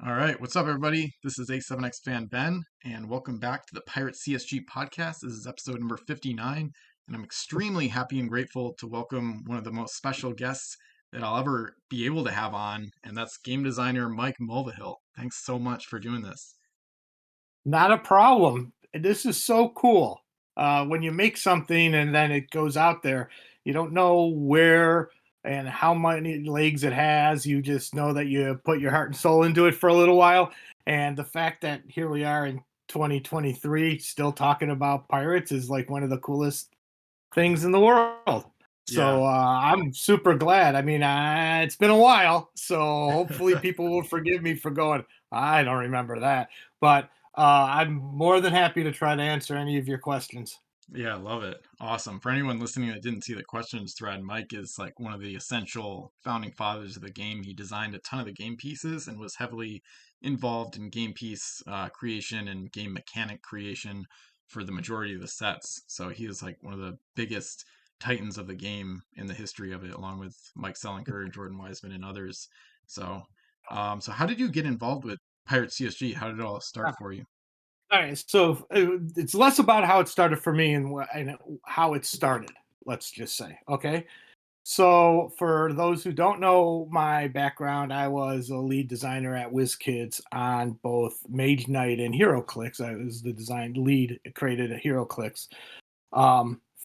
All right, what's up, everybody? This is A7X fan Ben, and welcome back to the Pirates CSG podcast. This is episode number 59, and I'm extremely happy and grateful to welcome one of the most special guests that I'll ever be able to have on, and that's game designer Mike Mulvihill. Thanks so much for doing this. Not a problem. This is so cool. When you make something and then it goes out there, you don't know where and how many legs it has. You just know that you put your heart and soul into it for a little while. And the fact that here we are in 2023 still talking about pirates is like one of the coolest things in the world. Yeah. So I'm super glad. I mean, it's been a while, so hopefully people will forgive me for going, I don't remember that. But I'm more than happy to try to answer any of your questions. Yeah, love it. Awesome. For anyone listening that didn't see the questions thread, Mike is like one of the essential founding fathers of the game. He designed a ton of the game pieces and was heavily involved in game piece creation and game mechanic creation for the majority of the sets. So he is like one of the biggest titans of the game in the history of it, along with Mike Selinker, Jordan Wiseman, and others. So, so how did you get involved with Pirate CSG? How did it all start for you? All right, so it's less about how it started for me and how it started. Let's just say, okay. So, for those who don't know my background, I was a lead designer at Wizkids on both Mage Knight and HeroClix. I was the design lead, created a HeroClix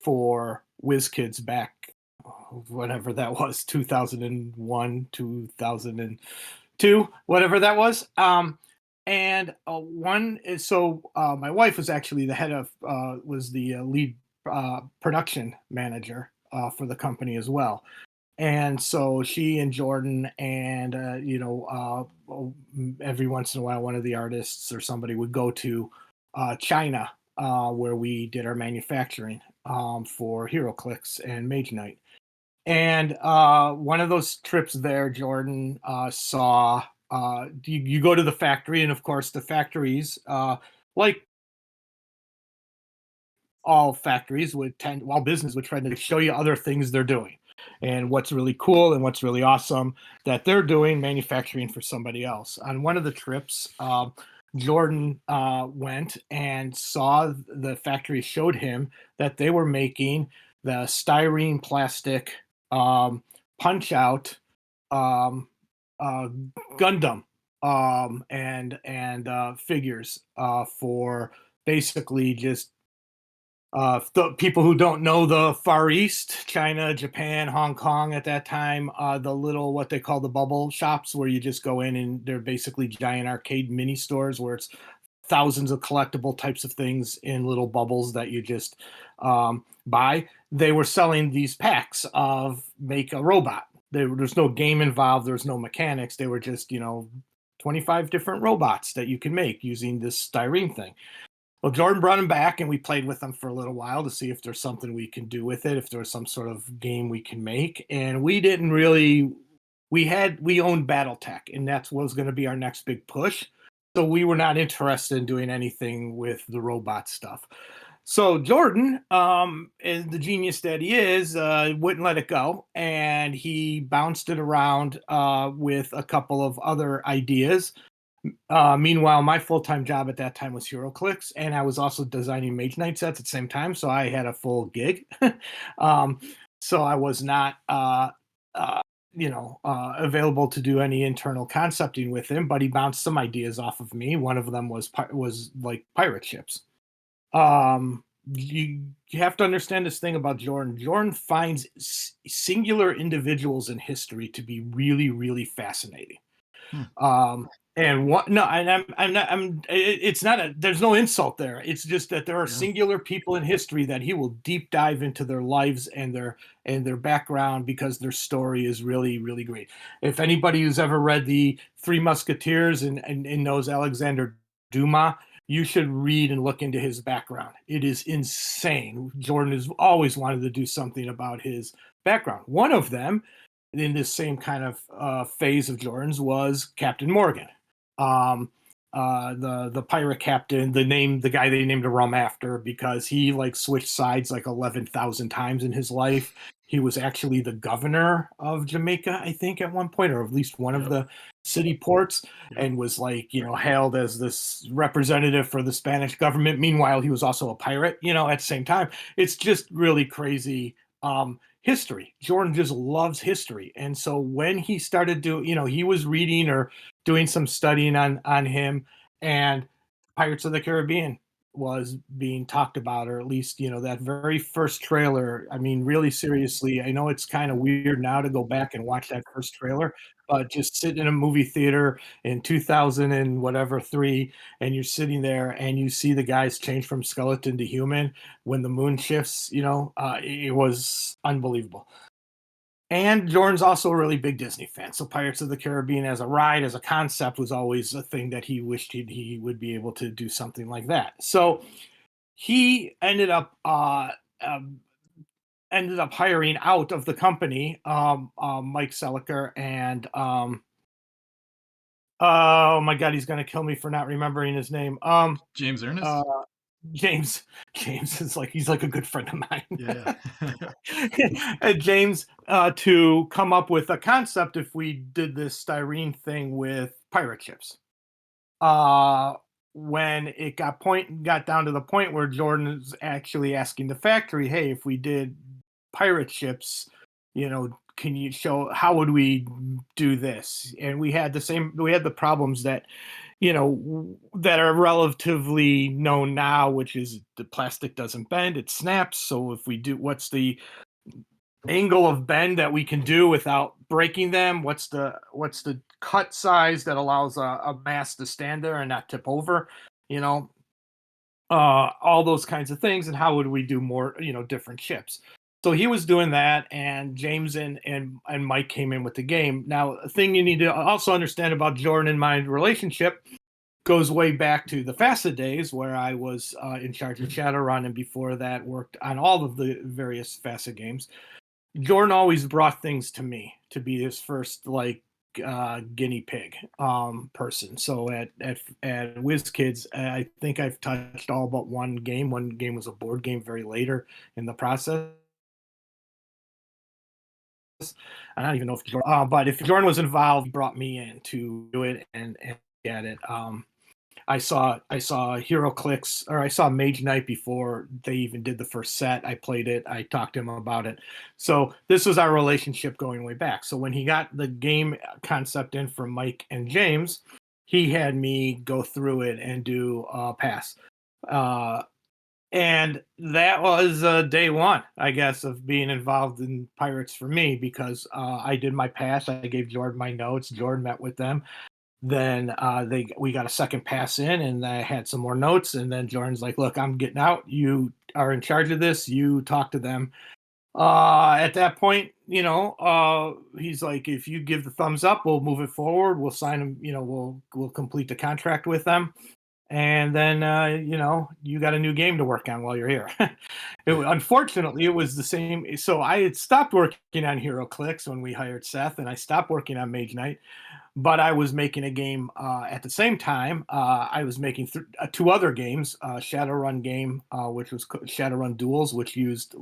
for Wizkids back, whatever that was, 2001, 2002, whatever that was. And one is my wife was actually the head of, was the lead production manager for the company as well. And so she and Jordan and every once in a while one of the artists or somebody would go to China where we did our manufacturing for HeroClix and Mage Knight. And one of those trips there, Jordan saw you go to the factory, and of course the factories, like all factories would tend, while business would try to show you other things they're doing and what's really cool and what's really awesome that they're doing manufacturing for somebody else. On one of the trips, Jordan went and saw the factory showed him that they were making the styrene plastic punch out um, uh, Gundam and figures for basically just people who don't know the Far East, China, Japan, Hong Kong at that time, the little what they call the bubble shops where you just go in and they're basically giant arcade mini stores where it's thousands of collectible types of things in little bubbles that you just buy. They were selling these packs of make a robot. There's no game involved. There's no mechanics. They were just 25 different robots that you can make using this styrene thing. Well, Jordan brought him back, and we played with them for a little while to see if there's something we can do with it, if there's some sort of game we can make. And we didn't really. We owned BattleTech, and that's what was going to be our next big push. So we were not interested in doing anything with the robot stuff. So Jordan, as the genius that he is, wouldn't let it go, and he bounced it around with a couple of other ideas. Meanwhile, my full-time job at that time was HeroClix, and I was also designing Mage Knight sets at the same time, so I had a full gig. um, so I was not, available to do any internal concepting with him, but he bounced some ideas off of me. One of them was like pirate ships. You have to understand this thing about Jordan. Jordan finds singular individuals in history to be really, really fascinating. Hmm. And what? No, and I'm not. It's not a. There's no insult there. It's just that there are Yeah. singular people in history that he will deep dive into their lives and their background because their story is really, really great. If anybody who's ever read the Three Musketeers and knows Alexander Dumas, you should read and look into his background. It is insane. Jordan has always wanted to do something about his background. One of them, in this same kind of phase of Jordan's, was Captain Morgan, the pirate captain, the guy they named a rum after because he like switched sides like 11,000 times in his life. He was actually the governor of Jamaica, I think, at one point, or at least one of Yep. the city ports, Yep. and was like, hailed as this representative for the Spanish government. Meanwhile, he was also a pirate, at the same time. It's just really crazy history. Jordan just loves history. And so when he started he was reading or doing some studying on him, and Pirates of the Caribbean was being talked about, or at least that very first trailer. I mean, really seriously, I know it's kind of weird now to go back and watch that first trailer, but just sitting in a movie theater in 2000 and whatever 3, and you're sitting there and you see the guys change from skeleton to human when the moon shifts. It was unbelievable. And Jordan's also a really big Disney fan. So Pirates of the Caribbean as a ride, as a concept, was always a thing that he wished he would be able to do something like that. So he um, ended up hiring out of the company Mike Seliker and oh my god, he's gonna kill me for not remembering his name. James Uh, Ernest. James. James is like he's like a good friend of Yeah. mine. Yeah. James, to come up with a concept if we did this styrene thing with pirate ships. Uh, when it got down to the point where Jordan is actually asking the factory, "Hey, if we did pirate ships, can you show how would we do this?" And we had the problems that that are relatively known now, which is the plastic doesn't bend, it snaps. So if we do, what's the angle of bend that we can do without breaking them? What's the cut size that allows a mass to stand there and not tip over? You know, all those kinds of things, and how would we do more? Different ships. So he was doing that, and James and Mike came in with the game. Now, a thing you need to also understand about Jordan and my relationship goes way back to the FASA days, where I was in charge of Shadowrun, and before that worked on all of the various FASA games. Jordan always brought things to me to be his first guinea pig person. So at WizKids, I think I've touched all but one game. One game was a board game very later in the process. I don't even know if Jordan, but if Jordan was involved, he brought me in to do it and get it. I saw Hero Clicks, or I saw Mage Knight before they even did the first set. I played it. I talked to him about it. So this was our relationship going way back. So when he got the game concept in from Mike and James, he had me go through it and do a pass. Uh, and that was day one, I guess, of being involved in Pirates for me, because I did my pass. I gave Jordan my notes. Jordan met with them. Then we got a second pass in, and I had some more notes. And then Jordan's like, "Look, I'm getting out. You are in charge of this. You talk to them." At that point, he's like, "If you give the thumbs up, we'll move it forward. We'll sign them. We'll complete the contract with them, and then you got a new game to work on while you're here." Unfortunately, it was the same. So I had stopped working on Hero Clicks when we hired Seth, and I stopped working on Mage Knight, but I was making a game at the same time. I was making two other games: Shadowrun game, which was Shadowrun Duels, which used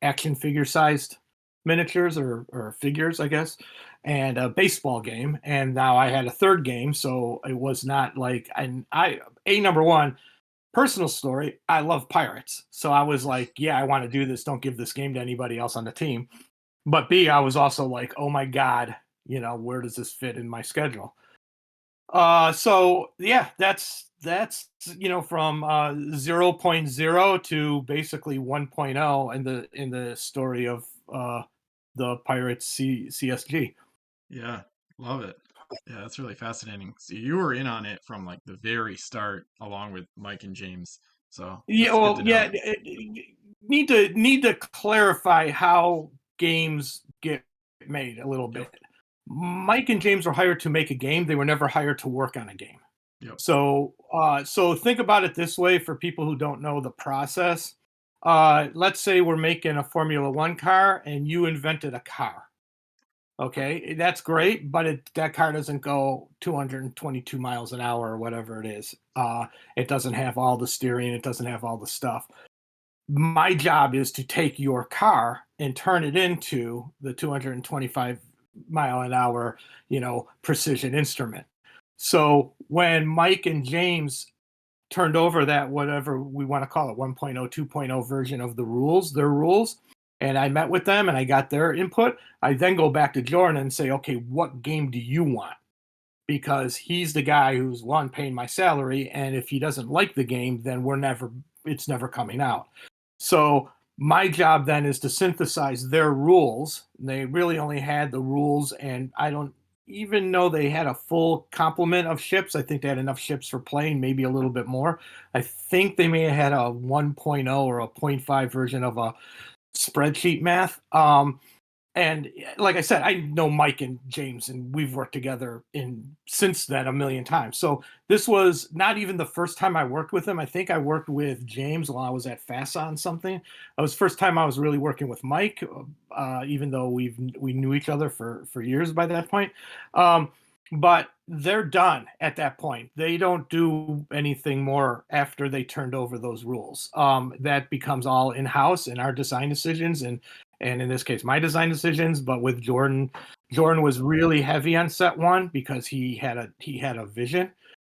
action figure sized miniatures or figures, I guess, and a baseball game. And now I had a third game, so it was not like number one, personal story. I love pirates, so I was like, yeah, I want to do this. Don't give this game to anybody else on the team. But B, I was also like, oh my god, where does this fit in my schedule? So yeah, that's from 0.0 to basically 1.0 in the story of the Pirates CSG. Yeah. Love it. Yeah, that's really fascinating. So you were in on it from like the very start, along with Mike and James. So Yeah, that's good well, to yeah, know. need to clarify how games get made a little Yep. bit. Mike and James were hired to make a game. They were never hired to work on a game. Yep. So think about it this way for people who don't know the process. Let's say we're making a Formula One car and you invented a car. Okay, that's great, but that car doesn't go 222 miles an hour or whatever it is. It doesn't have all the steering, it doesn't have all the stuff. my job is to take your car and turn it into the 225 mile an hour, precision instrument. So when Mike and James turned over that, whatever we want to call it, 1.0, 2.0 version of their rules, and I met with them and I got their input, I then go back to Jordan and say, okay, what game do you want? Because he's the guy who's one paying my salary, and if he doesn't like the game, then it's never coming out. So my job then is to synthesize their rules. They really only had the rules, and I don't even know they had a full complement of ships. I think they had enough ships for playing, maybe a little bit more. I think they may have had a 1.0 or a 0.5 version of a spreadsheet math. And like I said, I know Mike and James, and we've worked together since then a million times. So this was not even the first time I worked with him. I think I worked with James while I was at FASA on something. It was the first time I was really working with Mike, even though we knew each other for years by that point. But they're done at that point. They don't do anything more after they turned over those rules. That becomes all in-house in our design decisions, and in this case my design decisions. But with Jordan was really heavy on set one because he had a vision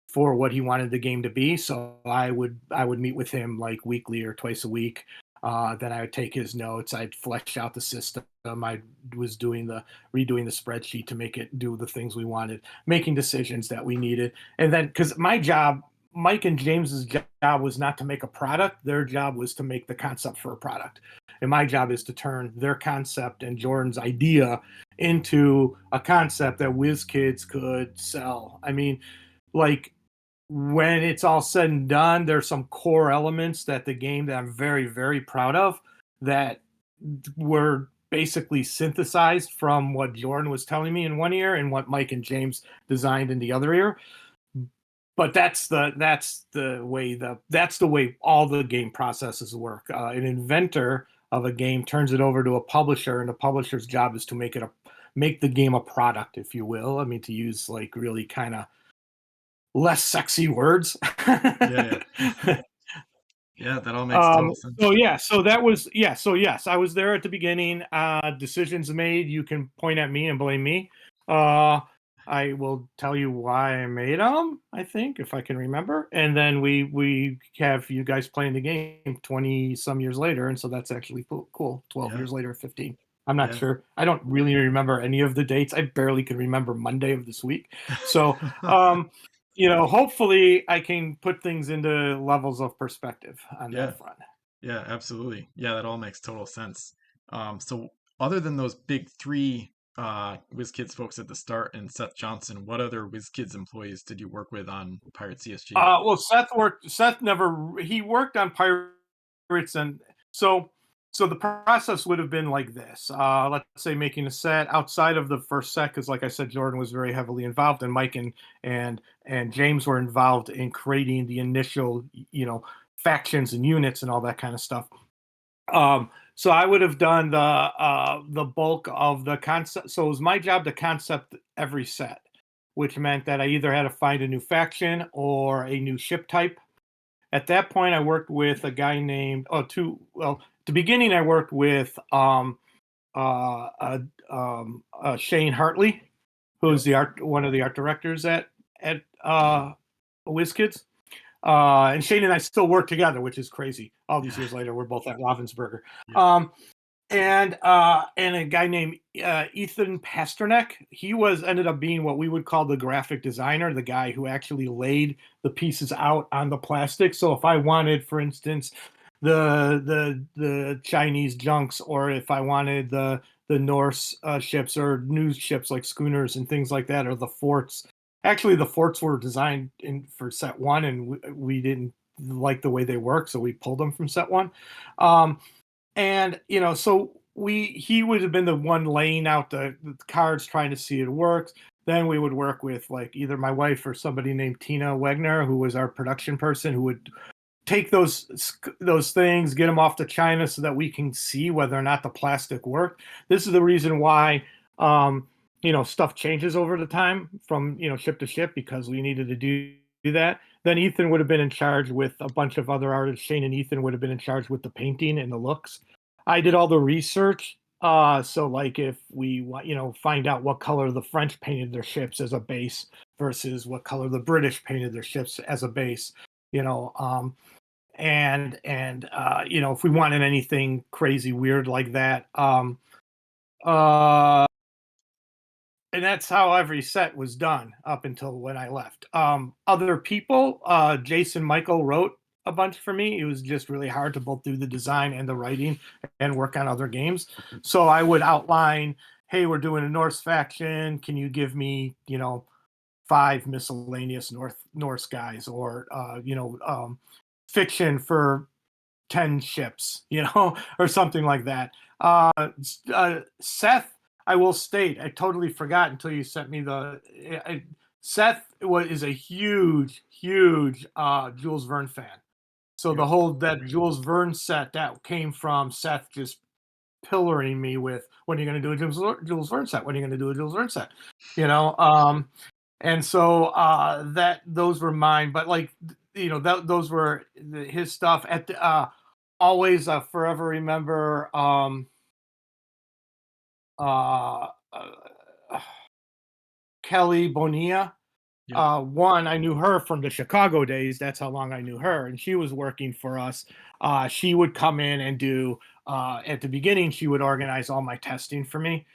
for what he wanted the game to be. So I would meet with him like weekly or twice a week. Then I would take his notes. I'd flesh out the system. I was redoing the spreadsheet to make it do the things we wanted, making decisions that we needed. And then, because my job, Mike and James's job was not to make a product. Their job was to make the concept for a product. And my job is to turn their concept and Jordan's idea into a concept that Wizkids could sell. I mean, like, when it's all said and done, there's some core elements that the game that I'm very, very proud of that were basically synthesized from what Jordan was telling me in one ear and what Mike and James designed in the other ear. But that's the way all the game processes work. An inventor of a game turns it over to a publisher, and the publisher's job is to make the game a product, if you will. I mean, to use like really kind of less sexy words. Yeah, yeah. Yeah, that all makes total sense. So yes, I was there at the beginning. Decisions made. You can point at me and blame me. I will tell you why I made them, I think, if I can remember. And then we have you guys playing the game 20 some years later, and so that's actually cool. 12 years later, 15. I'm not sure. I don't really remember any of the dates. I barely can remember Monday of this week. So hopefully I can put things into levels of perspective on Yeah, that front. yeah, absolutely. Yeah, that all makes total sense. So other than those big three WizKids folks at the start and Seth Johnson, what other WizKids employees did you work with on Pirate CSG? Well, Seth he worked on Pirates, and so the process would have been like this. Let's say making a set outside of the first set, because like I said, Jordan was very heavily involved, and Mike and James were involved in creating the initial, factions and units and all that kind of stuff. So I would have done the bulk of the concept. So it was my job to concept every set, which meant that I either had to find a new faction or a new ship type. At that point, I worked with a guy named at the beginning I worked with Shane Hartley, who's one of the art directors at WizKids. And Shane and I still work together, which is crazy. All these years later, we're both at Ravensburger. Yeah. And a guy named Ethan Pasternak. He ended up being what we would call the graphic designer, the guy who actually laid the pieces out on the plastic. So if I wanted, for instance, the Chinese junks, or if I wanted the Norse ships or new ships like schooners and things like that, or the forts. Actually, the forts were designed for set one, and we didn't like the way they work, so we pulled them from set one. And so he would have been the one laying out the cards, trying to see it works. Then we would work with like either my wife or somebody named Tina Wegner, who was our production person, who would take those things, get them off to China so that we can see whether or not the plastic worked. This is the reason why stuff changes over the time from ship to ship, because we needed to do that. Then Ethan would have been in charge with a bunch of other artists. Shane and Ethan would have been in charge with the painting and the looks. I did all the research. So like if we find out what color the French painted their ships as a base versus what color the British painted their ships as a base, you know, if we wanted anything crazy weird like that, uh and that's how every set was done up until when I left. Other people, Jason Michael wrote a bunch for me. It was just really hard to both do the design and the writing and work on other games. So I would outline, hey, we're doing a Norse faction. Can you give me, 5 miscellaneous Norse guys, or fiction for 10 ships, or something like that. Seth, I will state, I totally forgot until you sent me Seth is a huge, huge Jules Verne fan. So Yep. the whole that Jules Verne set that came from Seth just pillaring me with, when are you going to do a Jules Verne set? When are you going to do a Jules Verne set? And so that those were mine, but like those were his stuff. At the, always forever remember uh, Kelly Bonilla. Yep. One, I knew her from the Chicago days. That's how long I knew her, and she was working for us. She would come in and do, at the beginning, she would organize all my testing for me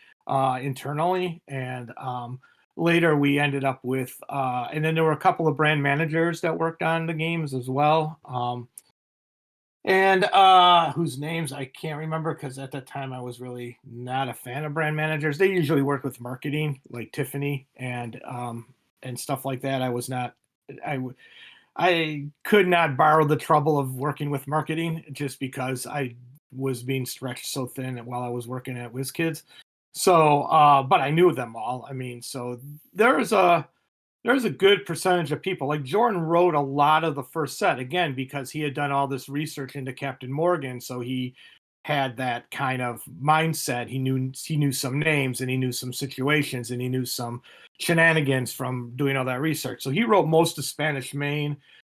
internally, and later we ended up with, and then there were a couple of brand managers that worked on the games as well. And whose names I can't remember, because at that time I was really not a fan of brand managers. They usually work with marketing, like Tiffany and stuff like that. I was not. I could not borrow the trouble of working with marketing, just because I was being stretched so thin while I was working at WizKids. So, but I knew them all. I mean, so there's a good percentage of people. Like Jordan wrote a lot of the first set, again, because he had done all this research into Captain Morgan, so he had that kind of mindset. He knew some names, and he knew some situations, and he knew some shenanigans from doing all that research. So he wrote most of Spanish Main.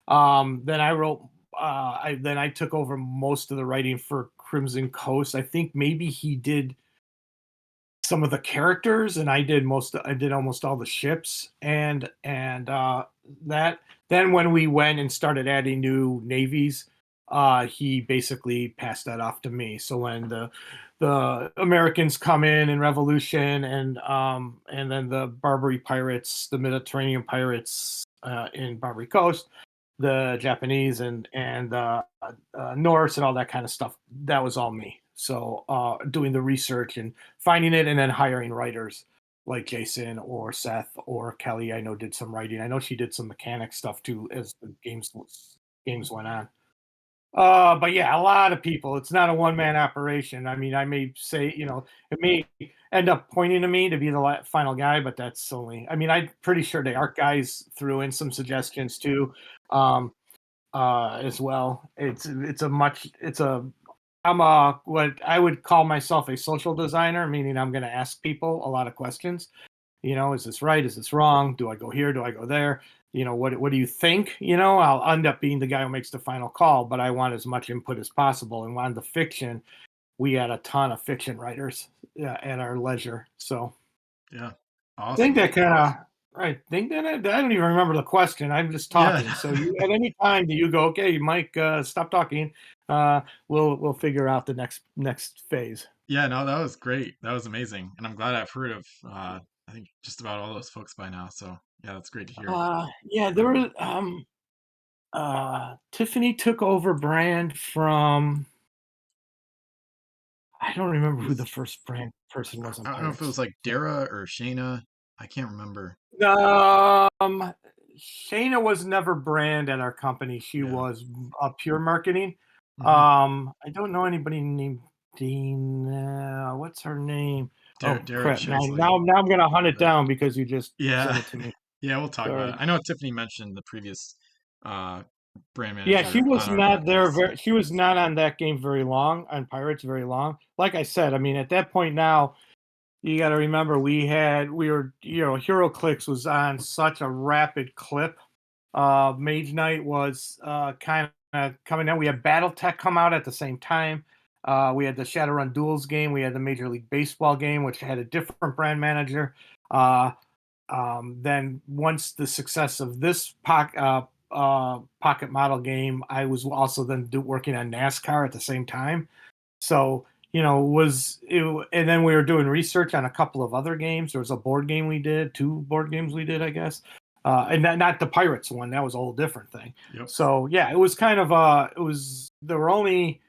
Then I wrote. I took over most of the writing for Crimson Coast. I think maybe he did some of the characters, and I did almost all the ships, and that then when we went and started adding new navies, he basically passed that off to me. So when the Americans come in Revolution, and then the Barbary pirates, the Mediterranean pirates in Barbary Coast, the Japanese and Norse and all that kind of stuff, that was all me. So doing the research and finding it, and then hiring writers like Jason or Seth or Kelly. I know did some writing. I know she did some mechanic stuff too as the games went on. But yeah, a lot of people. It's not a one-man operation. I mean, I may say, it may end up pointing to me to be the final guy, but that's only. I mean, I'm pretty sure the art guys threw in some suggestions too, as well. I'm a what I would call myself a social designer, meaning I'm going to ask people a lot of questions. Is this right? Is this wrong? Do I go here? Do I go there? What do you think? I'll end up being the guy who makes the final call, but I want as much input as possible. And on the fiction, we had a ton of fiction writers at our leisure. So Yeah. I think Awesome. that kind of. I think that I don't even remember the question. I'm just Yeah. talking. So at any time, do you go, okay, Mike, stop talking? We'll figure out the next phase. Yeah, no, that was great. That was amazing. And I'm glad I've heard of I think just about all those folks by now. So yeah, that's great to hear. Yeah, there was Tiffany took over brand from, I don't remember It who the was first brand person was on I don't know if it Pirates. was like Dara or Shayna. I can't remember. Um, Shayna was never brand at our company. She Yeah. was pure marketing. Hmm. I don't know anybody named Dean. What's her name? Oh Dara crap! Now, Chesley. now I'm gonna hunt it But down because you just yeah. sent it to me. Yeah, we'll talk about it. Sorry. I know Tiffany mentioned the previous uh brand Yeah, she manager was on our not there. podcast. So She was not on that game very long, on Pirates very long. Like I said, I mean, at that point now, you got to remember we were HeroClix was on such a rapid clip Mage Knight was kind of coming out. We had BattleTech come out at the same time. We had the Shadowrun Duels game. We had the Major League Baseball game, which had a different brand manager. Uh, then once the success of this pocket model game, I was also then working on NASCAR at the same time. So and then we were doing research on a couple of other games. There was a board game we did, two board games we did, I guess, and not the Pirates one. That was a whole different thing. Yep. So yeah, it was kind of there were only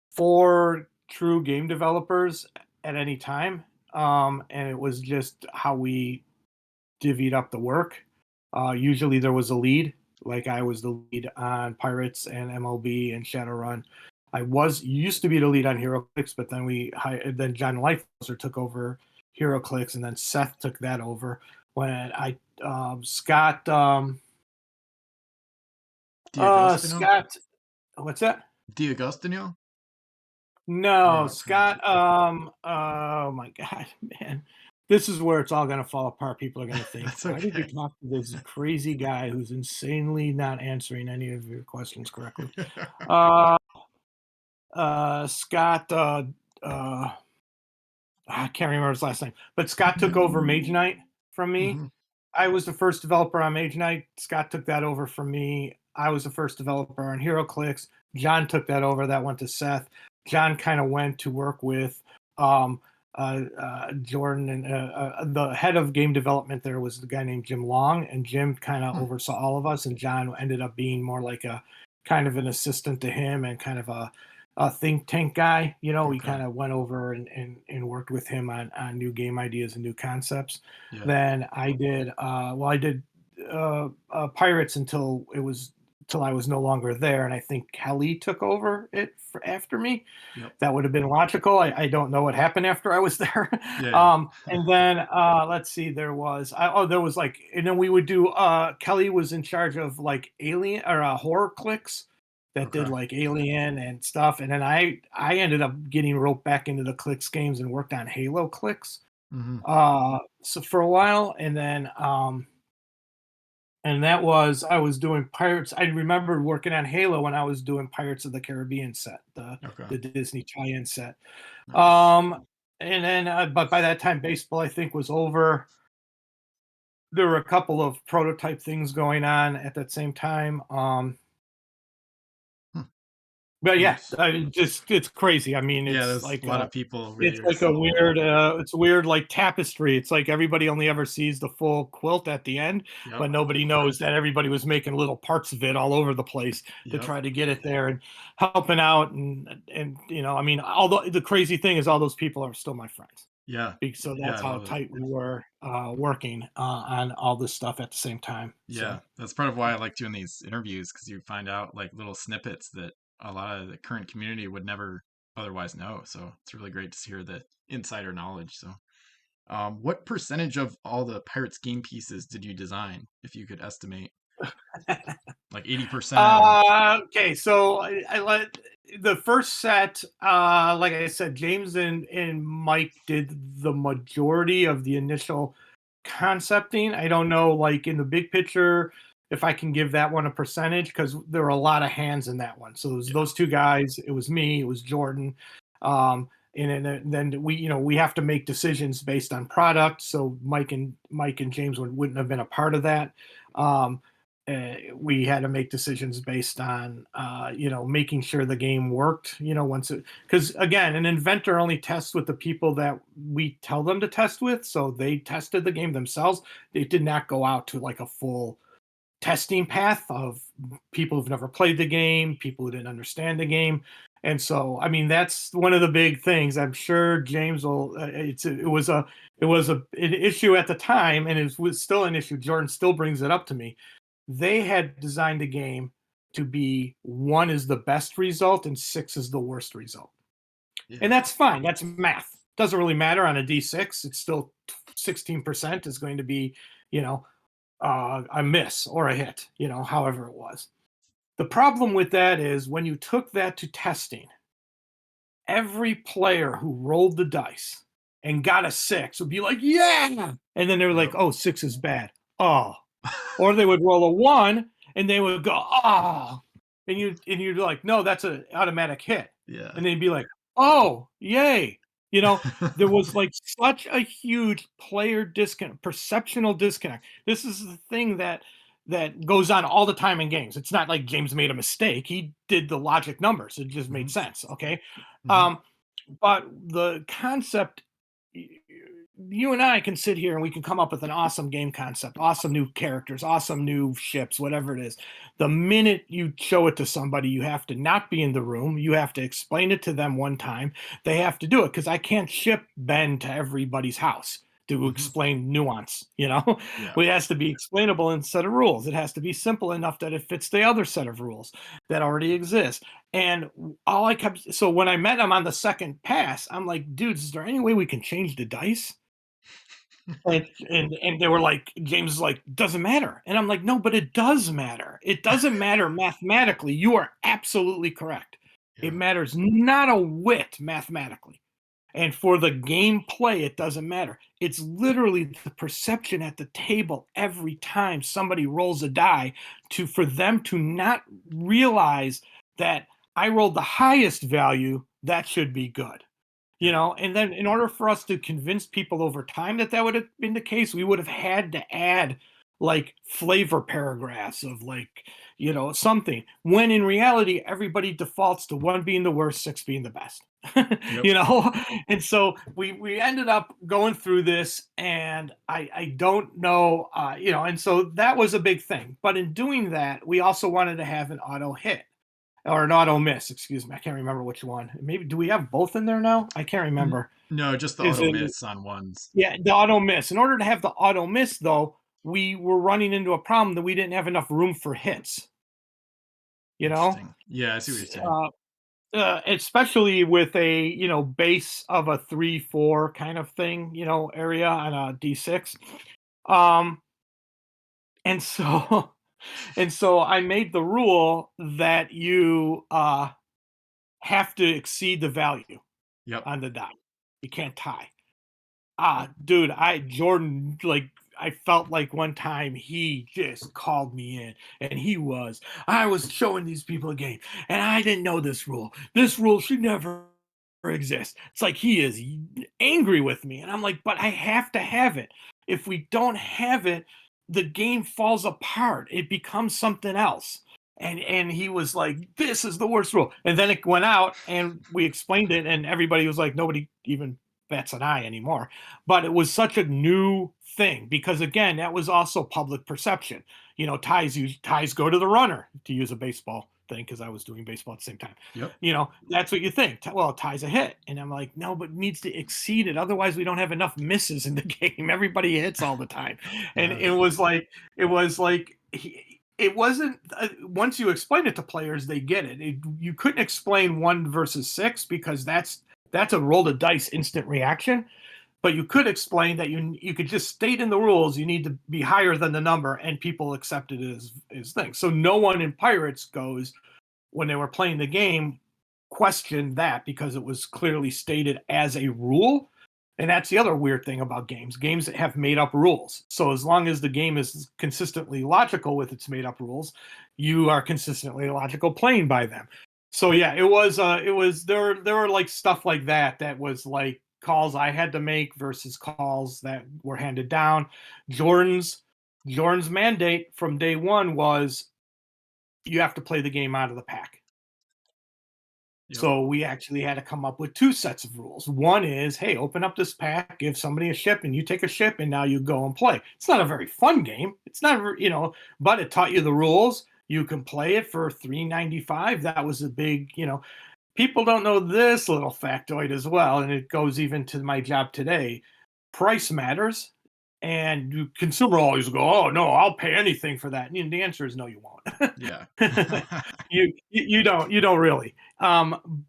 four true game developers at any time, and it was just how we divvied up the work. Usually there was a lead, like I was the lead on Pirates and MLB and Shadowrun. I used to be the lead on HeroClix, but then John Lightfoster took over HeroClix, and then Seth took that over. When Scott D'Agostino? Scott, what's that? D'Agostino? No, Or Scott. Oh my God, man, this is where it's all gonna fall apart. People are gonna think, that's why did you okay. talk to this crazy guy who's insanely not answering any of your questions correctly? Uh, Scott. Uh, I can't remember his last name, but Scott took over Mage Knight from me. Hmm. I was the first developer on Mage Knight. Scott took that over from me. I was the first developer on HeroClix. John took that over. That went to Seth. John kind of went to work with Jordan, and the head of game development there was the guy named Jim Long, and Jim kind of oversaw all of us, and John ended up being more like a kind of an assistant to him and kind of a think tank guy. We Okay. kind of went over and worked with him on new game ideas and new concepts. Yeah. Then I did Pirates until I was no longer there, and I think Kelly took over it after me. Yep. That would have been logical. I don't know what happened after I was there. Yeah. Yeah. And then let's see, there was like, and then we would do. Kelly was in charge of like alien or horror clicks that did Okay. like Alien and stuff, and then I ended up getting roped back into the clicks games and worked on Halo clicks. Hmm. So for a while, and that was I was doing Pirates. I remember working on Halo when I was doing Pirates of the Caribbean set, Okay. the Disney tie-in set. Nice. And then, but by that time, baseball I think was over. There were a couple of prototype things going on at that same time. Hmm. But yeah, Nice. it's crazy. I mean, Yeah, there's a lot of people with it's yours. like a weird it's weird like tapestry. It's like everybody only ever sees the full quilt at the end, Yep. but nobody knows that everybody was making little parts of it all over the place to Yep. try to get it there and helping out and I mean, although the crazy thing is all those people are still my friends. Yeah. So Yeah, that's I how love it. tight we were working on all this stuff at the same time. So Yeah, that's part of why I like doing these interviews because you find out like little snippets that a lot of the current community would never otherwise know. So it's really great to hear the insider knowledge. So, what percentage of all the Pirates game pieces did you design, if you could estimate? Like 80% or Okay, so I let the first set, like I said, James and Mike did the majority of the initial concepting. I don't know, like in the big picture, if I can give that one a percentage because there were a lot of hands in that one. So it was yeah, those two guys. It was me. It was Jordan. And then we have to make decisions based on product. So Mike and James wouldn't have been a part of that. Um, we had to make decisions based on making sure the game worked once it because again an inventor only tests with the people that we tell them to test with, so they tested the game themselves. It did not go out to like a full testing path of people who've never played the game, people who didn't understand the game. And so I mean that's one of the big things. I'm sure James will it was an issue at the time, and it was still an issue. Jordan still brings it up to me. They had designed a game to be 1 is the best result and 6 is the worst result. And yeah, that's fine. That's math. Doesn't really matter on a D6. It's still 16% is going to be, you know, a miss or a hit, however it was. The problem with that is when you took that to testing, every player who rolled the dice and got a 6 would be like, yeah. And then they were like, yep, oh, 6 is bad. Oh, Or they would roll a 1 and they would go, "Oh," and you'd like, "No, that's an automatic hit." Yeah. And they'd be like, "Oh, yay." You know, there was like such a huge player disconnect, perceptional disconnect. This is the thing that goes on all the time in games. It's not like James made a mistake. He did the logic numbers. It just made Hmm. sense, okay? Hmm. Um, but the concept, you and I can sit here and we can come up with an awesome game concept, awesome new characters, awesome new ships, whatever it is. The minute you show it to somebody, you have to not be in the room. You have to explain it to them one time. They have to do it because I can't ship Ben to everybody's house to Hmm. explain nuance. You know, Yeah. it has to be explainable in a set of rules. It has to be simple enough that it fits the other set of rules that already exist. And all I kept, so when I met him on the second pass, I'm like, dude, is there any way we can change the dice? And they were like, James is like, doesn't matter. And I'm like, no, but it does matter. It doesn't matter mathematically. You are absolutely correct. It Yeah. matters not a whit mathematically. And for the gameplay, it doesn't matter. It's literally the perception at the table every time somebody rolls a die to for them to not realize that I rolled the highest value, that should be good. You Yeah. know, and then in order for us to convince people over time that that would have been the case, we would have had to add like flavor paragraphs of like, you know, something. When in reality, everybody defaults to 1 being the worst, 6 being the best. Yep. You know, and so we ended up going through this, and I don't know, you know, and so that was a big thing. But in doing that, we also wanted to have an auto hit or an auto miss. Excuse me, I can't remember which one. Maybe do we have both in there now? I can't N- remember. no, just the Is auto it? miss on ones. Yeah, the auto miss. In order to have the auto miss, though, we were running into a problem that we didn't have enough room for hits. You know, Interesting. Yeah, I see what you're saying. uh, especially with a base of a 3-4 kind of thing, area on a D6. Um, and so and so I made the rule that you have to exceed the value Yep. on the die. You can't tie. Dude, Jordan, like, I felt like one time he just called me in and I was showing these people a game and I didn't know this rule. This rule should never exist. It's like he is angry with me. And I'm like, but I have to have it. If we don't have it, the game falls apart. It becomes something else. And he was like, this is the worst rule. And then it went out and we explained it, and everybody was like, nobody even bats an eye anymore. But it was such a new thing because again, that was also public perception. Ties go to the runner, to use a baseball thing, because I was doing baseball at the same time. Yep. That's what you think. Well, tie's a hit, and I'm like, no, but it needs to exceed it. Otherwise, we don't have enough misses in the game. Everybody hits all the time, and Yeah. it was like it wasn't. Once you explain it to players, they get it. You couldn't explain 1 versus 6 because that's a roll the dice instant reaction. But you could explain that you could just state in the rules you need to be higher than the number, and people accept it as things. So no one in Pirates goes, when they were playing the game, questioned that because it was clearly stated as a rule. And that's the other weird thing about games. Games have made up rules. So as long as the game is consistently logical with its made up rules, you are consistently logical playing by them. So yeah, it was there were like stuff like that was like calls I had to make versus calls that were handed down. Jordan's Jordan's mandate from day one was you have to play the game out of the pack. Yep. So we actually had to come up with 2 sets of rules. One is, hey, open up this pack, give somebody a ship, and you take a ship, and now you go and play. It's not a very fun game. It's not, but it taught you the rules. You can play it for $3.95. That was a big, people don't know this little factoid as well, and it goes even to my job today. Price matters, and consumer always go, "Oh no, I'll pay anything for that." And the answer is no, you won't. Yeah. You don't really.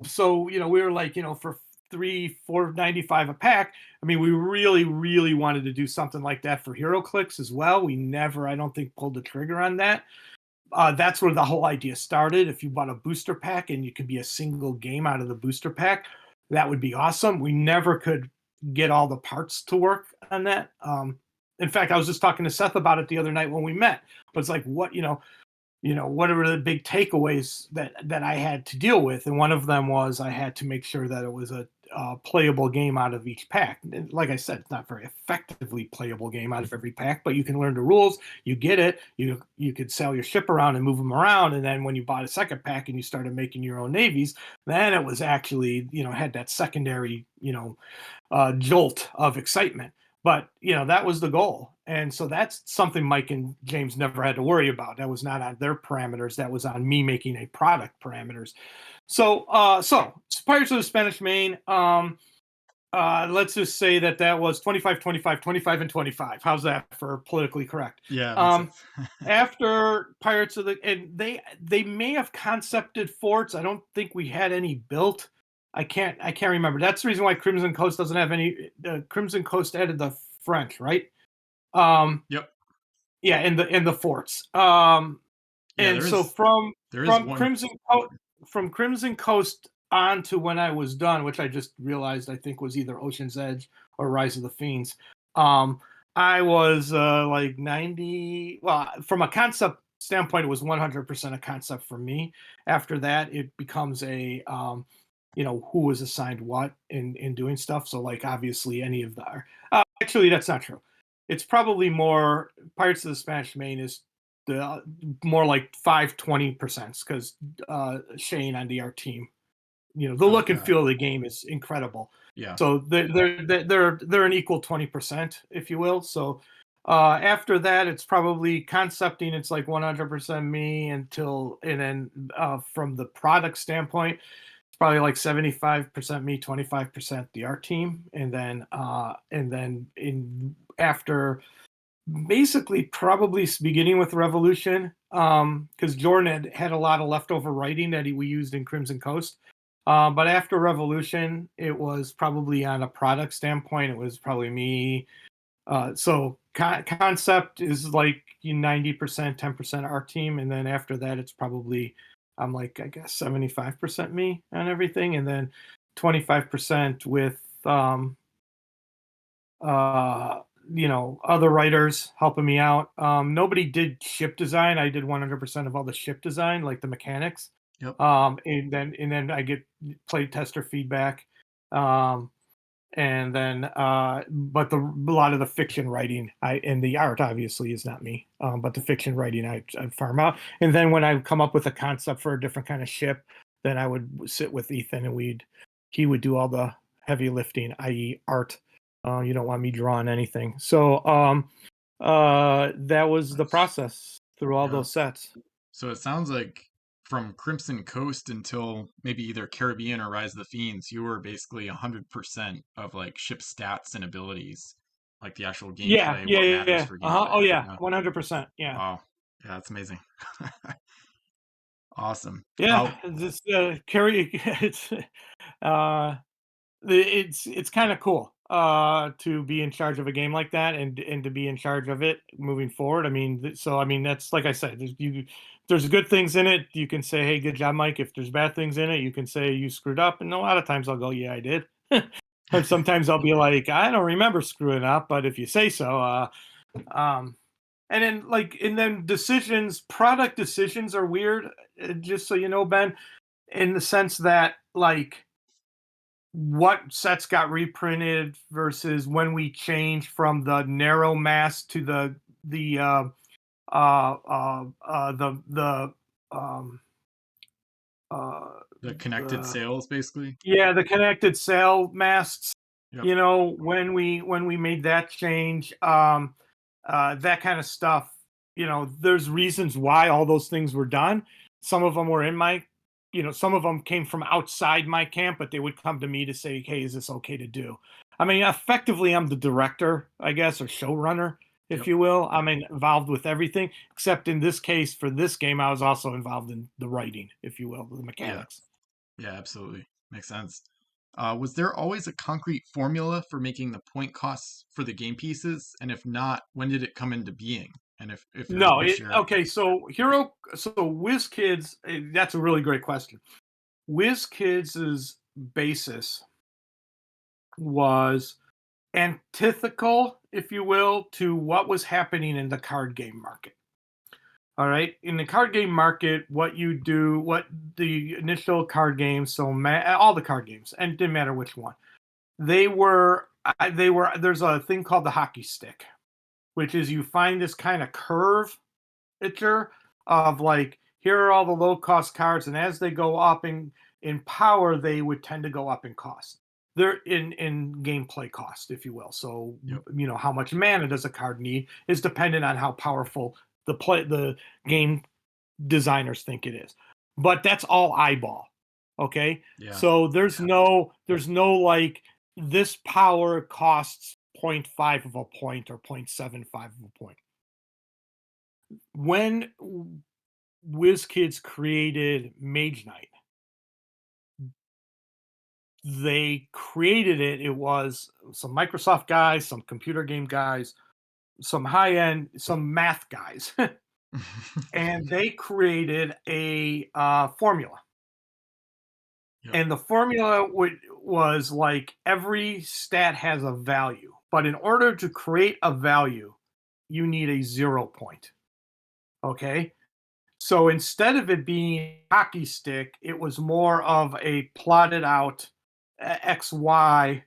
So we were like, for 4.95 a pack. I mean, we really, really wanted to do something like that for HeroClix as well. We never, I don't think, pulled the trigger on that. That's where the whole idea started. If you bought a booster pack and you could be a single game out of the booster pack, that would be awesome. We never could get all the parts to work on that. in fact, I was just talking to Seth about it the other night when we met. But it's like, what are the big takeaways that I had to deal with? And one of them was I had to make sure that it was a playable game out of each pack. And like I said, it's not very effectively playable game out of every pack, but you can learn the rules. You get it. You could sell your ship around and move them around. And then when you bought a second pack and you started making your own navies, then it was actually had that secondary jolt of excitement. But that was the goal, and so that's something Mike and James never had to worry about. That was not on their parameters. That was on me making a product parameters. So Pirates of the Spanish Main. Let's just say that was 25, 25, 25, and 25. How's that for politically correct? Yeah, it makes sense. After Pirates of the, and they may have concepted forts. I don't think we had any built. I can't remember. That's the reason why Crimson Coast doesn't have any. Crimson Coast added the French, right? Yep. Yeah, in the forts. Yeah, And so from Crimson Coast on to when I was done, which I just realized I think was either Ocean's Edge or Rise of the Fiends. I was like 90. Well, from a concept standpoint, it was 100% a concept for me. After that, it becomes a who was assigned what in doing stuff. So like obviously any of the actually that's not true. It's probably more Pirates of the Spanish Main is the more like 5-20% because Shane on the art team, the look and feel of the game is incredible. Yeah. So they're an equal 20%, if you will. So after that, it's probably concepting. It's like 100% me and then from the product standpoint, it's probably like 75% me, 25% the art team, and then after basically probably beginning with Revolution, because Jordan had a lot of leftover writing that we used in Crimson Coast. But after Revolution, it was probably on a product standpoint, it was probably me. So concept is like 90%, 10% art team, and then after that, it's probably I'm like I guess 75% me on everything, and then 25% with other writers helping me out. Nobody did ship design. I did 100% of all the ship design, like the mechanics. Yep. And then I get play tester feedback. And then but a lot of the fiction writing and the art obviously is not me. But the fiction writing I farm out. And then when I come up with a concept for a different kind of ship, then I would sit with Ethan and he would do all the heavy lifting, i.e. art. You don't want me drawing anything. So that was the process through all those sets. So it sounds like from Crimson Coast until maybe either Caribbean or Rise of the Fiends, you were basically 100% of like ship stats and abilities, like the actual gameplay, what matters for gameplay. Oh yeah, 100%. Yeah. Wow. Yeah, that's amazing. Awesome. Yeah, just carry uh it's kind of cool to be in charge of a game like that and to be in charge of it moving forward. I mean, that's like I said, there's good things in it. You can say, hey, good job, Mike. If there's bad things in it, you can say you screwed up, and a lot of times I'll go, yeah, I did. And sometimes I'll be like, I don't remember screwing up, but if you say so, and then product decisions are weird, just so you know, Ben, in the sense that like what sets got reprinted versus when we changed from the narrow mass to the connected sails basically. Yeah, the connected sail masts. Yep. When we made that change, that kind of stuff. There's reasons why all those things were done. Some of them were in my some of them came from outside my camp, but they would come to me to say, hey, is this okay to do? I mean, effectively, I'm the director, I guess, or showrunner, if you will. I'm involved with everything, except in this case, for this game, I was also involved in the writing, if you will, the mechanics. Yeah, absolutely. Makes sense. Was there always a concrete formula for making the point costs for the game pieces? And if not, when did it come into being? And if no, okay, so Wizkids, that's a really great question. Wizkids' basis was antithetical if you will, to what was happening in the card game market. All right. In the card game market, what the initial card games, so all the card games, and it didn't matter which one, there's a thing called the hockey stick, which is you find this kind of curve picture of like, here are all the low cost cards, and as they go up in power, they would tend to go up in cost. They're in gameplay cost, if you will. So Yep. how much mana does a card need is dependent on how powerful the game designers think it is. But that's all eyeball. Okay. Yeah. So there's no like, this power costs 0.5 of a point or 0.75 of a point. When WizKids created Mage Knight, they created it. It was some Microsoft guys, some computer game guys, some high end, some math guys, and they created a formula. Yep. And the formula was like, every stat has a value, but in order to create a value, you need a 0 point. Okay. So instead of it being a hockey stick, it was more of a plotted out X, Y,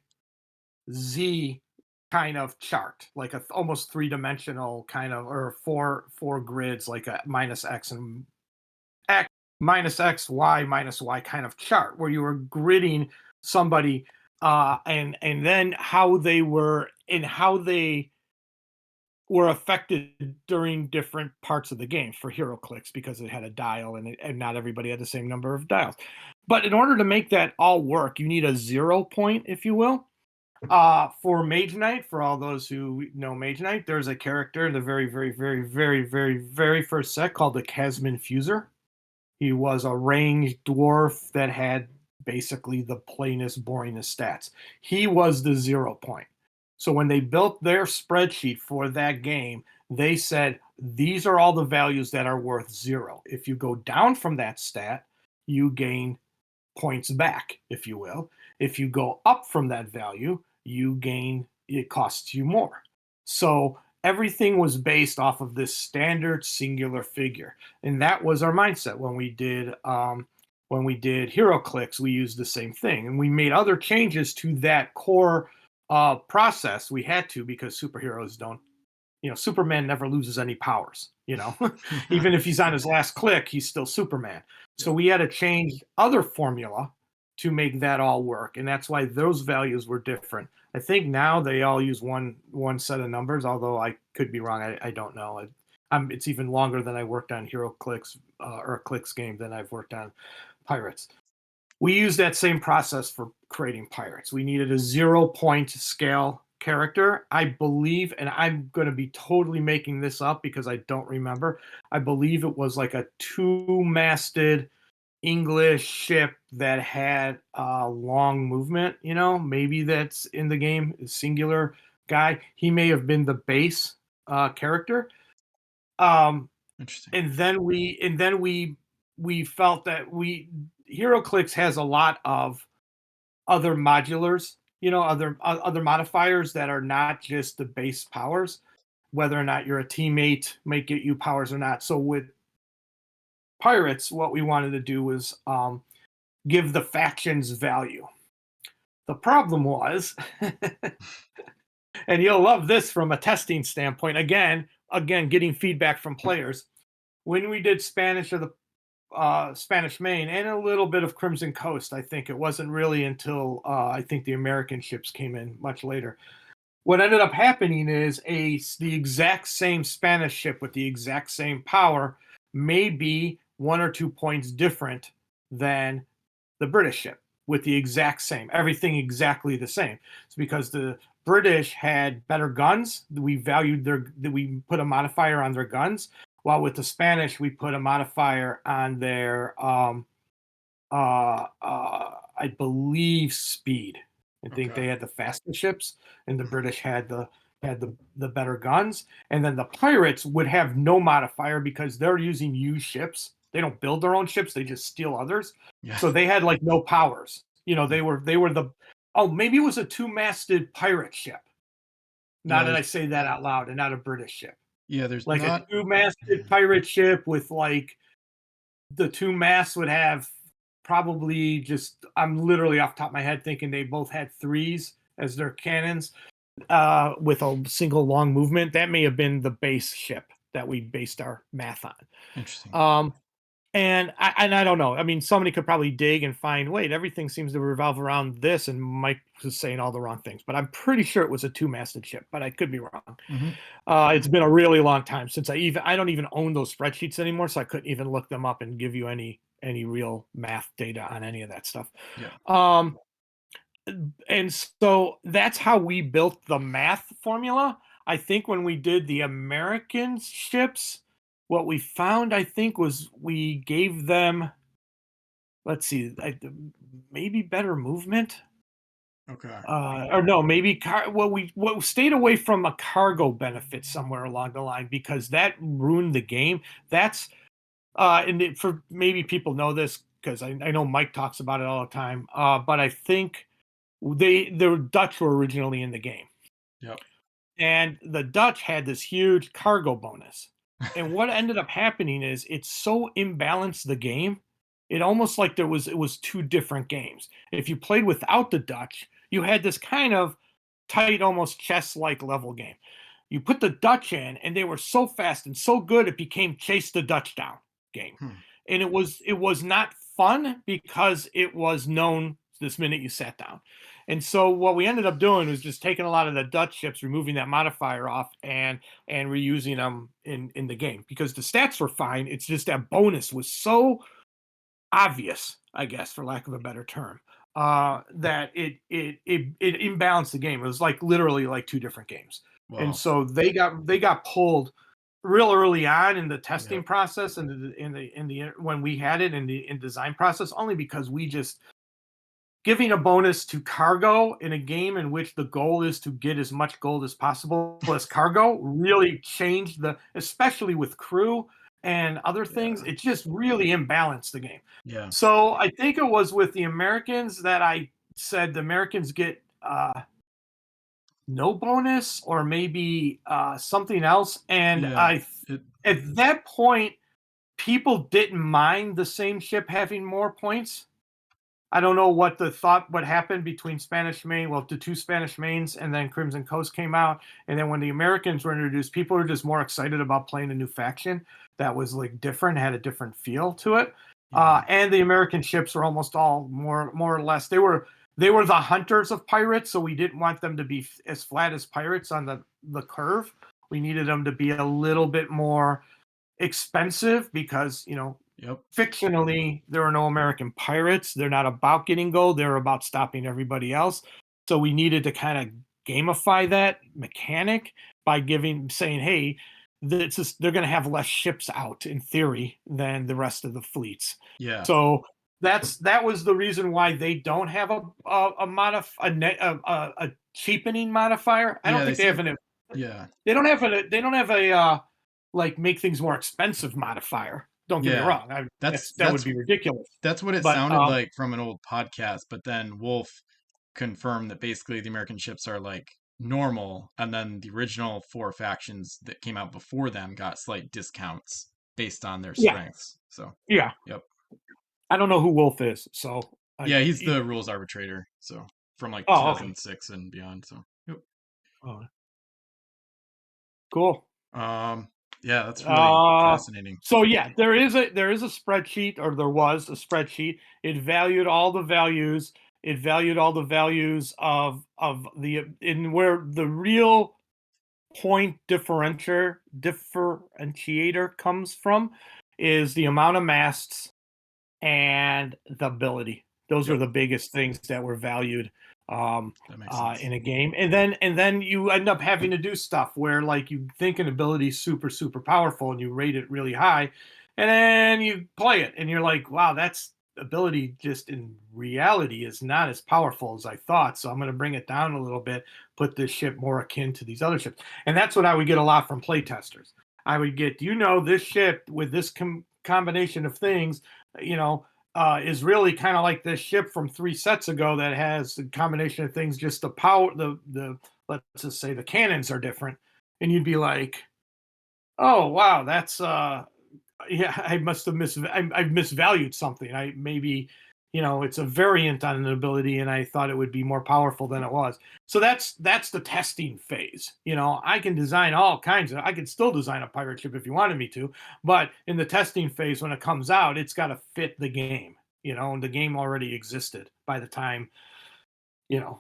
Z kind of chart, like a almost 3-dimensional kind of, or four grids, like a minus X and X minus X, Y minus Y kind of chart, where you were gridding somebody, and then how they were affected during different parts of the game for hero clicks, because it had a dial, and not everybody had the same number of dials. But in order to make that all work, you need a 0 point, if you will. For Mage Knight, for all those who know Mage Knight, there's a character in the very, very, very, very, very, very first set called the Casman Fuser. He was a ranged dwarf that had basically the plainest, boringest stats. He was the 0 point. So when they built their spreadsheet for that game, they said, these are all the values that are worth 0. If you go down from that stat, you gain points back, if you will. If you go up from that value, it costs you more. So everything was based off of this standard singular figure. And that was our mindset when we did hero clicks. We used the same thing, and we made other changes to that core process. We had to, because superheroes don't, Superman never loses any powers, even if he's on his last click, he's still Superman. So we had to change other formula to make that all work, and that's why those values were different. I think now they all use one set of numbers, although I could be wrong. I don't know. It's even longer than I worked on hero clicks or a clicks game than I've worked on Pirates. We used that same process for creating Pirates. We needed a 0 point scale character, I believe, and I'm going to be totally making this up because I don't remember. I believe it was like a 2-masted English ship that had a long movement. Maybe that's in the game. Singular guy. He may have been the base character. Interesting. And then we felt that HeroClix has a lot of other modulars, other modifiers that are not just the base powers, whether or not you're a teammate might get you powers or not. So with Pirates, what we wanted to do was give the factions value. The problem was, and you'll love this from a testing standpoint, again, getting feedback from players. When we did Spanish of the Spanish Main and a little bit of Crimson Coast, I think it wasn't really until I think the American ships came in much later. What ended up happening is the exact same Spanish ship with the exact same power may be 1 or 2 points different than the British ship with the exact same, everything exactly the same. It's because the British had better guns. We we put a modifier on their guns, while with the Spanish, we put a modifier on their, I believe, speed. I think they had the faster ships, and the British had the better guns. And then the Pirates would have no modifier because they're using used ships. They don't build their own ships; they just steal others. Yeah. So they had like no powers. They were maybe it was a 2-masted pirate ship. Now Yeah, that I say that out loud, and not a British ship. yeah, there's Like a not. two-masted pirate ship with like the two masts would have probably just I'm literally off the top of my head thinking they both had threes as their cannons with a single long movement. That may have been the base ship that we based our math on. Interesting. And I don't know. I mean, somebody could probably dig and find, wait, everything seems to revolve around this, and Mike was saying all the wrong things. But I'm pretty sure it was a two-masted ship, but I could be wrong. Hmm. It's been a really long time since I don't even own those spreadsheets anymore, so I couldn't even look them up and give you any real math data on any of that stuff. Yeah. Um, and so that's how we built the math formula. I think when we did the American ships, what we found, I think, was we gave them, let's see, maybe better movement. Okay. Or no, maybe what stayed away from a cargo benefit somewhere along the line because that ruined the game. That's for maybe people know this because I know Mike talks about it all the time. But I think the Dutch were originally in the game, Yep. and the Dutch had this huge cargo bonus. And what ended up happening is it so imbalanced the game, it almost like it was two different games. If you played without the Dutch, you had this kind of tight, almost chess-like level game. You put the Dutch in, and they were so fast and so good, it became chase the Dutch down game. Hmm. And it was not fun because it was known this minute you sat down. And so what we ended up doing was just taking a lot of the Dutch ships, removing that modifier off, and reusing them in the game because the stats were fine. It's just that bonus was so obvious, I guess, for lack of a better term, that it imbalanced the game. It was like literally like two different games, and Wow. so they got pulled real early on in the testing Yep. process and in the when we had it in design process, only because we just giving a bonus to cargo in a game in which the goal is to get as much gold as possible as cargo really changed especially with crew and other things, Yeah. it just really imbalanced the game. Yeah. So I think it was with the Americans that I said the Americans get no bonus or maybe something else. And Yeah. It. at that point, people didn't mind the same ship having more points. I don't know what happened between Spanish Main, well, the two Spanish Mains, and then Crimson Coast came out. And then when the Americans were introduced, people were just more excited about playing a new faction that was like different, had a different feel to it. Yeah. And the American ships were almost all more or less. They were the hunters of pirates, so we didn't want them to be as flat as pirates on the curve. We needed them to be a little bit more expensive because Yep. fictionally, there are no American pirates. They're not about getting gold. They're about stopping everybody else. So we needed to kind of gamify that mechanic by saying, hey, they're going to have less ships out in theory than the rest of the fleets. Yeah. So that was the reason why they don't have a cheapening modifier. I don't Yeah. They think they have seem. an Yeah. they don't have a like make things more expensive modifier. Don't get me Yeah. wrong. That's That would that's be ridiculous. that's what it But sounded like from an old podcast. But then Wolf confirmed that basically the American ships are like normal, and then the original four factions that came out before them got slight discounts based on their yeah, strengths. So. yeah. Yep. I don't know who Wolf is, so Yeah, he's the rules arbitrator. So from like oh, okay. 2006 and beyond. So. Yep. Oh, cool. Um. Yeah, that's really Uh, fascinating. so yeah, there is a spreadsheet, or there was a spreadsheet. It valued all the values. It valued all the values of the in where the real point differentiator comes from is the amount of masts and the ability. Those are Yep. the biggest things that were valued That makes sense. in a game. And then you end up having to do stuff where like you think an ability is super super powerful and you rate it really high, and then you play it and you're like, wow, that's ability just in reality is not as powerful as I thought. So I'm going to bring it down a little bit, put this ship more akin to these other ships. And that's what I would get a lot from playtesters. I would get, this ship with this combination of things, is really kind of like this ship from 3 sets ago that has a combination of things, just the power, the let's just say the cannons are different, and you'd be like, oh wow, that's yeah, I must have I've misvalued something. I maybe, it's a variant on an ability, and I thought it would be more powerful than it was. So that's the testing phase. I can design all kinds of. I could still design a pirate ship if you wanted me to, but in the testing phase, when it comes out, it's got to fit the game. And the game already existed by the time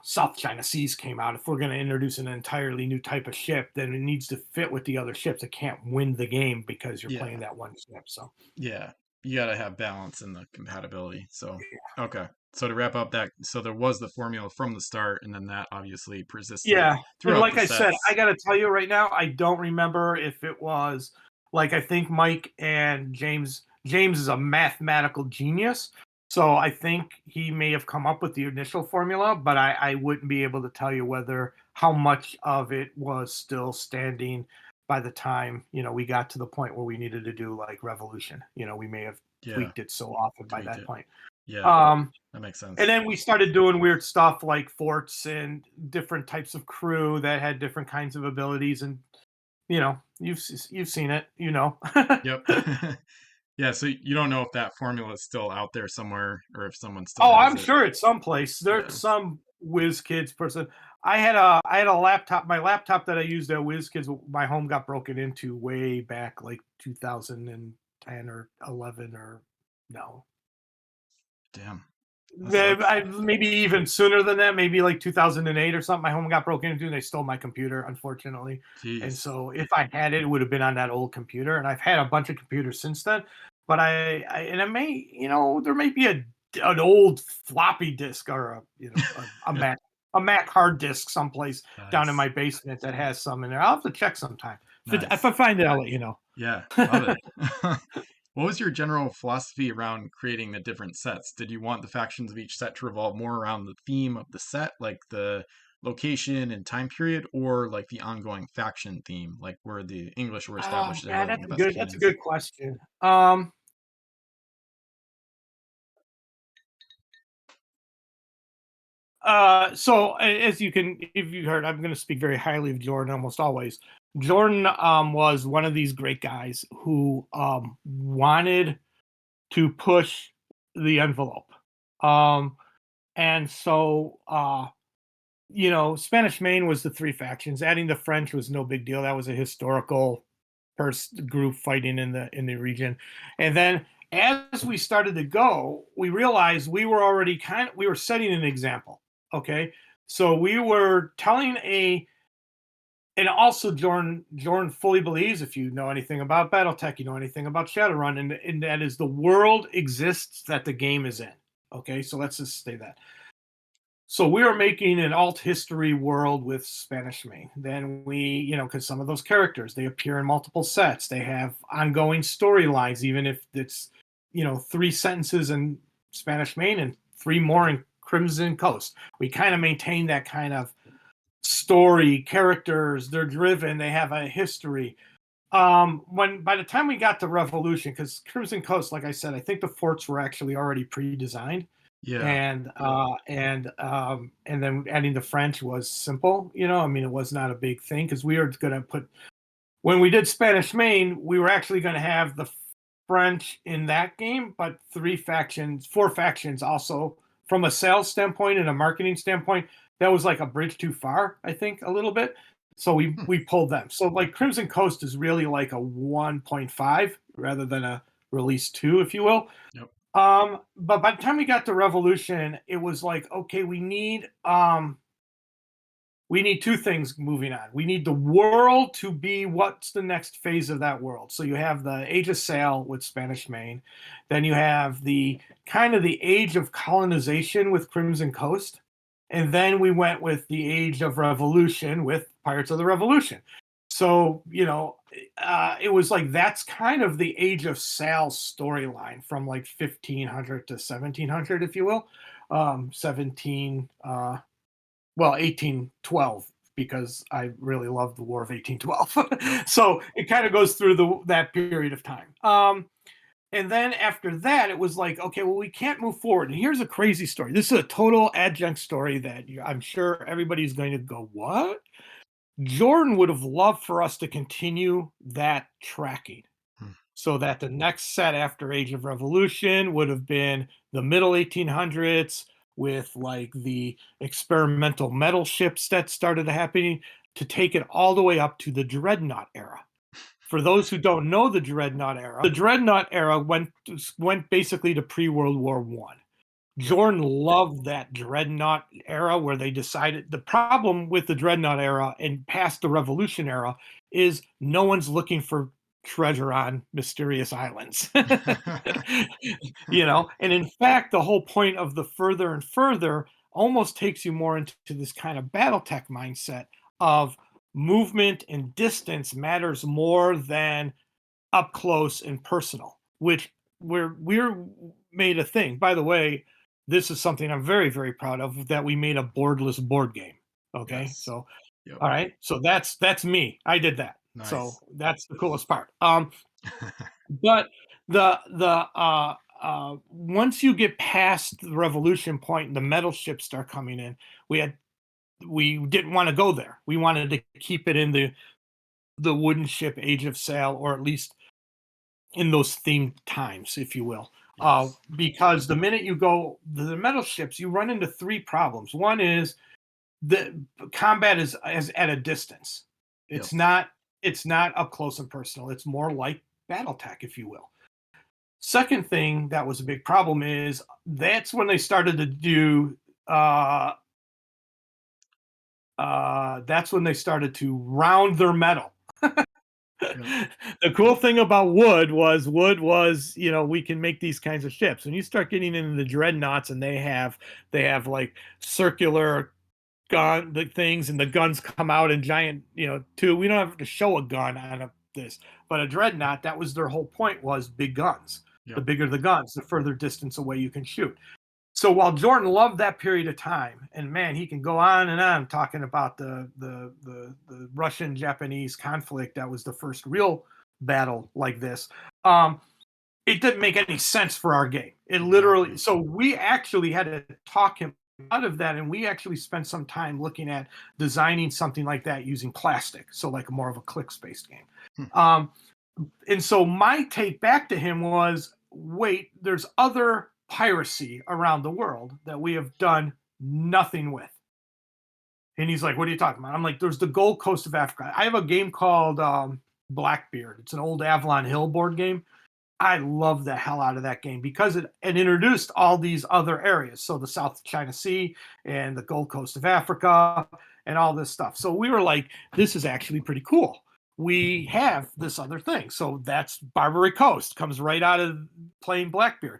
South China Seas came out. If we're going to introduce an entirely new type of ship, then it needs to fit with the other ships. It can't win the game because you're playing Yeah. that one ship. So Yeah. You got to have balance in the compatibility. So, okay. So to wrap up that, so there was the formula from the start, and then that obviously persisted yeah, and throughout like the I said, I sets. got to tell you right now, I don't remember if it was like I think Mike and James. James is a mathematical genius, so I think he may have come up with the initial formula, but I wouldn't be able to tell you whether how much of it was still standing by the time we got to the point where we needed to do like Revolution. We may have Yeah. tweaked it so often by Tweaked that it. point. Yeah. Um, That makes and sense. then we started doing weird stuff like forts and different types of crew that had different kinds of abilities, and you've seen it, Yep. Yeah. So you don't know if that formula is still out there somewhere or if someone still Oh, has I'm it. sure it's someplace. There's Yeah. some Wizkids person. I had a laptop. My laptop that I used at Wizkids, my home got broken into way back like 2010 or 11 or no, Damn. That sucks. maybe even sooner than that, maybe like 2008 or something. My home got broken into and they stole my computer, unfortunately. And Jeez. so if I had it, it would have been on that old computer. And I've had a bunch of computers since then. But and it may, there may be an old floppy disk or a Mac hard disk someplace down in Nice. my basement that has some in there. I'll have to check sometime. If Nice. I find it, I'll let you know. Yeah. Love it. What was your general philosophy around creating the different sets? Did you want the factions of each set to revolve more around the theme of the set, like the location and time period, or like the ongoing faction theme, like where the English were Oh, established to yeah, have the best that's a cannons? good question. So as if you heard, I'm going to speak very highly of Jordan almost always. Jordan was one of these great guys who wanted to push the envelope. Um, and so, Spanish Main was the three factions. Adding the French was no big deal. That was a historical first group fighting in the region. And then as we started to go, we realized we were already we were setting an example. Okay. So we were telling and also Jordan fully believes, if you know anything about Battletech, you know anything about Shadowrun, and that is the world exists that the game is in. Okay, so let's just say that. So we are making an alt history world with Spanish Main. Then because some of those characters, they appear in multiple sets. They have ongoing storylines, even if it's, three sentences in Spanish Main and three more in Crimson Coast. We kind of maintain that kind of story, characters, they're driven, they have a history. When by the time we got to Revolution, because Crimson Coast, like I said, I think the forts were actually already pre-designed, Yeah. and then adding the French was simple. I mean, it was not a big thing because we were going to put when we did Spanish Main, we were actually going to have the French in that game, but four factions also from a sales standpoint and a marketing standpoint. That was like a bridge too far, I think, a little bit. So we Hmm. we pulled them. So like Crimson Coast is really like a 1.5 rather than a release 2, if you will. Yep. But by the time we got to Revolution, it was like, okay, we need two things moving on. We need the world to be what's the next phase of that world. So you have the Age of Sail with Spanish Main, then you have the kind of the Age of Colonization with Crimson Coast, and then we went with the Age of Revolution with Pirates of the Revolution. So it was like that's kind of the Age of Sail storyline from like 1500 to 1700, if you will. 1812, because I really love the War of 1812. Yep. So it kind of goes through that period of time. and then after that, it was like, okay, well, we can't move forward. And here's a crazy story. This is a total adjunct story that I'm sure everybody's going to go, what? Jordan would have loved for us to continue that tracking Hmm. so that the next set after Age of Revolution would have been the middle 1800s with like the experimental metal ships that started happening to take it all the way up to the Dreadnought era. For those who don't know the Dreadnought era went basically to pre-World War One. Yep. Jordan loved that Dreadnought era where they decided the problem with the Dreadnought era and past the Revolution era is no one's looking for treasure on mysterious islands. And in fact, the whole point of the further and further almost takes you more into this kind of Battletech mindset of movement and distance matters more than up close and personal, which we're made a thing. By the way, this is something I'm very, very proud of, that we made a boardless board game. Okay. Yes. So Yep. all right. So that's me. I did that. So Nice. that's the coolest part. But the once you get past the revolution point and the metal ships start coming in, we didn't want to go there. We wanted to keep it in the wooden ship age of sail, or at least in those themed times, if you will. Yes. Because the minute you go the metal ships, you run into three problems. One is the combat is at a distance. Yep. It's not up close and personal. It's more like BattleTech, if you will. Second thing that was a big problem is that's when they started to do that's when they started to round their metal. Yep. The cool thing about wood was, we can make these kinds of ships. When you start getting into the dreadnoughts and they have like circular gun the things, and the guns come out in giant, too. We don't have to show a gun on this, but a dreadnought, that was their whole point, was big guns. The Yep. bigger the guns, the further distance away you can shoot. So while Jordan loved that period of time, and man, he can go on and on talking about the Russian Japanese conflict, that was the first real battle like this. It didn't make any sense for our game. It literally, Exactly. so we actually had to talk him out of that, and we actually spent some time looking at designing something like that using plastic, so like more of a clicks-based game. Hmm. And so my take back to him was, wait, there's other piracy around the world that we have done nothing with. And he's like, what are you talking about? I'm like, there's the Gold Coast of Africa. I have a game called Blackbeard. It's an old Avalon Hill board game. I love the hell out of that game because it introduced all these other areas. So the South China Sea and the Gold Coast of Africa and all this stuff. So we were like, this is actually pretty cool. We have this other thing. So that's Barbary Coast, comes right out of playing Blackbeard.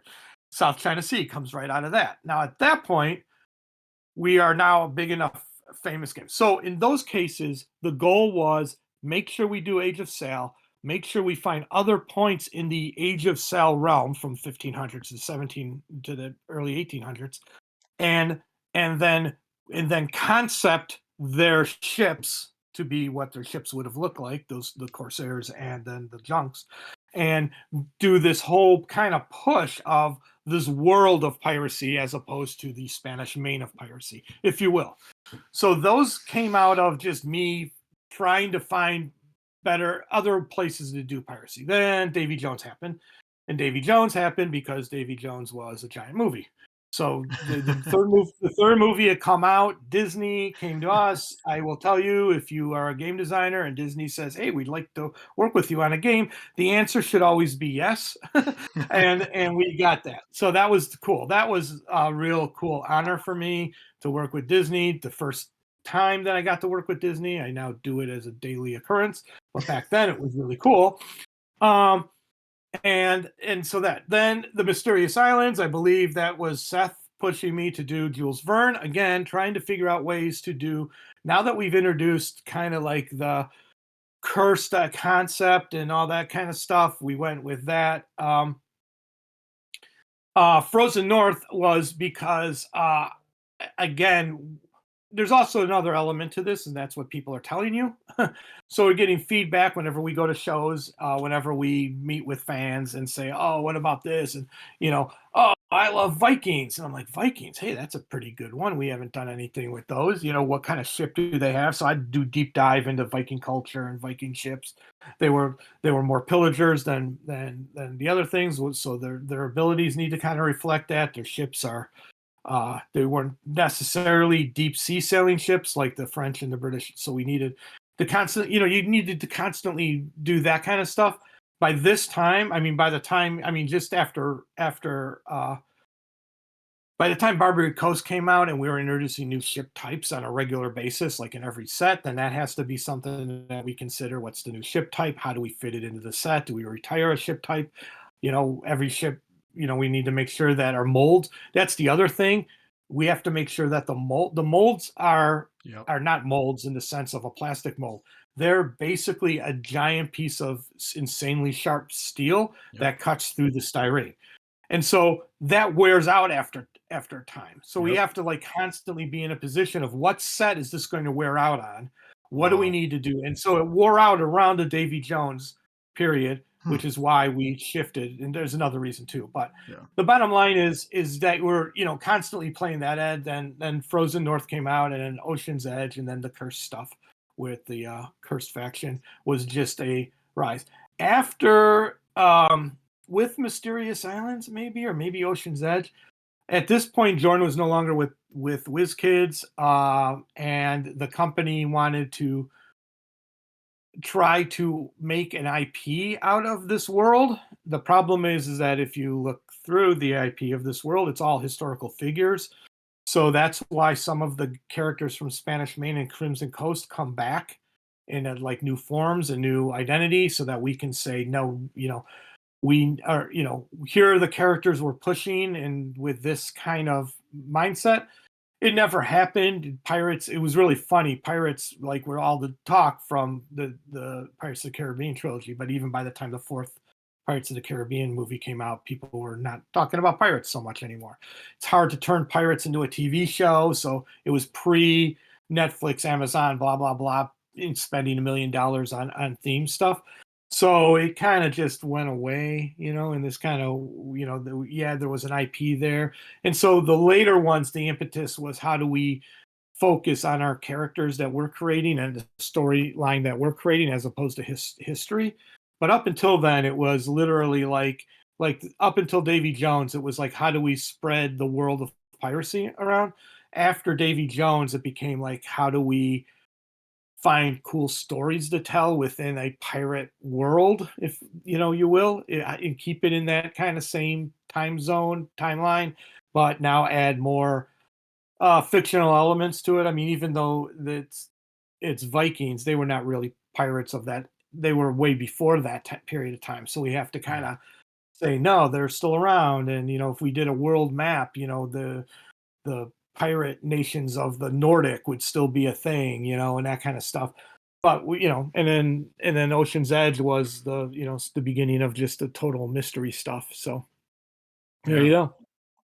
South China Sea comes right out of that. Now at that point, we are now a big enough famous game. So in those cases, the goal was make sure we do Age of Sail, make sure we find other points in the Age of Sail realm from 1500s to 17 to the early 1800s, and and then concept their ships to be what their ships would have looked like, the Corsairs and then the junks, and do this whole kind of push of this world of piracy as opposed to the Spanish main of piracy, if you will. So those came out of just me trying to find better other places to do piracy. Then Davy Jones happened, and Davy Jones happened because Davy Jones was a giant movie. So the third movie had come out. Disney came to us. I will tell you, if you are a game designer and Disney says, "Hey, we'd like to work with you on a game," the answer should always be yes. and we got that. So that was cool. That was a real cool honor for me to work with Disney. The first time that I got to work with Disney, I now do it as a daily occurrence, but back then it was really cool. And so that then the Mysterious Islands, I believe that was Seth pushing me to do Jules Verne again, trying to figure out ways to do, now that we've introduced kind of like the cursed concept and all that kind of stuff, we went with that. Frozen North was because again, there's also another element to this, and that's what people are telling you. So we're getting feedback whenever we go to shows, whenever we meet with fans and say, "Oh, what about this?" And "Oh, I love Vikings," and I'm like, "Vikings? Hey, that's a pretty good one. We haven't done anything with those. What kind of ship do they have?" So I do deep dive into Viking culture and Viking ships. They were more pillagers than the other things, so their abilities need to kind of reflect that. Their ships are they weren't necessarily deep sea sailing ships like the French and the British. So we needed to you needed to constantly do that kind of stuff. By this time, I mean, by the time, I mean, just by the time Barbary Coast came out and we were introducing new ship types on a regular basis, like in every set, then that has to be something that we consider. What's the new ship type? How do we fit it into the set? Do we retire a ship type? Every ship, we need to make sure that our molds, that's the other thing. We have to make sure that the molds Yep. are not molds in the sense of a plastic mold. They're basically a giant piece of insanely sharp steel Yep. that cuts through the styrene. And so that wears out after time. So we Yep. have to like constantly be in a position of what set is this going to wear out on? What do we Wow. need to do? And so it wore out around the Davy Jones period, Hmm. which is why we shifted. And there's another reason too. But Yeah. the bottom line is that we're constantly playing that ed. Then Frozen North came out, and then Ocean's Edge, and then the cursed stuff with the cursed faction was just a rise. After with Mysterious Islands, maybe, or maybe Ocean's Edge. At this point, Jordan was no longer with WizKids, and the company wanted to try to make an IP out of this world. The problem is that if you look through the IP of this world, it's all historical figures. So that's why some of the characters from Spanish Main and Crimson Coast come back in like new forms and new identity, so that we can say no. We are, here are the characters we're pushing, and with this kind of mindset. It never happened. Pirates, it was really funny. Pirates, like, were all the talk from the Pirates of the Caribbean trilogy, but even by the time the fourth Pirates of the Caribbean movie came out, people were not talking about pirates so much anymore. It's hard to turn pirates into a TV show, so it was pre Netflix, Amazon, blah blah blah, in spending $1 million on theme stuff. So it kind of just went away, and this kind of, yeah, there was an IP there. And so the later ones, the impetus was, how do we focus on our characters that we're creating and the storyline that we're creating, as opposed to history. But up until then, it was literally like up until Davy Jones, it was like, how do we spread the world of piracy around? After Davy Jones, it became like, how do we find cool stories to tell within a pirate world, if you will, and keep it in that kind of same time zone timeline, but now add more fictional elements to it. I mean, even though it's Vikings, they were not really pirates of that. They were way before that period of time. So we have to kind Yeah. of say no, they're still around. And if we did a world map, the pirate nations of the Nordic would still be a thing, and that kind of stuff. But and then Ocean's Edge was the beginning of just the total mystery stuff. So there you Yeah. go.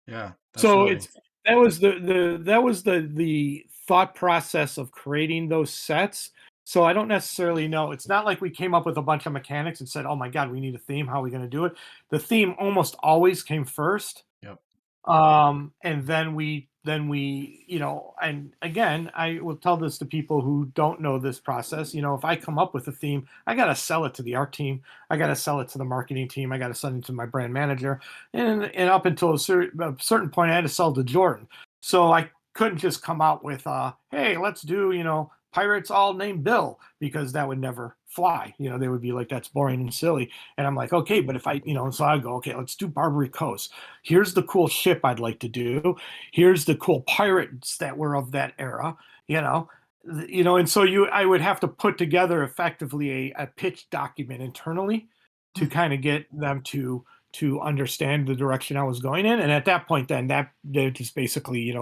Yeah. That's So really. it's that was the thought process of creating those sets. So I don't necessarily know. It's not like we came up with a bunch of mechanics and said, "Oh my God, we need a theme. How are we going to do it?" The theme almost always came first, Yep. and then we and again, I will tell this to people who don't know this process. If I come up with a theme, I got to sell it to the art team, I got to sell it to the marketing team, I got to send it to my brand manager, and up until a certain point, I had to sell to Jordan. So I couldn't just come out with hey, let's do pirates all named Bill, because that would never fly. They would be like, that's boring and silly. And I'm like, okay, but if so I go, okay, let's do Barbary Coast. Here's the cool ship I'd like to do. Here's the cool pirates that were of that era, you know. And so I would have to put together effectively a pitch document internally to kind of get them to understand the direction I was going in. And at that point, then that they just basically,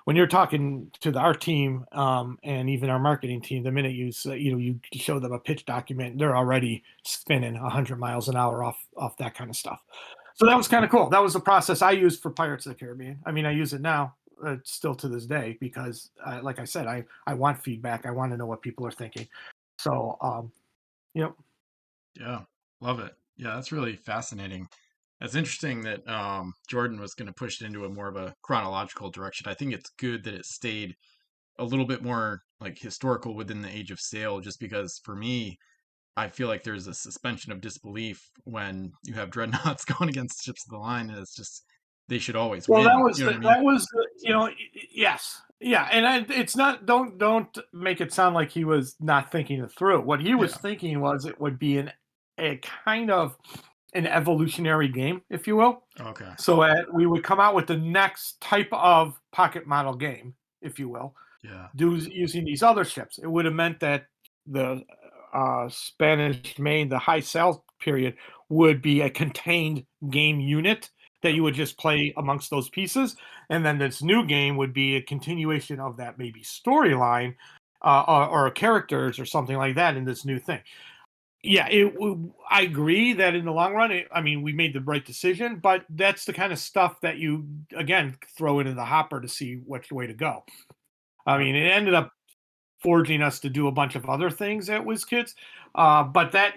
when you're talking to our team, and even our marketing team, the minute you show them a pitch document, they're already spinning 100 miles an hour off that kind of stuff. So that was kind of cool. That was the process I used for Pirates of the Caribbean. I mean, I use it now. still to this day because, like I said, I want feedback. I want to know what people are thinking. So, you know, Yeah, love it. Yeah, that's really fascinating. It's interesting that Jordan was going to push it into a more of a chronological direction. I think it's good that it stayed a little bit more like historical within the Age of Sail, just because for me, I feel like there's a suspension of disbelief when you have dreadnoughts going against ships of the line, and it's just they should always well, win. You know what I mean? that was yes, yeah, and it's not. Don't make it sound like he was not thinking it through. What he was Yeah. thinking was it would be a kind of an evolutionary game, if you will. Okay. So we would come out with the next type of pocket model game, if you will, Yeah. using these other ships. It would have meant that the Spanish Main, the high sail period, would be a contained game unit that Yep. you would just play amongst those pieces, and then this new game would be a continuation of that maybe storyline, or characters or something like that in this new thing. Yeah, I agree that in the long run, I mean, we made the right decision, but that's the kind of stuff that you again throw into the hopper to see which way to go. I Yep. mean, it ended up forging us to do a bunch of other things at WizKids. But that,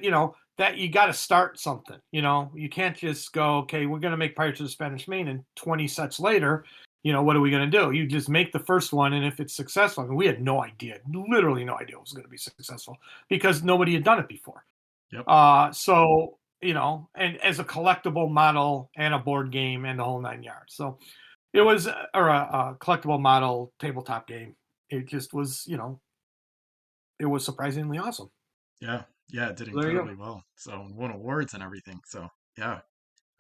that you got to start something. You can't just go, okay, we're going to make Pirates of the Spanish Main, and 20 sets later, what are we going to do? You just make the first one, and if it's successful, I mean, we had no idea, literally no idea it was going to be successful because nobody had done it before. Yep. So, and as a collectible model and a board game and the whole 9 yards. So it was, or a collectible model tabletop game. It just was, it was surprisingly awesome. Yeah. Yeah. It did So there you go. incredibly well. So won awards and everything. So yeah,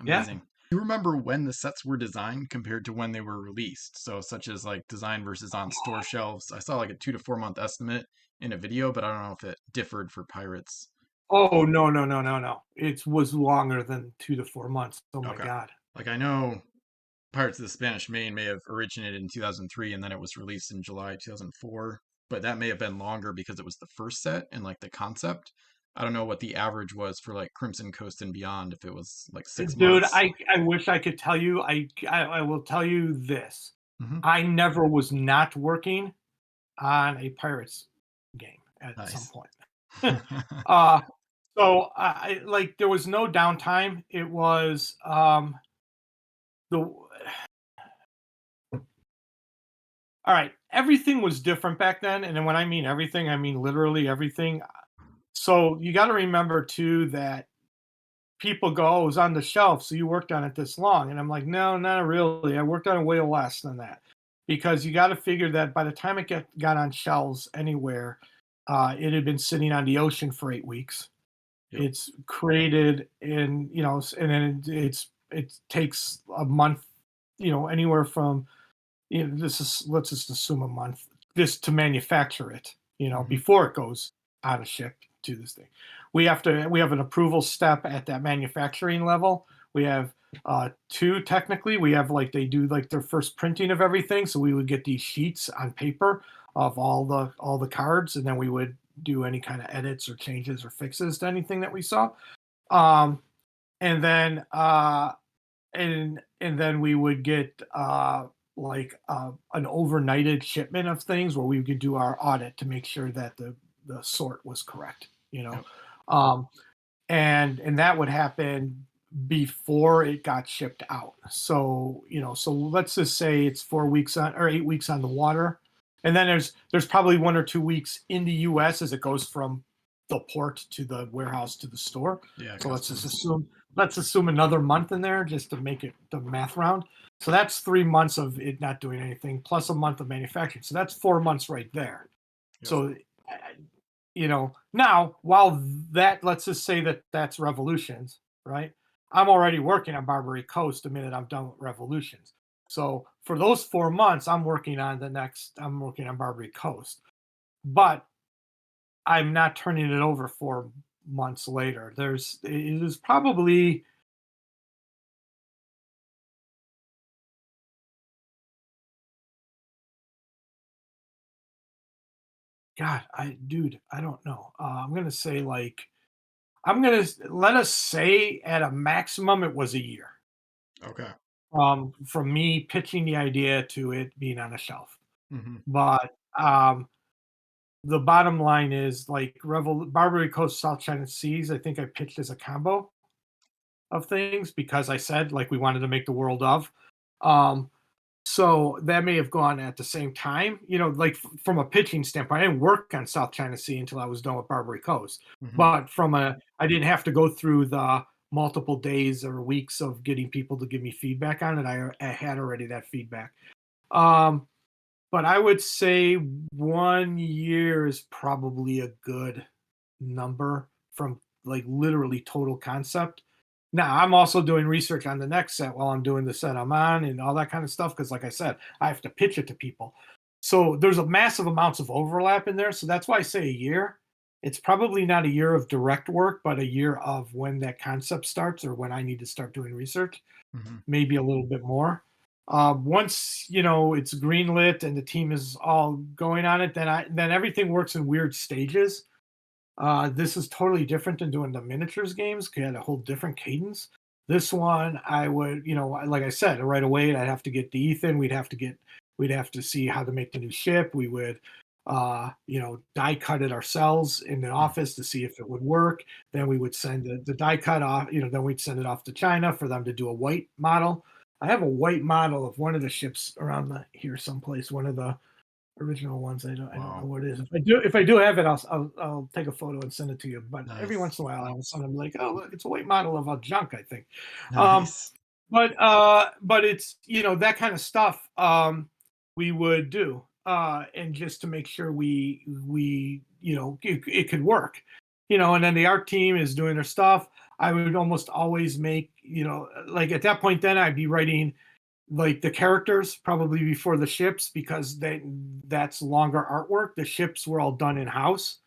Yeah. amazing. Do you remember when the sets were designed compared to when they were released? So such as like design versus on store shelves. I saw like a 2 to 4 month estimate in a video, but I don't know if it differed for Pirates. Oh, no, no, no, no, no. It was longer than 2 to 4 months. Oh my Okay. God. Like I know Pirates of the Spanish Main may have originated in 2003 and then it was released in July 2004, but that may have been longer because it was the first set and like the concept. I don't know what the average was for like Crimson Coast and Beyond, if it was like six Dude, months. I wish I could tell you. I will tell you this. Hmm. I never was not working on a Pirates game at some Nice. point. uh so like there was no downtime. It was the all right, everything was different back then, and then when I mean everything, I mean literally everything. So you got to remember too that people go, "Oh, it was on the shelf, so you worked on it this long," and I'm like, "No, not really. I worked on it way less than that," because you got to figure that by the time it got on shelves anywhere, it had been sitting on the ocean for 8 weeks. Yep. It's created in, and then it takes a month, anywhere from, this is, let's just assume a month, just to manufacture it, Hmm. before it goes on a ship to this thing. We have an approval step at that manufacturing level. We have two technically. We have, like, they do like their first printing of everything. So we would get these sheets on paper of all the cards, and then we would do any kind of edits or changes or fixes to anything that we saw. Um, and then and then we would get like an overnighted shipment of things where we could do our audit to make sure that the sort was correct, Yep. um, and that would happen before it got shipped out. So, so let's just say it's 4 weeks on, or 8 weeks on the water, and then there's probably 1 or 2 weeks in the U.S. as it goes from the port to the warehouse to the store. Yeah, So customs. let's assume another month in there just to make it the math round. So that's 3 months of it not doing anything plus a month of manufacturing. So that's 4 months right there. Yep. So, now, while that, let's just say that that's Revolutions, right? I'm already working on Barbary Coast the minute I'm done with Revolutions. So for those 4 months, I'm working on Barbary Coast, but I'm not turning it over 4 months later. It is probably, God, dude, I don't know. I'm going to say, like, let us say at a maximum, it was a year. Okay. from me pitching the idea to it being on a shelf. Hmm. But the bottom line is like Barbary Coast South China Seas. I think I pitched as a combo of things because I said like we wanted to make the world of. Um, so that may have gone at the same time, like from a pitching standpoint. I didn't work on South China Sea until I was done with Barbary Coast. Hmm. But I didn't have to go through the multiple days or weeks of getting people to give me feedback on it. I had already that feedback. Um, but I would say 1 year is probably a good number from like literally total concept. Now, I'm also doing research on the next set while I'm doing the set I'm on and all that kind of stuff. Cause like I said, I have to pitch it to people. So there's a massive amounts of overlap in there. So that's why I say a year. It's probably not a year of direct work, but a year of when that concept starts or when I need to start doing research, Hmm. maybe a little bit more. Once it's greenlit and the team is all going on it, then everything works in weird stages. This is totally different than doing the miniatures games. 'Cause it had a whole different cadence. This one, I would, like I said, right away, I'd have to get the Ethan. We'd have to see how to make the new ship. We would, die cut it ourselves in the office to see if it would work. Then we would send the die cut off. Then we'd send it off to China for them to do a white model. I have a white model of one of the ships around here someplace. One of the original ones. I don't know Wow. what it is. If I do have it, I'll take a photo and send it to you. But every Nice. once in a while, I will send them like, oh look, it's a white model of a junk, I think. Um, Nice. but it's that kind of stuff we would do, and just to make sure we it could work, and then the art team is doing their stuff. I would almost always make like at that point then I'd be writing like the characters probably before the ships because that's longer artwork. The ships were all done in house,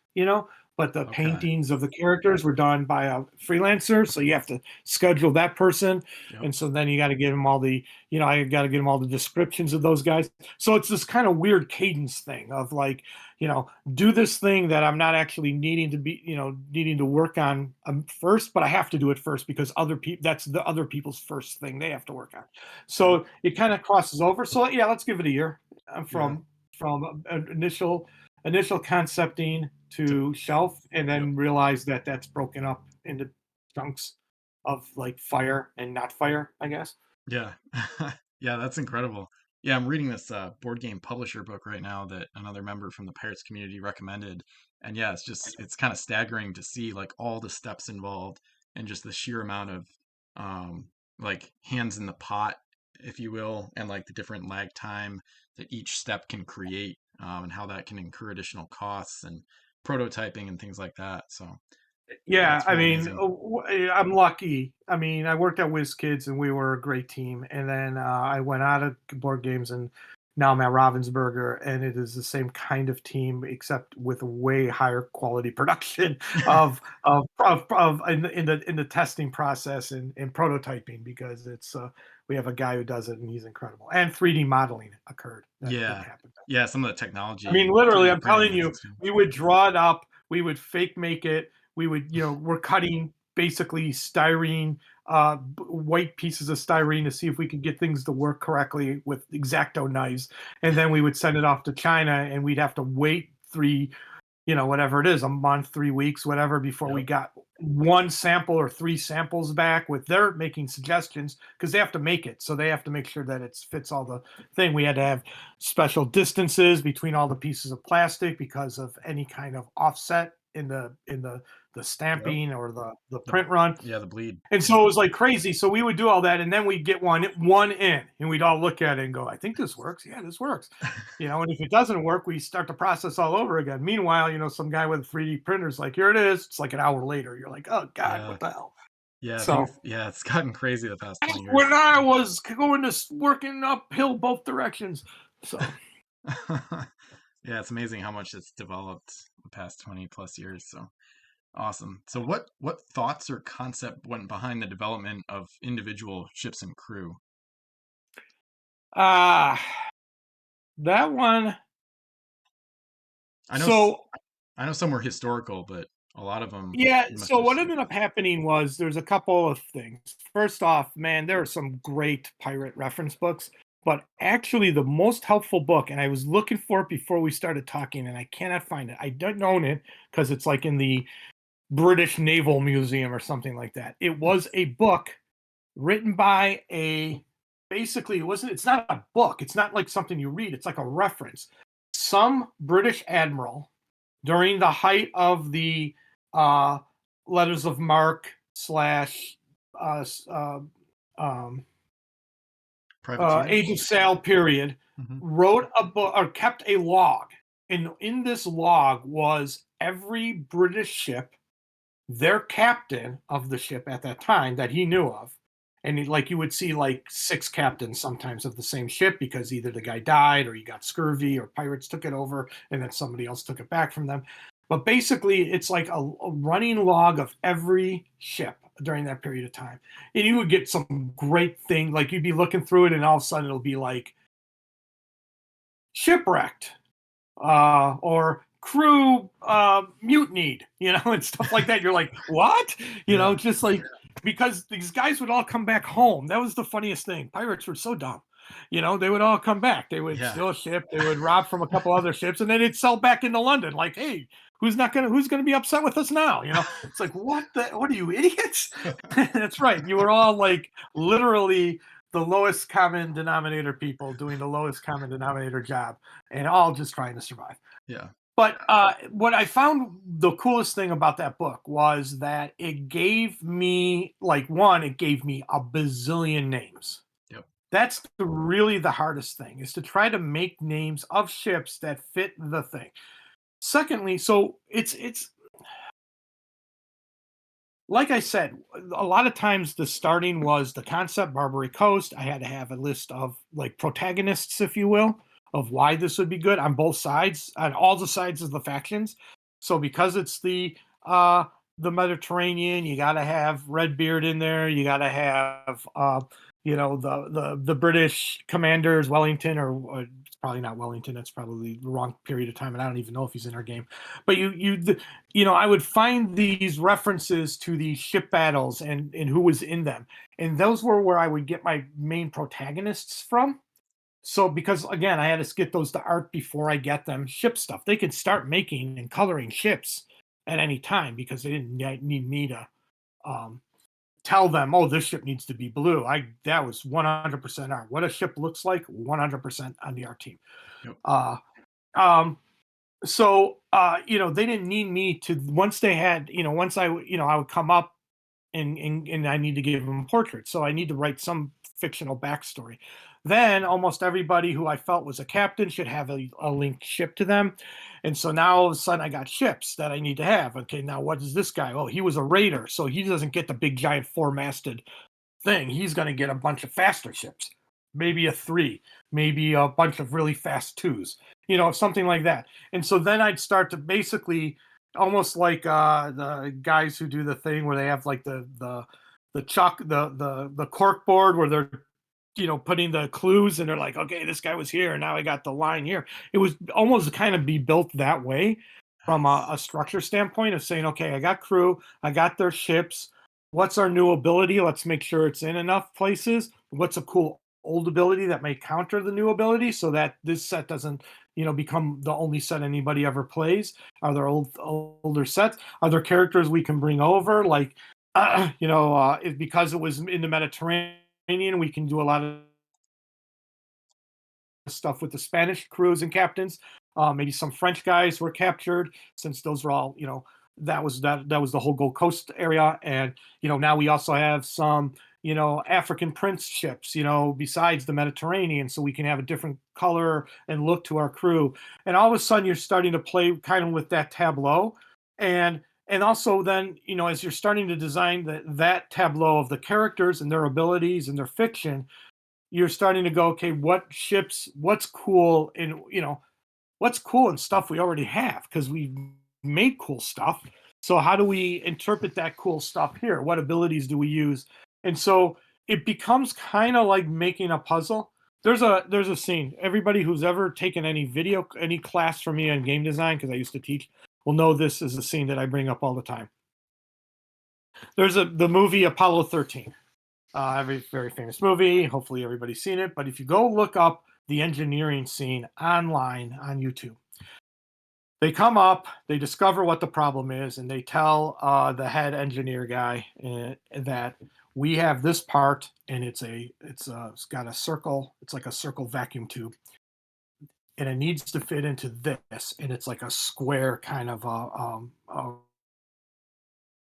but the Okay. paintings of the characters were done by a freelancer. So you have to schedule that person, Yep. and so then you got to give them all the, I got to give them all the descriptions of those guys. So it's this kind of weird cadence thing of like, do this thing that I'm not actually needing to work on first, but I have to do it first because other people that's the other people's first thing they have to work on. Yep. So it kind of crosses over. So yeah, let's give it a year Yeah. from initial concepting To, to shelf, and yep. then realize that that's broken up into chunks of like fire and not fire, I guess. Yeah. Yeah, that's incredible. Yeah, I'm reading this board game publisher book right now that another member from the Pirates community recommended. And yeah, it's kind of staggering to see like all the steps involved and just the sheer amount of like hands in the pot, if you will, and like the different lag time that each step can create, and how that can incur additional costs and prototyping and things like that. So yeah, Yeah, it's I really mean, amazing. I'm lucky. I mean, I worked at Wizkids and we were a great team. And then I went out of board games and now I'm at Ravensburger and it is the same kind of team except with way higher quality production of in the testing process and prototyping because it's we have a guy who does it and he's incredible. And 3D modeling occurred. That Yeah. happened. Yeah, some of the I mean, technology, literally, 3D I'm printing, telling that's you, insane. we would draw it up, we would fake make it, we're cutting basically styrene, white pieces of styrene to see if we could get things to work correctly with X-Acto knives, and then we would send it off to China, and we'd have to wait whatever it is, a month, 3 weeks, whatever, before we Yep. got one sample or three samples back with their making suggestions because they have to make it. So they have to make sure that it fits all the thing. We had to have special distances between all the pieces of plastic because of any kind of offset in the Yep. stamping or the The print run. yeah, the bleed. And Yep. so it was like crazy. So we would do all that, and then we'd get one in, and we'd all look at it and go, "I think this works. Yeah, this works." And if it doesn't work, we start the process all over again. Meanwhile, some guy with a 3D printer is like, "Here it is." It's like an hour later. You're like, "Oh God, Yeah. what the hell?" Yeah, So it's gotten crazy the past 20 when years. I was going to working uphill both directions, so Yeah, it's amazing how much it's developed the past 20 plus years. So awesome. So what thoughts or concept went behind the development of individual ships and crew? ah, that one. I know s- So I know some were historical, but A lot of them Yeah, you must so just what skip. ended up happening was there's a couple of things. First off, man, there are some great pirate reference books, but actually the most helpful book, and I was looking for it before we started talking, and I cannot find it. I don't own it because it's like in the British Naval Museum or something like that. It was a book written by a basically it's not a book. It's not like something you read. It's like a reference. Some British admiral during the height of the uh, letters of marque slash uh, um, age Privateers. of sail period Hmm. wrote a book or kept a log, and in this log was every British ship, their captain of the ship at that time that he knew of. And like you would see like 6 captains sometimes of the same ship because either the guy died or he got scurvy or pirates took it over and then somebody else took it back from them. But basically, it's like a running log of every ship during that period of time. And you would get some great thing. Like you'd be looking through it and all of a sudden it'll be like shipwrecked, or crew mutinied, and stuff like that. You're like, what? Yeah. Just like because these guys would all come back home. That was the funniest thing. Pirates were so dumb. They would all come back. They would Yeah. steal a ship. They would rob from a couple other ships, and then they'd sell back into London. Like, hey, who's gonna be upset with us now? It's like, what are you idiots? That's right. You were all like literally the lowest common denominator people doing the lowest common denominator job and all just trying to survive. Yeah. But what I found the coolest thing about that book was that it gave me, like, one, it gave me a bazillion names. Yep. That's really the hardest thing is to try to make names of ships that fit the thing. Secondly, so it's like I said, a lot of times the starting was the concept Barbary Coast. I had to have a list of like protagonists, if you will, of why this would be good on both sides, on all the sides of the factions. So because it's the Mediterranean, you got to have Redbeard in there. You got to have the British commanders, Wellington, or it's probably not Wellington. That's probably the wrong period of time, and I don't even know if he's in our game. But I would find these references to these ship battles and who was in them. And those were where I would get my main protagonists from. So because again, I had to get those to art before I get them ship stuff. They could start making and coloring ships at any time because they didn't need me to um, tell them, oh, this ship needs to be blue. That was 100% art. What a ship looks like, 100% on the art team. Yep. Uh, um, so they didn't need me to once they had once I would come up and I need to give them portraits, so I need to write some fictional backstory. Then almost everybody who I felt was a captain should have a linked ship to them, and so now all of a sudden I got ships that I need to have. Okay, now what is this guy? Oh, he was a raider, so he doesn't get the big giant four-masted thing. He's going to get a bunch of faster ships, maybe a 3, maybe a bunch of really fast 2s, something like that. And so then I'd start to basically almost like the guys who do the thing where they have like the chalk the cork board where they're putting the clues and they're like, okay, this guy was here and now I got the line here. It was almost kind of be built that way from a Nice. structure standpoint of saying, okay, I got crew, I got their ships. What's our new ability? Let's make sure it's in enough places. What's a cool old ability that may counter the new ability so that this set doesn't, become the only set anybody ever plays? Are there older sets? Are there characters we can bring over? Like, because it was in the Mediterranean, we can do a lot of stuff with the Spanish crews and captains. Maybe some French guys were captured, since those were all, that was the whole Gold Coast area. And now we also have some African prince ships, besides the Mediterranean, so we can have a different color and look to our crew. And all of a sudden you're starting to play kind of with that tableau. And also then, as you're starting to design that tableau of the characters and their abilities and their fiction, you're starting to go, okay, what's cool and what's cool and stuff we already have because we made cool stuff. So how do we interpret that cool stuff here? What abilities do we use? And so it becomes kind of like making a puzzle. There's a scene. Everybody who's ever taken any class from me on game design, because I used to teach, will know this is a scene that I bring up all the time. There's the movie Apollo 13. Very, very famous movie. Hopefully everybody's seen it. But if you go look up the engineering scene online on YouTube, they come up, they discover what the problem is, and they tell the head engineer guy that we have this part, and it's got a circle. It's like a circle vacuum tube, and it needs to fit into this, and it's like a square kind of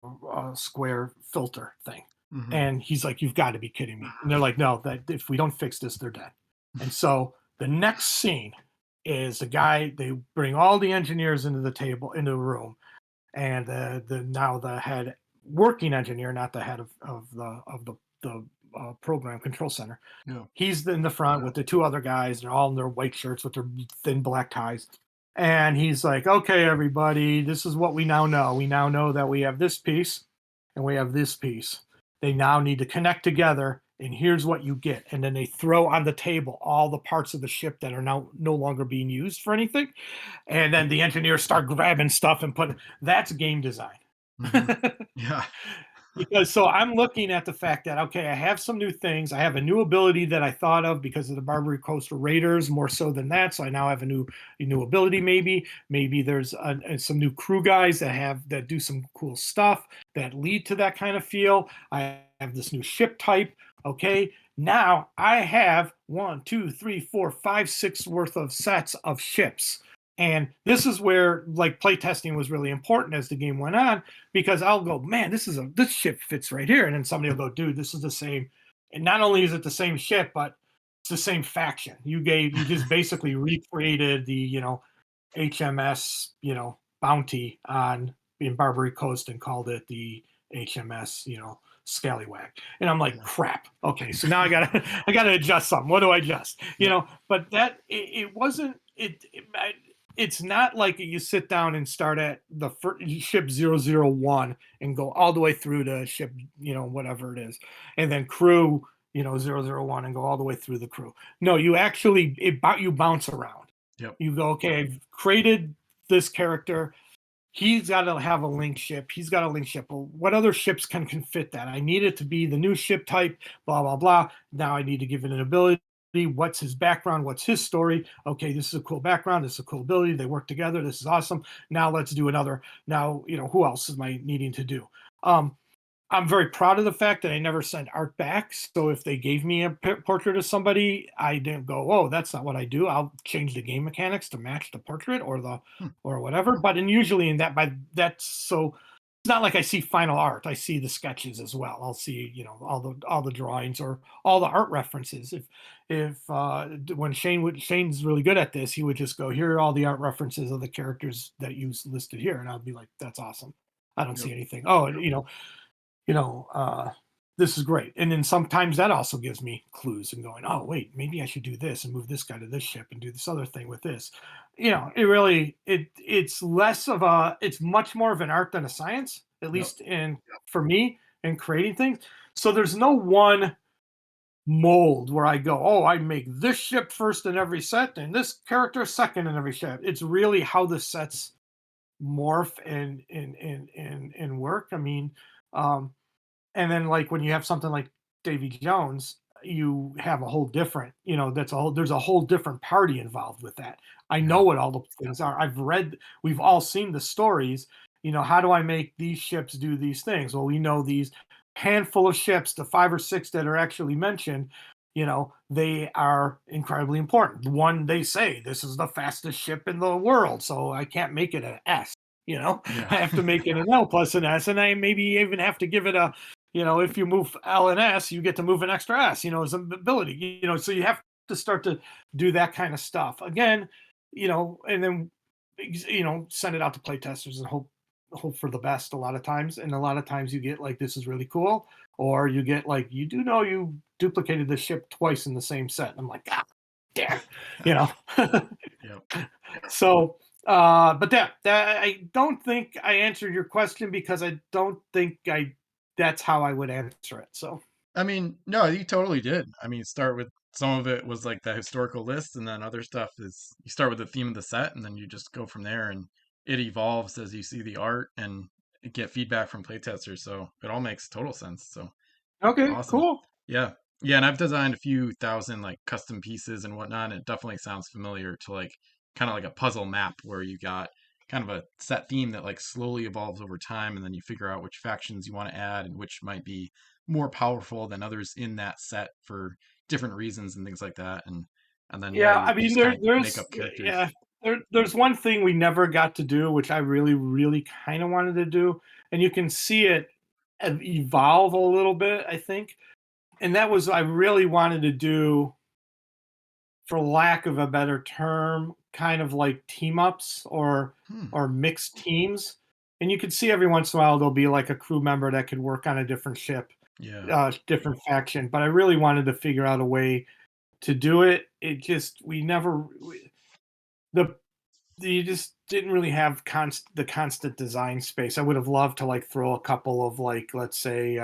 a square filter thing. Hmm. And he's like, "You've got to be kidding me!" And they're like, "No, that if we don't fix this, they're dead." And so the next scene is the guy. They bring all the engineers into the table into the room, and the now the head working engineer, not the head of the program control center. Yeah. He's in the front with the two other guys. They're all in their white shirts with their thin black ties. And he's like, "Okay, everybody, this is what we now know. We now know that we have this piece and we have this piece. They now need to connect together. And here's what you get." And then they throw on the table all the parts of the ship that are now no longer being used for anything. And then the engineers start grabbing stuff and put that's game design. Hmm. Yeah. Because so I'm looking at the fact that okay, I have some new things. I have a new ability that I thought of because of the Barbary Coastal Raiders, more so than that. So I now have a new ability. Maybe there's some new crew guys that do some cool stuff that lead to that kind of feel. I have this new ship type. Okay, now I have one, two, three, four, five, six worth of sets of ships. And this is where like playtesting was really important as the game went on because I'll go, man, this ship fits right here, and then somebody will go, dude, this is the same. And not only is it the same ship, but it's the same faction. You just basically recreated the HMS bounty on in Barbary Coast and called it the HMS Scallywag. And I'm like, Yeah. crap. Okay, so now I gotta I gotta adjust something. What do I adjust? Yeah. But that it wasn't it's not like you sit down and start at the ship 001 and go all the way through to ship, whatever it is, and then crew, 001 and go all the way through the crew. No, you bounce around. Yep. You go, okay, I've created this character. He's got to have a link ship. He's got a link ship. Well, what other ships can fit that? I need it to be the new ship type, blah, blah, blah. Now I need to give it an ability. What's his background? What's his story? Okay, this is a cool background. This is a cool ability. They work together. This is awesome. Now let's do another. Now, who else am I needing to do? I'm very proud of the fact that I never sent art back. So if they gave me a portrait of somebody, I didn't go, "Oh, that's not what I do." I'll change the game mechanics to match the portrait Hmm. or whatever. But usually in that by that's so it's not like I see final art. I see the sketches as well. I'll see all the drawings or all the art references. If when Shane's really good at this, he would just go, "Here are all the art references of the characters that you listed here," and I'll be like, "That's awesome." I don't Yep. see anything. Oh, you know, this is great. And then sometimes that also gives me clues and going, oh, wait, maybe I should do this and move this guy to this ship and do this other thing with this. It's much more of an art than a science, at Yep. least for me in creating things. So there's no one mold where I go, oh, I make this ship first in every set and this character second in every ship. It's really how the sets morph and work. I mean, um, and then like when you have something like Davy Jones, you have a whole different, there's a whole different party involved with that. I Yeah. know what all the things are. We've all seen the stories. How do I make these ships do these things? Well, we know these handful of ships, the 5 or 6 that are actually mentioned, they are incredibly important. One, they say this is the fastest ship in the world, so I can't make it an S. Yeah. I have to make it an L plus an S, and I maybe even have to give it a if you move L and S, you get to move an extra S, as an ability, so you have to start to do that kind of stuff again, and then, send it out to play testers and hope for the best a lot of times. And a lot of times you get like, this is really cool. Or you get like, you do know you duplicated the ship twice in the same set. And I'm like, ah, damn, you know? Yep. So, but that I don't think I answered your question because I don't think that's how I would answer it. So, I mean, no, you totally did. I mean, start with some of it was like the historical list, and then other stuff is you start with the theme of the set, and then you just go from there. And it evolves as you see the art and get feedback from playtesters. So it all makes total sense. So Okay, awesome. cool. Yeah. Yeah, and I've designed a few thousand like custom pieces and whatnot, and it definitely sounds familiar to like kind of like a puzzle map where you got kind of a set theme that like slowly evolves over time, and then you figure out which factions you want to add and which might be more powerful than others in that set for different reasons and things like that. And then yeah, Yeah, you I mean just kind of make there's up characters. yeah, there's one thing we never got to do, which I really, really kind of wanted to do, and you can see it evolve a little bit, I think. And that was I really wanted to do, for lack of a better term, kind of like team ups Hmm. or mixed teams. And you could see every once in a while there'll be like a crew member that could work on a different ship, Yeah. different faction. But I really wanted to figure out a way to do it. It just we never the you just didn't really have the constant design space. I would have loved to like throw a couple of like let's say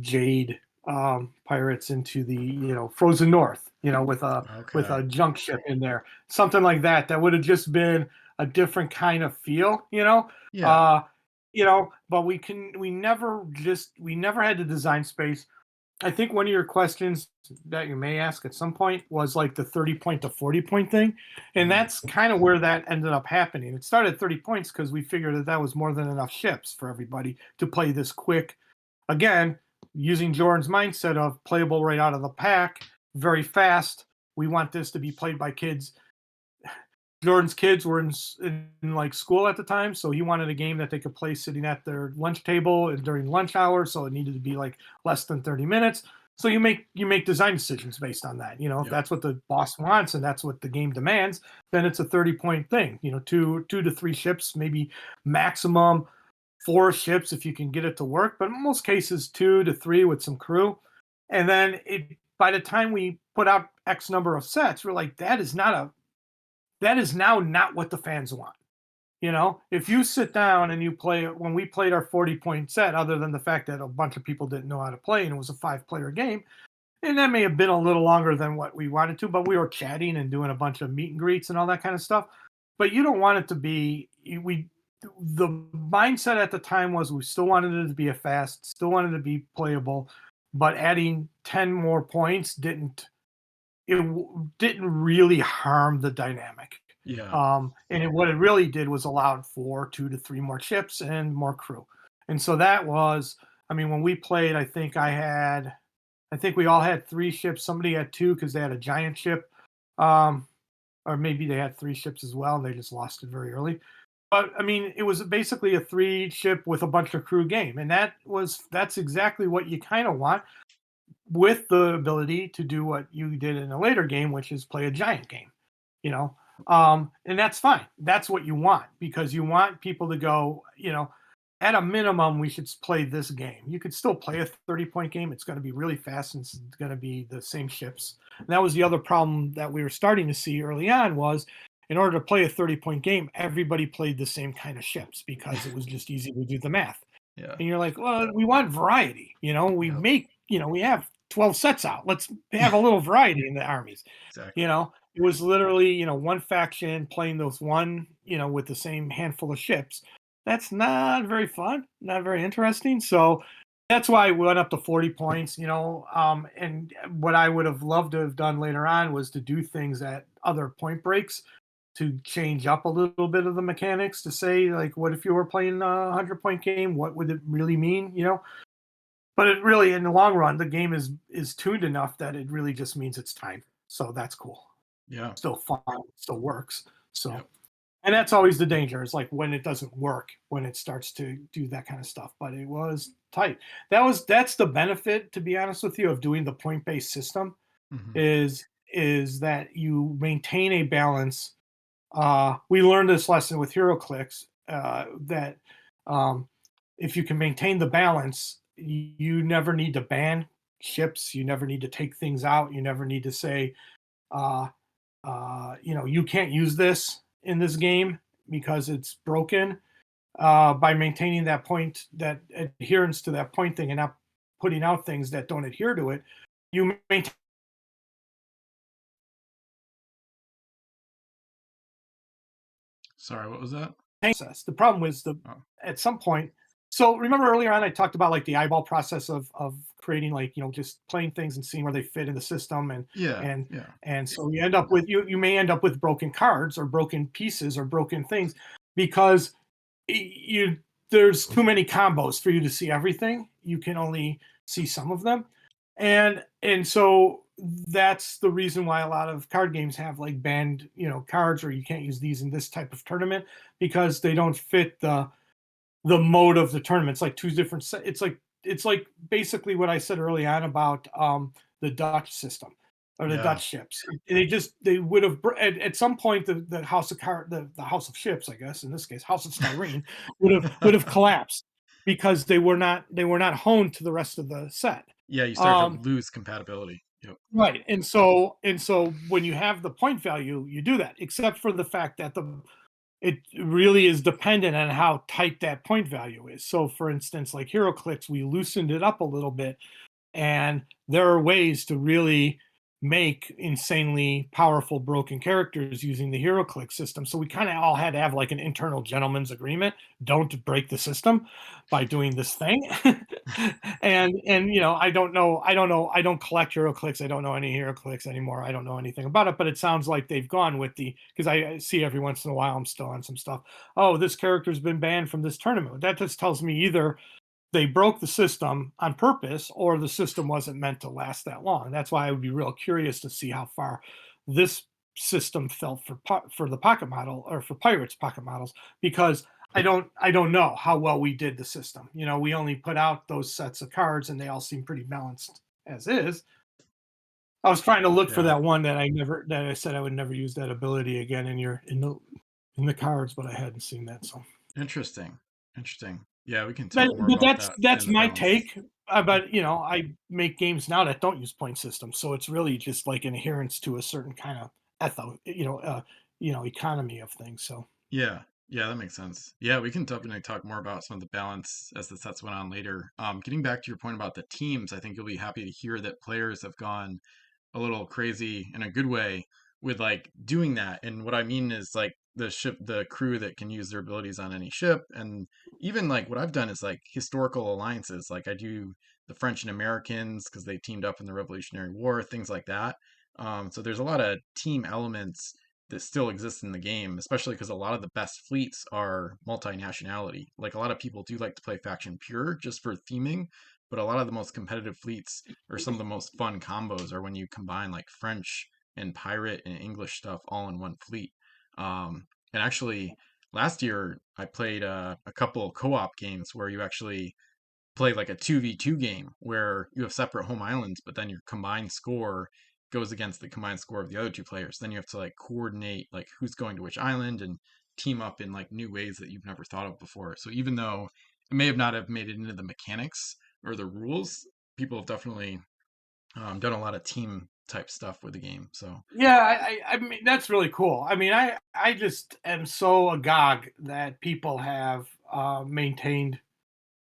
Jade pirates into the Frozen North, with Okay. a junk ship in there, something like that. That would have just been a different kind of feel, Yeah. uh, But we never had the design space. I think one of your questions that you may ask at some point was like the 30 point to 40 point thing. And Mm. that's kind of where that ended up happening. It started at 30 points because we figured that that was more than enough ships for everybody to play this quick. Again, using Jordan's mindset of playable right out of the pack, very fast. We want this to be played by kids. Jordan's kids were in like school at the time, so he wanted a game that they could play sitting at their lunch table and during lunch hour. So it needed to be like less than 30 minutes. So you make design decisions based on that. If Yep. that's what the boss wants and that's what the game demands, then it's a 30-point thing. Two to three ships, maybe maximum four ships if you can get it to work, but in most cases two to three with some crew. And then by the time we put out X number of sets, we're like, that is now not what the fans want. If you sit down and you play when we played our 40-point set, other than the fact that a bunch of people didn't know how to play and it was a 5-player game, and that may have been a little longer than what we wanted to, but we were chatting and doing a bunch of meet and greets and all that kind of stuff. But you don't want it to be the mindset at the time was we still wanted it to be a fast, still wanted it to be playable, but adding 10 more points didn't really harm the dynamic. Yeah. What it really did was allowed for two to three more ships and more crew. And so that was, I mean, when we played, I think we all had three ships. Somebody had two because they had a giant ship. Um, or maybe they had three ships as well and they just lost it very early. But I mean, it was basically a three ship with a bunch of crew game. And that's exactly what you kind of want, with the ability to do what you did in a later game, which is play a giant game, you know. And that's fine. That's what you want, because you want people to go, at a minimum, we should play this game. You could still play a 30-point game. It's going to be really fast and it's going to be the same ships. And that was the other problem that we were starting to see early on was, in order to play a 30-point game, everybody played the same kind of ships because it was just easy to do the math. Yeah. And you're like, well, we want variety. Yep. We have 12 sets out. Let's have a little variety in the armies. Exactly. It was literally, one faction playing those one, with the same handful of ships. That's not very fun, not very interesting. So that's why we went up to 40 points, and what I would have loved to have done later on was to do things at other point breaks to change up a little bit of the mechanics, to say, like, what if you were playing a 100-point game? What would it really mean, But it really, in the long run, the game is tuned enough that it really just means it's time. So that's cool. Yeah. Still fun, still works. So, Yep. and that's always the danger. It's like when it doesn't work, when it starts to do that kind of stuff. But it was tight. That's the benefit, to be honest with you, of doing the point-based system, Hmm. is that you maintain a balance. We learned this lesson with HeroClix, that um, if you can maintain the balance, you never need to ban ships. You never need to take things out. You never need to say, uh, you can't use this in this game because it's broken. By maintaining that adherence to that point thing, and not putting out things that don't adhere to it, you maintain. Sorry, what was that? process. The problem was Oh, at some point. So remember earlier on, I talked about like the eyeball process of creating like just playing things and seeing where they fit in the system, yeah, and yeah, and so you end up with you may end up with broken cards or broken pieces or broken things because you there's too many combos for you to see everything. You can only see some of them, and so that's the reason why a lot of card games have like banned cards, or you can't use these in this type of tournament because they don't fit the mode of the tournament. It's like two different it's like basically what I said early on about the Dutch system or the yeah, Dutch ships. They would have at some point the House of Card the House of Ships, I guess in this case House of Styrene would have collapsed because they were not honed to the rest of the set. yeah. You start to Um, lose compatibility. Yep. right, and so when you have the point value, you do that, except for the fact that it really is dependent on how tight that point value is. So, for instance, like HeroClix, we loosened it up a little bit, and there are ways to really make insanely powerful broken characters using the HeroClix system. So we kind of all had to have like an internal gentleman's agreement: don't break the system by doing this thing. and I don't know, I don't collect HeroClix. I don't know any HeroClix anymore. I don't know anything about it, but it sounds like they've gone with the because I see every once in a while I'm still on some stuff. Oh, this character's been banned from this tournament. That just tells me either they broke the system on purpose or the system wasn't meant to last that long. That's why I would be real curious to see how far this system felt for the pocket model or for Pirates pocket models because I don't know how well we did the system. We only put out those sets of cards and they all seem pretty balanced as is. I was trying to look for Yeah. that one that I said I would never use that ability again in the cards, but I hadn't seen that. So Interesting. Interesting. Yeah, we can but talk more but about that's that that's and the my balance. take. But I make games now that don't use point systems, so it's really just like an adherence to a certain kind of economy of things. So Yeah. Yeah, that makes sense. Yeah, we can definitely talk more about some of the balance as the sets went on later. Getting back to your point about the teams, I think you'll be happy to hear that players have gone a little crazy in a good way with like doing that. And what I mean is like the crew that can use their abilities on any ship. And even like what I've done is like historical alliances. Like I do the French and Americans because they teamed up in the Revolutionary War, things like that. So there's a lot of team elements that still exist in the game, especially because a lot of the best fleets are multinationality. Like a lot of people do like to play faction pure just for theming, but a lot of the most competitive fleets or some of the most fun combos are when you combine like French and pirate and English stuff all in one fleet. And actually, last year I played a couple of co-op games where you actually play like a 2v2 game where you have separate home islands, but then your combined score goes against the combined score of the other two players. Then you have to like coordinate like who's going to which island and team up in like new ways that you've never thought of before. So even though it may have not have made it into the mechanics or the rules, people have definitely done a lot of team type stuff with the game. So yeah, I mean that's really cool. I mean, I just am so agog that people have maintained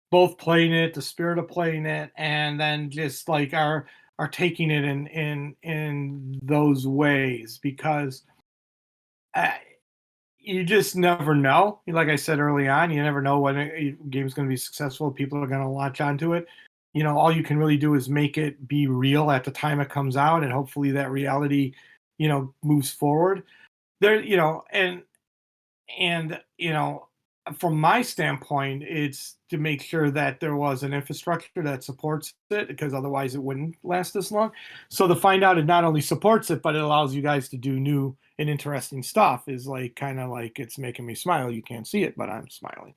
both playing it, the spirit of playing it, and then just like are taking it in those ways because uh, you just never know. Like I said early on, you never know when a game's going to be successful. People are going to latch onto it. All you can really do is make it be real at the time it comes out, and hopefully that reality, moves forward. There, and from my standpoint, it's to make sure that there was an infrastructure that supports it because otherwise it wouldn't last this long. So to find out it not only supports it but it allows you guys to do new and interesting stuff is like kind of like it's making me smile. You can't see it but I'm smiling.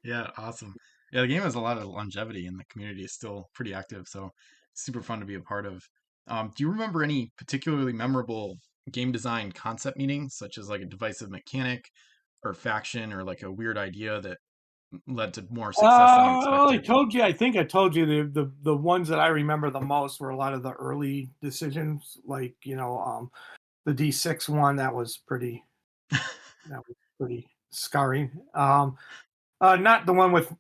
yeah, awesome. Yeah, the game has a lot of longevity and the community is still pretty active. So it's super fun to be a part of. Do you remember any particularly memorable game design concept meetings, such as like a divisive mechanic or faction or like a weird idea that led to more success than you expected? I think I told you the ones that I remember the most were a lot of the early decisions, like the D6 one that was pretty scarring. Not the one with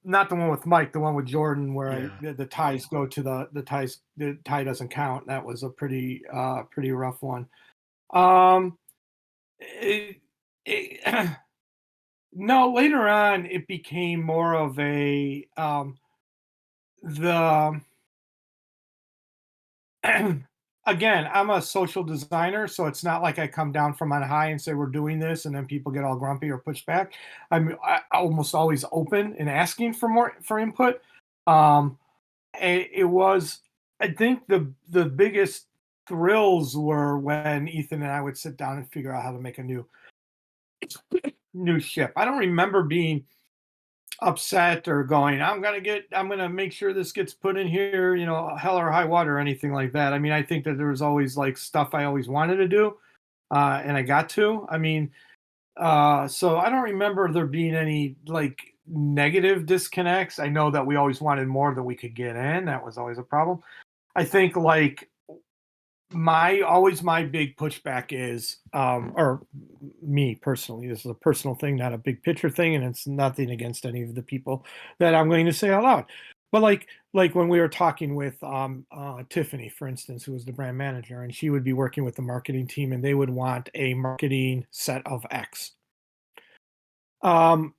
Mike, the one with Jordan, where Yeah. the ties go to the tie doesn't count. That was a pretty rough one. Um, it, it, No, later on, it became more of a, the again, I'm a social designer, so it's not like I come down from on high and say we're doing this, and then people get all grumpy or push back. Almost always open and asking for more for input. Um, it was, I think the biggest thrills were when Ethan and I would sit down and figure out how to make a new ship. I don't remember being upset or going, I'm gonna make sure this gets put in here, hell or high water or anything like that. I mean, I think that there was always like stuff I always wanted to do, and I got to. I mean, so I don't remember there being any like negative disconnects. I know that we always wanted more than we could get in. That was always a problem. I think like my big pushback is, or me personally, this is a personal thing, not a big picture thing, and it's nothing against any of the people that I'm going to say out loud. But like when we were talking with Tiffany, for instance, who was the brand manager, and she would be working with the marketing team, and they would want a marketing set of X.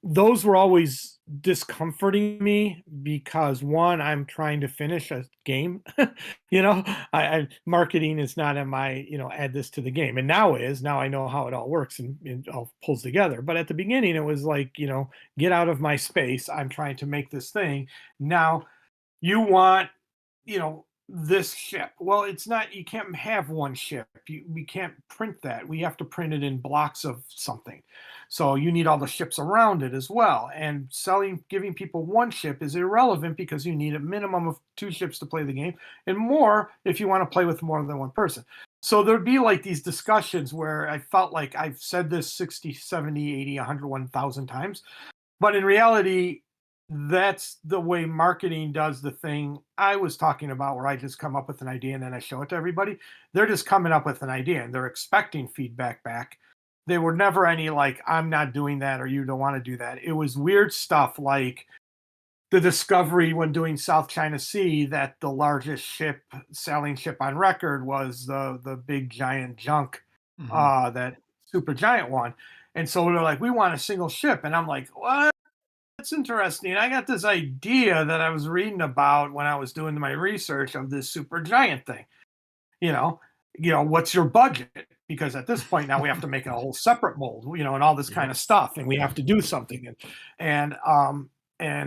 Those were always discomforting me because one, I'm trying to finish a game. you know, I marketing is not in my, add this to the game. And now is now I know how it all works and all pulls together. But at the beginning, it was like, get out of my space. I'm trying to make this thing. Now you want, this ship. Well, it's not, you can't have one ship. We can't print that. We have to print it in blocks of something. So you need all the ships around it as well. And giving people one ship is irrelevant because you need a minimum of two ships to play the game and more if you want to play with more than one person. So there'd be like these discussions where I felt like I've said this 60, 70, 80, 100, 1,000 times. But in reality, that's the way marketing does the thing I was talking about, where I just come up with an idea and then I show it to everybody. They're just coming up with an idea and they're expecting feedback back. They were never any like, I'm not doing that or you don't want to do that. It was weird stuff like the discovery when doing South China Sea that the largest sailing ship on record was the big giant junk, Hmm. that super giant one. And so they're like, we want a single ship. And I'm like, what? That's interesting. I got this idea that I was reading about when I was doing my research of this super giant thing. You know, what's your budget? Because at this point now we have to make a whole separate mold, and all this kind Yep. of stuff, and we Yeah. have to do something. And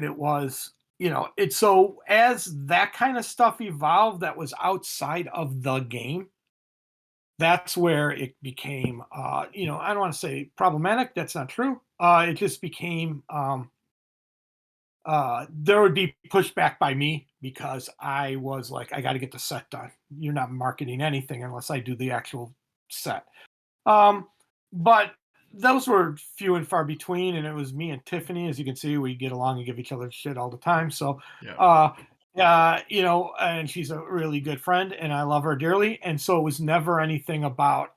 it was, it's so as that kind of stuff evolved that was outside of the game, that's where it became, I don't want to say problematic. That's not true. It just became, there would be pushback by me because I was like, I got to get the set done. You're not marketing anything unless I do the actual set. Um, but those were few and far between, and it was me and Tiffany. As you can see, we get along and give each other shit all the time. So, Yeah. uh, and she's a really good friend, and I love her dearly. And so it was never anything about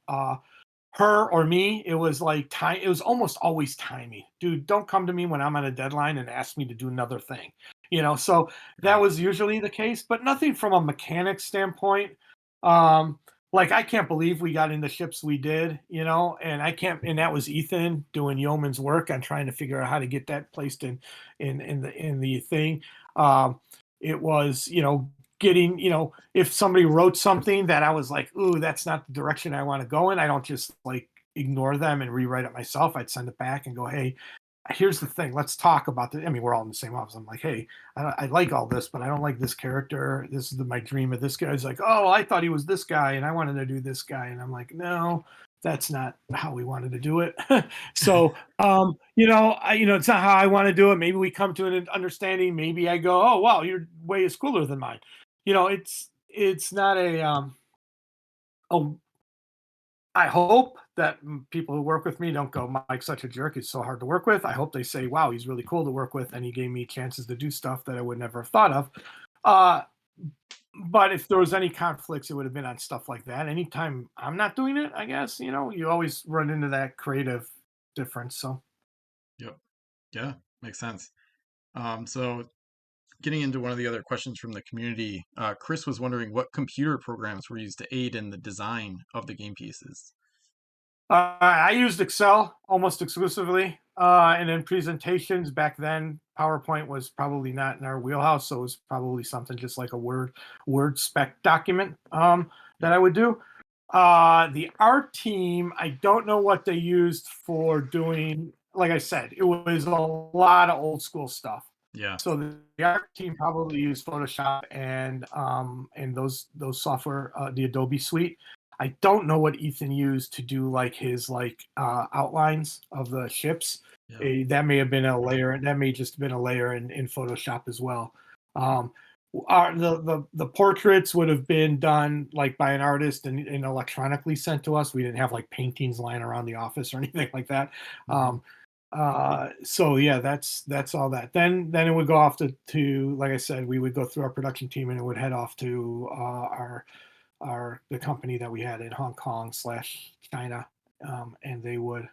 her or me. It was like time. It was almost always timing. Dude, don't come to me when I'm on a deadline and ask me to do another thing. So that Yeah. was usually the case, but nothing from a mechanic standpoint. Um, like I can't believe we got into ships we did, and I can't, and that was Ethan doing yeoman's work on trying to figure out how to get that placed in the thing. Um, it was, getting, if somebody wrote something that I was like, ooh, that's not the direction I want to go in, I don't just like ignore them and rewrite it myself. I'd send it back and go, hey, here's the thing. Let's talk about this. I mean, we're all in the same office. I'm like, hey, I like all this, but I don't like this character. This is my dream of this guy. He's like, oh, I thought he was this guy and I wanted to do this guy. And I'm like, no, that's not how we wanted to do it. So, it's not how I want to do it. Maybe we come to an understanding. Maybe I go, oh, wow, your way is cooler than mine. It's not a I hope that people who work with me don't go, Mike's such a jerk. He's so hard to work with. I hope they say, wow, he's really cool to work with. And he gave me chances to do stuff that I would never have thought of. Uh, but if there was any conflicts, it would have been on stuff like that. Anytime I'm not doing it, I guess, you always run into that creative difference. So, Yep. Yeah. Makes sense. So getting into one of the other questions from the community, Chris was wondering what computer programs were used to aid in the design of the game pieces. I used Excel almost exclusively, and then presentations back then. PowerPoint was probably not in our wheelhouse, so it was probably something just like a Word spec document that Yep. I would do. The art team, I don't know what they used for doing. Like I said, it was a lot of old school stuff. Yeah. So the art team probably used Photoshop and those software, the Adobe suite. I don't know what Ethan used to do like his outlines of the ships. Yeah. That may have been a layer. That may just have been a layer in Photoshop as well. The portraits would have been done like by an artist and electronically sent to us. We didn't have like paintings lying around the office or anything like that. Mm-hmm. So yeah, that's all that. Then it would go off to like I said, we would go through our production team and it would head off to the company that we had in Hong Kong / China, and they would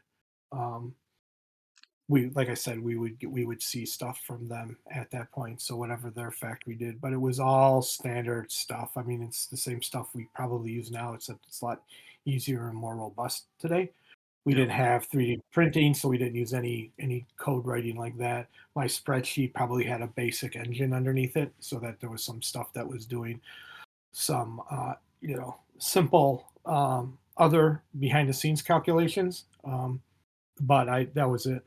we like I said we would see stuff from them at that point. So whatever their factory did, but it was all standard stuff. I mean, it's the same stuff we probably use now, except it's a lot easier and more robust today. We Yep. didn't have 3D printing, so we didn't use any code writing like that. My spreadsheet probably had a basic engine underneath it, so that there was some stuff that was doing some simple other behind the scenes calculations. But that was it.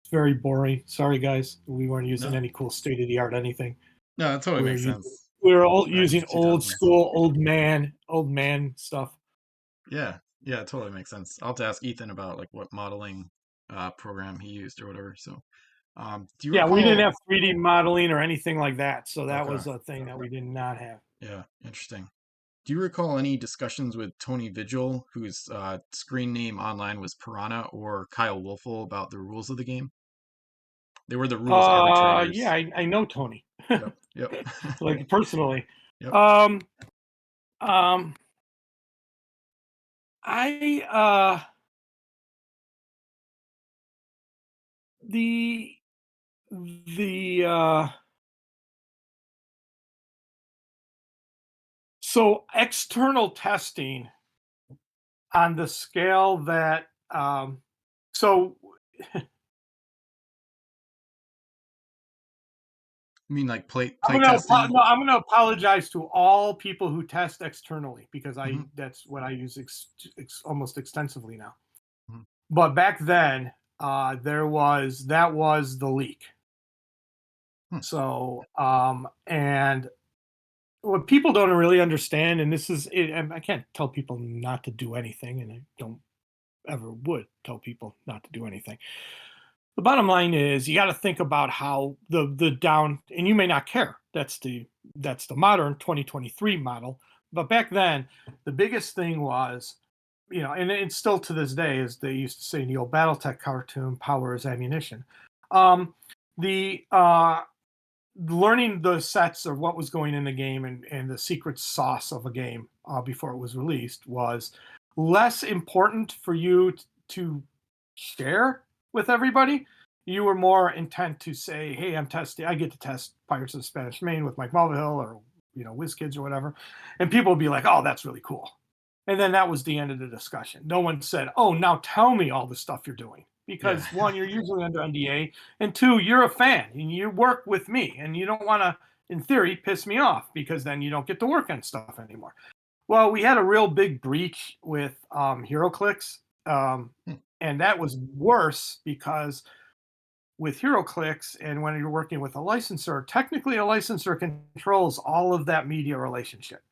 It's very boring. Sorry guys, we weren't using No. any cool state of the art anything. No, that totally We were makes using sense. we were all Back in using the old 2000s. school, old man stuff. Yeah. Yeah, it totally makes sense. I'll have to ask Ethan about like what modeling program he used or whatever. So, do you Yeah, we didn't recall? have 3D modeling or anything like that, so that Okay. was a thing that we did not have. Yeah. Interesting. Do you recall any discussions with Tony Vigil, whose screen name online was Piranha, or Kyle Wolfel about the rules of the game? They were the rules Yeah, arbitrators. I know Tony, Yep. Yep. like personally. Yep. Um, um, I the the so external testing on the scale that so You mean like play No, testing? I'm gonna apologize to all people who test externally because Hmm. that's what I use almost extensively now. Hmm. But back then, that was the leak. Hmm. So and what people don't really understand, and this is it, and I can't tell people not to do anything, and I don't ever would tell people not to do anything. The bottom line is you got to think about how the down, and you may not care. That's the modern 2023 model. But back then, the biggest thing was, and it's still to this day, as they used to say in the old BattleTech cartoon, power is ammunition. The learning the sets of what was going in the game and the secret sauce of a game before it was released was less important for you to share with everybody. You were more intent to say, "Hey, I get to test Pirates of the Spanish Main with Mike Mulvihill or Wizkids or whatever," and people would be like, "Oh, that's really cool." And then that was the end of the discussion. No one said, "Oh, now tell me all the stuff you're doing," Yeah. because one, you're usually under NDA, and two, you're a fan and you work with me, and you don't want to, in theory, piss me off because then you don't get to work on stuff anymore. Well, we had a real big breach with HeroClix, Hmm. and that was worse because with HeroClix and when you're working with a licensor, technically a licensor controls all of that media relationship.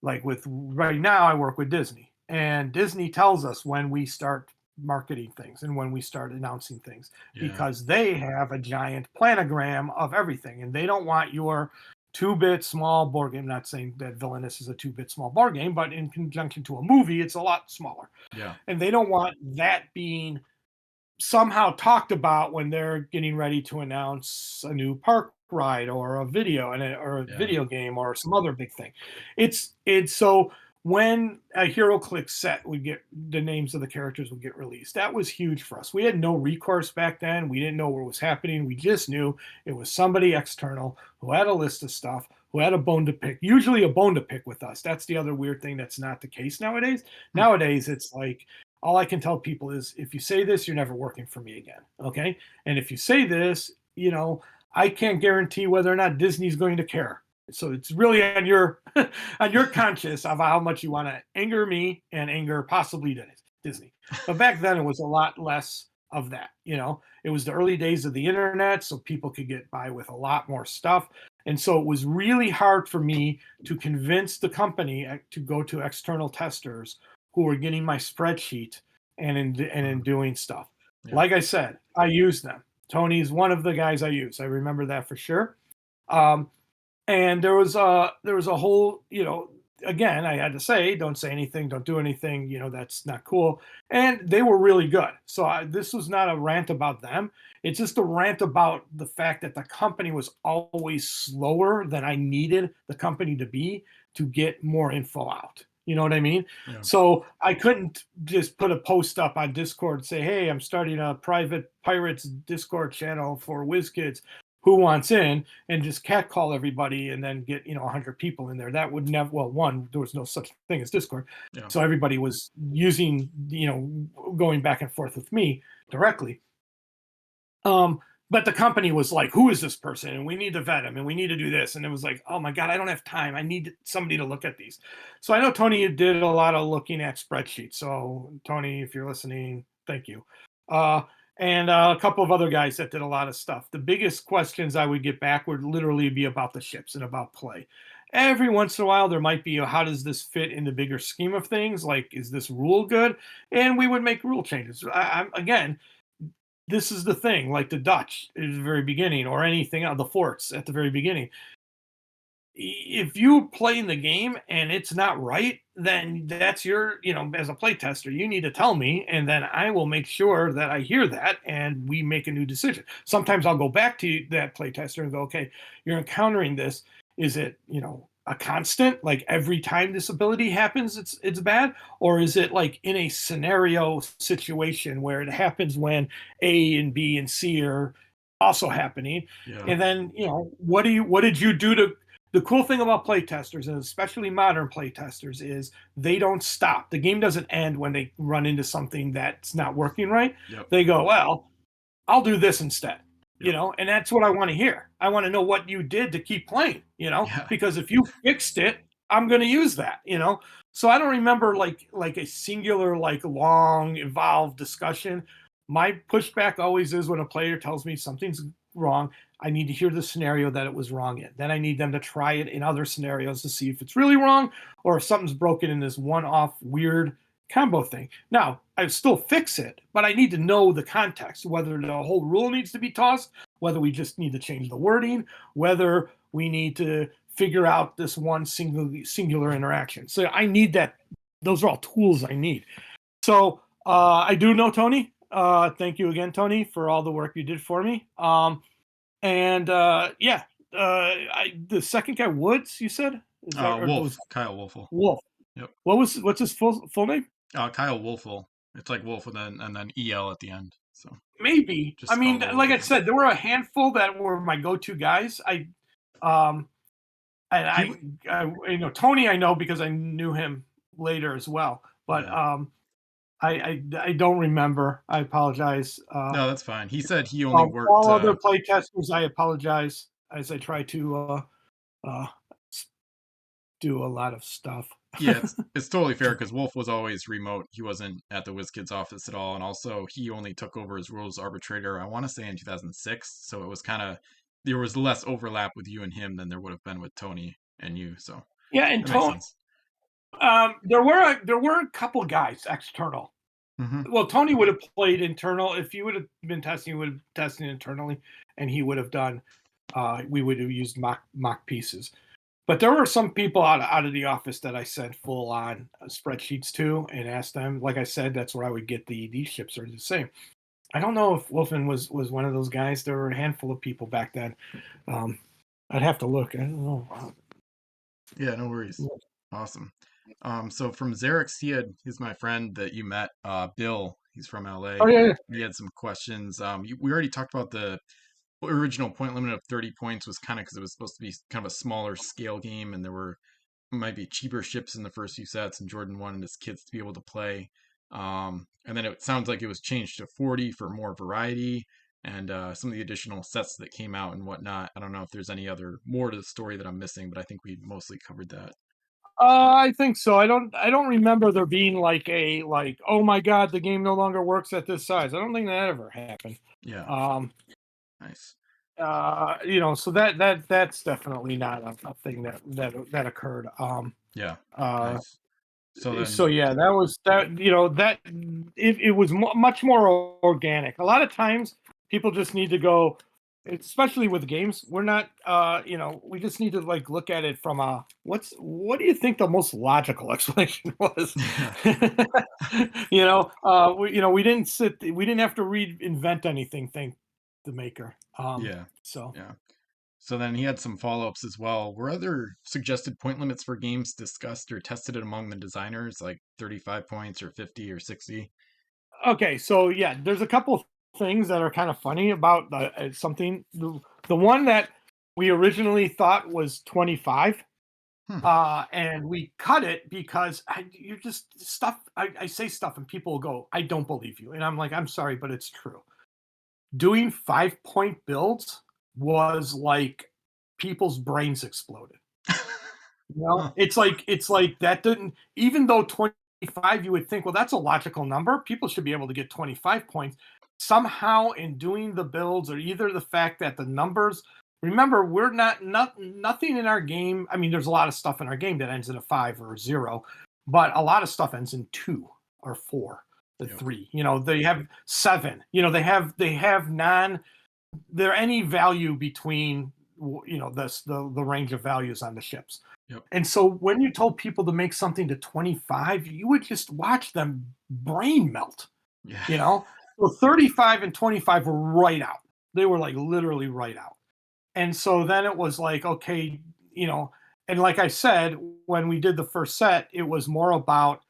Like with right now, I work with Disney, and Disney tells us when we start marketing things and when we start announcing things Yeah. because they have a giant planogram of everything, and they don't want your 2-bit small board game. I'm not saying that Villainous is a 2-bit small board game, but in conjunction to a movie, it's a lot smaller, Yeah. and they don't want that being somehow talked about when they're getting ready to announce a new park ride or a video or a Yeah. video game or some other big thing. It's so when a HeroClix set would get the names of the characters would get released, that was huge for us. We had no recourse back then. We didn't know what was happening. We just knew it was somebody external who had a list of stuff, who had a bone to pick, usually a bone to pick with us. That's the other weird thing that's not the case nowadays. Hmm. Nowadays, it's like all I can tell people is if you say this, you're never working for me again. Okay. And if you say this, I can't guarantee whether or not Disney's going to care. So it's really on your on your conscience of how much you want to anger me and anger possibly Disney. But back then it was a lot less of that. It was the early days of the internet, so people could get by with a lot more stuff. And so it was really hard for me to convince the company to go to external testers who were getting my spreadsheet and in doing stuff. Yeah. Like I said, I use them. Tony's one of the guys I use. I remember that for sure. Um, and there was a whole, again, I had to say, don't say anything, don't do anything, that's not cool. And they were really good. So this was not a rant about them. It's just a rant about the fact that the company was always slower than I needed the company to be to get more info out. You know what I mean? Yeah. So I couldn't just put a post up on Discord and say, hey, I'm starting a private Pirates Discord channel for Wizkids. Who wants in, and just catcall everybody and then get 100 people in there. That would never, well, one, there was no such thing as Discord. Yeah. So everybody was using, going back and forth with me directly. But the company was like, who is this person? And we need to vet him and we need to do this. And it was like, oh my God, I don't have time. I need somebody to look at these. So I know Tony did a lot of looking at spreadsheets. So Tony, if you're listening, thank you. And a couple of other guys that did a lot of stuff. The biggest questions I would get back would literally be about the ships and about play. Every once in a while, there might be, how does this fit in the bigger scheme of things? Like, is this rule good? And we would make rule changes. Again, this is the thing, like the Dutch at the very beginning, or anything else, the forts at the very beginning. If you play in the game and it's not right, then that's your, as a play tester, you need to tell me, and then I will make sure that I hear that and we make a new decision. Sometimes I'll go back to that play tester and go, okay, you're encountering this. Is it, a constant, like every time this ability happens, it's bad? Or is it like in a scenario situation where it happens when A and B and C are also happening? Yeah. And then, what did you do to, the cool thing about playtesters, and especially modern playtesters, is they don't stop. The game doesn't end when they run into something that's not working right. Yep. They go, well, I'll do this instead. Yep. And that's what I want to hear. I want to know what you did to keep playing, Yeah. because if you fixed it, I'm going to use that, So I don't remember like a singular, like long, involved discussion. My pushback always is when a player tells me something's wrong, I need to hear the scenario that it was wrong in. Then I need them to try it in other scenarios to see if it's really wrong or if something's broken in this one-off weird combo thing. Now, I still fix it, but I need to know the context, whether the whole rule needs to be tossed, whether we just need to change the wording, whether we need to figure out this one singular interaction. So I need that. Those are all tools I need. So I do know Tony. Thank you again, Tony, for all the work you did for me. The second guy, Woods, you said? Wolf. Kyle Wolfel. Wolf. Yep. What's his full name? Kyle Wolfel. It's like Wolf and then EL at the end. So maybe. I mean, like I said, there were a handful that were my go-to guys. Tony, I know because I knew him later as well. But yeah. I don't remember. I apologize. No, that's fine. He said he only worked. All other play testers, I apologize as I try to do a lot of stuff. Yeah, it's totally fair because Wolf was always remote. He wasn't at the WizKids office at all, and also he only took over as rules arbitrator, I want to say in 2006. So it was there was less overlap with you and him than there would have been with Tony and you. So yeah, and Tony. There were a couple guys external. Mm-hmm. Well, Tony would have played internal. If he would have been testing, he would have tested internally, and he would have done. We would have used mock pieces. But there were some people out of the office that I sent full on spreadsheets to and asked them. Like I said, that's where I would get these ships are the same. I don't know if Wolfen was one of those guys. There were a handful of people back then. I'd have to look. I don't know. Yeah, no worries. Awesome. So from Xerix, he's my friend that you met, Bill. He's from LA. Oh yeah. He had some questions. We already talked about the original point limit of 30 points was kind of because it was supposed to be kind of a smaller scale game, and there might be cheaper ships in the first few sets, and Jordan wanted his kids to be able to play. And then it sounds like it was changed to 40 for more variety and some of the additional sets that came out and whatnot. I don't know if there's any other more to the story that I'm missing, but I think we mostly covered that. I think so. I don't remember there being like, oh my god, the game no longer works at this size. I don't think that ever happened. Yeah, Um, nice. so that's definitely not a thing that occurred. Yeah, Uh, nice. So so then, yeah, that was that. That it was much more organic. A lot of times, people just need to go, especially with games. We're not, we just need to like look at it from a what do you think the most logical explanation was? yeah, We didn't have to reinvent anything. Thank the maker. yeah, So. yeah. So then he had some follow-ups as well. Were other suggested point limits for games discussed or tested among the designers, like 35 points or 50 or 60? Okay, so yeah, there's a couple things that are kind of funny about something. The one that we originally thought was 25, Hmm. and we cut it because you're just stuff. I say stuff, and people will go, "I don't believe you," and I'm like, "I'm sorry, but it's true." Doing 5-point builds was like people's brains exploded. Huh. It's like that didn't, even though 25 you would think, well, that's a logical number. People should be able to get 25 points. Somehow in doing the builds, or either the fact that the numbers, remember, we're nothing in our game. I mean, there's a lot of stuff in our game that ends in a 5 or a 0, but a lot of stuff ends in 2 or 4, the Yep. 3. They have 7. They have non there any value between the range of values on the ships. Yep. And so when you told people to make something to 25, you would just watch them brain melt, Yeah. you know? So 35 and 25 were right out. They were like literally right out. And so then it was like, okay, and like I said, when we did the first set, it was more about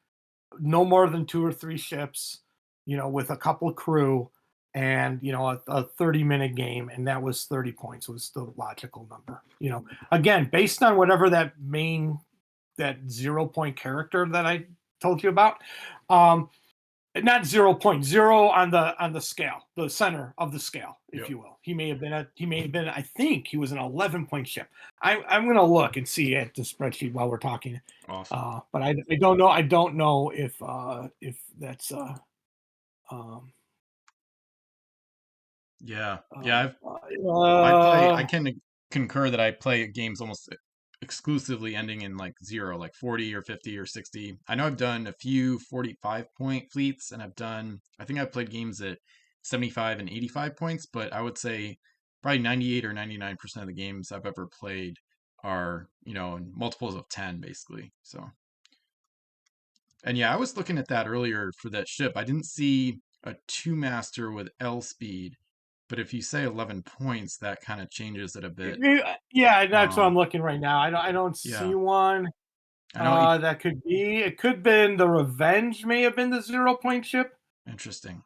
no more than 2 or 3 ships, with a couple crew, and a 30-minute game, and that was 30 points was the logical number. Again, based on whatever that 0-point character that I told you about. Not 0.0 on the scale, the center of the scale, if Yep. you will. He may have been, I think he was an 11-point ship. I'm gonna look and see at the spreadsheet while we're talking. Awesome. But I don't know. I don't know if that's um Yeah. Yeah. uh, I uh, can concur that I play games almost exclusively ending in like zero, like 40 or 50 or 60. I know I've done a few 45-point fleets, and I think I've played games at 75 and 85 points, but I would say probably 98 or 99% of the games I've ever played are, in multiples of 10 basically. So, and yeah, I was looking at that earlier for that ship. I didn't see a two master with L speed, but if you say 11 points, that kind of changes it a bit. yeah, that's what I'm Um, looking right now. I don't see yeah, one. I know. That could be. It could have been the Revenge. May have been the 0-point ship. Interesting.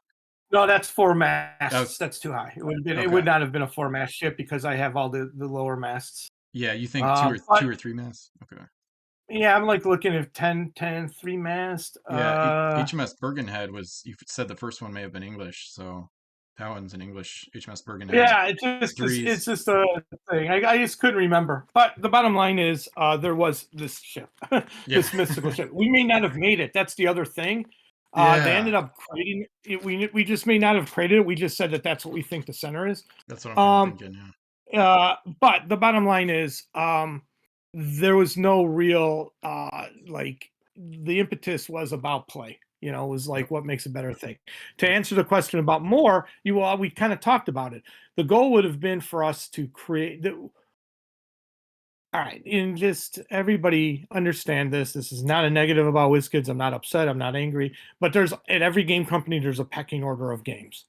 No, that's 4 Oh, masts. That's too high. It would have been. It okay. would not have been a 4-mast ship because I have all the lower masts. Yeah, you think two or But two or three mass? Okay. yeah, I'm like looking at 10, 3 mast. Yeah, HMS Bergenhead was. You said the first one may have been English, so that one's an English HMS Bergenhead. Yeah, it's Threes. just a thing. I just couldn't remember. But the bottom line is, there was this ship, Yeah. this mystical ship. We may not have made it. That's the other thing. They Yeah. ended up creating it. We just may not have created it. We just said that that's what we think the center is. That's what I'm kind of Um, thinking. Yeah. but the bottom line is, there was no real like the impetus was about play. It was Yep. like what makes a better thing. To Yep. answer the question about more, we kind of talked about it. The goal would have been for us to create the. All right, and just everybody understand this. This is not a negative about WizKids. I'm not upset. I'm not angry. But there's at every game company, there's a pecking order of games.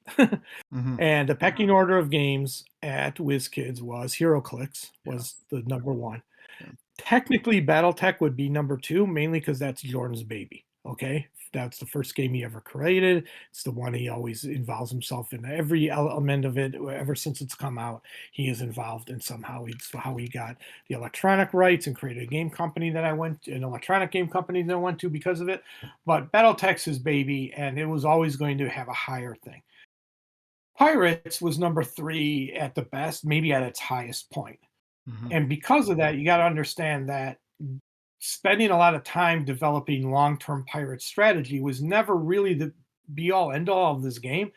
Hmm. And the pecking order of games at WizKids was HeroClix Yeah. was the number one. Yeah. Technically, BattleTech would be number two, mainly because that's Jordan's baby. Okay, That's the first game he ever created. It's the one he always involves himself in every element of it. Ever since it's come out, he is involved in somehow. It's how he got the electronic rights and created a game company that I went to, an electronic game company that I went to because of it. But BattleTech's his baby, and it was always going to have a higher thing. Pirates was number 3 at the best, maybe at its highest point. Hmm. And because of that, you got to understand that spending a lot of time developing long-term pirate strategy was never really the be all end all of this game.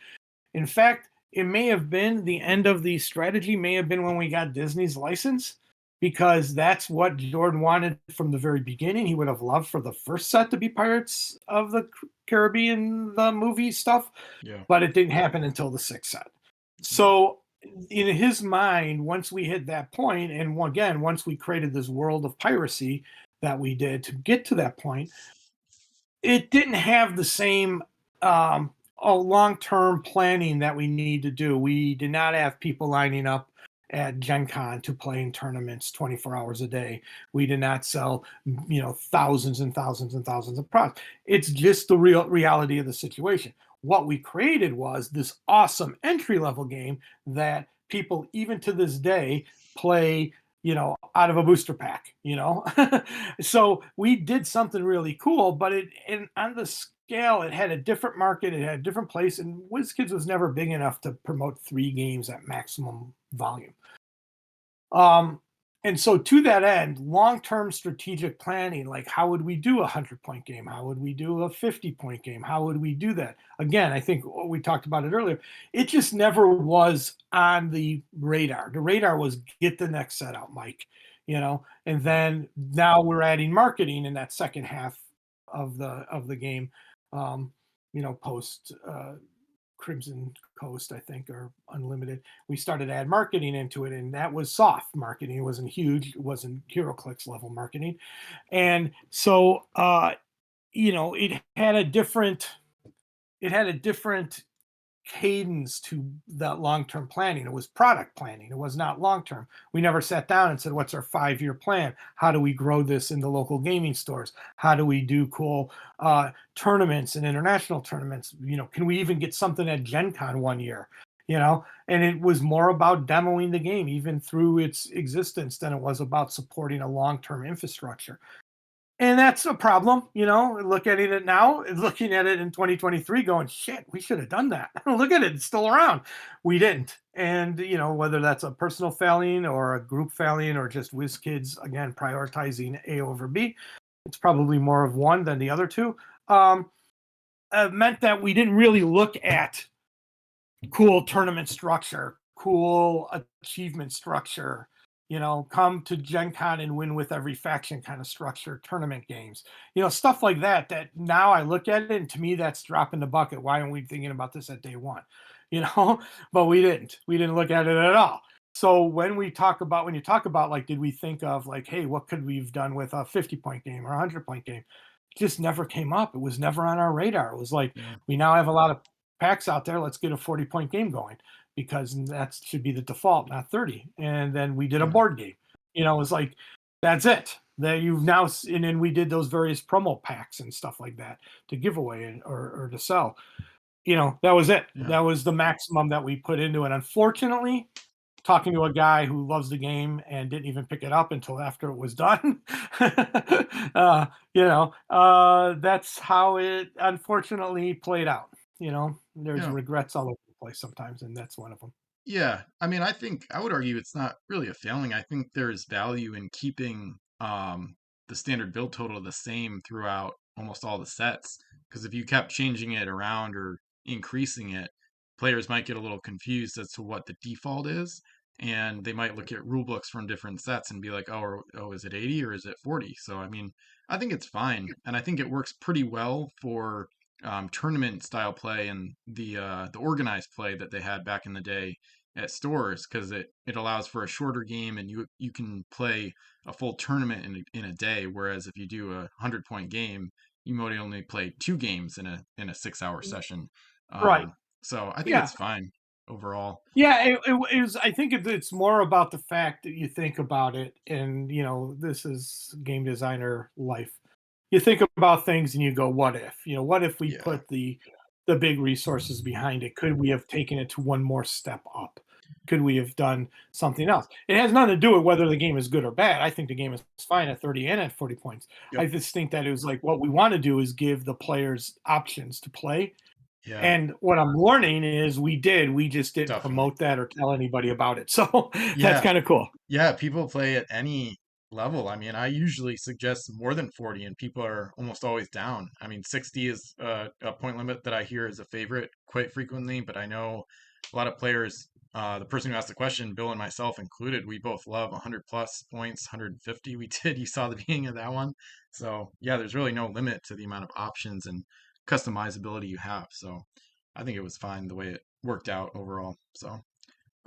In fact, it may have been the end of the strategy, may have been when we got Disney's license, because that's what Jordan wanted from the very beginning. He would have loved for the first set to be Pirates of the Caribbean, the movie stuff, Yeah. but it didn't happen until the sixth set. Yeah. So, in his mind, once we hit that point, and again, once we created this world of piracy that we did to get to that point, it didn't have the same long-term planning that we need to do. We did not have people lining up at Gen Con to play in tournaments 24 hours a day. We did not sell, thousands and thousands and thousands of products. It's just the real reality of the situation. What we created was this awesome entry-level game that people, even to this day, play out of a booster pack. So we did something really cool, but on the scale, it had a different market, it had a different place, and WizKids was never big enough to promote 3 games at maximum volume. Um, and so to that end, long-term strategic planning, like how would we do a 100-point game? How would we do a 50-point game? How would we do that? Again, I think we talked about it earlier. It just never was on the radar. The radar was get the next set out, Mike. And then now we're adding marketing in that second half of the game, post Crimson Coast, I think, or Unlimited. We started ad marketing into it, and that was soft marketing. It wasn't huge. It wasn't HeroClix level marketing. And so, it had a different cadence to that long-term planning. It was product planning. It was not long-term. We never sat down and said, what's our 5-year plan? How do we grow this in the local gaming stores? How do we do cool tournaments and international tournaments? Can we even get something at Gen Con one year? And it was more about demoing the game even through its existence than it was about supporting a long-term infrastructure. And that's a problem, look at it now, looking at it in 2023 going, shit, we should have done that. Look at it, it's still around. We didn't. And, whether that's a personal failing or a group failing or just WizKids, again, prioritizing A over B, it's probably more of one than the other two, meant that we didn't really look at cool tournament structure, cool achievement structure, come to Gen Con and win with every faction kind of structure, tournament games, stuff like that. That now I look at it, and to me, that's dropping the bucket. Why aren't we thinking about this at day one? But we didn't. We didn't look at it at all. So when you talk about like, did we think of like, hey, what could we've done with a 50-point game or a 100-point game? It just never came up. It was never on our radar. It was like, Yeah. we now have a lot of packs out there. Let's get a 40-point game going, because that should be the default, not 30. And then we did a Yeah. board game. It's like, that's it. That you've now, and then we did those various promo packs and stuff like that to give away or to sell. That was it. Yeah. That was the maximum that we put into it. Unfortunately, talking to a guy who loves the game and didn't even pick it up until after it was done. That's how it unfortunately played out. There's Yeah. regrets all over the place sometimes, and that's one of them. Yeah, I mean, I would argue it's not really a failing. I think there's value in keeping the standard build total the same throughout almost all the sets. Because if you kept changing it around or increasing it, players might get a little confused as to what the default is, and they might look at rule books from different sets and be like, oh, is it 80 or is it 40? So I mean, I think it's fine, and I think it works pretty well for tournament style play and the organized play that they had back in the day at stores, because it allows for a shorter game, and you can play a full tournament in a day, whereas if you do a 100-point game, you might only play 2 games in a 6-hour session. Right. So I think Yeah. it's fine overall. Yeah. It was. I think it's more about the fact that you think about it, and this is game designer life. you think about things and you go, what if? What if we Yeah. put the big resources behind it? Could we have taken it to one more step up? Could we have done something else? It has nothing to do with whether the game is good or bad. I think the game is fine at 30 and at 40 points. Yep. I just think that it was like what we want to do is give the players options to play. Yeah. And what I'm learning is we just didn't Definitely. promote that or tell anybody about it. So that's Yeah. kind of cool. Yeah, people play at any level. I mean, I usually suggest more than 40, and people are almost always down. I mean, 60 is a point limit that I hear is a favorite quite frequently, but I know a lot of players, the person who asked the question, Bill and myself included, we both love 100 plus points, 150 we did. You saw the beginning of that one. So, yeah, there's really no limit to the amount of options and customizability you have. So, I think it was fine the way it worked out overall. So,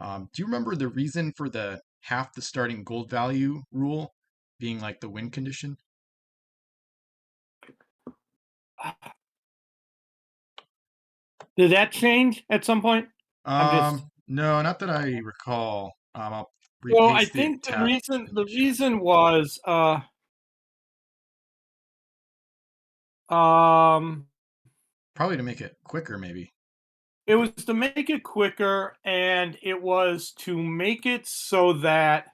do you remember the reason for the half the starting gold value rule being like the win condition? Did that change at some point? I'm just No, not that I recall. I'll Well, I repaste the think the tab reason in the the chat. reason was um Probably to make it quicker, maybe. it was to make it quicker, and it was to make it so that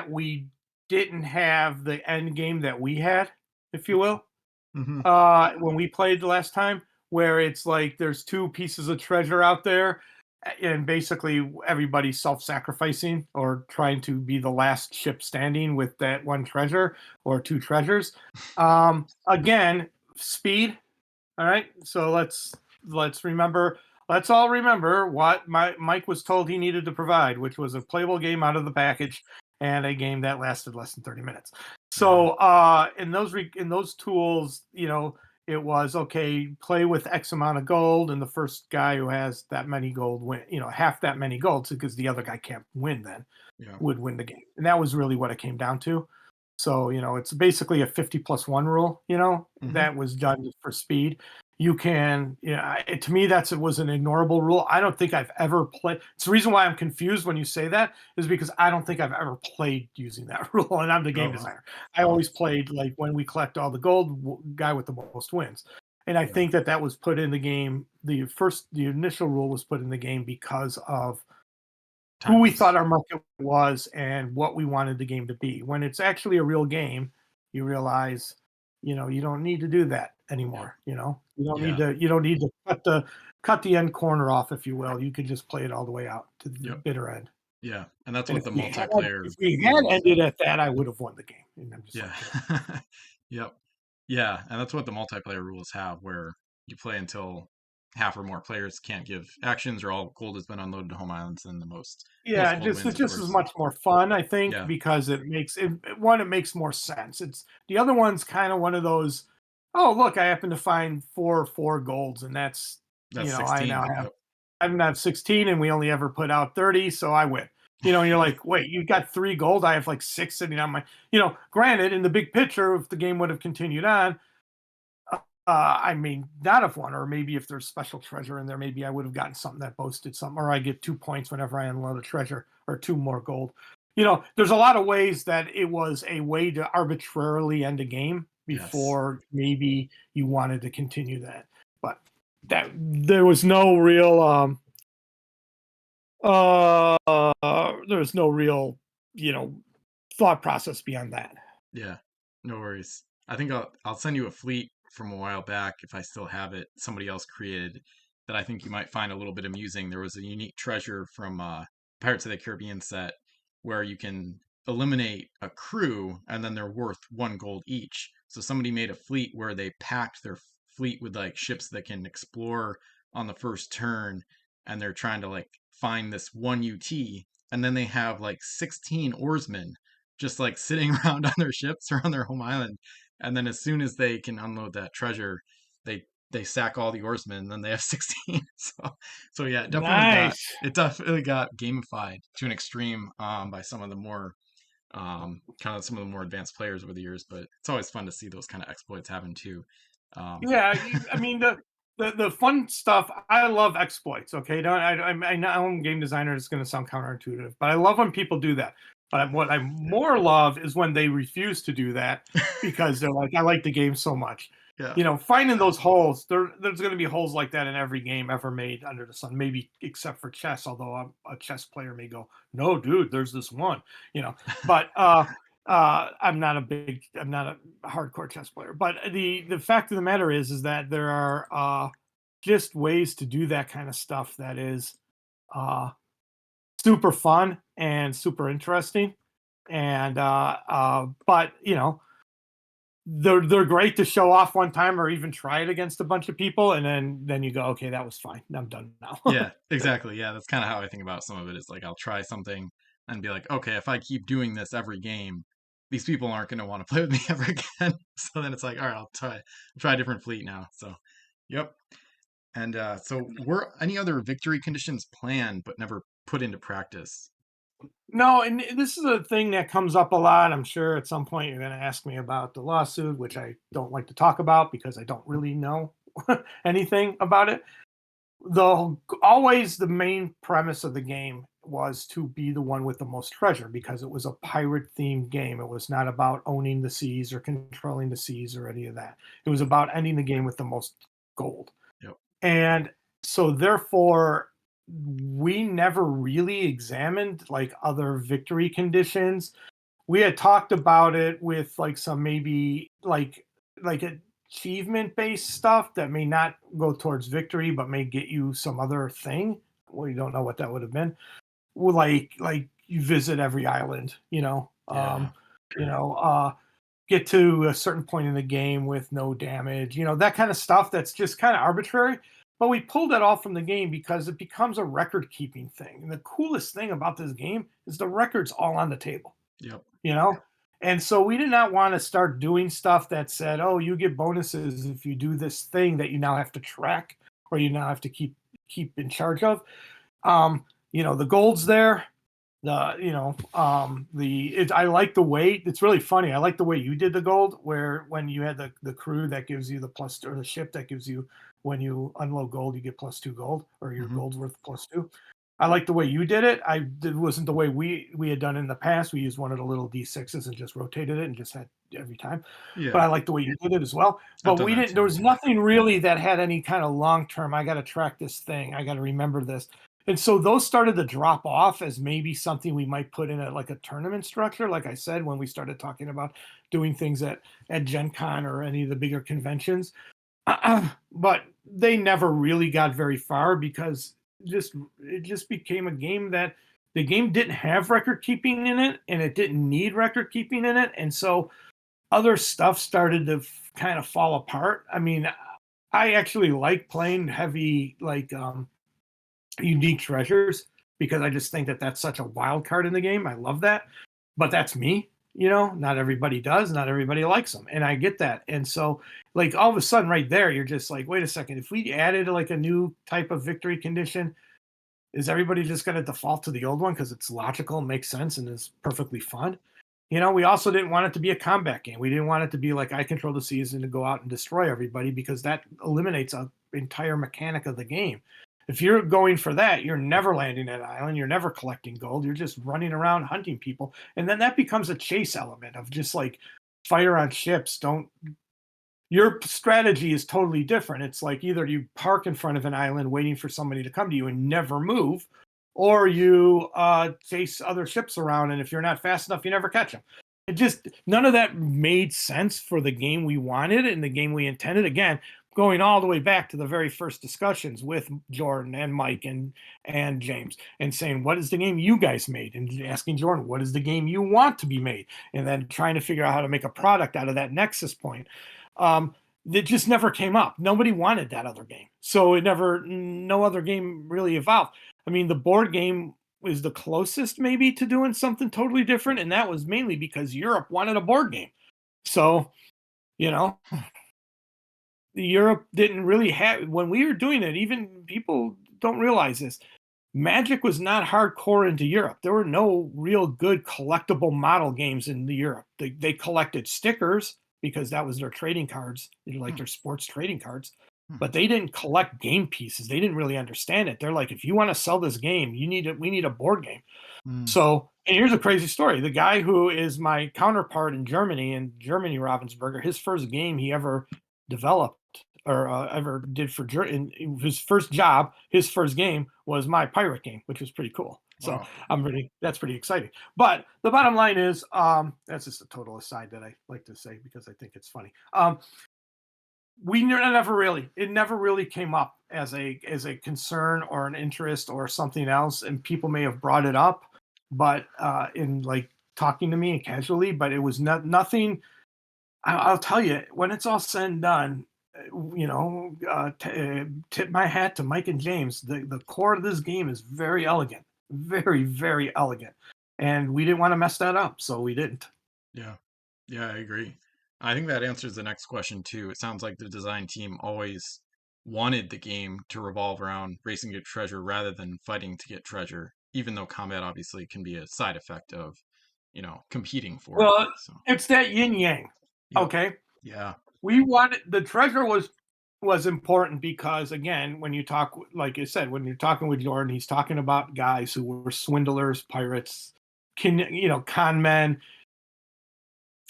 we didn't have the end game that we had, if you will. Mm-hmm. When we played the last time, where it's like there's two pieces of treasure out there, and basically everybody's self-sacrificing or trying to be the last ship standing with that one treasure or two treasures. Again, speed. All right, so let's remember. Let's all remember what Mike was told he needed to provide, which was a playable game out of the package and a game that lasted less than 30 minutes. Yeah. So in those tools, it was okay. Play with X amount of gold, and the first guy who has that many gold win. Half that many gold, because the other guy can't win. Then Yeah. would win the game, and that was really what it came down to. So, it's basically a 50+1 rule, Mm-hmm. that was done for speed. You can, to me, it was an ignorable rule. I don't think I've ever played. It's the reason why I'm confused when you say that is because I don't think I've ever played using that rule. And I'm the Oh, game wow. designer. I Wow. always played like when we collect all the gold, guy with the most wins. And I Yeah. think that was put in the game. The initial rule was put in the game because of who Time we thought use. our market was and what we wanted the game to be. When it's actually a real game, you realize, you don't need to do that Yep. anymore. Yeah. You don't need to cut the end corner off, if you will. You could just play it all the way out to the Yep. bitter end. Yeah. And that's And what the if multiplayer we had rules ended at that, I would have won the game. And I'm just Yeah. like, Yep. Yeah, and that's what the multiplayer rules have, where you play until half or more players can't give actions or all gold has been unloaded to home islands, and the most yeah, gold just wins, it's of just as course. much more fun, I think, Yeah, because it makes more sense. It's the other one's kind of one of those, oh look, I happen to find four golds, and that's that's I now 16. have Yep. I'm not 16, and we only ever put out 30, so I win. And you're like, wait, you got 3 gold, I have like 6 sitting on my, granted, in the big picture, if the game would have continued on, I may not have won, or maybe if there's special treasure in there, maybe I would have gotten something that boasted something, or I get 2 points whenever I unload a treasure, or 2 more gold. There's a lot of ways that it was a way to arbitrarily end a game Yes. before maybe you wanted to continue that. But that there was no real there was no real, you know, thought process beyond that. Yeah. No worries. I think I'll send you a fleet from a while back if I still have it. Somebody else created that I think you might find a little bit amusing. There was a unique treasure from Pirates of the Caribbean set where you can eliminate a crew and then they're worth 1 gold each. So somebody made a fleet where they packed their fleet with like ships that can explore on the first turn, and they're trying to like find this one UT, and then they have like 16 oarsmen just like sitting around on their ships or on their home island. And then as soon as they can unload that treasure, they sack all the oarsmen, and then they have 16. So yeah, Nice. it definitely got gamified to an extreme by some of the more kind of some of the more advanced players over the years. But it's always fun to see those kind of exploits happen too. Um, Yeah, I mean the fun stuff. I love exploits. Okay, don't I know I'm a game designer. It's going to sound counterintuitive, but I love when people do that. But what I more love is when they refuse to do that because they're like, I like the game so much. Yeah. Finding those holes. There's going to be holes like that in every game ever made under the sun, maybe except for chess. Although a chess player may go, no, dude, there's this one. But I'm not a hardcore chess player. But the fact of the matter is that there are just ways to do that kind of stuff that is uh, super fun and super interesting. And but they're great to show off one time or even try it against a bunch of people, and then you go, okay, that was fine. I'm done now. Yeah, exactly. Yeah, that's kind of how I think about some of it. Is like I'll try something and be like, okay, if I keep doing this every game, these people aren't going to want to play with me ever again. So then it's like, all right, I'll try a different fleet now. So, yep. And so were any other victory conditions planned but never put into practice? No, and this is a thing that comes up a lot. I'm sure at some point you're going to ask me about the lawsuit, which I don't like to talk about because I don't really know anything about it. Always the main premise of the game was to be the one with the most treasure because it was a pirate themed game. It was not about owning the seas or controlling the seas or any of that. It was about ending the game with the most gold. Yep. And so therefore we never really examined like other victory conditions. We had talked about it with like some maybe like achievement based stuff that may not go towards victory but may get you some other thing. We don't know what that would have been. Well, like you visit every island, Yeah. get to a certain point in the game with no damage, that kind of stuff that's just kind of arbitrary. But we pulled that off from the game because it becomes a record keeping thing. And the coolest thing about this game is the record's all on the table, Yep. you know? And so we did not want to start doing stuff that said, oh, you get bonuses if you do this thing that you now have to track or you now have to keep in charge of. The gold's there. I like the way it's really funny. I like the way you did the gold, where when you had the crew that gives you the plus, or the ship that gives you, when you unload gold, you get +2 gold, or your gold's worth +2. I like the way you did it. It wasn't the way we had done in the past. We used one of the little D6s and just rotated it and just had every time. But Yeah. I like the way you did it as well. I've But done we that didn't. There too. was nothing really that had any kind of long term. I got to track this thing. I got to remember this. And so those started to drop off as maybe something we might put in a tournament structure. Like I said, when we started talking about doing things at Gen Con or any of the bigger conventions. But they never really got very far because it just became a game that the game didn't have record keeping in it and it didn't need record keeping in it. And so other stuff started to kind of fall apart. I mean, I actually like playing heavy, like unique treasures because I just think that that's such a wild card in the game. I love that. But that's me. Not everybody does. Not everybody likes them. And I get that. And so, like, all of a sudden, right there, you're just like, wait a second. If we added like a new type of victory condition, is everybody just going to default to the old one because it's logical, makes sense, and is perfectly fun? We also didn't want it to be a combat game. We didn't want it to be like I control the season to go out and destroy everybody because that eliminates an entire mechanic of the game. If you're going for that, you're never landing at an island. You're never collecting gold. You're just running around hunting people. And then that becomes a chase element of just like fire on ships. Your strategy is totally different. It's like either you park in front of an island waiting for somebody to come to you and never move, or you chase other ships around. And if you're not fast enough, you never catch them. It just, none of that made sense for the game we wanted and the game we intended. Again, going all the way back to the very first discussions with Jordan and Mike and James and saying, what is the game you guys made? And asking Jordan, what is the game you want to be made? And then trying to figure out how to make a product out of that nexus point. It just never came up. Nobody wanted that other game. So no other game really evolved. I mean, the board game was the closest maybe to doing something totally different. And that was mainly because Europe wanted a board game. So, Europe didn't really have, when we were doing it, even people don't realize this, Magic was not hardcore into Europe. There were no real good collectible model games in Europe. They collected stickers because that was their trading cards, like their sports trading cards. Hmm. but they didn't collect game pieces. They didn't really understand it. They're like, if you want to sell this game, we need a board game. Hmm. So, and here's a crazy story. The guy who is my counterpart in Germany, Ravensburger, his first game he ever developed or ever did for in his first job, his first game was my pirate game, which was pretty cool. So Wow. that's pretty exciting. But the bottom line is, that's just a total aside that I like to say because I think it's funny. It never really came up as a concern or an interest or something else, and people may have brought it up, but in like talking to me casually, but it was nothing. I'll tell you, when it's all said and done, tip my hat to Mike and James. The core of this game is very elegant, very very elegant, and we didn't want to mess that up, so we didn't. Yeah. Yeah, I agree. I think that answers the next question too. It sounds like the design team always wanted the game to revolve around racing to get treasure rather than fighting to get treasure, even though combat obviously can be a side effect of, competing for it. Well, So, it's that yin yang. yep. Okay, Yeah. we wanted the treasure was important because again when you talk like I said when you're talking with Jordan he's talking about guys who were swindlers pirates con men,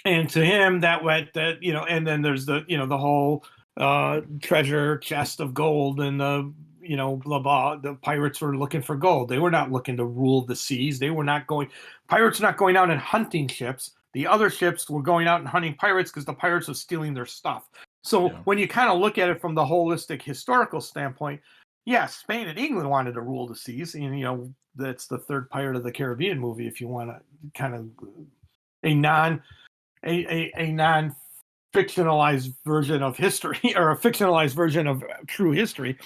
and to him that went that and then there's the whole treasure chest of gold and the blah blah. The pirates were looking for gold. They were not looking to rule the seas. They were not going Pirates not going out and hunting ships. The other ships were going out and hunting pirates because the pirates were stealing their stuff. So Yeah. when you kind of look at it from the holistic historical standpoint, yes, Spain and England wanted to rule the seas, and that's the third Pirate of the Caribbean movie. If you want to kind of a non a non fictionalized version of history or a fictionalized version of true history.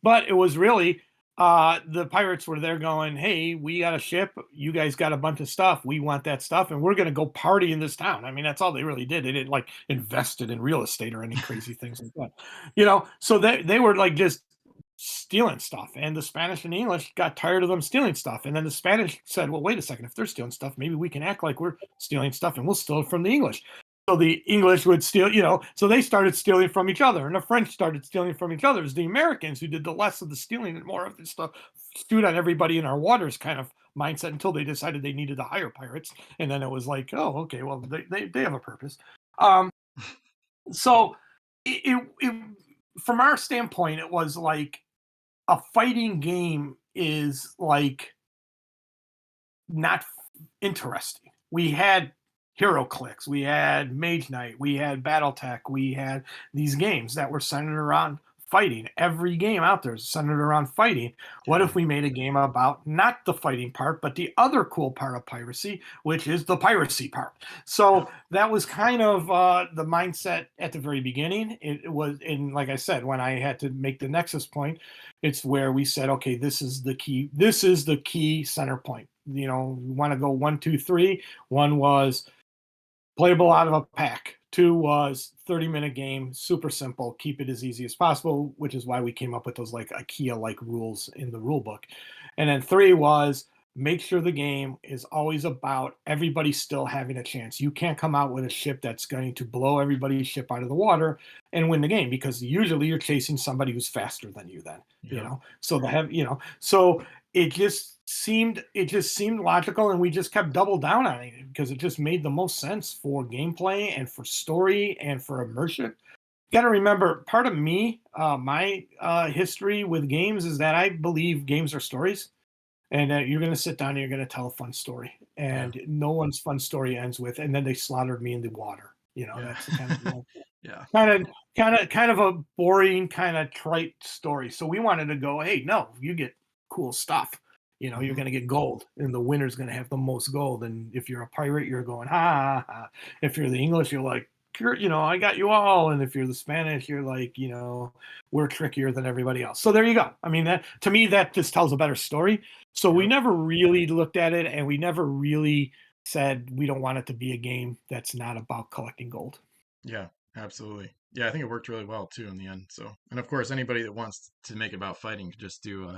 But it was really the pirates were there going, hey, we got a ship. You guys got a bunch of stuff. We want that stuff. And we're going to go party in this town. I mean, that's all they really did. They didn't like invested in real estate or any crazy things like that. So they were like just stealing stuff. And the Spanish and the English got tired of them stealing stuff. And then the Spanish said, well, wait a second. If they're stealing stuff, maybe we can act like we're stealing stuff and we'll steal it from the English. So the English would steal, so they started stealing from each other, and the French started stealing from each other. It was the Americans who did the less of the stealing and more of the stuff, stewed on everybody in our waters kind of mindset until they decided they needed to hire pirates. And then it was like, oh, okay, well, they have a purpose. Um, so it from our standpoint, it was like a fighting game is like not interesting. We had Hero Clicks, we had Mage Knight, we had BattleTech, we had these games that were centered around fighting. Every game out there is centered around fighting. What Yeah. if we made a game about not the fighting part, but the other cool part of piracy, which is the piracy part? Yeah. So that was kind of the mindset at the very beginning. It was, and like I said, when I had to make the nexus point, it's where we said, okay, this is the key. This is the key center point. We want to go 1, 2, 3. One was playable out of a pack. 2 was 30-minute game, super simple, keep it as easy as possible, which is why we came up with those like IKEA-like rules in the rule book. And then 3 was make sure the game is always about everybody still having a chance. You can't come out with a ship that's going to blow everybody's ship out of the water and win the game because usually you're chasing somebody who's faster than you then, Yep. So so it just seemed logical and we just kept double down on it because it just made the most sense for gameplay and for story and for immersion. You got to remember part of me my history with games is that I believe games are stories and you're going to sit down and you're going to tell a fun story Yeah. and no one's fun story ends with and then they slaughtered me in the water. Yeah. That's the kind of Yeah. kind of a boring kind of trite story. So we wanted to go, hey, no, you get cool stuff. You're Hmm. going to get gold, and the winner's going to have the most gold. And if you're a pirate, you're going ha ha ha. If you're the English, you're like, I got you all. And if you're the Spanish, you're like, we're trickier than everybody else. So there you go. I mean, that to me, that just tells a better story. So we Yep. never really looked at it, and we never really said we don't want it to be a game that's not about collecting gold. Yeah. Absolutely. Yeah, I think it worked really well too in the end. So, and of course, anybody that wants to make it about fighting could just do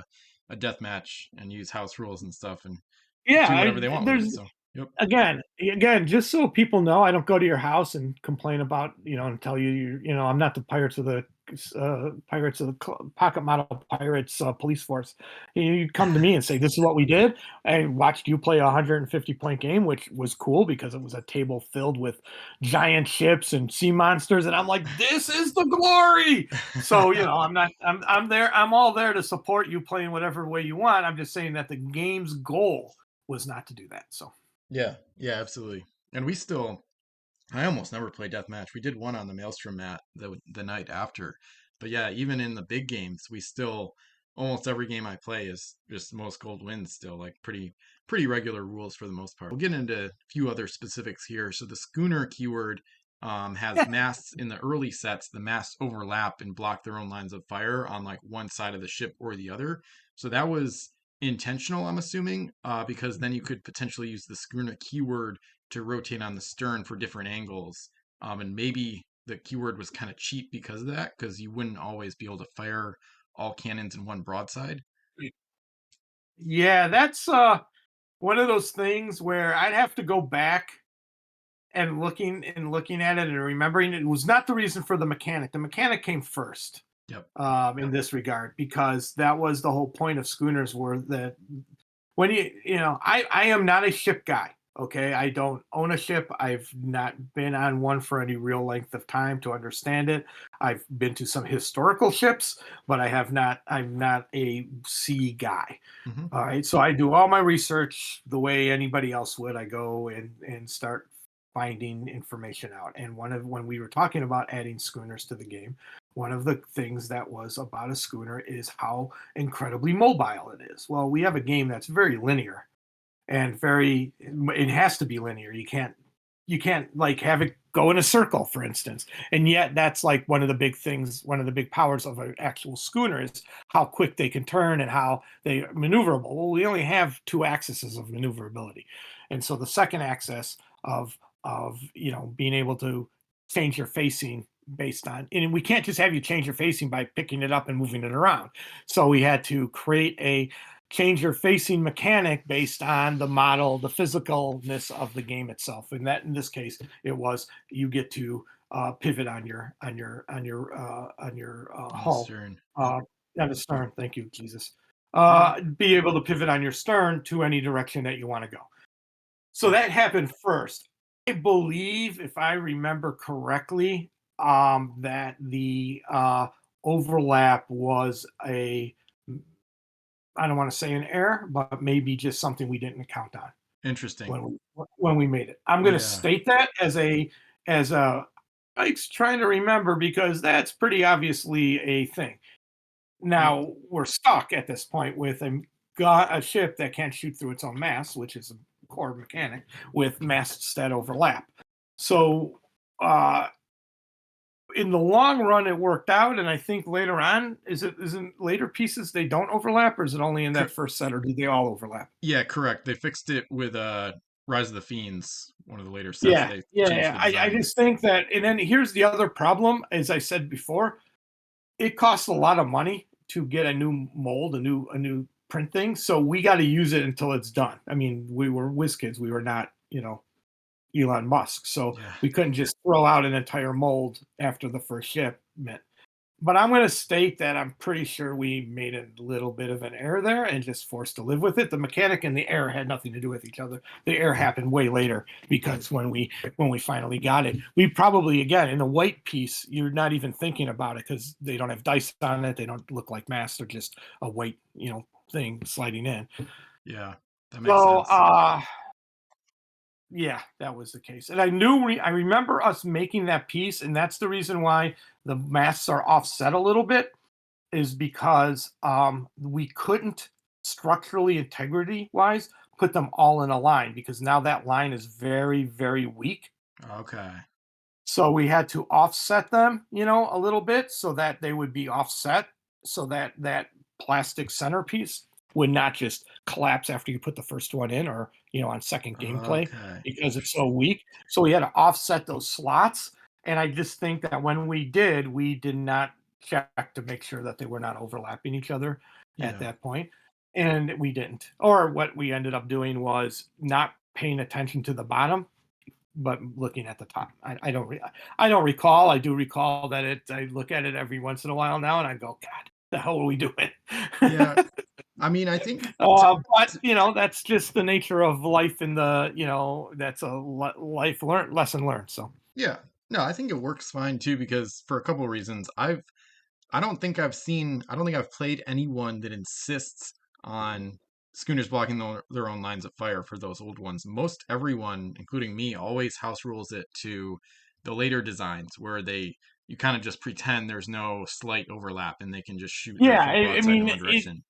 a death match and use house rules and stuff and Yeah, do whatever they want with it. there's So, Yep. Again, just so people know, I don't go to your house and complain about, and tell you, I'm not the Pirates of the Pocket Model Pirates police force. You come to me and say, "This is what we did." I watched you play a 150-point game, which was cool because it was a table filled with giant ships and sea monsters, and I'm like, "This is the glory." So, I'm not, I'm there, I'm all there to support you playing whatever way you want. I'm just saying that the game's goal was not to do that. So. Yeah, yeah, absolutely. And we still, I almost never play deathmatch. We did one on the Maelstrom mat the night after. But yeah, even in the big games, we still almost every game I play is just most gold wins still, like pretty regular rules for the most part. We'll get into a few other specifics here. So the schooner keyword has masts in the early sets. The masts overlap and block their own lines of fire on like one side of the ship or the other. So that was intentional, I'm assuming, because then you could potentially use the schooner keyword to rotate on the stern for different angles. And maybe the keyword was kind of cheap because of that, because you wouldn't always be able to fire all cannons in one broadside. Yeah, that's one of those things where I'd have to go back and looking at it and remembering it was not the reason for the mechanic. The mechanic came first Yep. in this regard because that was the whole point of schooners were that when I am not a ship guy. Okay, I don't own a ship. I've not been on one for any real length of time to understand it. I've been to some historical ships, but I have not. I'm not a sea guy. Hmm. All right, so I do all my research the way anybody else would. I go and start finding information out. And when we were talking about adding schooners to the game, one of the things that was about a schooner is how incredibly mobile it is. Well, we have a game that's very linear and it has to be linear. You can't like have it go in a circle, for instance. And yet that's like one of the big things, one of the big powers of an actual schooner is how quick they can turn and how they are maneuverable. Well, we only have two axes of maneuverability. And so the second axis of being able to change your facing based on, and we can't just have you change your facing by picking it up and moving it around. So we had to create a change your facing mechanic based on the model, the physicalness of the game itself. And that, in this case, it was you get to pivot on your On the hull, stern. Yep. uh, on the stern. Thank you, Jesus. Yeah. Be able to pivot on your stern to any direction that you want to go. So Yep. that happened first. I believe, if I remember correctly, that the overlap was I don't want to say an error, but maybe just something we didn't count on Interesting. when we made it. I'm going to Yeah. state that as a Mike's trying to remember because that's pretty obviously a thing. Yep. Now we're stuck at this point with a ship that can't shoot through its own masts, which is a core mechanic, with masts that overlap. So uh, in the long run, it worked out, and I think later on, isn't later pieces they don't overlap, or is it only in that Cor- first set, or do they all overlap? yeah, correct. They fixed it with Rise of the Fiends, one of the later sets. Yeah, They yeah, changed yeah. the I design. just think that, and then here's the other problem, as I said before, it costs a lot of money to get a new mold, a new print thing. So we got to use it until it's done. I mean, we were Wizkids, we were not, Elon Musk, so Yeah. we couldn't just throw out an entire mold after the first shipment. But I'm going to state that I'm pretty sure we made a little bit of an error there and just forced to live with it. The mechanic and the error had nothing to do with each other. The error happened way later because when we finally got it, we probably again in the white piece, you're not even thinking about it because they don't have dice on it. They don't look like masks. They're just a white, thing sliding in. Yeah. That makes So sense. yeah, that was the case. And I remember us making that piece, and that's the reason why the masks are offset a little bit, is because we couldn't structurally integrity wise put them all in a line because now that line is very, very weak. Okay. So we had to offset them, a little bit so that they would be offset so that that plastic centerpiece would not just collapse after you put the first one in or, on second gameplay Okay. because it's so weak. So we had to offset those slots. And I just think that when we did not check to make sure that they were not overlapping each other at Yeah. that point. And we didn't. Or what we ended up doing was not paying attention to the bottom, but looking at the top. I don't recall. I do recall that I look at it every once in a while now, and I go, God, the hell are we doing? Yeah, I mean, I think But that's just the nature of life. In the that's a life lesson learned. So yeah, no, I think it works fine too because for a couple of reasons. I don't think I've played anyone that insists on schooners blocking their own lines of fire for those old ones. Most everyone, including me, always house rules it to the later designs where you kind of just pretend there's no slight overlap and they can just shoot their yeah, full I broadside in mean one direction.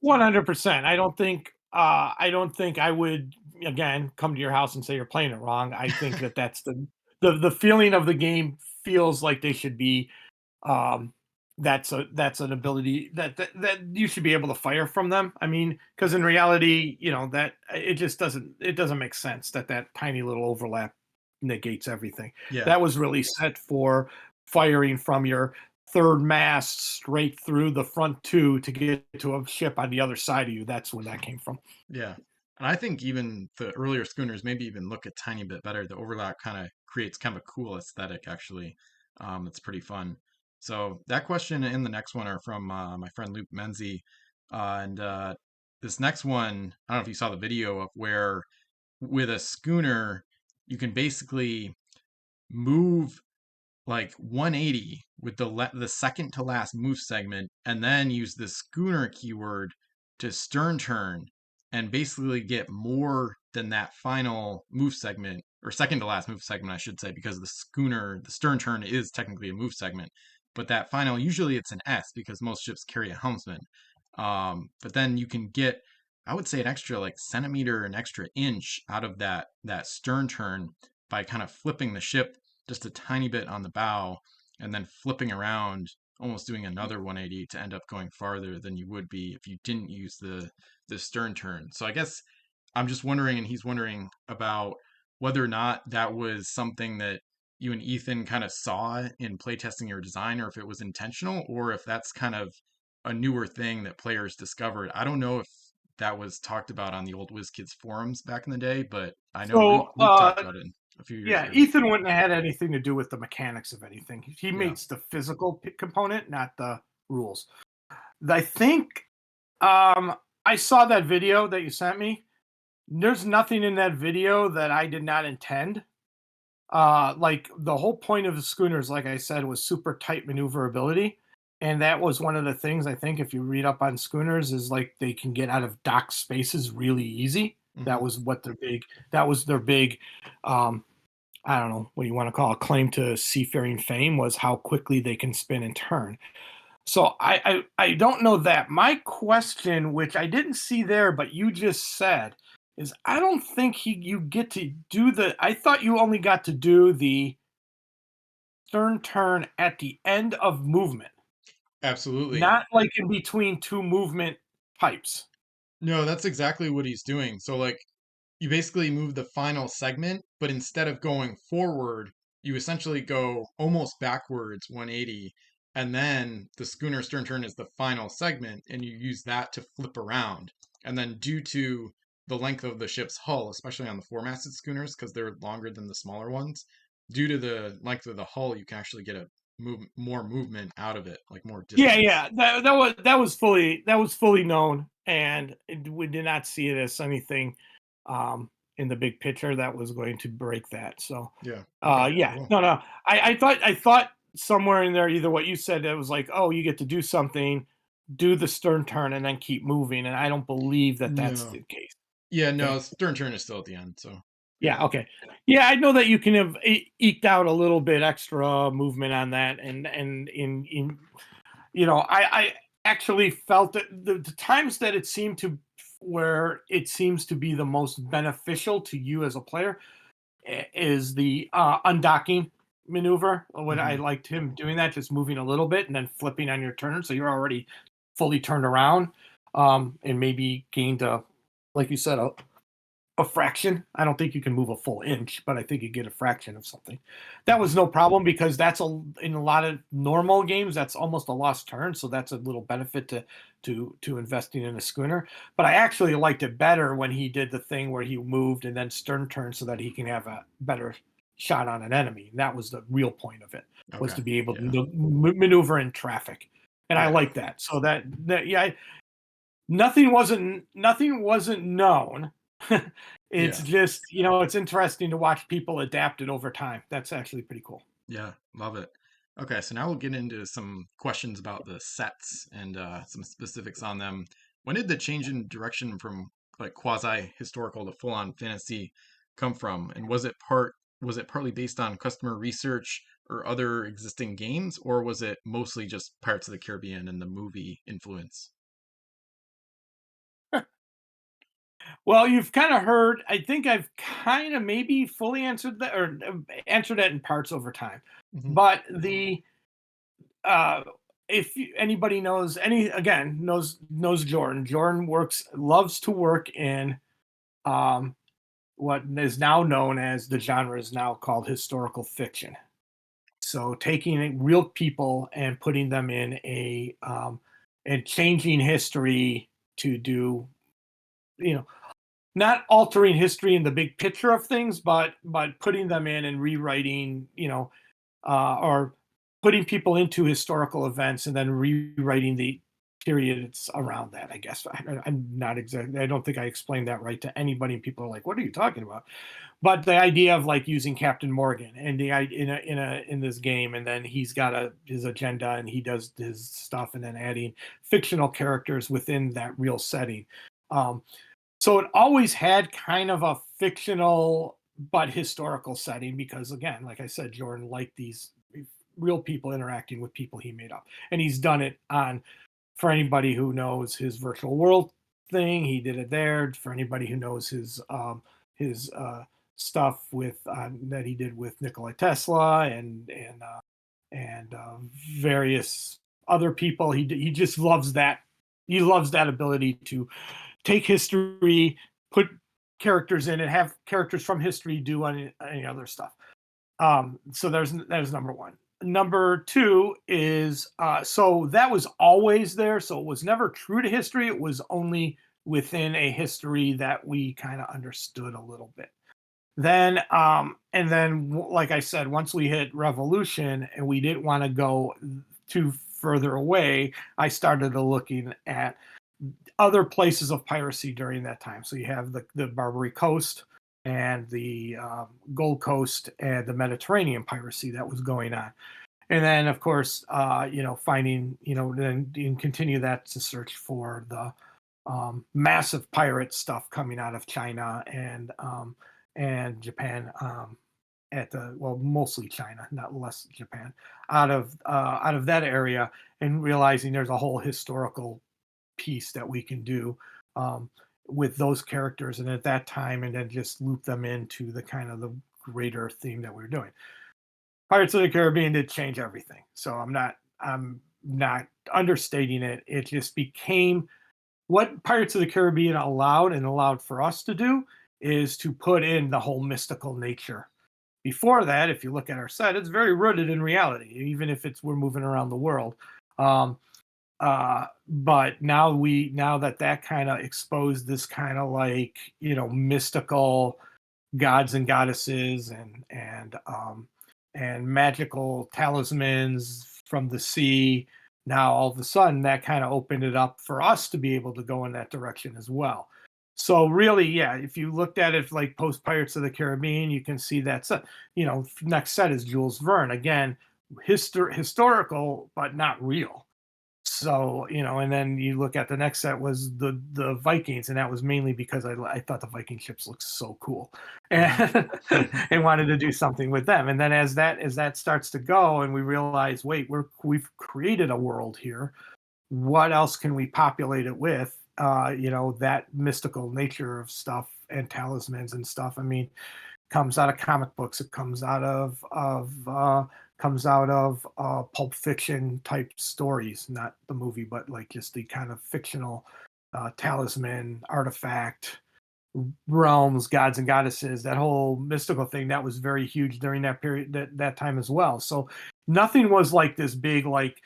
So 100%. I don't think I would again come to your house and say you're playing it wrong. I think that that's the feeling of the game feels like they should be um that's an ability that you should be able to fire from them. I mean, because in reality, that it just doesn't make sense that tiny little overlap negates everything. yeah, That was really set for firing from your third mast straight through the front two to get to a ship on the other side of you. That's where that came from. yeah. And I think even the earlier schooners maybe even look a tiny bit better. The overlap kind of creates kind of a cool aesthetic, actually. It's pretty fun. So that question and the next one are from my friend Luke Menzie. And this next one, I don't know if you saw the video of where with a schooner, you can basically move like 180 with the second to last move segment and then use the schooner keyword to stern turn and basically get more than that final move segment or second to last move segment I should say because the stern turn is technically a move segment but that final usually it's an S because most ships carry a helmsman but then you can get I would say an extra like centimeter an extra inch out of that stern turn by kind of flipping the ship just a tiny bit on the bow and then flipping around, almost doing another 180 to end up going farther than you would be if you didn't use the stern turn. So I guess I'm just wondering, and he's wondering about whether or not that was something that you and Ethan kind of saw in playtesting your design, or if it was intentional, or if that's kind of a newer thing that players discovered. I don't know if that was talked about on the old WizKids forums back in the day, but I know Luke So Luke talked about it a few years yeah, ago. Ethan wouldn't have had anything to do with the mechanics of anything. He Yeah. makes the physical component, not the rules. I think um, I saw that video that you sent me. There's nothing in that video that I did not intend. Like the whole point of the schooners, like I said, was super tight maneuverability. And that was one of the things I think if you read up on schooners is like they can get out of dock spaces really easy. Hmm. That was their big um, I don't know what you want to call a claim to seafaring fame was how quickly they can spin and turn. So I don't know that. My question, which I didn't see there, but you just said, is I don't think you get to do the. I thought you only got to do the stern turn at the end of movement, Absolutely. not like in between two movement types. No, that's exactly what he's doing. So like you basically move the final segment, but instead of going forward, you essentially go almost backwards 180, and then the schooner stern turn is the final segment, and you use that to flip around. And then due to the length of the ship's hull, especially on the four-masted schooners, because they're longer than the smaller ones, due to the length of the hull, you can actually get more movement out of it, like more Yeah, distance. yeah, that was fully known, and we did not see it as anything in the big picture that was going to break that. So, Yeah. Okay. yeah, Cool. no. I thought somewhere in there, either what you said, it was like, oh, you get to do something, do the stern turn, and then keep moving, and I don't believe that that's No. the case. Yeah, no, Okay. stern turn is still at the end, so yeah. Yeah. Okay. Yeah, I know that you can have eked out a little bit extra movement on that, and in I actually felt that the times that it seemed to where it seems to be the most beneficial to you as a player is the undocking maneuver. When I Hmm. liked him doing that, just moving a little bit and then flipping on your turn, so you're already fully turned around, and maybe gained like you said, a fraction. I don't think you can move a full inch, but I think you get a fraction of something. That Hmm. was no problem because in a lot of normal games that's almost a lost turn, so that's a little benefit to to investing in a schooner. But I actually liked it better when he did the thing where he moved and then stern turned so that he can have a better shot on an enemy. And that was the real point of it, was Okay. to be able Yeah. to maneuver in traffic. And I Yeah. like that. So that yeah, nothing wasn't known. It's Yeah. just, it's interesting to watch people adapt it over time. That's actually pretty cool. Yeah. Love it. Okay, so now we'll get into some questions about the sets and some specifics on them. When did the change in direction from like quasi historical to full on fantasy come from? And was it partly based on customer research or other existing games, or was it mostly just Pirates of the Caribbean and the movie influence? Well, you've kind of heard. I think I've kind of maybe fully answered that, or answered that in parts over time. Hmm. But uh, if anybody knows knows Jordan. Jordan loves to work in um, what is now known as, the genre is now called historical fiction. So taking real people and putting them in and changing history to do, you know not altering history in the big picture of things, but putting them in and rewriting, or putting people into historical events and then rewriting the periods around that. I guess I'm not exactly. I don't think I explained that right to anybody. And people are like, "What are you talking about?" But the idea of like using Captain Morgan and in this game, and then he's got his agenda and he does his stuff, and then adding fictional characters within that real setting. Um, so it always had kind of a fictional but historical setting because, again, like I said, Jordan liked these real people interacting with people he made up. And he's done it on, for anybody who knows his virtual world thing, he did it there. For anybody who knows his stuff with that he did with Nikola Tesla and various other people, he just loves that. He loves that ability to take history, put characters in, and have characters from history do any other stuff. So there's number one. Number two is, so that was always there. So it was never true to history. It was only within a history that we kind of understood a little bit. Like I said, once we hit Revolution and we didn't want to go too further away, I started looking at other places of piracy during that time. So you have the Barbary Coast and the Gold Coast and the Mediterranean piracy that was going on. And then, of course, finding, then you can continue that to search for the massive pirate stuff coming out of China and Japan, mostly China, not less Japan, out of that area, and realizing there's a whole historical piece that we can do um, with those characters and at that time, and then just loop them into the kind of the greater theme that we're doing. Pirates of the Caribbean did change everything, so I'm not understating it. It just became what Pirates of the Caribbean allowed for us to do is to put in the whole mystical nature. Before that, if you look at our set, it's very rooted in reality, even if we're moving around the world. Um, but now that kind of exposed this kind of like, mystical gods and goddesses and magical talismans from the sea. Now all of a sudden that kind of opened it up for us to be able to go in that direction as well. So really, yeah, if you looked at it like post Pirates of the Caribbean, you can see that set. Next set is Jules Verne again, historical but not real. So, and then you look at the next set was the Vikings, and that was mainly because I thought the Viking ships looked so cool, Hmm. and and wanted to do something with them. And then as that starts to go, and we realize, wait, we've created a world here. What else can we populate it with? That mystical nature of stuff and talismans and stuff. I mean, comes out of comic books. It comes out of Pulp Fiction type stories, not the movie, but like just the kind of fictional talisman, artifact, realms, gods and goddesses, that whole mystical thing that was very huge during that period, that time as well. So nothing was like this big like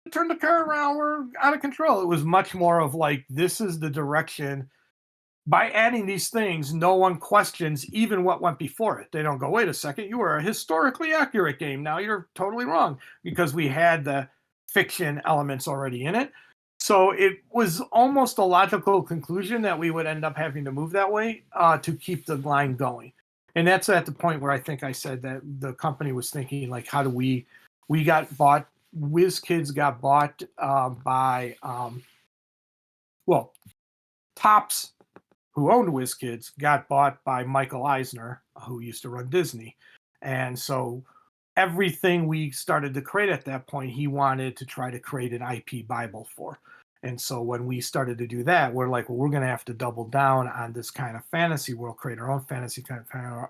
turn the car around. We're out of control. It was much more of like, this is the direction. By adding these things, no one questions even what went before it. They don't go, wait a second, you were a historically accurate game. Now you're totally wrong, because we had the fiction elements already in it. So it was almost a logical conclusion that we would end up having to move that way to keep the line going. And that's at the point where I think I said that the company was thinking, like, how do we got bought, Wizkids got bought by, well, Tops, who owned WizKids, got bought by Michael Eisner, who used to run Disney. And so everything we started to create at that point, he wanted to try to create an IP Bible for. And so when we started to do that, we're like, well, we're going to have to double down on this kind of fantasy world, create our own fantasy, kind of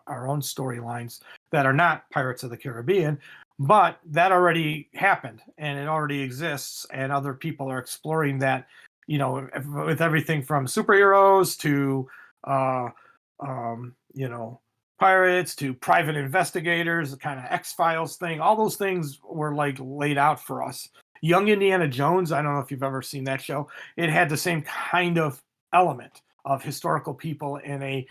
our own storylines that are not Pirates of the Caribbean. But that already happened, and it already exists, and other people are exploring that, with everything from superheroes to, pirates to private investigators, the kind of X-Files thing. All those things were like laid out for us. Young Indiana Jones, I don't know if you've ever seen that show. It had the same kind of element of historical people in a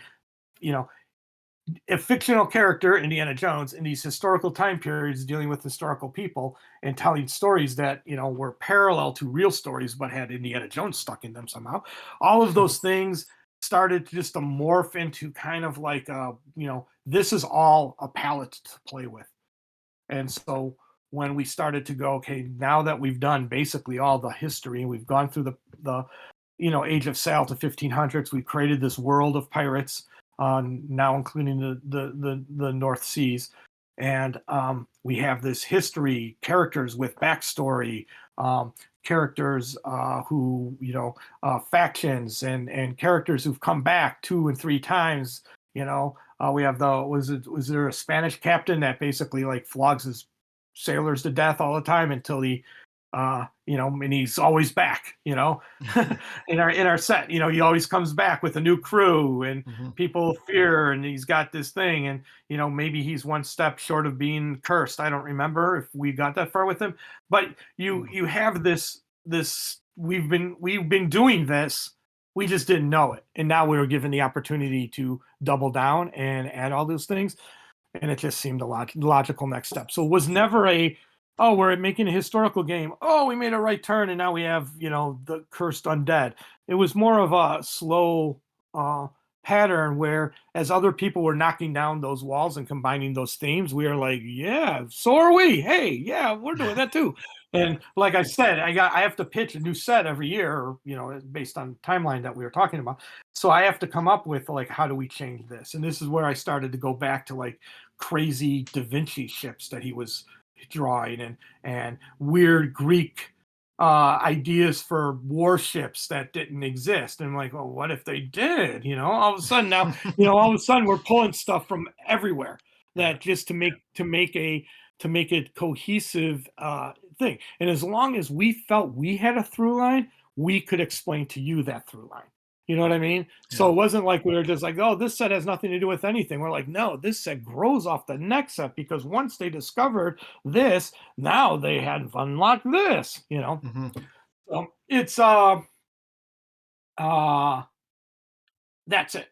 fictional character, Indiana Jones, in these historical time periods, dealing with historical people and telling stories that, were parallel to real stories, but had Indiana Jones stuck in them somehow. All of those things started just to morph into kind of like, this is all a palette to play with. And so when we started to go, okay, now that we've done basically all the history, and we've gone through the Age of Sail to 1500s, we've created this world of pirates, now including the North Seas. And we have this history, characters with backstory, characters who, factions, and characters who've come back 2 and 3 times. We have was there a Spanish captain that basically like flogs his sailors to death all the time until he, and he's always back, in our set, he always comes back with a new crew, and Mm-hmm. people fear, and he's got this thing, and, maybe he's one step short of being cursed. I don't remember if we got that far with him, but you have this, we've been doing this. We just didn't know it. And now we were given the opportunity to double down and add all those things. And it just seemed a logical next step. So it was never oh, we're making a historical game. Oh, we made a right turn, and now we have, the cursed undead. It was more of a slow pattern where, as other people were knocking down those walls and combining those themes, we were like, yeah, so are we. Hey, yeah, we're doing that too. And like I said, I have to pitch a new set every year, based on timeline that we were talking about. So I have to come up with, like, how do we change this? And this is where I started to go back to like crazy Da Vinci ships that he was drawing, and weird Greek ideas for warships that didn't exist. And I'm like, well, what if they did? All of a sudden now, all of a sudden we're pulling stuff from everywhere, that just to make it cohesive thing. And as long as we felt we had a through line, we could explain to you that through line. You know what I mean? So Yeah. it wasn't like we were just like, oh, this set has nothing to do with anything. We're like, no, this set grows off the next set, because once they discovered this, now they had unlocked this. Mm-hmm. So it's uh that's it.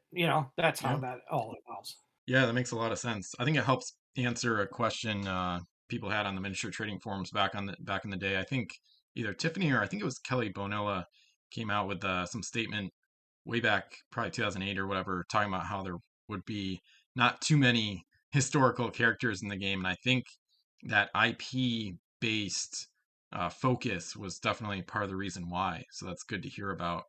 That's how Yeah. that all evolves. Yeah, that makes a lot of sense. I think it helps answer a question people had on the miniature trading forums back in the day. I think either Tiffany or I think it was Kelly Bonilla came out with some statement way back, probably 2008 or whatever, talking about how there would be not too many historical characters in the game, and I think that IP based focus was definitely part of the reason why. So that's good to hear about,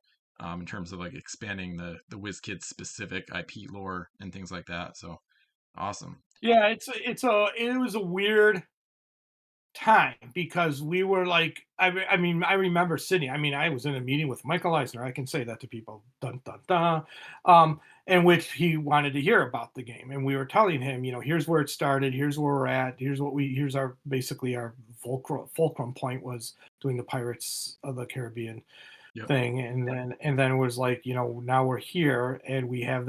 in terms of like expanding the WizKids specific IP lore and things like that. So awesome. Yeah, it was a weird time, because we were like, I mean, I remember sitting, I was in a meeting with Michael Eisner, I can say that to people, dun dun dun, in which he wanted to hear about the game, and we were telling him, here's where it started, here's where we're at, here's our basically our fulcrum point was doing the Pirates of the Caribbean Yep. thing, and then it was like, now we're here, and we have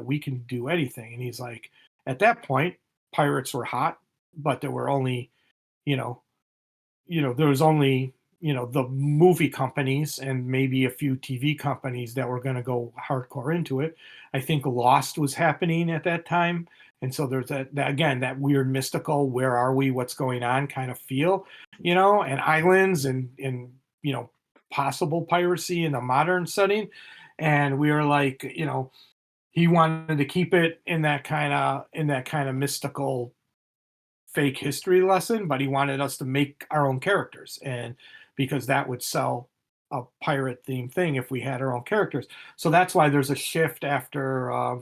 we can do anything. And he's like, at that point, pirates were hot, but there were only, you know, there was only the movie companies and maybe a few TV companies that were going to go hardcore into it. I think Lost was happening at that time. And so there's again, that weird mystical, where are we, what's going on kind of feel, and islands and, possible piracy in a modern setting. And we were like, he wanted to keep it in that kind of mystical fake history lesson, but he wanted us to make our own characters, and because that would sell a pirate themed thing if we had our own characters. So that's why there's a shift after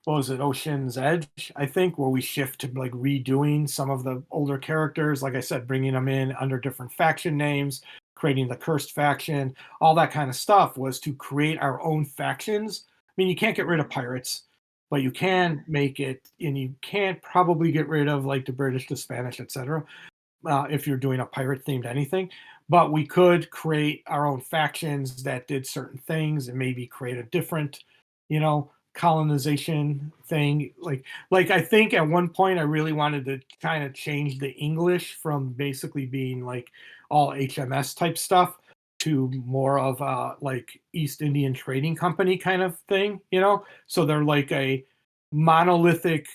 what was it, Ocean's Edge, I think, where we shift to like redoing some of the older characters. Like I said, bringing them in under different faction names, creating the cursed faction, all that kind of stuff was to create our own factions. I mean, you can't get rid of pirates, but you can make it, and you can't probably get rid of like the British, the Spanish, etc. If you're doing a pirate themed anything. But we could create our own factions that did certain things and maybe create a different, colonization thing. Like I think at one point I really wanted to kind of change the English from basically being like all HMS type stuff to more of a like East Indian Trading Company kind of thing, So they're like a monolithic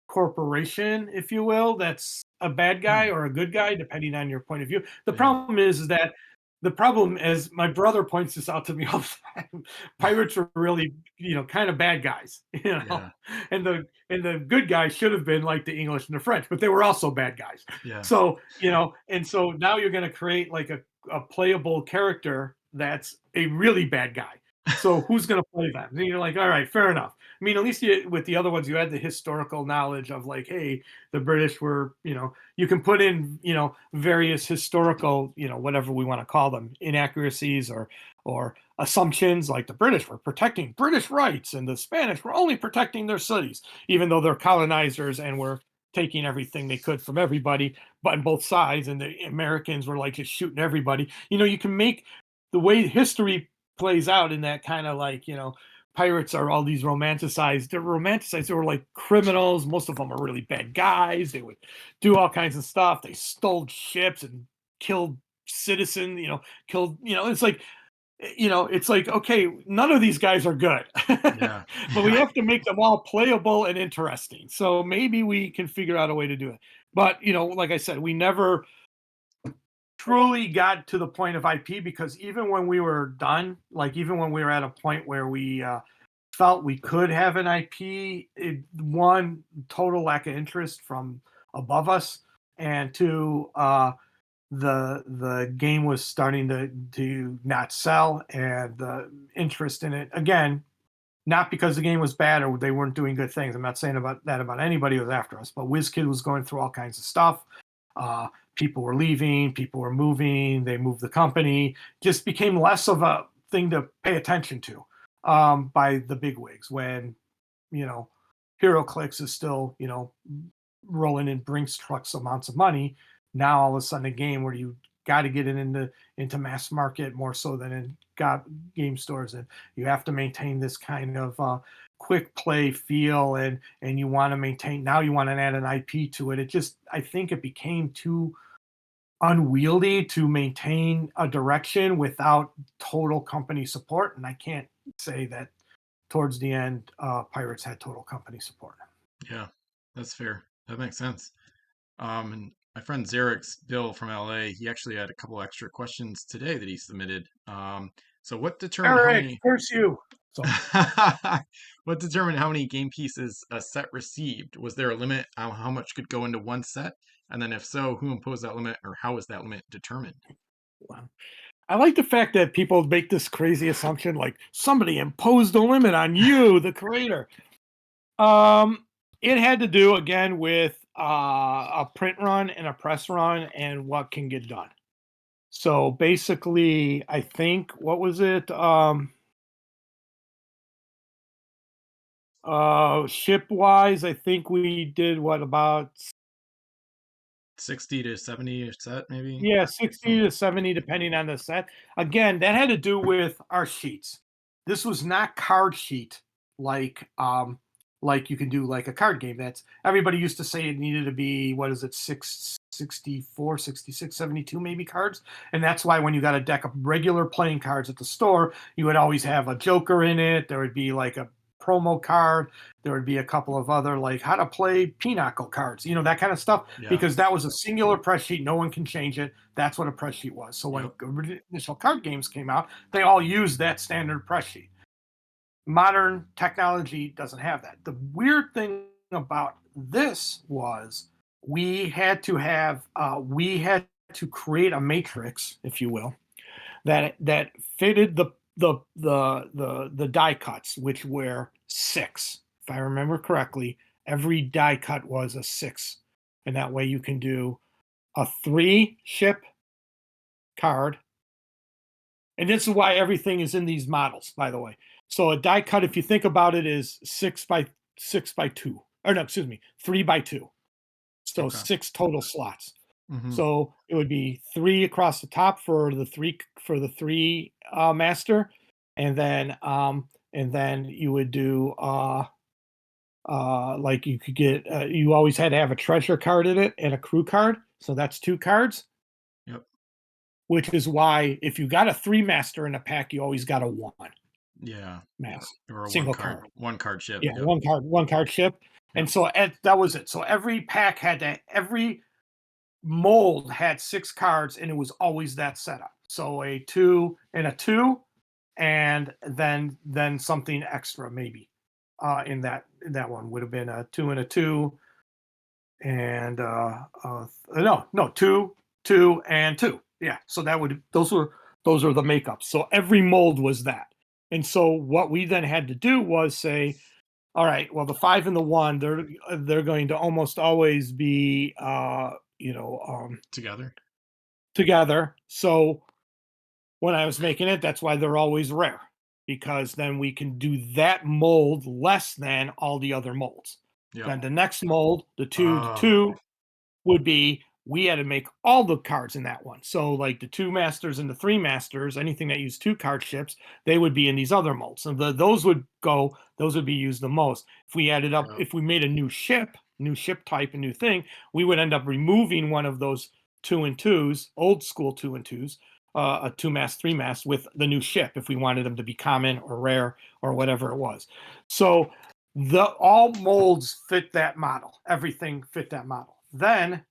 corporation, if you will, that's a bad guy Hmm. or a good guy, depending on your point of view. The Yeah. problem is that the problem, as my brother points this out to me all the time, pirates are really, kind of bad guys, Yeah. and the good guys should have been like the English and the French, but they were also bad guys. Yeah. So, and so now you're going to create like a playable character that's a really bad guy. So who's going to play that? And you're like, all right, fair enough. I mean, at least with the other ones, you had the historical knowledge of like, hey, the British were, you can put in, various historical, whatever we want to call them, inaccuracies or assumptions, like the British were protecting British rights and the Spanish were only protecting their cities, even though they're colonizers and were taking everything they could from everybody, but on both sides, and the Americans were like just shooting everybody. You can make the way history plays out in that kind of like, pirates are all these romanticized. They're romanticized. They were like criminals. Most of them are really bad guys. They would do all kinds of stuff. They stole ships and killed citizens. Killed. It's like okay, none of these guys are good, Yeah. but we Yeah. have to make them all playable and interesting. So maybe we can figure out a way to do it. But like I said, we never truly got to the point of IP, because even when we were done, like even when we were at a point where we felt we could have an IP, one, total lack of interest from above us, and two, the game was starting to not sell, and the interest in it, again, not because the game was bad or they weren't doing good things. I'm not saying about anybody who was after us, but WizKid was going through all kinds of stuff. Uh, People were leaving, people were moving, they moved the company, just became less of a thing to pay attention to by the bigwigs when, you know, HeroClix is still, rolling in Brinks trucks amounts of money. Now all of a sudden a game where you got to get it into mass market more so than in game stores, and you have to maintain this kind of quick play feel, and you want to maintain, now you want to add an IP to it. It just, I think it became too unwieldy to maintain a direction without total company support, and I can't say that towards the end Pirates had total company support. Yeah. That's fair. That makes sense. And my friend Zarek's Bill from LA, he actually had a couple extra questions today that he submitted. So what determined how Eric, many curse you. So what determined how many game pieces a set received? Was there a limit on how much could go into one set? And then if so, who imposed that limit, or how was that limit determined? wow. I like the fact that people make this crazy assumption like somebody imposed a limit on you, the creator. Um, it had to do again with a print run and a press run and what can get done. So basically, I think what was it? Ship wise, I think we did what, about 60 to 70 a set, maybe? yeah, 60 to 70 depending on the set. Again, that had to do with our sheets. This was not card sheet like like you can do like a card game. That's everybody used to say it needed to be, what is it, 64, 66, 72 maybe cards. And that's why when you got a deck of regular playing cards at the store, you would always have a joker in it. There would be like a promo card. There would be a couple of other like how to play pinochle cards, that kind of stuff, Yeah. because that was a singular press sheet. No one can change it. That's what a press sheet was. So when initial card games came out, they all used that standard press sheet. Modern technology doesn't have that. The weird thing about this was we had to create a matrix, if you will, that fitted the die cuts, which were 6. If I remember correctly, every die cut was a 6, and that way you can do a 3 ship card. And this is why everything is in these models, by the way. So a die cut, if you think about it, is 6 by 2, or no, excuse me, 3 by 2. So Okay. 6 total slots. Mm-hmm. So it would be 3 across the top for the three master, and then you would do like you could get you always had to have a treasure card in it and a crew card. So that's 2 cards. Yep. Which is why if you got a 3 master in a pack, you always got a 1. Yeah. Mass. Or a Single one card ship. Yeah, Yep. one card ship. And Yep. so that was it. So every pack every mold had 6 cards, and it was always that setup. So a 2 and a 2, and then something extra maybe. In that one would have been a 2 and a 2, and no 2, 2 and 2. Yeah, so those are the makeups. So every mold was that. And so what we then had to do was say, all right, well, the 5 and the 1, they're going to almost always be together. So when I was making it, that's why they're always rare, because then we can do that mold less than all the other molds. Yep. Then the next mold, the 2 would be, we had to make all the cards in that one. So like the 2 masters and the 3 masters, anything that used 2 card ships, they would be in these other molds. So those would be used the most. If we added up, if we made a new ship type, a new thing, we would end up removing one of those 2 and 2s, old school 2 and 2s, a 2 mast, 3 mast with the new ship, if we wanted them to be common or rare or whatever it was. So all molds fit that model. Everything fit that model. Then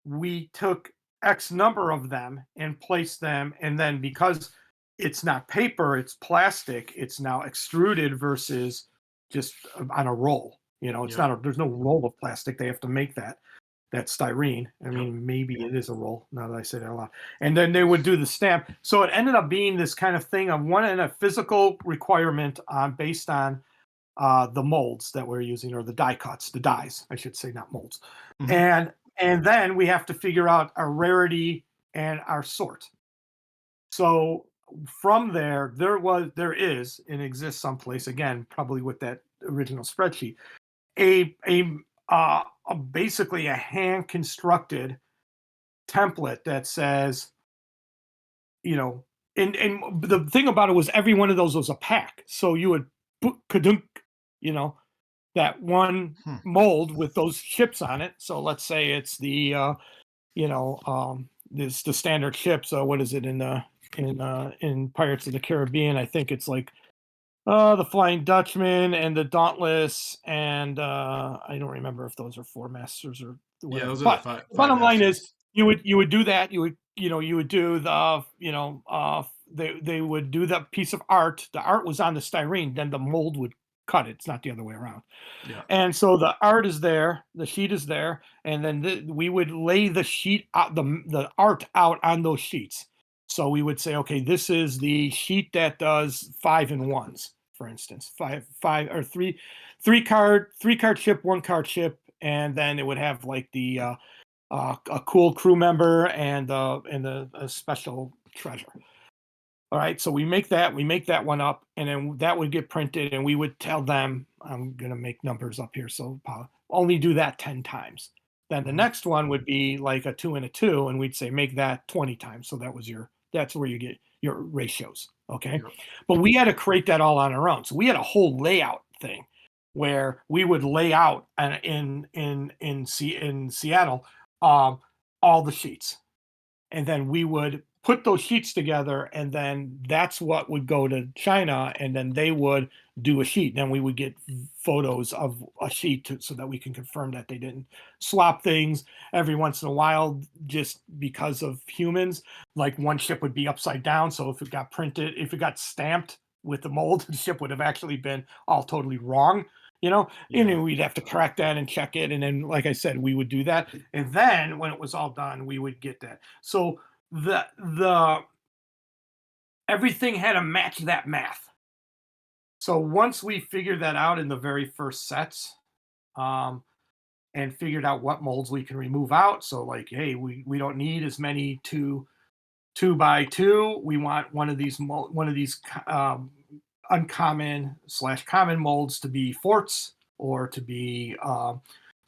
we took X number of them and placed them, and then because it's not paper, it's plastic, it's now extruded versus just on a roll. It's not there's no roll of plastic. They have to make that styrene. I mean, maybe it is a roll now that I say that a lot. And then they would do the stamp. So it ended up being this kind of thing of one and a physical requirement based on the molds that we're using, or the die cuts, the dies, I should say, not molds. Mm-hmm. And then we have to figure out our rarity and our sort. So from there is and exists someplace, again, probably with that original spreadsheet, basically a hand constructed template that says, and the thing about it was every one of those was a pack. So you would put that one mold with those ships on it. So let's say it's the this the standard ships. What is it in Pirates of the Caribbean? I think it's like the Flying Dutchman and the Dauntless, and I don't remember if those are 4 masters or whatever. Yeah, those are but the 5 bottom line masters. is you would do that. You would do the they would do the piece of art. The art was on the styrene, then the mold would cut it. It's not the other way around. Yeah. And so the art is there, the sheet is there, and then we would lay the sheet out, the art out on those sheets. So we would say, okay, this is the sheet that does 5 and 1s, for instance, 5 or 3 card ship, 1 card ship, and then it would have like the a cool crew member and a special treasure. All right, so we make that one up, and then that would get printed, and we would tell them, I'm going to make numbers up here, so only do that 10 times. Then the next one would be like a 2 and a 2, and we'd say make that 20 times. So that's where you get your ratios, okay? Yep. But we had to create that all on our own. So we had a whole layout thing. where we would lay out in Seattle all the sheets, and then we would put those sheets together, and then that's what would go to China, and then they would do a sheet. Then we would get photos of a sheet so that we can confirm that they didn't swap things every once in a while, just because of humans. Like one ship would be upside down, so if it got stamped with the mold, the ship would have actually been all totally wrong. Yeah. We'd have to correct that and check it, and then, like I said, we would do that, and then when it was all done, we would get that. So the everything had to match that math. So once we figured that out in the very first sets, um, and figured out what molds we can remove out, so like, hey, we don't need as many two by two. We want one of these uncommon slash common molds to be forts, or to be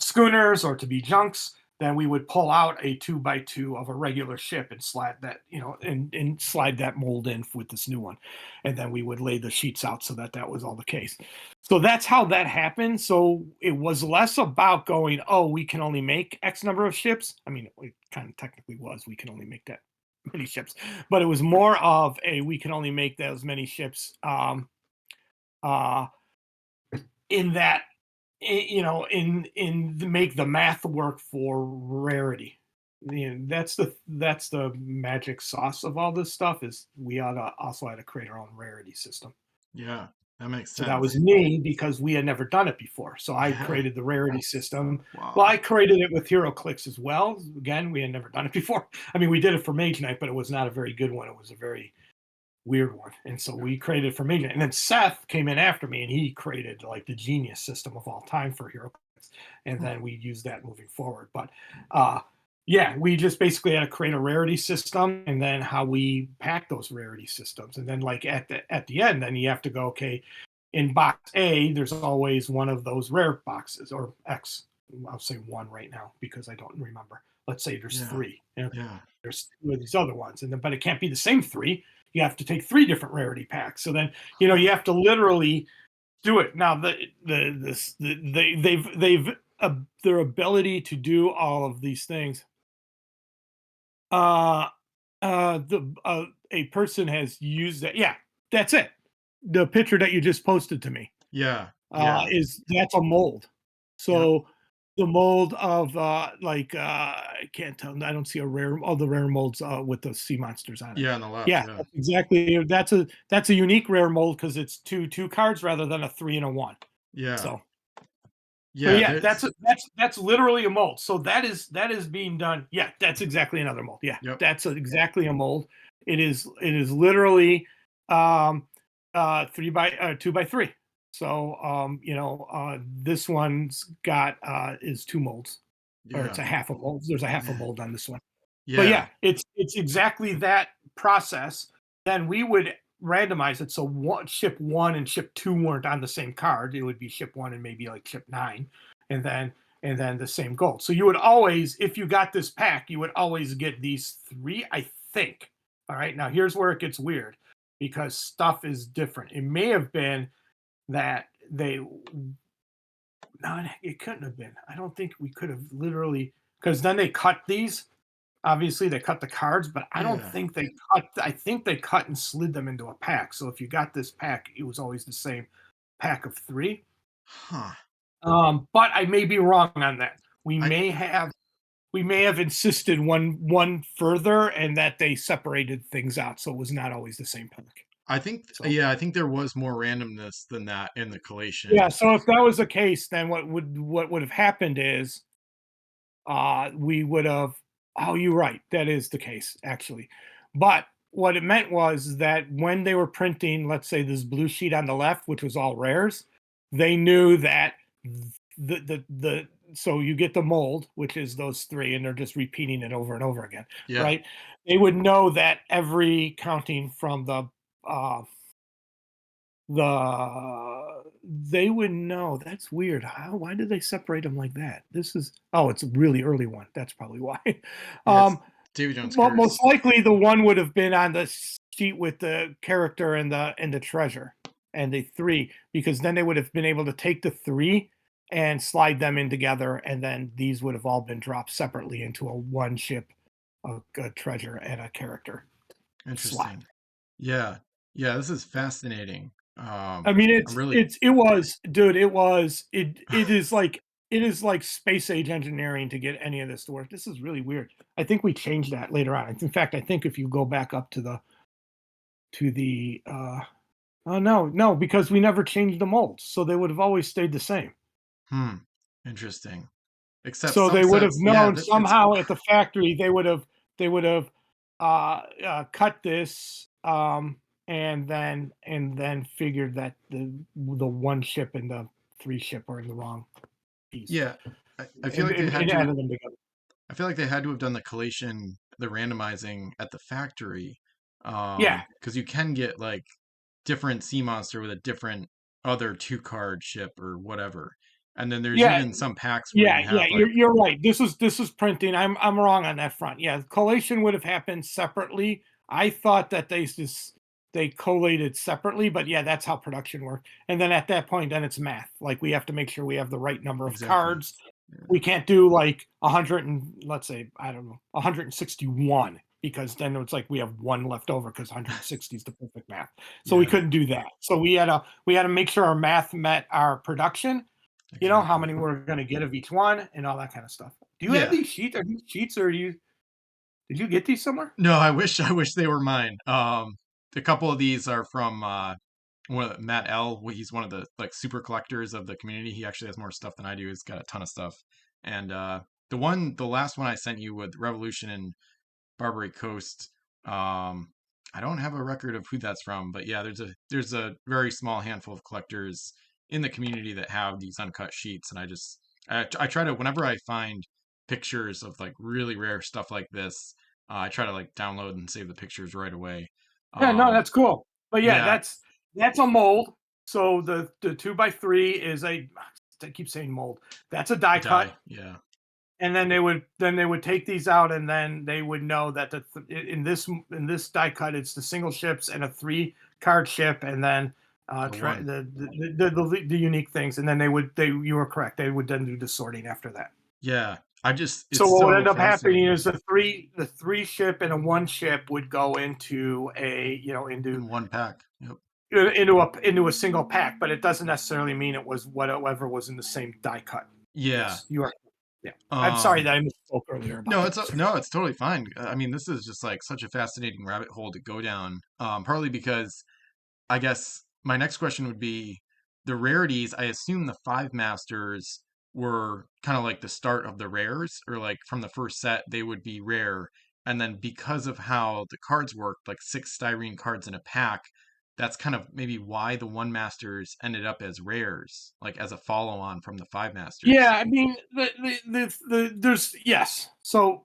schooners, or to be junks. Then we would pull out a 2x2 of a regular ship and slide that, and slide that mold in with this new one. And then we would lay the sheets out so that was all the case. So that's how that happened. So it was less about going, oh, we can only make X number of ships. I mean, it kind of technically was, we can only make that many ships, but it was more of we can only make those many ships in that, in make the math work for rarity. That's the magic sauce of all this stuff, is we also had to create our own rarity system. Yeah. That makes So that was sense. me, because we had never done it before. So I Yeah. created the rarity system. Well, Wow. I created it with HeroClix as well. Again, we had never done it before. I mean, we did it for Mage Knight, but it was not a very good one. It was a very weird one. And so we created it for Mage Knight. And then Seth came in after me, and he created like the genius system of all time for HeroClix. And then we used that moving forward. But yeah, we just basically had to create a rarity system, and then how we pack those rarity systems. And then, like, at the end, then you have to go, okay, in box A, there's always one of those rare boxes, or X. I'll say one right now because I don't remember. Let's say there's Yeah. three. And Yeah. there's two of these other ones, but it can't be the same three. You have to take three different rarity packs. So then, you Huh. have to literally do it. Now, they've their ability to do all of these things. Uh, a person has used that. Yeah, that's it. The picture that you just posted to me Yeah. Yeah. is that's a mold. Yep. So the mold of I can't tell. I don't see all the rare molds with the sea monsters on it. Yeah. On the left. Yeah, Yeah. that's exactly. That's a unique rare mold, because it's two cards rather than a 3 and a 1. Yeah. So Yeah. yeah, There's. that's literally a mold. So that is being done. Yeah, that's exactly another mold. Yeah, Yep. that's exactly a mold. It is literally 2 by 3. So this one's got is 2 molds, or it's Yeah. a half a mold. There's a half a mold on this one. But Yeah. yeah, it's exactly that process. Then we would randomize it, so ship 1 and ship 2 weren't on the same card. It would be ship 1 and maybe like ship 9, and then the same gold. So you would always, if you got this pack, you would always get these 3, I think. All right, now here's where it gets weird, because stuff is different. It may have been that no, it couldn't have been. I don't think we could have literally, because then they cut these. Obviously, they cut the cards, but I don't Yeah. think they cut. I think they cut and slid them into a pack. So if you got this pack, it was always the same pack of 3. Huh. But I may be wrong on that. We I may have insisted one further, and that they separated things out, so it was not always the same pack. I think So yeah, I think there was more randomness than that in the collation. yeah, so if that was the case, then what would have happened is we would have. Oh, you're right. That is the case, actually. But what it meant was that when they were printing, let's say, this blue sheet on the left, which was all rares, they knew that the so you get the mold, which is those 3, and they're just repeating it over and over again, Yeah. right? They would know that every counting from uh they would know. That's weird. Why did they separate them like that? It's a really early one. That's probably why. Yes. um Davy Jones most Curse. likely the one would have been on the sheet with the character and the treasure. and the 3, because then they would have been able to take the 3 and slide them in together, and then these would have all been dropped separately into a one ship, a treasure, and a character slot. Interesting. Yeah. Yeah, this is fascinating. I mean, I'm really it was, dude, it is like space age engineering to get any of this to work. This is really weird. I think we changed that later on. In fact, I think if you go back up to the oh no, because we never changed the molds, so they would have always stayed the same. hmm, interesting. Except So some they would have sets, yeah, known it's somehow at the factory, they would have cut this, and then figured that the one ship and the 3 ship are in the wrong piece, yeah. I feel like they had and to added them together. I feel like they had to have done the collation, the randomizing at the factory, Yeah, because you can get like different sea monster with a different other 2 card ship or whatever. And then there's yeah, even some packs where you yeah. have like, You're right. This is printing. I'm wrong on that front. Yeah, collation would have happened separately. I thought that they collated separately, but yeah, that's how production worked. And then at that point, then it's math. Like we have to make sure we have the right number of exactly. cards. Yeah. We can't do like 100 and let's say I don't know 161 because then it's like we have one left over because 160 is the perfect math. So we Yeah, couldn't do that. So we had to make sure our math met our production, how exactly. many we're going to get of each one and all that kind of stuff. Do you have Yeah. these sheets? Are these sheets, or did you get these somewhere? No, I wish they were mine. A couple of these are from one of Matt L. He's one of the like super collectors of the community. He actually has more stuff than I do. He's got a ton of stuff. And the last one I sent you with Revolution and Barbary Coast. I don't have a record of who that's from, but yeah, there's a very small handful of collectors in the community that have these uncut sheets, and I try to, whenever I find pictures of like really rare stuff like this, I try to like download and save the pictures right away. Yeah, no, Um, that's cool. But yeah, yeah, that's a mold. So the 2 by 3 is a, I keep saying mold. That's a die cut. die, yeah, And then they would take these out, and then they would know that in this die cut it's the single ships and a 3 card ship, and then the one, the unique things, and then they you were correct, they would then do the sorting after that. yeah. So It's what would so end up happening fascinating is the 3 ship and a 1 ship would go into in one pack. Yep. into a single pack, but it doesn't necessarily mean it was whatever was in the same die cut. Yeah. Yes, you are. Yeah, I'm sorry Um, that I misspoke earlier about No, that. no, it's totally fine. I mean, this is just like such a fascinating rabbit hole to go down. Partly because I guess my next question would be the rarities. I assume the 5 masters were kind of like the start of the rares, or like from the first set they would be rare, and then because of how the cards worked, like 6 styrene cards in a pack, that's kind of maybe why the 1 masters ended up as rares, like as a follow on from the 5 masters. Yeah, I mean, there's yes. So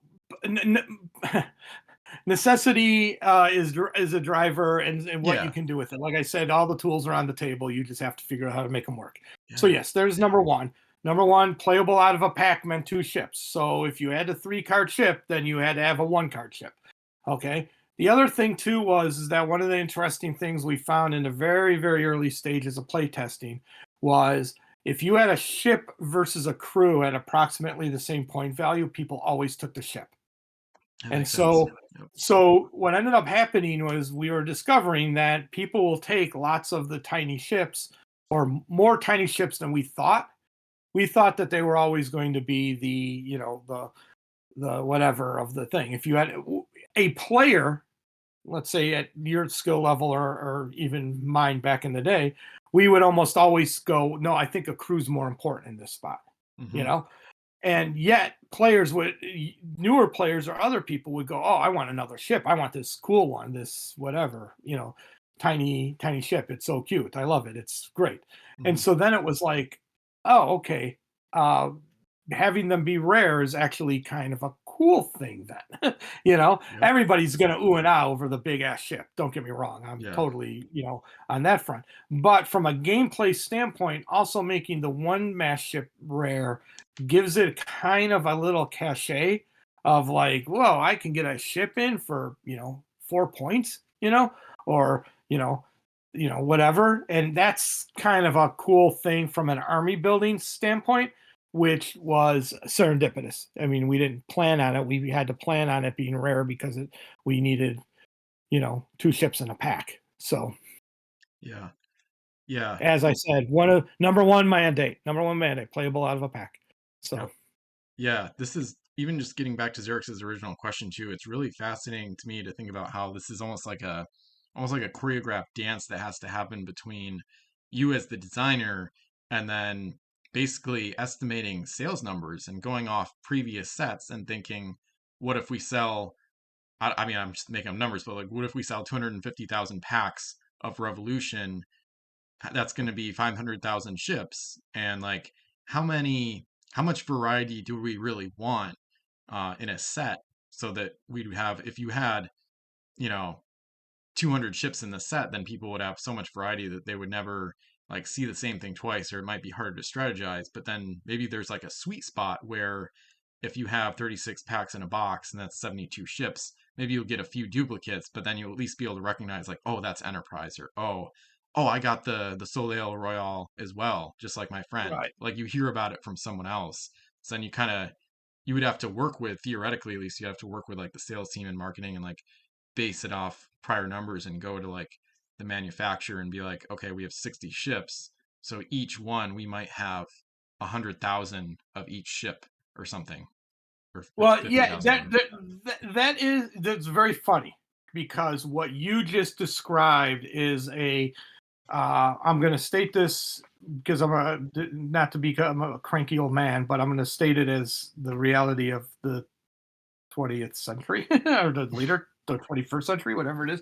necessity is a driver, and what you Yeah, can do with it. Like I said, all the tools are on the table. You just have to figure out how to make them work. So yeah, yes, there's number one. Number one, playable out of a pack meant 2 ships. So if you had a 3 card ship, then you had to have a 1 card ship. Okay. The other thing too is that one of the interesting things we found in the very, very early stages of playtesting was if you had a ship versus a crew at approximately the same point value, people always took the ship. that And makes sense. Yep. so what ended up happening was we were discovering that people will take lots of the tiny ships, or more tiny ships than we thought. We thought that they were always going to be the whatever of the thing. If you had a player, let's say at your skill level, or even mine back in the day, we would almost always go, no, I think a crew's more important in this spot, you Hmm. know? And yet newer players or other people would go, oh, I want another ship. I want this cool one, this whatever, tiny ship. It's so cute. I love it. It's great. And Hmm. so then it was like, oh, okay. Uh, Having them be rare is actually kind of a cool thing then. Yep. Everybody's going to ooh and ah over the big ass ship. Don't get me wrong. I'm Yeah. totally, on that front. But from a gameplay standpoint, also making the 1 mass ship rare gives it kind of a little cachet of like, whoa, I can get a ship in for, 4 points, or, whatever. And that's kind of a cool thing from an army building standpoint, which was serendipitous. I mean, we didn't plan on it. We had to plan on it being rare because we needed, 2 ships in a pack. So, Yeah. Yeah. as I said, number one mandate, playable out of a pack. So, Yep. Yeah, this is even just getting back to Xerx's original question too. It's really fascinating to me to think about how this is almost like a choreographed dance that has to happen between you as the designer and then basically estimating sales numbers and going off previous sets and thinking, what if we sell, I mean, I'm just making up numbers, but like, what if we sell 250,000 packs of Revolution? That's going to be 500,000 ships. And like, how much variety do we really want in a set so that we'd have, if you had, you know, 200 ships in the set, then people would have so much variety that they would never like see the same thing twice, or it might be harder to strategize. But then maybe there's like a sweet spot where if you have 36 packs in a box and that's 72 ships, maybe you'll get a few duplicates, but then you'll at least be able to recognize like, oh, that's Enterprise, or oh, I got the Soleil Royale as well, just like my friend. right. Like you hear about it from someone else. So then you would have to work with, theoretically at least, you have to work with like the sales team and marketing and like base it off prior numbers and go to like the manufacturer and be like, okay, we have 60 ships, so each one we might have 100,000 of each ship or something, or Well, yeah, 50,000 of them. that's very funny because what you just described is I'm going to state this because not to become a cranky old man, but I'm going to state it as the reality of the 20th century or the 21st century, whatever it is.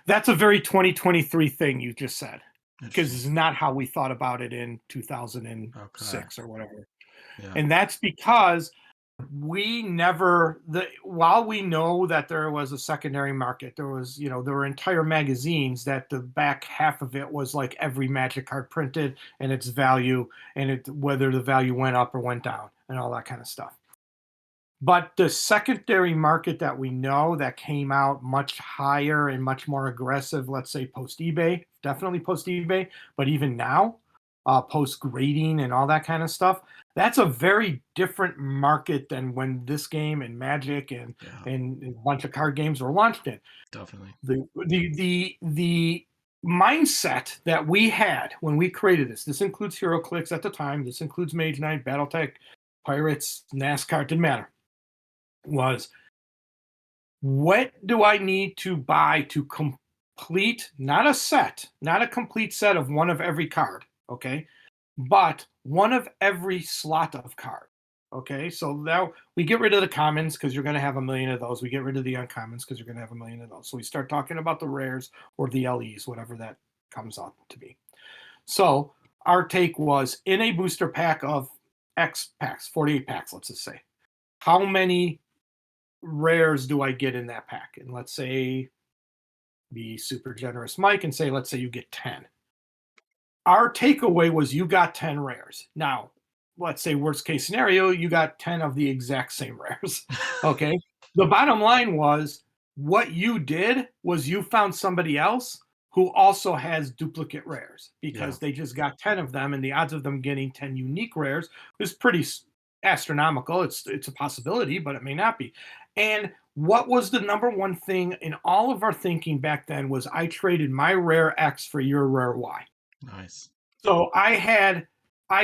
That's a very 2023 thing you just said, because Interesting. it's not how we thought about it in Okay. 2006 or whatever. Yeah. And that's because while we know that there was a secondary market, there were entire magazines that the back half of it was like every Magic card printed and its value and whether the value went up or went down and all that kind of stuff. But the secondary market that we know that came out much higher and much more aggressive, let's say post eBay, definitely post eBay, but even now, post grading and all that kind of stuff, that's a very different market than when this game and Magic Yeah, and a bunch of card games were launched in. definitely. The mindset that we had when we created this includes HeroClix at the time, this includes Mage Knight, BattleTech, Pirates, NASCAR, didn't matter, was what do I need to buy to complete, not a complete set of one of every card, okay, but one of every slot of card. Okay, so now we get rid of the commons because you're going to have a million of those. We get rid of the uncommons because you're going to have a million of those. So we start talking about the rares or the LEs, whatever that comes out to be. So our take was in a booster pack of X packs, 48 packs, let's just say, how many rares do I get in that pack? And let's say, be super generous, Mike, and say, let's say you get 10. Our takeaway was you got 10 rares. Now, let's say worst case scenario, you got 10 of the exact same rares. Okay. The bottom line was what you did was you found somebody else who also has duplicate rares because Yeah. they just got 10 of them, and the odds of them getting 10 unique rares is pretty astronomical. It's a possibility, but it may not be. And what was the number one thing in all of our thinking back then was I traded my rare X for your rare Y. Nice. So I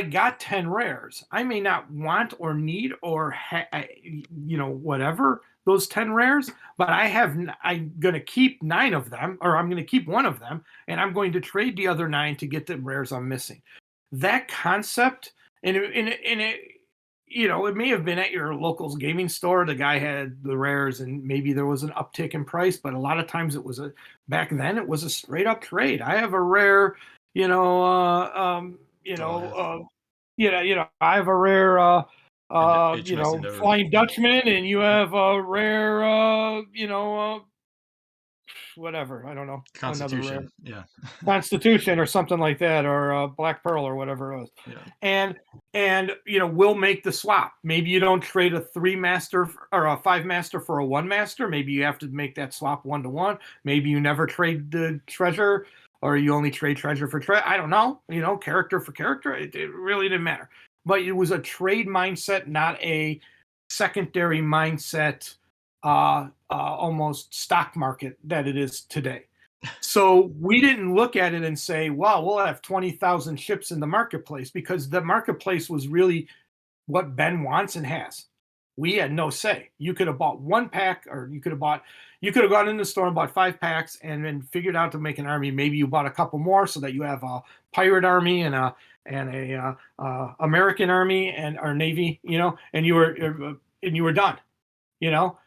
got 10 rares. I may not want or need or whatever those 10 rares, but I'm going to keep 9 of them, or I'm going to keep one of them, and I'm going to trade the other 9 to get the rares I'm missing. That concept, and it may have been at your local gaming store. The guy had the rares, and maybe there was an uptick in price, but a lot of times back then it was a straight up trade. I have a rare, Goliath. I have a rare, And HMS Endeavor. Flying Dutchman, and you have a rare, whatever. I don't know, another rare Constitution. Yeah. Constitution or something like that, or Black Pearl or whatever it was. Yeah. And we'll make the swap. Maybe you don't trade a 3 master or a 5 master for a 1 master. Maybe you have to make that swap 1-to-1. Maybe you never trade the treasure or you only trade treasure for treasure. I don't know, character for character. It really didn't matter. But it was a trade mindset, not a secondary mindset, almost stock market that it is today. So we didn't look at it and say, "Wow, we'll have 20,000 ships in the marketplace," because the marketplace was really what Ben wants and has. We had no say. You could have bought one pack, or you could have gone in the store and bought 5 packs, and then figured out to make an army. Maybe you bought a couple more so that you have a pirate army and a American army and or navy, and you were done. You know,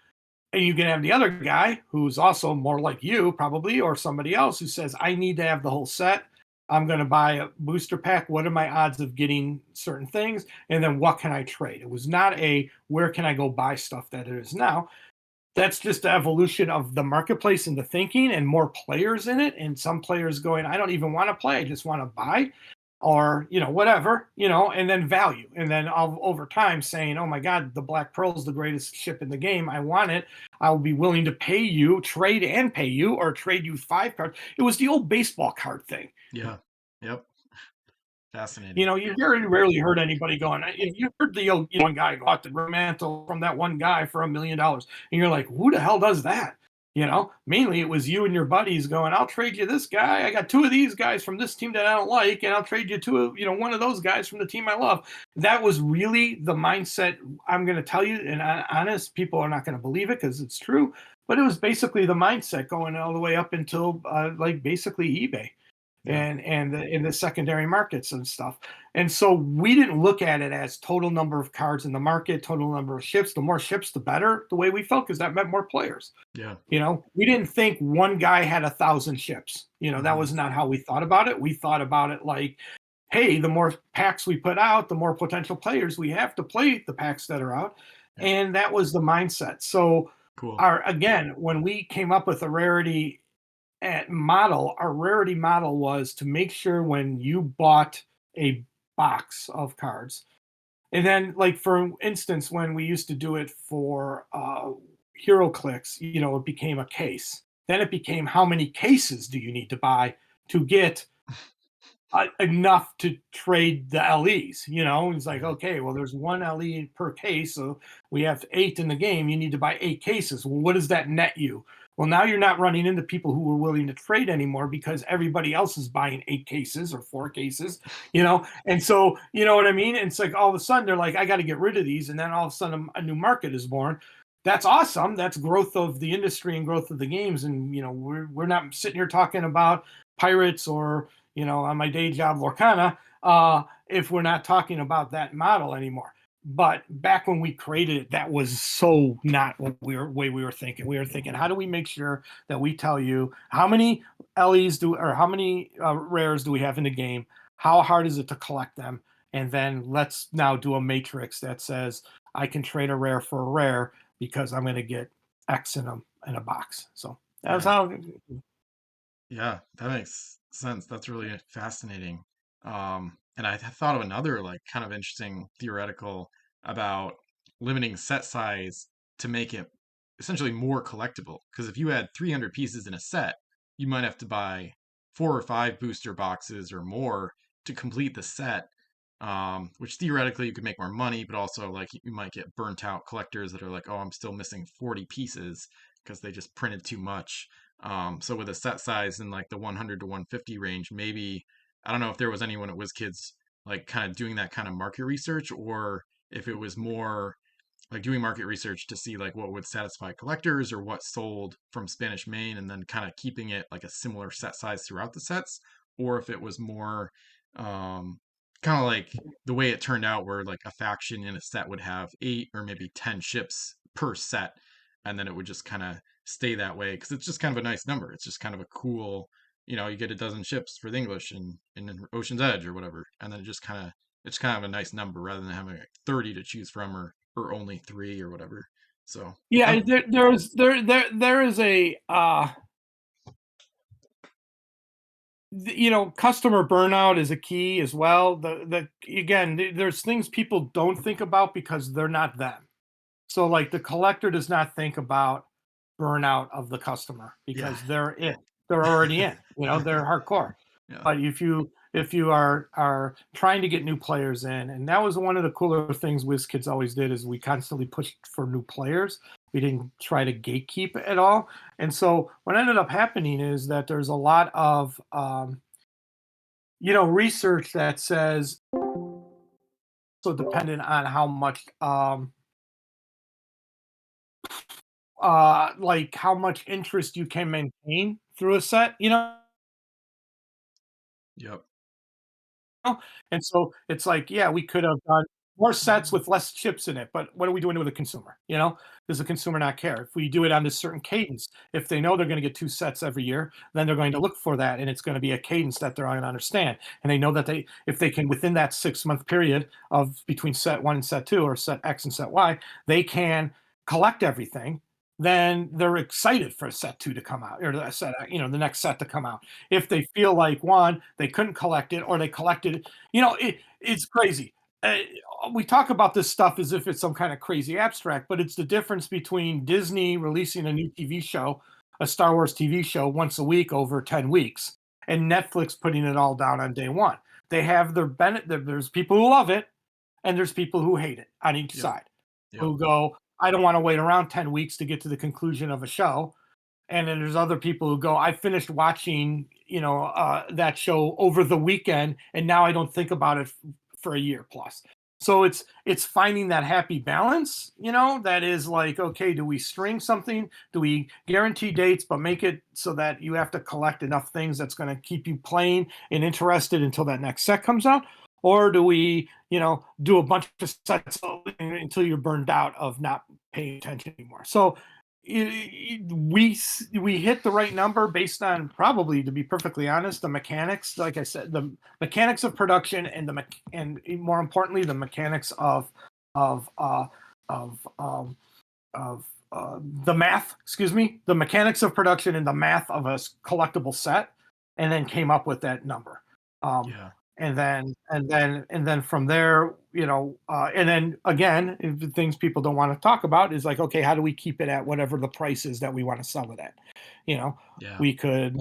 and you can have the other guy who's also more like you, probably, or somebody else who says, I need to have the whole set. I'm going to buy a booster pack. What are my odds of getting certain things? And then what can I trade? It was not a where can I go buy stuff that it is now. That's just the evolution of the marketplace and the thinking and more players in it. And some players going, I don't even want to play. I just want to buy or whatever, and then value, and then over time saying, oh my god, the Black Pearl is the greatest ship in the game, I want it, I'll be willing to pay you, trade and pay you, or trade you 5 cards. It was the old baseball card thing. Yeah. Yep. Fascinating. You very rarely heard anybody going, you heard the one guy got the mantle from that one guy for $1 million, and you're like, who the hell does that? Mainly it was you and your buddies going, I'll trade you this guy. I got 2 of these guys from this team that I don't like, and I'll trade you 2 of, one of those guys from the team I love. That was really the mindset. I'm going to tell you, and honest, people are not going to believe it because it's true, but it was basically the mindset going all the way up until like basically eBay. Yeah. And in the secondary markets and stuff. And so we didn't look at it as total number of cards in the market, total number of ships. The more ships, the better, the way we felt, because that meant more players. Yeah. We didn't think one guy had 1,000 ships. That was not how we thought about it. We thought about it like, hey, the more packs we put out, the more potential players we have to play the packs that are out. Yeah. And that was the mindset. So cool. Again, when we came up with a rarity model, our rarity model was to make sure when you bought a box of cards, and then like for instance, when we used to do it for hero clicks, it became a case. Then it became how many cases do you need to buy to get enough to trade the LEs. It's like, okay, well, there's 1 LE per case, so we have 8 in the game. You need to buy 8 cases. Well, what does that net you? Well, now you're not running into people who are willing to trade anymore because everybody else is buying 8 cases or 4 cases, and so, you know what I mean? And it's like all of a sudden they're like, I got to get rid of these. And then all of a sudden a new market is born. That's awesome. That's growth of the industry and growth of the games. And, we're not sitting here talking about pirates or, on my day job, Lorcana, if we're not talking about that model anymore. But back when we created it, that was so not what we were thinking. We were thinking, how do we make sure that we tell you how many LEs or how many rares do we have in the game? How hard is it to collect them? And then let's now do a matrix that says I can trade a rare for a rare because I'm going to get X in a box. So that's how. Yeah, that makes sense. That's really fascinating. And I thought of another like kind of interesting theoretical about limiting set size to make it essentially more collectible. Because if you had 300 pieces in a set, you might have to buy 4 or 5 booster boxes or more to complete the set. Which theoretically you could make more money, but also like you might get burnt out collectors that are like, oh, I'm still missing 40 pieces because they just printed too much. So with a set size in like the 100 to 150 range, maybe I don't know if there was anyone at WizKids like kind of doing that kind of market research, or if it was more like doing market research to see like what would satisfy collectors or what sold from Spanish Main, and then kind of keeping it like a similar set size throughout the sets, or if it was more kind of like the way it turned out, where like a faction in a set would have 8 or maybe 10 ships per set, and then it would just kind of stay that way because it's just kind of a nice number. It's just kind of a cool, you get a dozen ships for the English in Ocean's Edge or whatever, and then it's kind of a nice number rather than having like 30 to choose from or only 3 or whatever. So yeah, there is a customer burnout is a key as well. Again, there's things people don't think about because they're not them. So like the collector does not think about burnout of the customer because they're it. They're already in. They're hardcore. Yeah. But if you are trying to get new players in, and that was one of the cooler things WizKids always did is we constantly pushed for new players. We didn't try to gatekeep at all. And so what ended up happening is that there's a lot of research that says so dependent on how much like how much interest you can maintain through a set. Yep. And so it's like, yeah, we could have done more sets with less chips in it, but what are we doing with the consumer? Does the consumer not care? If we do it on this certain cadence, if they know they're going to get 2 sets every year, then they're going to look for that, and it's going to be a cadence that they're going to understand. And they know that if they can within that 6-month period of between set one and set two, or set X and set Y, they can collect everything. Then they're excited for set two to come out, or the next set to come out. If they feel like one, they couldn't collect it, or they collected it, it's crazy. Uh, we talk about this stuff as if it's some kind of crazy abstract, but it's the difference between Disney releasing a new TV show, a Star Wars TV show once a week over 10 weeks, and Netflix putting it all down on day one. They have their benefit. There's people who love it, and there's people who hate it on each Yep. side, Yep. who go, I don't want to wait around 10 weeks to get to the conclusion of a show. And then there's other people who go, I finished watching, that show over the weekend, and now I don't think about it for a year plus. So it's finding that happy balance, that is like, okay, do we string something? Do we guarantee dates, but make it so that you have to collect enough things that's going to keep you playing and interested until that next set comes out? Or do we, do a bunch of sets until you're burned out of not paying attention anymore? So we hit the right number based on, probably, to be perfectly honest, the mechanics. Like I said, the mechanics of production, and more importantly, the mechanics of the math. Excuse me, the mechanics of production and the math of a collectible set, and then came up with that number. Yeah. And then from there, and then again, the things people don't want to talk about is like, okay, how do we keep it at whatever the price is that we want to sell it at? Yeah. We could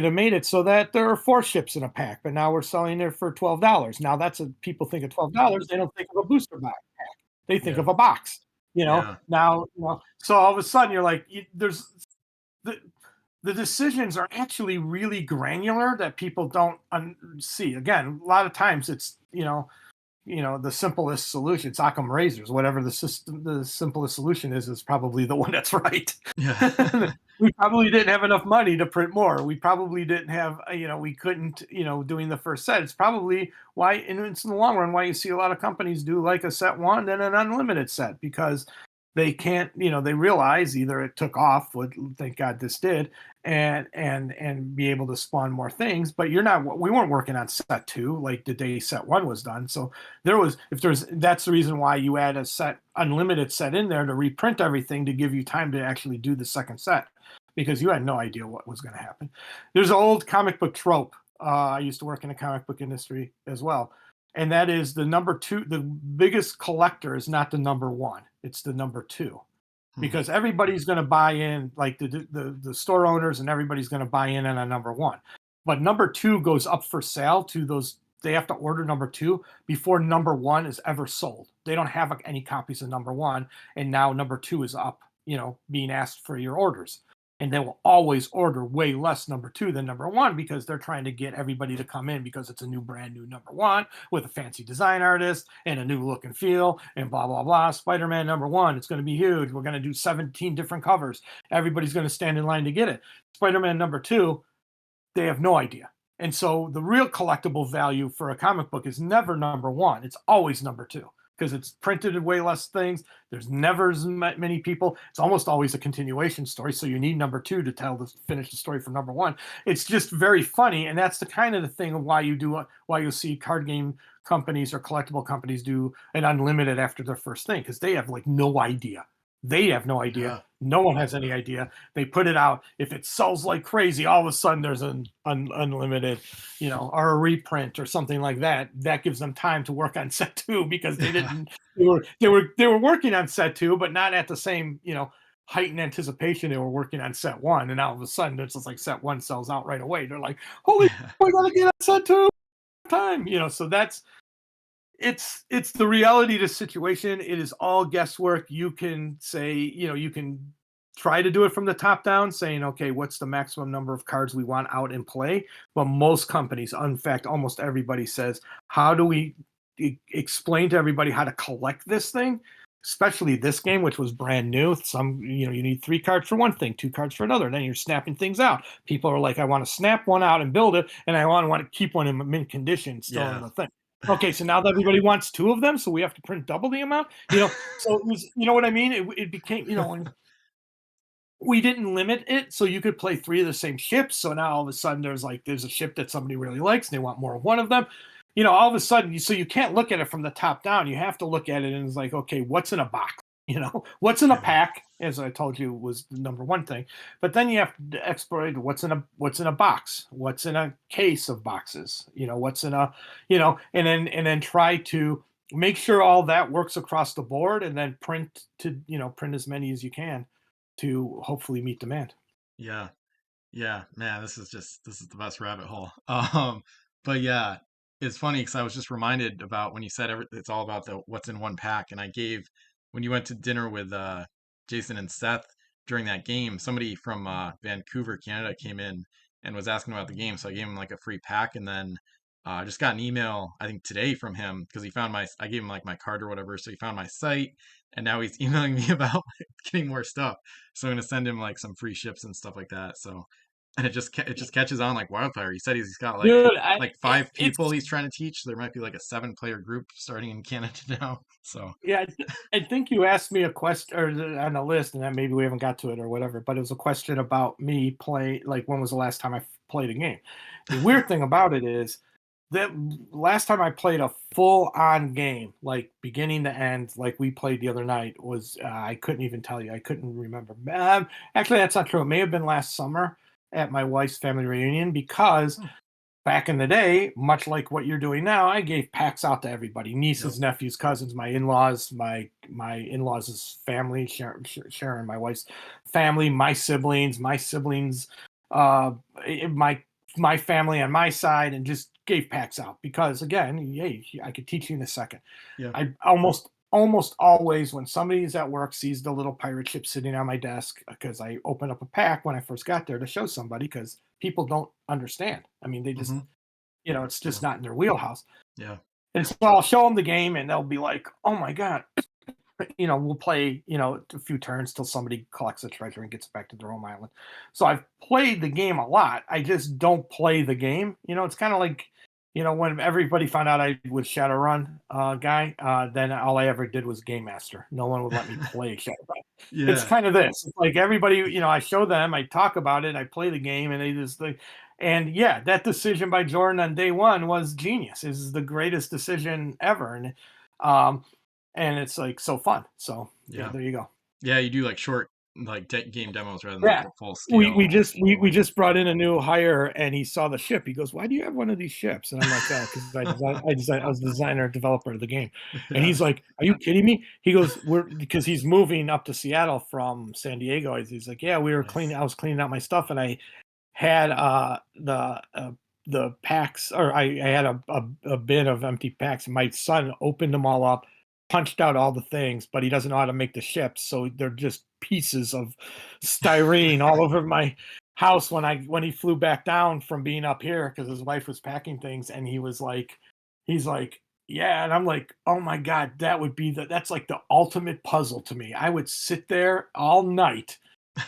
have made it so that there are 4 ships in a pack, but now we're selling it for $12. Now people think of $12, they don't think of a booster pack. They think Yeah. of a box. Yeah. Now, so all of a sudden you're like, there's the decisions are actually really granular that people don't see. Again, a lot of times it's the simplest solution. It's Occam razors. Whatever the simplest solution is probably the one that's right. Yeah. We probably didn't have enough money to print more. We probably didn't have, we couldn't, doing the first set. It's probably why, and it's in the long run, why you see a lot of companies do like a set one and an unlimited set, because they can't, they realize either it took off, thank God this did, and be able to spawn more things. But we weren't working on set two like the day set one was done. So that's the reason why you add a unlimited set in there to reprint everything, to give you time to actually do the second set, because you had no idea what was going to happen. There's an old comic book trope. I used to work in the comic book industry as well. And that is the number two, the biggest collector is not the number one, it's the number two. Because everybody's going to buy in, like the store owners, and everybody's going to buy in on a number one. But number two goes up for sale to those, they have to order number two before number one is ever sold. They don't have any copies of number one, and now number two is up, being asked for your orders. And they will always order way less number two than number one, because they're trying to get everybody to come in, because it's a brand new number one with a fancy design artist and a new look and feel and blah, blah, blah. Spider-Man number one, it's going to be huge. We're going to do 17 different covers. Everybody's going to stand in line to get it. Spider-Man number two, they have no idea. And so the real collectible value for a comic book is never number one. It's always number two, because it's printed in way less things. There's never as many people. It's almost always a continuation story. So you need number two to finish the story from number one. It's just very funny. And that's the kind of the thing of why you'll see card game companies or collectible companies do an unlimited after their first thing, because they have like no idea. They have no idea. Yeah. No one has any idea. They put it out. If it sells like crazy, all of a sudden there's an unlimited, or a reprint or something like that. That gives them time to work on set two, because they didn't. They were working on set two, but not at the same heightened anticipation. They were working on set one, and all of a sudden it's just like set one sells out right away. They're like, holy, we gotta get on set two time. So it's the reality of the situation. It is all guesswork. You can say, you can try to do it from the top down, saying, okay, what's the maximum number of cards we want out in play? But most companies, in fact, almost everybody says, how do we explain to everybody how to collect this thing? Especially this game, which was brand new. You need 3 cards for one thing, 2 cards for another. Then you're snapping things out. People are like, I want to snap one out and build it, and I want to keep one in mint condition still in Yeah. the thing. Okay, so now that everybody wants 2 of them, so we have to print double the amount. So it was, you know what I mean? It became, and we didn't limit it, so you could play 3 of the same ships. So now all of a sudden there's a ship that somebody really likes, and they want more of one of them. All of a sudden, so you can't look at it from the top down. You have to look at it and it's like, okay, what's in a box? What's in a Yeah. pack, as I told you, was the number one thing. But then you have to explore what's in a box, what's in a case of boxes, what's in a, and then try to make sure all that works across the board, and then print as many as you can to hopefully meet demand. Yeah. Yeah, man, this is the best rabbit hole. But yeah, it's funny because I was just reminded about when you said it's all about the what's in one pack, and I gave when you went to dinner with Jason and Seth during that game, somebody from Vancouver, Canada, came in and was asking about the game, so I gave him like a free pack, and then I just got an email I think today from him because he found I gave him like my card or whatever, so he found my site, and now he's emailing me about getting more stuff. So I'm gonna send him like some free ships and stuff like that. So and it just catches on like wildfire. He said he's got like Dude, like 5 people it's he's trying to teach. There might be like a 7-player group starting in Canada now. So yeah. I think you asked me a question or on a list, and then maybe we haven't got to it or whatever. But it was a question about me play. Like, when was the last time I played a game? The weird thing about it is that last time I played a full on game, like beginning to end, like we played the other night, was I couldn't even tell you. I couldn't remember. Actually, that's not true. It may have been last summer at my wife's family reunion, because hmm, back in the day, much like what you're doing now, I gave packs out to everybody: yep. nieces, nephews, cousins, my in-laws, my in-laws' family, Sharon, my wife's family, my siblings, uh, my family on my side, and just gave packs out because, again, hey, I could teach you in a second. Yeah. I almost always, when somebody's at work, sees the little pirate ship sitting on my desk, because I opened up a pack when I first got there to show somebody, because people don't understand. I mean, they just, Hmm. it's Yeah. just not in their wheelhouse. Yeah. And so I'll show them the game, and they'll be like, oh my God. We'll play, a few turns till somebody collects the treasure and gets back to their home island. So I've played the game a lot. I just don't play the game. It's kind of like, when everybody found out I was Shadowrun guy, then all I ever did was Game Master. No one would let me play Shadowrun. It's Yeah. kind of this. It's like everybody, I show them, I talk about it, I play the game, and they just like, and yeah, that decision by Jordan on day one was genius. It is the greatest decision ever. Um, and it's like so fun. So yeah, Yeah. there you go. Yeah. You do like short like game demos rather than like Yeah. the full We scale. just we just brought in a new hire, and he saw the ship. He goes, "Why do you have one of these ships?" And I'm like, "Oh, because I was the designer developer of the game." And Yeah. he's like, "Are you kidding me?" He goes, "We're," because he's moving up to Seattle from San Diego. He's like, "Yeah, we were cleaning. Nice. I was cleaning out my stuff, and I had the packs, or I had a bin of empty packs. And my son opened them all up, punched out all the things, but he doesn't know how to make the ships, so they're just pieces of styrene all over my house when he flew back down from being up here, because his wife was packing things, and he's like, yeah, and I'm like, oh my God, that's like the ultimate puzzle to me. I would sit there all night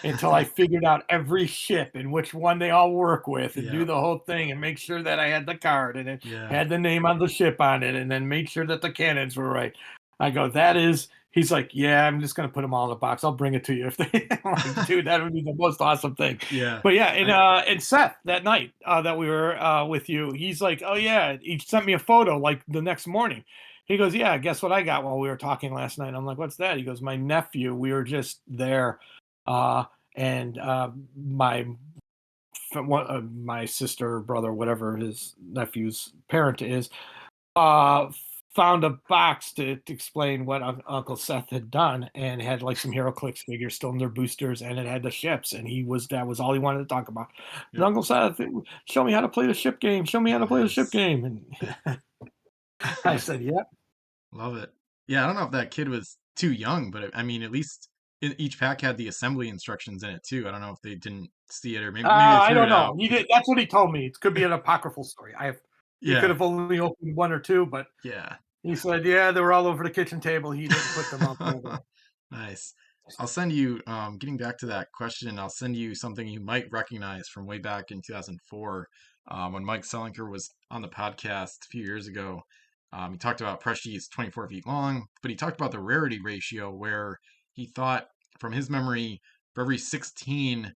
until I figured out every ship and which one they all work with, and do Yeah. the whole thing and make sure that I had the card and it Yeah. had the name on the ship on it, and then made sure that the cannons were right. I go, that is, he's like, yeah, I'm just gonna put them all in a box. I'll bring it to you if they, I'm like, dude, that would be the most awesome thing. Yeah. But yeah, and I and Seth, that night that we were with you, he's like, oh yeah, he sent me a photo like the next morning. He goes, yeah, guess what I got while we were talking last night? I'm like, what's that? He goes, my nephew, we were just there. Uh, and my sister, brother, whatever his nephew's parent is, uh, found a box to explain what Uncle Seth had done, and had like some HeroClix figures still in their boosters, and it had the ships, and that was all he wanted to talk about. And Yep. Uncle Seth, show me how to play the ship game. Show me how to play the ship Nice. game. And I said, "Yeah." Love it. Yeah, I don't know if that kid was too young, but I mean, at least each pack had the assembly instructions in it too. I don't know if they didn't see it or maybe they I threw don't it out. know. He did. That's what he told me. It could be an apocryphal story. He could Yeah, have only opened one or two, but yeah. he said, yeah, they were all over the kitchen table. He didn't put them up there. Nice. I'll send you, getting back to that question, I'll send you something you might recognize from way back in 2004 when Mike Selinker was on the podcast a few years ago. He talked about press sheets 24 feet long, but he talked about the rarity ratio where he thought, from his memory, for every 16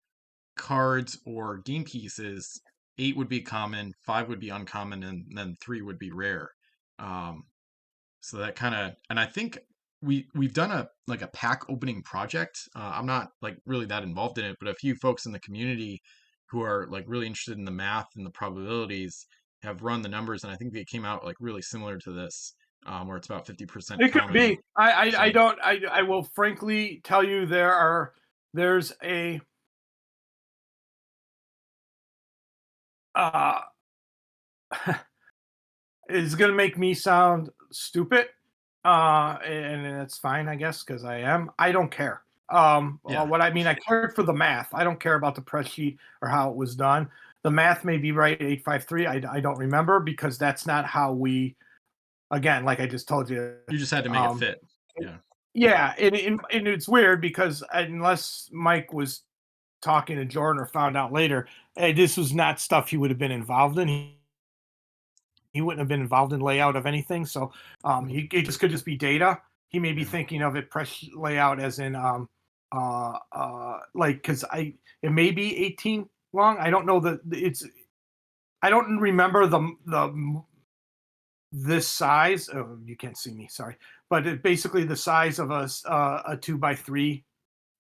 cards or game pieces, 8 would be common, 5 would be uncommon, and then 3 would be rare. Um, so that kind of, and I think we've done a like a pack opening project. I'm not like really that involved in it, but a few folks in the community who are like really interested in the math and the probabilities have run the numbers, and I think they came out like really similar to this, where it's about 50% It could common. be. I So don't. I will frankly tell you there's a uh it's gonna make me sound stupid. And that's fine, I guess, because I am. I don't care. yeah, What I mean, I cared for the math. I don't care about the press sheet or how it was done. The math may be right, 853. I don't remember because that's not how we. Again, like I just told you. you just had to make it Um, fit. Yeah, yeah, and it's weird because unless Mike was talking to Jordan or found out later, hey, this was not stuff he would have been involved in. He wouldn't have been involved in layout of anything. So it just could just be data. He may be yeah, thinking of it press layout as in like because it may be 18 long. I don't know that it's I don't remember the this size. Oh, you can't see me, sorry, but basically the size of a 2x3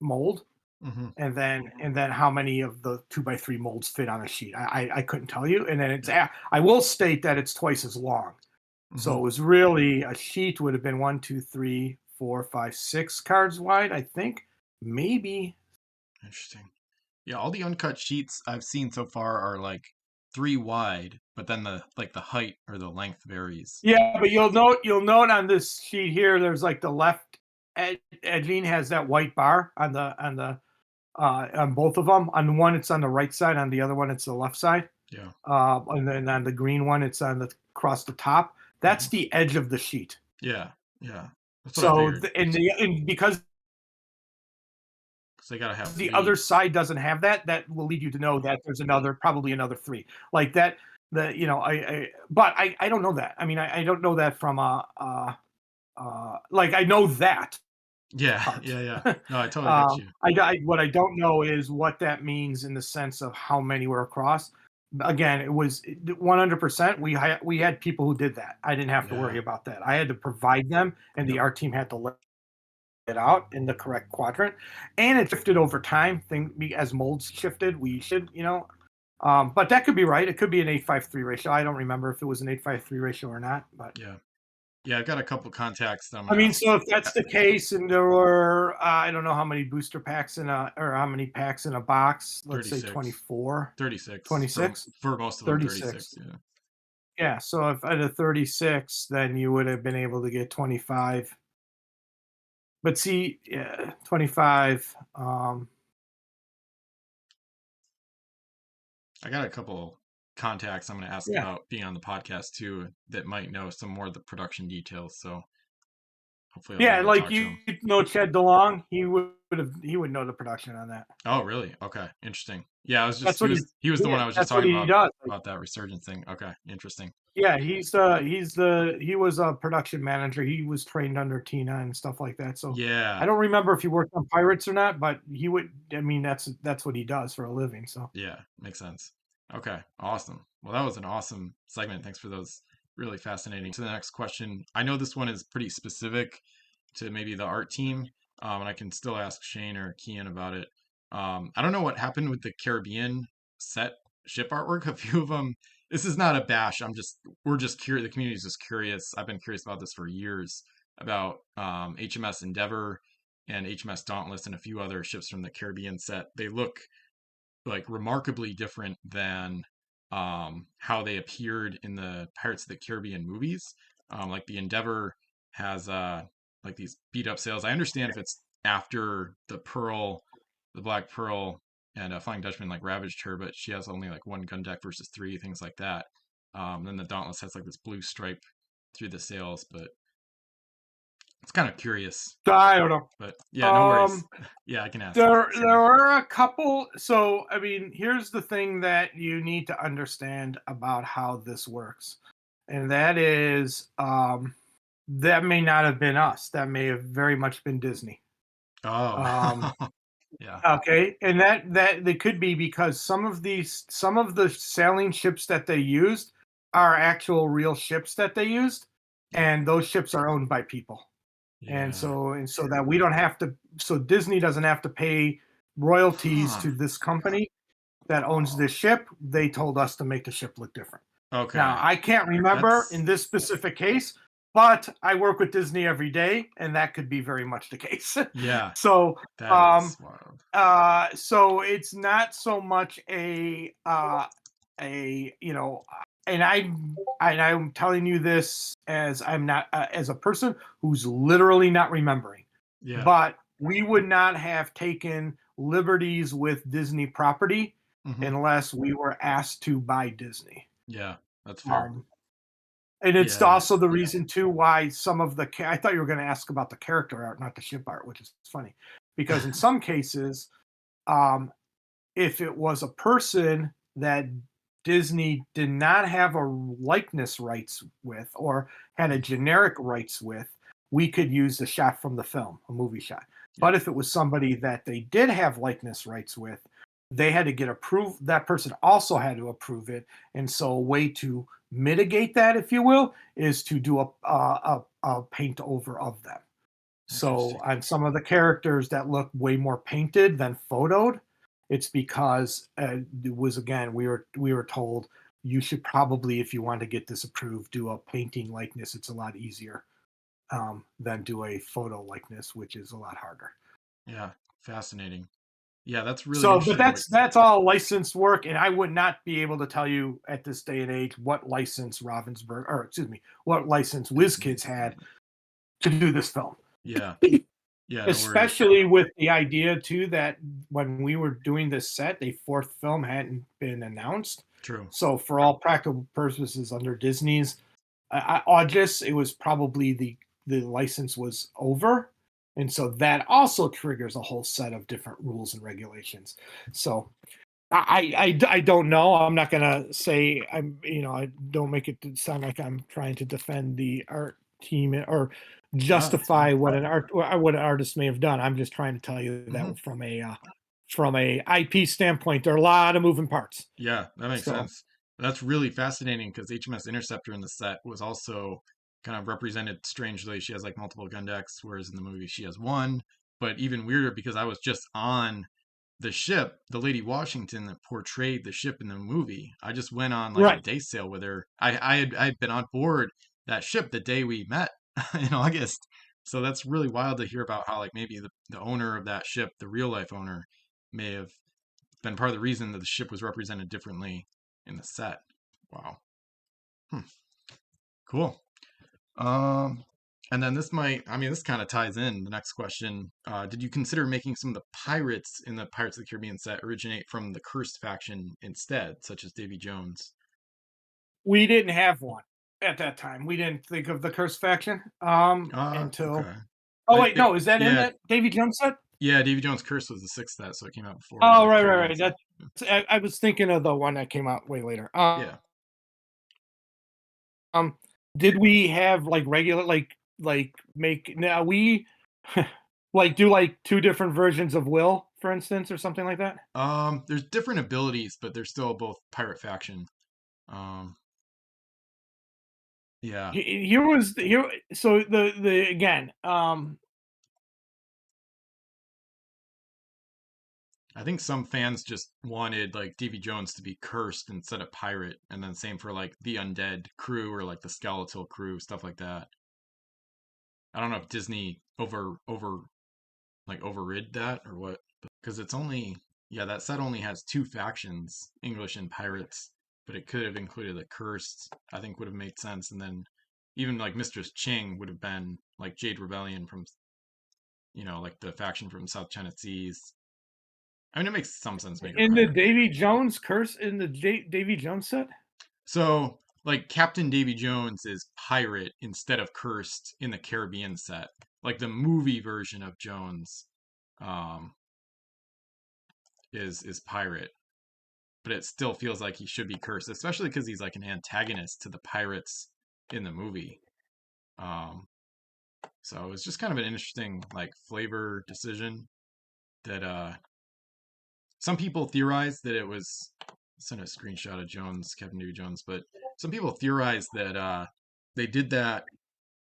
mold, hmm, and then how many of the 2x3 molds fit on a sheet. I couldn't tell you. And then yeah, I will state that it's twice as long. So hmm, it was really a sheet would have been 1, 2, 3, 4, 5, 6 cards wide, I think. Maybe. interesting. Yeah, all the uncut sheets I've seen so far are like 3 wide, but then the height or the length varies. Yeah, but you'll note on this sheet here, there's like the left edging has that white bar on both of them. On one, it's on the right side. On the other one, it's the left side. Yeah. And then on the green one, it's on the across the top. That's Hmm. the edge of the sheet. Yeah. Yeah. That's what I So figured. and because Because they gotta have the other 3. side doesn't have that, that will lead you to know that there's probably another three like that. But I don't know that. I mean, I don't know that from like I know that Yeah. part. Yeah. Yeah. No, I totally get you. What I don't know is what that means in the sense of how many were across. Again, it was 100%. We had people who did that. I didn't have to worry Yeah. about that. I had to provide them, and the Yep. art team had to let it out in the correct quadrant, and it shifted over time. As molds shifted, we should, but that could be right. It could be an 853 ratio. I don't remember if it was an 853 ratio or not, but Yeah. Yeah. I've got a couple contacts that I'm I gonna mean, ask. so if that's the case, and there were, I don't know how many booster packs or how many packs in a box, let's say 36. 24, 36 26, for most of them. 36. 36. Yeah. Yeah. So if at a 36, then you would have been able to get 25. But see, yeah, 25. I got a couple contacts I'm gonna ask Yeah. about being on the podcast too that might know some more of the production details. So hopefully I'll be Yeah. able to Like talk to you them. know, Chad DeLong, he would know the production on that. Oh, really? Okay, interesting. Yeah, I was just That's what he was the one yeah, I was just that's what talking he does. Like, about that resurgence thing. Okay, interesting. yeah, he was a production manager. He was trained under Tina and stuff like that. So I Yeah, don't remember if he worked on Pirates or not, but he would. I mean, that's what he does for a living. So yeah, makes sense. Okay, awesome. Well, that was an awesome segment. Thanks for those really fascinating. To the next question, I know this one is pretty specific to maybe the art team, and I can still ask Shane or Kian about it. I don't know what happened with the Caribbean set ship artwork. A few of them. This is not a bash. We're just curious. The community is just curious. I've been curious about this for years about HMS Endeavor and HMS Dauntless and a few other ships from the Caribbean set. They look like remarkably different than how they appeared in the Pirates of the Caribbean movies. Like the Endeavor has like these beat up sails. I understand if it's after the Black Pearl, and Flying Dutchman like ravaged her, but she has only like one gun deck versus three, things like that. Then the Dauntless has like this blue stripe through the sails, but it's kind of curious. I don't know. But yeah, no worries. Yeah, I can ask. There are a couple. So I mean, here's the thing that you need to understand about how this works, and that is that may not have been us. That may have very much been Disney. Oh, yeah, Okay, and that they could be because some of the sailing ships that they used are actual real ships that they used, yeah, and those ships are owned by people. And yeah. so that we don't have to, so Disney doesn't have to pay royalties Huh. to this company that owns this ship. They told us to make the ship look different. Now, Okay, I can't remember that's in this specific case, but I work with Disney every day, and that could be very much the case. yeah, so that um is wild. so it's not so much a you know, and I'm telling you this as I'm not as a person who's literally not remembering, Yeah. but we would not have taken liberties with Disney property Hmm. unless we were asked to by Disney. Yeah, that's fair. Um, and it's Yeah. also the reason too why some of the I thought you were going to ask about the character art, not the ship art, which is funny, because in some cases, um, if it was a person that Disney did not have a likeness rights with or had a generic rights with, we could use the shot from the film, a movie shot. Yeah. But if it was somebody that they did have likeness rights with, they had to get approved. That person also had to approve it. And so, a way to mitigate that, if you will, is to do a paint over of them. So Interesting. on some of the characters that look way more painted than photoed, it's because it was again we were told you should probably, if you want to get this approved, do a painting likeness. It's a lot easier than do a photo likeness, which is a lot harder. Yeah. Fascinating. Yeah, that's really So, but interesting. What? that's all licensed work, and I would not be able to tell you at this day and age what license Ravensburg, or excuse me, what license WizKids had to do this film. Yeah. Yeah. No worries. Especially with the idea too that when we were doing this set, a fourth film hadn't been announced. True. So for all practical purposes, under Disney's August, it was probably the license was over, and so that also triggers a whole set of different rules and regulations. So I don't know. I'm not gonna say I don't make it sound like I'm trying to defend the art team or No, that's fine. justify what an artist may have done. I'm just trying to tell you Hmm. that from a IP standpoint, there are a lot of moving parts. Yeah, that makes So sense. That's really fascinating because HMS Interceptor in the set was also kind of represented strangely. She has like multiple gun decks, whereas in the movie she has one. But even weirder because I was just on the ship, the Lady Washington that portrayed the ship in the movie. I just went on like a right. day sail with her. I had been on board that ship the day we met in August. So that's really wild to hear about how like maybe the owner of that ship, the real life owner, may have been part of the reason that the ship was represented differently in the set. Wow. Hmm. Cool. Um, and then this kind of ties in the next question. Did you consider making some of the pirates in the Pirates of the Caribbean set originate from the Cursed faction instead, such as Davy Jones? We didn't have one at that time. We didn't think of the Curse faction until. Okay. Oh wait, no, is that in Yeah, that Davy Jones set? yeah. Davy Jones' Curse was the sixth set, so it came out before Oh the right. Caribbean set. That I was thinking of the one that came out way later. Yeah. Um, did we have like regular like make now we like do like two different versions of Will, for instance, or something like that? There's different abilities, but they're still both pirate faction. Um, yeah. Here was here. So the again, I think some fans just wanted like Davy Jones to be cursed instead of pirate, and then same for like the undead crew or like the skeletal crew, stuff like that. I don't know if Disney overrid that or what, because it's only yeah, that set only has two factions, English and pirates, but it could have included the cursed. I think would have made sense, and then even like Mistress Ching would have been like Jade Rebellion from like the faction from South China Seas. I mean, it makes some sense to make a In the pirate. Davy Jones curse in the Davy Jones set. So, like Captain Davy Jones is pirate instead of cursed in the Caribbean set. Like the movie version of Jones um is pirate, but it still feels like he should be cursed, especially because he's like an antagonist to the pirates in the movie. Um so it was just kind of an interesting like flavor decision that some people theorize that it was sent a screenshot of Jones, Captain Davy Jones, but some people theorize that they did that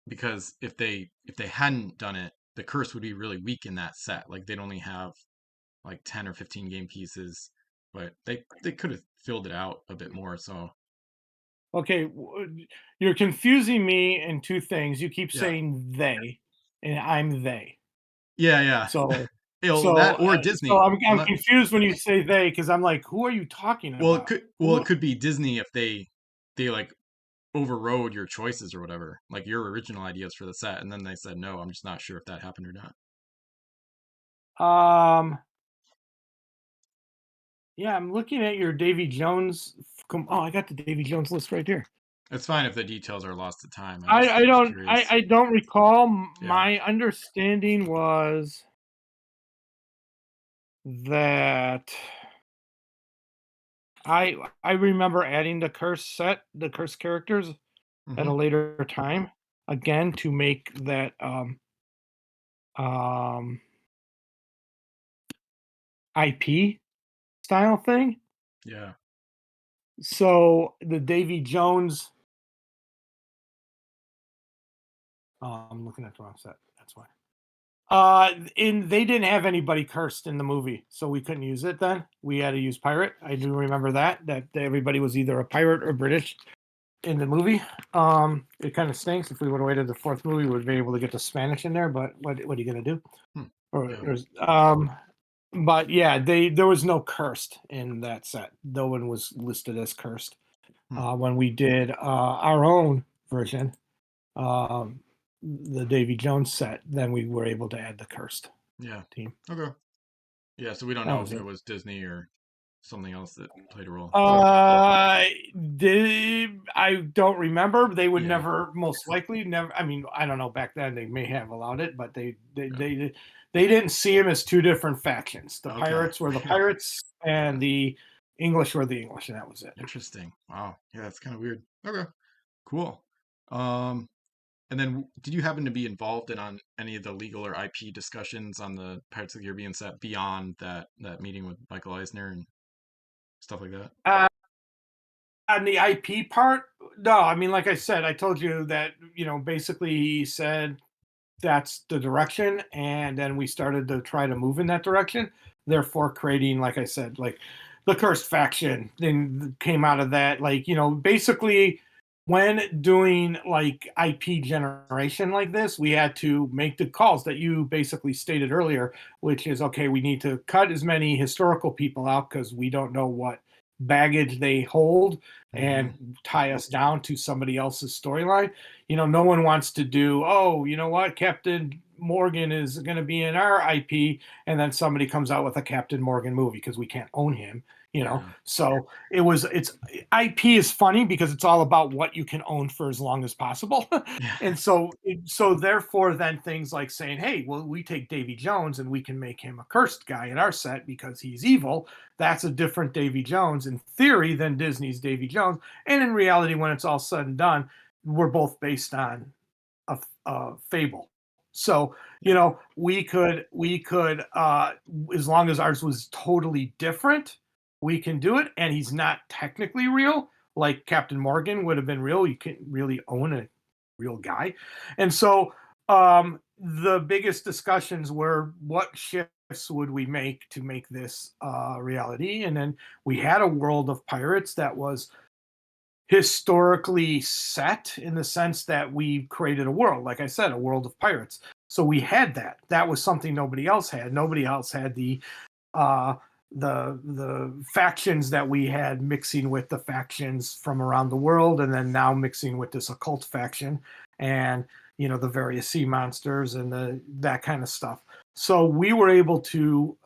because if they hadn't done it, the curse would be really weak in that set. Like they'd only have like 10 or 15 game pieces, but they could have filled it out a bit more. So Okay, you're confusing me in two things. You keep yeah, saying they, and I'm they. yeah, yeah. So, That so, or so Disney. I'm confused when you say they because I'm like, who are you talking Well, it about? could well it Who? could be Disney if they like overrode your choices or whatever, like your original ideas for the set, and then they said no. I'm just not sure if that happened or not. Um, yeah, I'm looking at your Davy Jones. Oh, I got the Davy Jones list right here. It's fine if the details are lost to time. I I, just I was don't I, curious. I don't recall. Yeah. My understanding was that I remember adding the curse characters at a Hmm. later time again to make that um IP style thing. Yeah. So the Davy Jones. Oh, I'm looking at the wrong set. That's why. In they didn't have anybody cursed in the movie, so we couldn't use it. Then we had to use pirate. I do remember that everybody was either a pirate or British in the movie. It kind of stinks. If we would have waited the fourth movie, we would be able to get the Spanish in there. But what are you gonna do? Hmm. Yeah. Or but yeah, there was no cursed in that set. No one was listed as cursed. Hmm. When we did our own version, um, the Davy Jones set, then we were able to add the cursed Yeah. team. Okay. Yeah. So we don't That know was if it it. was Disney or something else that played a role. Okay. Uh, I don't remember. They would Yeah. never, most likely, never. I mean, I don't know. Back then, they may have allowed it, but Yeah. they didn't see them as two different factions. The Okay. pirates were the Yeah. pirates, and Yeah. the English were the English, and that was it. Interesting. Wow. Yeah, that's kind of weird. Okay. Cool. Um, and then did you happen to be involved in on any of the legal or IP discussions on the Pirates of the Caribbean set beyond that meeting with Michael Eisner and stuff like that? Uh, on the IP part, no. I mean, like I said, I told you that basically he said that's the direction, and then we started to try to move in that direction, therefore creating, like I said, like the cursed faction then came out of that, like basically when doing like IP generation like this, we had to make the calls that you basically stated earlier, which is okay, we need to cut as many historical people out because we don't know what baggage they hold Mm-hmm. and tie us down to somebody else's storyline. No one wants to do, oh, you know what, Captain Morgan is going to be in our IP, and then somebody comes out with a Captain Morgan movie because we can't own him. Yeah. So it's IP is funny because it's all about what you can own for as long as possible. Yeah. And so therefore then things like saying, hey, well, we take Davy Jones and we can make him a cursed guy in our set because he's evil. That's a different Davy Jones in theory than Disney's Davy Jones. And in reality, when it's all said and done, we're both based on a fable. So Yeah. we could as long as ours was totally different, we can do it. And he's not technically real, like Captain Morgan would have been real. You can't really own a real guy. And so the biggest discussions were what ship would we make to make this reality? And then we had a world of pirates that was historically set in the sense that we created a world, like I said, a world of pirates. So we had that. That was something nobody else had. Nobody else had uh, the factions that we had mixing with the factions from around the world, and then now mixing with this occult faction, and the various sea monsters and that kind of stuff. So we were able to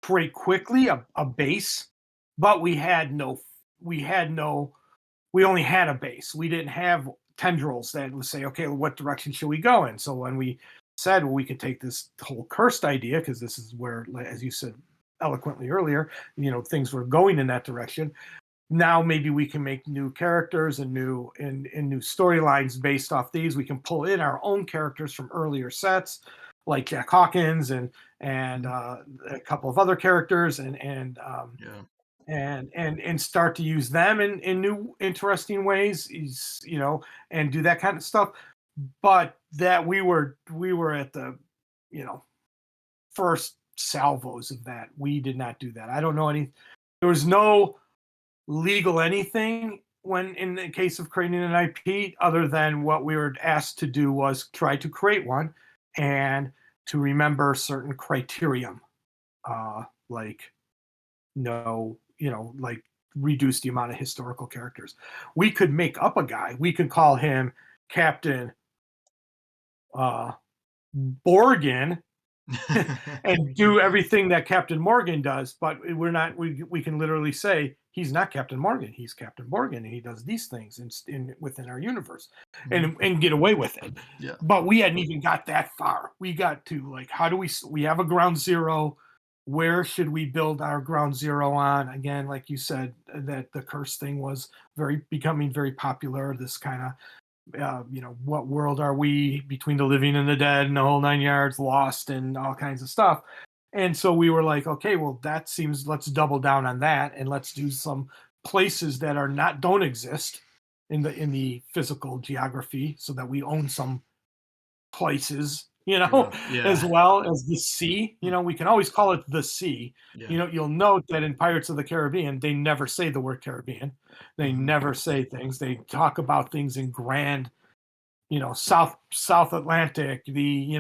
create quickly a base, but we had no we only had a base. We didn't have tendrils that would say, okay, well, what direction should we go in? So when we said, well, we could take this whole cursed idea, because this is where, as you said eloquently earlier, things were going in that direction. Now maybe we can make new characters and new storylines based off these. We can pull in our own characters from earlier sets, like Jack Hawkins and a couple of other characters, Yeah. and start to use them in new interesting ways, and do that kind of stuff. But that we were at the first salvos of that. We did not do that. I don't know any. There was no legal anything when in the case of creating an IP, other than what we were asked to do was try to create one and to remember certain criterion, like no, like reduce the amount of historical characters. We could make up a guy. We could call him Captain uh, Borgin and do everything that Captain Morgan does, but we're not. We can literally say he's not Captain Morgan. He's Captain Morgan, and he does these things within our universe, and get away with it. Yeah. But we hadn't even got that far. We got to, like, how do we have a ground zero? Where should we build our ground zero on? Again, like you said, that the curse thing was becoming very popular. This kind of what world are we, between the living and the dead and the whole 9 yards, lost and all kinds of stuff. And so we were like, okay, well, let's double down on that, and let's do some places that don't exist in the physical geography, so that we own some places, Yeah. as well as the sea. We can always call it the sea. Yeah. You'll note that in Pirates of the Caribbean, they never say the word Caribbean. They never say things. They talk about things in grand, South Atlantic, the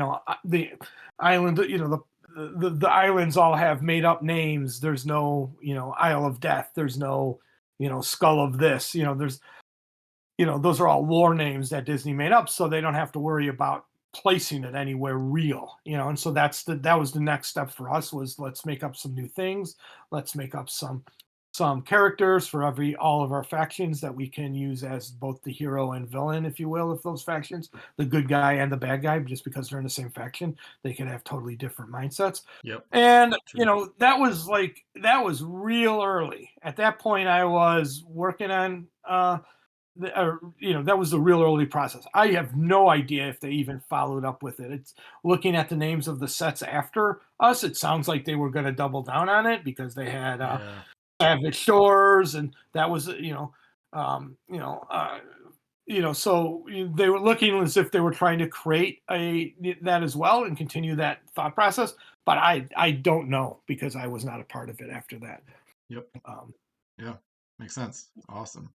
island, the islands all have made up names. There's no, Isle of Death. There's no, Skull of this. Those are all lore names that Disney made up, so they don't have to worry about placing it anywhere real. And so that was the next step for us, was let's make up some new things. Let's make up some characters for all of our factions that we can use as both the hero and villain, if you will, of those factions, the good guy and the bad guy. Just because they're in the same faction, they can have totally different mindsets. Yep. And that was real early. At that point, I was working on that was the real early process. I have no idea if they even followed up with it. It's looking at the names of the sets after us. It sounds like they were going to double down on it, because they had Savage Shores, and that was so they were looking as if they were trying to create that as well and continue that thought process. But I don't know, because I was not a part of it after that. Yep. Yeah, makes sense. Awesome.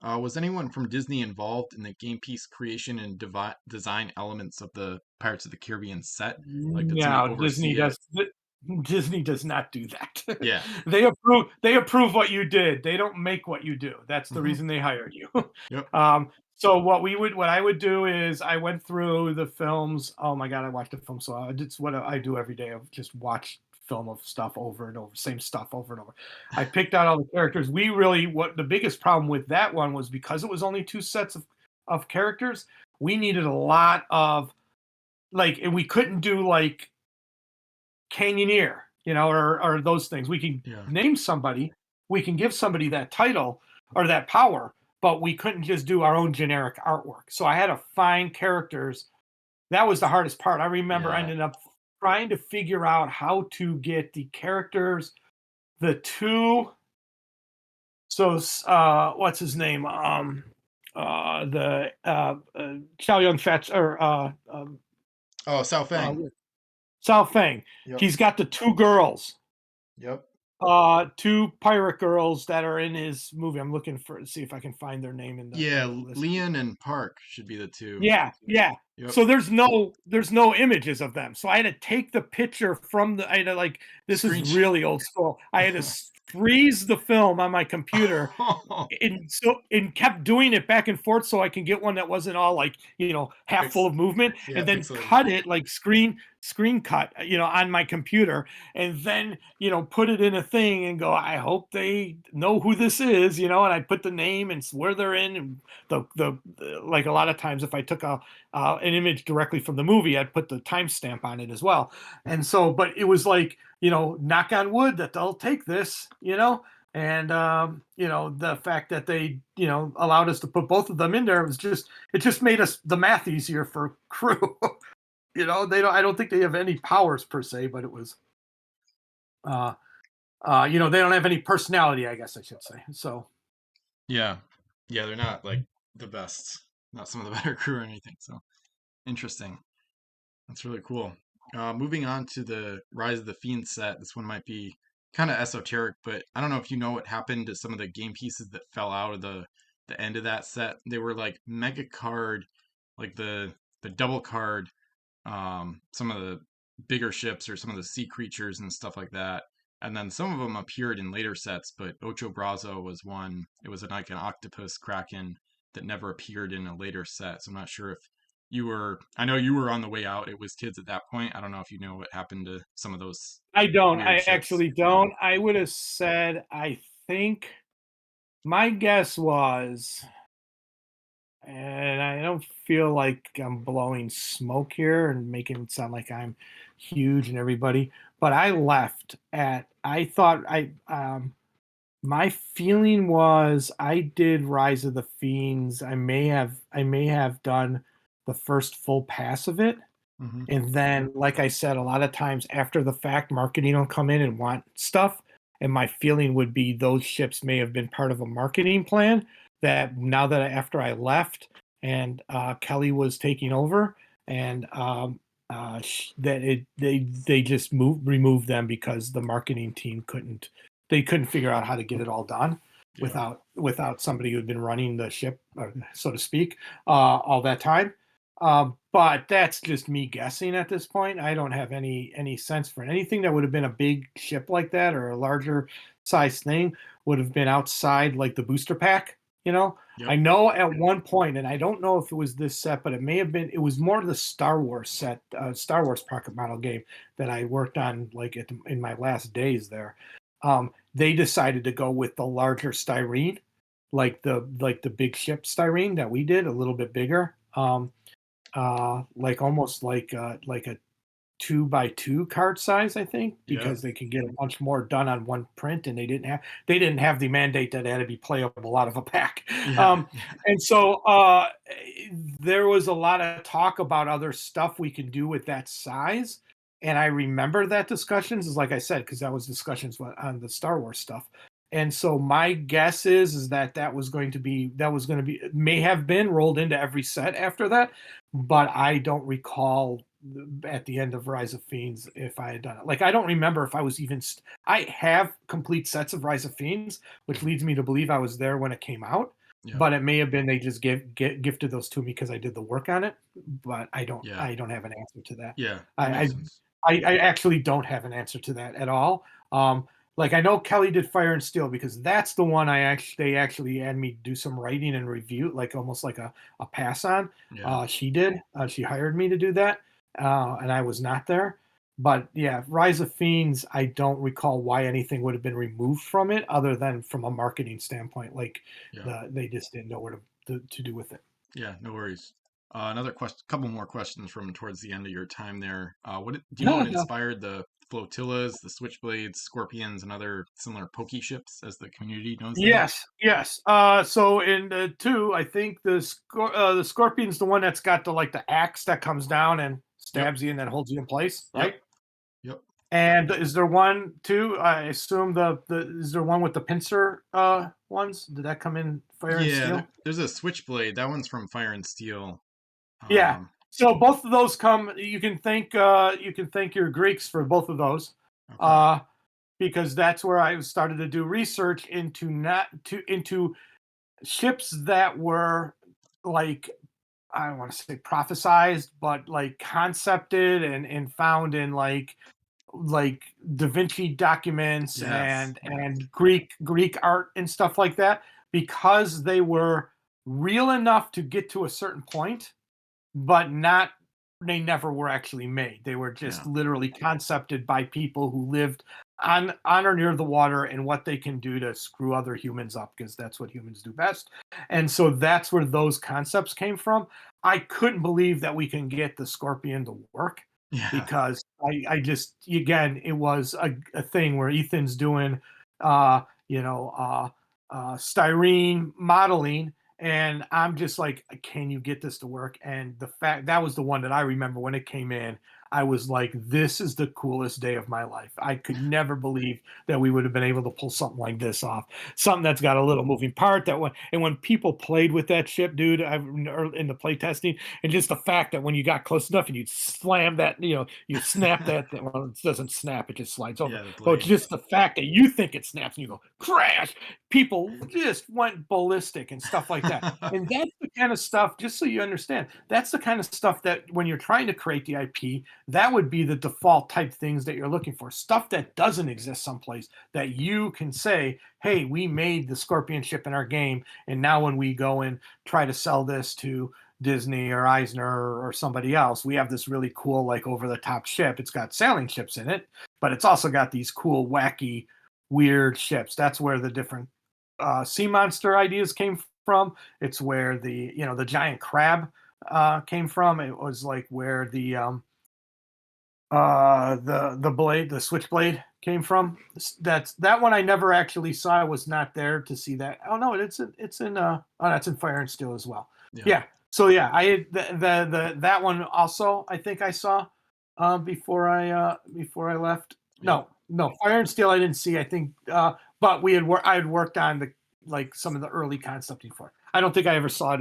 Was anyone from Disney involved in the game piece creation and design elements of the Pirates of the Caribbean set? Like, did someone No, oversee it? Disney does not do that. Yeah. They approve what you did. They don't make what you do. That's the reason they hired you. Yep. So what I would do is, I went through the films. Oh my God, I watched the film. So it's what I do every day. I just watch film of stuff over and over, same stuff over and over. I picked out all the characters. What the biggest problem with that one was, because it was only two sets of characters, we needed a lot of, and we couldn't do like Canyoneer, or those things. We can name somebody, we can give somebody that title or that power, but we couldn't just do our own generic artwork. So I had to find characters. That was the hardest part. I remember ending up trying to figure out how to get the characters, the two. So what's his name? The Chow Yun Fat, or Sao Fang. Sao Feng. Yep. He's got the two girls, Yep. 2 pirate girls that are in his movie. I'm looking for see if I can find their name in Yeah, the list. Leon and Park should be the two. Yeah, yeah. Yep. So there's no images of them. So I had to take the picture from the I had to like this is Screenshot. really old school. I had to freeze the film on my computer and kept doing it back and forth so I can get one that wasn't all like half full Pix, of movement, yeah, and then pixelated. cut it like screen cut on my computer, and then put it in a thing and go, I hope they know who this is, and I put the name and where they're in, and like a lot of times if I took an image directly from the movie, I'd put the timestamp on it as well. And so, but it was like, knock on wood that they'll take this, and the fact that they allowed us to put both of them in there it just made us the math easier for crew. I don't think they have any powers per se, but it was uh they don't have any personality, I guess I should say. So Yeah. Yeah, they're not like the best, not some of the better crew or anything. So interesting. That's really cool. Moving on to the Rise of the Fiends set. This one might be kind of esoteric, but I don't know if you know what happened to some of the game pieces that fell out of the end of that set. They were like mega card, like the double card, some of the bigger ships or some of the sea creatures and stuff like that. And then some of them appeared in later sets, but Ocho Brazo was one. It was like an octopus kraken that never appeared in a later set. So I'm not sure if I know you were on the way out. It was kids at that point. I don't know if you know what happened to some of those I don't. weird I ships. actually don't. I would have said, I think my guess was, and I don't feel like I'm blowing smoke here and making it sound like I'm huge and everybody, but I left at, I thought my feeling was I did Rise of the Fiends. I may have done the first full pass of it. Hmm. And then, like I said, a lot of times after the fact, marketing will come in and want stuff. And my feeling would be those ships may have been part of a marketing plan that now that after I left and Kelly was taking over, and that they just removed them because the marketing team couldn't figure out how to get it all done Yeah. without somebody who had been running the ship, so to speak, all that time. But that's just me guessing at this point. I don't have any sense for it. Anything that would have been a big ship like that or a larger size thing would have been outside like the booster pack. I Yep. know at one point, and I don't know if it was this set, but it may have been. It was more the Star Wars set, Star Wars pocket model game that I worked on like in my last days there. They decided to go with the larger styrene, like the big ship styrene that we did, a little bit bigger. Like almost like a 2 by 2 card size, I think, Yep. because they can get a bunch more done on one print, and they didn't have the mandate that it had to be playable out of a pack. Yeah. Um, and so there was a lot of talk about other stuff we can do with that size. And I remember that discussions is like I said, because that was discussions on the Star Wars stuff. And so my guess is that that was going to be may have been rolled into every set after that, but I don't recall at the end of Rise of Fiends if I had done it. Like I don't remember if I was even. I have complete sets of Rise of Fiends, which leads me to believe I was there when it came out. Yep. But it may have been they just gifted those to me because I did the work on it. But I don't. Yeah. I don't have an answer to that. Yeah. That I makes I, sense. I actually don't have an answer to that at all. Like I know Kelly did Fire and Steel because that's the one they actually had me do some writing and review, like almost like a pass on. Yeah. She did. She hired me to do that, and I was not there. But yeah, Rise of Fiends, I don't recall why anything would have been removed from it, other than from a marketing standpoint. Like Yeah. they just didn't know what to do with it. Yeah. No worries. Another question, couple more questions from towards the end of your time there. Do you know what inspired the flotillas, the switchblades, scorpions, and other similar pokey ships, as the community knows them? Yes, yes. So in the 2, I think the scorpion's the one that's got the axe that comes down and Yep. stabs you and then holds you in place, Yep. right? Yep. And is there one too? I assume the is there one with the pincer ones? Did that come in Fire and Yeah. Steel? There's a switchblade. That one's from Fire and Steel. Yeah. Um, So both of those come. You can thank your Greeks for both of those, Okay. uh, because that's where I started to do research into not to into ships that were like, I don't want to say prophesized, but like concepted and found in like Da Vinci documents Yes. and Greek art and stuff like that, because they were real enough to get to a certain point, but not they never were actually made. They were just Yeah. literally concepted by people who lived on or near the water and what they can do to screw other humans up, because that's what humans do best. And so that's where those concepts came from. I couldn't believe that we can get the Scorpion to work, Yeah. because I just, again, it was a thing where Ethan's doing uh you know uh styrene modeling, and I'm just like, can you get this to work? And the fact that was the one that I remember when it came in, I was like, this is the coolest day of my life. I could never believe that we would have been able to pull something like this off. Something that's got a little moving part that one. And when people played with that ship, dude, in the play testing, and just the fact that when you got close enough and you slam that, you snap that, well, it doesn't snap, it just slides over. Yeah, the But blade. just the fact that you think it snaps and you go crash, people just went ballistic and stuff like that. And that's the kind of stuff, just so you understand, that's the kind of stuff that when you're trying to create the IP, that would be the default type things that you're looking for. Stuff that doesn't exist someplace that you can say, hey, we made the Scorpion ship in our game. And now when we go and try to sell this to Disney or Eisner or somebody else, we have this really cool, like over the top ship. It's got sailing ships in it, but it's also got these cool, wacky, weird ships. That's where the different sea monster ideas came from. It's where the giant crab came from. It was like where the switchblade came from. That one I never actually saw. I was not there to see that. Oh no, it's in oh, that's in Fire and Steel as well. Yeah. Yeah. So yeah, I had the that one also, I think I saw before I left. Yep. No, Fire and Steel I didn't see. I think but I had worked on the like some of the early concepting for it. I don't think I ever saw it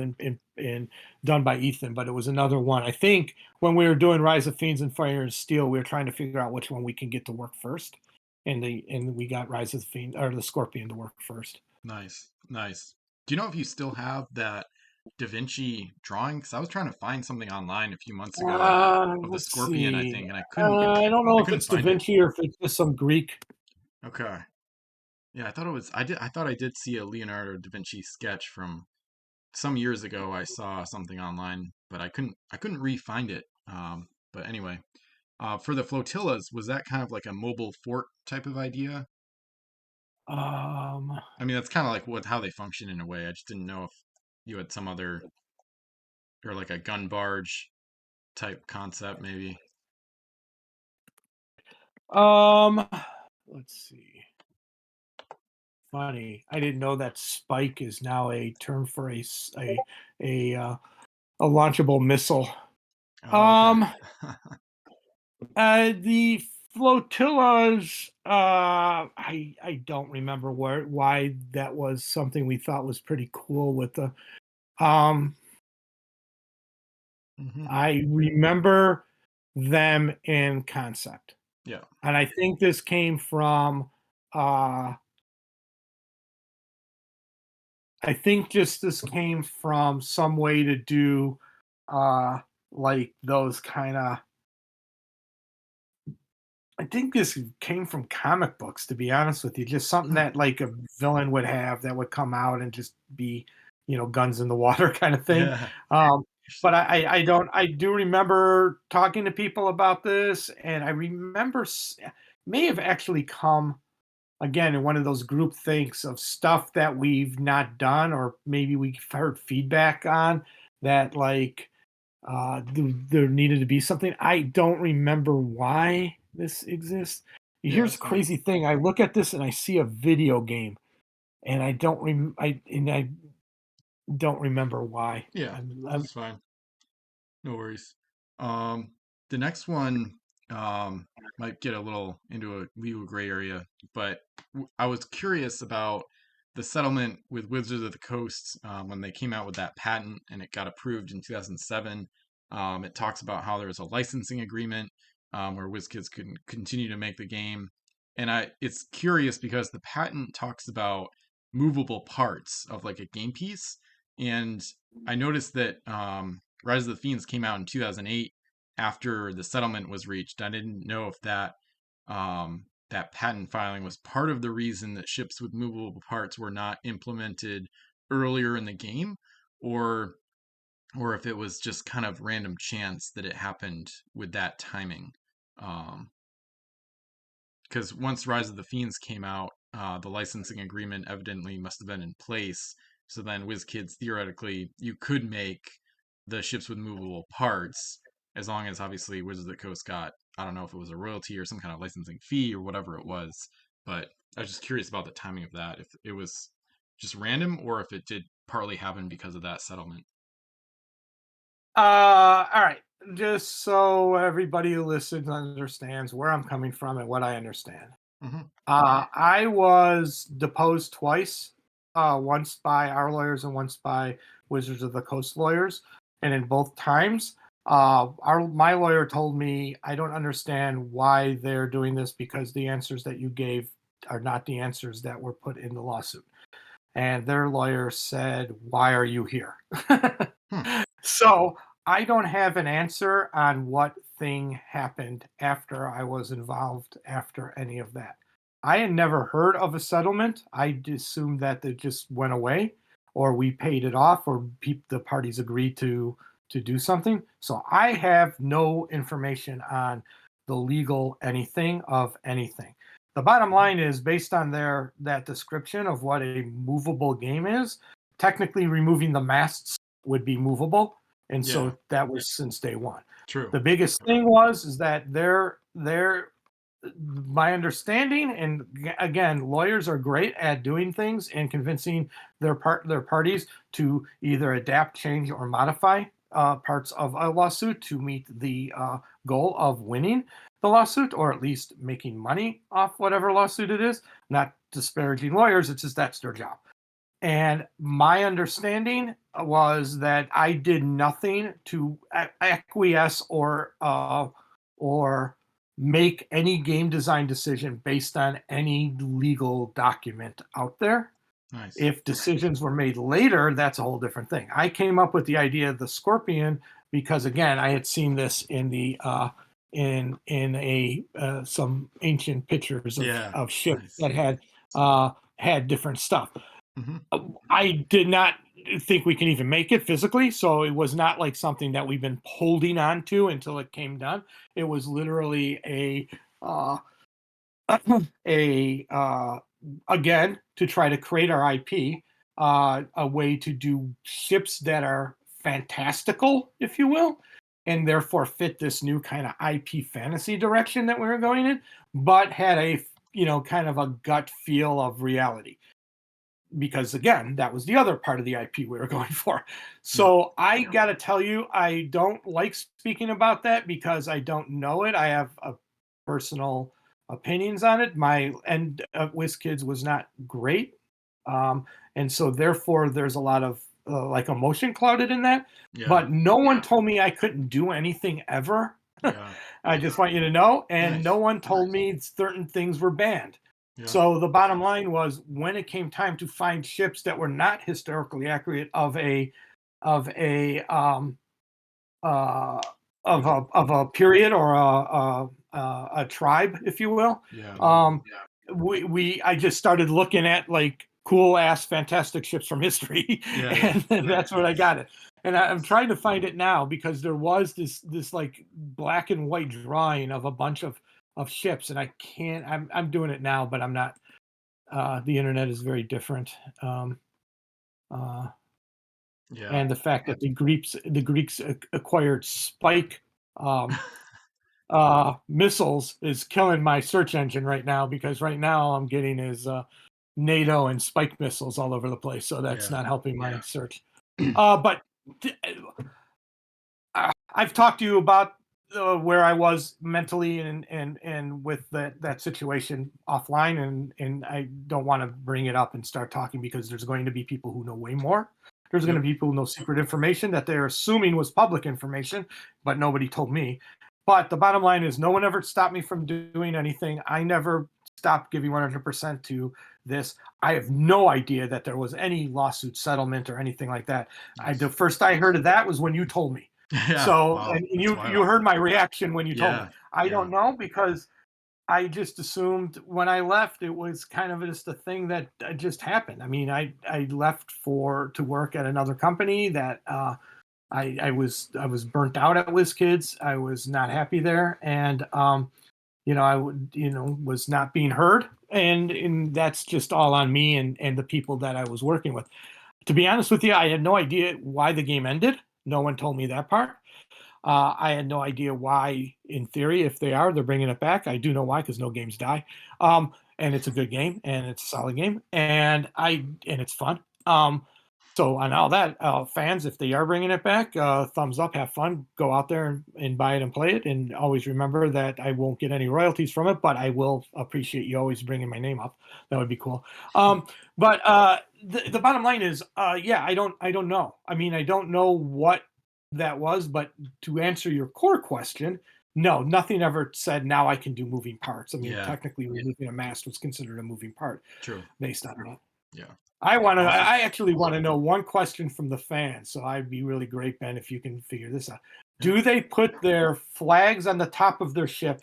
in done by Ethan, but it was another one. I think when we were doing Rise of Fiends and Fire and Steel, we were trying to figure out which one we can get to work first, and we got Rise of the Fiend or the Scorpion to work first. Nice. Nice. Do you know if you still have that Da Vinci drawing? Because I was trying to find something online a few months ago of the Let's Scorpion, I see. think, and I don't know I if couldn't it's Da find it. Vinci or if it's just some Greek. Okay. Yeah, I thought it was I thought I did see a Leonardo da Vinci sketch from some years ago. I saw something online, but I couldn't re-find it. But anyway, for the flotillas, was that kind of like a mobile fort type of idea? Um, I mean, that's kind of like what how they function in a way. I just didn't know if you had some other or like a gun barge type concept, maybe. um, let's see. Funny, I didn't know that spike is now a term for a a launchable missile. Oh, okay. Um, the flotillas, I don't remember why that was something we thought was pretty cool with the um Hmm. I remember them in concept. Yeah. And I think this came from uh I think just this came from some way to do uh like those kind of, I think this came from comic books, to be honest with you. Just something Hmm. that like a villain would have that would come out and just be, guns in the water kind of thing. Yeah. Um, but Interesting. I do remember talking to people about this, and I remember may have actually come again in one of those group thinks of stuff that we've not done, or maybe we've heard feedback on that, like there needed to be something. I don't remember why this exists. Yeah, Here's that's a fine. crazy thing. I look at this and I see a video game, and I don't remember why. Yeah, I'm that's fine. No worries. Um, the next one might get a little into a legal gray area, but I was curious about the settlement with Wizards of the Coast when they came out with that patent and it got approved in 2007. It talks about how there's a licensing agreement where WizKids can continue to make the game. And it's curious because the patent talks about movable parts of like a game piece. And I noticed that Rise of the Fiends came out in 2008 after the settlement was reached. I didn't know if that patent filing was part of the reason that ships with movable parts were not implemented earlier in the game, or if it was just kind of random chance that it happened with that timing. Because once Rise of the Fiends came out, the licensing agreement evidently must have been in place. So then, WizKids theoretically, you could make the ships with movable parts as long as obviously Wizards of the Coast got, I don't know if it was a royalty or some kind of licensing fee or whatever it was. But I was just curious about the timing of that, if it was just random or if it did partly happen because of that settlement. All right. Just so everybody who listens understands where I'm coming from and what I understand. Mm-hmm. I was deposed twice, once by our lawyers and once by Wizards of the Coast lawyers. And in both times, my lawyer told me, I don't understand why they're doing this because the answers that you gave are not the answers that were put in the lawsuit. And their lawyer said, why are you here? Hmm. So I don't have an answer on what thing happened after I was involved after any of that. I had never heard of a settlement. I assumed that it just went away, or we paid it off, or the parties agreed to do something. So I have no information on the legal anything of anything. The bottom line is, based on that description of what a movable game is, technically removing the masts would be movable, and Yeah, so that was since day one. true. The biggest thing is that my understanding, and again, lawyers are great at doing things and convincing their parties to either adapt, change, or modify parts of a lawsuit to meet the goal of winning the lawsuit, or at least making money off whatever lawsuit it is. Not disparaging lawyers, it's just that's their job. And my understanding was that I did nothing to acquiesce or make any game design decision based on any legal document out there. Nice. If decisions were made later, that's a whole different thing. I came up with the idea of the scorpion because, again, I had seen this in the in some ancient pictures Yeah, of ships nice. that had different stuff. Mm-hmm. I did not think we can even make it physically, so it was not like something that we've been holding on to until it came done. It was literally uh, a again, to try to create our IP, a way to do ships that are fantastical, if you will, and therefore fit this new kind of IP fantasy direction that we were going in, but had a kind of a gut feel of reality. Because again, that was the other part of the IP we were going for. Yeah. So I got to tell you, I don't like speaking about that because I don't know it. I have a personal opinions on it. My end of WizKids was not great. And so therefore there's a lot of like emotion clouded in that. Yeah. But no one told me I couldn't do anything ever. Yeah. I just want you to know. And no Nice. one told me certain things were banned. Yeah. So the bottom line was, when it came time to find ships that were not historically accurate of a uh, of a period or a tribe, if you will. Yeah. I just started looking at like cool ass fantastic ships from history, Yeah. Yeah. and that's what I got it. And I'm trying to find it now because there was this like black and white drawing of a bunch of ships, and I can't. I'm doing it now, but I'm not. The internet is very different. Yeah. And the fact that the Greeks acquired spike um, missiles is killing my search engine right now, because right now I'm getting is NATO and spike missiles all over the place, so that's Yeah. not helping my search. But I've talked to you about where I was mentally and with that situation offline, and I don't want to bring it up and start talking because there's going to be people who know way more There's going Yep. to be people who know secret information that they're assuming was public information, but nobody told me. But the bottom line is, no one ever stopped me from doing anything. I never stopped giving 100% to this. I have no idea that there was any lawsuit settlement or anything like that. The Nice. first I heard of that was when you told me. Yeah. So, Wow. and That's you wild. heard my reaction when you told me. Yeah. I Yeah. don't know, because I just assumed when I left, it was kind of just a thing that just happened. I mean, I left to work at another company that I was burnt out at WizKids. I was not happy there, and I would was not being heard, and that's just all on me and the people that I was working with. To be honest with you, I had no idea why the game ended. No one told me that part. I had no idea why, in theory, if they're bringing it back. I do know why, because no games die. And it's a good game, and it's a solid game, and it's fun. So on all that, fans, if they are bringing it back, thumbs up, have fun, go out there and buy it and play it, and always remember that I won't get any royalties from it, but I will appreciate you always bringing my name up. That would be cool. But the bottom line is, yeah, I don't know. I mean, I don't know what that was, but to answer your core question, no, nothing ever said now I can do moving parts. I mean, Yeah. technically, removing a mast was considered a moving part True. based on that. Yeah. Awesome. I actually want to know one question from the fans. So I'd be really great, Ben, if you can figure this out. Yeah. Do they put their flags on the top of their ship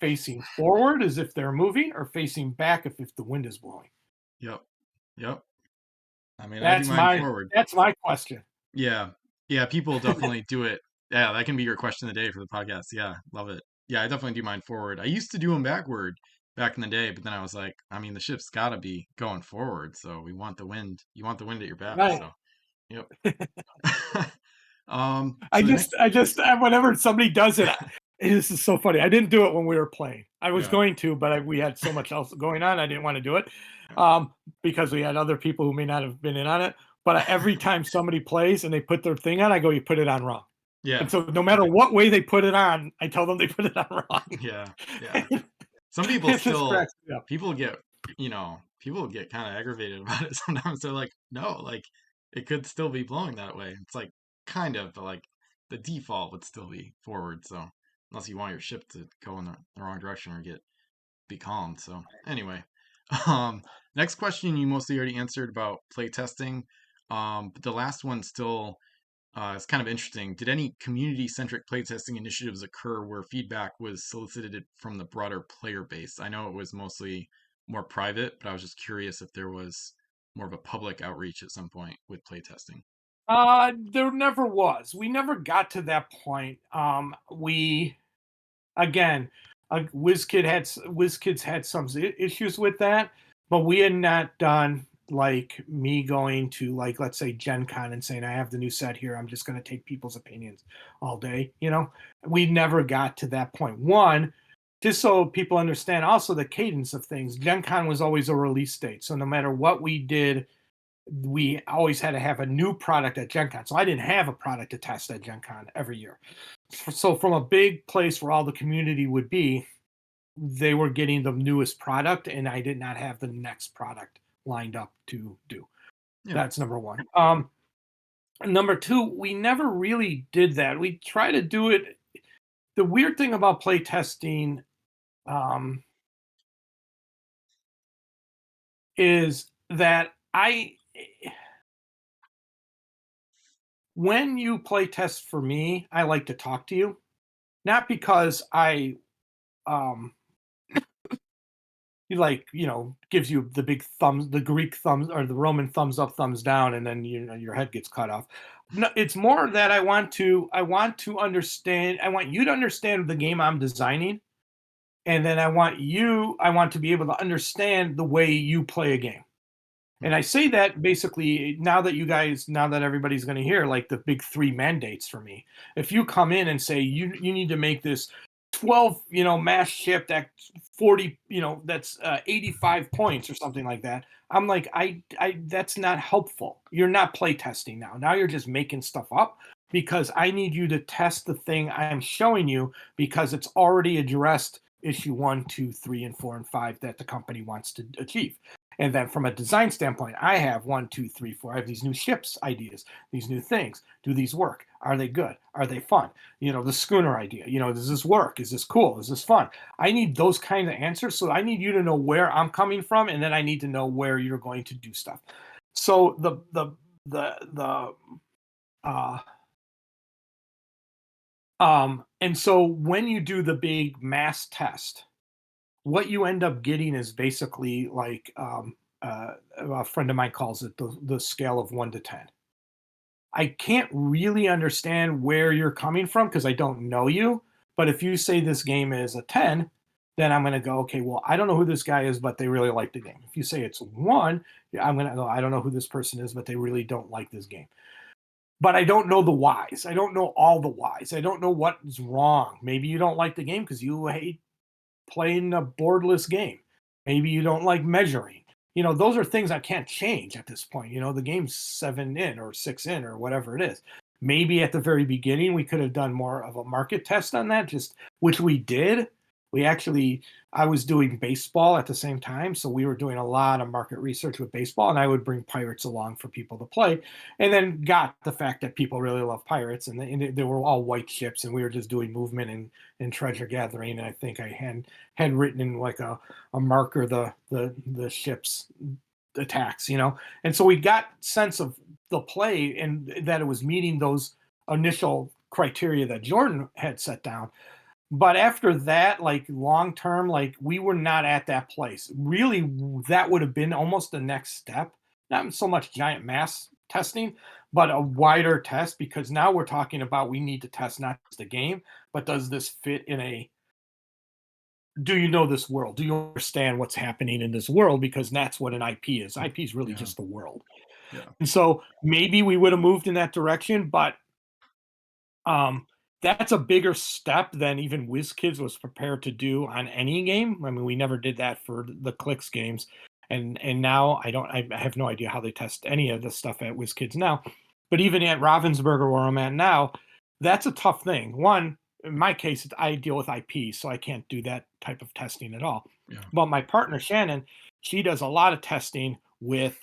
facing forward as if they're moving, or facing back if the wind is blowing? Yep. Yep. I mean, I do That's mine my forward. that's my question. Yeah. Yeah. People definitely do it. Yeah. That can be your question of the day for the podcast. Yeah. Love it. Yeah. I definitely do mine forward. I used to do them backward back in the day, but then I was like, I mean, the ship's got to be going forward. So we want the wind. You want the wind at your back. Right. So, yep. I So the just, next, I just, whenever somebody does it, this is so funny. I didn't do it when we were playing. I was yeah. going to, but we had so much else going on. I didn't want to do it, Yeah. because we had other people who may not have been in on it. But every time somebody plays and they put their thing on, I go, "You put it on wrong." And Yeah. so no matter what way they put it on, I tell them they put it on wrong. Yeah. Yeah. Some people It just still, cracks me up. people get, people get kind of aggravated about it sometimes. They're like, no, like it could still be blowing that way. It's like kind of, but like the default would still be forward. So unless you want your ship to go in the wrong direction or be calmed. So anyway, um, next question you mostly already answered about play testing. But the last one still is kind of interesting. Did any community-centric playtesting initiatives occur where feedback was solicited from the broader player base? I know it was mostly more private, but I was just curious if there was more of a public outreach at some point with playtesting. There never was. We never got to that point. We again, WizKids had some issues with that, but we had not done like me going to, like, let's say Gen Con and saying I have the new set here. I'm just going to take people's opinions all day. We never got to that point. One, just so people understand also the cadence of things. Gen Con was always a release date, so no matter what we did, we always had to have a new product at Gen Con. So I didn't have a product to test at Gen Con every year. So from a big place where all the community would be, they were getting the newest product, and I did not have the next product lined up to do. Yeah. That's number one. Number two, we never really did that. We try to do it. The weird thing about play testing is that when you play test for me, I like to talk to you, not because I gives you the big thumbs, the Greek thumbs or the Roman thumbs up, thumbs down, and then your head gets cut off. No, it's more that I want to understand. I want you to understand the game I'm designing, and then I want to be able to understand the way you play a game. And I say that basically now that everybody's going to hear, like, the big three mandates for me. If you come in and say you need to make this 12, mass ship that 40, that's 85 points or something like that. I'm like, I that's not helpful. You're not play testing now. Now you're just making stuff up, because I need you to test the thing I am showing you, because it's already addressed issue 1, 2, 3, and 4, and 5 that the company wants to achieve. And then from a design standpoint, I have one, two, three, four. I have these new ships ideas, these new things. Do these work? Are they good? Are they fun? The schooner idea. Does this work? Is this cool? Is this fun? I need those kind of answers. So I need you to know where I'm coming from, and then I need to know where you're going to do stuff. So uh and so when you do the big mass test, what you end up getting is basically like a friend of mine calls it the scale of 1 to 10. I can't really understand where you're coming from because I don't know you. But if you say this game is a 10, then I'm going to go, okay, well, I don't know who this guy is, but they really like the game. If you say it's 1, yeah, I'm going to go, I don't know who this person is, but they really don't like this game. But I don't know the whys. I don't know all the whys. I don't know what is wrong. Maybe you don't like the game because you hate playing a boardless game. Maybe you don't like measuring. Those are things I can't change at this point. The game's 7 in or 6 in or whatever it is. Maybe at the very beginning we could have done more of a market test on that, just which we did. I was doing baseball at the same time, so we were doing a lot of market research with baseball, and I would bring Pirates along for people to play, and then got the fact that people really love Pirates, and they were all white ships, and we were just doing movement and treasure gathering, and I think I had written in like a marker the ships attacks, and so we got sense of the play and that it was meeting those initial criteria that Jordan had set down. But after that, like long term, like we were not at that place. Really, that would have been almost the next step. Not so much giant mass testing, but a wider test, because now we're talking about we need to test not just the game, but does this fit in do you know this world? Do you understand what's happening in this world? Because that's what an IP is. IP is really Yeah. just the world. Yeah. And so maybe we would have moved in that direction, but um, that's a bigger step than even WizKids was prepared to do on any game. I mean, we never did that for the Clicks games, and now I have no idea how they test any of the stuff at WizKids now. But even at Ravensburger, where I'm at now, that's a tough thing. One, in my case, I deal with IP, so I can't do that type of testing at all. Yeah. But my partner Shannon, she does a lot of testing with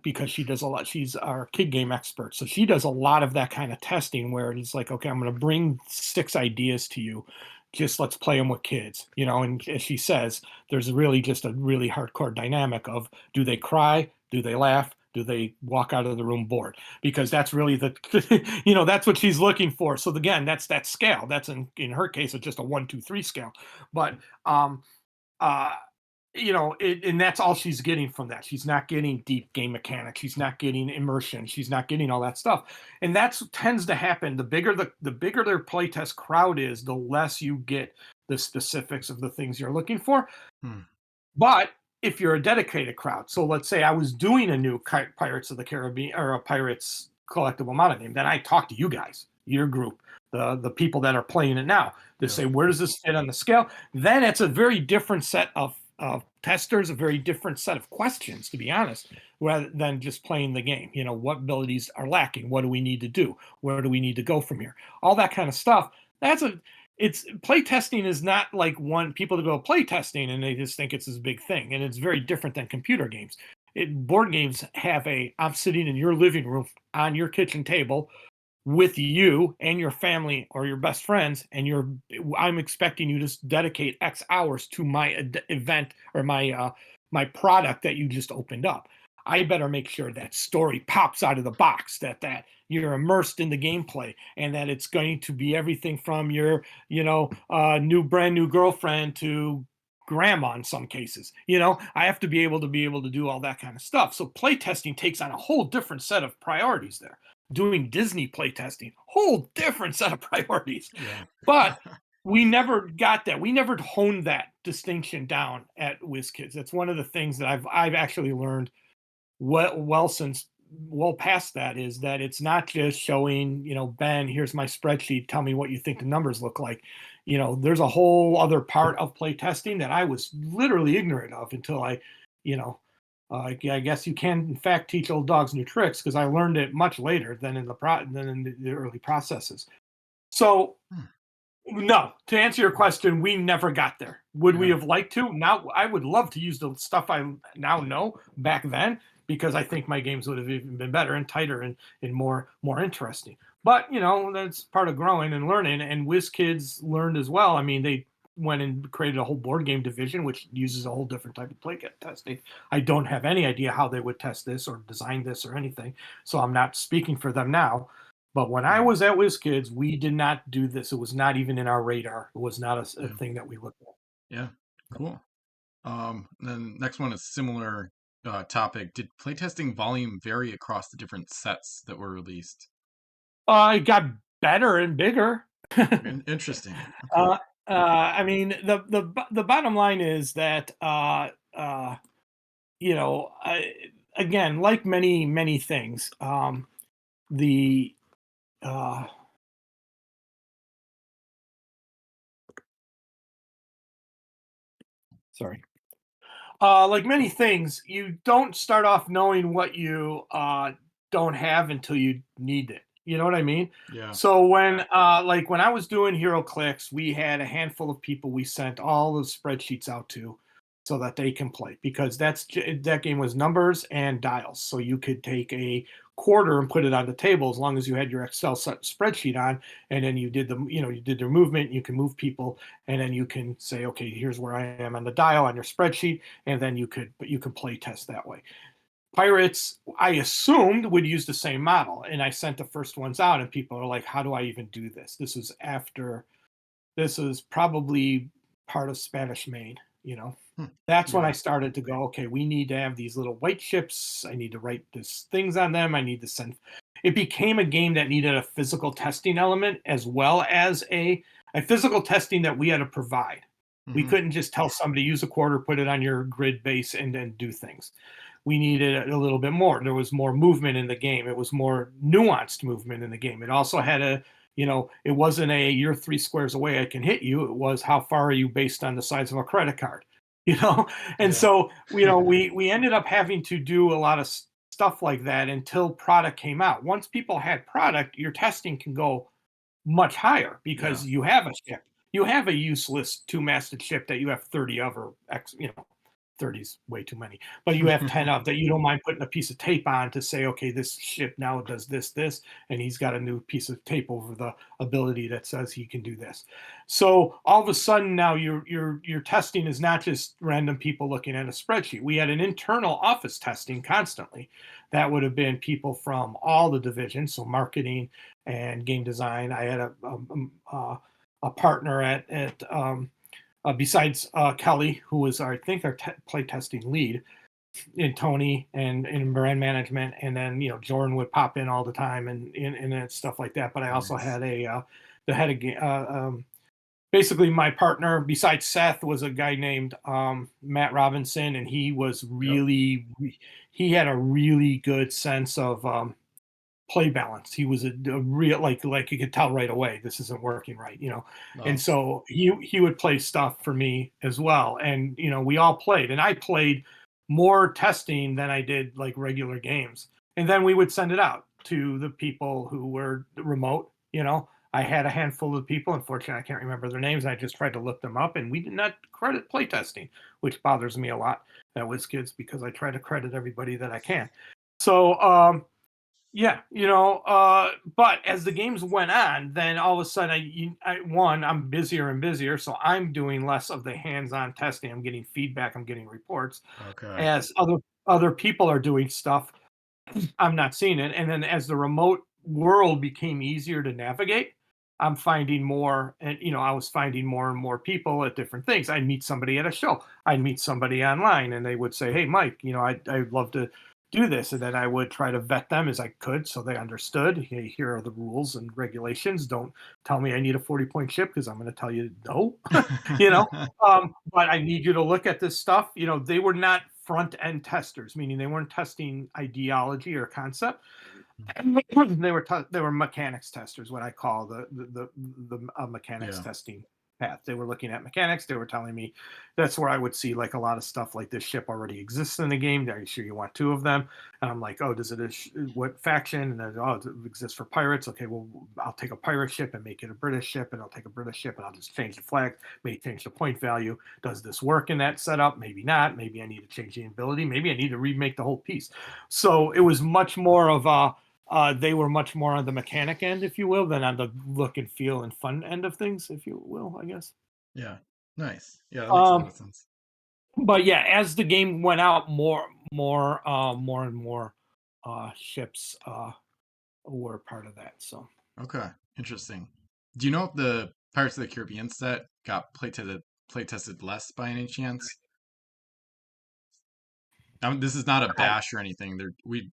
because she's our kid game expert, so she does a lot of that kind of testing where it's like, okay, I'm going to bring 6 ideas to you, just let's play them with kids, and as she says, there's really just a really hardcore dynamic of, do they cry, do they laugh, do they walk out of the room bored, because that's really that's what she's looking for. So again, that's that scale, that's in her case it's just a 1 2 3 scale, but uh and that's all she's getting from that. She's not getting deep game mechanics. She's not getting immersion. She's not getting all that stuff. And that's tends to happen. The bigger their playtest crowd is, the less you get the specifics of the things you're looking for. Hmm. But if you're a dedicated crowd, so let's say I was doing a new Pirates of the Caribbean or a Pirates collectible model game, then I talk to you guys, your group, the people that are playing it now, to say, where does this fit on the scale? Then it's a very different set of testers, a very different set of questions, to be honest, rather than just playing the game. What abilities are lacking? What do we need to do? Where do we need to go from here? All that kind of stuff. It's play testing is not like people to go play testing and they just think it's this big thing. And it's very different than computer games. Board games have I'm sitting in your living room on your kitchen table with you and your family or your best friends, and I'm expecting you to dedicate X hours to my event or my product that you just opened up. I better make sure that story pops out of the box, that you're immersed in the gameplay, and that it's going to be everything from your brand new girlfriend to grandma in some cases. I have to be able to do all that kind of stuff. So playtesting takes on a whole different set of priorities there. Doing Disney playtesting, whole different set of priorities. Yeah. But we never got that. We never honed that distinction down at WizKids. That's one of the things that I've actually learned well past that, is that it's not just showing, Ben, here's my spreadsheet, tell me what you think the numbers look like. There's a whole other part of playtesting that I was literally ignorant of until I guess you can, in fact, teach old dogs new tricks, because I learned it much later than in the early processes. So No, to answer your question, we never got there. Would we Yeah. have liked to? Now, I would love to use the stuff I now know back then because I think my games would have even been better and tighter and more interesting. But that's part of growing and learning. And Wizkids learned as well. I mean, they went and created a whole board game division, which uses a whole different type of play testing. I don't have any idea how they would test this or design this or anything, so I'm not speaking for them now. But when I Yeah. was at WizKids, we did not do this. It was not even in our radar. It was not a Yeah. thing that we looked at. Yeah. Cool. Then next one is similar topic. Did playtesting volume vary across the different sets that were released? It got better and bigger. Interesting. Okay. uh, I mean, the bottom line is that you know, I, again, like many things, the uh, sorry. Like many things, you don't start off knowing what you don't have until you need it. You know what I mean? Yeah. So when I was doing Hero Clicks, we had a handful of people we sent all the spreadsheets out to, so that they can play because that game was numbers and dials. So you could take a quarter and put it on the table as long as you had your Excel spreadsheet on, and then you did their movement. You can move people, and then you can say, okay, here's where I am on the dial on your spreadsheet, and then you can play test that way. Pirates, I assumed, would use the same model, and I sent the first ones out, and people are like, how do I even do this? This is probably part of Spanish Main, you know. Hmm. That's when I Yeah. started to go, okay, we need to have these little white ships. I need to write these things on them. I need to send. It became a game that needed a physical testing element as well as a physical testing that we had to provide. We Hmm. couldn't just tell somebody use a quarter, put it on your grid base, and then do things. We needed a little bit more. There was more movement in the game. It was more nuanced movement in the game. It also had it wasn't a you're 3 squares away, I can hit you. It was how far are you based on the size of a credit card, you know? And Yeah. so, we ended up having to do a lot of stuff like that until product came out. Once people had product, your testing can go much higher Yeah. because you have a ship. You have a useless two-masted ship that you have 30 of or 30 is way too many, but you have 10 of that you don't mind putting a piece of tape on to say, okay, this ship now does this, and he's got a new piece of tape over the ability that says he can do this. So all of a sudden now your testing is not just random people looking at a spreadsheet. We had an internal office testing constantly. That would have been people from all the divisions, so marketing and game design. I had a partner besides Kelly, who was I think our play testing lead, and Tony and brand management, and then Jordan would pop in all the time and stuff like that. But I also Nice. had the head of basically my partner besides Seth was a guy named Matt Robinson, and Yep. he had a really good sense of play balance. He was a real like you could tell right away this isn't working right. And Wow. so he would play stuff for me as well. And we all played, and I played more testing than I did like regular games. And then we would send it out to the people who were remote. I had a handful of people. Unfortunately, I can't remember their names. I just tried to look them up, and we did not credit playtesting, which bothers me a lot at WizKids because I try to credit everybody that I can. So, yeah, but as the games went on, then all of a sudden, I'm busier and busier, so I'm doing less of the hands-on testing. I'm getting feedback, I'm getting reports. Okay. As other people are doing stuff, I'm not seeing it. And then as the remote world became easier to navigate, I'm finding more, and I was finding more and more people at different things. I'd meet somebody at a show, I'd meet somebody online, and they would say, "Hey, Mike, I'd love to do this," and then I would try to vet them as I could so they understood. Hey, here are the rules and regulations. Don't tell me I need a 40-point chip because I'm going to tell you no. you know, but I need you to look at this stuff. They were not front end testers, meaning they weren't testing ideology or concept. They were mechanics testers, what I call the mechanics Yeah. testing. path. They were looking at mechanics. They were telling me that's where I would see like a lot of stuff like this ship already exists in the game. Are you sure you want two of them? And I'm like, oh, does it, what faction? And then, oh, it exists for pirates. Okay, well, I'll take a pirate ship and make it a British ship, and I'll take a British ship and I'll just change the flag, may change the point value. Does this work in that setup? Maybe not. Maybe I need to change the ability. Maybe I need to remake the whole piece. So it was much more of a, they were much more on the mechanic end, if you will, than on the look and feel and fun end of things, if you will, I guess. Yeah. Nice. Yeah, that makes a lot Um, of sense. but yeah, as the game went out, more and more ships were part of that. So Okay. Interesting. Do you know if the Pirates of the Caribbean set got play tested less by any chance? This is not a I, bash or anything.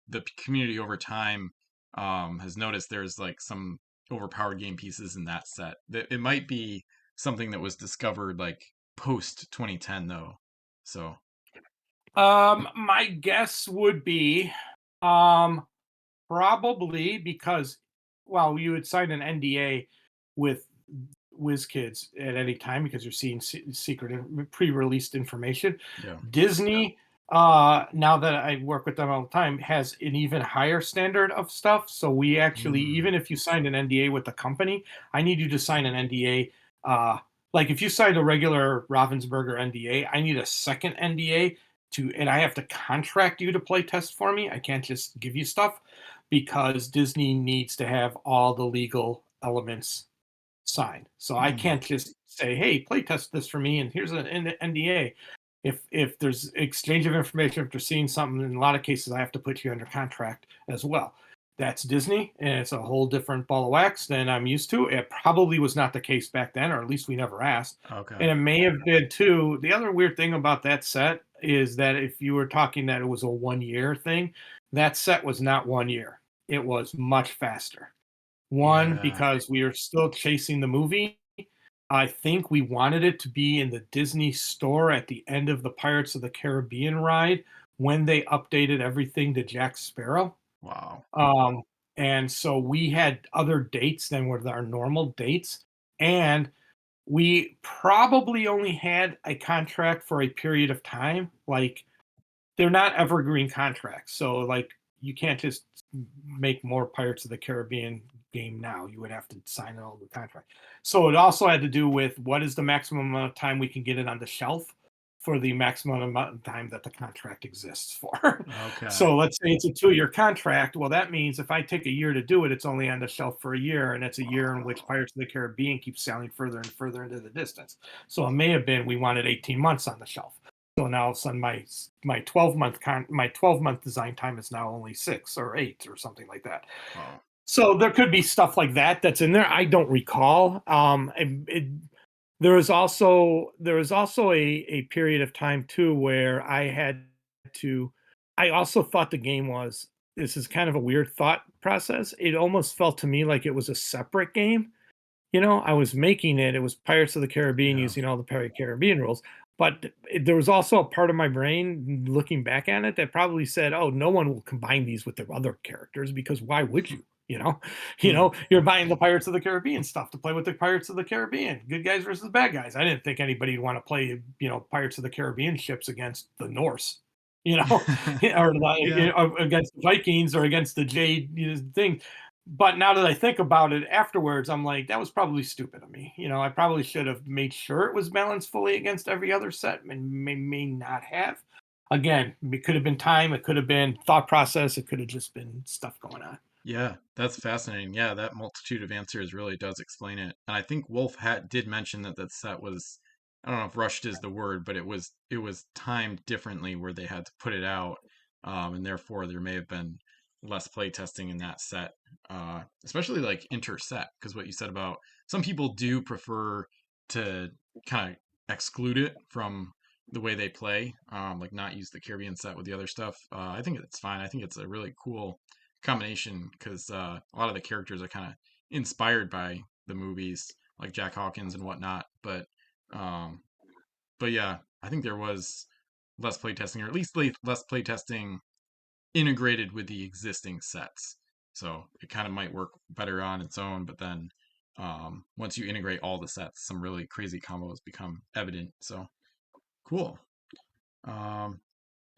The community over time has noticed there's like some overpowered game pieces in that set. That it might be something that was discovered like post 2010 though. So my guess would be um, probably because, well, you would sign an NDA with Wizkids at any time because you're seeing secret pre-released information. yeah. Disney, now that I work with them all the time, has an even higher standard of stuff. So we actually, Mm, even if you signed an NDA with the company, I need you to sign an NDA. Like if you signed a regular Ravensburger NDA, I need a second NDA and I have to contract you to play test for me. I can't just give you stuff because Disney needs to have all the legal elements signed. So I mm, can't just say, "Hey, play test this for me," and here's an NDA. If there's exchange of information, if they're seeing something, in a lot of cases, I have to put you under contract as well. That's Disney, and it's a whole different ball of wax than I'm used to. It probably was not the case back then, or at least we never asked. okay. And it may have been too. The other weird thing about that set is that if you were talking that it was a 1 year thing, that set was not 1 year. It was much faster. One, Yeah. because we are still chasing the movie. I think we wanted it to be in the Disney store at the end of the Pirates of the Caribbean ride when they updated everything to Jack Sparrow. Wow. Um, and so we had other dates than were our normal dates. And we probably only had a contract for a period of time. Like they're not evergreen contracts. So like you can't just make more Pirates of the Caribbean game now. You would have to sign an older contract. So it also had to do with what is the maximum amount of time we can get it on the shelf for the maximum amount of time that the contract exists for. Okay. So let's say it's a 2 year contract. Well, that means if I take a year to do it, it's only on the shelf for a year, and it's a year in which Oh, Pirates of the Caribbean keeps sailing further and further into the distance. So it may have been we wanted 18 months on the shelf. So now all of a sudden my 12-month design time is now only 6 or 8 or something like that. oh. So there could be stuff like that that's in there. I don't recall. There was also a period of time too where I had to. I also thought the game was. This is kind of a weird thought process. It almost felt to me like it was a separate game. I was making it. It was Pirates of the Caribbean Yeah. using all the Pirate Caribbean rules. But there was also a part of my brain looking back at it that probably said, "Oh, no one will combine these with their other characters because why would you?" You know, Hmm. you're buying the Pirates of the Caribbean stuff to play with the Pirates of the Caribbean, good guys versus bad guys. I didn't think anybody would want to play, Pirates of the Caribbean ships against the Norse, you know, or Yeah. against the Vikings or against the Jade thing. But now that I think about it afterwards, I'm like, that was probably stupid of me. I probably should have made sure it was balanced fully against every other set and may not have. Again, it could have been time, it could have been thought process, it could have just been stuff going on. Yeah, that's fascinating. Yeah, that multitude of answers really does explain it. And I think Wolf did mention that that set was, I don't know if rushed is the word, but it was timed differently where they had to put it out, and therefore there may have been less play testing in that set, especially like interset, because what you said about some people do prefer to kind of exclude it from the way they play, like not use the Caribbean set with the other stuff. I think it's fine. I think it's a really cool combination because a lot of the characters are kind of inspired by the movies, like Jack Hawkins and whatnot. Um, but yeah, I think there was less playtesting, or at least less playtesting integrated with the existing sets. So it kind of might work better on its own, but then once you integrate all the sets, some really crazy combos become evident. So cool. Um,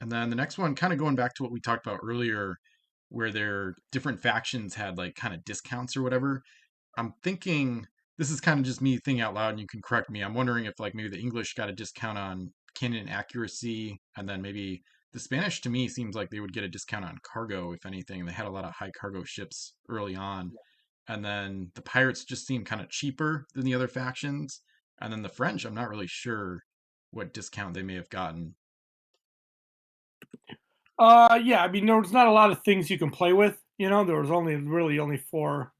and then the next one, kind of going back to what we talked about earlier, where their different factions had like kind of discounts or whatever. I'm thinking this is kind of just me thinking out loud, and you can correct me. I'm wondering if like maybe the English got a discount on cannon accuracy, and then maybe the Spanish to me seems like they would get a discount on cargo, if anything. They had a lot of high cargo ships early on, and then the pirates just seem kind of cheaper than the other factions, and then the French, I'm not really sure what discount they may have gotten. Yeah, I mean, there was not a lot of things you can play with. There was only four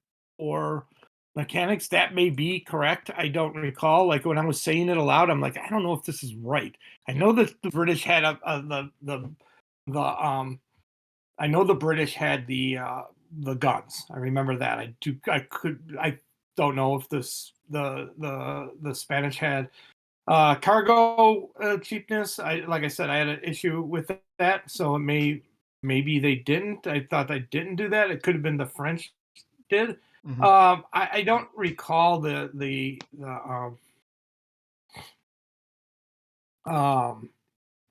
mechanics. That may be correct. I don't recall. Like when I was saying it aloud, I'm like, I don't know if this is right. I know that the British had the I know the British had the guns. I remember that. I don't know if the Spanish had cargo cheapness. Like I said, I had an issue with that, so maybe they didn't. I thought they didn't do that. It could have been the French did. Hmm. I don't recall um,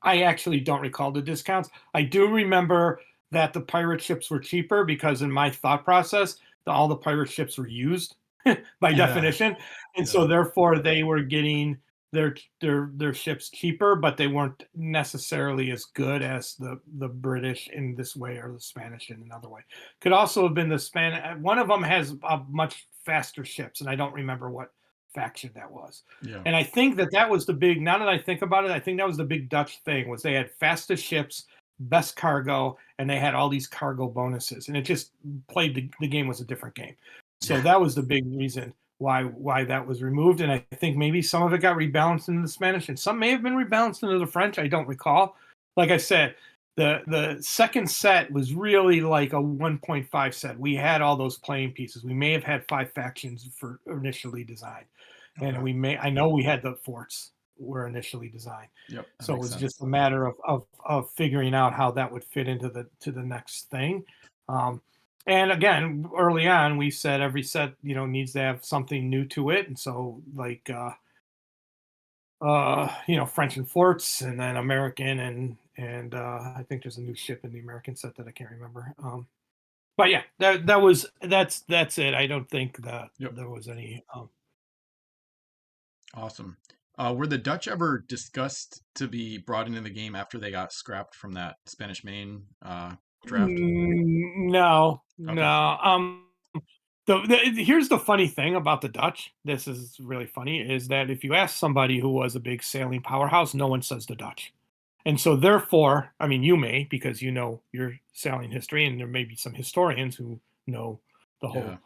I actually don't recall the discounts. I do remember that the pirate ships were cheaper because in my thought process, all the pirate ships were used by Yeah, definition, and yeah, so therefore they were getting their ships cheaper, but they weren't necessarily as good as the British in this way or the Spanish in another way. Could also have been the Spanish. One of them has much faster ships, and I don't remember what faction that was. yeah, And I think that was the big. Now that I think about it, I think that was the big Dutch thing was they had fastest ships, best cargo, and they had all these cargo bonuses, and it just played the game was a different game. So yeah. that was the big reason why that was removed. And I think maybe some of it got rebalanced into the Spanish, and some may have been rebalanced into the French. I don't recall. Like I said, the second set was really like a 1.5 set. We had all those playing pieces. We may have had 5 factions for initially designed, and Okay. I know we had the forts were initially designed. Yep, that So it makes was just sense. a matter of figuring out how that would fit into the next thing. Um, and again, early on, we said every set needs to have something new to it, and so like French and forts, and then American, and I think there's a new ship in the American set that I can't remember. But yeah, that's it. I don't think that Yep. there was any. Awesome. Were the Dutch ever discussed to be brought into the game after they got scrapped from that Spanish main draft? No, Okay. no. Here's the funny thing about the Dutch. This is really funny. Is that if you ask somebody who was a big sailing powerhouse, no one says the Dutch. And so, therefore, I mean, you may because you know your sailing history, and there may be some historians who know the Yeah. whole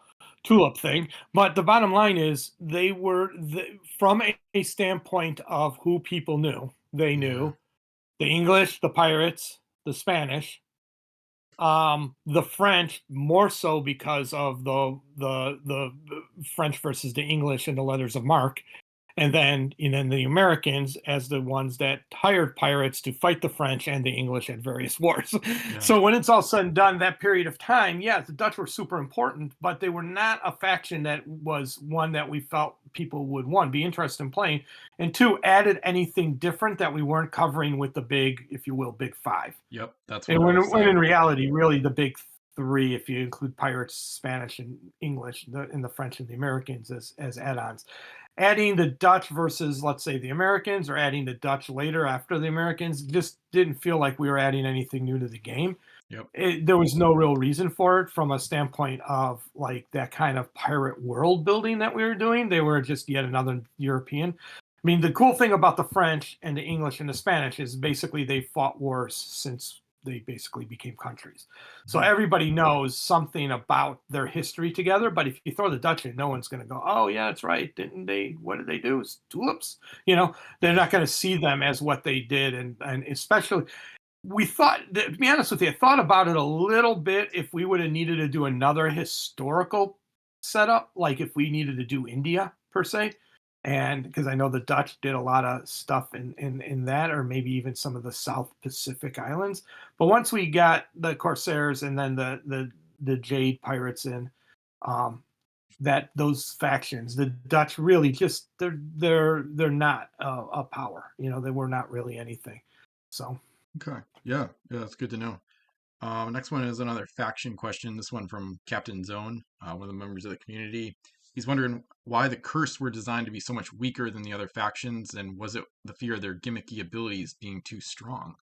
tulip thing. But the bottom line is, they were from a standpoint of who people knew. They Yeah. knew the English, the pirates, the Spanish, the French more so because of the French versus the English and the letters of marque, and then the Americans as the ones that hired pirates to fight the French and the English at various wars. Yeah. So when it's all said and done, that period of time, yeah, the Dutch were super important, but they were not a faction that was one that we felt people would, one, be interested in playing, and two, added anything different that we weren't covering with the big, if you will, big five. Yep. That's what And I was when in saying. reality, really the big three, if you include pirates, Spanish, and English, and the French and the Americans as add-ons. Adding the Dutch versus, let's say, the Americans, or adding the Dutch later after the Americans, just didn't feel like we were adding anything new to the game. Yep. There was no real reason for it from a standpoint of like that kind of pirate world building that we were doing. They were just yet another European. I mean, the cool thing about the French and the English and the Spanish is basically they fought wars since they basically became countries. So Mhm. everybody knows something about their history together. But if you throw the Dutch in, no one's going to go, "Oh yeah, that's right. Didn't they? What did they do? It's tulips." They're not going to see them as what they did, and especially we thought, to be honest with you, I thought about it a little bit if we would have needed to do another historical setup, like if we needed to do India per se. And because I know the Dutch did a lot of stuff in that, or maybe even some of the South Pacific islands. But once we got the Corsairs and then the Jade Pirates in, um, that those factions, the Dutch really just they're not a power. They were not really anything. So Okay. Yeah. Yeah, that's good to know. Next one is another faction question. This one from Captain Zone, one of the members of the community. He's wondering why the Curse were designed to be so much weaker than the other factions, and was it the fear of their gimmicky abilities being too strong?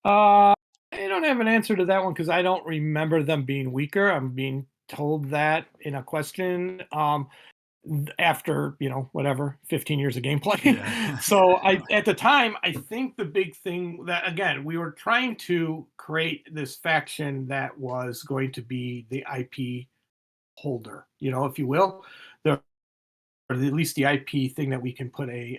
I don't have an answer to that one because I don't remember them being weaker. I'm being told that in a question. After whatever 15 years of gameplay. Yeah. So I at the time I think the big thing that, again, we were trying to create this faction that was going to be the IP holder, if you will, the or at least the IP thing that we can put a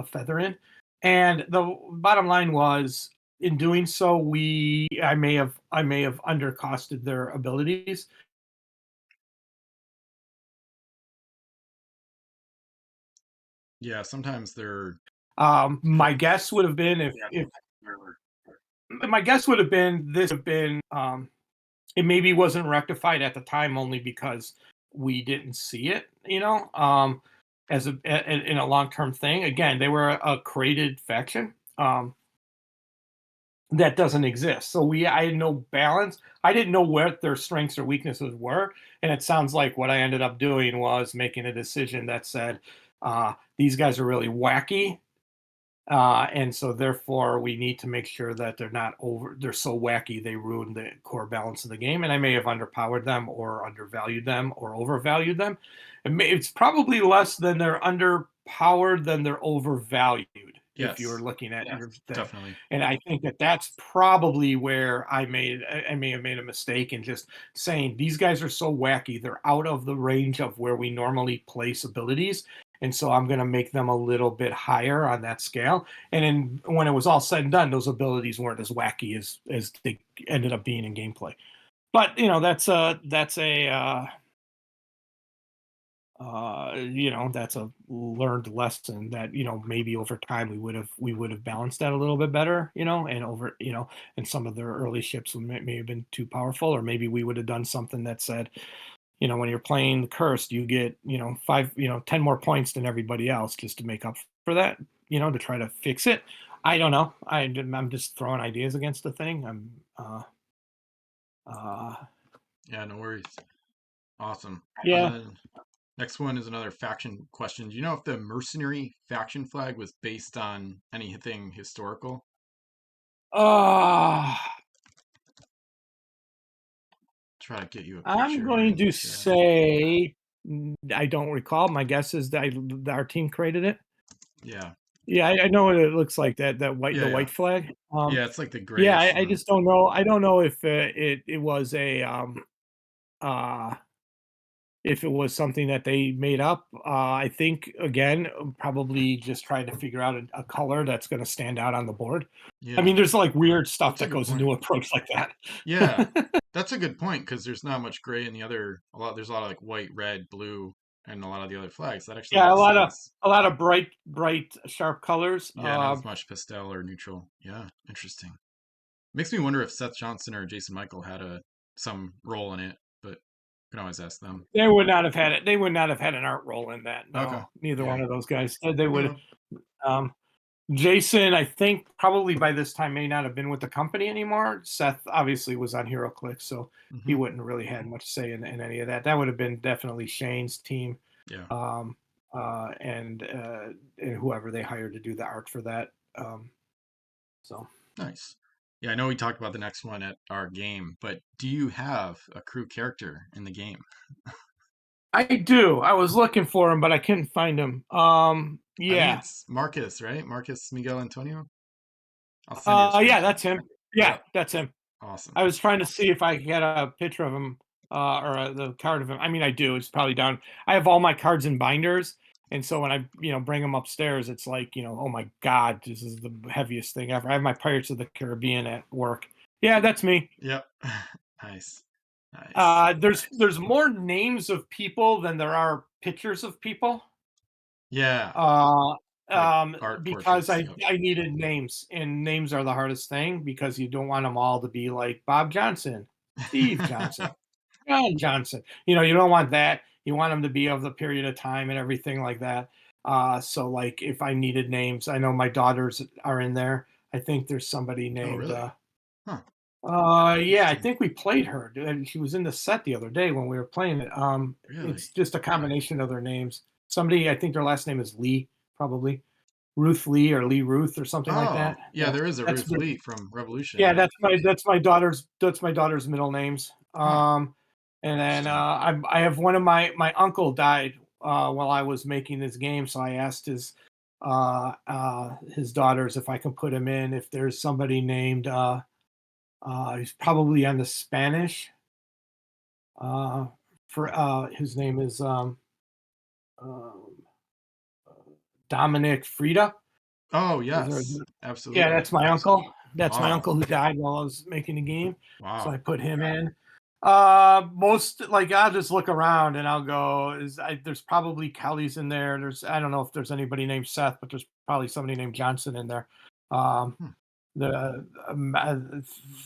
feather in. And the bottom line was, in doing so, we I may have undercosted their abilities. Yeah, sometimes they're My guess would have been, if my guess would have been this have been it maybe wasn't rectified at the time only because we didn't see it, as in a long-term thing. Again, they were a created faction that doesn't exist. So I had no balance. I didn't know what their strengths or weaknesses were, and it sounds like what I ended up doing was making a decision that said, these guys are really wacky, and so therefore we need to make sure that they're so wacky they ruin the core balance of the game. And I may have underpowered them or undervalued them or overvalued them. It's probably less than they're underpowered than they're overvalued, if you're yes, looking at your thing. definitely. And I think that that's probably where I may have made a mistake in just saying these guys are so wacky, they're out of the range of where we normally place abilities, and so I'm going to make them a little bit higher on that scale. And then when it was all said and done, those abilities weren't as wacky as they ended up being in gameplay. But that's a learned lesson that, maybe over time we would have balanced that a little bit better, and some of their early ships may have been too powerful, or maybe we would have done something that said, when you're playing the cursed, you get, 10 more points than everybody else, just to make up for that, to try to fix it. I don't know. I'm just throwing ideas against the thing. Uh, Yeah, no worries. Awesome. yeah. Next one is another faction question. Do you know if the mercenary faction flag was based on anything historical? Uh, Try to get you a I'm picture here in going the to chat. say, I don't recall. My guess is that our team created it. Yeah. Yeah, I know what it looks like, Yeah, the yeah. white flag. Yeah, it's like the Yeah, grayish I one. just don't know. I don't know if it was uh if it was something that they made up. I think, again, probably just trying to figure out a color that's going to stand out on the board. I Yeah. mean, there's like weird stuff That's a that good goes point. into an approach like that. Yeah. That's a good point because there's not much gray in the other there's a lot of like white, red, blue, and a lot of the other flags. That actually Yeah, makes sense. a lot of bright, sharp colors. Yeah, not as much pastel or neutral. Yeah, interesting. Makes me wonder if Seth Johnson or Jason Michael had some role in it, but you can always ask them. They would not have had it. They would not have had an art role in that. Okay. No, neither Yeah. one of those guys. They would. Okay. Um, Jason, I think, probably by this time may not have been with the company anymore. Seth obviously was on HeroClix, so he Hmm. wouldn't really had much say in any of that. That would have been definitely Shane's team, Yeah. um, and whoever they hired to do the art for that. So Nice. Yeah, I know we talked about the next one at our game, but do you have a crew character in the game? I do. I was looking for him, but I couldn't find him. I think Yeah. it's Marcus, right? Marcus Miguel Antonio. I'll send you a Yeah, screenshot. that's him. Yeah, Yep. that's him. Awesome. I was trying to see if I could get a picture of him, or the card of him. I mean, I do. It's probably down. I have all my cards in binders, and so when I, bring them upstairs, it's like, oh my god, this is the heaviest thing ever. I have my Pirates of the Caribbean at work. Yeah, that's me. Yep. Nice. Nice. There's more names of people than there are pictures of people. Yeah. Uh, Like art because portraits. I Yep. I needed names, and names are the hardest thing because you don't want them all to be like Bob Johnson, Steve Johnson. John Johnson. You don't want that. You want them to be of the period of time and everything like that. So like if I needed names, I know my daughters are in there. I think there's somebody Oh, named really? Huh. yeah, I Interesting. think we played her. And she was in the set the other day when we were playing it. Really? It's just a combination of their names. Somebody, I think their last name is Lee, probably. Ruth Lee or Lee Ruth or something like Oh, that. yeah, Yeah. there is a That's Ruth Lee from Revolution, yeah, yeah. that's my daughter's middle names. Huh, And then interesting. I have one of my uncle died while I was making this game, so I asked his daughters if I can put him in. If there's somebody named he's probably on the Spanish. Uh, for his name is um, Dominic Frida. Oh, Is there? yes, Yeah, absolutely. that's my uncle. That's my Wow, uncle who died while I was making the game. So I wow. put him in. Most like I'll just look around and I'll go. There's probably Kelly's in there. I don't know if there's anybody named Seth, but there's probably somebody named Johnson in there. Um, Hmm, I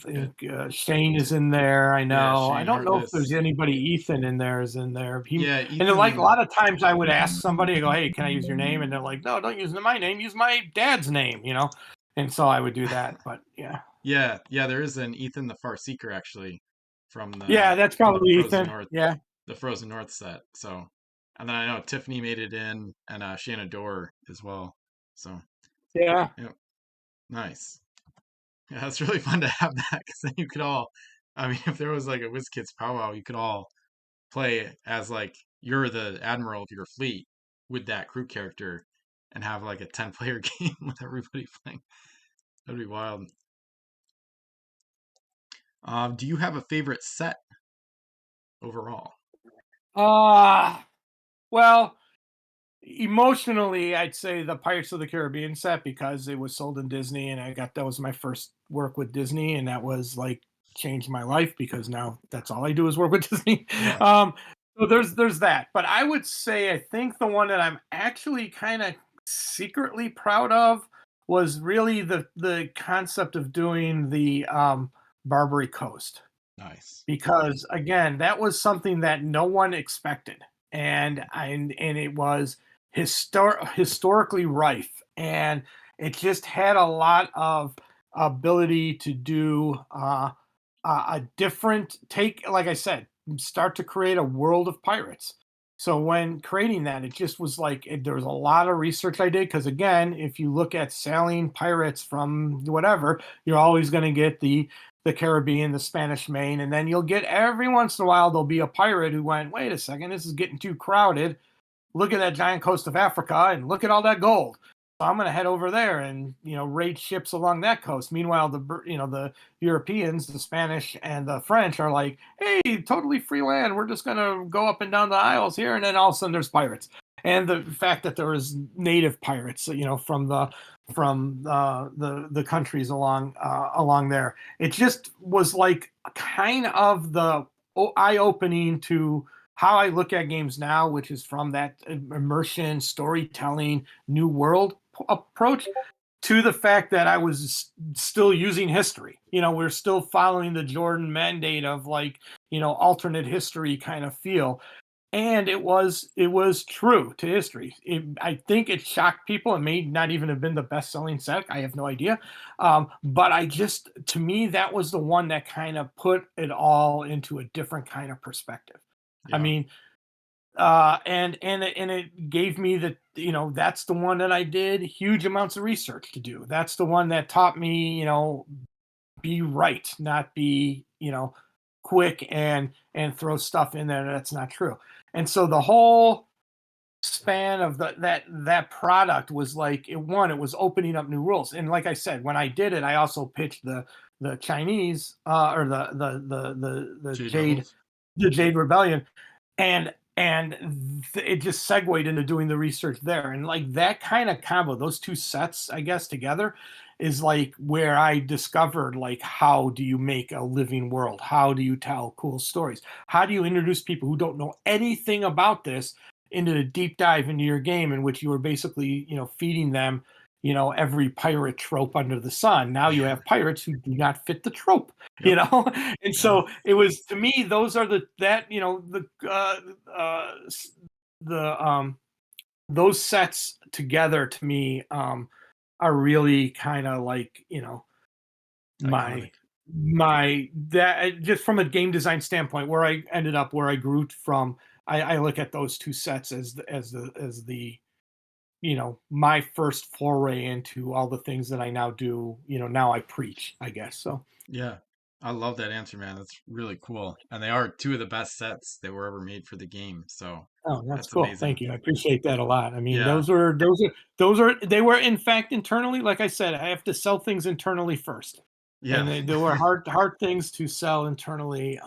yeah, think Shane is in there. I yeah, know. I Shane don't know if there's Harkless. anybody Ethan in there is in there. Yeah, And then, like a Ethan. lot of times I would ask somebody, I go, "Hey, can I use your name?" And they're like, "No, don't use my name. Use my dad's name." And so I would do that. But yeah, Yeah, yeah, there is an Ethan the Far Seeker actually from yeah, that's the probably Frozen Ethan. North, Yeah, the Frozen North set. So, and then I know Tiffany made it in, and Shannon Dorr as well. So, yeah, yeah, nice. Yeah, it's really fun to have that because then you could all, I mean, if there was like a WizKids powwow, you could all play as like you're the admiral of your fleet with that crew character and have like a 10-player game with everybody playing. That'd be wild. Do you have a favorite set overall? uh well, emotionally, I'd say the Pirates of the Caribbean set because it was sold in Disney, and that was my first work with Disney, and that was like changed my life because now that's all I do is work with Disney. Yeah, Um, so there's that, but I would say I think the one that I'm actually kind of secretly proud of was really the concept of doing the Barbary Coast nice. because again, that was something that no one expected, and it was historically rife, and it just had a lot of ability to do a different take. Like I said, start to create a world of pirates. So when creating that, it just was like there was a lot of research I did because again, if you look at sailing pirates from whatever, you're always going to get the Caribbean, the Spanish Main, and then you'll get every once in a while there'll be a pirate who went, wait a second, this is getting too crowded. Look at that giant coast of Africa and look at all that gold. So I'm going to head over there and raid ships along that coast. Meanwhile, the Europeans, the Spanish and the French are like, hey, totally free land. We're just going to go up and down the aisles here, and then all of a sudden there's pirates. And the fact that there was native pirates, from the countries along there, it just was like kind of the eye opening to how I look at games now, which is from that immersion, storytelling, new world approach, to the fact that I was still using history. We're still following the Jordan mandate of like, alternate history kind of feel. And it was true to history. I think it shocked people. It may not even have been the best selling set. I have no idea. But to me, that was the one that kind of put it all into a different kind of perspective. I Yeah, mean, and it gave me that's the one that I did huge amounts of research to do. That's the one that taught me, be right, not be, quick and throw stuff in there that's not true. And so the whole span of that product was like it was opening up new rules. And like I said, when I did it, I also pitched the Chinese or the Jade Jade Rebels. the Jade Rebellion, and it just segued into doing the research there, and like that kind of combo, those two sets I guess together, is like where I discovered like how do you make a living world, how do you tell cool stories, how do you introduce people who don't know anything about this into the deep dive into your game, in which you are basically feeding them every pirate trope under the sun. Now you have pirates who do not fit the trope, Yep. and Yeah. so it was, to me, those are the those sets together, to me, are really kind of like, my Iconic. that just from a game design standpoint, where I ended up, where I grew from. I look at those two sets as the my first foray into all the things that I now do. Now I preach, I guess. So, Yeah. I love that answer, man. That's really cool. And they are two of the best sets that were ever made for the game. So oh, that's that's cool. amazing. Thank you. I appreciate that a lot. I mean, Yeah. they were, in fact, internally, like I said, I have to sell things internally first. And Yeah. they were hard things to sell internally.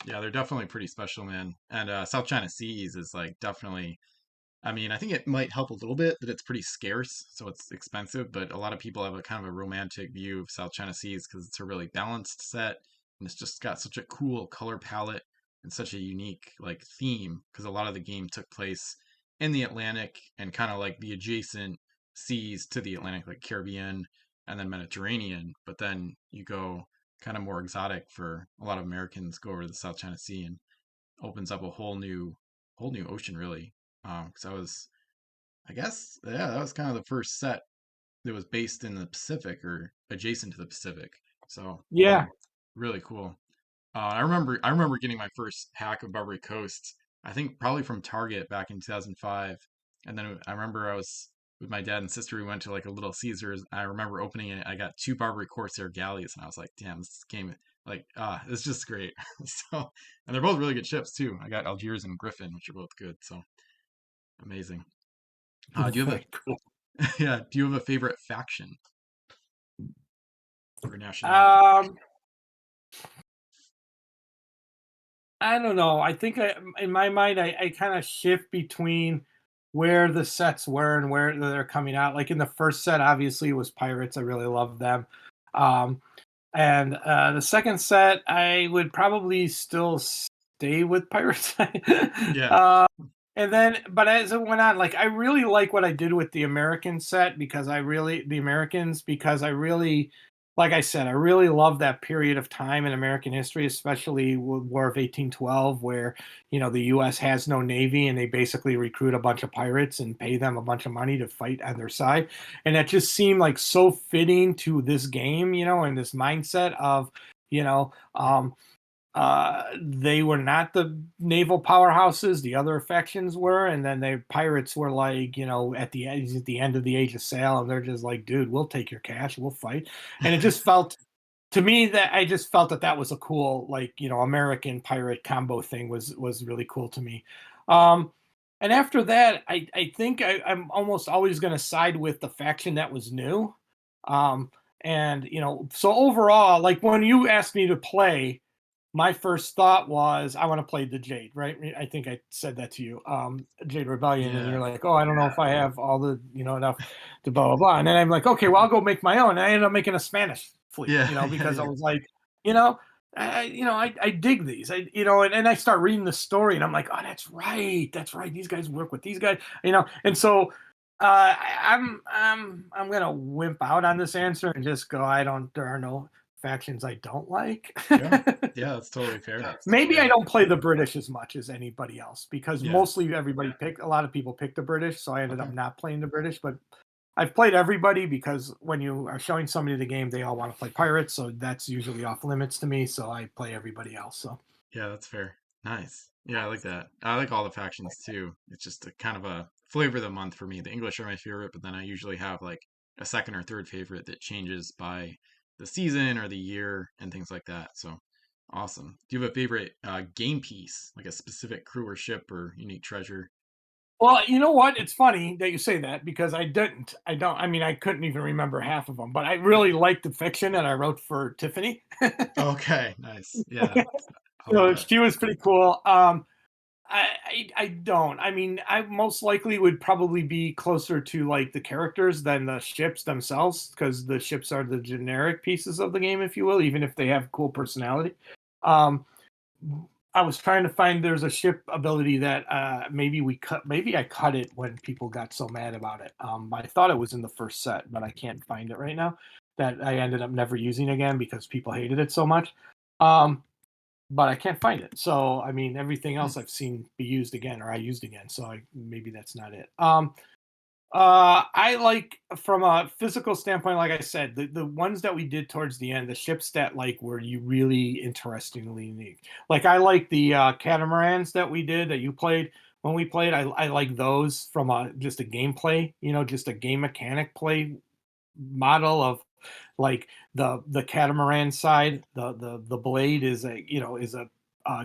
Yeah, they're definitely pretty special, man. And South China Seas is like definitely, I mean, I think it might help a little bit that it's pretty scarce, so it's expensive, but a lot of people have a kind of a romantic view of South China Seas because it's a really balanced set and it's just got such a cool color palette and such a unique like theme because a lot of the game took place in the Atlantic and kind of like the adjacent seas to the Atlantic, like Caribbean and then Mediterranean. But then you go kind of more exotic for a lot of Americans go over to the South China Sea and opens up a whole new ocean really. Because I was, I guess, yeah, that was kind of the first set that was based in the Pacific or adjacent to the Pacific. So Yeah. really cool. I remember getting my first pack of Barbary Coast. I think probably from Target back in 2005. And then I remember I was with my dad and sister. We went to like a Little Caesars. I remember opening it. I got two Barbary Corsair galleys, and I was like, "Damn, this game like it's just great." So, and they're both really good ships too. I got Algiers and Griffin, which are both good. So amazing. Do you have Very cool. a yeah? Do you have a favorite faction or nationality? Um, I don't know. I think in my mind, I kind of shift between where the sets were and where they're coming out. Like in the first set, obviously, it was Pirates. I really loved them. Um, and the second set, I would probably still stay with Pirates. Yeah. uh, and then, but as it went on, like I really like what I did with the American set, because the Americans, because I really, like I said, I really love that period of time in American history, especially with War of 1812, where the U.S. has no navy and they basically recruit a bunch of pirates and pay them a bunch of money to fight on their side, and that just seemed like so fitting to this game, and this mindset of, you know, um, they were not the naval powerhouses; the other factions were, and then the pirates were like, at the end of the Age of Sail, and they're just like, "Dude, we'll take your cash, we'll fight." And it just felt to me that I just felt that that was a cool, like, American pirate combo thing was really cool to me. Um, and after that, I think I'm almost always going to side with the faction that was new. And so overall, like when you asked me to play, my first thought was I want to play the Jade, right? I think I said that to you, Jade Rebellion, and you're Yeah. like, oh, I don't know if I have all the enough to blah blah blah. And then I'm like, okay, well, I'll go make my own. And I ended up making a Spanish fleet, Yeah. Yeah. because I Yeah. was like, you know, I dig these, and I start reading the story, and I'm like, oh, that's right. These guys work with these guys, and so. I'm gonna wimp out on this answer and just go. There are no factions I don't like. Yeah. Yeah. That's totally fair. Maybe I don't play the British as much as anybody else, because Yeah. mostly a lot of people pick the British, so I ended up Okay. not playing the British. But I've played everybody, because when you are showing somebody the game, they all want to play pirates, so that's usually off limits to me. So I play everybody else. So Yeah, that's fair. Nice. Yeah, I like that. I like all the factions too. It's just a kind of a flavor of the month for me. The English are my favorite, but then I usually have like a second or third favorite that changes by the season or the year and things like that. So awesome. Do you have a favorite game piece, like a specific crew or ship or unique treasure? well, you know what? It's funny that you say that, because I didn't. I don't. I mean, I couldn't even remember half of them, but I really liked the fiction that I wrote for Tiffany. Okay, nice. Yeah, I love So that. she was pretty cool. I don't. I mean, I most likely would probably be closer to like the characters than the ships themselves, because the ships are the generic pieces of the game, if you will, even if they have cool personality. Um, I was trying to find there's a ship ability that maybe I cut it when people got so mad about it. I thought it was in the first set, but I can't find it right now. That I ended up never using again because people hated it so much. Um, but I can't find it. So I mean, everything Hmm. else I've seen be used again or I used again. So maybe that's not it. I like from a physical standpoint, like I said, the ones that we did towards the end, the ships that like were you really interestingly unique. Like I like the catamarans that we did that you played when we played. I like those from a just a gameplay, just a game mechanic play model of like the catamaran side, the blade is a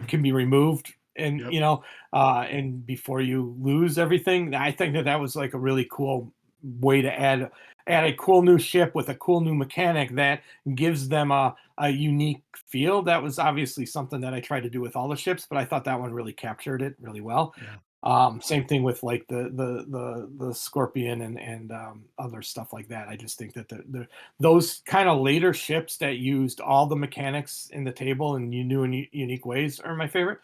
can be removed and Yep. and before you lose everything. I think that was like a really cool way to add a cool new ship with a cool new mechanic that gives them a unique feel. That was obviously something that I tried to do with all the ships, but I thought that one really captured it really well. Yeah. Same thing with like the scorpion and other stuff like that. I just think that those kind of later ships that used all the mechanics in the table in new and unique ways are my favorite.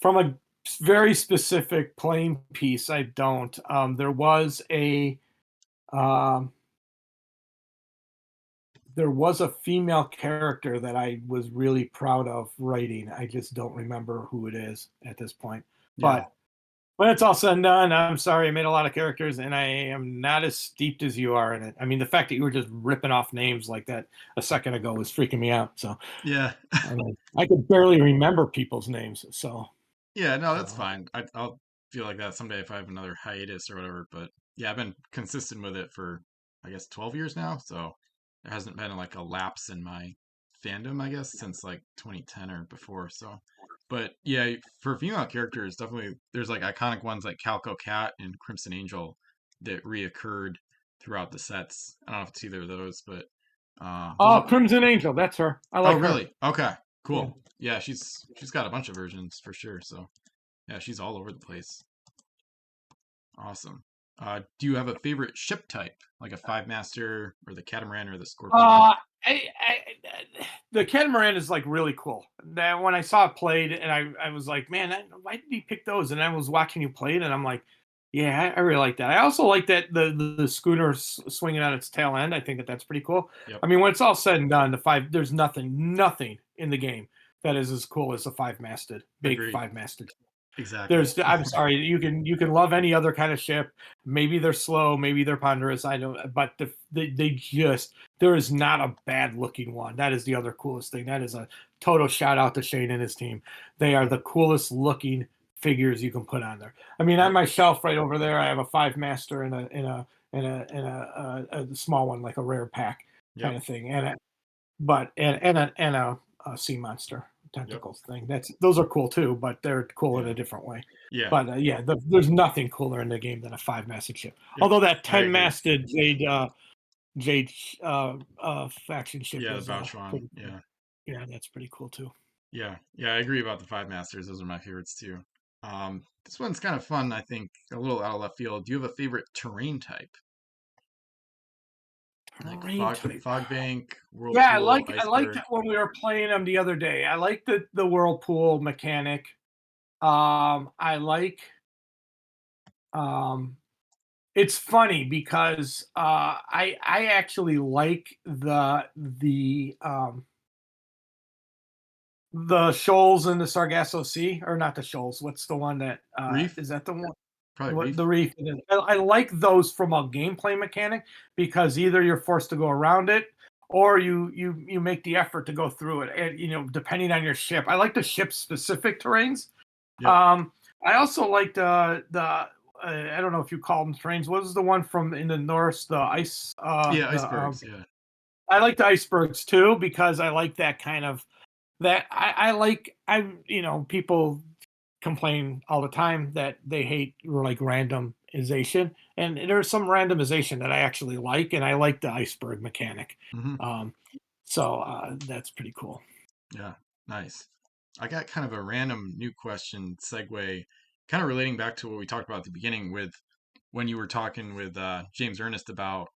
From a very specific playing piece, I don't. Um, there was a female character that I was really proud of writing. I just don't remember who it is at this point, Yeah. but when it's all said and done, I'm sorry, I made a lot of characters and I am not as steeped as you are in it. I mean, the fact that you were just ripping off names like that a second ago was freaking me out. So Yeah. I mean, I could barely remember people's names. Yeah, no, that's So fine. I'll feel like that someday if I have another hiatus or whatever. But yeah, I've been consistent with it for, I guess, 12 years now. So there hasn't been like a lapse in my fandom, I guess, since like 2010 or before. So, but yeah, for female characters, definitely there's like iconic ones like Calico Cat and Crimson Angel that reoccurred throughout the sets. I don't know if it's either of those, but those oh, are. Crimson Angel, that's her. I Oh, like her. really? Okay, Yeah. cool. Yeah, she's got a bunch of versions for sure. So. Yeah, she's all over the place. Awesome. Do you have a favorite ship type, like a five master or the catamaran or the scorpion? Uh, the catamaran is like really cool. That when I saw it played, and I was like, man, why did he pick those? And I was watching you play it, and I'm like, yeah, I really like that. I also like that the schooner swinging on its tail end. I think that that's pretty cool. Yep, I mean, when it's all said and done, there's nothing in the game that is as cool as a big agreed. five masted. Exactly. There's I'm sorry, you can love any other kind of ship. Maybe they're slow, maybe they're ponderous. I don't, but they just there is not a bad looking one. That is the other coolest thing. That is a total shout out to Shane and his team. They are Yep, the coolest looking figures you can put on there. I mean, on yep, my shelf right over there, I have a five master and a small one like a rare pack kind yep, of thing, and a sea monster yep. tentacles thing. Those are cool too, but they're cool in Yeah, a different way. yeah, But yeah, there's nothing cooler in the game than a five masted ship. yep. Although that I 10 agree. masted Jade faction ship Yeah, the is Bauchuan. pretty cool. Yeah, Yeah, that's pretty cool too. yeah, yeah. I agree about the five masters. Those are my favorites too. This one's kind of fun. I think a little out of left field. Do you have a favorite terrain type, like Terrain type. fog bank, Yeah, whirlpool, I liked iceberg? it when we were playing them the other day. I like the whirlpool mechanic. I like um It's funny because I actually like the shoals in the Sargasso Sea, or not the shoals. What's the one that Reef? is that the one? Probably What reef. the reef? I like those from a gameplay mechanic because either you're forced to go around it or you make the effort to go through it. And depending on your ship, I like the ship specific terrains. Yep. Um, I also like the I don't know if you call them terrains. What was the one from in the north? The ice. Yeah, icebergs. Yeah. I like the icebergs too because I like that kind of that. I like people complain all the time that they hate like randomization, and there's some randomization that I actually like, and I like the iceberg mechanic. Hmm. Um, that's pretty cool. Yeah, nice. I got kind of a random new question segue, kind of relating back to what we talked about at the beginning with when you were talking with James Ernest about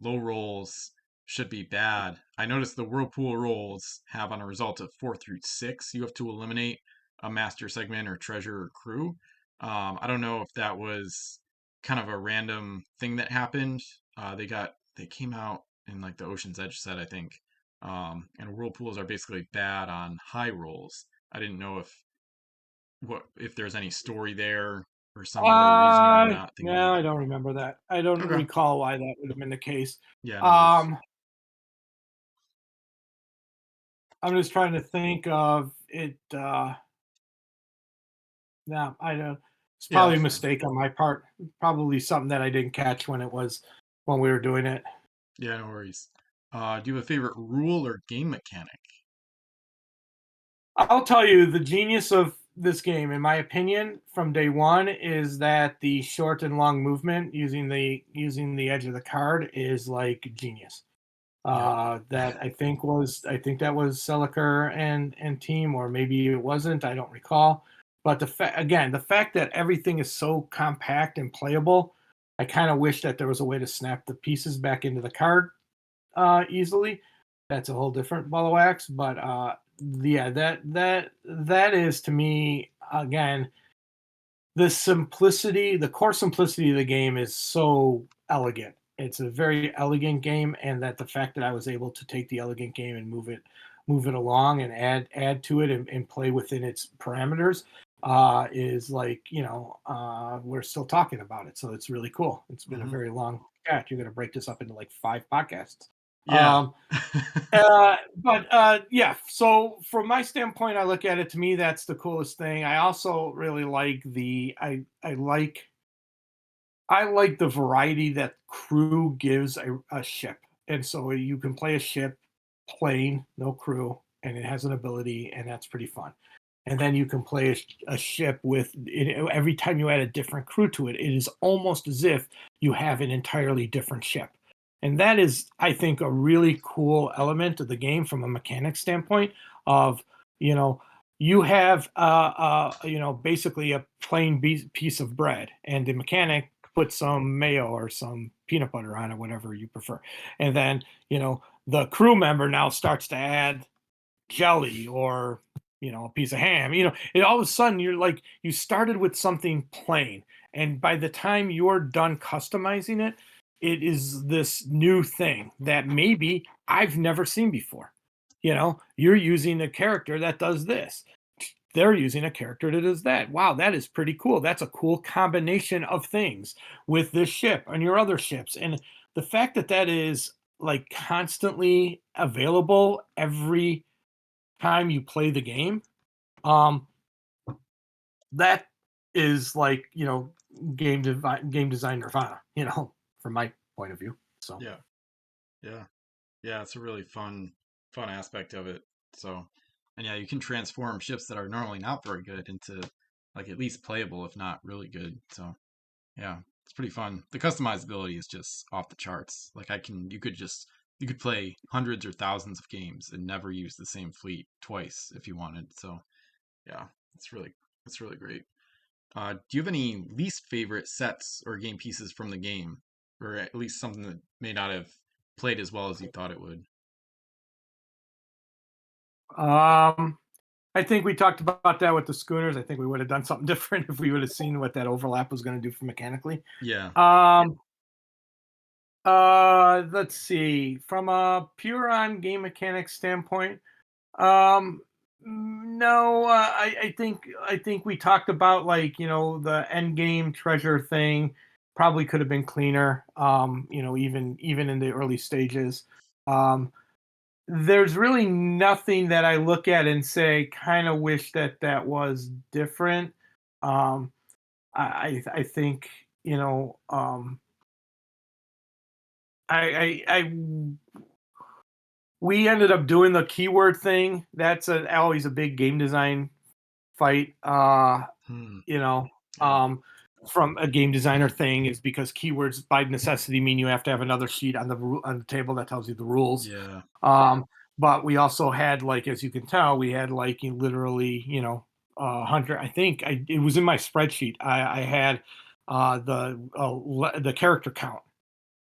low rolls should be bad. I noticed the whirlpool rolls have on a result of 4 through 6, you have to eliminate a master segment or treasure or crew. I don't know if that was kind of a random thing that happened. They came out in like the Ocean's Edge set, I think. And whirlpools are basically bad on high rolls. I didn't know if there's any story there or some other reasoning I'm not thinking No, of. I don't remember that. I don't Okay. recall why that would have been the case. Yeah, no worries. Um, I'm just trying to think of it. No, I don't. It's Yeah, probably a that's fine. mistake on my part. Probably something that I didn't catch when we were doing it. Yeah, no worries. Do you have a favorite rule or game mechanic? I'll tell you the genius of this game, in my opinion, from day one, is that the short and long movement using the edge of the card is like genius. Yep. That I think that was Seliker and team, or maybe it wasn't. I don't recall. But the fact that everything is so compact and playable, I kind of wish that there was a way to snap the pieces back into the card easily. That's a whole different ball of wax. But yeah, that is to me again the core simplicity of the game is so elegant. It's a very elegant game, and that the fact that I was able to take the elegant game and move it along and add to it and play within its parameters is like we're still talking about it, so it's really cool. It's been a Hmm. very long chat. You're going to break this up into like 5 podcasts. Yeah. Um, but yeah, so from my standpoint, I look at it, to me, that's the coolest thing. I also really like I like the variety that crew gives a ship. And so you can play a ship plain, no crew, and it has an ability, and that's pretty fun. And then you can play a ship with every time you add a different crew to it, it is almost as if you have an entirely different ship. And that is, I think, a really cool element of the game from a mechanic standpoint of, you know, you have basically a plain piece of bread, and the mechanic put some mayo or some peanut butter on it, whatever you prefer. And then, the crew member now starts to add jelly or, a piece of ham. And all of a sudden you started with something plain. And by the time you're done customizing it, it is this new thing that maybe I've never seen before. You're using a character that does this, they're using a character that does that. Wow, that is pretty cool. That's a cool combination of things with this ship and your other ships. And the fact that that is like constantly available every time you play the game, um, that is like, game design nirvana, from my point of view. So Yeah. Yeah. Yeah, it's a really fun aspect of it. So, and yeah, you can transform ships that are normally not very good into like at least playable, if not really good. So, yeah, it's pretty fun. The customizability is just off the charts. Like you could play hundreds or thousands of games and never use the same fleet twice if you wanted. So, yeah, it's really great. Do you have any least favorite sets or game pieces from the game, or at least something that may not have played as well as you thought it would? um I think we talked about that with the schooners. I think we would have done something different if we would have seen what that overlap was going to do for mechanically. Yeah. Um, let's see. From a pure on game mechanics standpoint, um, no, I think we talked about, like, the end game treasure thing probably could have been cleaner. Even in the early stages. There's really nothing that I look at and say, kind of wish that that was different. Um, I think, I we ended up doing the keyword thing. That's always a big game design fight. Hmm. You know, Yeah. um, from a game designer thing, is because keywords by necessity mean you have to have another sheet on on the table that tells you the rules. Yeah. But we also had, like, as you can tell, we had like literally, 100. I think it was in my spreadsheet. I had the character count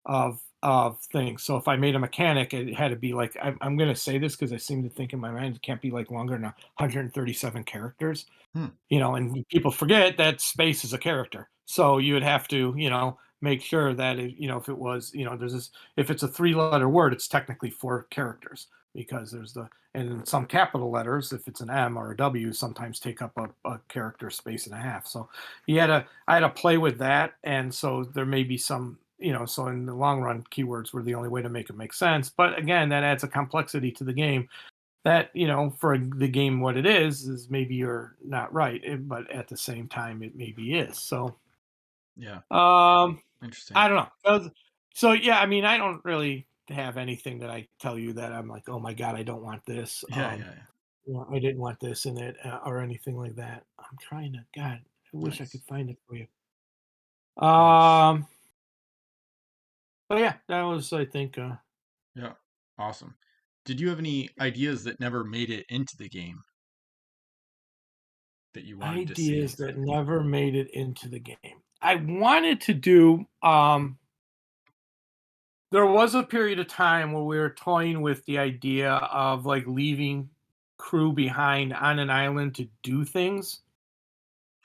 of of things. So if I made a mechanic, it had to be like I'm going to say this because I seem to think in my mind it can't be like longer than 137 characters. Hmm. And people forget that space is a character. So you would have to, make sure that if it was, there's this, if it's a 3-letter word, it's technically 4 characters because there's and some capital letters, if it's an M or a W, sometimes take up a character space and a half. So I had to play with that. And so there may be some, so in the long run, keywords were the only way to make it make sense. But again, that adds a complexity to the game that for the game what it is maybe you're not right, but at the same time it maybe is. So Yeah. um Interesting. I don't know. So yeah, I mean, I don't really have anything that I tell you that I'm like, oh my god, I don't want this. Yeah. Yeah. Yeah. I didn't want this in it, or anything like that. I'm trying to, god, I wish I could Nice. find it for you. Nice. um but yeah, that was, I think, Yeah. Awesome. Did you have any ideas that never made it into the game that you wanted to see? ideas that never made it into the game. I wanted to do there was a period of time where we were toying with the idea of like leaving crew behind on an island to do things.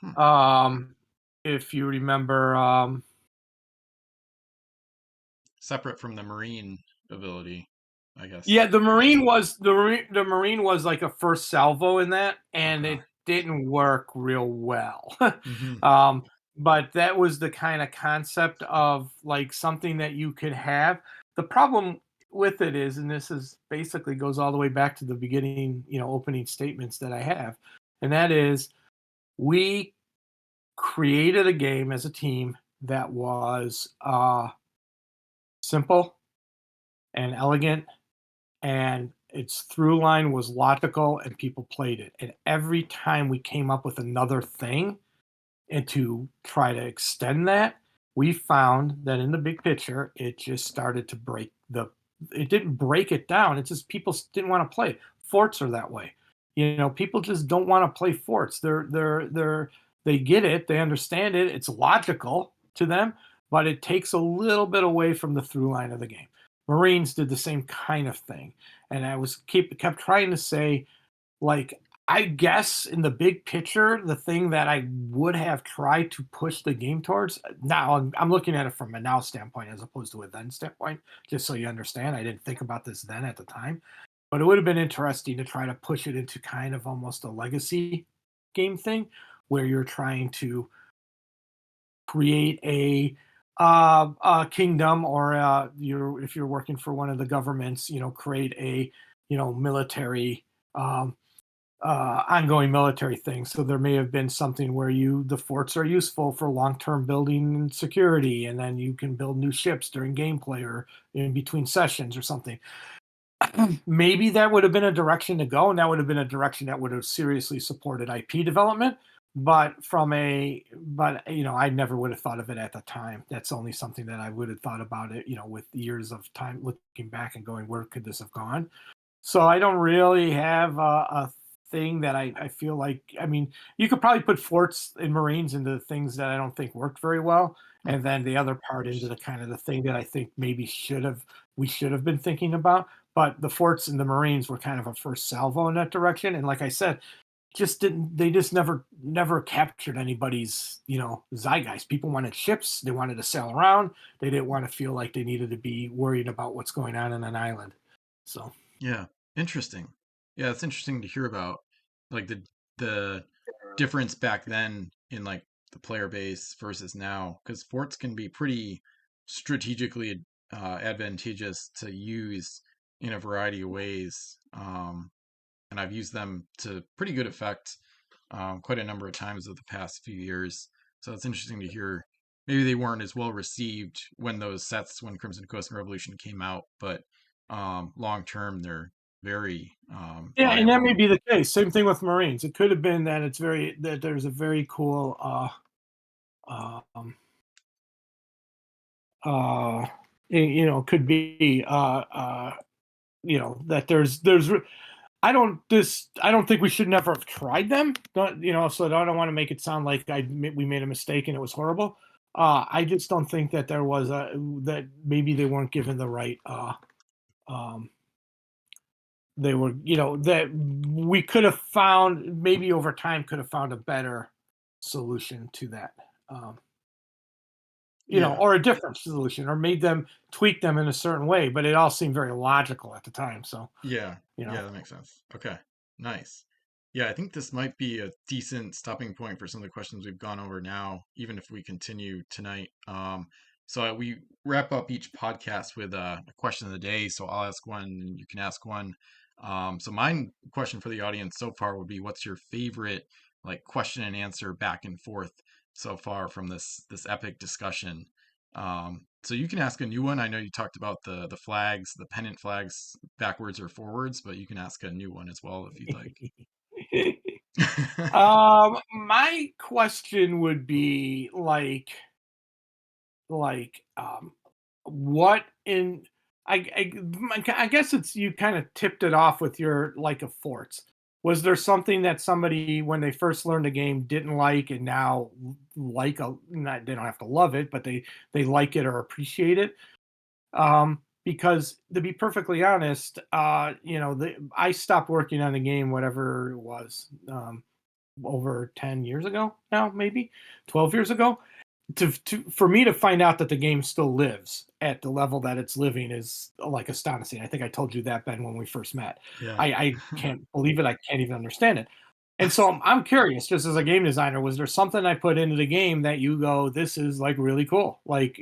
Hmm. Um, if you remember, Separate from the marine ability, I guess. yeah, the marine was like a first salvo in that, and Okay. it didn't work real well. Mm-hmm. um, but that was the kind of concept of like something that you could have. The problem with it is, and this is basically goes all the way back to the beginning, opening statements that I have, and that is we created a game as a team that was simple and elegant, and its through line was logical, and people played it. And every time we came up with another thing and to try to extend that, we found that in the big picture, it just started to it didn't break it down. It's just people didn't want to play it. Forts are that way. People just don't want to play forts. They get it, they understand it, it's logical to them, but it takes a little bit away from the through line of the game. Marines did the same kind of thing, and I kept trying to say, like, I guess in the big picture, the thing that I would have tried to push the game towards, now I'm looking at it from a now standpoint as opposed to a then standpoint, just so you understand. I didn't think about this then at the time, but it would have been interesting to try to push it into kind of almost a legacy game thing where you're trying to create a kingdom, or if you're working for one of the governments, create a military, um, ongoing military thing. So there may have been something where the forts are useful for long-term building and security, and then you can build new ships during gameplay or in between sessions or something. Maybe that would have been a direction to go, and that would have been a direction that would have seriously supported IP development. But I never would have thought of it at the time. That's only something that I would have thought about it, with years of time looking back and going, where could this have gone? So I don't really have a thing that I feel like. I mean, you could probably put forts and Marines into things that I don't think worked very well, Hmm. and then the other Of part into course. the kind of the thing that I think maybe we should have been thinking about. But the forts and the Marines were kind of a first salvo in that direction, and like I said, they just never captured anybody's zeitgeist. People wanted ships, they wanted to sail around, they didn't want to feel like they needed to be worried about what's going on an island. So Yeah. Interesting. Yeah, it's interesting to hear about like the difference back then in like the player base versus now, because forts can be pretty strategically advantageous to use in a variety of ways. And I've used them to pretty good effect quite a number of times over the past few years. So it's interesting to hear. Maybe they weren't as well received when those sets, when Crimson Coast and Revolution came out, but long term, they're very yeah, and that viable. may be the case. Same thing with Marines. It could have been that there's a very cool um uh could be that I don't think we should never have tried them. So I don't want to make it sound like we made a mistake and it was horrible. I just don't think that there was a that maybe they weren't given the right, um, they were, that we could have found maybe over time could have found a better solution to that. Um, Yeah. or a different solution, or made them tweak them in a certain way, but it all seemed very logical at the time. So, Yeah. you know, Yeah, that makes sense. Okay. Nice. Yeah, I think this might be a decent stopping point for some of the questions we've gone over now, even if we continue tonight. So we wrap up each podcast with a question of the day. So I'll ask one, and you can ask one. So my question for the audience so far would be, what's your favorite like question and answer back and forth so far from this epic discussion? So you can ask a new one. I know you talked about the flags, the pennant flags, backwards or forwards, but you can ask a new one as well if you'd like. my question would be like what in I guess it's you kind of tipped it off with your like of forts. Was there something that somebody when they first learned the game didn't like and now like a not they don't have to love it, but they like it or appreciate it? Because to be perfectly honest, I stopped working on the game, whatever it was, over 10 years ago now, maybe 12 years ago. For me to find out that the game still lives at the level that it's living is like astonishing. I think I told you that, Ben, when we first met. Yeah. I can't believe it. I can't even understand it. And so I'm curious, just as a game designer, was there something I put into the game that you go, this is like really cool? Like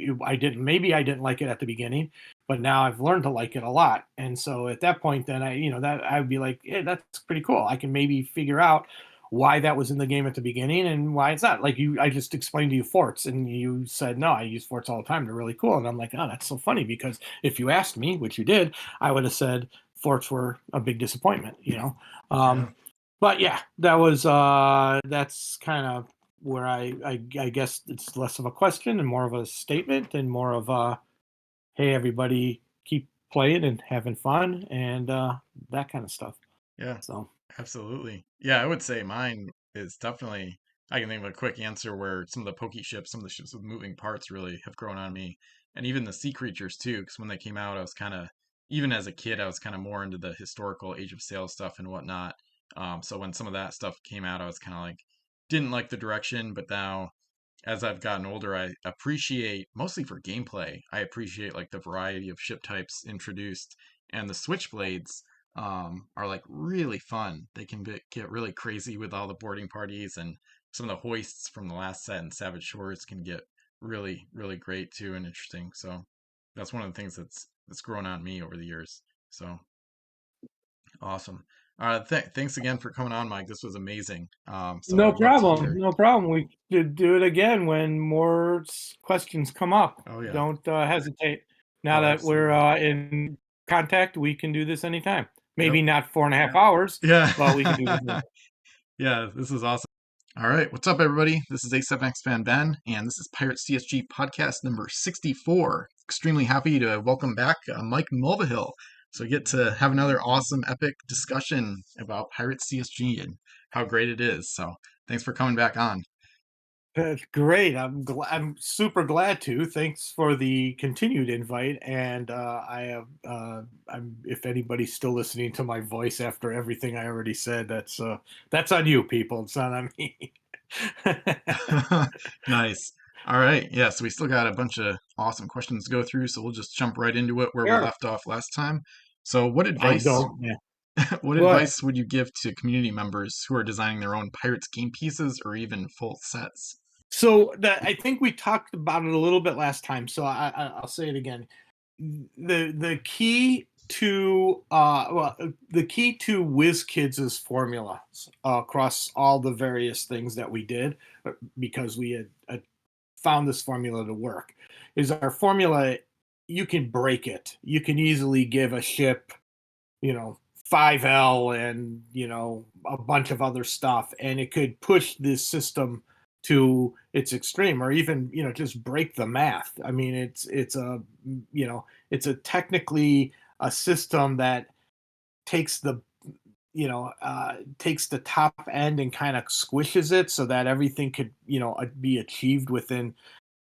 maybe I didn't like it at the beginning, but now I've learned to like it a lot. And so at that point, then that I would be like, yeah, that's pretty cool. I can maybe figure out why that was in the game at the beginning and why it's not. Like I just explained to you forts, and you said no, I use forts all the time. They're really cool, and I'm like, oh, that's so funny because if you asked me, which you did, I would have said forts were a big disappointment. Yeah. But yeah, that's kind of where I guess it's less of a question and more of a statement and more of a hey everybody keep playing and having fun and that kind of stuff. Yeah. So Absolutely. Yeah, I would say mine is definitely, I can think of a quick answer where some of the pokey ships, some of the ships with moving parts really have grown on me. And even the sea creatures too, because when they came out, I was kind of, even as a kid, I was kind of more into the historical Age of Sail stuff and whatnot. So when some of that stuff came out, I was kind of like, didn't like the direction, but now as I've gotten older, I appreciate, mostly for gameplay, I appreciate like the variety of ship types introduced, and the switchblades are like really fun. They can get really crazy with all the boarding parties, and some of the hoists from the last set in Savage Shores can get really, really great too and interesting. So that's one of the things that's grown on me over the years. So awesome. Thanks again for coming on, Mike. This was amazing. So I no would love to problem. hear. No problem. We could do it again when more questions come up. Oh yeah. Don't hesitate. Now Oh, that we're absolutely. in contact, we can do this anytime. Yep. Maybe not 4.5 hours, but we can do this. Yeah. Yeah, this is awesome. All right, what's up, everybody? This is A7X Fan Ben, and this is Pirates CSG podcast number 64. Extremely happy to welcome back Mike Mulvihill. So we get to have another awesome, epic discussion about Pirates CSG and how great it is. So thanks for coming back on. That's great. I'm super glad to. Thanks for the continued invite. And I have. I'm. If anybody's still listening to my voice after everything I already said, that's on you, people. It's not on me. Nice. All right. Yeah, so we still got a bunch of awesome questions to go through, so we'll just jump right into it where we Sure. left off last time. So what I advice don't. Yeah. what Go ahead. advice would you give to community members who are designing their own Pirates game pieces or even full sets? So that I think we talked about it a little bit last time. So I'll say it again. The key to the key to Wizkids' formula across all the various things that we did because we had found this formula to work is our formula. You can break it. You can easily give a ship, 5L and a bunch of other stuff, and it could push this system to its extreme or even just break the math. I mean it's a technically a system that takes the takes the top end and kind of squishes it so that everything could be achieved within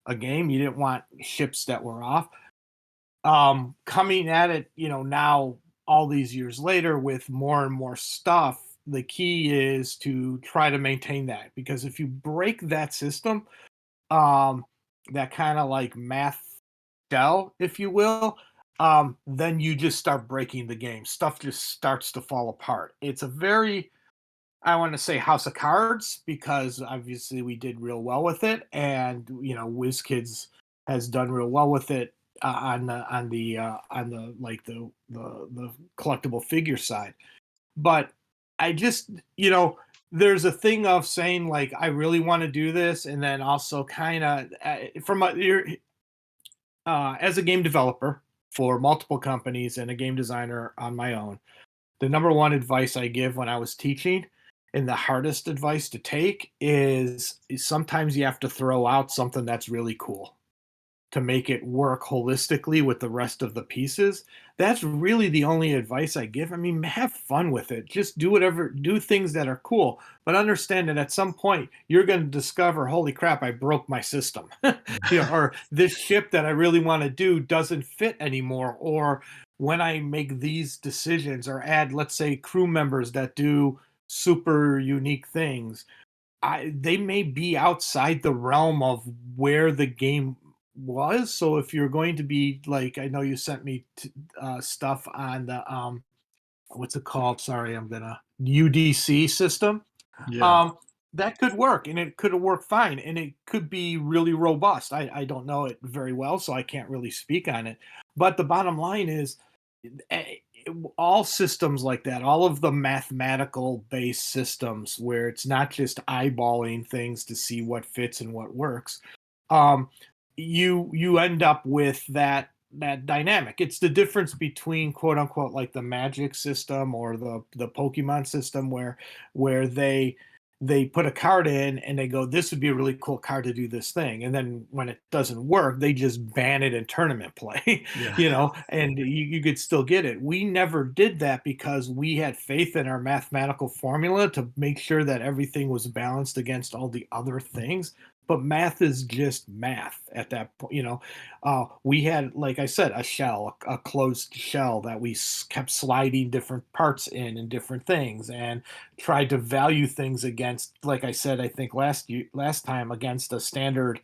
a game. You didn't want ships that were off. Coming at it, now all these years later with more and more stuff, the key is to try to maintain that, because if you break that system, um, that kind of like math shell, if you will, then you just start breaking the game. Stuff just starts to fall apart. It's a very, I want to say, house of cards, because obviously we did real well with it, and WizKids has done real well with it on the like the collectible figure side. But I just, there's a thing of saying like I really want to do this, and then also kind of from as a game developer for multiple companies and a game designer on my own, the number one advice I give when I was teaching, and the hardest advice to take, is sometimes you have to throw out something that's really cool to make it work holistically with the rest of the pieces. That's really the only advice I give. I mean, have fun with it. Just do things that are cool, but understand that at some point you're going to discover, holy crap, I broke my system. Or this ship that I really want to do doesn't fit anymore. Or when I make these decisions or add, let's say, crew members that do super unique things, they may be outside the realm of where the game was. So if you're going to be like, I know you sent me stuff on the what's it called? Sorry, I'm gonna UDC system. Yeah. Um, that could work, and it could work fine, and it could be really robust. I don't know it very well, so I can't really speak on it. But the bottom line is, eh, all systems like that, all of the mathematical based systems where it's not just eyeballing things to see what fits and what works, um, you end up with that dynamic. It's the difference between quote unquote like the magic system or the Pokemon system, where they put a card in and they go, this would be a really cool card to do this thing, and then when it doesn't work they just ban it in tournament play. Yeah. And you could still get it. We never did that because we had faith in our mathematical formula to make sure that everything was balanced against all the other things. But math is just math at that point. We had, like I said, a shell, a closed shell that we kept sliding different parts in and different things, and tried to value things against, like I said, I think last time, against a standard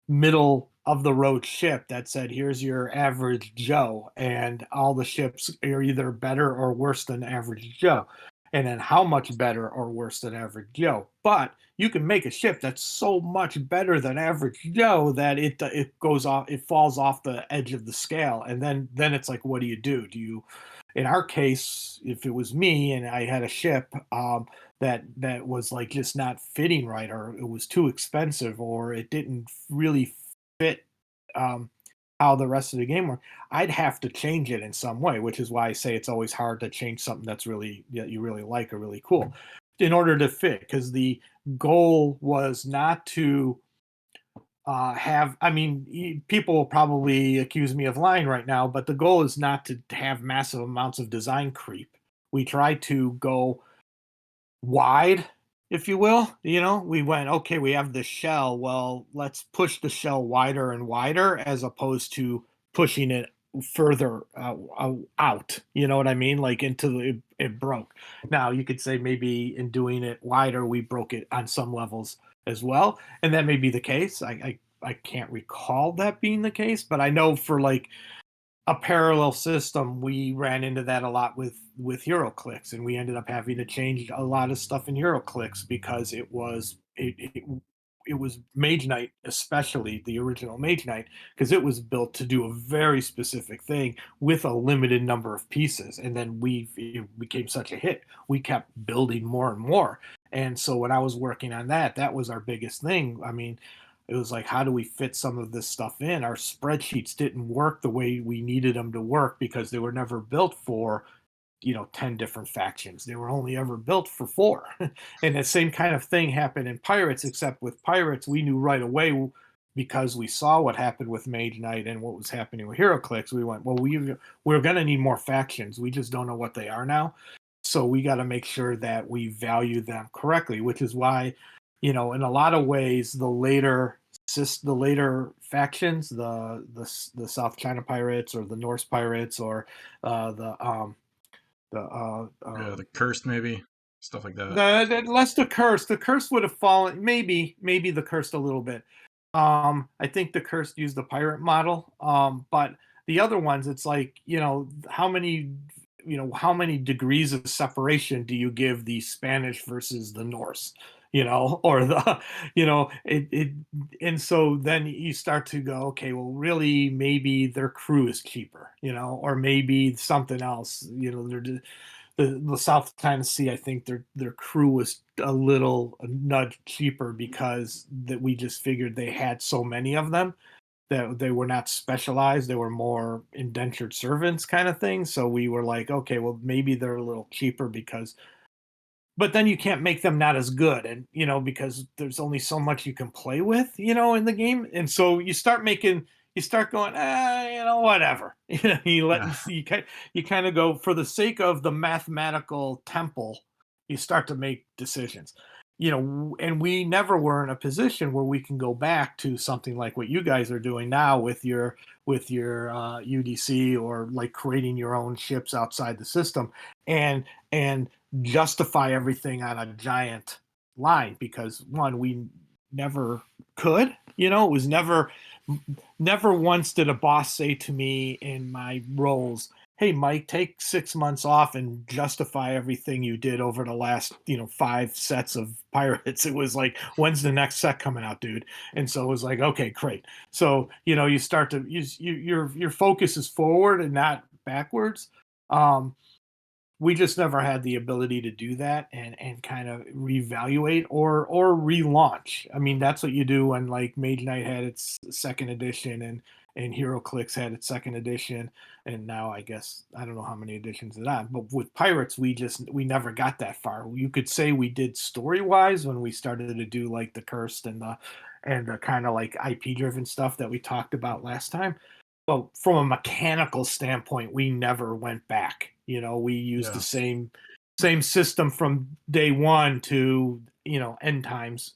middle of the road ship that said, here's your average Joe, and all the ships are either better or worse than average Joe. And then how much better or worse than average Joe. But you can make a ship that's so much better than average Joe that it falls off the edge of the scale. And then it's like, what do you do? In our case, if it was me and I had a ship that was like just not fitting right, or it was too expensive, or it didn't really fit um, how the rest of the game worked, I'd have to change it in some way. Which is why I say it's always hard to change something that you really like or really cool in order to fit. Because the goal was not to have. I mean, people will probably accuse me of lying right now, but the goal is not to have massive amounts of design creep. We try to go wide, if you will. We went, okay, we have the shell. Well, let's push the shell wider and wider, as opposed to pushing it further out. You know what I mean? Like it broke. Now, you could say maybe in doing it wider, we broke it on some levels as well. And that may be the case. I can't recall that being the case, but I know for like a parallel system, we ran into that a lot with HeroClix, and we ended up having to change a lot of stuff in HeroClix because it was Mage Knight, especially the original Mage Knight, because it was built to do a very specific thing with a limited number of pieces. And then it became such a hit, we kept building more and more. And so when I was working on that was our biggest thing. I mean, it was like, how do we fit some of this stuff in? Our spreadsheets didn't work the way we needed them to work because they were never built for 10 different factions. They were only ever built for 4. And the same kind of thing happened in Pirates, except with Pirates we knew right away, because we saw what happened with Mage Knight and what was happening with HeroClix. We went, well, we're going to need more factions. We just don't know what they are now. So we got to make sure that we value them correctly, which is why, in a lot of ways, the later the later factions, the South China Pirates or the Norse Pirates or the the Yeah, the cursed maybe stuff like that. less the curse. The curse would have fallen, maybe the cursed a little bit. I think the cursed used the pirate model. But the other ones, it's like, how many degrees of separation do you give the Spanish versus the Norse? Or it, and so then you start to go, okay, well, really, maybe their crew is cheaper, or maybe something else, the South China Sea, I think their crew was a little a nudge cheaper because that we just figured they had so many of them that they were not specialized. They were more indentured servants kind of thing. So we were like, okay, well, maybe they're a little cheaper because, but then you can't make them not as good. And, because there's only so much you can play with, in the game. And so you start going, whatever. You let, Yeah, you kind of go for the sake of the mathematical temple, you start to make decisions. And we never were in a position where we can go back to something like what you guys are doing now with your UDC, or like creating your own ships outside the system and justify everything on a giant line, because one, we never could. It was never once did a boss say to me in my roles, hey, Mike, take 6 months off and justify everything you did over the last 5 sets of pirates. It was like, when's the next set coming out, dude? And so it was like, okay, great. So you start to your focus is forward and not backwards. We just never had the ability to do that and kind of reevaluate or relaunch. I mean, that's what you do when like Mage Knight had its second edition and HeroClix had its second edition, and now I guess I don't know how many editions it on. But with Pirates, we never got that far. You could say we did story wise when we started to do like the Cursed and the kind of like IP driven stuff that we talked about last time. Well, from a mechanical standpoint, we never went back. We used the yeah, same system from day one to end times,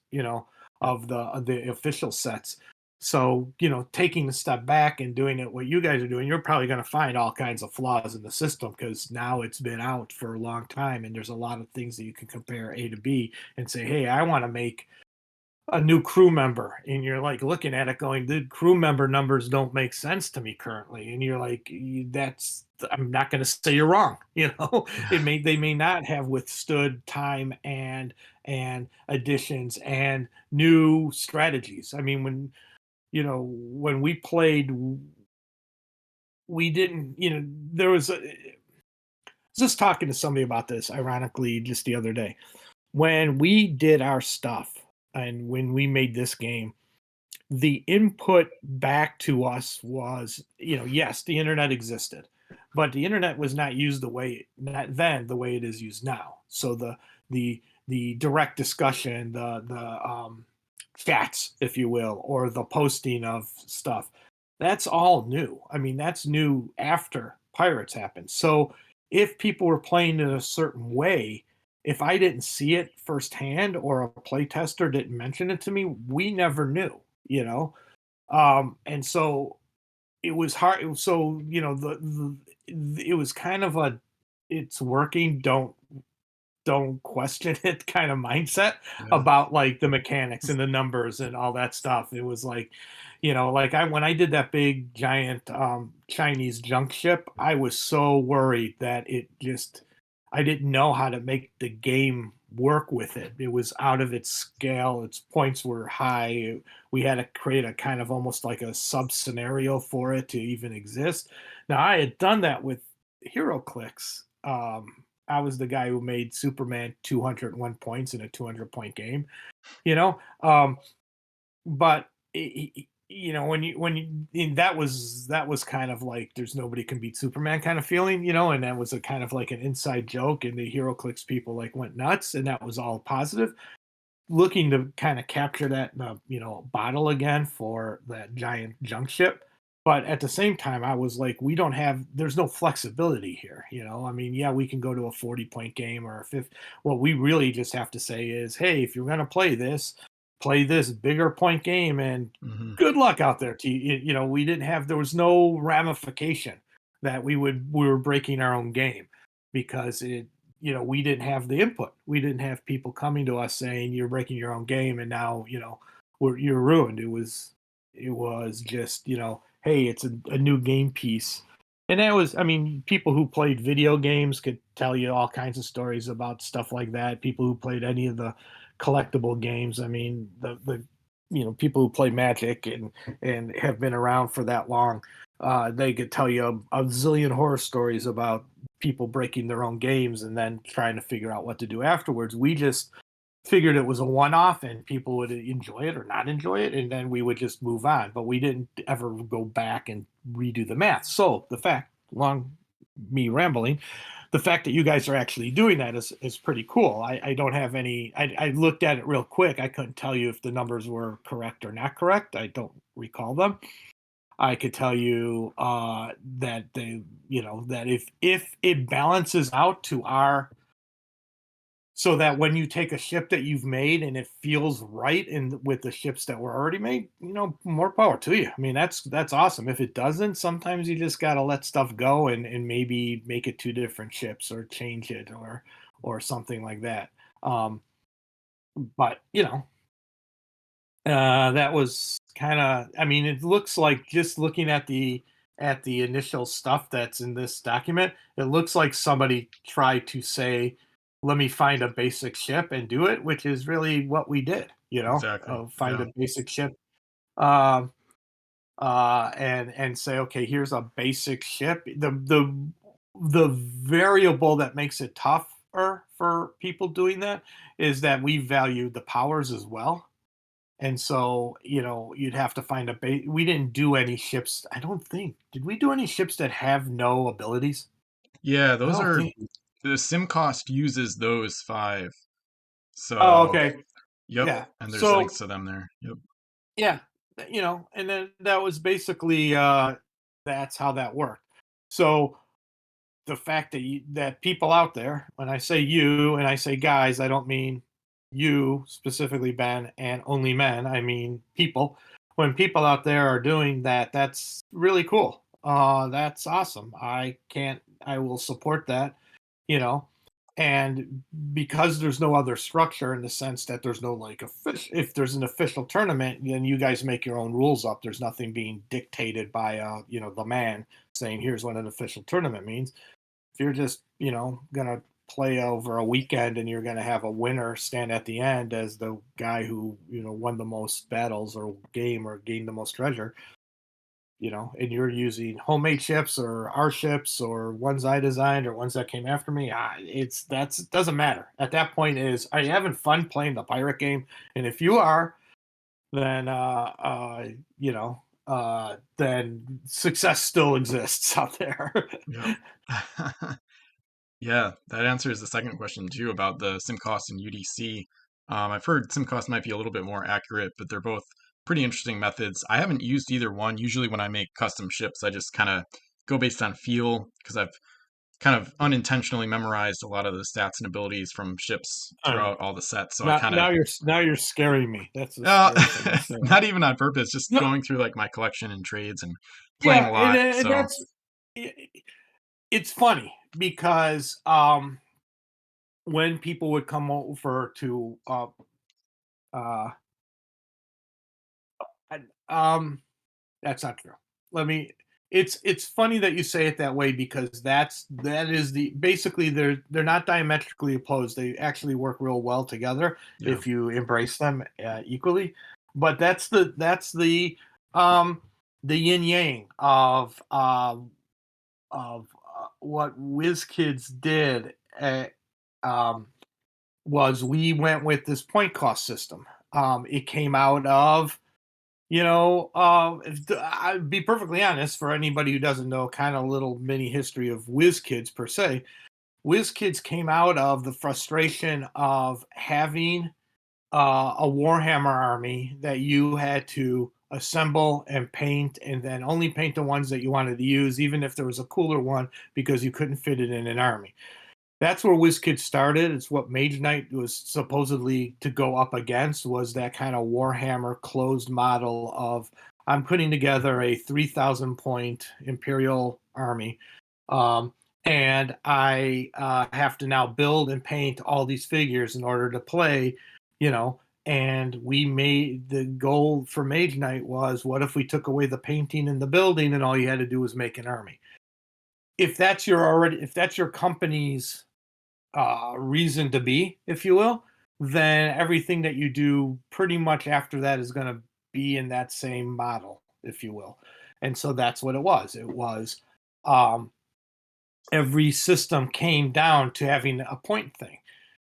of the official sets. So taking a step back and doing it what you guys are doing, you're probably going to find all kinds of flaws in the system because now it's been out for a long time, and there's a lot of things that you can compare A to B and say, hey, I want to make a new crew member, and you're like looking at it going, the crew member numbers don't make sense to me currently, and you're like, that's, I'm not going to say you're wrong. They may not have withstood time and additions and new strategies. I mean, when we played, we didn't, there was just talking to somebody about this ironically just the other day. When we did our stuff and when we made this game, the input back to us was, yes, the internet existed, but the internet was not used not then the way it is used now. So the direct discussion, the chats, if you will, or the posting of stuff, that's all new. I mean, that's new after Pirates happened. So if people were playing in a certain way, if I didn't see it firsthand or a playtester didn't mention it to me, we never knew, you know? And so it was hard. So, it was kind of a, it's working, don't question it kind of mindset yeah, about like the mechanics and the numbers and all that stuff. It was like, like when I did that big giant Chinese junk ship, I was so worried that I didn't know how to make the game work with it. It was out of its scale. Its points were high. We had to create a kind of almost like a sub scenario for it to even exist. Now I had done that with HeroClix. I was the guy who made Superman 201 points in a 200-point game, you know. But that was kind of like there's nobody can beat Superman kind of feeling, and that was a kind of like an inside joke, and the HeroClix people like went nuts, and that was all positive. Looking to kind of capture that bottle again for that giant junk ship. But at the same time, I was like, there's no flexibility here. I mean, yeah, we can go to a 40-point game or a fifth. What we really just have to say is, hey, if you're going to play this, play this bigger point game and Hmm. good luck out there to you. We didn't have there was no ramification that we were breaking our own game because we didn't have the input. We didn't have people coming to us saying you're breaking your own game and now, you're ruined. It was just, hey, it's a new game piece. And that was, I mean, people who played video games could tell you all kinds of stories about stuff like that. People who played any of the collectible games. I mean, the people who play Magic and have been around for that long, they could tell you a zillion horror stories about people breaking their own games and then trying to figure out what to do afterwards. We just figured it was a one-off and people would enjoy it or not enjoy it, and then we would just move on. But we didn't ever go back and redo the math. So the fact, long me rambling, the fact that you guys are actually doing that is pretty cool. I don't have any. I looked at it real quick. I couldn't tell you if the numbers were correct or not correct. I don't recall them. I could tell you that that if it balances out to our so that when you take a ship that you've made and it feels right in with the ships that were already made, more power to you. I mean, that's awesome. If it doesn't, sometimes you just gotta let stuff go and maybe make it two different ships or change it or something like that. Um, but that was kind of. I mean, it looks like just looking at the initial stuff that's in this document, it looks like somebody tried to say, "Let me find a basic ship and do it," which is really what we did. Exactly. Find Yeah. a basic ship, um, and say, "Okay, here's a basic ship." The variable that makes it tougher for people doing that is that we value the powers as well. And so, you'd have to find a base. We didn't do any ships. I don't think. Did we do any ships that have no abilities? Yeah, I those don't are think. the sim cost uses those five. Oh, So, okay. yep, Yeah. and there's So, links to them there. Yep. yeah, and then that was basically that's how that worked. So, the fact that people out there, when I say you and I say guys, I don't mean you specifically, Ben, and only men. I mean people. When people out there are doing that, that's really cool. That's awesome. I will support that. You know, and because there's no other structure in the sense that there's no like if there's an official tournament, then you guys make your own rules up. There's nothing being dictated by the man saying here's what an official tournament means. If you're just gonna play over a weekend and you're gonna have a winner stand at the end as the guy who won the most battles or game or gained the most treasure, and you're using homemade ships or our ships or ones I designed or ones that came after me, it doesn't matter at that point. Is are you having fun playing the pirate game? And if you are, then then success still exists out there. Yep. Yeah, that answers the second question too about the sim cost and UDC. I've heard sim cost might be a little bit more accurate, but they're both pretty interesting methods. I haven't used either one. Usually, when I make custom ships, I just kind of go based on feel because I've kind of unintentionally memorized a lot of the stats and abilities from ships Uh, throughout all the sets. So I Now, kind of, now you're scaring me. That's a uh, scary thing to say. not even on purpose, just No, going through like my collection and trades and playing a yeah, and, lot. and So that's i- it's funny because when people would come over to uh, I- that's not true. Let me. It's funny that you say it that way because that is the basically they're not diametrically opposed. They actually work real well together yeah, if you embrace them equally. But um the yin yang of what WizKids did um, was we went with this point cost system. It came out of I'll be perfectly honest for anybody who doesn't know, kind of little mini history of WizKids per se. WizKids came out of the frustration of having a Warhammer army that you had to assemble and paint, and then only paint the ones that you wanted to use, even if there was a cooler one, because you couldn't fit it in an army. That's where WizKids started. It's what Mage Knight was supposedly to go up against, was that kind of Warhammer closed model of, I'm putting together a 3,000 point Imperial army, um, and I have to now build and paint all these figures in order to play, you know. And we made the goal for Mage Knight was, what if we took away the painting and the building, and all you had to do was make an army? If that's your company's reason to be, if you will, then everything that you do pretty much after that is going to be in that same model, if you will. And so that's what it was. It was um, every system came down to having a point thing.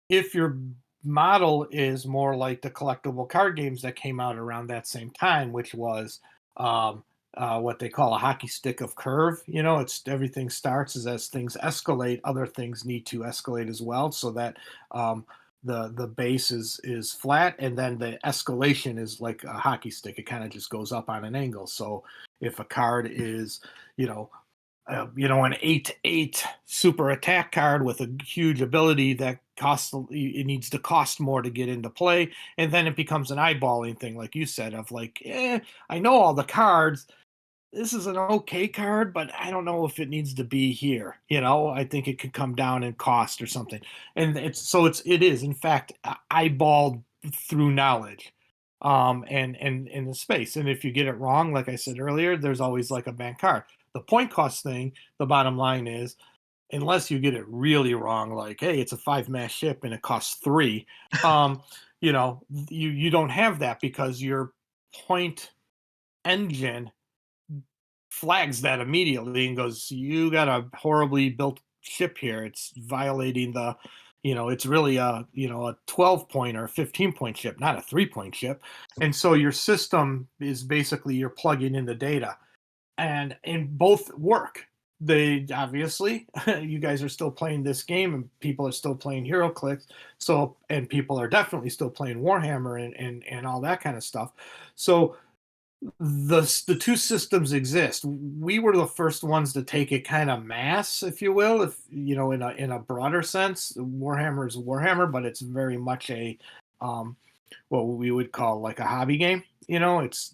If your model is more like the collectible card games that came out around that same time, which was um, what they call a hockey stick of curve. You know, it's everything starts as things escalate, other things need to escalate as well, so that um, the base is flat, and then the escalation is like a hockey stick. It kind of just goes up on an angle. So if a card is, you know, an 8/8 super attack card with a huge ability that costs, it needs to cost more to get into play, and then it becomes an eyeballing thing, like you said, of like, I know all the cards. This is an okay card, but I don't know if it needs to be here. You know, I think it could come down in cost or something. And it is in fact eyeballed through knowledge, and in the space. And if you get it wrong, like I said earlier, there's always like a banned card. The point cost thing, the bottom line is, unless you get it really wrong, like, hey, it's a 5 mass ship and it costs 3, um, you don't have that, because your point engine flags that immediately and goes, you got a horribly built ship here. It's violating the, it's really a 12 point or a 15-point ship, not a 3-point ship. And so your system is basically, you're plugging in the data, and both work. They obviously, you guys are still playing this game, and people are still playing HeroClix. So, and people are definitely still playing Warhammer and all that kind of stuff. So the two systems exist. We were the first ones to take it kind of mass, if you will, if in a broader sense. Warhammer is Warhammer, but it's very much a what we would call like a hobby game. It's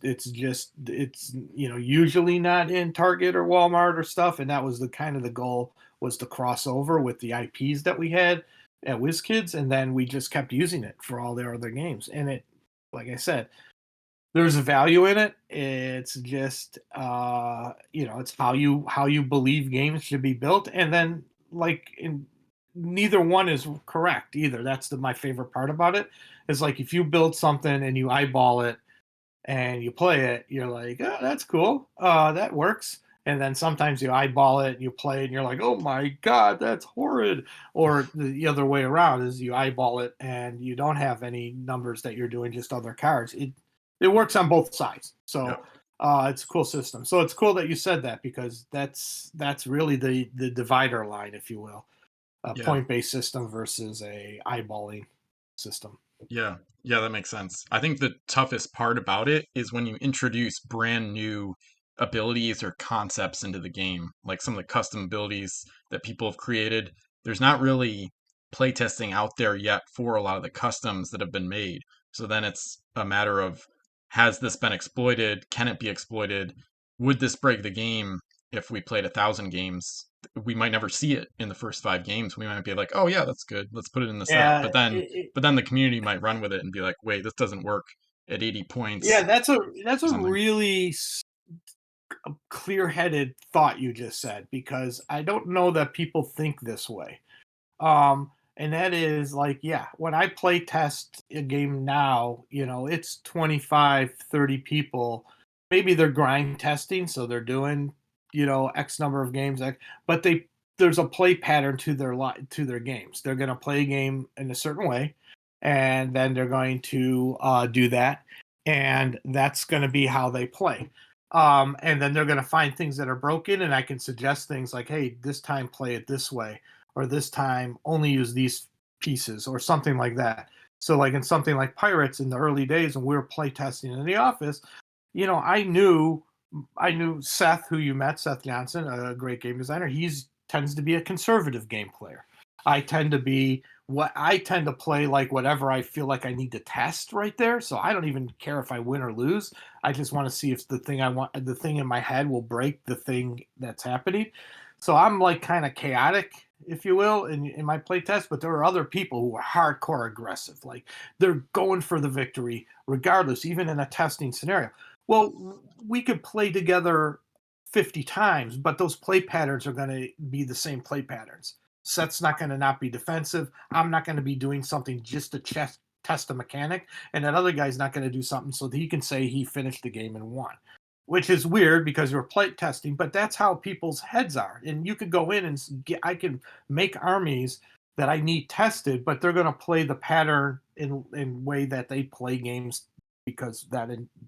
usually not in Target or Walmart or stuff, and that was the kind of the goal, was to cross over with the IPs that we had at WizKids, and then we just kept using it for all their other games. And it, like I said, there's a value in it. It's just it's how you believe games should be built, and then neither one is correct either. That's my favorite part about it. Is like, if you build something and you eyeball it and you play it, you're like, oh, that's cool, that works. And then sometimes you eyeball it and you play it and you're like, oh my god, that's horrid. Or the other way around is, you eyeball it and you don't have any numbers that you're doing, just other cards. It works on both sides. So Yep. it's a cool system. So it's cool that you said that, because that's really the divider line, if you will. A Yeah. point-based system versus a eyeballing system. Yeah, yeah, that makes sense. I think the toughest part about it is when you introduce brand new abilities or concepts into the game, like some of the custom abilities that people have created. There's not really playtesting out there yet for a lot of the customs that have been made. So then it's a matter of, has this been exploited? Can it be exploited? Would this break the game if we played 1,000 games? We might never see it in the first 5 games. We might be like, oh yeah, that's good. Let's put it in the set. Yeah, But then the community might run with it and be like, wait, this doesn't work at 80 yeah, points that's a or something. really clear-headed thought you just said, because I don't know that people think this way. And that is like, yeah, when I play test a game now, it's 25, 30 people. Maybe they're grind testing, so they're doing, X number of games, but there's a play pattern to their games. They're going to play a game in a certain way, and then they're going to do that, and that's going to be how they play. And then they're going to find things that are broken, and I can suggest things like, hey, this time play it this way, or this time only use these pieces, or something like that. So like in something like Pirates, in the early days when we were playtesting in the office, I knew Seth, who you met, Seth Johnson, a great game designer. He's tends to be a conservative game player. I tend to be what I tend to play like whatever I feel like I need to test right there. So I don't even care if I win or lose. I just want to see if the thing in my head will break the thing that's happening. So I'm like kind of chaotic, if you will, in my play test. But there are other people who are hardcore aggressive. Like they're going for the victory regardless, even in a testing scenario. Well, we could play together 50 times, but those play patterns are going to be the same play patterns. Seth's not going to not be defensive. I'm not going to be doing something just to test a mechanic, and that other guy's not going to do something so that he can say he finished the game and won, which is weird because we're play testing. But that's how people's heads are, and you could go in and I can make armies that I need tested, but they're going to play the pattern in way that they play games because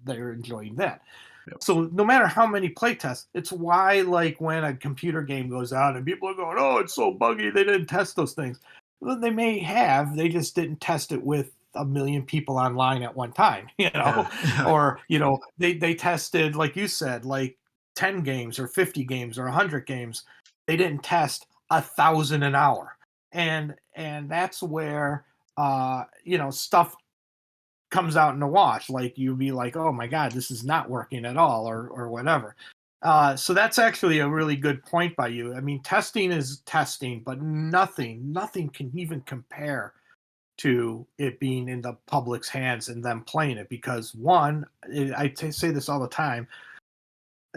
they're enjoying that. Yep. So no matter how many play tests, it's why like when a computer game goes out and people are going, "Oh, it's so buggy, they didn't test those things." Well, they may have, they just didn't test it with a million people online at one time, Yeah. Yeah. or they tested like you said, like 10 games or 50 games or 100 games. They didn't test 1,000 an hour, and that's where stuff comes out in the wash. Like you'd be like, oh my God, this is not working at all, or whatever. So that's actually a really good point by you. I mean, testing is testing, but nothing can even compare to it being in the public's hands and them playing it. Because one, say this all the time,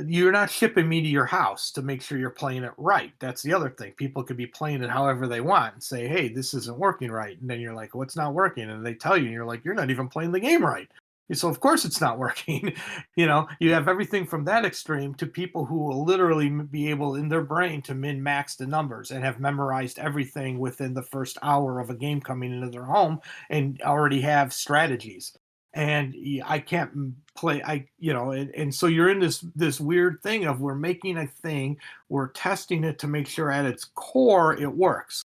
you're not shipping me to your house to make sure you're playing it right. That's the other thing. People could be playing it however they want and say, hey, this isn't working right. And then you're like, what's not working? And they tell you, and you're like, you're not even playing the game right. So of course it's not working. You have everything from that extreme to people who will literally be able in their brain to min max the numbers and have memorized everything within the first hour of a game coming into their home and already have strategies. And I can't play. And so you're in this weird thing of we're making a thing, we're testing it to make sure at its core it works,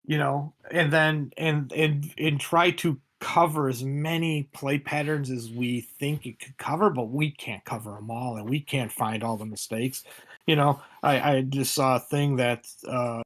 and then and try to cover as many play patterns as we think it could cover, but we can't cover them all, and we can't find all the mistakes. I just saw a thing that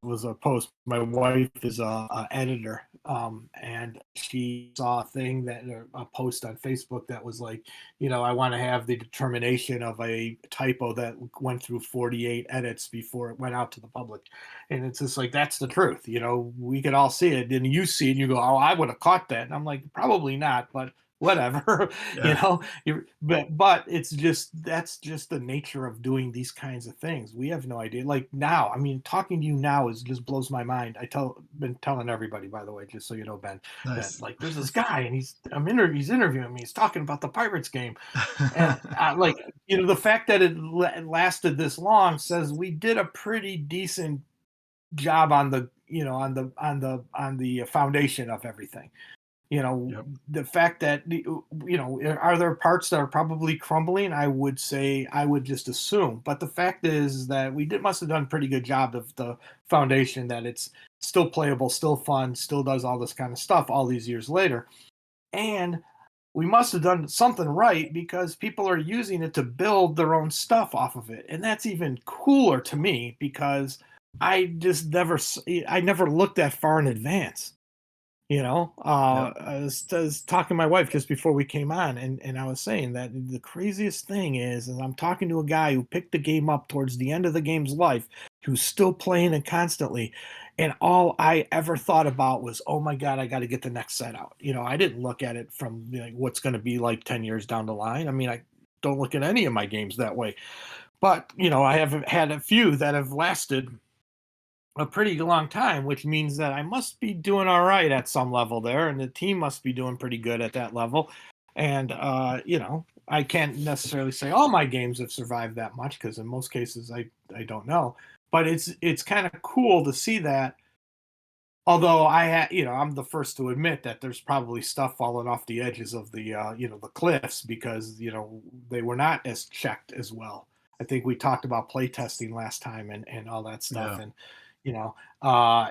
was a post. My wife is a editor, and she saw a thing that a post on Facebook that was like, I want to have the determination of a typo that went through 48 edits before it went out to the public. And it's just like, that's the truth. We could all see it. And you see it and you go, oh, I would have caught that. And I'm like, probably not, but whatever. Yeah. But that's just the nature of doing these kinds of things. We have no idea. Like now, I mean, talking to you now is just blows my mind. Been telling everybody, by the way, just so you know, Ben, that Nice. like there's this guy and he's interviewing me. He's talking about the Pirates game. And like, the fact that it lasted this long says we did a pretty decent job on the foundation of everything. Yep. The fact that are there parts that are probably crumbling? I would say, I would just assume, but the fact is that must have done a pretty good job of the foundation, that it's still playable, still fun, still does all this kind of stuff all these years later. And we must have done something right because people are using it to build their own stuff off of it. And that's even cooler to me because I never looked that far in advance. Yep. I was talking to my wife just before we came on, and I was saying that the craziest thing is I'm talking to a guy who picked the game up towards the end of the game's life, who's still playing it constantly. And all I ever thought about was, oh my God, I got to get the next set out. I didn't look at it from what's going to be like 10 years down the line. I mean, I don't look at any of my games that way. But, I have had a few that have lasted a pretty long time, which means that I must be doing all right at some level there, and the team must be doing pretty good at that level. And I can't necessarily say all my games have survived that much because in most cases I don't know. But it's kind of cool to see that. Although I'm the first to admit that there's probably stuff falling off the edges of the cliffs because they were not as checked as well. I think we talked about playtesting last time and all that stuff, Yeah. and you know,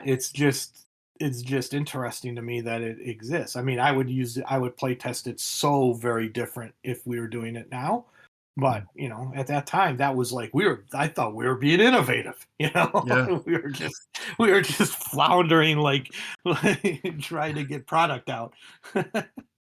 it's just interesting to me that it exists. I mean, I would play test it so very different if we were doing it now. But, at that time, that was like I thought we were being innovative, Yeah. we were just floundering trying to get product out.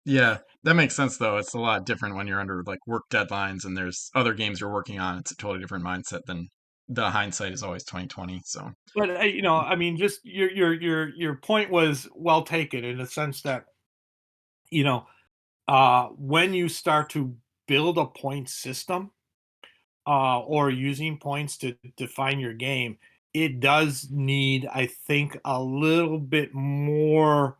Yeah, that makes sense though. It's a lot different when you're under like work deadlines and there's other games you're working on. It's a totally different mindset than the hindsight is always 2020. So But, I mean, just your point was well taken in the sense that, you know, when you start to build a point system, or using points to define your game, it does need, I think, a little bit more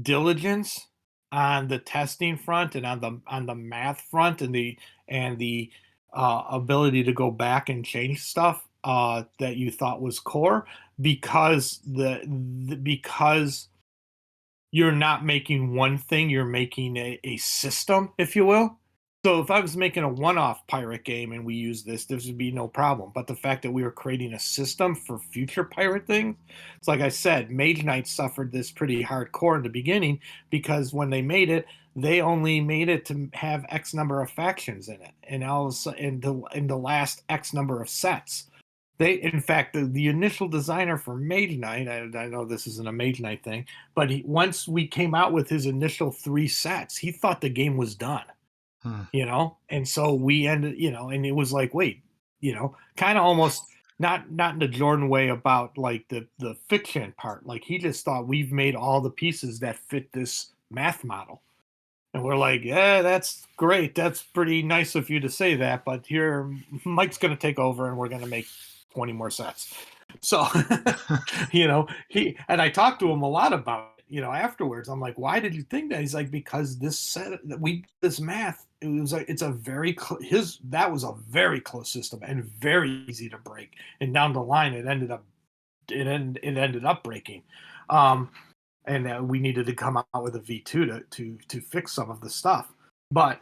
diligence on the testing front and on the math front and the ability to go back and change stuff that you thought was core because because you're not making one thing, you're making a system, if you will. So if I was making a one-off pirate game and we use this would be no problem. But the fact that we were creating a system for future pirate things, it's like I said, Mage Knight suffered this pretty hardcore in the beginning because when they made it, they only made it to have X number of factions in it, and all of a sudden, in the last X number of sets. In fact, the initial designer for Mage Knight, I know this isn't a Mage Knight thing, but once we came out with his initial 3 sets, he thought the game was done, hmm. and so we ended, and it was like, wait, kind of almost not in the Jordan way about like the fiction part. Like he just thought we've made all the pieces that fit this math model. And we're like, yeah, that's great. That's pretty nice of you to say that. But here, Mike's going to take over and we're going to make 20 more sets. So, and I talked to him a lot about it, afterwards. I'm like, why did you think that? He's like, because this math, it's a very, that was a very close system and very easy to break. And down the line, it ended up breaking. And we needed to come out with a V2 to fix some of the stuff. But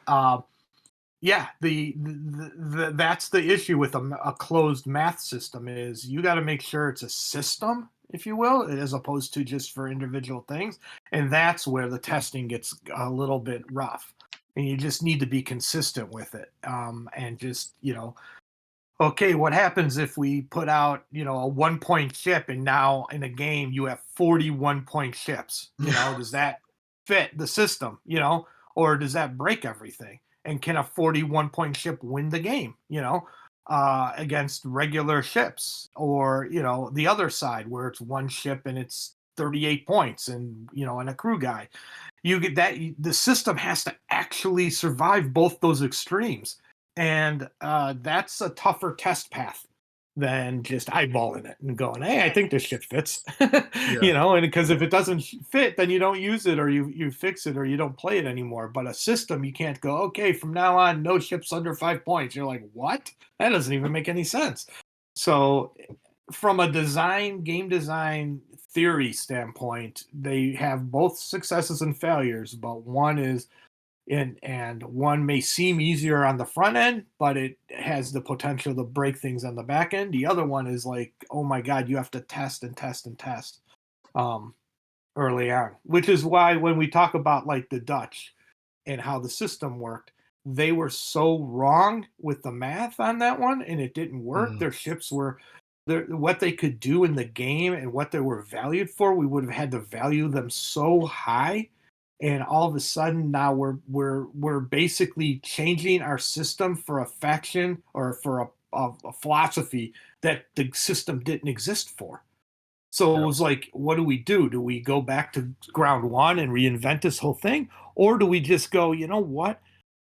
yeah, that's the issue with a closed math system is you got to make sure it's a system, if you will, as opposed to just for individual things. And that's where the testing gets a little bit rough. And you just need to be consistent with it, and just okay, what happens if we put out, a 1 point ship and now in a game you have 41 point ships? Does that fit the system, or does that break everything? And can a 41 point ship win the game, against regular ships? Or, the other side where it's one ship and it's 38 points and a crew guy. You get that the system has to actually survive both those extremes, and that's a tougher test path than just eyeballing it and going, hey, I think this shit fits. Yeah. And because if it doesn't fit, then you don't use it, or you fix it, or you don't play it anymore. But a system, you can't go, okay, from now on, no ships under 5 points. You're like, what? That doesn't even make any sense. So from a game design theory standpoint, they have both successes and failures, but one is and one may seem easier on the front end, but it has the potential to break things on the back end. The other one is like, oh my God, you have to test and test and test early on, which is why when we talk about like the Dutch and how the system worked, they were so wrong with the math on that one, and it didn't work. Mm. Their ships were what they could do in the game and what they were valued for. We would have had to value them so high, and all of a sudden now we're basically changing our system for a faction or for a philosophy that the system didn't exist for. So it Yeah. was like, what do we do? Do we go back to ground one and reinvent this whole thing? Or do we just go, you know what?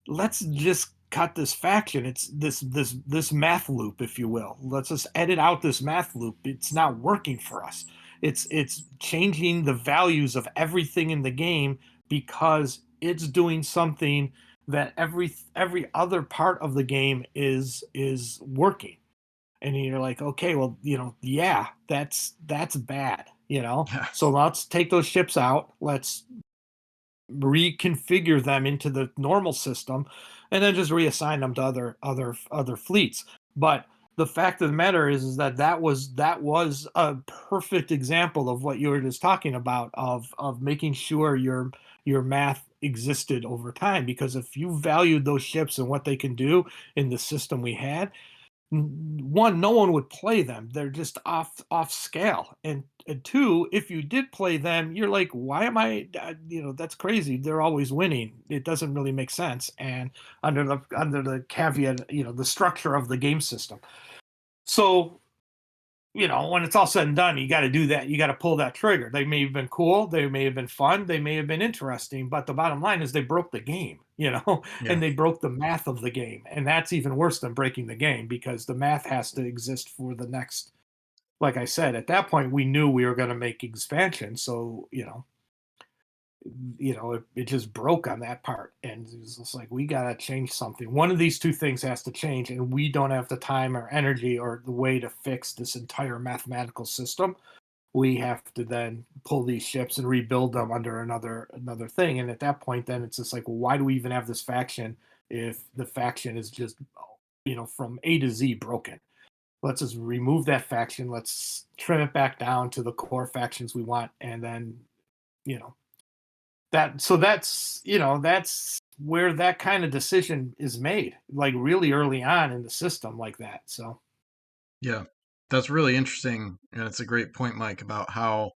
Let's just cut this faction. It's this math loop, if you will. Let's just edit out this math loop. It's not working for us. It's changing the values of everything in the game because it's doing something that every other part of the game is working. And you're like, okay, well, yeah, that's bad. Yeah. So let's take those ships out. Let's reconfigure them into the normal system, and then just reassign them to other fleets. But the fact of the matter is that that was a perfect example of what you were just talking about of making sure your math existed over time, because if you valued those ships and what they can do in the system we had, one, no one would play them. They're just off scale. And two, if you did play them, you're like, why am I? That's crazy. They're always winning. It doesn't really make sense. And under the caveat, the structure of the game system. So when it's all said and done, you got to do that. You got to pull that trigger. They may have been cool. They may have been fun. They may have been interesting. But the bottom line is they broke the game, Yeah. and they broke the math of the game. And that's even worse than breaking the game, because the math has to exist for the next, like I said, at that point, we knew we were going to make expansion. So, it just broke on that part, and it's just like, we got to change something. One of these two things has to change, and we don't have the time or energy or the way to fix this entire mathematical system. We have to then pull these ships and rebuild them under another thing. And at that point, then it's just like, well, why do we even have this faction if the faction is just from A to Z broken? Let's just remove that faction. Let's trim it back down to the core factions we want, and then you know that's where that kind of decision is made, like really early on in the system, like that. So Yeah, that's really interesting, and it's a great point, Mike, about how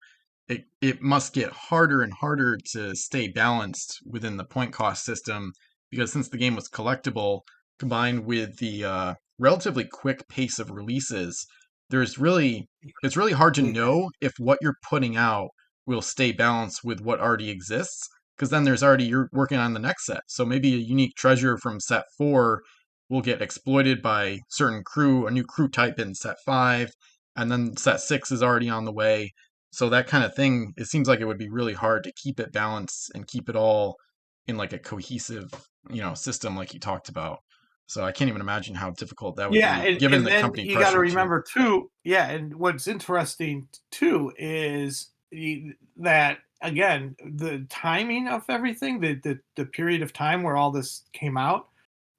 it must get harder and harder to stay balanced within the point cost system, because since the game was collectible, combined with the relatively quick pace of releases, there's really it's really hard to know if what you're putting out will stay balanced with what already exists, because then there's already you're working on the next set. So maybe a unique treasure from set 4 will get exploited by certain crew, a new crew type in set 5, and then set 6 is already on the way. So that kind of thing, it seems like it would be really hard to keep it balanced and keep it all in like a cohesive, system like you talked about. So I can't even imagine how difficult that would yeah, be and, given and the then company you got to pressure too. remember too. Yeah, and what's interesting too is that, again, the timing of everything, the period of time where all this came out,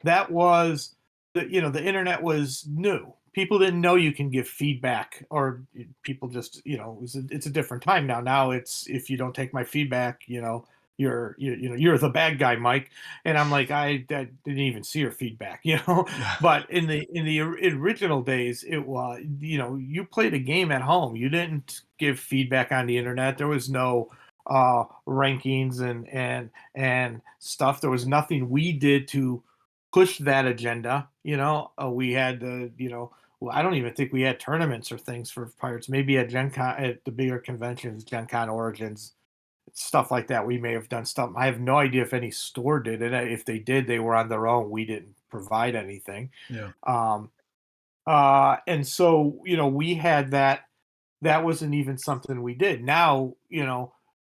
that was the internet was new. People didn't know you can give feedback, or people just it's a different time now. Now it's, if you don't take my feedback, you're the bad guy, Mike. And I'm like, I didn't even see your feedback, Yeah. but in the original days, it was, you played a game at home. You didn't give feedback on the internet. There was no rankings and stuff. There was nothing we did to push that agenda. We had well, I don't even think we had tournaments or things for Pirates. Maybe at Gen Con, at the bigger conventions, Gen Con Origins, stuff like that. We may have done stuff. I have no idea if any store did it. If they did, they were on their own. We didn't provide anything. Yeah. Um, and so, we had that. That wasn't even something we did. Now,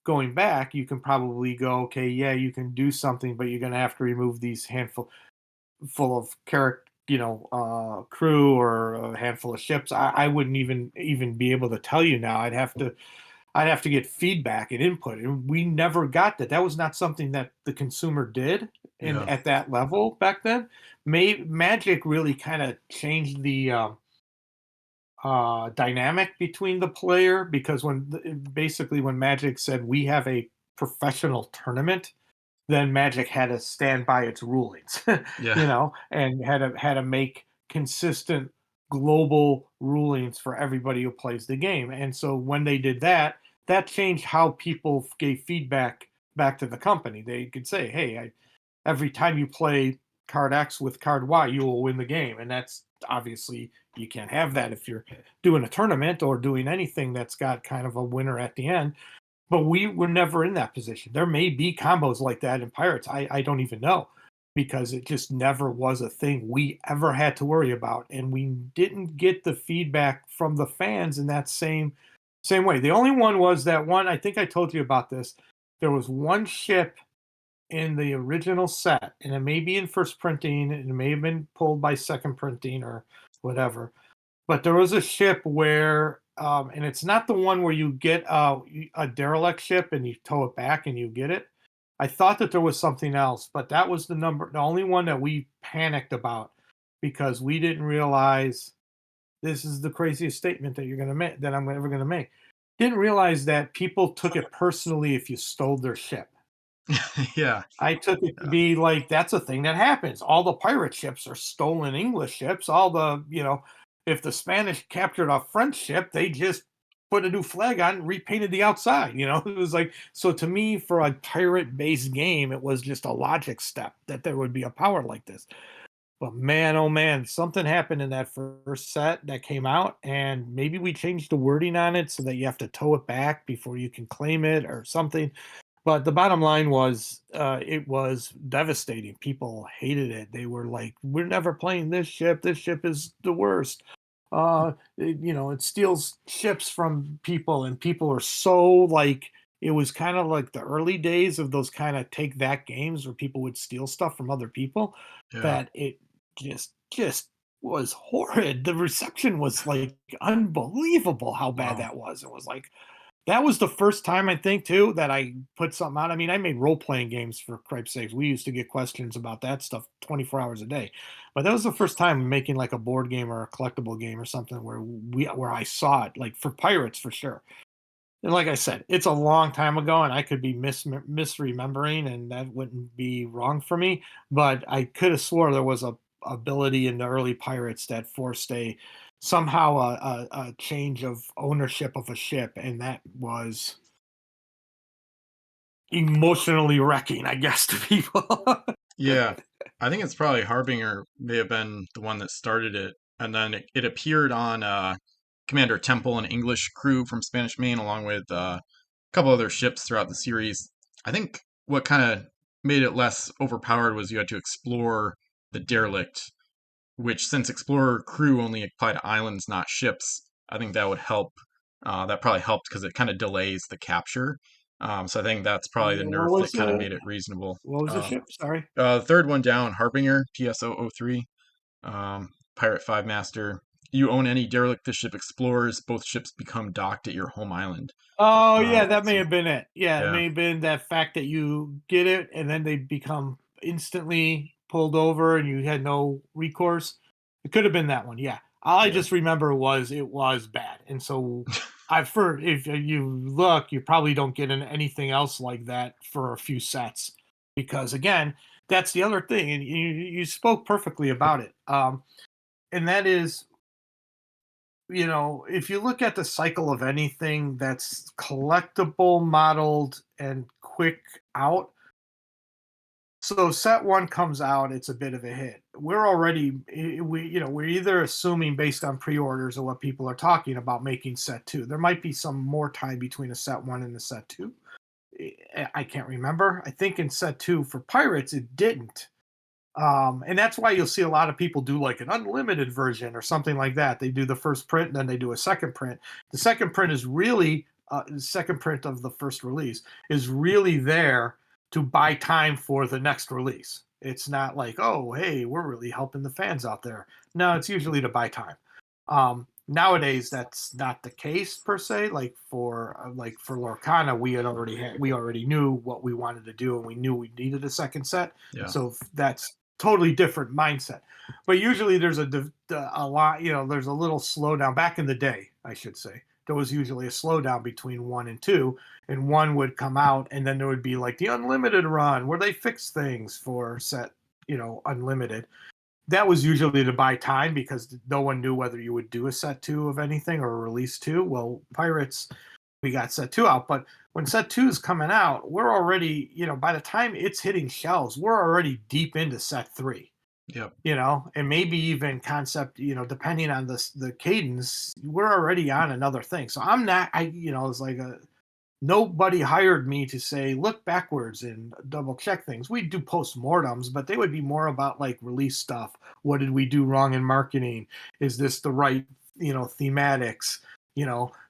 going back, you can probably go, okay, yeah, you can do something, but you're going to have to remove these handful full of character, crew, or a handful of ships. I wouldn't even be able to tell you now. I'd have to get feedback and input, and we never got that. That was not something that the consumer did, and Yeah. at that level back then. Magic really kind of changed the dynamic between the player, because basically when Magic said we have a professional tournament, then Magic had to stand by its rulings, Yeah. and had to make consistent global rulings for everybody who plays the game. And so when they did that, that changed how people gave feedback back to the company. They could say, "Hey, every time you play card X with card Y, you will win the game." And that's obviously, you can't have that if you're doing a tournament or doing anything that's got kind of a winner at the end. But we were never in that position. There may be combos like that in Pirates. I don't even know, because it just never was a thing we ever had to worry about, and we didn't get the feedback from the fans in that same way. The only one was that one. I think I told you about this. There was one ship in the original set, and it may be in first printing, and it may have been pulled by second printing or whatever. But there was a ship where, and it's not the one where you get a derelict ship and you tow it back and you get it. I thought that there was something else, but that was the only one that we panicked about, because we didn't realize, this is the craziest statement that you're going to make, that I'm ever going to make. Didn't realize that people took it personally if you stole their ship. Yeah. I took it to Yeah. be like that's a thing that happens. All the pirate ships are stolen English ships. All the, if the Spanish captured a French ship, they just put a new flag on and repainted the outside. It was like, so to me, for a pirate based game, it was just a logic step that there would be a power like this. But man, oh man, something happened in that first set that came out, and maybe we changed the wording on it so that you have to tow it back before you can claim it or something. But the bottom line was, it was devastating. People hated it. They were like, "We're never playing this ship. This ship is the worst." It steals ships from people, and people are so like. It was kind of like the early days of those kind of take that games where people would steal stuff from other people. Yeah. That it just was horrid. The reception was like unbelievable how bad Wow. that was. It was like that was the first time I think too that I put something out. I mean, I made role playing games for cripe's sakes. We used to get questions about that stuff 24 hours a day. But that was the first time making like a board game or a collectible game or something where I saw it, like for pirates for sure. And like I said, it's a long time ago and I could be misremembering and that wouldn't be wrong for me. But I could have swore there was a ability in the early pirates that forced a somehow a change of ownership of a ship, and that was emotionally wrecking, I guess, to people. Yeah, I think it's probably Harbinger may have been the one that started it, and then it appeared on Commander Temple, an English crew from Spanish Main, along with a couple other ships throughout the series. I think what kind of made it less overpowered was you had to explore the derelict, which since Explorer crew only apply to islands, not ships, I think that would help. That probably helped because it kind of delays the capture. So I think that's probably the nerf what that was kind of the made it reasonable. what was the Uh, ship? Sorry. Third one down, Harbinger, TSO03, Pirate 5 Master. You own any derelict the ship explores, both ships become docked at your home island. Oh yeah, that may So, have been it. Yeah, it yeah, may have been that fact that you get it and then they become instantly pulled over and you had no recourse. It could have been that one. Yeah. All I yeah, just remember was it was bad. And so I've heard if you look, you probably don't get in anything else like that for a few sets. Because again, that's the other thing. And you spoke perfectly about it. And that is, if you look at the cycle of anything that's collectible, modeled, and quick out, so set one comes out, it's a bit of a hit. We're already we're either assuming based on pre-orders or what people are talking about making set two. There might be some more time between a set one and a set two. I can't remember. I think in set two for Pirates it didn't. And that's why you'll see a lot of people do like an unlimited version or something like that. They do the first print, and then they do a second print. The second print is really the second print of the first release is really there to buy time for the next release. It's not like, oh, hey, we're really helping the fans out there. No, it's usually to buy time. Nowadays, that's not the case per se. Like for Lorcana, we already knew what we wanted to do, and we knew we needed a second set. yeah, So that's totally different mindset. But usually there's a lot, there's a little slowdown. Back in the day, I should say, there was usually a slowdown between one and two, and one would come out, and then there would be like the unlimited run where they fix things for set, unlimited. That was usually to buy time because no one knew whether you would do a set two of anything or a release two. Well, Pirates, we got set two out, but when set two is coming out, we're already, by the time it's hitting shelves, we're already deep into set three, yep, and maybe even concept, depending on the cadence, we're already on another thing. So I'm not, it's like nobody hired me to say look backwards and double check things. We do postmortems, but they would be more about like release stuff. What did we do wrong in marketing? Is this the right, thematics?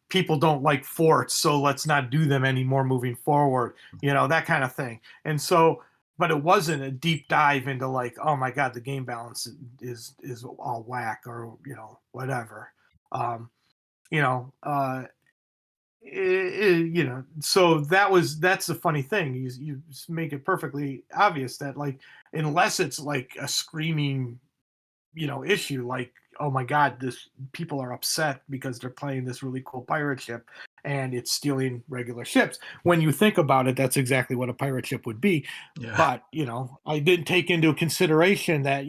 People don't like forts, so let's not do them anymore moving forward. That kind of thing. And so, but it wasn't a deep dive into like, oh my god, the game balance is all whack or whatever. Um, you know, uh, so that's the funny thing. You make it perfectly obvious that like unless it's like a screaming issue like, oh my god, this people are upset because they're playing this really cool pirate ship and it's stealing regular ships. When you think about it, that's exactly what a pirate ship would be. Yeah. But I didn't take into consideration that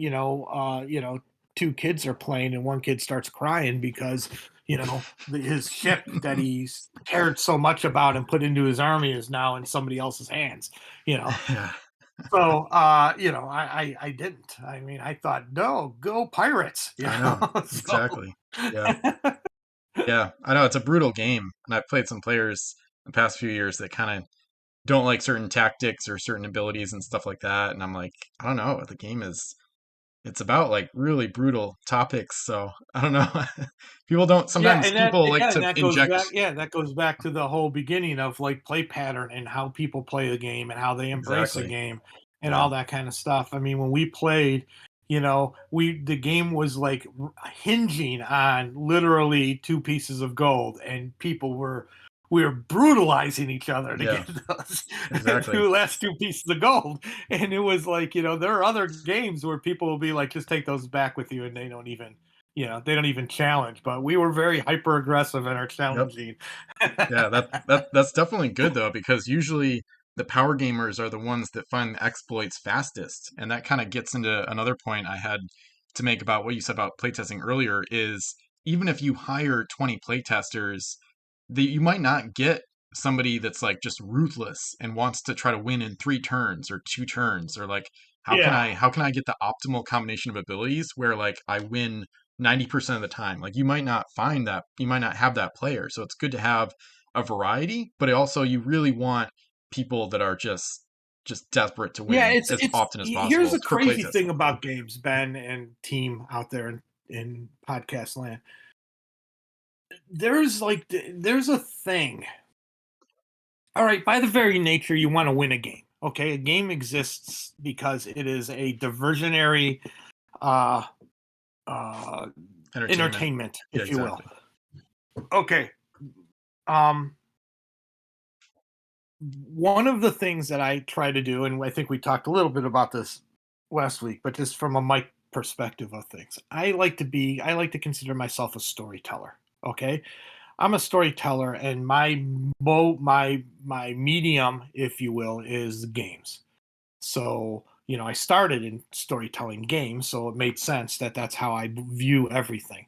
two kids are playing and one kid starts crying because his ship that he's cared so much about and put into his army is now in somebody else's hands. You know, Yeah. so I didn't. I mean, I thought, no, go pirates. I know. So Exactly. Yeah. Yeah. I know it's a brutal game, and I've played some players the past few years that kind of don't like certain tactics or certain abilities and stuff like that. And I'm like, I don't know. The game is it's about like really brutal topics, so I don't know. People don't yeah, sometimes and that people like again, to that goes inject. back. Yeah, that goes back to the whole beginning of like play pattern and how people play the game and how they embrace a Exactly. game and Yeah. all that kind of stuff. I mean, when we played, the game was like hinging on literally two pieces of gold, and we were brutalizing each other to Yeah. get those Exactly. two last two pieces of gold. And it was like, there are other games where people will be like, just take those back with you, and they don't even challenge. But we were very hyper aggressive in our Yep. challenging. Yeah, that's definitely good though, because usually the power gamers are the ones that find the exploits fastest. And that kind of gets into another point I had to make about what you said about playtesting earlier is even if you hire 20 playtesters, you might not get somebody that's like just ruthless and wants to try to win in 3 turns or 2 turns or like Yeah. how can I get the optimal combination of abilities where like I win 90% of the time. Like you might not find that, you might not have that player. So it's good to have a variety, but it also you really want people that are just desperate to Yeah, win as often as here's possible the for crazy thing playtesting. about games, Ben and team out there in podcast land. There's a thing. All right, by the very nature, you want to win a game. Okay, a game exists because it is a diversionary uh, uh, Entertainment. entertainment, Yeah, if you will. exactly. Okay. Um, One of the things that I try to do, and I think we talked a little bit about this last week, but just from a mic perspective of things, I like to consider myself a storyteller. Okay. I'm a storyteller, and my medium, if you will, is games. So I started in storytelling games, so it made sense that that's how I view everything.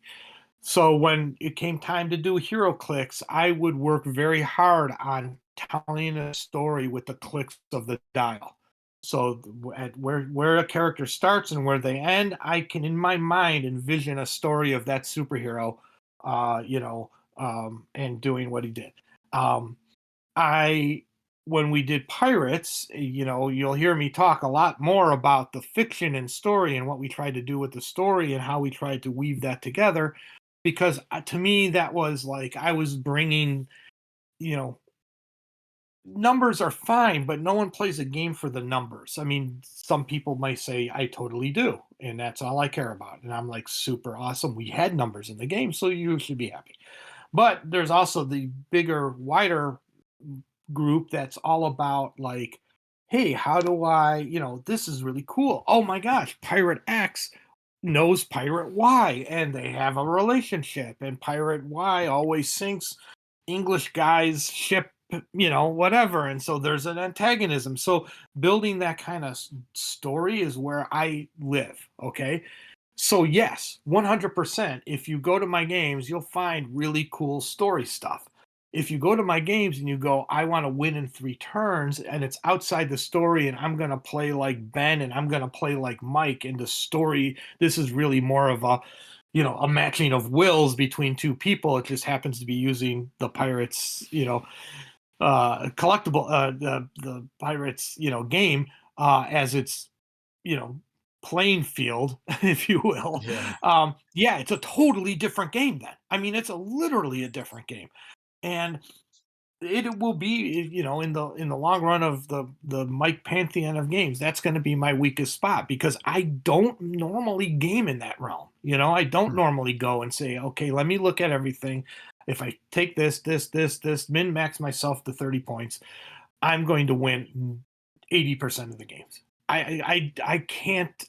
So when it came time to do hero clicks, I would work very hard on telling a story with the clicks of the dial. So at where a character starts and where they end, I can in my mind envision a story of that superhero, and doing what he did. Um, I When we did pirates, you'll hear me talk a lot more about the fiction and story and what we tried to do with the story and how we tried to weave that together, because to me that was like I was bringing, you know numbers are fine, but no one plays a game for the numbers. I mean, some people might say I totally do, and that's all I care about, and I'm like, super awesome, we had numbers in the game, so you should be happy. But there's also the bigger, wider group that's all about like, hey, how do I, this is really cool. Oh my gosh, Pirate X knows Pirate Y and they have a relationship, and Pirate Y always sinks English guy's ship, whatever. And so there's an antagonism. So building that kind of story is where I live. Okay. So yes, 100%. If you go to my games, you'll find really cool story stuff. If you go to my games and you go, I want to win in 3 turns, and it's outside the story, and I'm going to play like Ben and I'm going to play like Mike, and the story, this is really more of a matching of wills between two people. It just happens to be using the pirates, collectible, the pirates, game, as its, you know, playing field, if you will. Yeah. Yeah, it's a totally different game then. I mean, it's literally a different game. And it will be, in the long run of the Mike pantheon of games, that's going to be my weakest spot, because I don't normally game in that realm. I don't Hmm. normally go and say, okay, let me look at everything. If I take this, min max myself to 30 points, I'm going to win 80% of the games. I can't.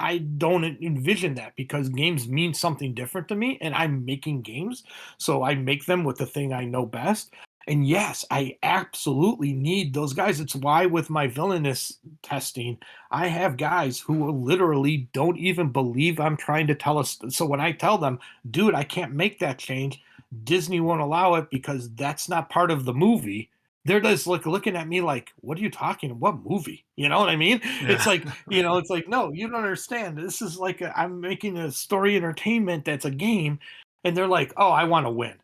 I don't envision that because games mean something different to me, and I'm making games, so I make them with the thing I know best. And yes, I absolutely need those guys. It's why with my villainous testing, I have guys who will literally don't even believe I'm trying to tell us. So when I tell them, dude, I can't make that change, Disney won't allow it because that's not part of the movie. They're just like looking at me like, what are you talking? What movie? You know what I mean? It's Yeah. like, it's like, no, you don't understand. This is like I'm making a story entertainment that's a game, and they're like, oh, I want to win.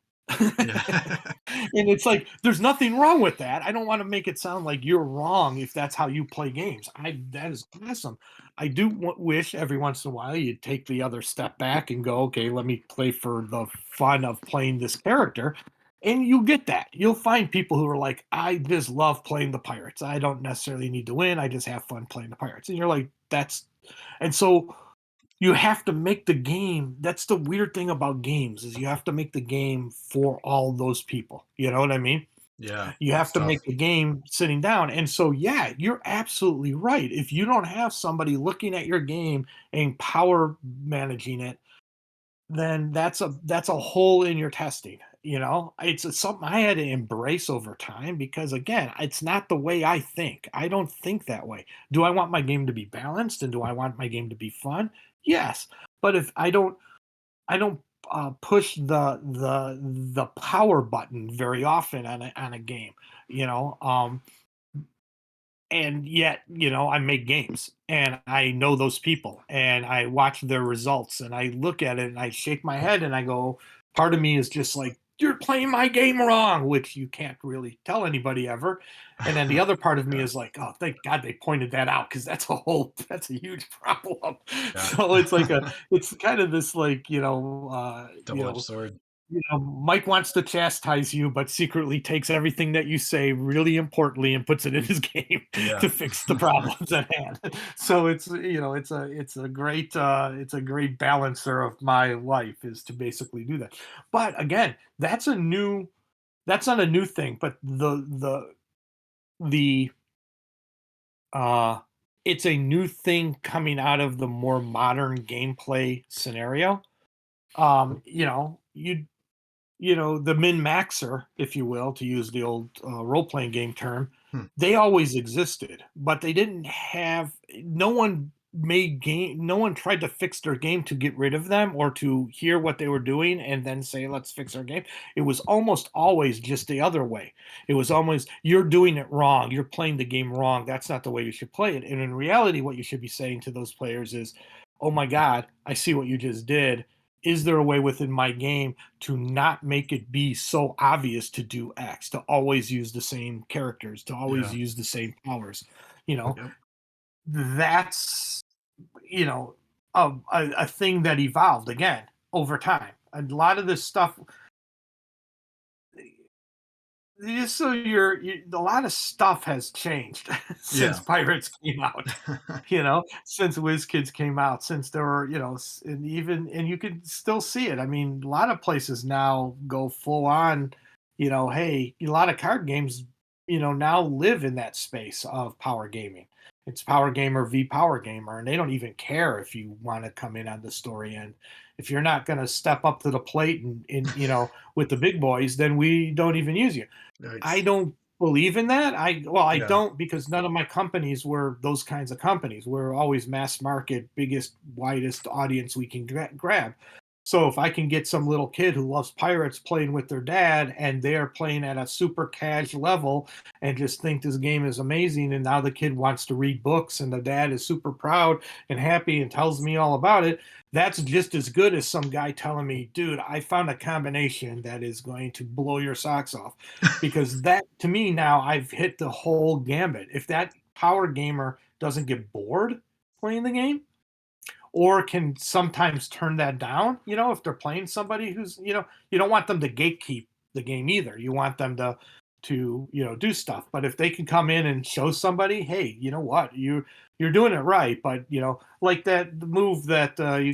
Yeah. And it's like there's nothing wrong with that. I don't want to make it sound like you're wrong if that's how you play games. I That is awesome. I do wish every once in a while you'd take the other step back and go, okay, let me play for the fun of playing this character. And you get that. You'll find people who are like, I just love playing the pirates. I don't necessarily need to win. I just have fun playing the pirates. And you're like, that's, and so you have to make the game. That's the weird thing about games is you have to make the game for all those people. You know what I mean? Yeah, You have it's to tough. make the game sitting down. And so, yeah, you're absolutely right. If you don't have somebody looking at your game and power managing it, then that's a hole in your testing. It's something I had to embrace over time because again, it's not the way I think. I don't think that way. Do I want my game to be balanced and do I want my game to be fun? Yes. But if I don't push the power button very often on a game, you know. And yet, I make games and I know those people and I watch their results and I look at it and I shake my head and I go, part of me is just like, you're playing my game wrong, which you can't really tell anybody ever. And then the other part of me Yeah, is like, oh, thank God they pointed that out because that's a huge problem. yeah. So it's kind of this like, Double-edged sword. Mike wants to chastise you, but secretly takes everything that you say really importantly and puts it in his game Yeah. to fix the problems at hand. So it's a great balancer of my life is to basically do that. But again, that's not a new thing, but the uh it's a new thing coming out of the more modern gameplay scenario. The min maxer, if you will, to use the old role playing game term, Hmm. they always existed, but they didn't have. No one made game. No one tried to fix their game to get rid of them or to hear what they were doing and then say, "Let's fix our game." It was almost always just the other way. It was almost you're doing it wrong. You're playing the game wrong. That's not the way you should play it. And in reality, what you should be saying to those players is, "Oh my God, I see what you just did. Is there a way within my game to not make it be so obvious to do X, to always use the same characters, to always Yeah. use the same powers?" You know, Yep. that's, you know, a thing that evolved again over time. A lot of this stuff, just so a lot of stuff has changed since Yeah. Pirates came out. Since Wizkids came out, since there were, and you can still see it. I mean, a lot of places now go full on, hey, a lot of card games, now live in that space of power gaming. It's Power Gamer v Power Gamer, and they don't even care if you want to come in on the story end. If you're not going to step up to the plate and with the big boys, then we don't even use you. I Yikes. don't believe in that. I Yeah. don't because none of my companies were those kinds of companies. We're always mass market, biggest, widest audience we can grab. So if I can get some little kid who loves pirates playing with their dad and they're playing at a super cash level and just think this game is amazing and now the kid wants to read books and the dad is super proud and happy and tells me all about it, that's just as good as some guy telling me, dude, I found a combination that is going to blow your socks off. Because that, to me, now I've hit the whole gambit. If that power gamer doesn't get bored playing the game, or can sometimes turn that down, if they're playing somebody who's, you don't want them to gatekeep the game either. You want them to do stuff. But if they can come in and show somebody, hey, you know what, you're doing it right, but like that the move that you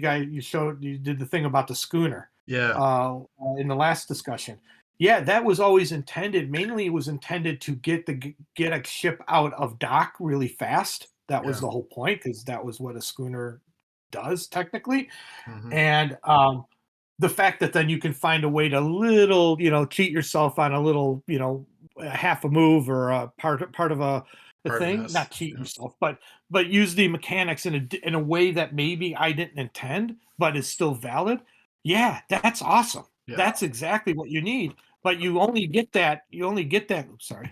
did the thing about the schooner Yeah. in the last discussion. Yeah, that was always intended. Mainly, it was intended to get a ship out of dock really fast. That was Yeah. the whole point, because that was what a schooner does technically. Hmm. And the fact that then you can find a way to little, cheat yourself on a little, a half a move or a part of a Part of thing, this. not cheat Yeah. yourself, but use the mechanics in a way that maybe I didn't intend, but is still valid. Yeah, that's awesome. Yeah. That's exactly what you need. But you only get that. You only get that. Sorry,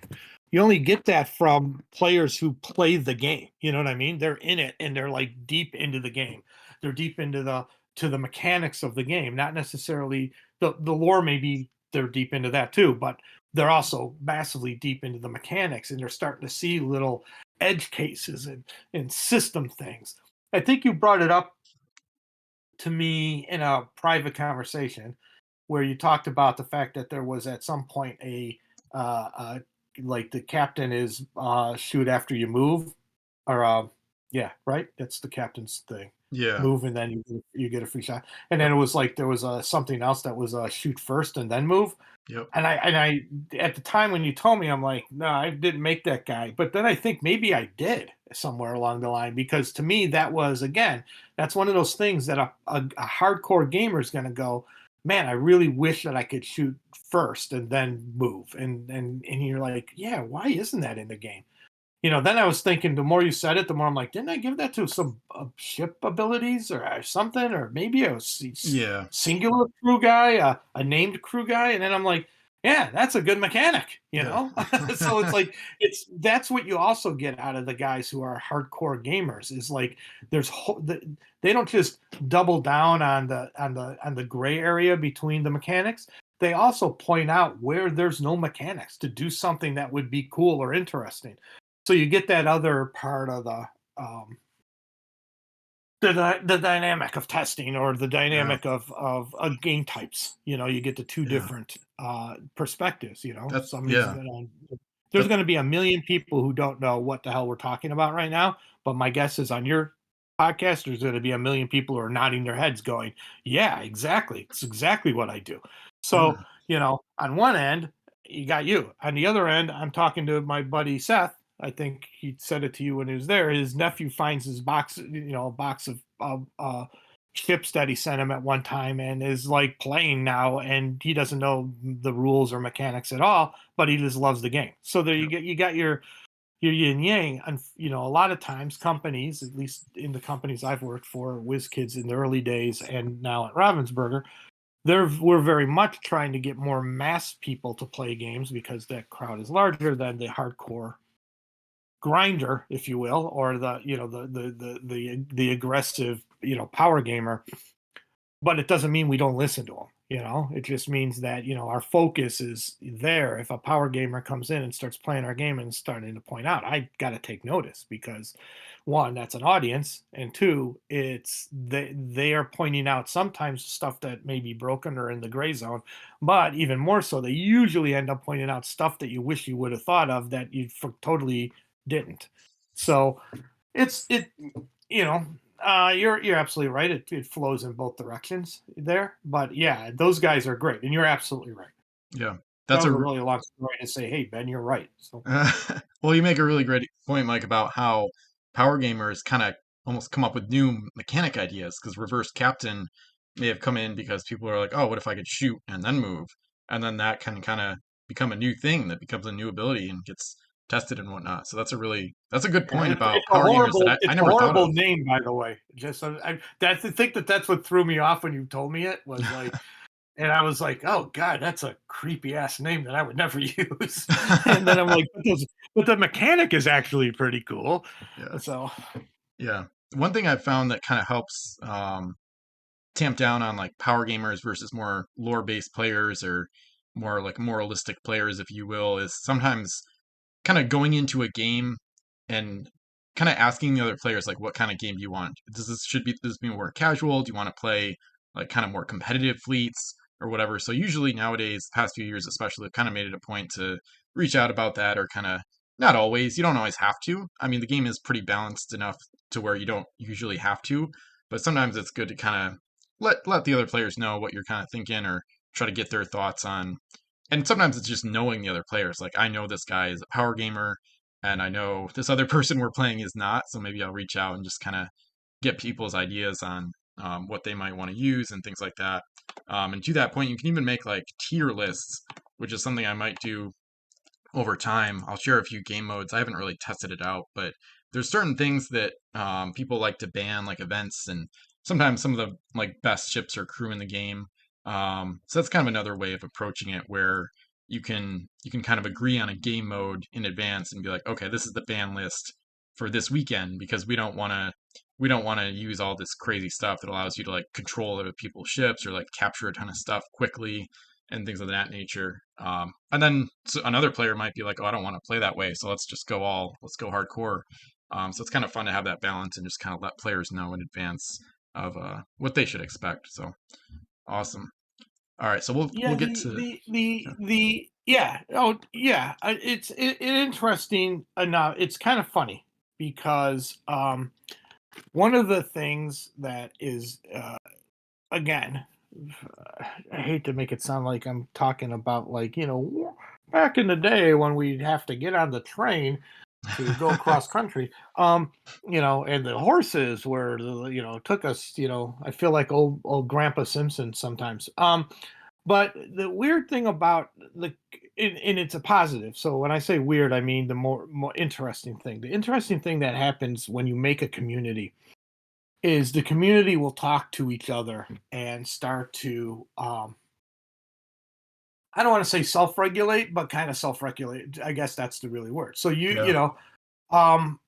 you only get that from players who play the game. You know what I mean? They're in it and they're like deep into the game. They're deep into the mechanics of the game, not necessarily the lore. Maybe they're deep into that too, but they're also massively deep into the mechanics, and they're starting to see little edge cases and system things. I think you brought it up to me in a private conversation where you talked about the fact that there was at some point uh like the captain is shoot after you move, or yeah, right, that's the captain's thing, Yeah. move and then you get a free shot. And then it was like there was something else that was shoot first and then move. Yep. And I at the time when you told me, I'm like, no, I didn't make that guy. But then I think maybe I did somewhere along the line, because to me that was, again, that's one of those things that a hardcore gamer is going to go, man, I really wish that I could shoot first and then move. And you're like, yeah, why isn't that in the game? Then I was thinking, the more you said it, the more I'm like, didn't I give that to some ship abilities or something? Or maybe a Yeah. singular crew guy, a named crew guy. And then I'm like, yeah, that's a good mechanic, Yeah. So it's like, that's what you also get out of the guys who are hardcore gamers, is like, they don't just double down on the gray area between the mechanics. They also point out where there's no mechanics to do something that would be cool or interesting. So you get that other part of um, the dynamic of testing, or the Yeah. dynamic of game types. You get the two Yeah. different perspectives. That's Somebody's yeah. gonna There's That going to be a million people who don't know what the hell we're talking about right now. But my guess is on your podcast, there's going to be a million people who are nodding their heads, going, "Yeah, exactly. It's exactly what I do." So yeah. on one end, you got you. On the other end, I'm talking to my buddy Seth. I think he said it to you when he was there. His nephew finds his box, a box of ships that he sent him at one time, and is like playing now, and he doesn't know the rules or mechanics at all, but he just loves the game. So there you got your yin yang. And a lot of times companies, at least in the companies I've worked for, Wizkids in the early days and now at Ravensburger, we're very much trying to get more mass people to play games, because that crowd is larger than the hardcore grinder, if you will, or the aggressive, power gamer. But it doesn't mean we don't listen to them. It just means that our focus is there. If a power gamer comes in and starts playing our game and starting to point out, I got to take notice, because one, that's an audience, and two, it's they are pointing out sometimes stuff that may be broken or in the gray zone. But even more so, they usually end up pointing out stuff that you wish you would have thought of that you totally didn't. So it's it you know you're absolutely right. It flows in both directions there. But yeah, those guys are great, and you're absolutely right. Yeah. That That's was a a really long story to say, hey Ben, you're right. So well, you make a really great point, Mike, about how power gamers kind of almost come up with new mechanic ideas, because reverse captain may have come in because people are like, oh, what if I could shoot and then move? And then that can kind of become a new thing that becomes a new ability and gets tested and whatnot. So that's a good yeah, point about it's a power gamers that horrible I it's a never thought horrible of. name, by the way. Just that's the thing, that's what threw me off when you told me it was like. And I was like, "Oh God, that's a creepy ass name that I would never use." And then I'm like, "But the mechanic is actually pretty cool." Yeah. So Yeah. One thing I've found that kind of helps tamp down on like power gamers versus more lore based players, or more like moralistic players, if you will, is sometimes kind of going into a game and kind of asking the other players, like, what kind of game do you want? Should this be more casual? Do you want to play like kind of more competitive fleets or whatever? So usually nowadays, past few years especially, I've kind of made it a point to reach out about that, or kind of, not always, you don't always have to. I mean, the game is pretty balanced enough to where you don't usually have to, but sometimes it's good to kind of let the other players know what you're kind of thinking, or try to get their thoughts on. And sometimes it's just knowing the other players. Like, I know this guy is a power gamer, and I know this other person we're playing is not, so maybe I'll reach out and just kind of get people's ideas on what they might want to use and things like that. And to that point, you can even make like tier lists, which is something I might do over time. I'll share a few game modes. I haven't really tested it out, but there's certain things that people like to ban, like events, and sometimes some of the like best ships or crew in the game. So that's kind of another way of approaching it, where you can kind of agree on a game mode in advance and be like, okay, this is the ban list for this weekend, because we don't want to use all this crazy stuff that allows you to like control other people's ships or like capture a ton of stuff quickly and things of that nature. And then another player might be like, oh, I don't want to play that way, so let's go hardcore. So it's kind of fun to have that balance and just kind of let players know in advance of what they should expect. So awesome. All right, so we'll Yeah, get to yeah, oh yeah, interesting enough. It's kind of funny because one of the things that is again, I hate to make it sound like I'm talking about like, back in the day when we'd have to get on the train to go cross country. And the horses were took us, I feel like old Grandpa Simpson sometimes. But the weird thing about and it's a positive. So when I say weird, I mean the more interesting thing. The interesting thing that happens when you make a community is the community will talk to each other and start to I don't want to say self-regulate, but kind of self-regulate. I guess that's the really word. So yeah, um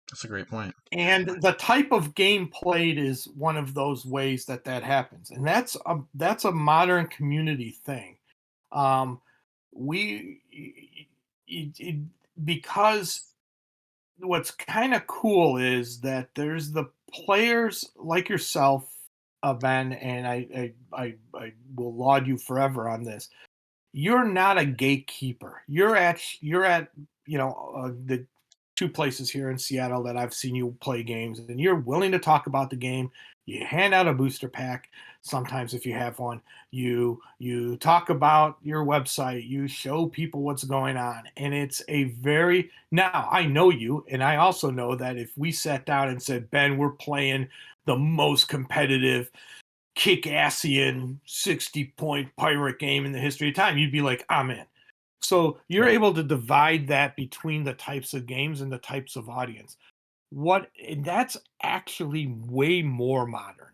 that's a great point. and the type of game played is one of those ways that happens. And that's a modern community thing. We because what's kind of cool is that there's the players like yourself, Ben, and I will laud you forever on this. You're not a gatekeeper. You're at the two places here in Seattle that I've seen you play games, and you're willing to talk about the game. You hand out a booster pack sometimes if you have one. You talk about your website. You show people what's going on, and it's a very now I know you, and I also know that if we sat down and said, Ben, we're playing the most competitive kick-assian 60-point pirate game in the history of time, you'd be like, I'm in. So you're Right. able to divide that between the types of games and the types of audience. And that's actually way more modern.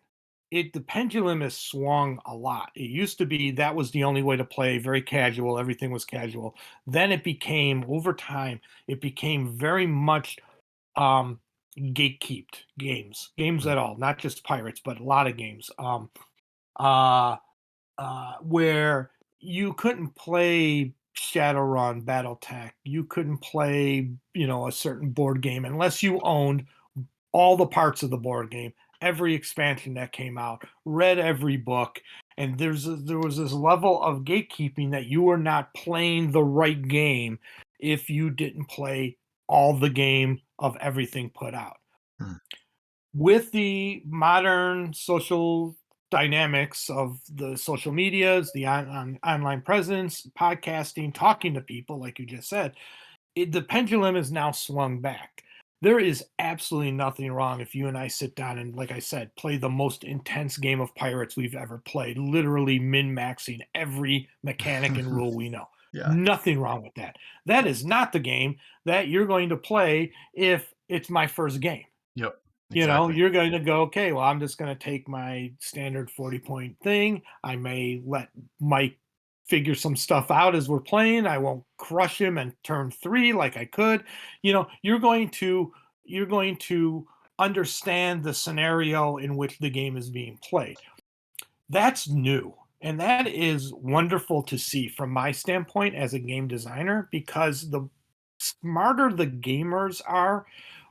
The pendulum has swung a lot. It used to be that was the only way to play, very casual, everything was casual. Then it became, over time, it became very much um gatekeeped games Mm. at all, not just pirates, but a lot of games. Uh where you couldn't play Shadowrun, BattleTech, you couldn't play, a certain board game unless you owned all the parts of the board game, every expansion that came out, read every book, and there was this level of gatekeeping that you were not playing the right game if you didn't play all the game of everything put out. Mm. With the modern social dynamics of the social medias, the online presence, podcasting, talking to people, like you just said, the pendulum is now swung back. There is absolutely nothing wrong if you and I sit down and, like I said, play the most intense game of pirates we've ever played, literally min maxing every mechanic and rule we know. Yeah. Nothing wrong with that. That is not the game that you're going to play if it's my first game. Yep. Exactly. You're going to go, okay, well, I'm just going to take my standard 40-point thing. I may let Mike figure some stuff out as we're playing. I won't crush him and turn 3 like I could. You're going to understand the scenario in which the game is being played. That's new. And that is wonderful to see from my standpoint as a game designer, because the smarter the gamers are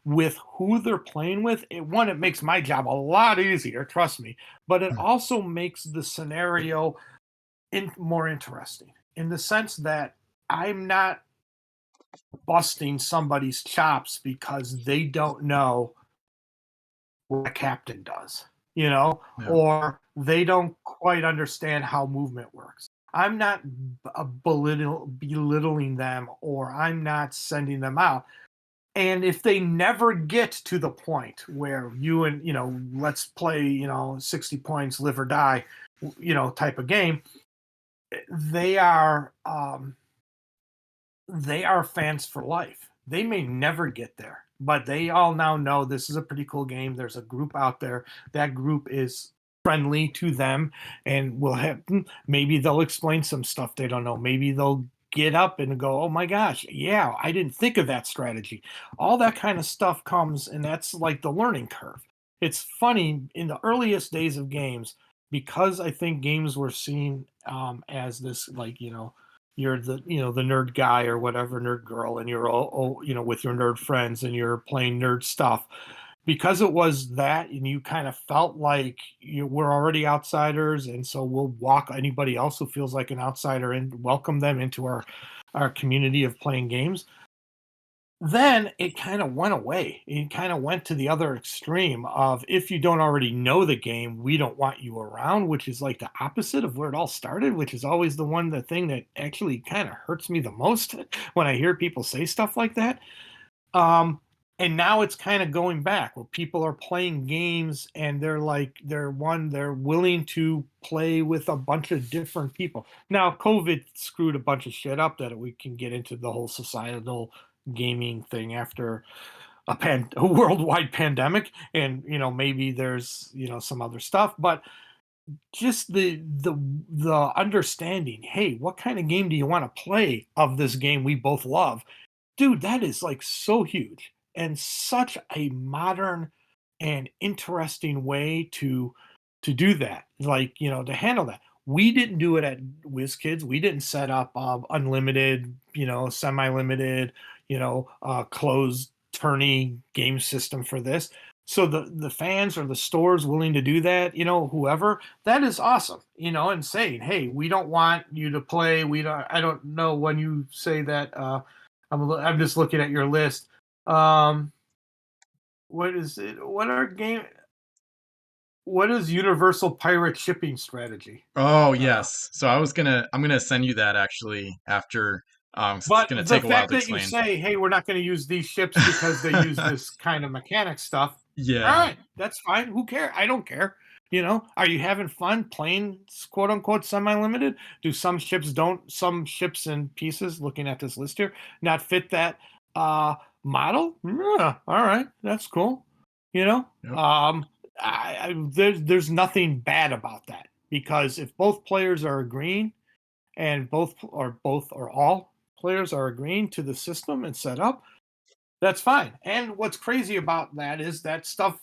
with who they're playing with, it makes my job a lot easier, trust me, but it Mm. also makes the scenario more interesting in the sense that I'm not busting somebody's chops because they don't know what a captain does, Yeah. or they don't quite understand how movement works. I'm not belittling them, or I'm not sending them out. And if they never get to the point where you and, let's play, 60 points, live or die, type of game, they are they are fans for life. They may never get there, but they all now know this is a pretty cool game. There's a group out there. That group is friendly to them and will have, maybe they'll explain some stuff they don't know. Maybe they'll get up and go, "Oh my gosh, yeah, I didn't think of that strategy." All that kind of stuff comes, and that's like the learning curve. It's funny in the earliest days of games, because I think games were seen as this, like, you're the, the nerd guy or whatever, nerd girl, and you're all, with your nerd friends and you're playing nerd stuff, because it was that, and you kind of felt like we're already outsiders, and so we'll walk anybody else who feels like an outsider and welcome them into our community of playing games. Then it kind of went away. It kind of went to the other extreme of, if you don't already know the game, we don't want you around, which is like the opposite of where it all started, which is always the thing that actually kind of hurts me the most when I hear people say stuff like that. And now it's kind of going back where people are playing games and they're willing to play with a bunch of different people. Now, COVID screwed a bunch of shit up that we can get into the whole societal gaming thing after a worldwide pandemic, and maybe there's some other stuff, but just the understanding, hey, what kind of game do you want to play of this game we both love? Dude, that is like so huge and such a modern and interesting way to do that, like, to handle that. We didn't do it at WizKids. We didn't set up unlimited, semi-limited, closed tourney game system for this. So the fans or the stores willing to do that, whoever, that is awesome, and saying, hey, we don't want you to play. I don't know when you say that. I'm just looking at your list. What is it? What is Universal Pirate shipping strategy? Oh Uh, yes. So I'm gonna send you that actually after 'cause it's but gonna the take a while fact to that you explain. say, "Hey, we're not going to use these ships because they use this kind of mechanic stuff," all Yeah. right, that's fine. Who cares? I don't care. Are you having fun playing quote unquote semi-limited? Do some ships and pieces, looking at this list here, not fit that model? Yeah, all right, that's cool. You know, Yep. um, there's nothing bad about that, because if both players are agreeing, and both or all players are agreeing to the system and set up, that's fine. And what's crazy about that is that stuff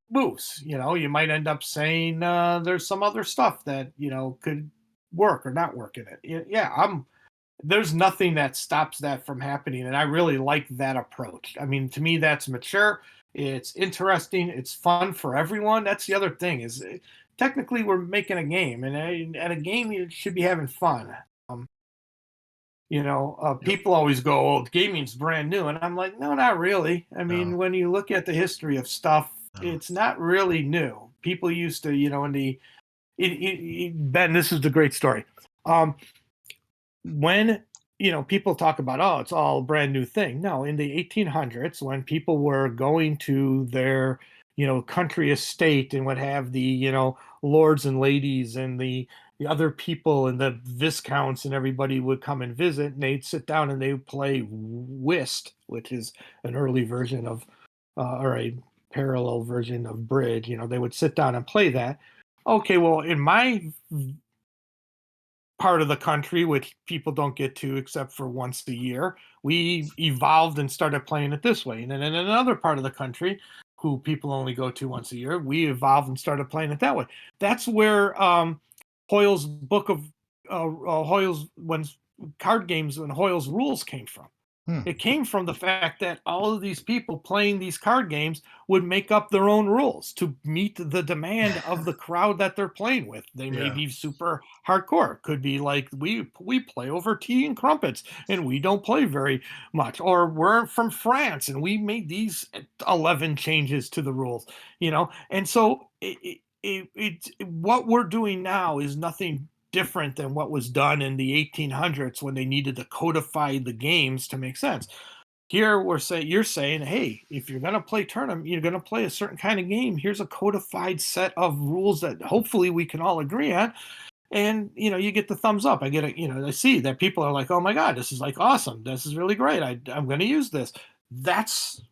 moves. You might end up saying there's some other stuff that could work or not work in it. Yeah, there's nothing that stops that from happening, and I really like that approach. I mean, to me, that's mature. It's interesting. It's fun for everyone. That's the other thing is, technically we're making a game, and at a game you should be having fun. Um, Yep. People always go, "Oh, gaming's brand new," and I'm like, no, not really. I Oh, mean, when you look at the history of stuff, oh. it's not really new. People used to, in Ben, this is the great story. When people talk about, oh, it's all a brand new thing. No, in the 1800s, when people were going to their country estate and would have the lords and ladies and the other people and the viscounts and everybody would come and visit, and they'd sit down and they would play whist, which is an early version of or a parallel version of bridge. They would sit down and play that. Okay, well, in my part of the country, which people don't get to except for once a year, we evolved and started playing it this way. And then in another part of the country, who people only go to once a year, we evolved and started playing it that way. That's where Hoyle's book of Hoyle's when card games and Hoyle's rules came from. Hmm. It came from the fact that all of these people playing these card games would make up their own rules to meet the demand of the crowd that they're playing with. They may Yeah. be super hardcore. Could be like, we play over tea and crumpets and we don't play very much. Or we're from France and we made these 11 changes to the rules, And so what we're doing now is nothing different than what was done in the 1800s when they needed to codify the games to make sense. Here you're saying, hey, if you're going to play tournament, you're going to play a certain kind of game. Here's a codified set of rules that hopefully we can all agree on. And you get the thumbs up. I get it. I see that people are like, oh my God, this is like awesome. This is really great. I'm going to use this. That's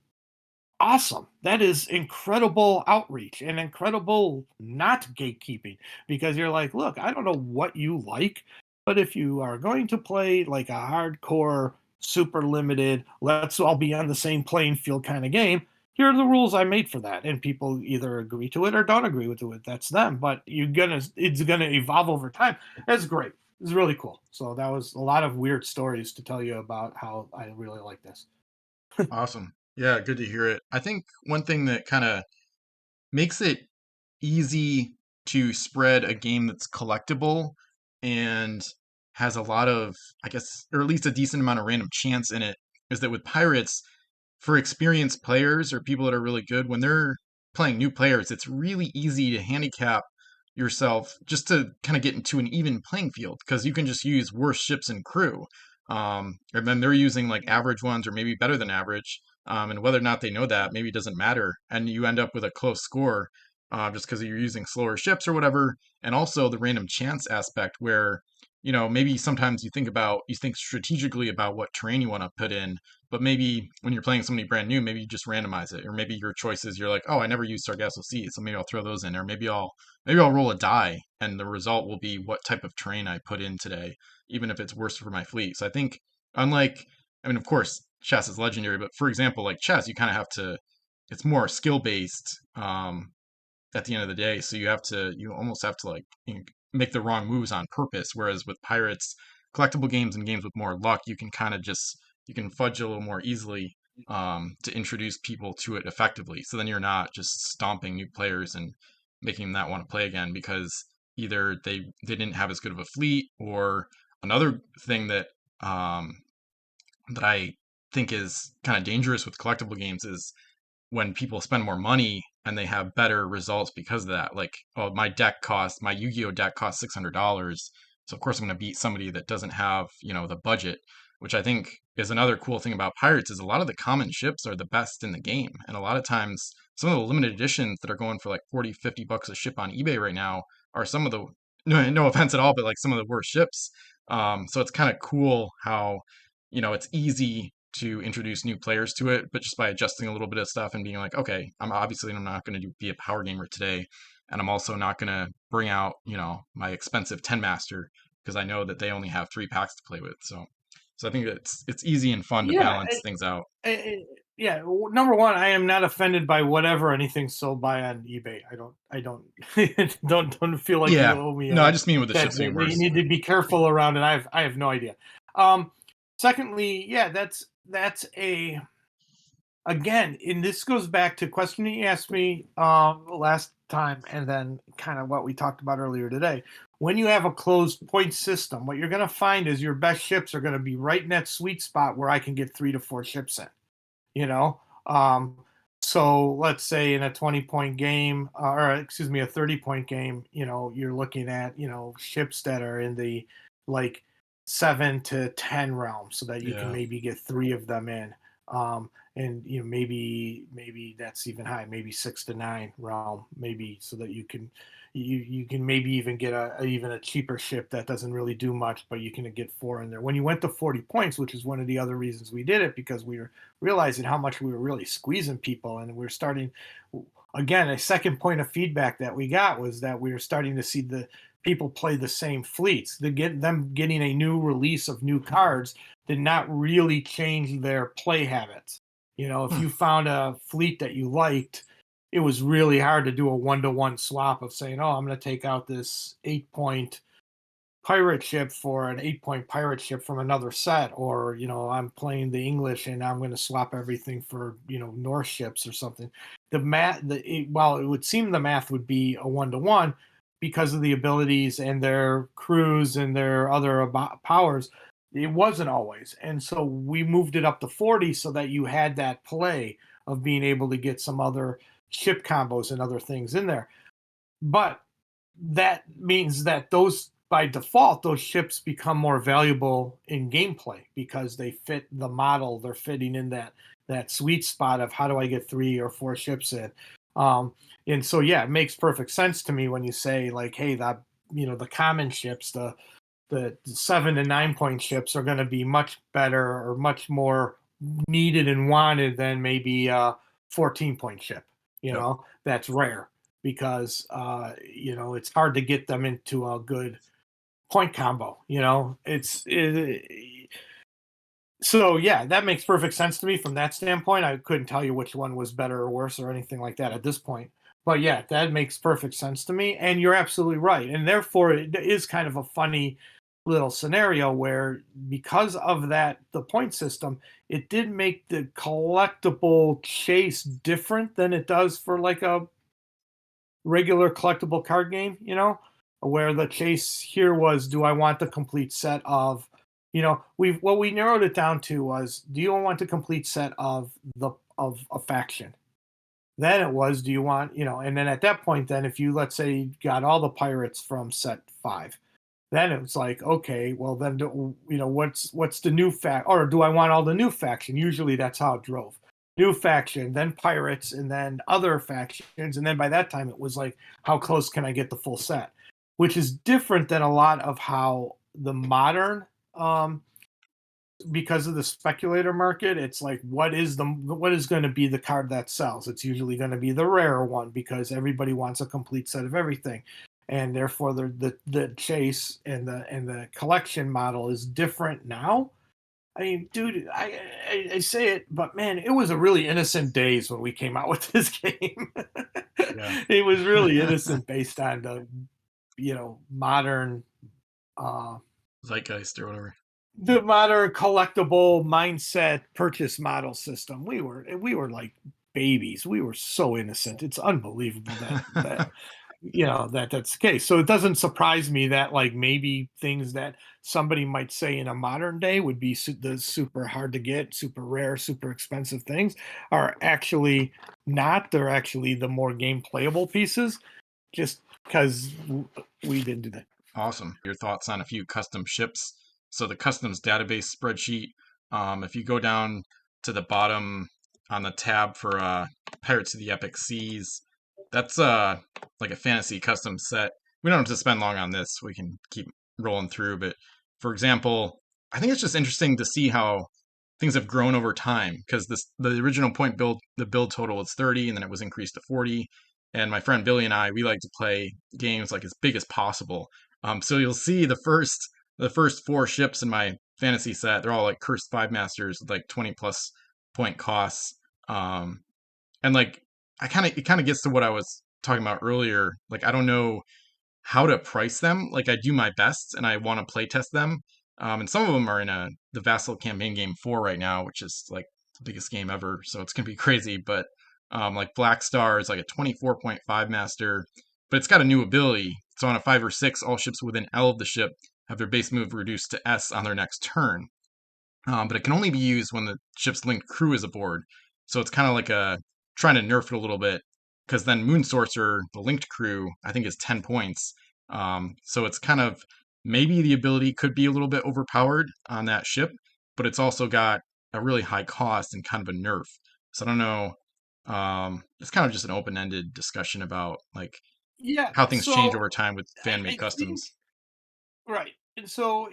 awesome. That is incredible outreach and incredible not gatekeeping, because you're like, look, I don't know what you like, but if you are going to play like a hardcore, super limited, let's all be on the same playing field kind of game, here are the rules I made for that. And people either agree to it or don't agree with it. That's them. But it's gonna evolve over time. That's great. It's really cool. So that was a lot of weird stories to tell you about how I really like this. Awesome. Yeah, good to hear it. I think one thing that kind of makes it easy to spread a game that's collectible and has a lot of, I guess, or at least a decent amount of random chance in it, is that with Pirates, for experienced players or people that are really good, when they're playing new players, it's really easy to handicap yourself just to kind of get into an even playing field because you can just use worse ships and crew. And then they're using like average ones or maybe better than average. And whether or not they know that maybe doesn't matter. And you end up with a close score just because you're using slower ships or whatever. And also the random chance aspect where, maybe sometimes you think strategically about what terrain you want to put in, but maybe when you're playing somebody brand new, maybe you just randomize it, or maybe your choices, you're like, oh, I never used Sargasso Sea, so maybe I'll throw those in, or maybe I'll roll a die, and the result will be what type of terrain I put in today, even if it's worse for my fleet. So I think, unlike, I mean, of course, chess is legendary, but for example, like chess, you kind of have to, it's more skill based at the end of the day. So you almost have to like make the wrong moves on purpose. Whereas with Pirates, collectible games and games with more luck, you can kind of just you can fudge a little more easily to introduce people to it effectively. So then you're not just stomping new players and making them not want to play again because either they didn't have as good of a fleet, or another thing um, that I think is kind of dangerous with collectible games is when people spend more money and they have better results because of that. Like, oh, my Yu-Gi-Oh deck costs $600, so of course I'm going to beat somebody that doesn't have, the budget. Which I think is another cool thing about Pirates is a lot of the common ships are the best in the game, and a lot of times some of the limited editions that are going for like 40, $50 a ship on eBay right now are some of the no offense at all, but like some of the worst ships. So it's kind of cool how it's easy to introduce new players to it, but just by adjusting a little bit of stuff and being like, okay, I'm not going to be a power gamer today, and I'm also not going to bring out my expensive 10 master because I know that they only have 3 packs to play with. So I think it's easy and fun to Yeah, balance things out. yeah. Number one, I am not offended by whatever anything sold by on eBay. I don't, don't feel like you Yeah, owe me no, I just mean with the that, ships that being you worse. need to be careful around it. I have no idea. Um, Secondly, yeah, that's a again, and this goes back to a question you asked me last time, and then kind of what we talked about earlier today. When you have a closed point system, what you're going to find is your best ships are going to be right in that sweet spot where I can get 3 to 4 ships in. You know, um, so let's say in a 20-point game, or excuse me, a 30-point game, you're looking at ships that are in the like 7 to 10 realm, so that you can Yeah. maybe get 3 of them in. And maybe that's even high, maybe 6 to 9 realm, maybe, so that you can maybe even get even a cheaper ship that doesn't really do much, but you can get 4 in there. When you went to 40 points, which is one of the other reasons we did it, because we were realizing how much we were really squeezing people, and we're starting again, a second point of feedback that we got was that we were starting to see the people play the same fleets. Them getting a new release of new cards did not really change their play habits. If Hmm. you found a fleet that you liked, it was really hard to do a 1-to-1 swap of saying, oh, I'm going to take out this 8-point pirate ship for an 8-point pirate ship from another set, or I'm playing the English and I'm going to swap everything for Norse ships or something. The math, while it would seem the math would be a 1-to-1 because of the abilities and their crews and their other powers, it wasn't always. And so we moved it up to 40 so that you had that play of being able to get some other ship combos and other things in there. But that means that those by default, those ships become more valuable in gameplay because they fit the model. They're fitting in that sweet spot of how do I get 3 or 4 ships in. Um, and so yeah, it makes perfect sense to me when you say like, hey, that the common ships, the 7 and 9 point ships are going to be much better or much more needed and wanted than maybe a 14-point ship. Yep. That's rare because it's hard to get them into a good point combo. So yeah, that makes perfect sense to me from that standpoint. I couldn't tell you which one was better or worse or anything like that at this point. But yeah, that makes perfect sense to me. And you're absolutely right. And therefore, it is kind of a funny little scenario where, because of the point system, it did make the collectible chase different than it does for like a regular collectible card game, where the chase here was, do I want the complete set of, we narrowed it down to was, do you want the complete set of a faction? Then it was, do you want, and then at that point, then if you, let's say, you got all the pirates from set 5, then it was like, okay, well then, what's the new fact, or do I want all the new faction? Usually that's how it drove. New faction, then pirates, and then other factions, and then by that time it was like, how close can I get the full set? Which is different than a lot of how the modern, because of the speculator market, it's like, what is going to be the card that sells? It's usually going to be the rarer one because everybody wants a complete set of everything, and therefore the chase and the collection model is different now. I mean, dude, I say it, but man, it was a really innocent days when we came out with this game. Yeah. It was really innocent based on the modern, uh Zeitgeist or whatever. the modern collectible mindset purchase model system. We were like babies. We were so innocent. It's unbelievable that's the case. So it doesn't surprise me that like maybe things that somebody might say in a modern day would be the super hard to get, super rare, super expensive things are actually not. They're actually the more game playable pieces, just because we didn't do that. Awesome. Your thoughts on a few custom ships. So the customs database spreadsheet, if you go down to the bottom on the tab for Pirates of the Epic Seas, that's like a fantasy custom set. We don't have to spend long on this. We can keep rolling through. But for example, I think it's just interesting to see how things have grown over time because the original point build, the build total was 30 and then it was increased to 40. And my friend Billy and I, we like to play games like as big as possible. So you'll see the first 4 ships in my fantasy set. They're all like Cursed Five Masters with like 20 plus point costs. And like it kind of gets to what I was talking about earlier. Like I don't know how to price them. Like I do my best and I want to play test them. And some of them are in the Vassal campaign game 4 right now, which is like the biggest game ever. So it's gonna be crazy. But like Black Star is like a 24.5 master, but it's got a new ability. So on a 5 or 6, all ships within L of the ship have their base move reduced to S on their next turn. But it can only be used when the ship's linked crew is aboard. So it's kind of like trying to nerf it a little bit because then Moon Sorcerer, the linked crew, I think is 10 points. So it's kind of maybe the ability could be a little bit overpowered on that ship, but it's also got a really high cost and kind of a nerf. So I don't know. It's kind of just an open-ended discussion about like Yeah. how things change So over time with fan-made I think customs. right, and so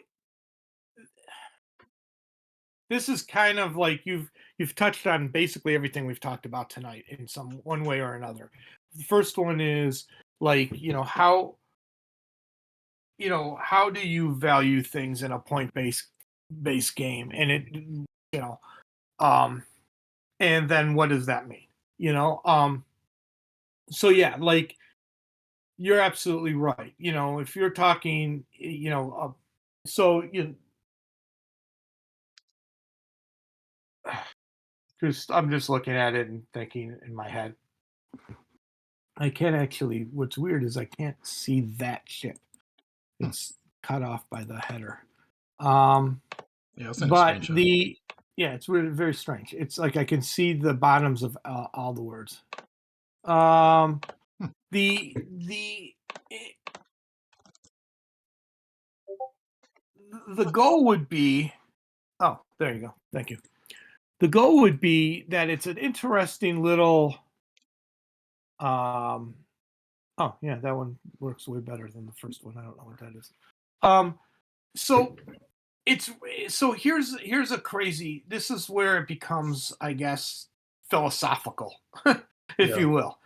this is kind of like you've touched on basically everything we've talked about tonight in some one way or another. The first one is like, how do you value things in a point based game, and you know um and then what does that mean? So yeah, like, you're absolutely right. If you're talking, so just I'm just looking at it and thinking in my head. I can't actually. What's weird is I can't see that ship. Hmm. It's cut off by the header. Um, Yeah, I'll send a but screenshot. yeah, it's really very strange. It's like I can see the bottoms of all the words. Um, Hmm. the the goal would be. Oh, there you go. Thank you. The goal would be that it's an interesting little. Um, oh yeah, that one works way better than the first one. I don't know what that is. Um, so it's so here's a crazy. This is where it becomes, I guess, philosophical, if Yeah. you will.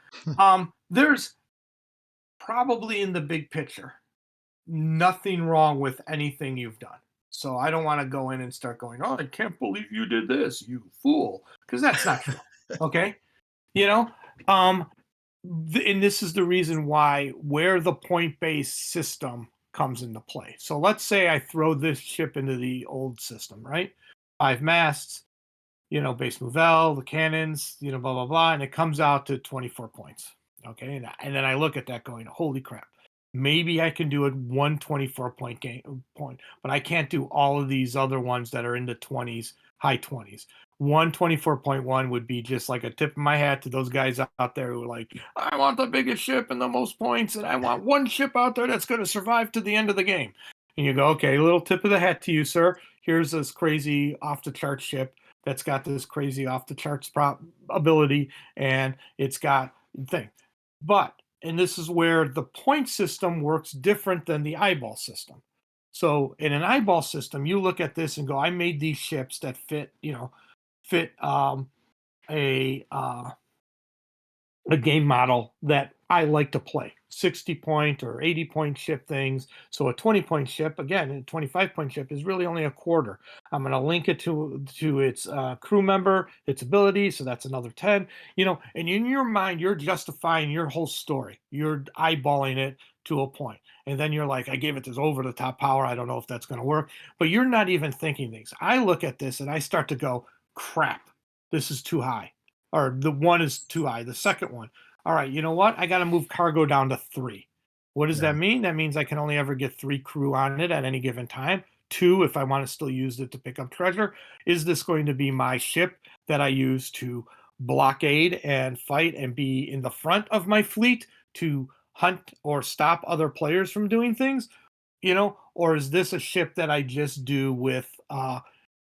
There's probably in the big picture nothing wrong with anything you've done. So I don't want to go in and start going, "Oh, I can't believe you did this, you fool," because that's not true. Okay, you know, um, and this is the reason why where the point-based system comes into play. So let's say I throw this ship into the old system, right? 5 masts, base Mulvhill, the cannons, blah blah blah, and it comes out to 24 points. Okay, and then I look at that going, holy crap. Maybe I can do it 124 point point, but I can't do all of these other ones that are in the 20s, high 20s. 124.1 would be just like a tip of my hat to those guys out there who are like, I want the biggest ship and the most points, and I want one ship out there that's going to survive to the end of the game. And you go, okay, a little tip of the hat to you, sir. Here's this crazy off the chart ship that's got this crazy off the charts ability, and it's got thing. But and this is where the point system works different than the eyeball system. So in an eyeball system, you look at this and go, I made these ships that fit a a game model that I like to play. 60-point or 80-point ship things. So a 20-point ship, again, a 25-point ship is really only a quarter. I'm going to link it to its crew member, its ability, so that's another 10. And in your mind, you're justifying your whole story. You're eyeballing it to a point. And then you're like, I gave it this over the top power. I don't know if that's going to work. But you're not even thinking things. I look at this and I start to go, crap, this is too high. Or the one is too high. The second one, all right, you know what? I got to move cargo down to 3. What does Yeah. that mean? That means I can only ever get 3 crew on it at any given time. 2, if I want to still use it to pick up treasure. Is this going to be my ship that I use to blockade and fight and be in the front of my fleet to hunt or stop other players from doing things? Or is this a ship that I just do with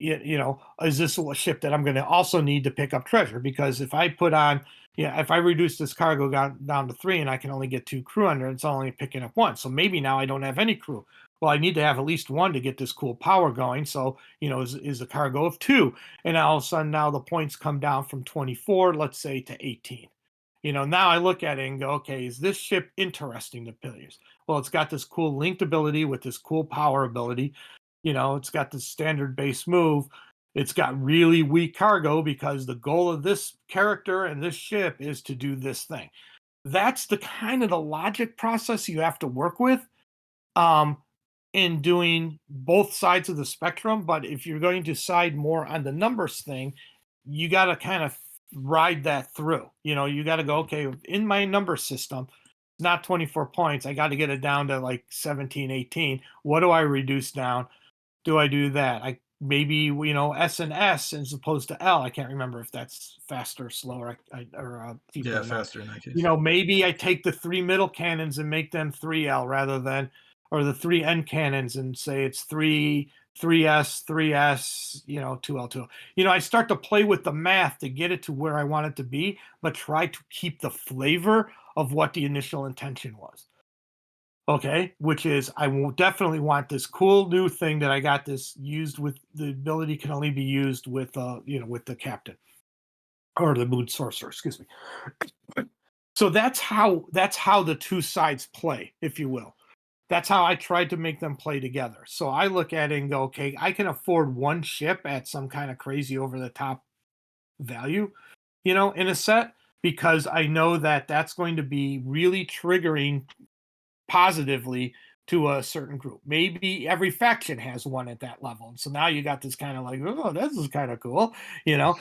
is this a ship that I'm going to also need to pick up treasure? Because if I put on, if I reduce this cargo down to 3 and I can only get 2 crew under it, it's only picking up 1. So maybe now I don't have any crew. Well, I need to have at least 1 to get this cool power going. So, is a cargo of 2. And all of a sudden now the points come down from 24, let's say, to 18. Now I look at it and go, okay, is this ship interesting to players? Well, it's got this cool linked ability with this cool power ability. It's got the standard base move. It's got really weak cargo because the goal of this character and this ship is to do this thing. That's the kind of the logic process you have to work with um, in doing both sides of the spectrum. But if you're going to side more on the numbers thing, you got to kind of ride that through. You got to go, okay, in my number system, not 24 points. I got to get it down to like 17, 18. What do I reduce down? Do I do that? I maybe S and S as opposed to L. I can't remember if that's faster, slower, or cheaper Yeah, or not. faster in that case. Maybe I take the 3 middle cannons and make them 3L rather than, or the 3 end cannons and say it's 3S, 3S, 2L, 2L. I start to play with the math to get it to where I want it to be, but try to keep the flavor of what the initial intention was. Okay, which is I will definitely want this cool new thing that I got this used with the ability can only be used with with the captain or the moon sorcerer, excuse me. So that's how the two sides play, if you will. That's how I tried to make them play together. So I look at it and go, okay, I can afford one ship at some kind of crazy over the top value, in a set because I know that that's going to be really triggering positively to a certain group. Maybe every faction has one at that level. And so now you got this kind of like, oh, this is kind of cool, you know?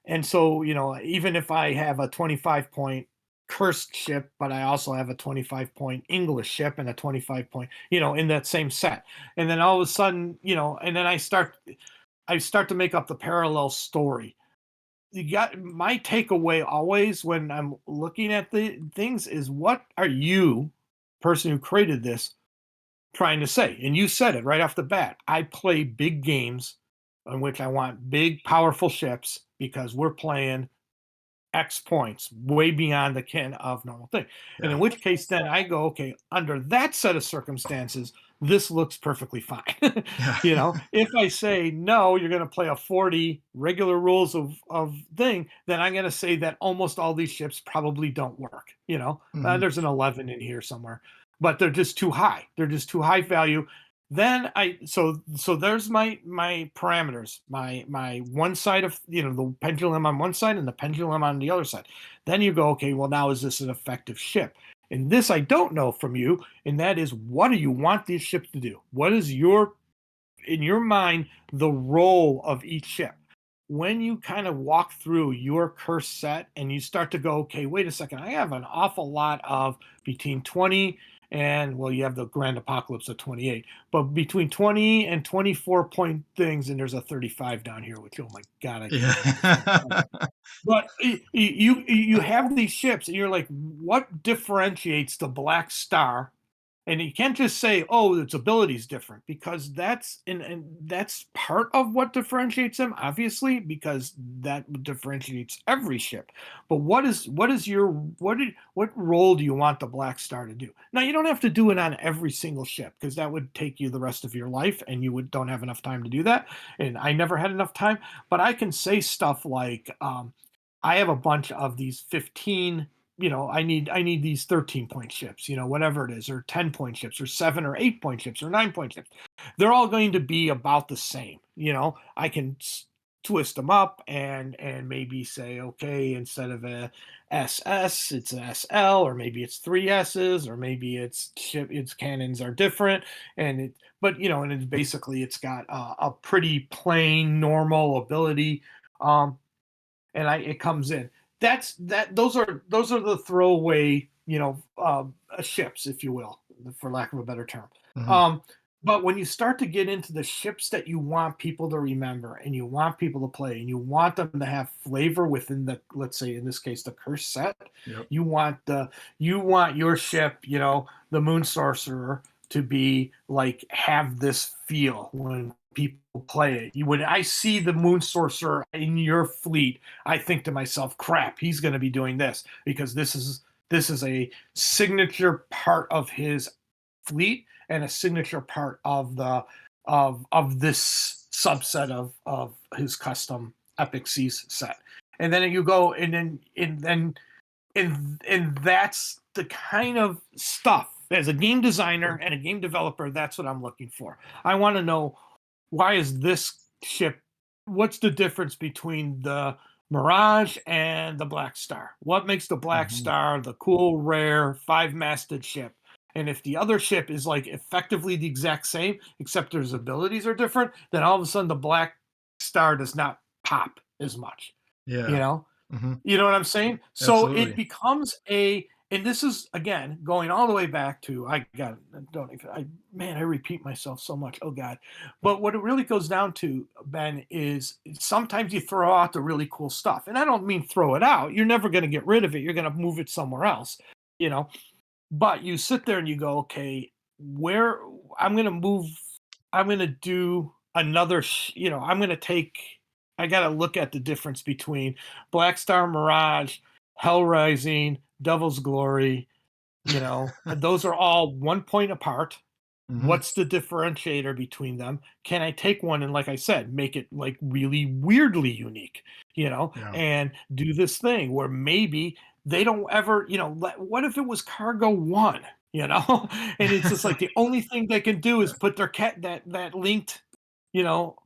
And so, even if I have a 25-point cursed ship, but I also have a 25-point English ship and a 25-point, in that same set. And then all of a sudden, and then I start to make up the parallel story. You got my takeaway always when I'm looking at the things is what are you, person who created this, trying to say. And you said it right off the bat. I play big games in which I want big, powerful ships because we're playing X points, way beyond the kin of normal thing. And in Yeah. which case, then I go, okay, under that set of circumstances, this looks perfectly fine. Yeah. If I say no, you're going to play a 40 regular rules of thing, then I'm going to say that almost all these ships probably don't work. Hmm. There's an 11 in here somewhere, but they're just too high. They're just too high value. Then so there's my parameters, my one side of the pendulum on one side and the pendulum on the other side. Then you go, okay, well, now is this an effective ship? And this I don't know from you, and that is, what do you want these ships to do? What is in your mind the role of each ship? When you kind of walk through your curse set and you start to go, okay, wait a second, I have an awful lot of between 20 and, well, you have the grand apocalypse of 28, but between 20 and 24 point things, and there's a 35 down here, which, oh my God, I can't believe it's Yeah. but you have these ships, and you're like, what differentiates the Black Star? And you can't just say, oh, its ability is different, because and that's part of what differentiates them, obviously, because that differentiates every ship. But what role do you want the Black Star to do? Now, you don't have to do it on every single ship, because that would take you the rest of your life, and you would don't have enough time to do that. And I never had enough time, but I can say stuff like, I have a bunch of these 15, I need these 13-point ships, whatever it is, or 10-point ships, or 7 or 8-point ships, or 9-point ships. They're all going to be about the same. I can twist them up and maybe say, okay, instead of a SS, it's an SL, or maybe it's three S's, or maybe its cannons are different. And it's basically, it's got a pretty plain normal ability. It comes in. Those are the throwaway, ships, if you will, for lack of a better term. Hmm. Um, but when you start to get into the ships that you want people to remember, and you want people to play, and you want them to have flavor within the, let's say in this case, the curse set, Yep. you want your ship, the Moon Sorcerer, to be like, have this feel when people play it. When I see the Moon Sorcerer in your fleet, I think to myself, crap, he's going to be doing this, because this is a signature part of his fleet, and a signature part of the of this subset of his custom Epic Seas set. And then you go, and that's the kind of stuff, as a game designer and a game developer, that's what I'm looking for. I want to know, why is this ship, what's the difference between the Mirage and the Black Star? What makes the Black Hmm. Star the cool, rare, five-masted ship? And if the other ship is like effectively the exact same, except their abilities are different, then all of a sudden the Black Star does not pop as much. You Yeah. know? Hmm. You know what I'm saying? So it Absolutely. becomes and this is, again, going all the way back to, I got don't even I man, I repeat myself so much. Oh God. But what it really goes down to, Ben, is sometimes you throw out the really cool stuff. And I don't mean throw it out. You're never going to get rid of it. You're going to move it somewhere else, you know. But you sit there and you go, okay, where I'm going to move, I'm going to do another, I'm going to take, I got to look at the difference between Black Star Mirage, Hell Rising, Devil's Glory, those are all 1 point apart. Hmm. What's the differentiator between them? Can I take one and, like I said, make it like really weirdly unique, Yeah. and do this thing where maybe they don't ever, what if it was Cargo One, and it's just like the only thing they can do is put their cat that linked,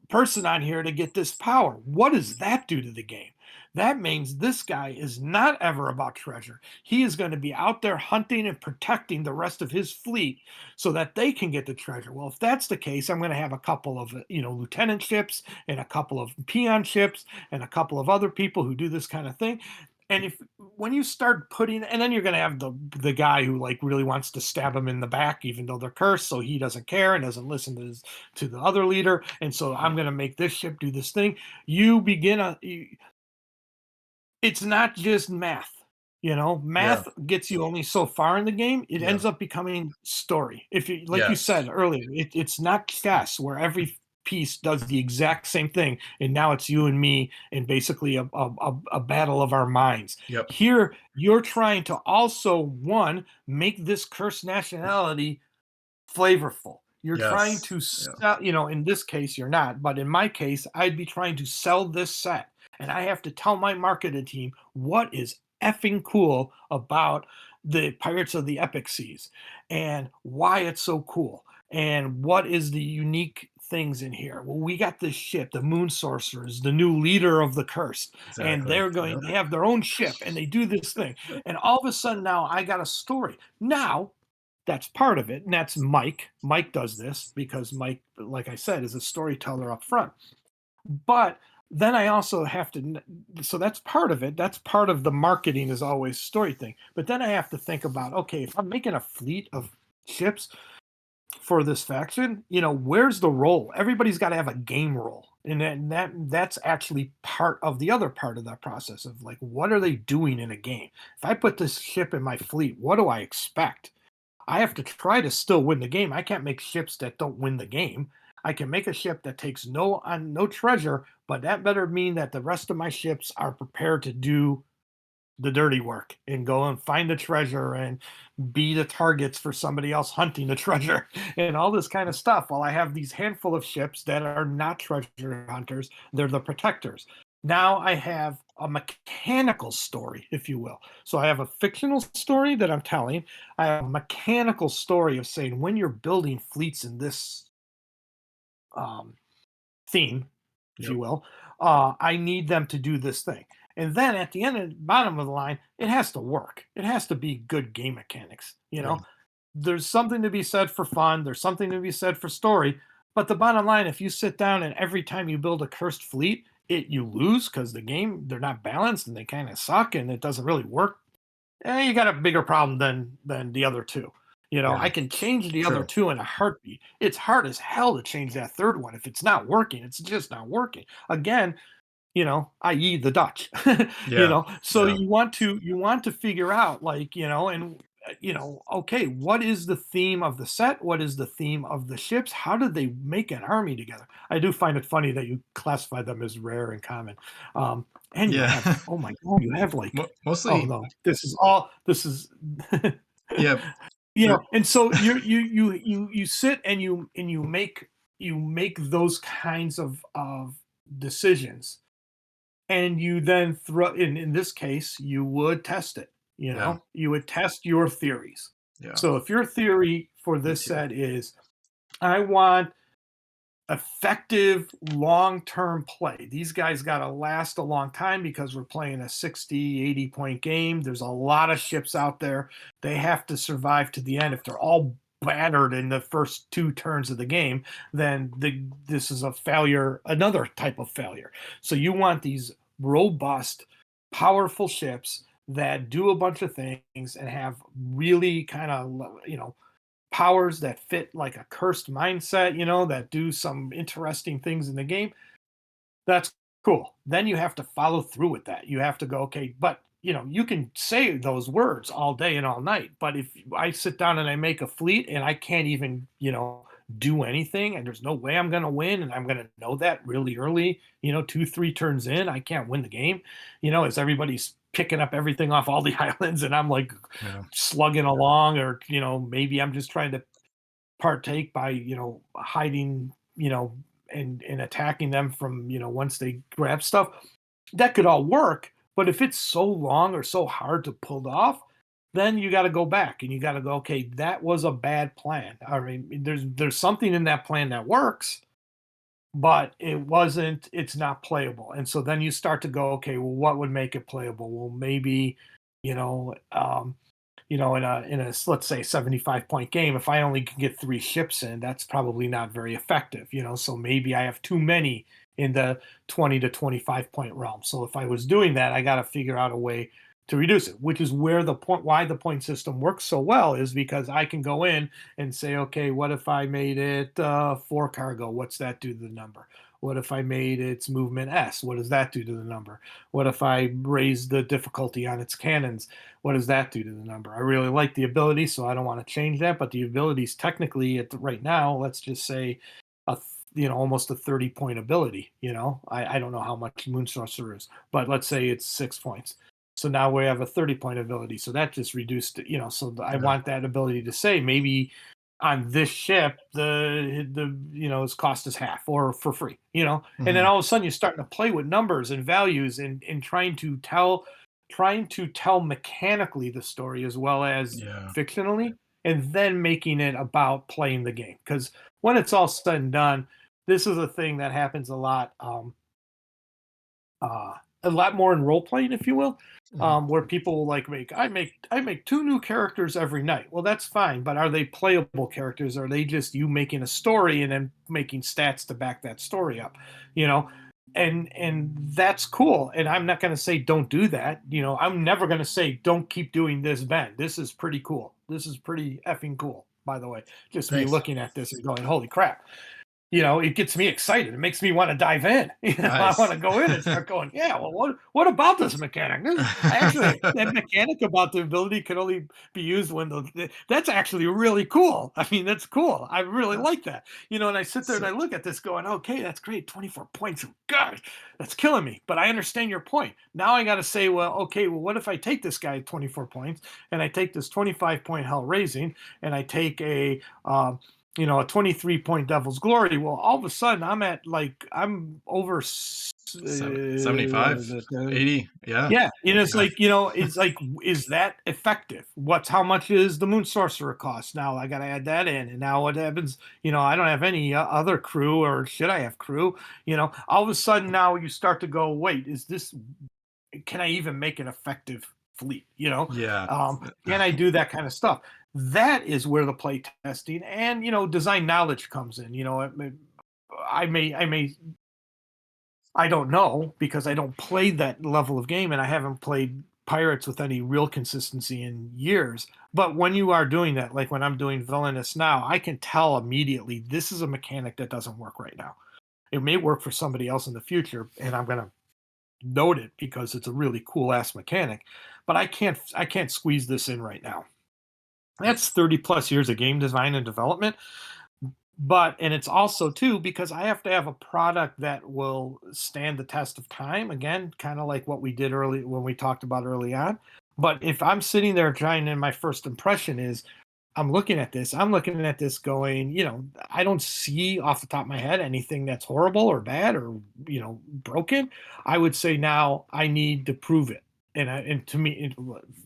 person on here to get this power. What does that do to the game? That means this guy is not ever about treasure. He is going to be out there hunting and protecting the rest of his fleet so that they can get the treasure. Well, if that's the case, I'm going to have a couple of, lieutenant ships, and a couple of peon ships, and a couple of other people who do this kind of thing. And when you start putting, and then you're going to have the guy who like really wants to stab him in the back, even though they're cursed, so he doesn't care and doesn't listen to the other leader. And so I'm going to make this ship do this thing. You begin it's not just math. Yeah. Math gets you only so far in the game. It Yeah. ends up becoming story. If you, like you Yes. said earlier, it's not chess where every piece does the exact same thing, and now it's you and me and basically a battle of our minds. Yep. Here, you're trying to also one make this cursed nationality flavorful. You're trying Yes. to Yeah. sell, in this case, you're not, but in my case, I'd be trying to sell this set. And I have to tell my marketing team what is effing cool about the Pirates of the Epic Seas and why it's so cool and what is the unique things in here. Well, we got this ship, the Moon Sorcerers, the new leader of the curse, and Exactly. Yep. they have their own ship and they do this thing. And all of a sudden now I got a story. Now that's part of it, and that's Mike. Mike does this because Mike, like I said, is a storyteller up front. But then I also have to, so that's part of it. That's part of the marketing is always story thing. But then I have to think about, okay, if I'm making a fleet of ships for this faction, where's the role? Everybody's got to have a game role. And that's actually part of the other part of that process of like, what are they doing in a game? If I put this ship in my fleet, what do I expect? I have to try to still win the game. I can't make ships that don't win the game. I can make a ship that takes no treasure, but that better mean that the rest of my ships are prepared to do the dirty work and go and find the treasure and be the targets for somebody else hunting the treasure and all this kind of stuff. While I have these handful of ships that are not treasure hunters, they're the protectors. Now I have a mechanical story, if you will. So I have a fictional story that I'm telling. I have a mechanical story of saying when you're building fleets in this um, theme, if Yep. you will, I need them to do this thing. And then at the end and bottom of the line, it has to work. It has to be good game mechanics. Yeah. There's something to be said for fun. There's something to be said for story. But the bottom line, if you sit down and every time you build a cursed fleet, you lose because the game they're not balanced and they kind of suck and it doesn't really work. You got a bigger problem than the other two. Yeah. I can change the other True. two in a heartbeat. It's hard as hell to change that third one. If it's not working, it's just not working. Again, i.e. the Dutch. Yeah. So Yeah. you want to figure out like, and okay, what is the theme of the set? What is the theme of the ships? How did they make an army together? I do find it funny that you classify them as rare and common. And you Yeah. have, oh my God, you have like, oh Mostly. no, this is Yeah. For, and so you sit and you make those kinds of decisions and you then throw in this case you would test it, yeah. you would test your theories. Yeah. So if your theory for Me this too. set is I want effective long-term play, these guys got to last a long time because we're playing a 60-80 point game. There's a lot of ships out there. They have to survive to the end. If they're all battered in the first two turns of the game, then this is a failure, another type of failure. So you want these robust, powerful ships that do a bunch of things and have really kind of powers that fit like a cursed mindset, that do some interesting things in the game. That's cool. Then you have to follow through with that. You have to go, okay, but you can say those words all day and all night, but if I sit down and I make a fleet and I can't even, do anything and there's no way I'm going to win and I'm going to know that really early, 2 3 turns in, I can't win the game, as everybody's picking up everything off all the islands and I'm like Yeah. slugging along, or maybe I'm just trying to partake by hiding, and attacking them from once they grab stuff. That could all work, but if it's so long or so hard to pull off, then you got to go back and you got to go, okay, that was a bad plan. I mean, there's something in that plan that works, but it's not playable. And so then you start to go, okay, well, what would make it playable? Well, maybe, you know, um, in a let's say 75 point game, if I only can get 3 ships in, that's probably not very effective. So maybe I have too many in the 20 to 25 point realm. So if I was doing that, I got to figure out a way to reduce it, which is where why the point system works so well is because I can go in and say, okay, what if I made it 4 cargo? What's that do to the number? What if I made its movement S? What does that do to the number? What if I raise the difficulty on its cannons? What does that do to the number? I really like the ability, so I don't want to change that. But the ability is technically right now, let's just say, almost a 30-point ability. I don't know how much Moon Sorcerer is, but let's say it's 6 points. So now we have a 30-point ability. So that just reduced, so I Yeah. want that ability to say maybe on this ship the its cost is half or for free, and then Hmm. all of a sudden you're starting to play with numbers and values and trying to tell mechanically the story as well as Yeah. fictionally, and then making it about playing the game. Because when it's all said and done, this is a thing that happens uh, a lot more in role playing, if you will, Hmm. where people will like I make two new characters every night. Well, that's fine, but are they playable characters? Are they just you making a story and then making stats to back that story up? You know, and that's cool. And I'm not going to say don't do that. I'm never going to say don't keep doing this, Ben. This is pretty cool. This is pretty effing cool. By the way, just me Thanks. looking at this and going, holy crap, it gets me excited. It makes me want to dive in. I want Nice. to go in and start going, yeah, well, what about this mechanic? That mechanic about the ability can only be used when that's actually really cool. I mean, that's cool. I really like that. And I sit there and So, I look at this going, okay, that's great. 24 points. Gosh, that's killing me. But I understand your point. Now I got to say, well, okay, well, what if I take this guy at 24 points and I take this 25-point hell raising and I take a 23-point Devil's Glory. Well, all of a sudden, I'm over. What 75, is it? 80. Yeah. Yeah, it's Yeah. like it's like, is that effective? How much is the Moon Sorcerer cost? Now I got to add that in, and now what happens? I don't have any other crew, or should I have crew? All of a sudden now you start to go, wait, is this? Can I even make an effective fleet? Yeah. Can I do that kind of stuff? That is where the play testing and design knowledge comes in. I don't know because I don't play that level of game and I haven't played pirates with any real consistency in years. But when you are doing that, like when I'm doing villainous now, I can tell immediately this is a mechanic that doesn't work right now. It may work for somebody else in the future, and I'm gonna note it because it's a really cool ass mechanic. But I can't squeeze this in right now. That's 30 plus years of game design and development. And it's also too because I have to have a product that will stand the test of time. Again, kind of like what we did early when we talked about early on. But if I'm sitting there trying, and my first impression is I'm looking at this going, I don't see off the top of my head anything that's horrible or bad or, broken. I would say now I need to prove it. And to me,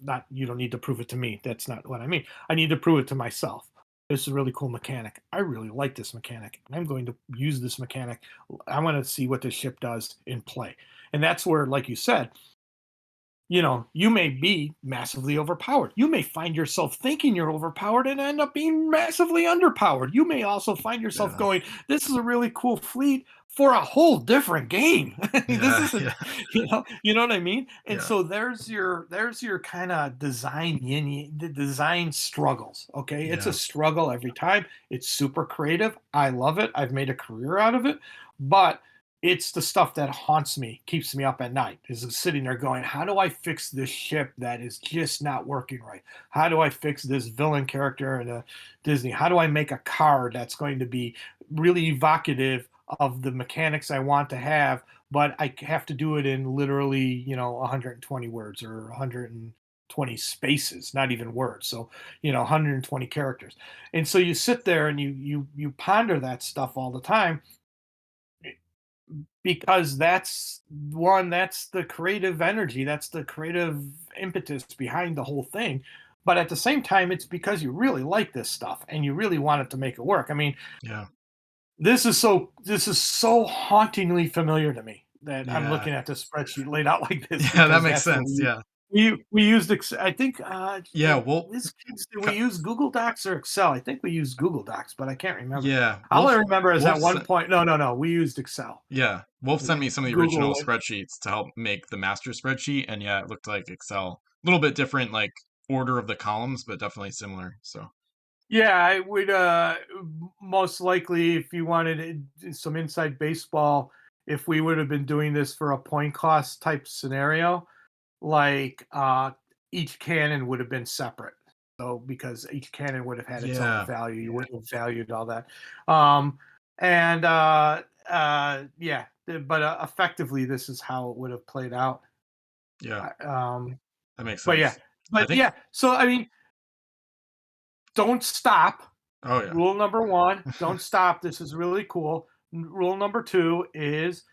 not, you don't need to prove it to me. That's not what I mean. I need to prove it to myself. This is a really cool mechanic. I really like this mechanic. I'm going to use this mechanic. I want to see what this ship does in play. And that's where, like you said, you may be massively overpowered. You may find yourself thinking you're overpowered and end up being massively underpowered. You may also find yourself Yeah. going, this is a really cool fleet for a whole different game. This Yeah. isn't, Yeah. you know what I mean? And Yeah. so there's your kind of design the design struggles. Okay. It's a Yeah. struggle every time. It's super creative. I love it. I've made a career out of it. But it's the stuff that haunts me, keeps me up at night. Is sitting there going, how do I fix this ship that is just not working right? How do I fix this villain character in a Disney? How do I make a card that's going to be really evocative of the mechanics I want to have, but I have to do it in literally, 120 words or 120 spaces, not even words. So, 120 characters. And so you sit there and you ponder that stuff all the time because that's the creative energy, that's the creative impetus behind the whole thing. But at the same time, it's because you really like this stuff and you really want it to make it work. I mean, Yeah. this is so hauntingly familiar to me that I'm Yeah. looking at this spreadsheet laid out like this Yeah. That because makes that's what sense. Yeah. we used. I think Yeah. Well, Wizkids, did we cu- use Google Docs or Excel? I think we used Google Docs, but I can't remember. yeah. All I remember is at Wolf, one point. No, no, no. We used Excel. yeah. Wolf sent me some of the original Google. spreadsheets to help make the master spreadsheet. And yeah, it looked like Excel. A little bit different, like order of the columns, but definitely similar. So, Yeah, I would most likely, if you wanted some inside baseball, if we would have been doing this for a point cost type scenario, like each cannon would have been separate. So because each cannon would have had its own Yeah, value, you wouldn't have valued all that. And yeah, but effectively, this is how it would have played out. yeah, I- Um, that makes but yeah, sense. I but think. yeah. So I mean, don't stop. Oh yeah, Rule number one, don't stop. This is really cool. Rule number two is,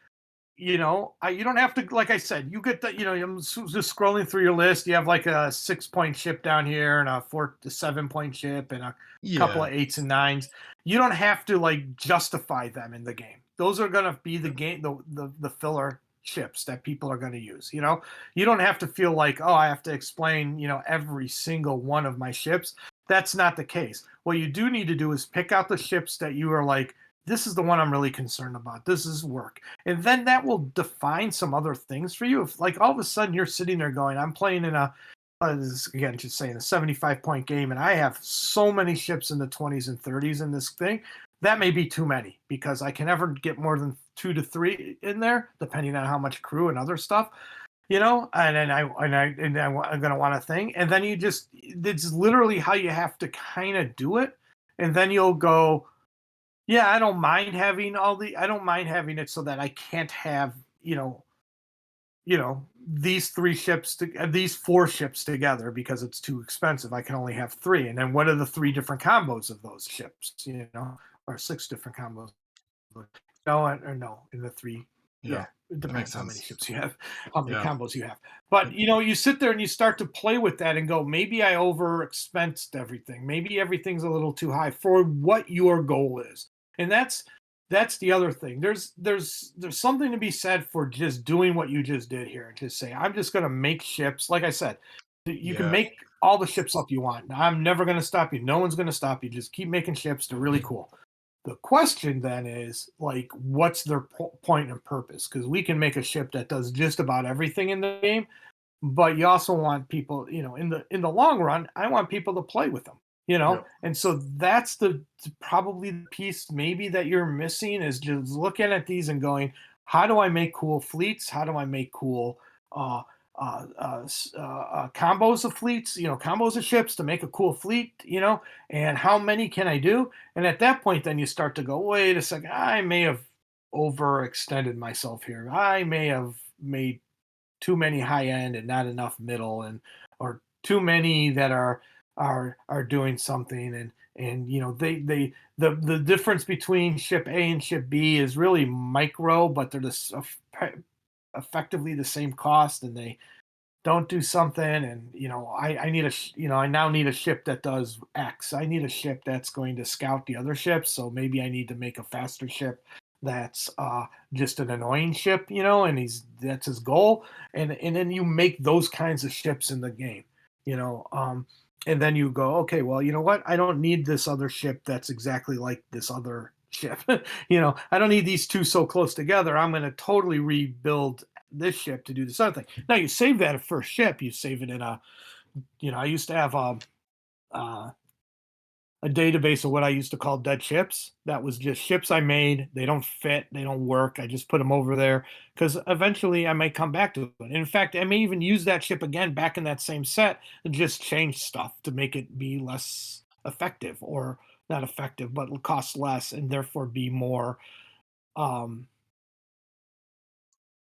you don't have to, like I said, you get the, I'm just scrolling through your list. You have like a 6 point ship down here and a 4 to 7 point ship and a couple yeah, of eights and nines. You don't have to like justify them in the game. Those are going to be the yeah, game, the filler ships that people are going to use. You don't have to feel like, oh, I have to explain, every single one of my ships. That's not the case. What you do need to do is pick out the ships that you are like, this is the one I'm really concerned about. This is work. And then that will define some other things for you. If like all of a sudden you're sitting there going, I'm playing in again, just saying a 75-point game, and I have so many ships in the 20s and 30s in this thing, that may be too many because I can never get more than 2 to 3 in there, depending on how much crew and other stuff. And then I'm gonna want a thing, and then it's literally how you have to kind of do it, and then you'll go, yeah, I don't mind having it so that I can't have, these 4 ships together because it's too expensive. I can only have 3. And then what are the 3 different combos of those ships, or 6 different combos? No, or no, in the 3. yeah. Yeah, it That makes depends how many sense. ships you have, how many Yeah, combos you have. But you sit there and you start to play with that and go, maybe I overexpensed everything. Maybe everything's a little too high for what your goal is. And that's the other thing. There's something to be said for just doing what you just did here. Just say, I'm just gonna make ships. Like I said, you can yeah, make all the ships up you want. I'm never gonna stop you. No one's gonna stop you. Just keep making ships. They're really cool. The question then is like, what's their point and purpose? Because we can make a ship that does just about everything in the game, but you also want people, in the long run, I want people to play with them, yep, and so that's probably the piece maybe that you're missing is just looking at these and going, how do I make cool fleets? How do I make cool uh, combos of fleets? Combos of ships to make a cool fleet. And how many can I do? And at that point, then you start to go, wait a second, I may have overextended myself here. I may have made too many high end and not enough middle, and or too many that are doing something, and the difference between ship A and ship B is really micro, but they're effectively the same cost, and they don't do something. And I need I now need a ship that does X. I need a ship that's going to scout the other ships, so maybe I need to make a faster ship that's just an annoying ship, and that's his goal. And then you make those kinds of ships in the game, you know and then you go, okay, well, you know what, I don't need this other ship that's exactly like this other ship. I don't need these two so close together. I'm going to totally rebuild this ship to do this other thing. Now you save that first ship, you save it in I used to have uh, a database of what I used to call dead ships. That was just ships I made. They don't fit, they don't work. I just put them over there because eventually I might come back to it. In fact, I may even use that ship again back in that same set and just change stuff to make it be less effective, or not effective, but cost less and therefore be more um,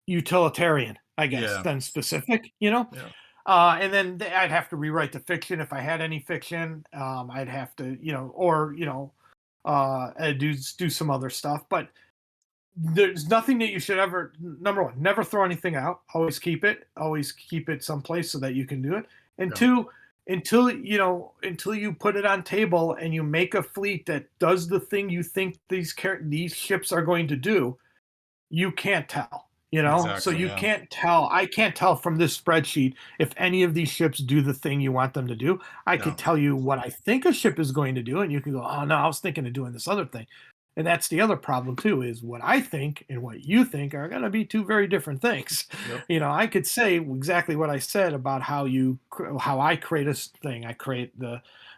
utilitarian, I guess, yeah, than specific. yeah, And then I'd have to rewrite the fiction if I had any fiction. I'd have to, or do some other stuff. But there's nothing that you should ever. Number one, never throw anything out. Always keep it. Always keep it someplace so that you can do it. And yeah, two, until you put it on table and you make a fleet that does the thing you think these ships are going to do, you can't tell, so exactly. you Yeah, can't tell. I can't tell from this spreadsheet if any of these ships do the thing you want them to do. I could no, tell you what I think a ship is going to do, and you can go, oh no, I was thinking of doing this other thing. And that's the other problem too, is what I think and what you think are going to be two very different things. yep, I could say exactly what I said about how I create a thing. I create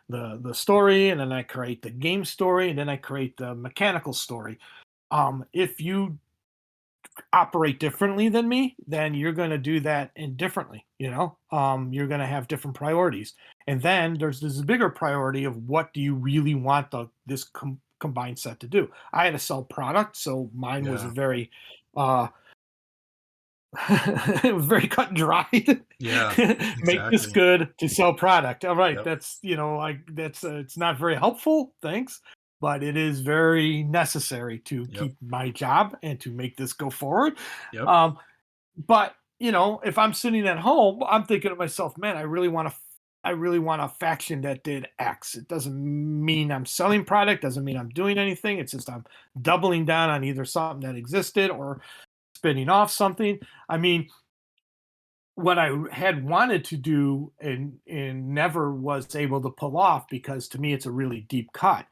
the story, and then I create the game story, and then I create the mechanical story. If you operate differently than me, then you're going to do that indifferently. You're going to have different priorities, and then there's this bigger priority of what do you really want this combined set to do. I had to sell product, so mine was Yeah. very uh it was very cut and dried. Yeah. Make this Exactly. good to sell product. All right, Yep. that's like that's it's not very helpful. Thanks, but it is very necessary to Yep. keep my job and to make this go forward. Yep. Um, but if I'm sitting at home, I'm thinking to myself, man, I really want a faction that did X. It doesn't mean I'm selling product, doesn't mean I'm doing anything. It's just I'm doubling down on either something that existed or spinning off something. I mean, what I had wanted to do and never was able to pull off because to me it's a really deep cut.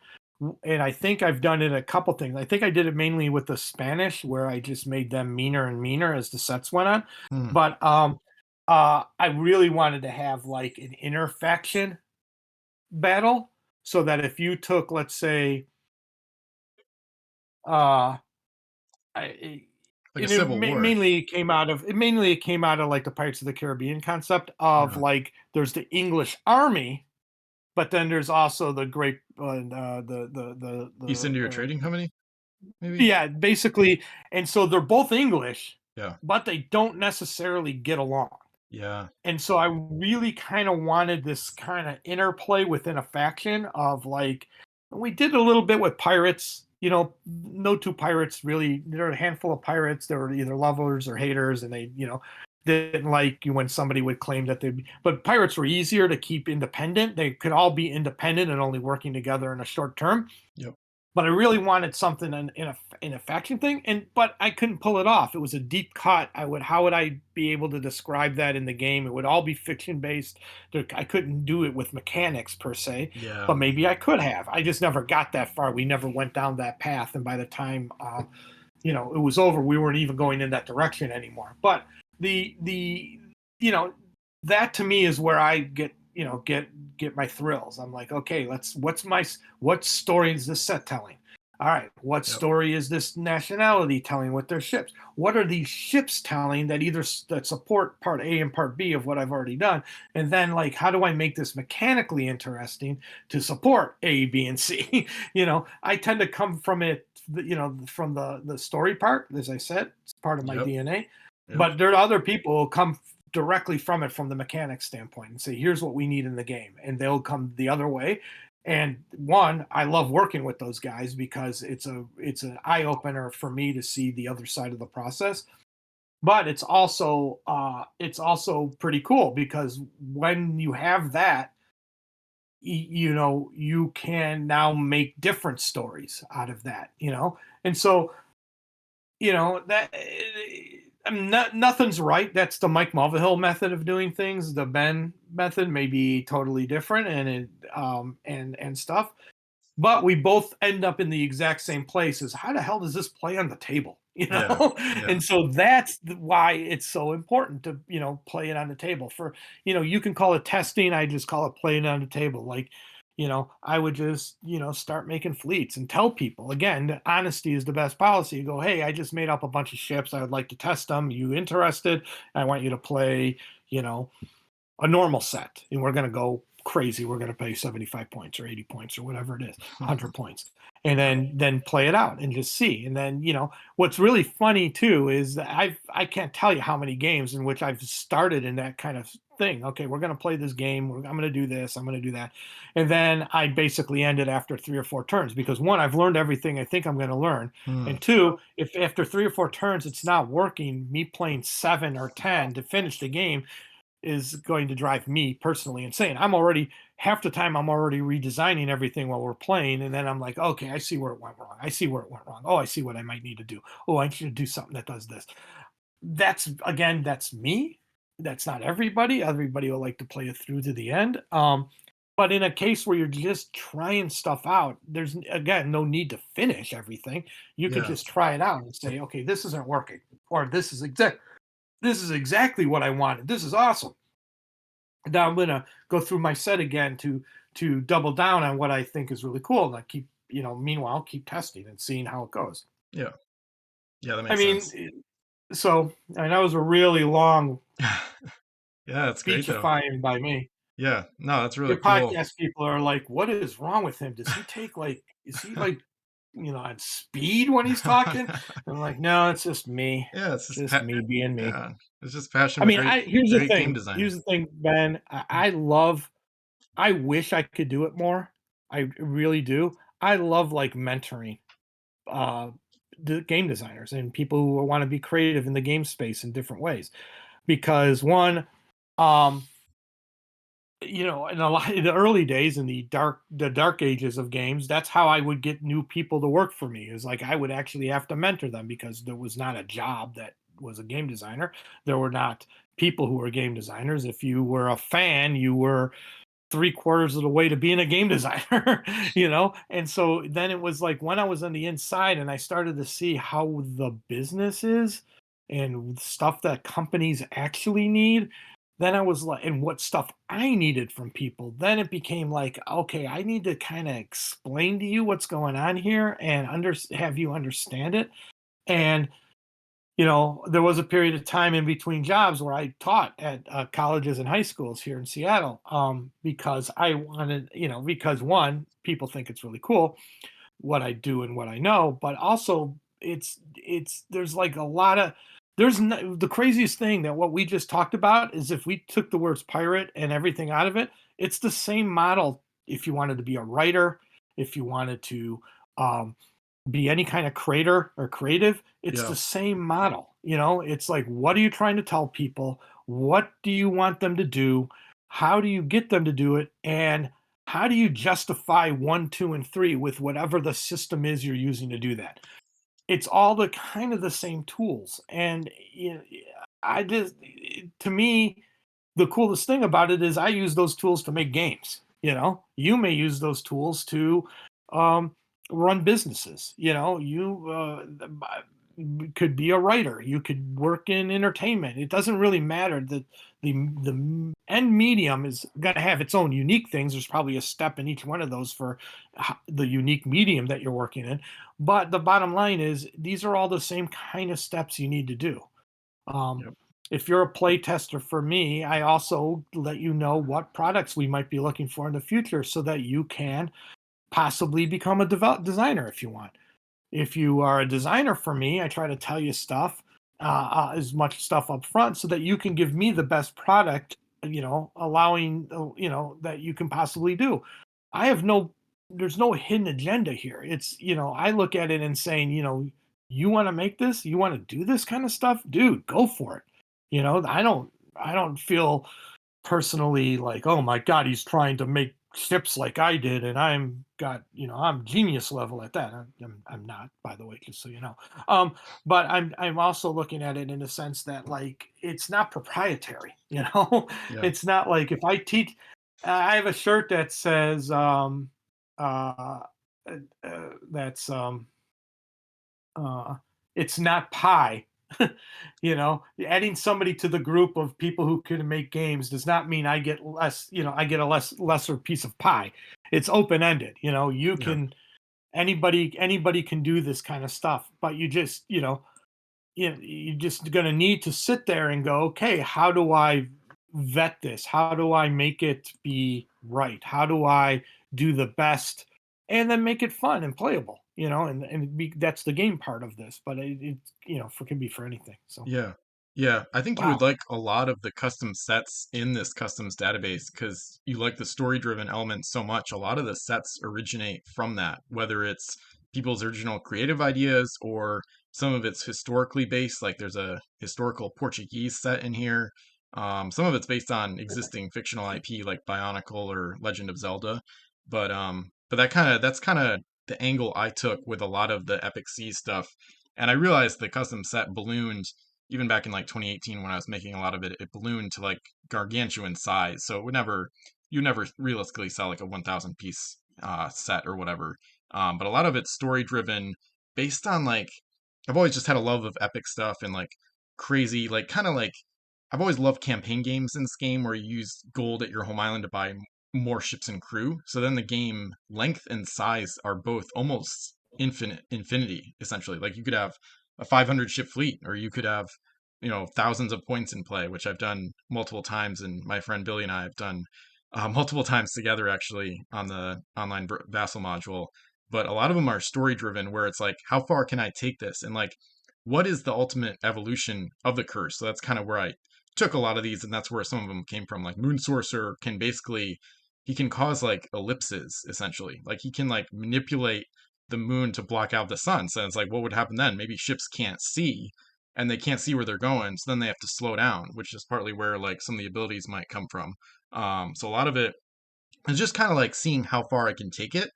And I think I've done it a couple things. I think I did it mainly with the Spanish where I just made them meaner and meaner as the sets went on. Hmm. But I really wanted to have like an interfaction battle so that if you took, let's say, uh I Like a and it civil war. mainly it came out of, like, the Pirates of the Caribbean concept of, Yeah. like, there's the English army, but then there's also the great, East India Trading Company, maybe? yeah, basically, and so they're both English, Yeah. but they don't necessarily get along. Yeah. And so I really kind of wanted this kind of interplay within a faction of like we did a little bit with pirates. No two pirates really. There are a handful of pirates. They were either lovers or haters, and they didn't like you when somebody would claim that they. But pirates were easier to keep independent. They could all be independent and only working together in a short term, Yep. but I really wanted something in a faction thing, but I couldn't pull it off. It was a deep cut. How would I be able to describe that in the game? It would all be fiction based. I couldn't do it with mechanics per se, Yeah. but maybe I could have. I just never got that far. We never went down that path, and by the time it was over, we weren't even going in that direction anymore. But the you know that to me is where I get my thrills. I'm like, okay, what story is this set telling? All right, what Yep. story is this nationality telling with their ships? What are these ships telling that support part A and part B of what I've already done? And then like, how do I make this mechanically interesting to support A, B, and C? I tend to come from it, from the story part. As I said, it's part of my Yep. DNA. Yep. But there are other people who come directly from it from the mechanics standpoint and say, here's what we need in the game. And they'll come the other way. And one, I love working with those guys because it's an eye opener for me to see the other side of the process. But it's also pretty cool because when you have that, you can now make different stories out of that. And so that I mean, nothing's right. That's the Mike Mulvihill method of doing things. The Ben method may be totally different, and stuff. But we both end up in the exact same place. Is how the hell does this play on the table? Yeah. Yeah. And so that's why it's so important to play it on the table. For you can call it testing. I just call it playing on the table. Like I would just, start making fleets and tell people again, honesty is the best policy. You go, hey, I just made up a bunch of ships. I would like to test them. You interested? I want you to play, you know, a normal set, and we're going to go crazy. We're going to pay 75 points or 80 points or whatever it is, 100 points, and then play it out and just see. And then what's really funny too is that I can't tell you how many games in which I've started in that kind of thing. Okay, we're going to play this game. I'm going to do this. I'm going to do that, and then I basically end it after 3 or 4 turns because one, I've learned everything I think I'm going to learn, Hmm. and two, if after 3 or 4 turns it's not working, me playing 7 or 10 to finish the game is going to drive me personally insane. Half the time I'm already redesigning everything while we're playing, and then I'm like, okay, I see where it went wrong. I see where it went wrong. Oh, I see what I might need to do. Oh, I should do something that does this. That's me. That's not everybody. Everybody will like to play it through to the end. But in a case where you're just trying stuff out, there's again no need to finish everything. You could Yeah. just try it out and say, okay, this isn't working, or this is exactly what I wanted. This is awesome. Now I'm gonna go through my set again to to double down on what I think is really cool. And I keep, meanwhile, keep testing and seeing how it goes. Yeah. Yeah, that I makes mean, sense. so I mean, that was a really long Yeah, that's great though. speechifying by me. Yeah. No, that's really Your cool. podcast people are like, "What is wrong with him? Does he take like is he like, on speed when he's talking?" I'm like, "No, it's Yeah, it's just just me being me." yeah, it's just passion I of a mean, great I here's the great game thing. designer. Here's the thing, Ben. I wish I could do it more. I really do. I love like mentoring uh the game designers and people who want to be creative in the game space in different ways. Because one, um, in a lot in the early days, in the dark ages of games, that's how I would get new people to work for me. Is like I would actually have to mentor them because there was not a job that was a game designer. There were not people who were game designers. If you were a fan, you were three-quarters of the way to being a game designer, And so then it was like when I was on the inside and I started to see how the business is and stuff that companies actually need, then I was like, and what stuff I needed from people, then it became like, okay, I need to kind of explain to you what's going on here and have you understand it. And there was a period of time in between jobs where I taught at colleges and high schools here in Seattle, because I wanted, because one, people think it's really cool what I do and what I know, but also there's like a lot of there's no, the craziest thing that what we just talked about is if we took the words pirate and everything out of it, it's the same model. If you wanted to be a writer, if you wanted to um, be any kind of creator or creative, it's Yeah. the same model. It's like, what are you trying to tell people? What do you want them to do? How do you get them to do it? And how do you justify one, two, and three with whatever the system is you're using to do that? It's all the kind of the same tools. And I just, to me, the coolest thing about it is I use those tools to make games. You may use those tools to um, run businesses. You could be a writer. You could work in entertainment. It doesn't really matter. The end medium is going to have its own unique things. There's probably a step in each one of those for the unique medium that you're working in. But the bottom line is these are all the same kind of steps you need to do. Um, Yep. if you're a play tester for me, I also let you know what products we might be looking for in the future so that you can possibly become a designer if you want. If you are a designer for me, I try to tell you stuff, as much stuff up front so that you can give me the best product, allowing, that you can possibly do. I have no, there's no hidden agenda here. It's, I look at it and saying, you want to make this, you want to do this kind of stuff, dude, go for it. I don't feel personally like, oh my God, he's trying to make ships like I did, and I'm genius level at that. I'm not, by the way, just so you know. But I'm also looking at it in a sense that like it's not proprietary. Yeah. It's not like if I teach. I have a shirt that says uh, that's uh, it's not pie. Adding somebody to the group of people who can make games does not mean I get less, I get a lesser piece of pie. It's open ended. You Yeah. can anybody can do this kind of stuff, but you're just going to need to sit there and go, okay, how do I vet this? How do I make it be right? How do I do the best and then make it fun and playable? That's the game part of this, but can be for anything. So, Yeah. Yeah. I think you would wow. like a lot of the custom sets in this customs database because you like the story-driven elements so much. A lot of the sets originate from that, whether it's people's original creative ideas or some of it's historically based, like there's a historical Portuguese set in here. Some of it's based on existing fictional IP like Bionicle or Legend of Zelda. But that's kind of the angle I took with a lot of the Epic Sea stuff. And I realized the custom set ballooned even back in like 2018 when I was making a lot of it, it ballooned to like gargantuan size. So you never realistically sell like a 1,000 piece set or whatever. But a lot of it's story driven, based on like I've always just had a love of epic stuff and like crazy, like kind of like I've always loved campaign games in this game where you use gold at your home island to buy more ships and crew. So then the game length and size are both almost infinity, essentially. Like you could have a 500 ship fleet, or you could have, thousands of points in play, which I've done multiple times, and my friend Billy and I have done multiple times together actually on the online vassal module. But a lot of them are story driven, where it's like, how far can I take this, and like, what is the ultimate evolution of the curse? So that's kind of where I took a lot of these, and that's where some of them came from. Like Moon Sorcerer can basically, he can cause like ellipses, essentially. Like he can like manipulate the moon to block out the sun. So it's like, what would happen then? Maybe ships can't see, and they can't see where they're going, so then they have to slow down, which is partly where like some of the abilities might come from. So a lot of it is just kind of like seeing how far I can take it,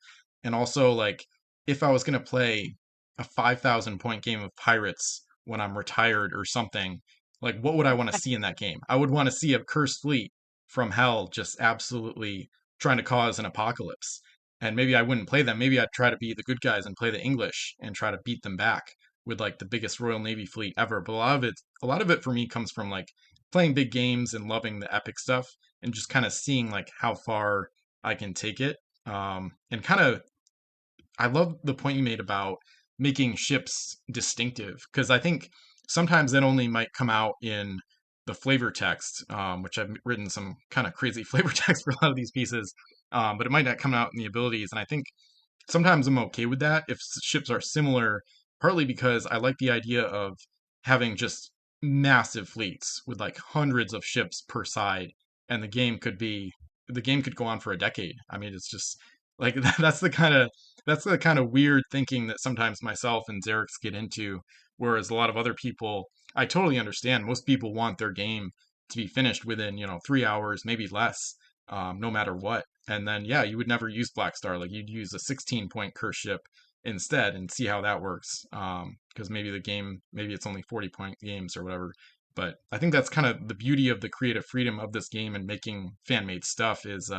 and also like, if I was going to play a 5,000 point game of Pirates when I'm retired or something, like what would I want to see in that game? I would want to see a cursed fleet from hell just absolutely trying to cause an apocalypse. And maybe I wouldn't play them. Maybe I'd try to be the good guys and play the English and try to beat them back with like the biggest Royal Navy fleet ever. But a lot of it for me comes from like playing big games and loving the epic stuff, and just kind of seeing like how far I can take it. And kind of, I love the point you made about making ships distinctive, because I think sometimes that only might come out in the flavor text, which I've written some kind of crazy flavor text for a lot of these pieces, but it might not come out in the abilities. And I think sometimes I'm okay with that if ships are similar, partly because I like the idea of having just massive fleets with like hundreds of ships per side, and the game could go on for a decade. I mean, it's just like that's the kind of weird thinking that sometimes myself and Xerix get into, whereas a lot of other people, I totally understand. Most people want their game to be finished within 3 hours, maybe less, no matter what. And then yeah, you would never use Black Star. Like you'd use a 16 point curse ship instead and see how that works. Because maybe it's only 40 point games or whatever. But I think that's kind of the beauty of the creative freedom of this game and making fan made stuff is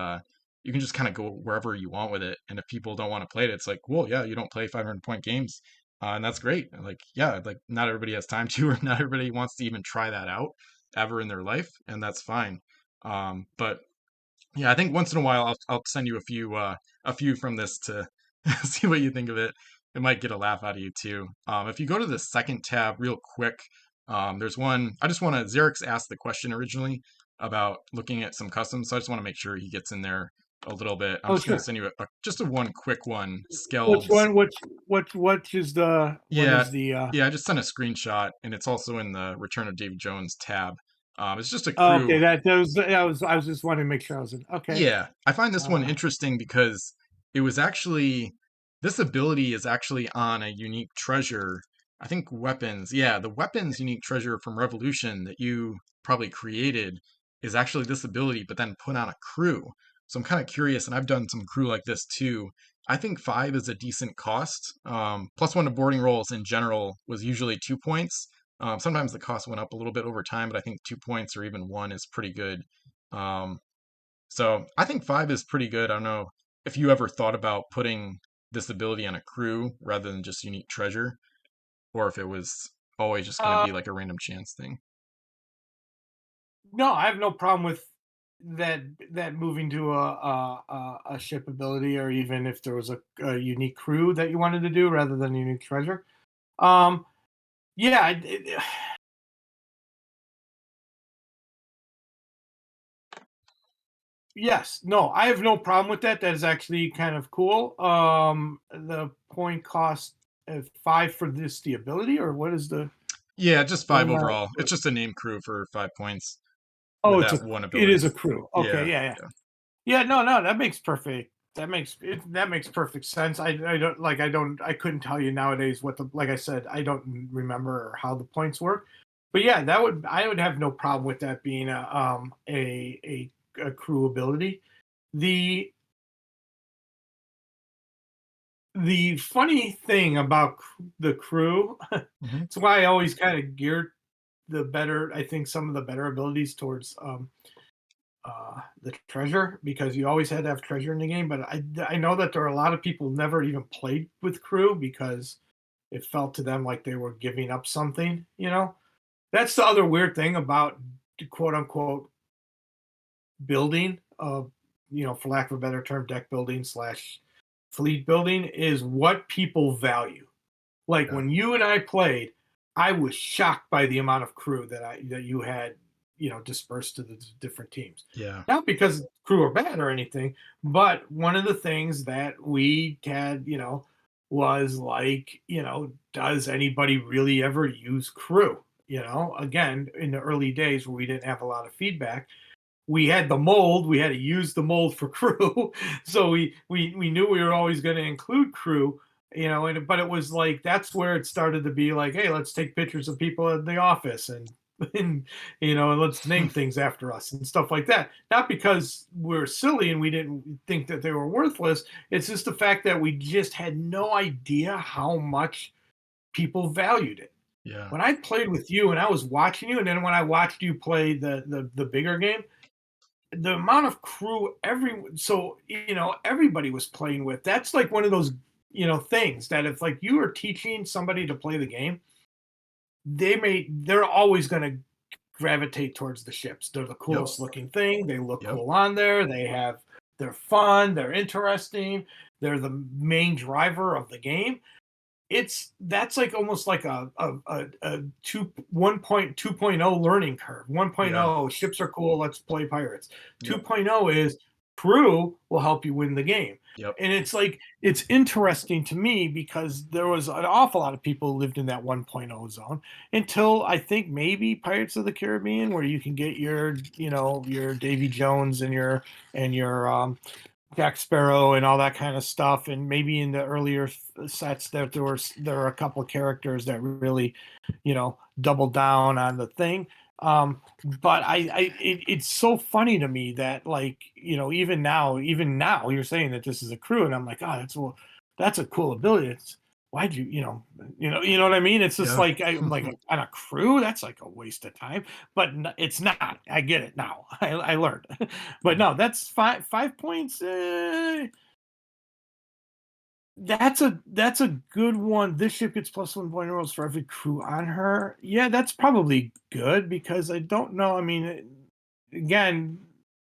you can just kind of go wherever you want with it. And if people don't want to play it, it's like, well, yeah, you don't play 500 point games. And that's great. Like, yeah, like not everybody has time to, or not everybody wants to even try that out ever in their life, and that's fine. But yeah, I think once in a while I'll send you a few from this to see what you think of it. It might get a laugh out of you too. If you go to the second tab real quick, there's one. I just want to. Xerix asked the question originally about looking at some customs, so I just want to make sure he gets in there a little bit. I'm Oh, just going to sure. send you just a one quick one. Which Skells. one? What is the? What Yeah, is the? yeah. I just sent a screenshot, and it's also in the Return of Davy Jones tab. It's just a Oh, crew. okay, that was. I was just wanting to make sure I was in. Okay. Yeah, I find this one Uh, interesting because it was actually, this ability is actually on a unique treasure. I think weapons. Yeah, the weapons unique treasure from Revolution that you probably created is actually this ability, but then put on a crew. So I'm kind of curious, and I've done some crew like this too. I think 5 is a decent cost. +1 to boarding rolls in general was usually 2 points. Sometimes the cost went up a little bit over time, but I think 2 points or even one is pretty good. Um, so I think 5 is pretty good. I don't know if you ever thought about putting this ability on a crew rather than just unique treasure, or if it was always just going to uh, be like a random chance thing. no, I have no problem with that. That moving to a ship ability, or even if there was a unique crew that you wanted to do rather than unique treasure. Um, yeah, yes, no, I have no problem with that. That is actually kind of cool. The point cost 5 for the ability, or what is the Yeah, just what 5 am I? overall. It's just a name crew for 5 points Oh, with it's a that one it ability. is a crew. Okay, Yeah, yeah, yeah. yeah. Yeah, no, no, that makes perfect. That makes perfect sense. I don't like I couldn't tell you nowadays what the like I said, I don't remember how the points work. But yeah, that would I would have no problem with that being a crew ability. The the funny thing about the crew, Hmm. it's why I always kind of geared the better I think some of the better abilities towards the treasure, because you always had to have treasure in the game. But I know that there are a lot of people who never even played with crew because it felt to them like they were giving up something. That's the other weird thing about quote unquote building for lack of a better term, deck building slash fleet building, is what people value. Like Yeah. when you and I played, I was shocked by the amount of crew that you had, dispersed to the different teams. Yeah. Not because crew are bad or anything, but one of the things that we had, was like, does anybody really ever use crew? Again, in the early days where we didn't have a lot of feedback, we had the mold, we had to use the mold for crew. So we knew we were always going to include crew, but it was like that's where it started to be like, hey, let's take pictures of people in the office and and let's name things after us and stuff like that. Not because we're silly and we didn't think that they were worthless. It's just the fact that we just had no idea how much people valued it. Yeah. When I played with you and I was watching you, and then when I watched you play the bigger game, the amount of crew everybody was playing with, that's like one of those things that if like you are teaching somebody to play the game, they're always going to gravitate towards the ships. They're the Yep. coolest looking thing, they look Yep. cool on there, they're fun, they're interesting, they're the main driver of the game. That's like almost like a 1.2.0 learning curve. Yeah. 1.0 ships are cool, let's play pirates. Yep. 2.0 is crew will help you win the game. Yep. And it's like it's interesting to me because there was an awful lot of people who lived in that 1.0 zone until I think maybe Pirates of the Caribbean, where you can get your Davy Jones and your Jack Sparrow and all that kind of stuff, and maybe in the earlier sets that there are a couple of characters that really, double down on the thing. But it's so funny to me that like even now you're saying that this is a crew, and I'm like, oh, that's a cool ability. It's why'd you know what I mean? It's just Yeah. like I'm like on a crew, that's like a waste of time, but it's not. I get it now. I learned, but no, that's 5 points. That's a good one. This ship gets plus 1 point rolls for every crew on her. Yeah, that's probably good because I don't know. I mean, again,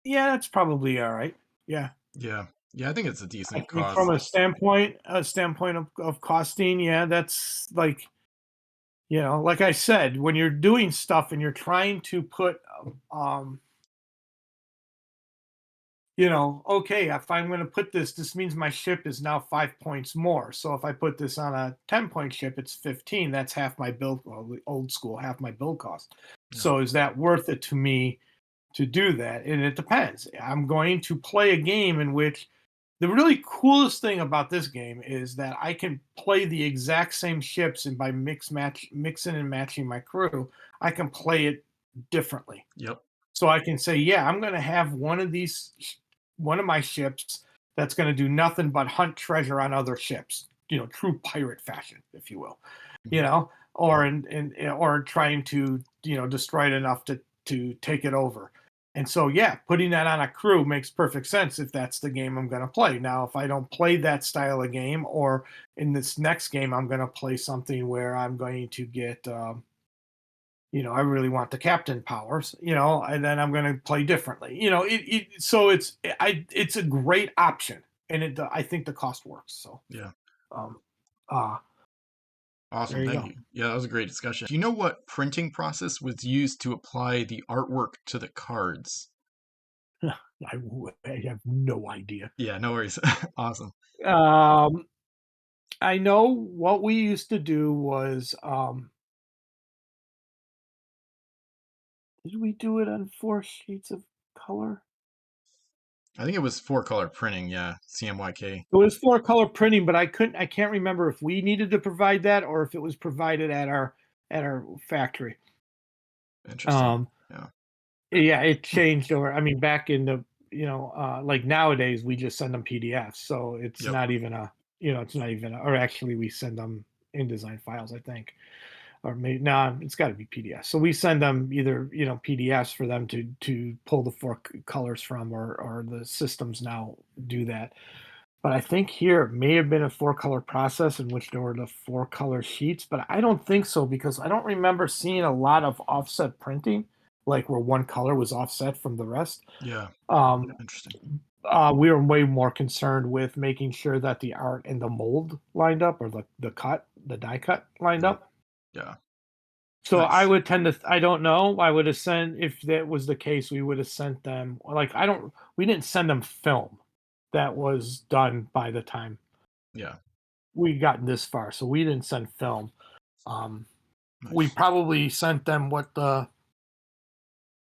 yeah, that's probably all right. Yeah, Yeah. Yeah. I think it's a I decent think from cost. a standpoint of costing, yeah, that's like like I said, when you're doing stuff and you're trying to put um okay, if I'm going to put this means my ship is now 5 points more. So if I put this on a 10-point ship, it's 15. That's half my build, well, old school, half my build cost. Yeah. So is that worth it to me to do that? And it depends. I'm going to play a game in which the really coolest thing about this game is that I can play the exact same ships, and by mixing and matching my crew, I can play it differently. Yep. So I can say, yeah, I'm going to have one of my ships that's going to do nothing but hunt treasure on other ships, true pirate fashion, if you will, Mhm. or trying to, destroy it enough to take it over. And so, yeah, putting that on a crew makes perfect sense if that's the game I'm going to play. Now, if I don't play that style of game, or in this next game, I'm going to play something where I'm going to get, I really want the captain powers, and then I'm going to play differently. So it's a great option, and I think the cost works. So, Yeah. um, uh, there Awesome. you Thank go. you. Yeah, that was a great discussion. Do you know what printing process was used to apply the artwork to the cards? I have no idea. Yeah, no worries. Awesome. Um, I know what we used to do was, did we do it on 4 sheets of color? I think it was four color printing. Yeah. CMYK. It was 4 color printing, but I can't remember if we needed to provide that or if it was provided at our factory. Interesting. Um, Yeah. yeah, it changed over. I mean, back in the like nowadays we just send them PDFs, so it's Yep. not even or actually we send them InDesign files, I think, or maybe no, it's got to be PDFs. So we send them either PDFs for them to pull the colors from, or the systems now do that. But I think here it may have been a 4 color process in which there were the 4 color sheets, but I don't think so because I don't remember seeing a lot of offset printing, like where one color was offset from the rest. Yeah. Um, Interesting. We were way more concerned with making sure that the art and the mold lined up, or the die cut lined Right. up. Yeah. So I Nice. would tend to, I don't know. I would have sent, if that was the case, we would have sent them, like, we didn't send them film that was done by the time Yeah. we gotten this far. So we didn't send film. Um, we Nice. probably sent them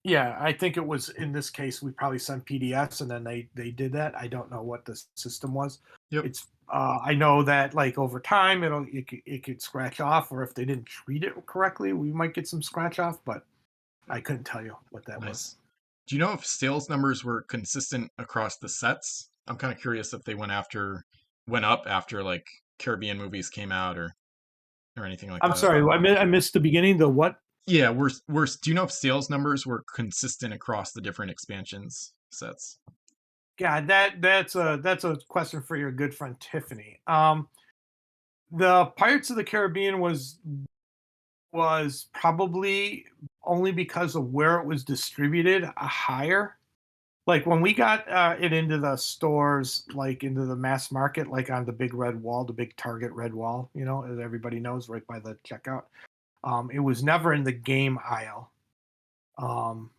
yeah, I think it was, in this case, we probably sent PDFs and then they did that. I don't know what the system was. Yep. It's I know that, like, over time it could scratch off, or if they didn't treat it correctly, we might get some scratch off, but I couldn't tell you what that was. Nice. Do you know if sales numbers were consistent across the sets? I'm kind of curious if they went up after like Caribbean movies came out or anything like I'm that. sorry, I missed the beginning. The what? Yeah, do you know if sales numbers were consistent across the different expansions sets? God, that's a question for your good friend Tiffany. The Pirates of the Caribbean was probably, only because of where it was distributed, a higher. Like, when we got it into the stores, like into the mass market, like on the big red wall, the big Target red wall, as everybody knows, right by the checkout. It was never in the game aisle. Um,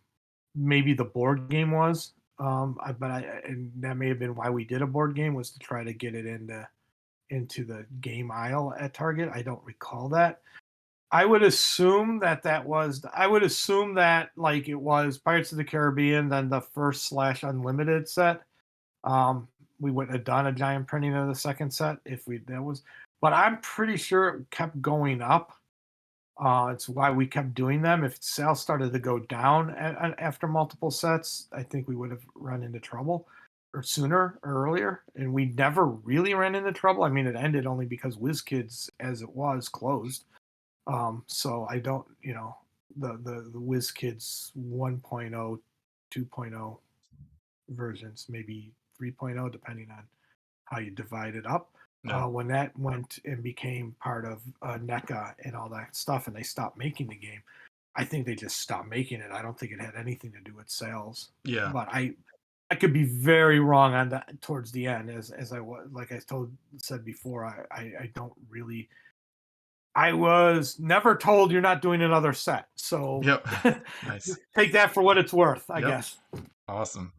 Maybe the board game was, and that may have been why we did a board game, was to try to get it into the game aisle at Target. I don't recall that. I would assume that, like, it was Pirates of the Caribbean, then the first slash unlimited set. Um, we wouldn't have done a giant printing of the second set if we that was, but I'm pretty sure it kept going up. It's why we kept doing them. If sales started to go down after multiple sets, I think we would have run into trouble, or sooner or earlier. And we never really ran into trouble. I mean, it ended only because WizKids, as it was, closed. So I don't, the WizKids 1.0, 2.0 versions, maybe 3.0, depending on how you divide it up. No. When that went and became part of NECA and all that stuff, and they stopped making the game, I think they just stopped making it. I don't think it had anything to do with sales. Yeah. But I could be very wrong on that towards the end, as I was, like I said before. I don't really. I was never told you're not doing another set, so Yep. Nice. take that for what it's worth, I Yep. guess. Awesome.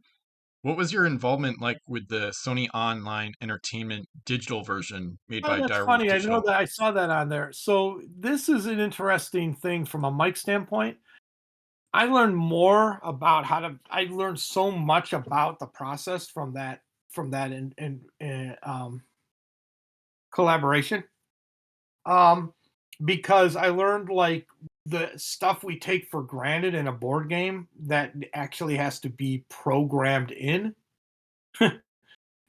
What was your involvement like with the Sony Online Entertainment digital version made Oh, by that's Direwolf funny. I know Digital? that I saw that on there. So this is an interesting thing from a mic standpoint. I learned so much about the process from that in collaboration. Um, because I learned, like, the stuff we take for granted in a board game that actually has to be programmed in.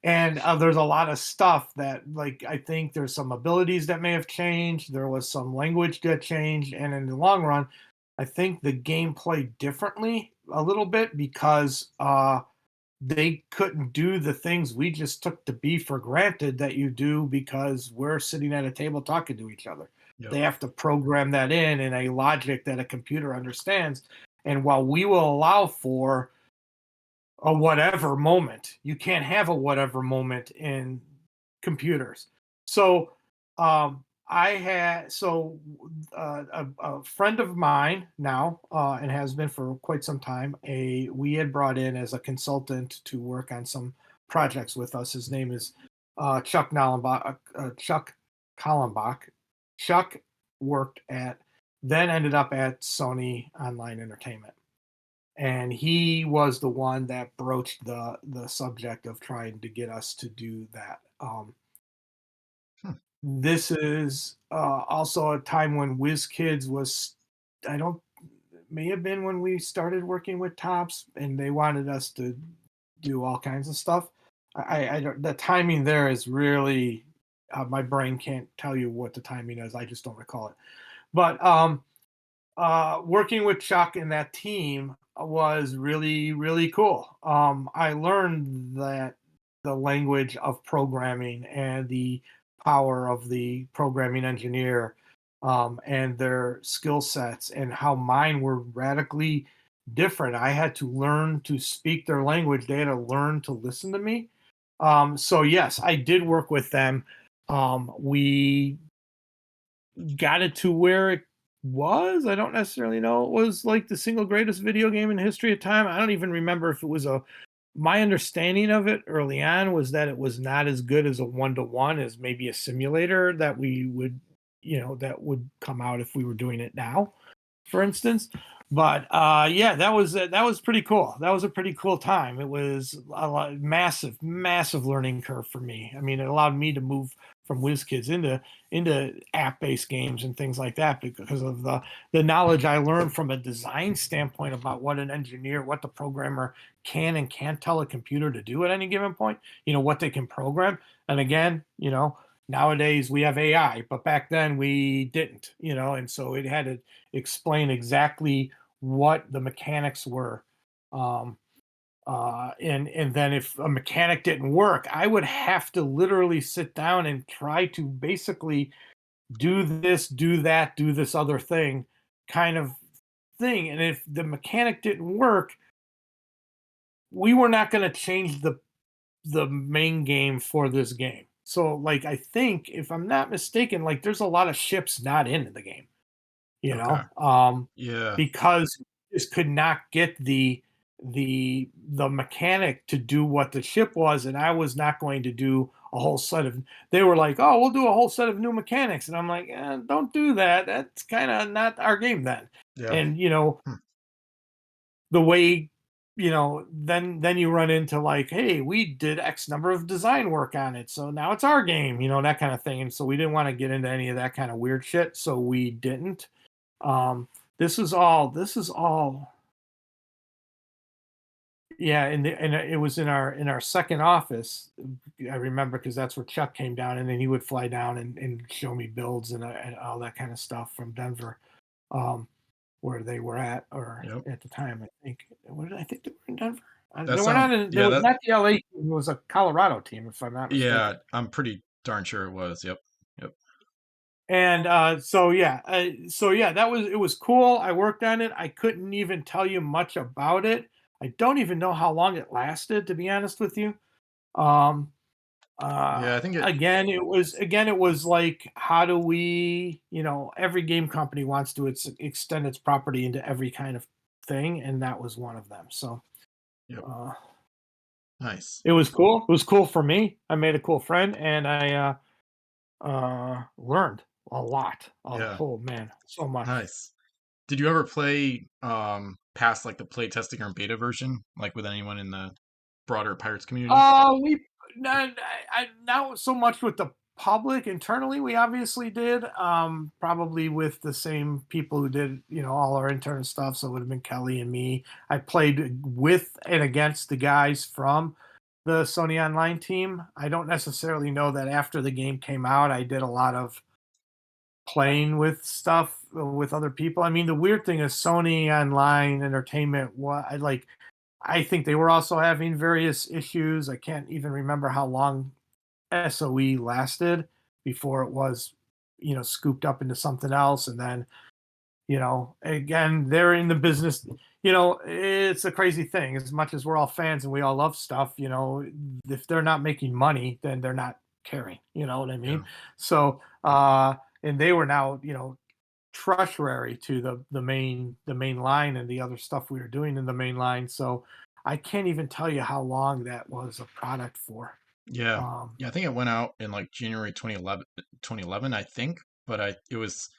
And there's a lot of stuff that, like, I think there's some abilities that may have changed. There was some language that changed, and in the long run, I think the game played differently a little bit because they couldn't do the things we just took to be for granted that you do because we're sitting at a table talking to each other. Yep. They have to program that in a logic that a computer understands. And while we will allow for a whatever moment, you can't have a whatever moment in computers. So a friend of mine now, and has been for quite some time, a we had brought in as a consultant to work on some projects with us. His name is Chuck Nollenbach. Chuck Kallenbach. Chuck worked at, then ended up at Sony Online Entertainment, and he was the one that broached the subject of trying to get us to do that. Hmm. This is also a time when WizKids was, I don't, may have been when we started working with Tops, and they wanted us to do all kinds of stuff. I don't, the timing there is really, my brain can't tell you what the timing is. I just don't recall it. But working with Chuck and that team was really, really cool. I learned that the language of programming and the power of the programming engineer, and their skill sets, and how mine were radically different. I had to learn to speak their language. They had to learn to listen to me. So yes, I did work with them. We got it to where it was. I don't necessarily know it was like the single greatest video game in history of time. I don't even remember if it was a my understanding of it early on was that it was not as good as a one-to-one as maybe a simulator that we would, that would come out if we were doing it now, for instance. But yeah, that was pretty cool. That was a pretty cool time. It was a massive, massive learning curve for me. I mean, it allowed me to move from WizKids into app-based games and things like that because of the knowledge I learned from a design standpoint about what an engineer, what the programmer can and can't tell a computer to do at any given point. What they can program. And again, nowadays we have AI, but back then we didn't. And so it had to explain exactly what the mechanics were. Um, and then if a mechanic didn't work, I would have to literally sit down and try to basically do this, do that, do this other thing kind of thing. And if the mechanic didn't work, we were not going to change the main game for this game. So like I think if I'm not mistaken, like there's a lot of ships not in the game, you Okay. know, Yeah. because you just could not get the mechanic to do what the ship was, and I was not going to do a whole set of. They were like, "Oh, we'll do a whole set of new mechanics," and I'm like, "Don't do that. That's kind of not our game then." Yeah. And Hmm. the way then you run into like, hey, we did X number of design work on it, so now it's our game, that kind of thing. And so we didn't want to get into any of that kind of weird shit, so we didn't. um this is all yeah, and it was in our second office. I remember because that's where Chuck came down, and then he would fly down and show me builds and all that kind of stuff from Denver. um where they were at, or Yep. at the time, I think. I think they were in Denver. That They were not sounds. in. They Yeah. were That. not the LA team. It was a Colorado team, if I'm not Yeah. mistaken. I'm pretty darn sure it was. Yep. Yep. And so yeah, that was it was cool. I worked on it. I couldn't even tell you much about it. I don't even know how long it lasted, to be honest with you. Um, Yeah. I think it. again, it was like, how do we, every game company wants to extend its property into every kind of thing, and that was one of them. So Yep. uh, Nice. it was cool. It was cool for me. I made a cool friend, and I learned a lot. Yeah. Oh man, so much. Nice. Did you ever play past like the play testing or beta version, like with anyone in the broader Pirates community? We not, not so much with the public internally. We obviously did. Probably with the same people who did, all our intern stuff. So it would have been Kelly and me. I played with and against the guys from the Sony Online team. I don't necessarily know that after the game came out, I did a lot of playing with stuff with other people. I mean, the weird thing is Sony Online Entertainment. What I think they were also having various issues. I can't even remember how long SOE lasted before it was, scooped up into something else. And then, again, they're in the business. It's a crazy thing. As much as we're all fans and we all love stuff, if they're not making money, then they're not caring. You know what I Yeah. mean? So, and they were now, treasury to the main line and the other stuff we were doing in the main line. So I can't even tell you how long that was a product for. Yeah. Um, Yeah, I think it went out in like January 2011, I think, but it was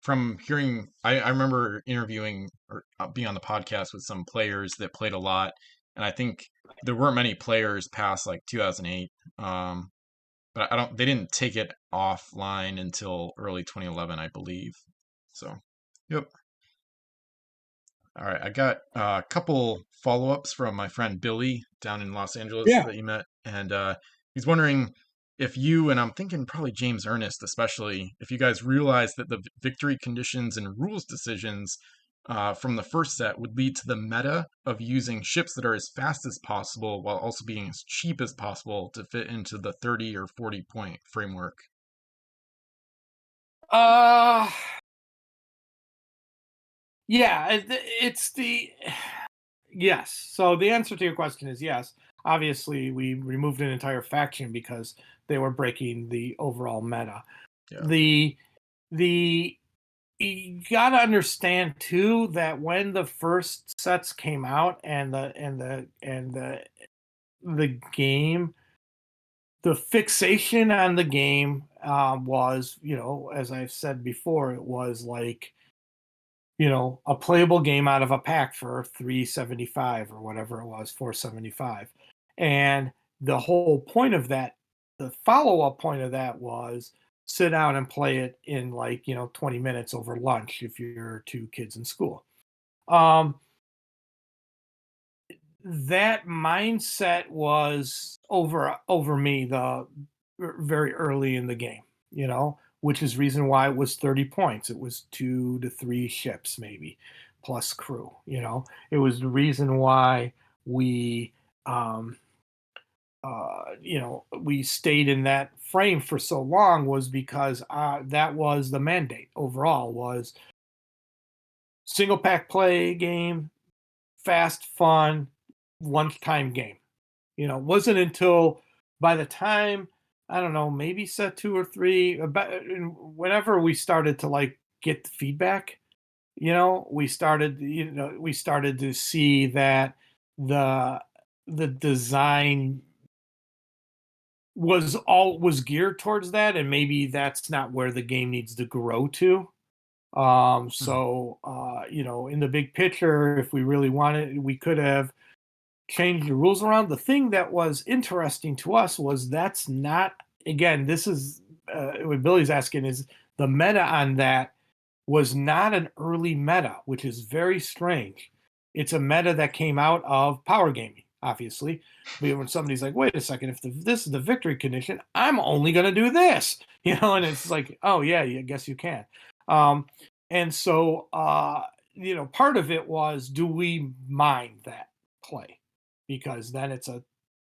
from hearing I remember interviewing or being on the podcast with some players that played a lot, and I think there weren't many players past like 2008. But I don't they didn't take it offline until early 2011, I believe. So, yep. All right, I got a couple follow-ups from my friend Billy down in Los Angeles yeah. that you met, and he's wondering if you, and I'm thinking probably James Ernest especially, if you guys realize that the victory conditions and rules decisions from the first set would lead to the meta of using ships that are as fast as possible while also being as cheap as possible to fit into the 30 or 40 point framework. Uh, yeah. It's the Yes. So the answer to your question is yes. Obviously, we removed an entire faction because they were breaking the overall meta. Yeah. The the You gotta understand too that when the first sets came out and the game, the fixation on the game was, as I've said before, it was like, a playable game out of a pack for 375 or whatever it was, 475. And the whole point of that, the follow-up point of that was sit down and play it in like, 20 minutes over lunch if you're two kids in school. Um, that mindset was over me very early in the game, which is reason why it was 30 points. It was 2 to 3 ships maybe plus crew. It was the reason why we um we stayed in that frame for so long was because that was the mandate overall was single pack play game, fast, fun, lunchtime game. Wasn't until by the time I don't know, maybe set 2 or 3, about whenever we started to like get the feedback, we started to see that the the design was geared towards that, and maybe that's not where the game needs to grow to. Mhm. In the big picture, if we really wanted, we could have changed the rules around. The thing that was interesting to us was that's not, again, this is what Billy's asking is the meta on that was not an early meta, which is very strange. It's a meta that came out of power gaming, obviously. But when somebody's like, wait a second, if this is the victory condition, I'm only going to do this, and it's like, oh, yeah, I guess you can. Um, and so, part of it was, do we mind that play? Because then it's a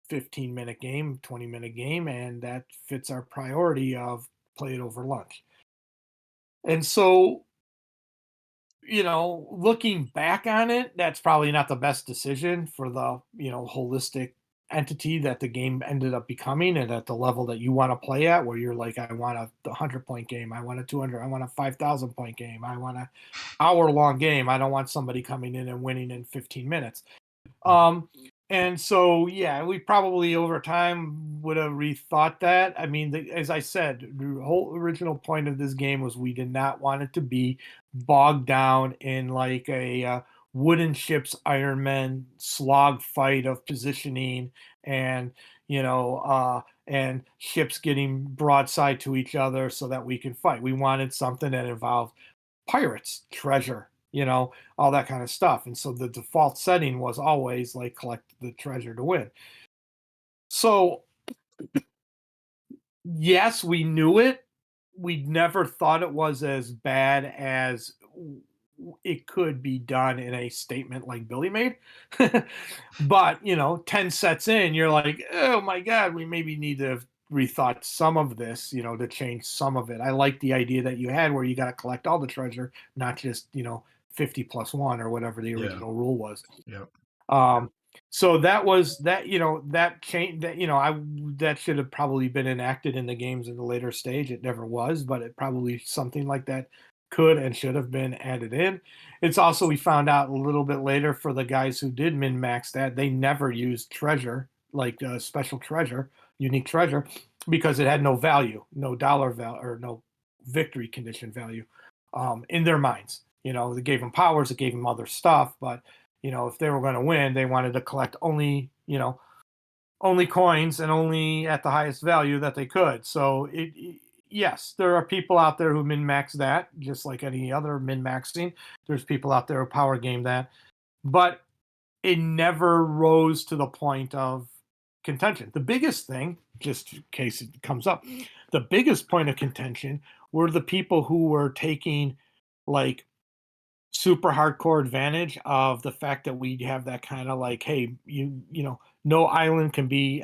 15-minute game, 20-minute game, and that fits our priority of play it over lunch. And so, looking back on it, that's probably not the best decision for the, holistic entity that the game ended up becoming and at the level that you want to play at, where you're like, I want a 100-point game, I want a 200, I want a 5,000-point game, I want a hour-long game. I don't want somebody coming in and winning in 15 minutes. Um, and so, yeah, we probably over time would have rethought that. I mean, as I said, the whole original point of this game was we did not want it to be bogged down in like a wooden ships Iron Man slog fight of positioning and and ships getting broadside to each other so that we can fight. We wanted something that involved pirates, treasure, all that kind of stuff. And so the default setting was always like collect the treasure to win. So, yes, we knew it. We never thought it was as bad as it could be done in a statement like Billy made. But, 10 sets in, you're like, oh my God, we maybe need to have rethought some of this, to change some of it. I like the idea that you had where you got to collect all the treasure, not just, 50 plus one or whatever the Yeah. original rule was. Yep. Um, so that was that, that change that, that should have probably been enacted in the games in the later stage. It never was, but it probably something like that could and should have been added in. It's also, we found out a little bit later for the guys who did min max that they never used treasure, like special treasure, unique treasure, because it had no value, no dollar value, or no victory condition value in their minds. They gave them powers, it gave them other stuff, but if they were going to win, they wanted to collect only coins and only at the highest value that they could. So yes, there are people out there who min max that, just like any other min maxing. There's people out there who power game that, but it never rose to the point of contention. The biggest thing, just in case it comes up, the biggest point of contention were the people who were taking like super hardcore advantage of the fact that we have that kind of like, hey, no island can be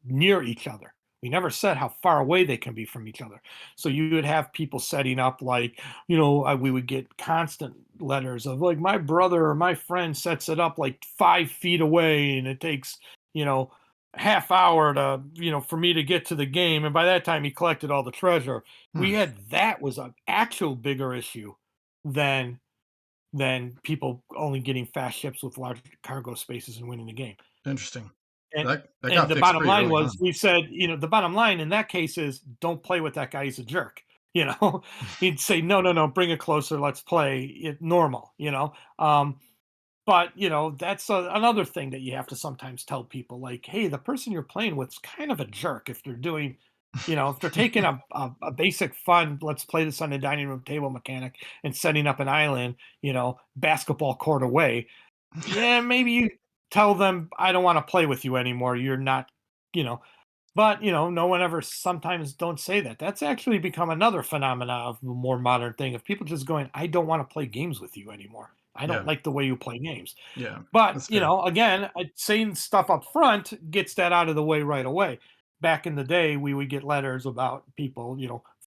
near each other. We never said how far away they can be from each other. So you would have people setting up like, we would get constant letters of like my brother or my friend sets it up like 5 feet away, and it takes, you know, half hour to, for me to get to the game. And by that time he collected all the treasure. We Hmm. had that was an actual bigger issue than people only getting fast ships with large cargo spaces and winning the game. Interesting. And That and got the fixed bottom pretty line early was on. we said, the bottom line in that case is don't play with that guy. He's a jerk. You know, he'd say, no, no, no, bring it closer. Let's play it normal, but that's another thing that you have to sometimes tell people like, hey, the person you're playing with is kind of a jerk if they're doing, if they're taking a basic fun, let's play this on the dining room table mechanic and setting up an island, basketball court away. Yeah, maybe you tell them, I don't want to play with you anymore. You're not, you know, but no one ever sometimes don't say that. That's actually become another phenomena of the more modern thing of people just going, I don't want to play games with you anymore. I don't Yeah. like the way you play games. Yeah. But, That's fair. again, saying stuff up front gets that out of the way right away. Back in the day, we would get letters about people,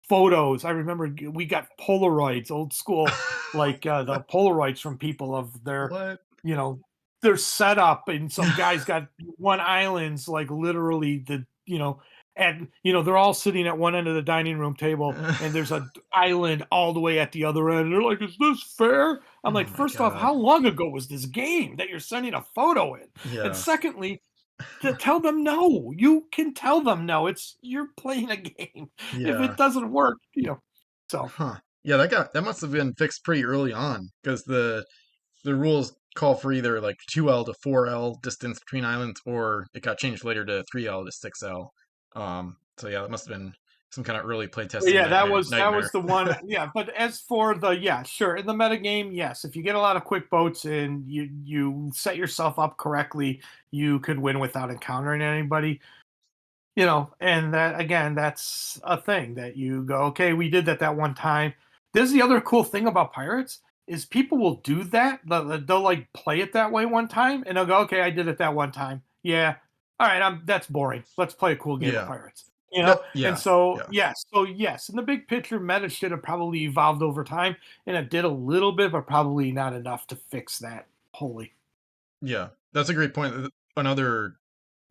photos. I remember we got Polaroids, old school, like the Polaroids from people of What? you know, their setup. And some guys got one island's like literally and they're all sitting at one end of the dining room table, and there's a island all the way at the other end. And they're like, "Is this fair?" I'm Oh like, my first off, god. how long ago was this game that you're sending a photo in? And Yeah. secondly, to tell them no. You can tell them no. It's you're playing a game. If it Yeah. doesn't work, so Huh. Yeah, that must have been fixed pretty early on because the rules call for either like 2L to 4L distance between islands, or it got changed later to 3L to 6L. So yeah, that must have been some kind of early Well, playtesting yeah, that was nightmare. the one. Yeah, but as for the yeah, sure, in the metagame, yes, if you get a lot of quick boats and you set yourself up correctly, you could win without encountering anybody. And that again, that's a thing that you go, okay, we did that one time. This is the other cool thing about pirates is people will do that. They'll like play it that way one time, and they'll go, okay, I did it that one time. Yeah, all right, that's boring. Let's play a cool game of Yeah. pirates. Yep. And Yeah. so Yeah. yes, in the big picture, meta should have probably evolved over time, and it did a little bit, but probably not enough to fix that wholly. Yeah. That's a great point. Another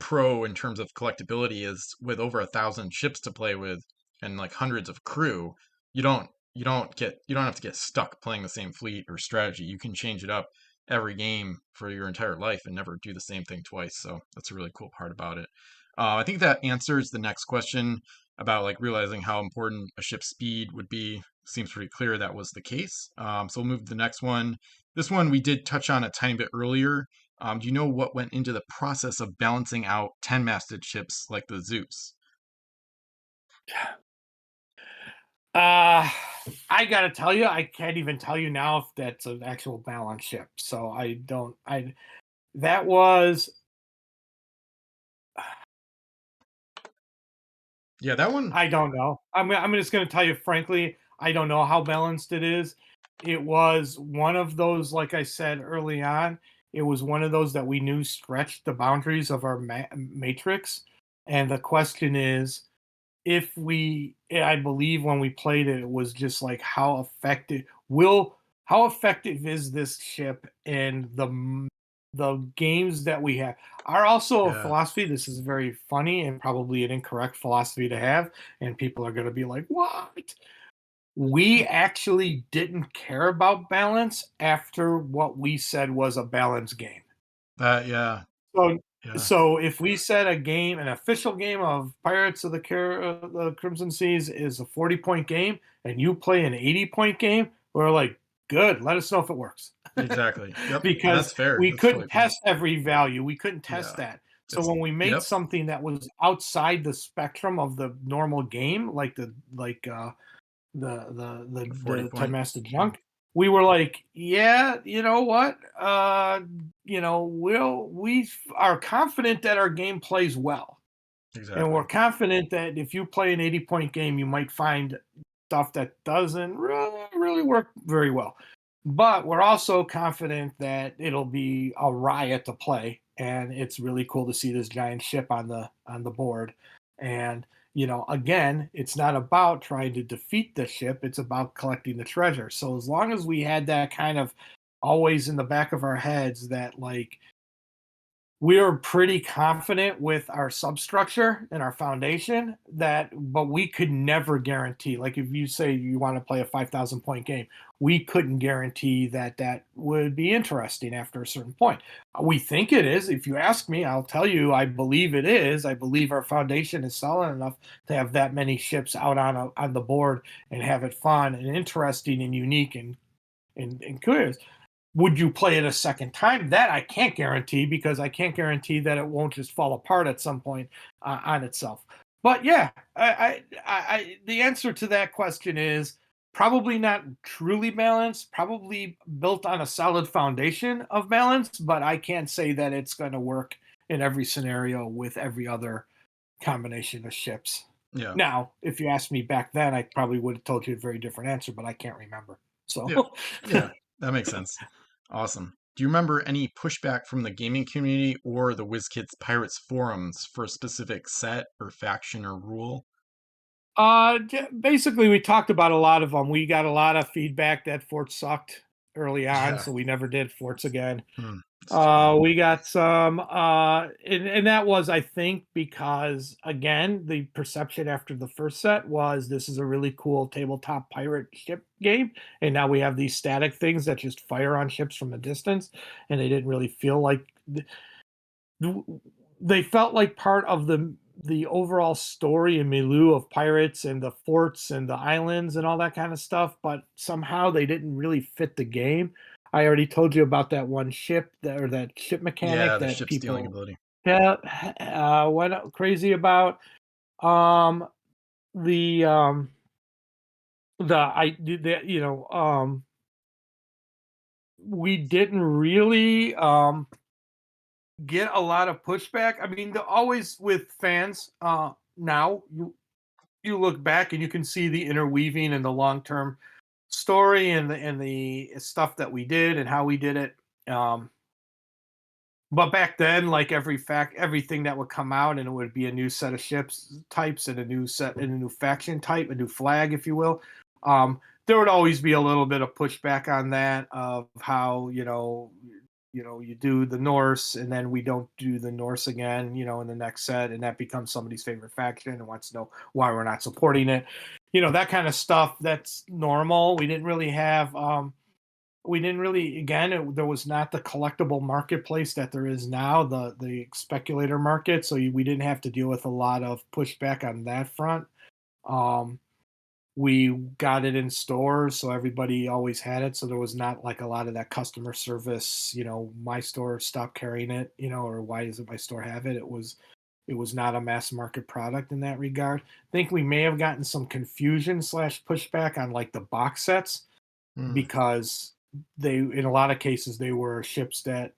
pro in terms of collectability is with over 1,000 ships to play with and like hundreds of crew, you don't have to get stuck playing the same fleet or strategy. You can change it up every game for your entire life and never do the same thing twice. So that's a really cool part about it. I think that answers the next question about like realizing how important a ship's speed would be. Seems pretty clear that was the case. So we'll move to the next one. This one we did touch on a tiny bit earlier. Do you know what went into the process of balancing out 10-masted ships like the Zeus? Uh, I gotta tell you, I can't even tell you now if that's an actual balance ship. So I don't. That was Yeah, that one. I don't know. I'm just gonna tell you frankly, I don't know how balanced it is. It was one of those, like I said early on, it was one of those that we knew stretched the boundaries of our matrix. And the question is, if I believe when we played it, it was just like how effective is this ship in the games that we have are also a Yeah, philosophy. This is very funny and probably an incorrect philosophy to have, and people are going to be like, what? We actually didn't care about balance after what we said was a balanced game. yeah, So, yeah, if we said an official game of Pirates of the Crimson Seas is a 40-point game, and you play an 80-point game, we're like, good. Let us know if it works, exactly. Yep, and because that's fair. we That's couldn't totally fair. test every value. We couldn't test Yeah, that. So it's when we made yep, something that was outside the spectrum of the normal game, like a 40 the Ten point. Master Yeah, Junk, we were like, yeah, you know what? We are confident that our game plays well. And we're exactly. confident that if you play an 80-point game, you might find stuff that doesn't really work very well. But we're also confident that it'll be a riot to play. And it's really cool to see this giant ship on the board. And again, it's not about trying to defeat the ship, it's about collecting the treasure. So as long as we had that kind of always in the back of our heads that like we are pretty confident with our substructure and our foundation that but we could never guarantee, like if you say you want to play a 5,000 point game, we couldn't guarantee that that would be interesting after a certain point. We think it is. If you ask me, I'll tell you I believe it is. I believe our foundation is solid enough to have that many ships out on the board and have it fun and interesting and unique and curious. Would you play it a second time? That I can't guarantee because I can't guarantee that it won't just fall apart at some point on itself. But yeah, the answer to that question is probably not truly balanced, probably built on a solid foundation of balance, but I can't say that it's going to work in every scenario with every other combination of ships. Yeah. Now, if you asked me back then, I probably would have told you a very different answer, but I can't remember. Yeah. So Yeah. That makes sense. Awesome. Do you remember any pushback from the gaming community or the WizKids Pirates forums for a specific set or faction or rule? Basically, we talked about a lot of them. We got a lot of feedback that forts sucked early on, Yeah. so we never did forts again. It's true. We got some, and that was, I think, because again, the perception after the first set was this is a really cool tabletop pirate ship game, and now we have these static things that just fire on ships from a distance, and they didn't really feel like they felt like part of the overall story and milieu of pirates and the forts and the islands and all that kind of stuff, but somehow they didn't really fit the game. I already told you about that one ship that, or that ship Yeah, mechanic the that ship stealing people ability. yeah, went crazy about. Um, the we didn't really get a lot of pushback. I mean, always with fans. Now you look back and you can see the interweaving and the long term story and the stuff that we did and how we did it. But back then, like everything that would come out, and it would be a new set of ships types and a new set and a new faction type, a new flag, if you will. There would always be a little bit of pushback on that of how you do the Norse and then we don't do the Norse again, in the next set, and that becomes somebody's favorite faction and wants to know why we're not supporting it. That kind of stuff. That's normal. We didn't really again there was not the collectible marketplace that there is now, the speculator market, so we didn't have to deal with a lot of pushback on that front. um we got it in stores, so everybody always had it, so there was not like a lot of that customer service, my store stopped carrying it, or why doesn't my store have it. It was not a mass market product in that regard. I think we may have gotten some confusion slash pushback on like the box sets Hmm. because they in a lot of cases they were ships that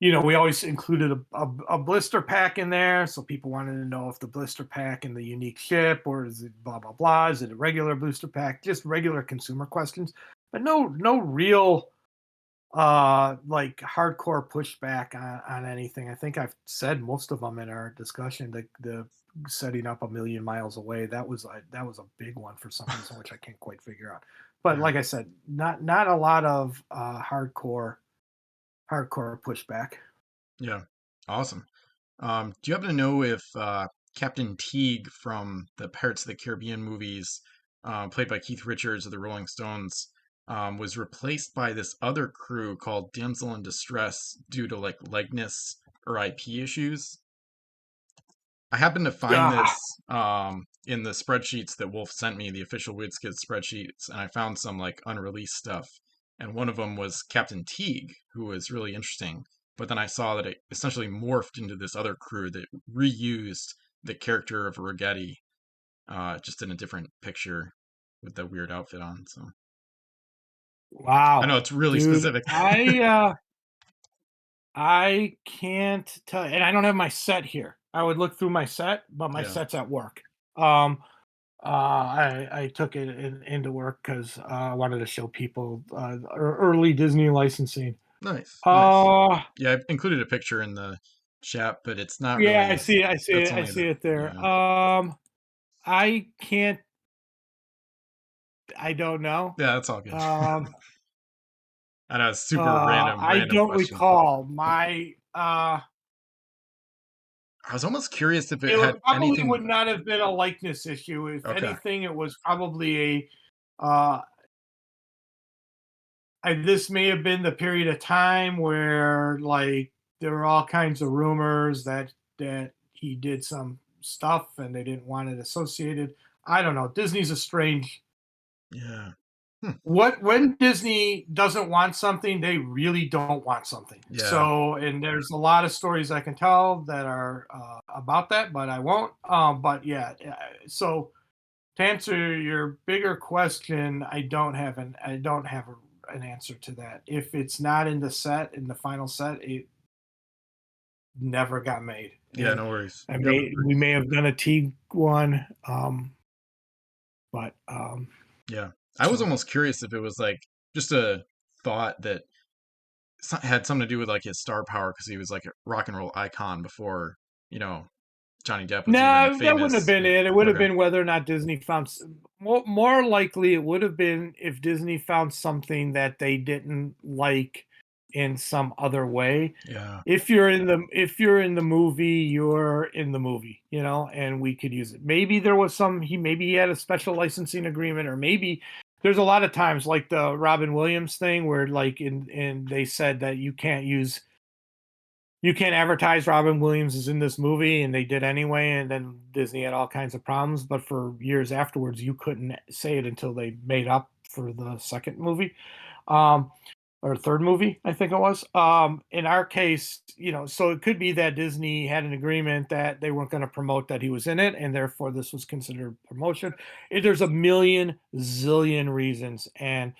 we always included a blister pack in there, so people wanted to know if the blister pack and the unique ship, or is it blah blah blah, is it a regular booster pack, just regular consumer questions, but no real like hardcore pushback on anything. I think I've said most of them in our discussion. The setting up a million miles away, that was a big one for some reason, which I can't quite figure out. But Yeah. like I said, not a lot of hardcore pushback. Yeah. Awesome. Do you happen to know if Captain Teague from the Pirates of the Caribbean movies, played by Keith Richards of the Rolling Stones, was replaced by this other crew called Damsel in Distress due to like likeness or IP issues? I happened to find Ah, this in the spreadsheets that Wolf sent me, the official WizKids spreadsheets, and I found some like unreleased stuff. And one of them was Captain Teague, who was really interesting. But then I saw that it essentially morphed into this other crew that reused the character of Rigetti, just in a different picture with that weird outfit on. So I know wow, it's really dude, specific. I can't tell, and I don't have my set here. I would look through my set, but my Yeah. set's at work. Um, I took it into work because I wanted to show people early Disney licensing. Nice, nice. Uh, Yeah, I included a picture in the Shap, but it's not Yeah, really. That's I only see the it there. yeah. I can't I don't know. Yeah, that's all good. Um, I know it's super random, I random don't question. recall. My I was almost curious if it It had would probably anything. would not have been a likeness issue. If Okay. anything, it was probably uh this may have been the period of time where like there were all kinds of rumors that he did some stuff and they didn't want it associated. I don't know. Disney's a strange Yeah. Hmm. what when Disney doesn't want something, they really don't want something. Yeah. So, and there's a lot of stories I can tell that are about that, but I won't. But yeah, so to answer your bigger question, I don't have an answer to that. If it's not in the set, in the final set, it never got made. Yeah. And No worries. I Yep. may we may have done a T one, but Yeah. I was so almost curious if it was like just a thought that had something to do with like his star power because he was like a rock and roll icon before, you know, Johnny Depp was even no, that wouldn't have famous. been it. It would have Okay. been whether or not Disney found more likely it would have been if Disney found something that they didn't like in some other way. Yeah. If you're in the movie, you're in the movie, you know, and we could use it. Maybe there was some maybe he had a special licensing agreement, or maybe there's a lot of times like the Robin Williams thing where like in they said that you can't advertise Robin Williams is in this movie, and they did anyway. And then Disney had all kinds of problems. But for years afterwards, you couldn't say it until they made up for the second movie, um, or third movie, I think it was. In our case, you know, so it could be that Disney had an agreement that they weren't going to promote that he was in it, and therefore this was considered promotion. There's a million zillion reasons, and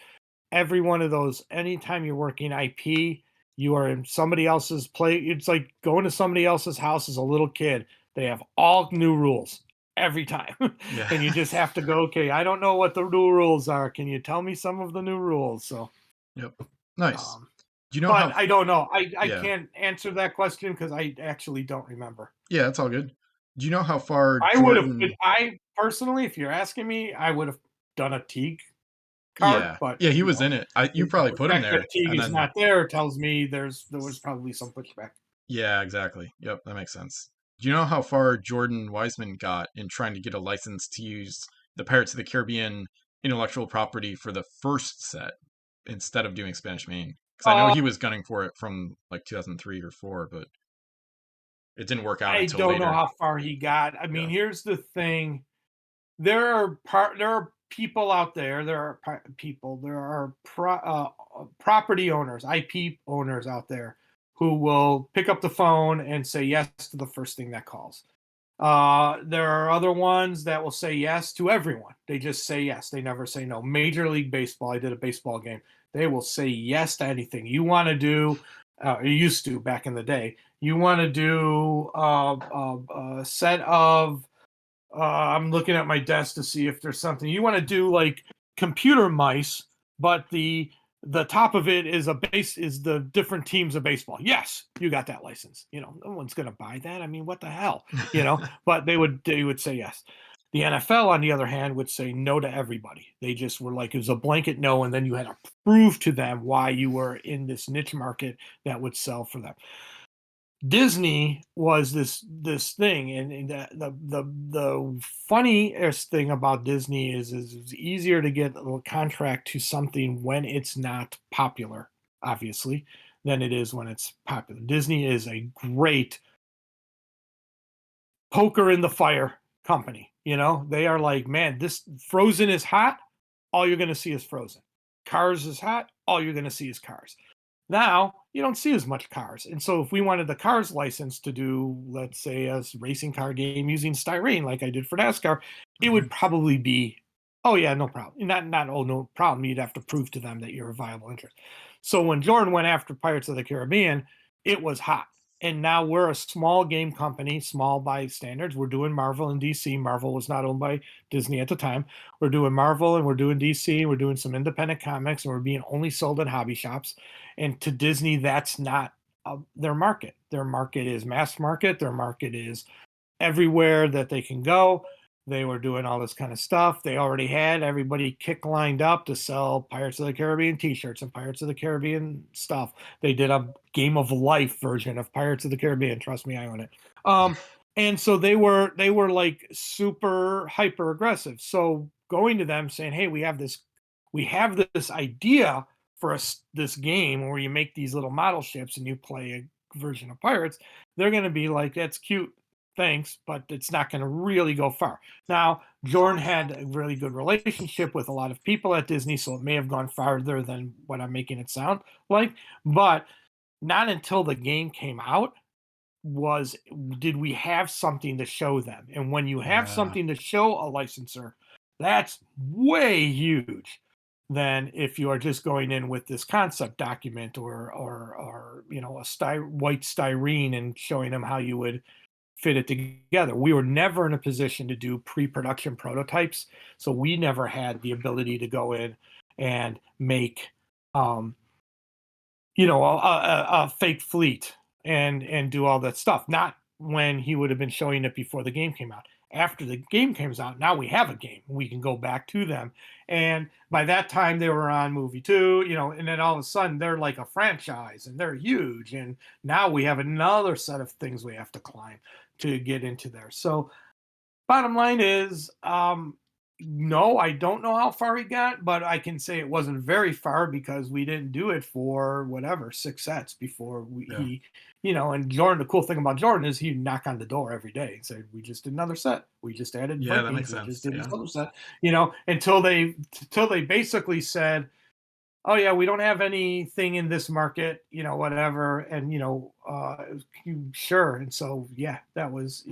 every one of those, anytime you're working IP, you are in somebody else's play. It's like going to somebody else's house as a little kid. They have all new rules every time. Yeah. And you just have to go, okay, I don't know what the new rules are. Can you tell me some of the new rules? So, Yep. Nice. um, Do you know but how? I don't know. I Yeah. can't answer that question because I actually don't remember. Yeah, it's all good. Do you know how far I would have, Jordan? I personally, if you're asking me, I would have done a Teague card, Yeah. but Yeah, he you was know, in it. You probably the put him fact there, that Teague and is then not there tells me there was probably some pushback. yeah, exactly. Yep, that makes sense. Do you know how far Jordan Wiseman got in trying to get a license to use the Pirates of the Caribbean intellectual property for the first set instead of doing Spanish Main? Because I know Uh, he was gunning for it from like 2003 or four, but it didn't work out I until don't know later. how far he got. I mean, Yeah. here's the thing: there are people out there. There are people. There are property owners, IP owners out there who will pick up the phone and say yes to the first thing that calls. There are other ones that will say yes to everyone. They just say yes. They never say no. Major League Baseball, I did a baseball game. They will say yes to anything you want to do. You used to back in the day. You want to do a set of I'm looking at my desk to see if there's something you want to do, like computer mice, but the top of it is the different teams of baseball. Yes, you got that license. You know, no one's going to buy that. I mean, what the hell, you know? But they would say yes. The NFL, on the other hand, would say no to everybody. They just were like, it was a blanket no, and then you had to prove to them why you were in this niche market that would sell for them. Disney was this thing, and the funniest thing about Disney is it's easier to get a contract to something when it's not popular, obviously, than it is when it's popular. Disney is a great poker in the fire company. You know, they are like, man, this Frozen is hot. All you're going to see is Frozen. Cars is hot. All you're going to see is Cars. Now you don't see as much Cars, and so if we wanted the Cars license to do, let's say, a racing car game using styrene, like I did for NASCAR, it Mhm. would probably be, oh yeah, no problem. Not oh no problem. You'd have to prove to them that you're a viable interest. So when Jordan went after Pirates of the Caribbean, it was hot. And now we're a small game company, small by standards. We're doing Marvel and DC. Marvel was not owned by Disney at the time. We're doing Marvel and we're doing DC. And we're doing some independent comics, and we're being only sold in hobby shops. And to Disney, that's not their market. Their market is mass market. Their market is everywhere that they can go. They were doing all this kind of stuff. They already had everybody kick lined up to sell Pirates of the Caribbean t-shirts and Pirates of the Caribbean stuff. They did a Game of Life version of Pirates of the Caribbean. Trust me, I own it. And so they were like super hyper aggressive. So going to them saying, "Hey, we have this idea for this game where you make these little model ships and you play a version of Pirates." They're going to be like, "That's cute, thanks, but it's not going to really go far." Now, Jordan had a really good relationship with a lot of people at Disney, so it may have gone farther than what I'm making it sound like. But not until the game came out was did we have something to show them. And when you have Yeah. something to show a licensor, that's way huge than if you are just going in with this concept document or a white styrene and showing them how you would fit it together. We were never in a position to do pre-production prototypes, so we never had the ability to go in and make um, a fake fleet and do all that stuff. Not when he would have been showing it before the game came out. After the game comes out, now we have a game. We can go back to them. And by that time, they were on movie two, and then all of a sudden they're like a franchise and they're huge. And now we have another set of things we have to climb to get into there. So bottom line is, no, I don't know how far he got, but I can say it wasn't very far because we didn't do it for whatever 6 sets before Yeah. and Jordan. The cool thing about Jordan is he'd knock on the door every day and say, "We just did another set. We just added Yeah, that Vikings. makes We just sense. did this Yeah. other set." Until they basically said, "Oh yeah, we don't have anything in this market, whatever," and sure. And so yeah, that was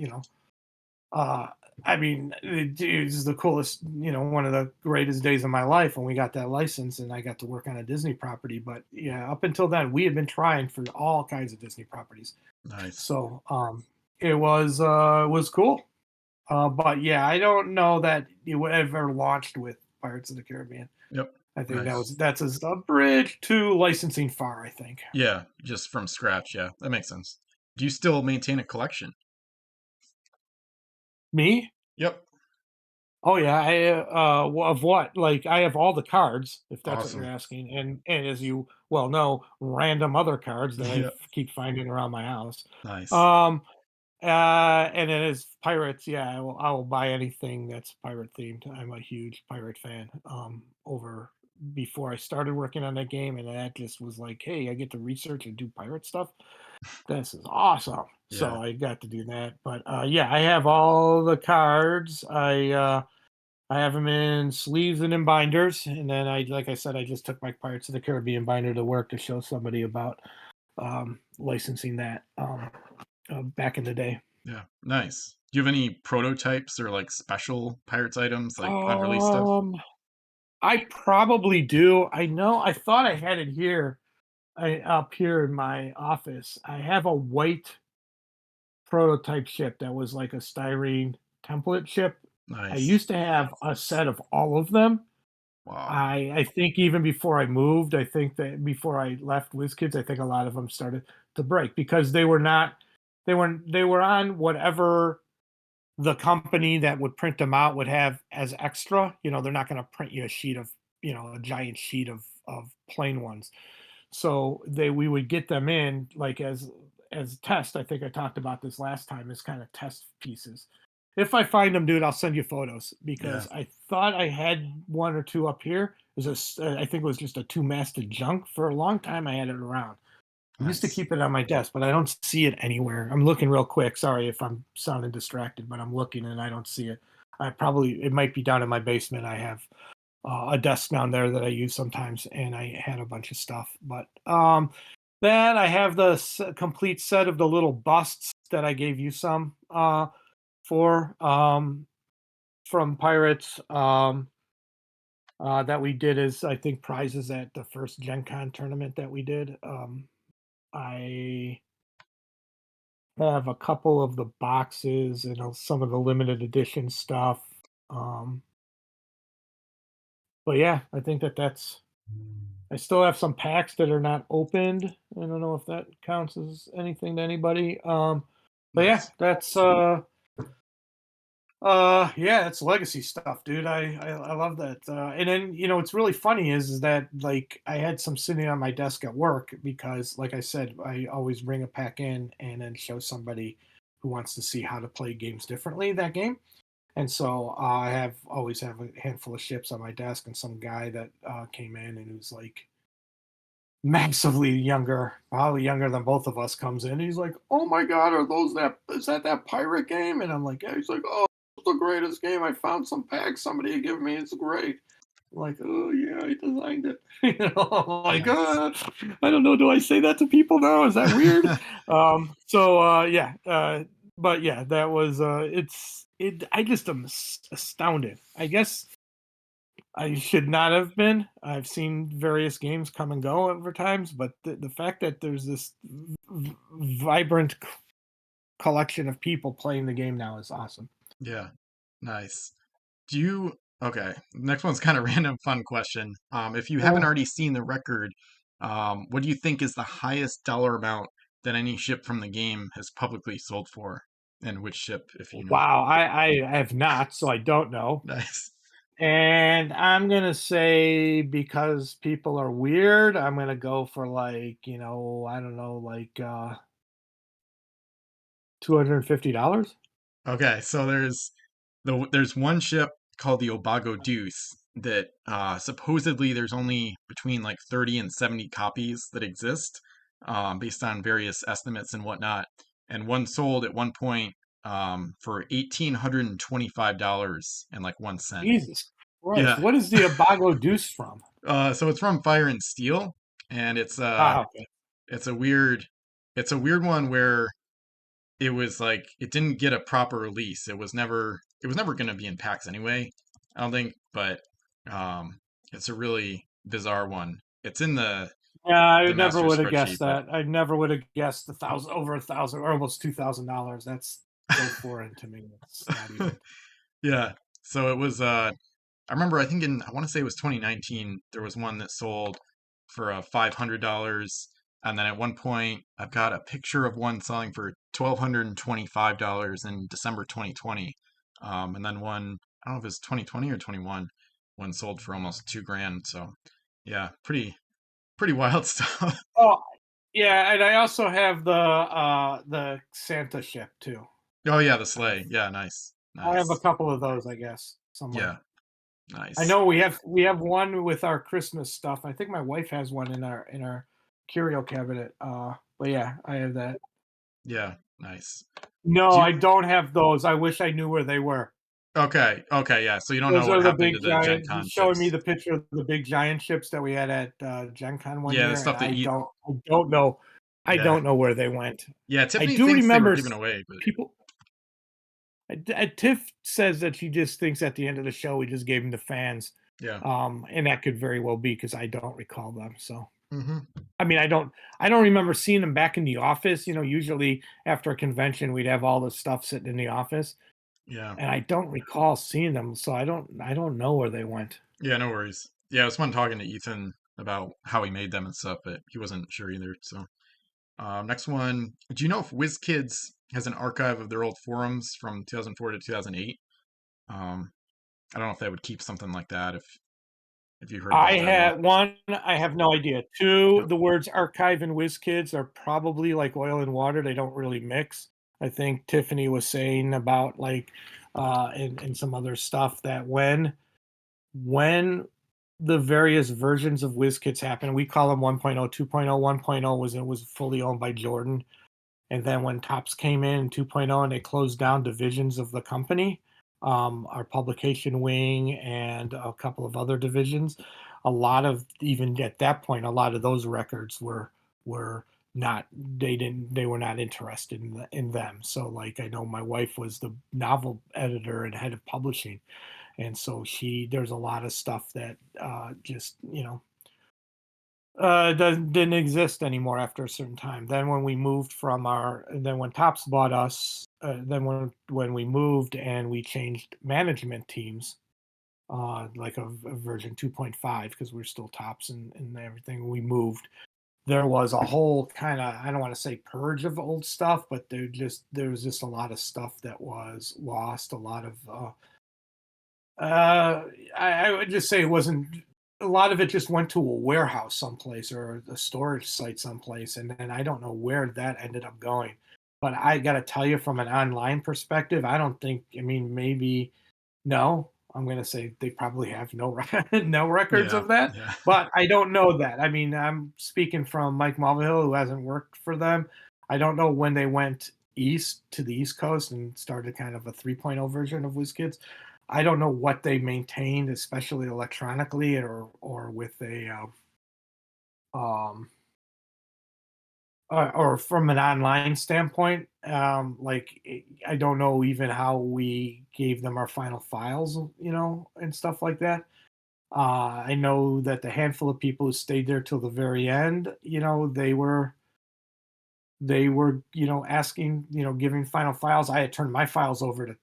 uh, I mean, it was the coolest, one of the greatest days of my life when we got that license and I got to work on a Disney property. But yeah, up until then, we had been trying for all kinds of Disney properties. Nice. So it was cool. But yeah, I don't know that it would ever launched with Pirates of the Caribbean. Yep. I think Nice. that's a bridge to licensing far. I think. Yeah, just from scratch. Yeah, that makes sense. Do you still maintain a collection? Me? Yep. Oh yeah, of what? Like I have all the cards, if that's what you're Awesome. asking, and as you well know, random other cards that Yeah. keep finding around my house. Nice. Um, and it is pirates. Yeah, I will buy anything that's pirate themed. I'm a huge pirate fan. Over before I started working on that game, and that just was like, hey, I get to research and do pirate stuff. This is awesome. So Yeah. I got to do that. But yeah, I have all the cards. I have them in sleeves and in binders, and then like I said, I just took my Pirates of the Caribbean binder to work to show somebody about licensing that back in the day. Yeah. Nice. Do you have any prototypes or like special Pirates items, like unreleased stuff? Um, I probably do. I know. I thought I had it here, up here in my office. I have a white prototype ship that was like a styrene template ship. I Nice. used to have a set of all of them. Wow. I think even before I moved, I think that before I left WizKids, I think a lot of them started to break because they were on whatever the company that would print them out would have as extra. They're not going to print you a sheet of, a giant sheet of plain ones. So we would get them in like as test. I think I talked about this last time as kind of test pieces. If I find them, dude, I'll send you photos Yeah. because I thought I had one or two up here. I think it was just a two-masted junk for a long time. I had it around. I used to Nice. keep it on my desk, but I don't see it anywhere. I'm looking real quick. Sorry if I'm sounding distracted, but I'm looking and I don't see it. It might be down in my basement. I have a desk down there that I use sometimes, and I had a bunch of stuff. But then I have the complete set of the little busts that I gave you some for from Pirates that we did as I think prizes at the first Gen Con tournament that we did. I have a couple of the boxes and some of the limited edition stuff. Um, but yeah, I think that's I still have some packs that are not opened. I don't know if that counts as anything to anybody. But yeah, Nice. yeah, it's legacy stuff, dude. I love that. And then what's really funny is that like I had some sitting on my desk at work because, like I said, I always bring a pack in and then show somebody who wants to see how to play games differently that game. And so I have always have a handful of ships on my desk, and some guy that came in and was like massively younger, probably younger than both of us, comes in. He's like, "Oh my god, are those that is that pirate game?" And I'm like, "Yeah." He's like, "Oh, it's the greatest game. I found some packs somebody had given me. It's great." I'm like, "Oh yeah, I designed it." I'm like, Nice. I don't know. Do I say that to people now? Is that weird? Yeah, but yeah, that was it's it. I just am astounded. I guess I should not have been. I've seen various games come and go over times, but the fact that there's this vibrant collection of people playing the game now is awesome. Yeah. Nice. Do you okay, next one's kind of random fun question. If you haven't Oh, already seen the record, what do you think is the highest dollar amount that any ship from the game has publicly sold for? And which ship, if you know? wow. I have not, so I don't know. Nice. And I'm gonna say because people are weird, I'm gonna go for like, I don't know, like $250. Okay, so there's one ship called the Obago Deuce that supposedly there's only between like 30 and 70 copies that exist, based on various estimates and whatnot. And one sold at one point for $1,825 and like 1 cent. Jesus Christ. Yeah. What is the Abago Deuce from? So it's from Fire and Steel, and Ah, okay. it's a weird it's a weird one where it was like it didn't get a proper release. It was never going to be in packs anyway, I don't think, but um it's a really bizarre one. It's in Yeah, I the never master would have spreadsheet, guessed but that. I never would have guessed over 1,000 or almost $2,000. That's so foreign to me. It's not even. yeah. So it was I remember I think I want to say it was 2019 there was one that sold for $500, and then at one point I've got a picture of one selling for $1,225 in December 2020. And then one, I don't know if it's 2020 or 21, one sold for almost 2 grand. So yeah, pretty wild stuff. Oh, yeah, and I also have the Santa ship too. Oh yeah, the I have sleigh. Yeah, nice. I have a Nice. couple of those, I guess, somewhere. Yeah, I nice. know we have one with our Christmas stuff. I think my wife has one in our curio cabinet. But yeah, I have that. Yeah, nice. No, Do I you don't have those. I wish I knew where they were. Okay, okay, yeah. So you don't know Those what are the happened to big the Gen giant Con he's showing me ships. the picture of the big giant ships that we had at, Gen Con one Yeah, the year, and stuff that you I don't know yeah. where they went. Yeah, I Tiffany do thinks they were remember given away, but people Tiff says that she just thinks at the end of the show we just gave them to fans, yeah. and that could very well be because I don't recall them, so Hmm. I mean, I don't remember seeing them back in the office. Usually after a convention, we'd have all the stuff sitting in the office, Yeah. and I don't recall seeing them, so I don't know where they went. Yeah, no worries. Yeah, it was fun talking to Ethan about how he made them and stuff, but he wasn't sure either. So, next one. Do you know if WizKids has an archive of their old forums from 2004 to 2008? Um, I don't know if they would keep something like that if you heard I about that at all. had one, I have no idea. Two, Yep. the words archive and WizKids are probably like oil and water. They don't really mix. I think Tiffany was saying about like and some other stuff that when the various versions of WizKids happened, we call them 1.0, 2.0. 1.0 was fully owned by Jordan. And then when Tops came in 2.0 and they closed down divisions of the company, our publication wing and a couple of other divisions, a lot of even at that point, a lot of those records were not they were not interested in them. So like I know my wife was the novel editor and head of publishing, and so there's a lot of stuff that just didn't exist anymore after a certain time. Then when we moved then when Tops bought us, then when we moved and we changed management teams, like a version 2.5 because we're still tops and everything. We moved. There was a whole kind of, I don't want to say purge of old stuff, but there was just a lot of stuff that was lost. A lot of I would just say it wasn't. A lot of it just went to a warehouse someplace or a storage site someplace, and then I don't know where that ended up going. But I got to tell you, from an online perspective, I don't think. I mean, maybe no. I'm going to say they probably have no records Yeah, of that, yeah, but I don't know that. I mean, I'm speaking from Mike Mulvihill, who hasn't worked for them. I don't know when they went east to the East Coast and started kind of a 3.0 version of WizKids. I don't know what they maintained, especially electronically or with a um or from an online standpoint. I don't know even how we gave them our final files, and stuff like that. I know that the handful of people who stayed there till the very end, they were asking, giving final files. I had turned my files over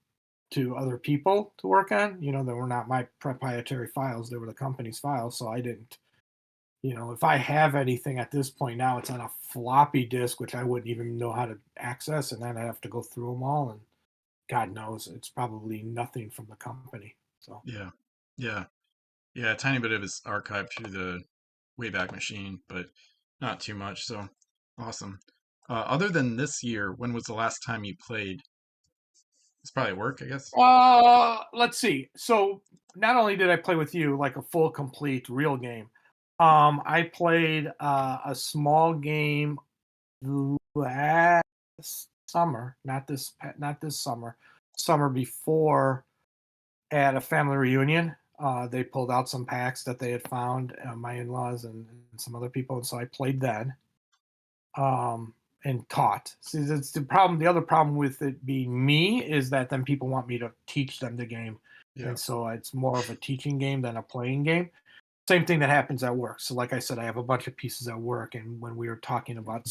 to other people to work on. They were not my proprietary files; they were the company's files. So I didn't, if I have anything at this point now, it's on a floppy disk, which I wouldn't even know how to access, and then I have to go through them all. And God knows, it's probably nothing from the company. So yeah, yeah, yeah. A tiny bit of his archive through the Wayback Machine, but not too much. So awesome. Other than this year, when was the last time you played? It's probably work, I guess. let's see. So not only did I play with you like a full, complete, real game, I played a small game last summer, not this summer, summer before at a family reunion. They pulled out some packs that they had found, my in-laws and some other people, and so I played then. And taught. See, that's the problem. The other problem with it being me is that then people want me to teach them the game, Yeah, and so it's more of a teaching game than a playing game. Same thing that happens at work. So, like I said, I have a bunch of pieces at work, and when we were talking about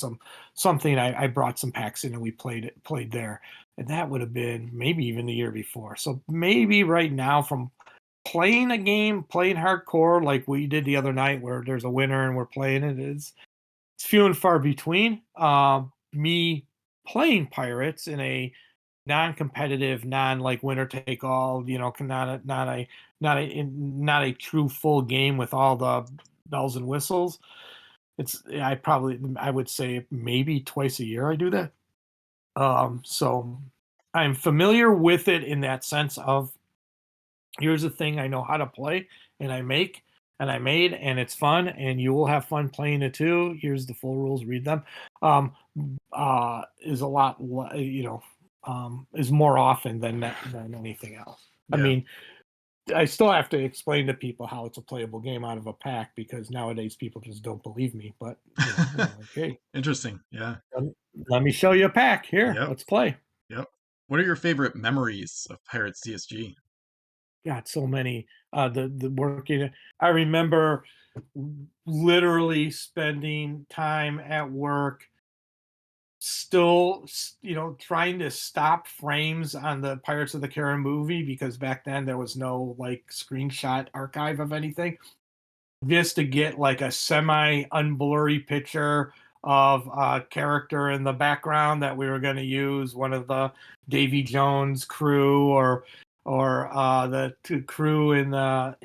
something, I brought some packs in and we played there, and that would have been maybe even the year before. So maybe right now, from playing a game, playing hardcore like we did the other night, where there's a winner and we're playing it, is it's few and far between. Me playing pirates in a non-competitive, like winner take all, not a true full game with all the bells and whistles. I would say maybe twice a year I do that. So I'm familiar with it in that sense of here's the thing I know how to play and I made and it's fun and you will have fun playing it too. Here's the full rules, read them. Um, is a lot, is more often than anything else. I yeah. mean, I still have to explain to people how it's a playable game out of a pack because nowadays people just don't believe me. But I'm like, hey, Interesting. Yeah. let let me show you a pack. Here, Yep. let's play. Yep. What are your favorite memories of Pirates CSG? Got so many. The working. I remember literally spending time at work, still, trying to stop frames on the Pirates of the Caribbean movie because back then there was no like screenshot archive of anything. Just to get like a semi unblurry picture of a character in the background that we were going to use, one of the Davy Jones crew or the crew in the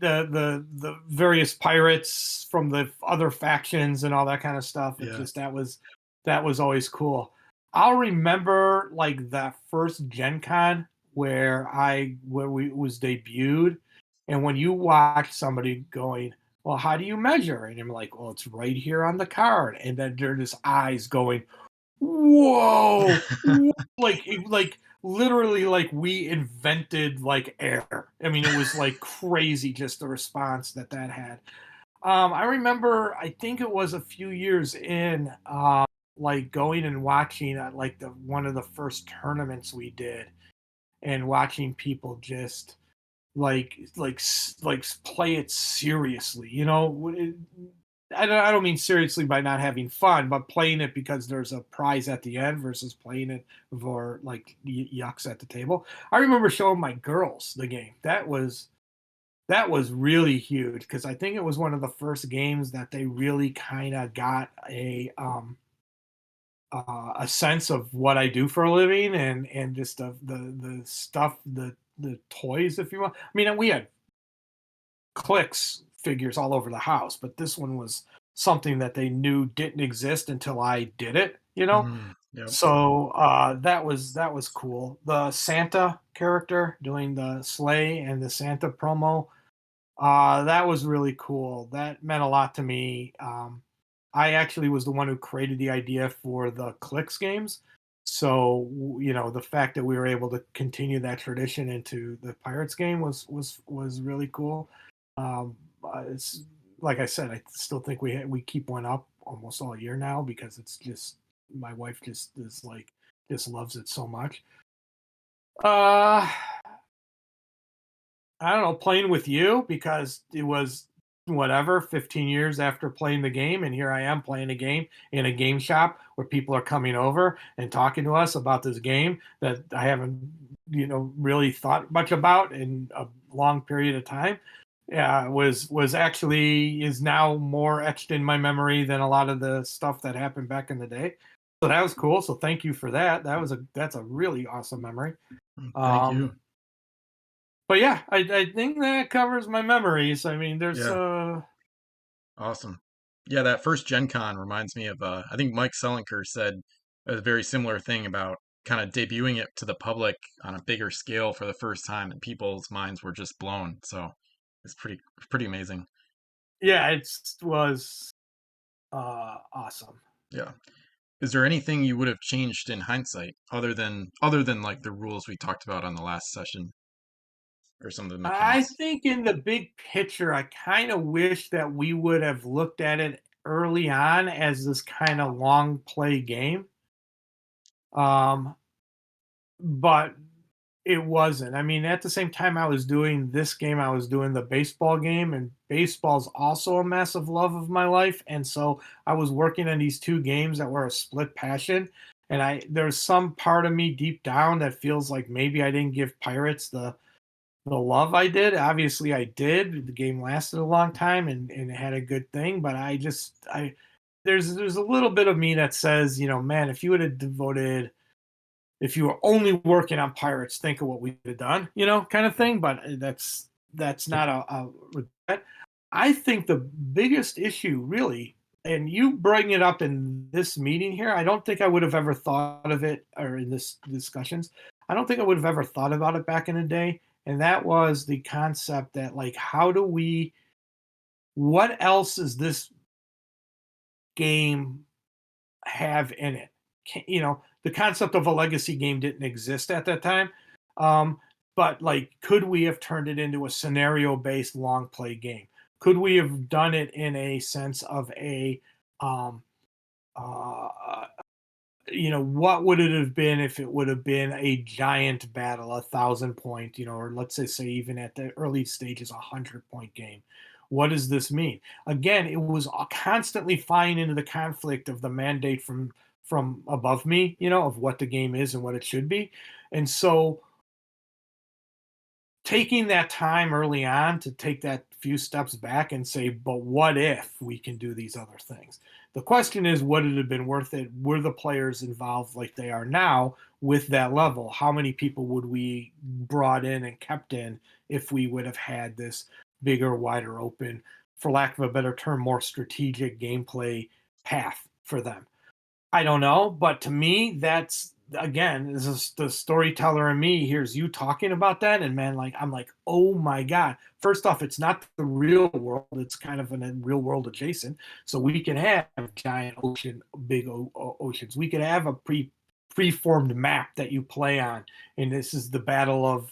the various pirates from the other factions and all that kind of stuff. It Yeah. just that was always cool. I'll remember like that first Gen Con where we was debuted, and when you watch somebody going, well, how do you measure? And I'm like, well, it's right here on the card, and then they're just eyes going, whoa, like literally like we invented like air. I mean, it was like crazy just the response that had. I remember, I think it was a few years in, like going and watching like the one of the first tournaments we did, and watching people just like play it seriously. I don't mean seriously by not having fun, but playing it because there's a prize at the end versus playing it for like yucks at the table. I remember showing my girls the game. That was really huge because I think it was one of the first games that they really kind of got a sense of what I do for a living, and just the stuff, the toys, if you will. I mean, we had clicks figures all over the house, but this one was something that they knew didn't exist until I did it, you know? Yep. So that was cool. The Santa character doing the sleigh and the Santa promo, that was really cool. That meant a lot to me. I actually was the one who created the idea for the clicks games. So the fact that we were able to continue that tradition into the Pirates game was really cool. It's like I said, I still think we keep one up almost all year now because it's just my wife just loves it so much. Uh, I don't know, playing with you because it was whatever 15 years after playing the game, and here I am playing a game in a game shop where people are coming over and talking to us about this game that I haven't really thought much about in a long period of time. Yeah, was actually is now more etched in my memory than a lot of the stuff that happened back in the day. So that was cool. So thank you for that. That's a really awesome memory. Thank Um, you. but yeah, I think that covers my memories. I mean, there's Yeah. Awesome. Yeah, that first Gen Con reminds me of I think Mike Selinker said a very similar thing about kind of debuting it to the public on a bigger scale for the first time, and people's minds were just blown. So it's pretty amazing. yeah, it was awesome. Yeah. Is there anything you would have changed in hindsight other than like the rules we talked about on the last session or some of the I mechanics? think in the big picture, I kind of wish that we would have looked at it early on as this kind of long play game. Um, but it wasn't. I mean, at the same time I was doing this game, I was doing the baseball game, and baseball's also a massive love of my life. And so I was working on these two games that were a split passion. And there's some part of me deep down that feels like maybe I didn't give Pirates the love I did. Obviously I did. The game lasted a long time and it had a good thing, but I there's a little bit of me that says, man, if you would have devoted if you were only working on Pirates, think of what we could have done, kind of thing. But that's not a regret. I think the biggest issue, really, and you bring it up in this meeting here, I don't think I would have ever thought of it, or in this discussions. I don't think I would have ever thought about it back in the day. And that was the concept that, like, what else is this game have in it? The concept of a legacy game didn't exist at that time. Um, but like, could we have turned it into a scenario based long play game? Could we have done it in a sense of um, uh, what would it have been if it would have been a giant battle, 1,000 point, or let's say even at the early stages, 100 point game? What does this mean? Again, it was constantly flying into the conflict of the mandate from above me, of what the game is and what it should be. And so taking that time early on to take that few steps back and say, but what if we can do these other things? The question is, would it have been worth it? Were the players involved like they are now with that level? How many people would we brought in and kept in if we would have had this bigger, wider open, for lack of a better term, more strategic gameplay path for them? I don't know, but to me, that's again, this is the storyteller in me hears you talking about that, and man, like I'm like, oh my god! First off, it's not the real world; it's kind of a real world adjacent. So we can have giant big oceans. We could have a preformed map that you play on, and this is the battle of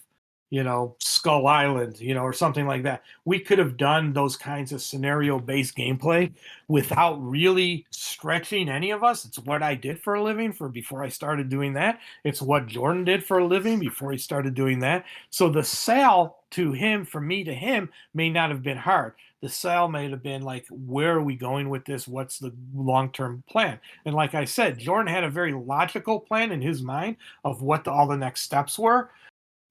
Skull Island, or something like that. We could have done those kinds of scenario based gameplay without really stretching any of us. It's what I did for a living for before I started doing that. It's what Jordan did for a living before he started doing that. So the sell to him, from me to him, may not have been hard. The sale may have been like, where are we going with this? What's the long term plan? And like I said, Jordan had a very logical plan in his mind of what all the next steps were.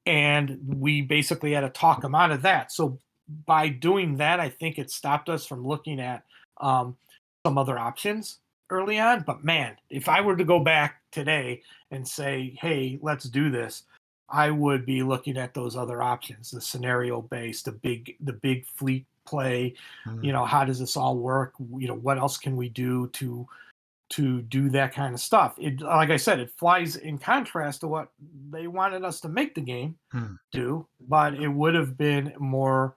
And we basically had to talk him out of that. So by doing that, I think it stopped us from looking at um, some other options early on. But man, if I were to go back today and say, "Hey, let's do this," I would be looking at those other options, the scenario based, the big fleet play. Mm. How does this all work? What else can we do to do that kind of stuff? It, like I said, it flies in contrast to what they wanted us to make the game Mm. do, but it would have been more,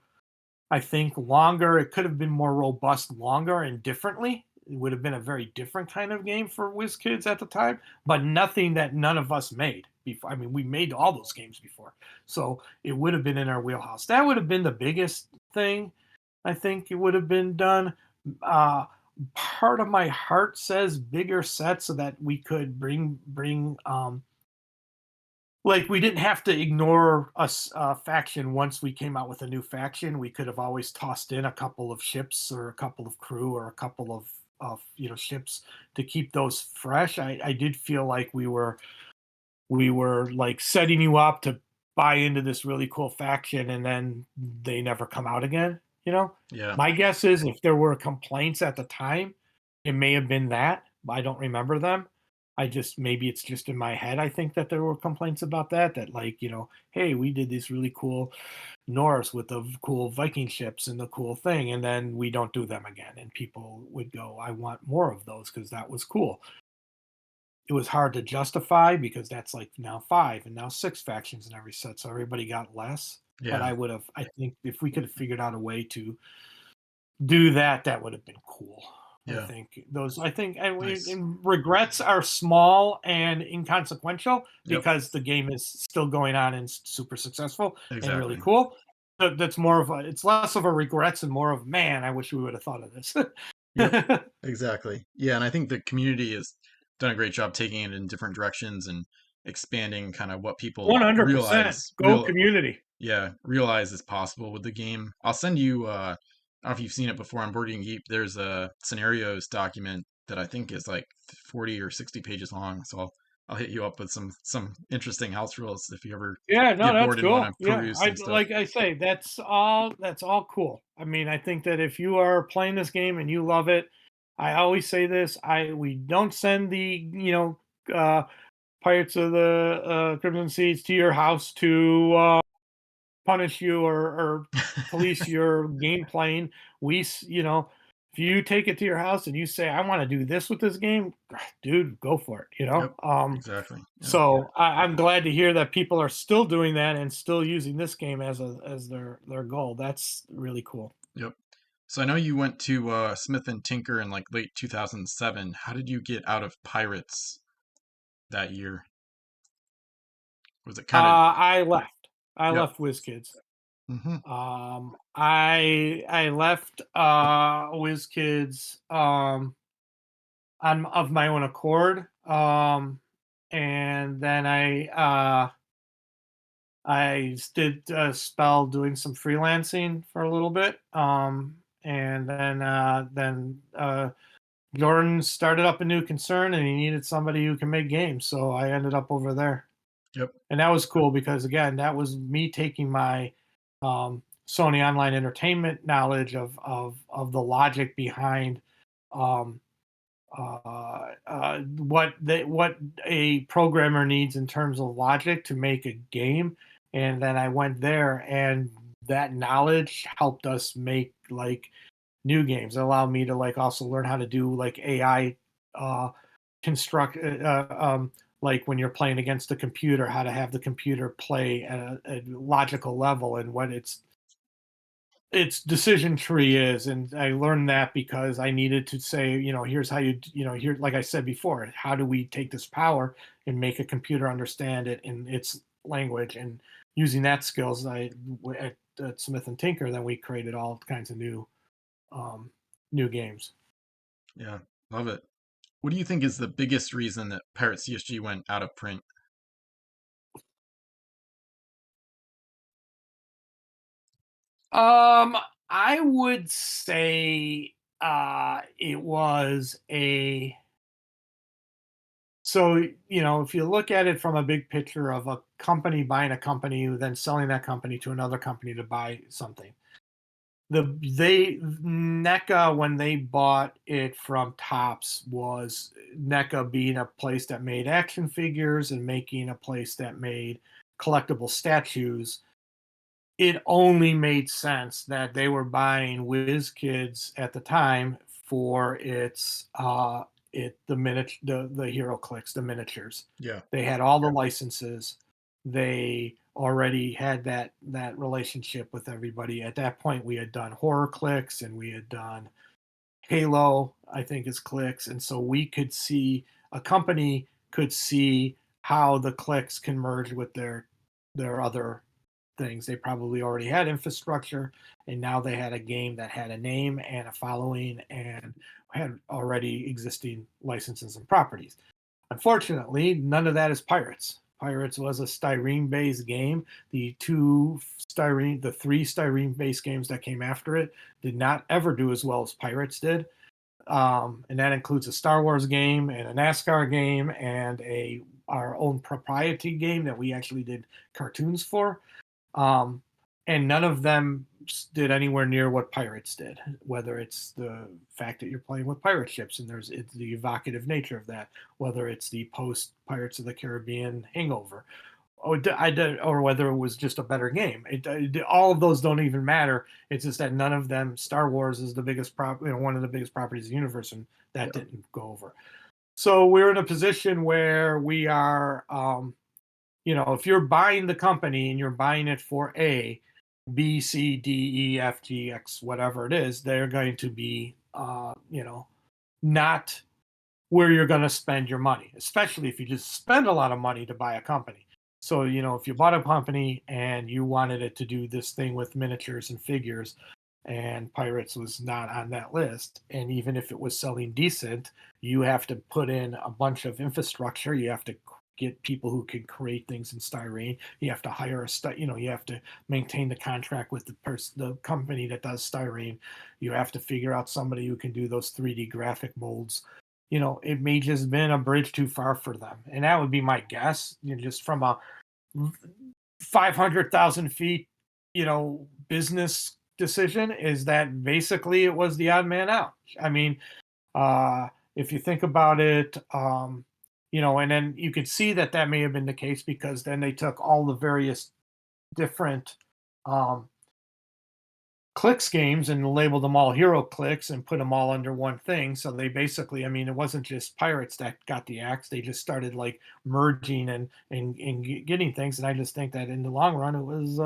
I think, longer. It could have been more robust, longer, and differently. It would have been a very different kind of game for WizKids at the time, but nothing that none of us made before. I mean, we made all those games before, so it would have been in our wheelhouse. That would have been the biggest thing. I think it would have been done. Uh, Part of my heart says bigger sets so that we could bring like we didn't have to ignore a faction once we came out with a new faction. We could have always tossed in a couple of ships or a couple of crew or a couple of ships to keep those fresh. I did feel like we were like setting you up to buy into this really cool faction and then they never come out again, you know? Yeah. My guess is if there were complaints at the time, it may have been that. I don't remember them. Maybe it's just in my head. I think that there were complaints about that, like, hey, we did these really cool Norse with the cool Viking ships and the cool thing, and then we don't do them again. And people would go, I want more of those because that was cool. It was hard to justify because that's like now 5 and now 6 factions in every set, so everybody got less. But Yeah. I think if we could have figured out a way to do that, that would have been cool. Yeah. I think, Nice. and regrets are small and inconsequential Yep. because the game is still going on and super successful and really Exactly. cool. That's more of it's less of a regrets and more of, man, I wish we would have thought of this. Yep. Exactly. Yeah, and I think the community has done a great job taking it in different directions and expanding kind of what people 100%. realize Go real community. yeah, realize is possible with the game. I'll send you I don't know if you've seen it before on Board Game Geek. There's a scenarios document that I think is like 40 or 60 pages long. So I'll hit you up with some interesting house rules if you ever Yeah, no, get that's bored and want to cool. Yeah, peruse I some stuff. like I say, that's all cool. I mean, I think that if you are playing this game and you love it, I always say this, I we don't send the, Pirates of the Crimson Seas to your house to punish you or police your game playing. If you take it to your house and you say, I want to do this with this game, dude, go for it, Yep. Exactly. Yeah. so I'm glad to hear that people are still doing that and still using this game as their goal. That's really cool. Yep. So I know you went to Smith and Tinker in like late 2007. How did you get out of Pirates that year? Was it kind of I left. I yep. left WizKids. Hmm. I left WizKids on of my own accord. And then I did a spell doing some freelancing for a little bit. And then Jordan started up a new concern and he needed somebody who can make games. So I ended up over there. Yep. And that was cool because, again, that was me taking my Sony Online Entertainment knowledge of the logic behind um, what a programmer needs in terms of logic to make a game. And then I went there, and that knowledge helped us make like new games. It allowed me to like also learn how to do like AI construct like when you're playing against the computer, how to have the computer play at a logical level and what its decision tree is. And I learned that because I needed to say, here's how here, like I said before, how do we take this power and make a computer understand it in its language? And using that skills, at Smith and Tinker, then we created all kinds of um, new games. Yeah. Love it. What do you think is the biggest reason that Pirate CSG went out of print? Um, I would say it was a so if you look at it from a big picture of a company buying a company, then selling that company to another company to buy something. They NECA, when they bought it from Tops, was NECA being a place that made action figures and making a place that made collectible statues. It only made sense that they were buying Wizkids at the time for its the hero clicks, the miniatures. Yeah. They had all the licenses. They already had that relationship with everybody. At that point, we had done horror clicks and we had done Halo, I think, is clicks, and so we could see a company could see how the clicks can merge with their other things. They probably already had infrastructure, and now they had a game that had a name and a following and had already existing licenses and properties. Unfortunately, none of that is Pirates. Pirates was a styrene-based game. The three styrene-based games that came after it did not ever do as well as Pirates did, and that includes a Star Wars game and a NASCAR game and a our own proprietary game that we actually did cartoons for. Um, and none of them did anywhere near what Pirates did. Whether it's the fact that you're playing with pirate ships and it's the evocative nature of that, whether it's the post Pirates of the Caribbean hangover, or whether it was just a better game. All of those don't even matter. It's just that none of them. Star Wars is the one of the biggest properties in the universe, and that Yeah. didn't go over. So we're in a position where we are. If you're buying the company and you're buying it for A, B, C, D, E, F, G, X, whatever it is, they're going to be, not where you're going to spend your money, especially if you just spend a lot of money to buy a company. So, if you bought a company and you wanted it to do this thing with miniatures and figures, and Pirates was not on that list, and even if it was selling decent, you have to put in a bunch of infrastructure. You have to get people who can create things in styrene. You have to hire you have to maintain the contract with the company that does styrene. You have to figure out somebody who can do those 3D graphic molds. It may just been a bridge too far for them. And that would be my guess, just from a 500,000 feet, business decision, is that basically it was the odd man out. I mean, if you think about it, and then you could see that may have been the case because then they took all the various different um, clicks games and labeled them all hero clicks and put them all under one thing. So they basically, I mean, it wasn't just Pirates that got the axe. They just started like merging and getting things. And I just think that in the long run, it was,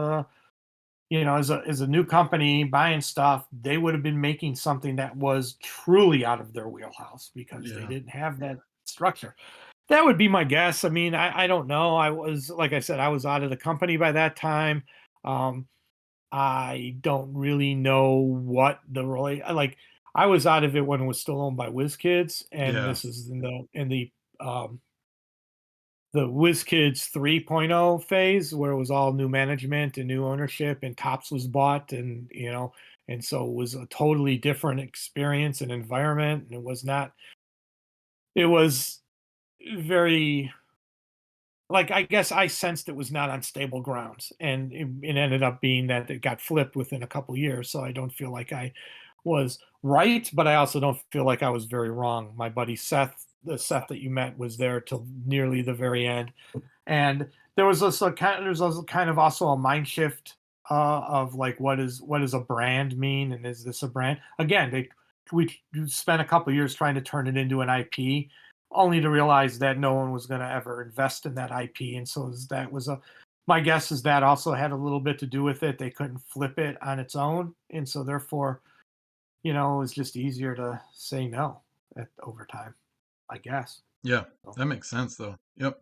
as a new company buying stuff, they would have been making something that was truly out of their wheelhouse because they Yeah. didn't have that structure. That would be my guess. I mean, I don't know. Like I said, I was out of the company by that time. Um, I don't really know what the relate like. I was out of it when it was still owned by WizKids, and Yeah. this is um, the WizKids 3.0 phase where it was all new management and new ownership, and Tops was bought, and so it was a totally different experience and environment, and it was not. It was very like I guess I sensed it was not on stable grounds, and it ended up being that it got flipped within a couple years. So I don't feel like I was right, but I also don't feel like I was very wrong. My buddy Seth, the Seth that you met, was there till nearly the very end, and there's also kind of also a mind shift of like what does a brand mean, and is this a brand again? We spent a couple years trying to turn it into an IP, only to realize that no one was going to ever invest in that IP, and so that was a my guess is that also had a little bit to do with it. They couldn't flip it on its own, and so therefore, it was just easier to say no over time, I guess. Yeah. So. That makes sense, though. Yep.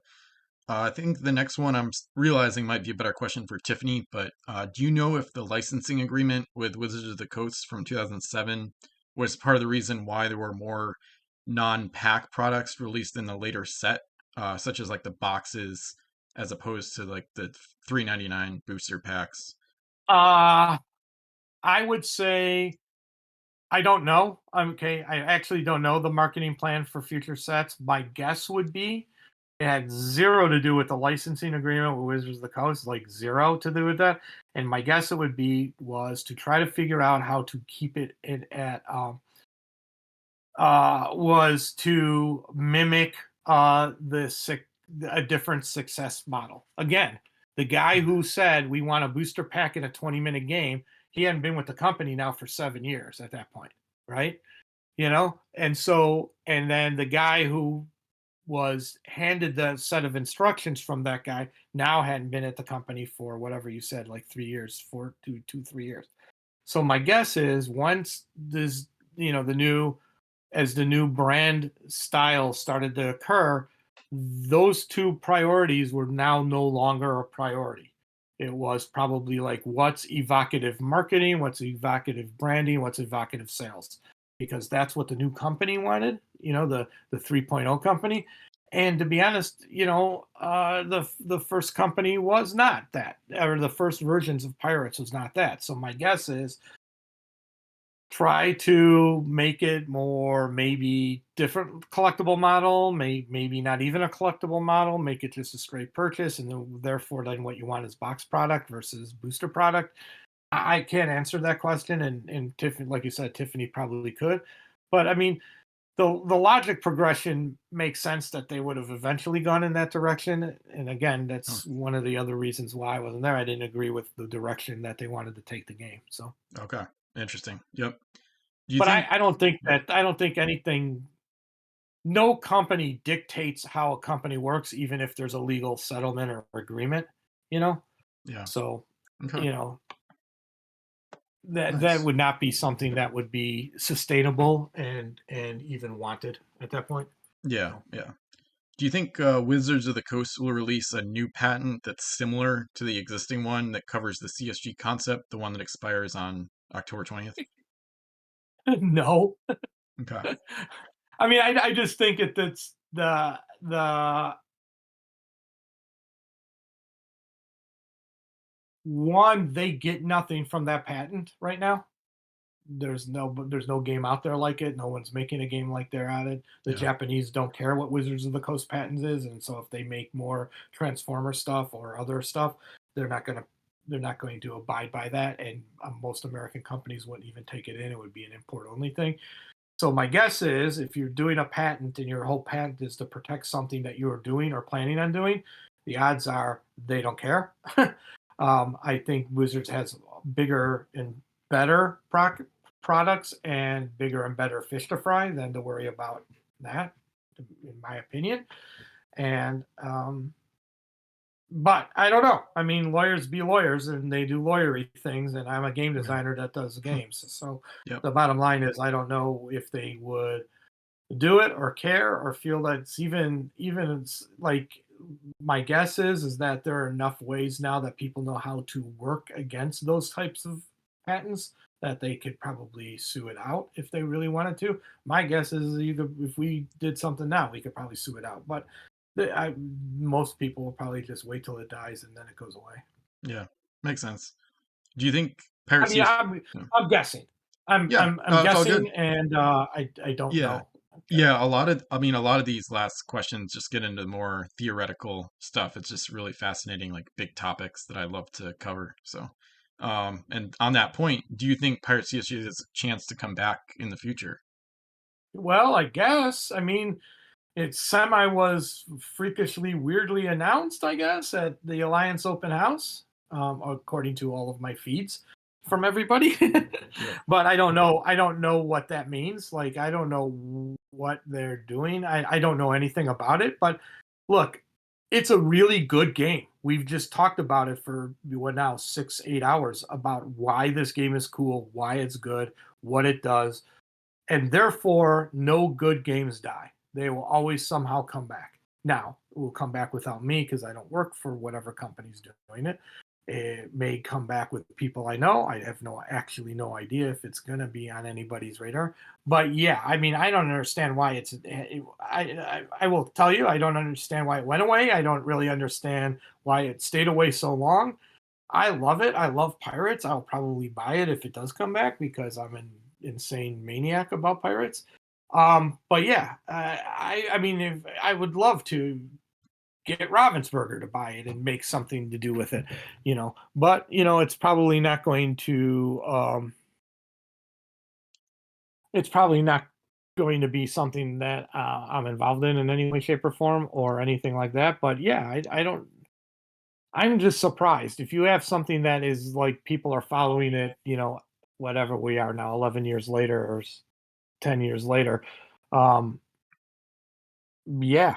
I think the next one realizing might be a better question for Tiffany, but do you know if the licensing agreement with Wizards of the Coast from 2007 was part of the reason why there were more non-pack products released in the later set, such as like the boxes, as opposed to like the 3.99 booster packs? Uh I would say I don't know. Okay, I actually don't know the marketing plan for future sets. My guess would be it had zero to do with the licensing agreement with Wizards of the Coast, like zero to do with that. And my guess it would be was to try to figure out how to keep it at was to mimic a different success model. Again, the guy who said we want a booster pack in a 20-minute game, he hadn't been with the company now for 7 years at that point, right? And then the guy who was handed the set of instructions from that guy now hadn't been at the company for whatever you said, like 3 years, 3 years. So my guess is once this, the new as the new brand style started to occur, those two priorities were now no longer a priority. It was probably like what's evocative marketing, what's evocative branding, what's evocative sales, because that's what the new company wanted, the 3.0 company. And to be honest, the first company was not that, or the first versions of Pirates was not that. So my guess is try to make it more maybe different collectible model, maybe not even a collectible model, make it just a straight purchase, and then therefore then what you want is box product versus booster product. I can't answer that question, and Tiffany, like you said, Tiffany probably could, but I mean the logic progression makes sense that they would have eventually gone in that direction. And again, Oh, that's one of the other reasons why I wasn't there. I didn't agree with the direction that they wanted to take the game. So okay, interesting. Yep. Do you but think? I don't think anything. No company dictates how a company works, even if there's a legal settlement or agreement. You know, Yeah. so Okay. you know that Nice. would not be something that would be sustainable and even wanted at that point. Yeah. So Yeah. Do you think Wizards of the Coast will release a new patent that's similar to the existing one that covers the CSG concept, the one that expires on October 20th? no, Okay. I mean I just think that's the one they get nothing from that patent right now. There's no game out there like it. No one's making a game like they're at it. The Yeah. Japanese don't care what Wizards of the Coast patents is, and so if they make more Transformer stuff or other stuff, they're not gonna they're not going to abide by that. And most American companies wouldn't even take it in. It would be an import only thing. So my guess is if you're doing a patent and your whole patent is to protect something that you are doing or planning on doing, the odds are they don't care. I think Wizards has bigger and better products and bigger and better fish to fry than to worry about that, in my opinion. And but I don't know. I mean, lawyers be lawyers, and they do lawyery things, and I'm a game Yeah. designer that does games. So Yep. the bottom line is, I don't know if they would do it or care or feel that it's even it's like my guess is that there are enough ways now that people know how to work against those types of patents that they could probably sue it out if they really wanted to. My guess is either if we did something now, we could probably sue it out. But most people will probably just wait till it dies and then it goes away. Yeah. Makes sense. Do you think I mean, Piracy? I'm guessing. Yeah. I'm No, it's all good. guessing, and I don't Yeah. know. Okay. Yeah, a lot of these last questions just get into more theoretical stuff. It's just really fascinating, like big topics that I love to cover. So, and on that point, do you think Pirate CSG has a chance to come back in the future? Well, I guess. I mean, it semi was freakishly weirdly announced, I guess, at the Alliance Open House, according to all of my feeds from everybody. Yep. But I don't know. I don't know what that means. Like, I don't know what they're doing. I don't know anything about it. But look, it's a really good game. We've just talked about it for what now 6, 8 hours about why this game is cool, why it's good, what it does, and therefore no good games die. They will always somehow come back. Now, it will come back without me because I don't work for whatever company's doing it. It may come back with people I know. I have no idea if it's going to be on anybody's radar. But yeah, I mean, I don't understand why I will tell you, I don't understand why it went away. I don't really understand why it stayed away so long. I love it. I love Pirates. I'll probably buy it if it does come back because I'm an insane maniac about Pirates. But yeah, I mean, if I would love to get Ravensburger to buy it and make something to do with it, But it's probably not going to. It's probably not going to be something that I'm involved in any way, shape, or form, or anything like that. But yeah, I don't. I'm just surprised if you have something that is like people are following it. Whatever we are now, 11 years later or 10 years later. Um, yeah,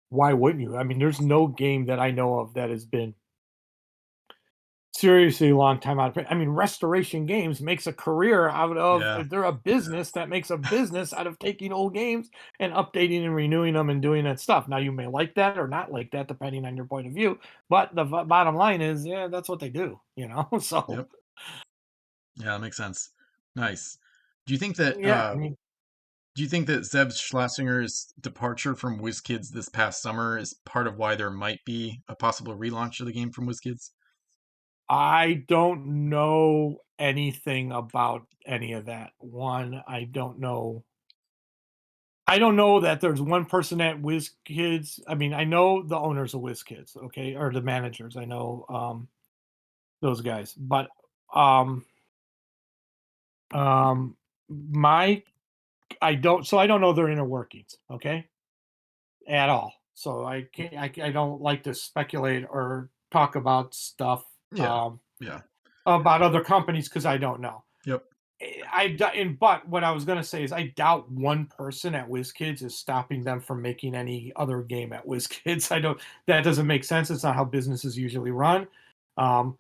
why wouldn't you? I mean, there's no game that I know of that has been seriously long time out of print. I mean, Restoration Games makes a career out of Yeah. they're a business that makes a business out of taking old games and updating and renewing them and doing that stuff. Now, you may like that or not like that, depending on your point of view. But the bottom line is, yeah, that's what they do. So, Yep. Yeah, that makes sense. Nice. Do you think that yeah, I mean, Zeb Schlassinger's departure from WizKids this past summer is part of why there might be a possible relaunch of the game from WizKids? I don't know anything about any of that. One, I don't know that there's one person at WizKids. I mean, I know the owners of WizKids, okay, or the managers. I know those guys, but um, um, my I don't. So I don't know their inner workings, okay, at all. So I can't. I don't like to speculate or talk about stuff Yeah. Yeah. about other companies because I don't know. Yep. But what I was gonna say is I doubt one person at WizKids is stopping them from making any other game at WizKids. I don't. That doesn't make sense. It's not how businesses usually run. Um,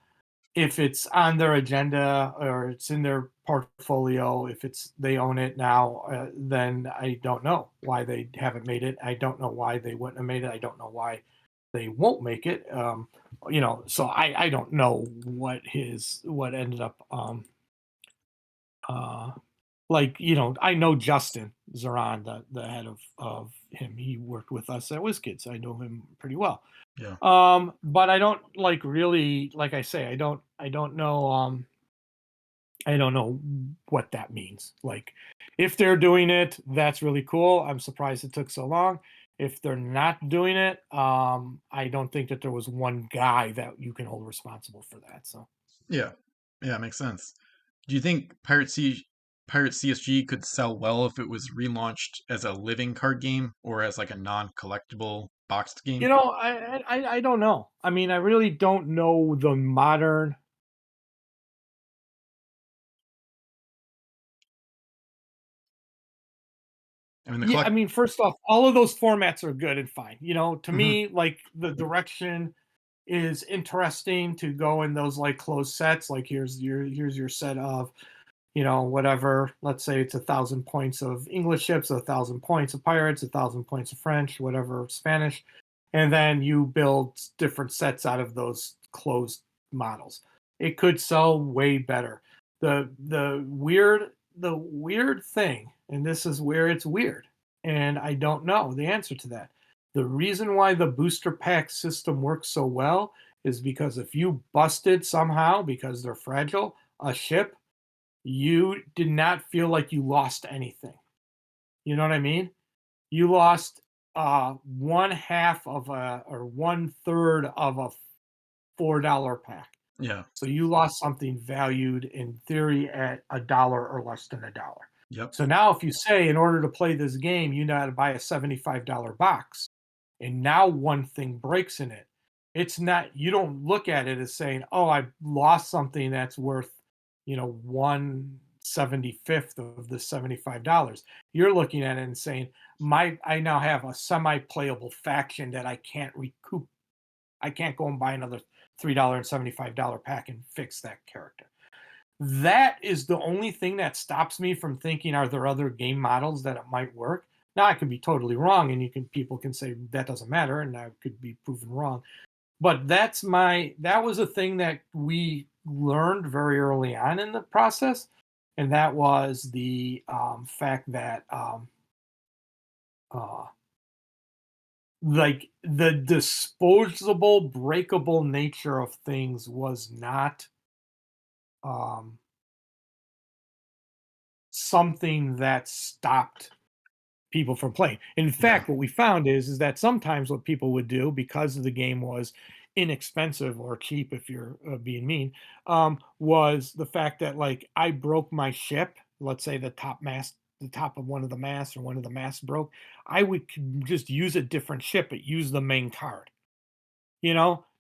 if it's on their agenda or it's in their portfolio, if it's they own it now, then I don't know why they haven't made it. I don't know why they wouldn't have made it. I don't know why they won't make it. So I don't know what ended up uh, I know Justin Zaran, the head of him. He worked with us at WizKids. I know him pretty well. Yeah. But I don't like really, like I say, I don't know what that means. Like, if they're doing it, that's really cool. I'm surprised it took so long. If they're not doing it, I don't think that there was one guy that you can hold responsible for that. So. Yeah. Yeah, makes sense. Do you think Pirate CSG could sell well if it was relaunched as a living card game or as like a non-collectible boxed game? I don't know. I mean, I really don't know the modern. I mean, the Yeah, I collect. mean, first off, all of those formats are good and fine. To Mhm. me, like the direction is interesting to go in those like closed sets. Like here's your set of whatever. Let's say it's 1,000 points of English ships, 1,000 points of pirates, 1,000 points of French, whatever Spanish, and then you build different sets out of those closed models. It could sell way better. The weird thing, and this is where it's weird, and I don't know the answer to that. The reason why the booster pack system works so well is because if you busted somehow because they're fragile a ship, you did not feel like you lost anything. You know what I mean? You lost one half of a or one third of a $4 pack. Yeah. So you lost something valued in theory at a dollar or less than a dollar. Yep. So now if you say in order to play this game, you know how to buy a $75 box, and now one thing breaks in it, it's not you don't look at it as saying, oh, I lost something that's worth, 1/75th of the $75. You're looking at it and saying, I now have a semi-playable faction that I can't recoup. I can't go and buy another $3.75 pack and fix that character. That is the only thing that stops me from thinking, are there other game models that it might work? Now I could be totally wrong, and people can say that doesn't matter, and I could be proven wrong. But that was a thing that we learned very early on in the process, and that was the fact that uh, like the disposable, breakable nature of things was not um, something that stopped people from playing. In Yeah. fact, what we found is that sometimes what people would do because the game was inexpensive or cheap, if you're being mean, was the fact that like I broke my ship. Let's say the top of one of the masts, or one of the masts broke. I would just use a different ship, but use the main card.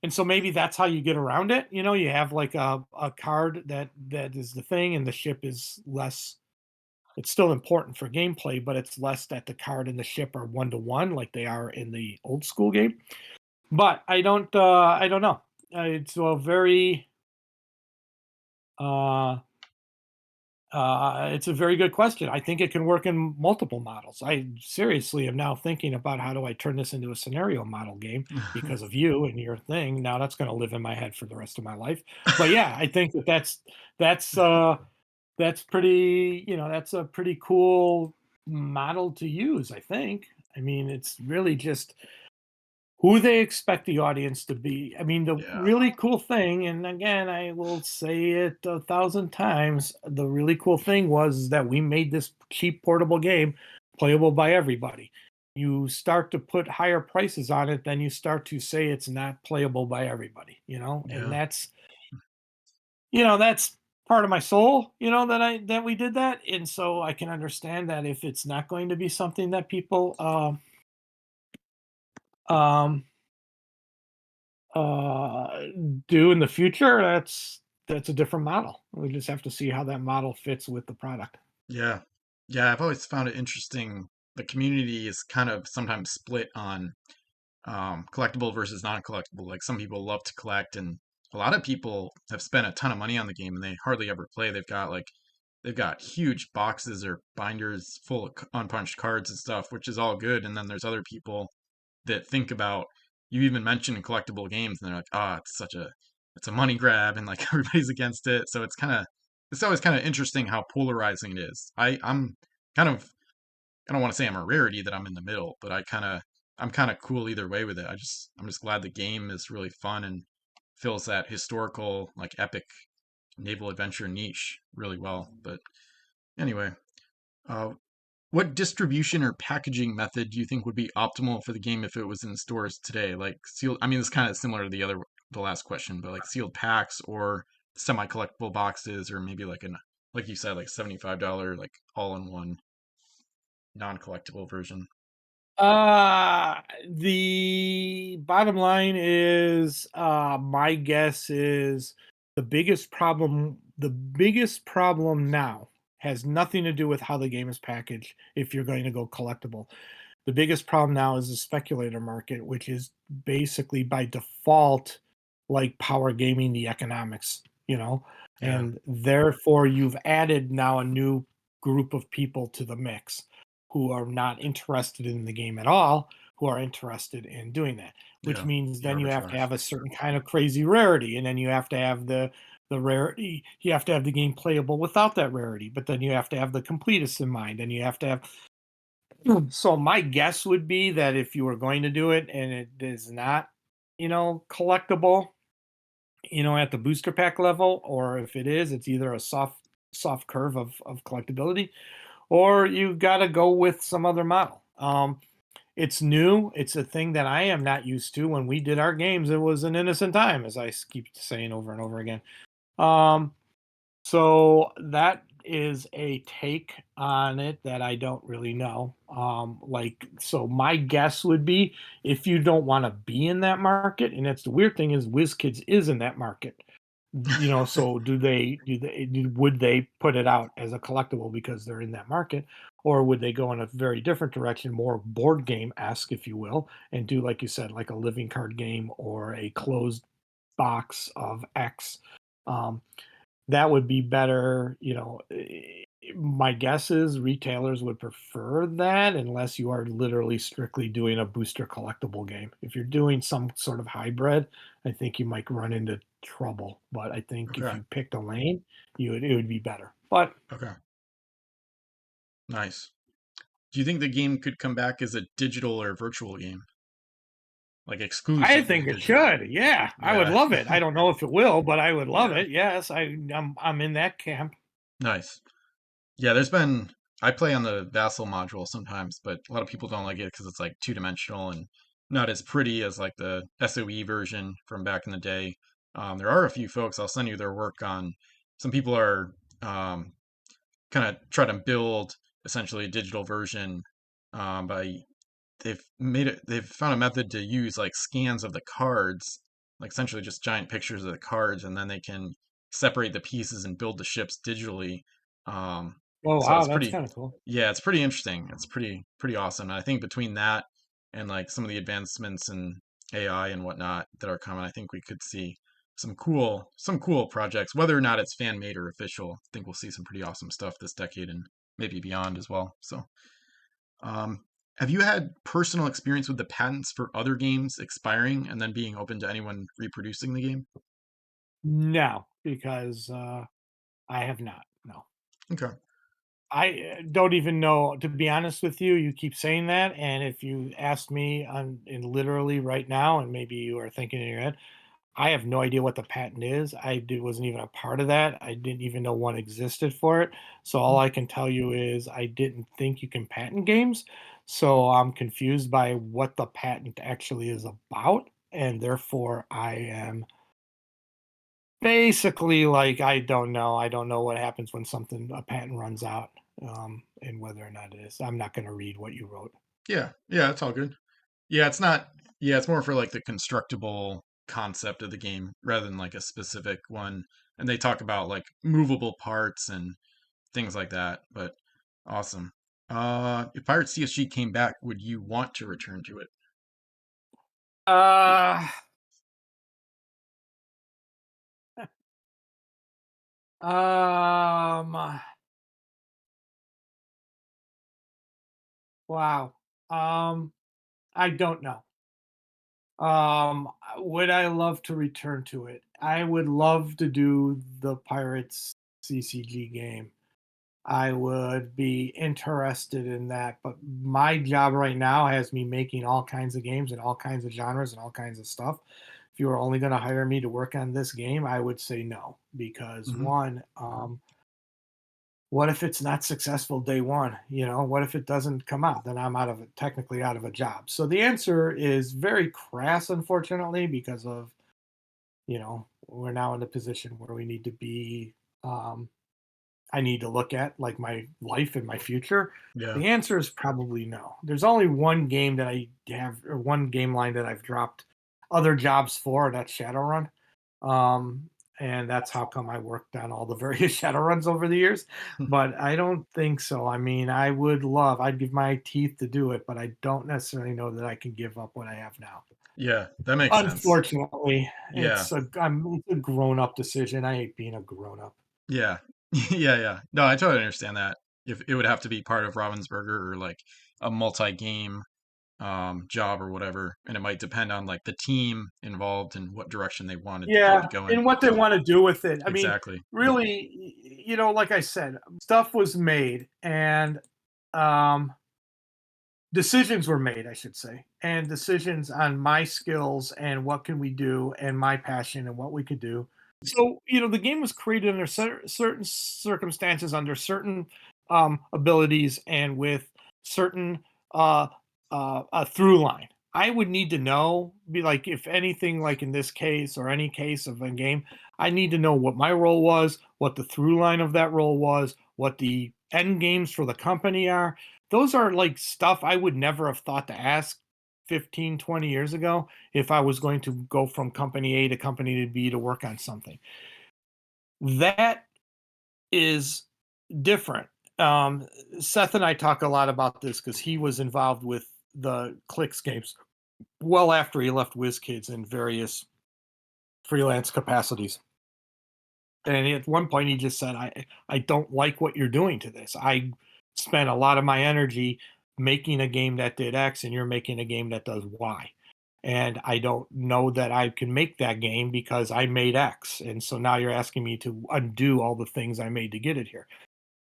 And so maybe that's how you get around it. You have like a card that is the thing, and the ship is less. It's still important for gameplay, but it's less that the card and the ship are one to one like they are in the old school game. But I don't know. It's a very uh, it's a very good question. I think it can work in multiple models. I seriously am now thinking about how do I turn this into a scenario model game because of you and your thing. Now that's going to live in my head for the rest of my life. But yeah, I think that's that's pretty, that's a pretty cool model to use, I think. I mean, it's really just who they expect the audience to be. I mean, the Yeah. really cool thing, and again, I will say it 1,000 times, the really cool thing was that we made this cheap portable game playable by everybody. You start to put higher prices on it, then you start to say it's not playable by everybody, and Yeah. that's part of my soul, that we did that. And so I can understand that if it's not going to be something that people um uh do in the future, that's a different model. We just have to see how that model fits with the product. Yeah. Yeah, I've always found it interesting. The community is kind of sometimes split on collectible versus non-collectible. Like some people love to collect, and a lot of people have spent a ton of money on the game and they hardly ever play. They've got huge boxes or binders full of unpunched cards and stuff, which is all good. And then there's other people that think about, you even mentioned collectible games and they're like, it's a money grab, and like everybody's against it. So it's always kind of interesting how polarizing it is. I'm kind of, I don't want to say I'm a rarity that I'm in the middle, but I'm kind of cool either way with it. I'm just glad the game is really fun and fills that historical, like epic naval adventure niche really well. But anyway, uh, what distribution or packaging method do you think would be optimal for the game if it was in stores today? Like sealed, I mean, it's kind of similar to the last question, but like sealed packs or semi-collectible boxes, or maybe like you said, like $75 like all-in-one non-collectible version. The bottom line is, my guess is the biggest problem now has nothing to do with how the game is packaged if you're going to go collectible. The biggest problem now is the speculator market, which is basically by default like power gaming, the economics, Yeah, and therefore you've added now a new group of people to the mix who are not interested in the game at all, who are interested in doing that, which yeah, means the then you have to arbitrage. have a certain kind of crazy rarity, and then you have to have the rarity, you have to have the game playable without that rarity, but then you have to have the completists in mind, and you have to have. So my guess would be that if you were going to do it and it is not, collectible, at the booster pack level, or if it is, it's either a soft curve of collectability, or you've got to go with some other model. It's new. It's a thing that I am not used to. When we did our games, it was an innocent time, as I keep saying over and over again. Um, so that is a take on it that I don't really know. So my guess would be if you don't want to be in that market, and that's the weird thing is WizKids is in that market. So would they put it out as a collectible because they're in that market, or would they go in a very different direction, more board game esque, if you will, and do like you said, like a living card game or a closed box of X? Um, that would be better, my guess is retailers would prefer that unless you are literally strictly doing a booster collectible game. If you're doing some sort of hybrid, I think you might run into trouble, but I think if Okay, you picked a lane, it would be better. But okay, nice. Do you think the game could come back as a digital or virtual game? like I exclusively think it digital. should. Yeah, I would Yeah. love it. I don't know if it will, but I would love Yeah. it. Yes, I'm in that camp. Nice. Yeah, there's been I play on the Vassal module sometimes, but a lot of people don't like it because it's like two-dimensional and not as pretty as like the SOE version from back in the day. There are a few folks, I'll send you their work on. Some people are kind of try to build essentially a digital version by they've found a method to use like scans of the cards, like essentially just giant pictures of the cards, and then they can separate the pieces and build the ships digitally. Um, Oh so wow, it's that's pretty, kind of cool. yeah, it's pretty interesting. It's pretty awesome. And I think between that and like some of the advancements in AI and whatnot that are coming, I think we could see some cool projects. Whether or not it's fan made or official, I think we'll see some pretty awesome stuff this decade and maybe beyond as well. So. Um, have you had personal experience with the patents for other games expiring and then being open to anyone reproducing the game? No, because I have not. No. Okay. I don't even know, to be honest with you. You keep saying that, and if you asked me on in literally right now, and maybe you are thinking in your head, I have no idea what the patent is. Wasn't even a part of that. I didn't even know one existed for it. So all I can tell you is I didn't think you can patent games. So I'm confused by what the patent actually is about, and therefore I am basically like, I don't know. I don't know what happens when something a patent runs out, and whether or not it is. I'm not going to read what you wrote. Yeah. Yeah, it's all good. Yeah, it's not yeah, it's more for like the constructible concept of the game rather than like a specific one. And they talk about like movable parts and things like that, but awesome. If Pirate CSG came back, would you want to return to it? Uh, um, wow. Um, I don't know. Would I love to return to it? I would love to do the Pirates CCG game. I would be interested in that, but my job right now has me making all kinds of games and all kinds of genres and all kinds of stuff. If you were only going to hire me to work on this game, I would say no, because Hmm. one, what if it's not successful day one? What if it doesn't come out? Then I'm technically out of a job. So the answer is very crass, unfortunately, because of, we're now in a position where we need to be, um, I need to look at like my life and my future. Yeah. The answer is probably no. There's only one game that I have, or one game line that I've dropped other jobs for, and that's Shadowrun. Um, and that's how come I worked on all the various Shadowruns over the years. But I don't think so. I mean, I'd give my teeth to do it, but I don't necessarily know that I can give up what I have now. Yeah, that makes sense. Unfortunately, Yeah. it's a grown up decision. I hate being a grown up. Yeah. Yeah, yeah. No, I totally understand that. If it would have to be part of Ravensburger or like a multi-game job or whatever, and it might depend on like the team involved and what direction they wanted the game Yeah, to go in. and what they wanna do with it. I mean, Exactly. really, like I said, stuff was made and, um, decisions were made, I should say, and decisions on my skills and what can we do and my passion and what we could do. So, the game was created under certain circumstances, under certain, abilities, and with certain, uh, a through line. I would need to know, be like, if anything, like in this case or any case of a game, I need to know what my role was, what the through line of that role was, what the end games for the company are. Those are like stuff I would never have thought to ask 15, 20 years ago if I was going to go from company A to company B to work on something. That is different. Um, Seth and I talk a lot about this because he was involved with the Clicks games well after he left WizKids in various freelance capacities. And at one point, he just said, I don't like what you're doing to this. I spent a lot of my energy making a game that did X, and you're making a game that does Y. And I don't know that I can make that game because I made X. And so now you're asking me to undo all the things I made to get it here.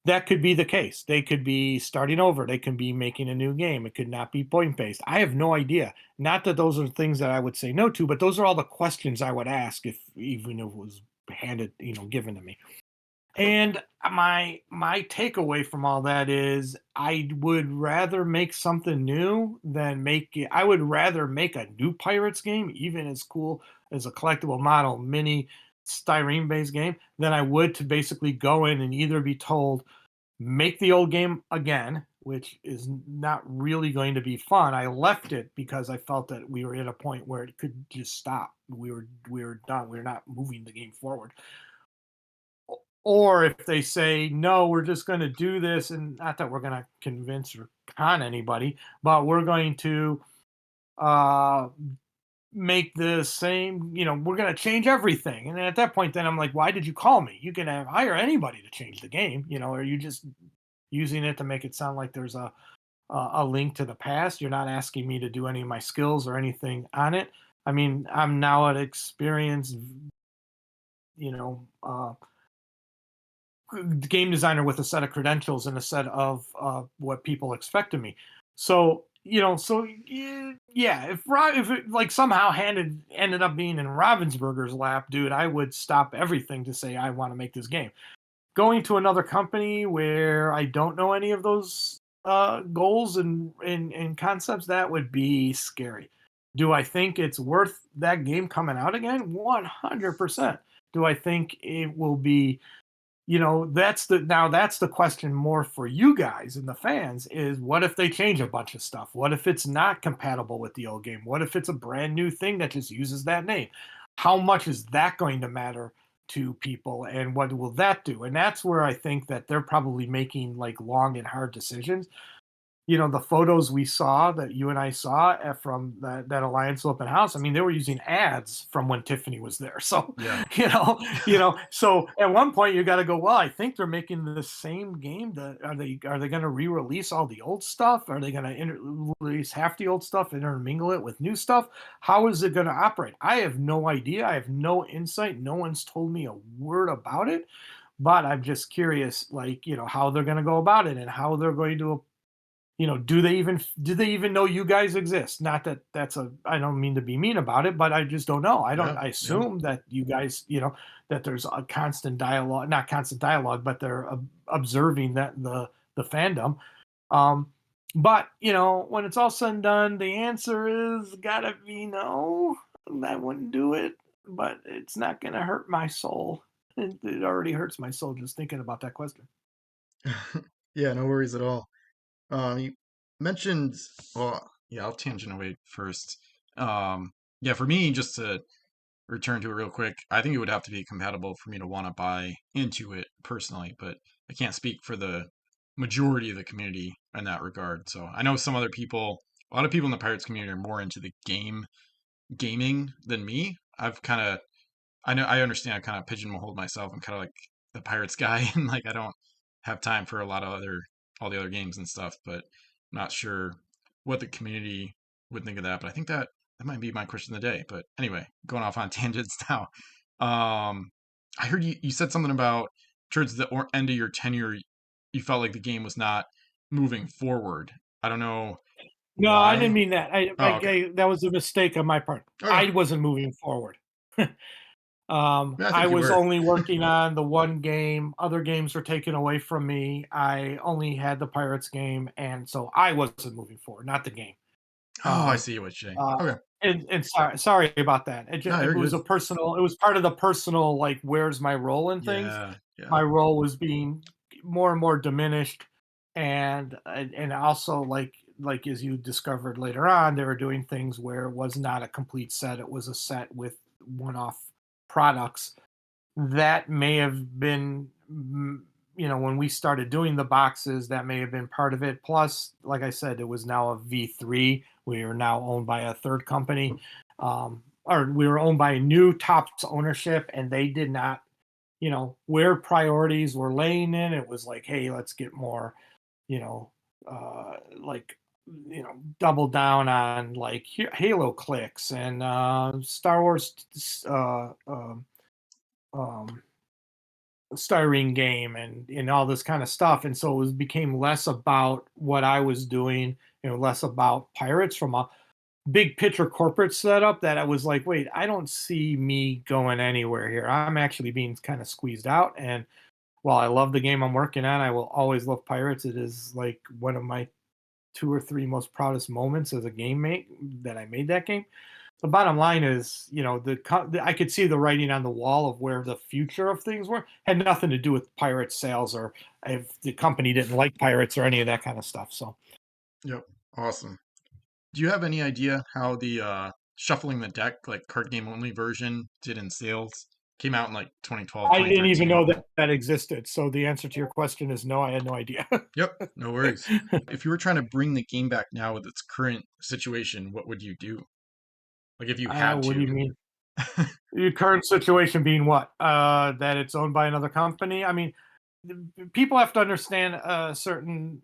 that could be the case. They could be starting over. They can be making a new game. It could not be point based. I have no idea. Not that those are things that I would say no to, but those are all the questions I would ask if even if it was handed, given to me. And my takeaway from all that is I would rather make something new than make it. I would rather make a new Pirates game, even as cool as a collectible model mini styrene based game, than I would to basically go in and either be told make the old game again, which is not really going to be fun. I left it because I felt that we were at a point where it could just stop. We were done. We're not moving the game forward. Or if they say no, we're just going to do this, and not that we're going to convince or con anybody, but we're going to uh, make the same. We're going to change everything. And at that point, then I'm like, why did you call me? You can hire anybody to change the game. Or are you just using it to make it sound like there's a link to the past? You're not asking me to do any of my skills or anything on it. I mean, I'm now an experienced, you know, uh, game designer with a set of credentials and a set of what people expect of me. So yeah, if it like somehow ended up being in Ravensburger's lap, dude, I would stop everything to say I want to make this game. Going to another company where I don't know any of those goals and concepts, that would be scary. Do I think it's worth that game coming out again? 100%. Do I think it will be, that's the question more for you guys and the fans is what if they change a bunch of stuff? What if it's not compatible with the old game? What if it's a brand new thing that just uses that name? How much is that going to matter to people and what will that do? And that's where I think that they're probably making like long and hard decisions. The photos we saw that you and I saw from that Alliance Open House. I mean, they were using ads from when Tiffany was there. So, Yeah. So at one point you got to go, well, I think they're making the same game. Are they going to re-release all the old stuff? Are they going to release half the old stuff, intermingle it with new stuff? How is it going to operate? I have no idea. I have no insight. No one's told me a word about it. But I'm just curious, like, how they're going to go about it and how they're going to do they even know you guys exist? Not that I don't mean to be mean about it, but I just don't know. Yeah. I Yeah. assume that you guys, that there's a constant dialogue, not constant dialogue, but they're observing that the fandom. Um, but when it's all said and done, the answer is gotta be no. I wouldn't do it, but it's not gonna hurt my soul. It already hurts my soul just thinking about that question. Yeah, no worries at all. You mentioned, well, yeah, I'll tangent away first. Yeah, for me, just to return to it real quick, I think it would have to be compatible for me to want to buy into it personally, but I can't speak for the majority of the community in that regard. So I know some other people, a lot of people in the Pirates community are more into the gaming than me. I understand I kind of pigeonholed myself. I'm kind of like the Pirates guy, and like I don't have time for a lot of all the other games and stuff. But I'm not sure what the community would think of that. But I think that might be my question of the day. But anyway, going off on tangents now. I heard you said something about towards the end of your tenure, you felt like the game was not moving forward. I don't know No, I didn't why. mean that. Oh, okay. That was a mistake on my part. Okay. I wasn't moving forward. Yeah, I I think you was were. only working on the one game. Other games were taken away from me. I only had the Pirates game, and so I wasn't moving forward, not the game. Oh, I Um, see what you're saying. uh, Okay. and sorry about that. No, It you're was good. a personal. It was part of the personal. Like, where's my role in things? Yeah. Yeah. My role was being more and more diminished, and also like as you discovered later on, they were doing things where it was not a complete set. It was a set with one-off products that may have been when we started doing the boxes, that may have been part of it. Plus, like I said, it was now a V3. We are now owned by a third company, or we were owned by a new Tops ownership, and they did not, where priorities were laying in. It was like, hey, let's get more, you know like double down on like Halo clicks and Star Wars uh, um, um, styrene game and all this kind of stuff. And so became less about what I was doing, less about pirates from a big picture corporate setup, that I was like, wait, I don't see me going anywhere here. I'm actually being kind of squeezed out. And while I love the game I'm working on, I will always love pirates. It is like one of my two or three most proudest moments as a game mate that I made that game. The bottom line is, I could see the writing on the wall of where the future of things were. Had nothing to do with pirate sales, or if the company didn't like pirates or any of that kind of stuff. So Yep. Awesome. Do you have any idea how the Shuffling the Deck, like card game only version, did in sales? Came out in like 2012, I didn't even 2013. know that that existed. So the answer to your question is no, I had no idea. Yep, no worries. If you were trying to bring the game back now with its current situation, what would you do? Like if you had What do you to. mean? Your current situation being what? That it's owned by another company? I mean, people have to understand a certain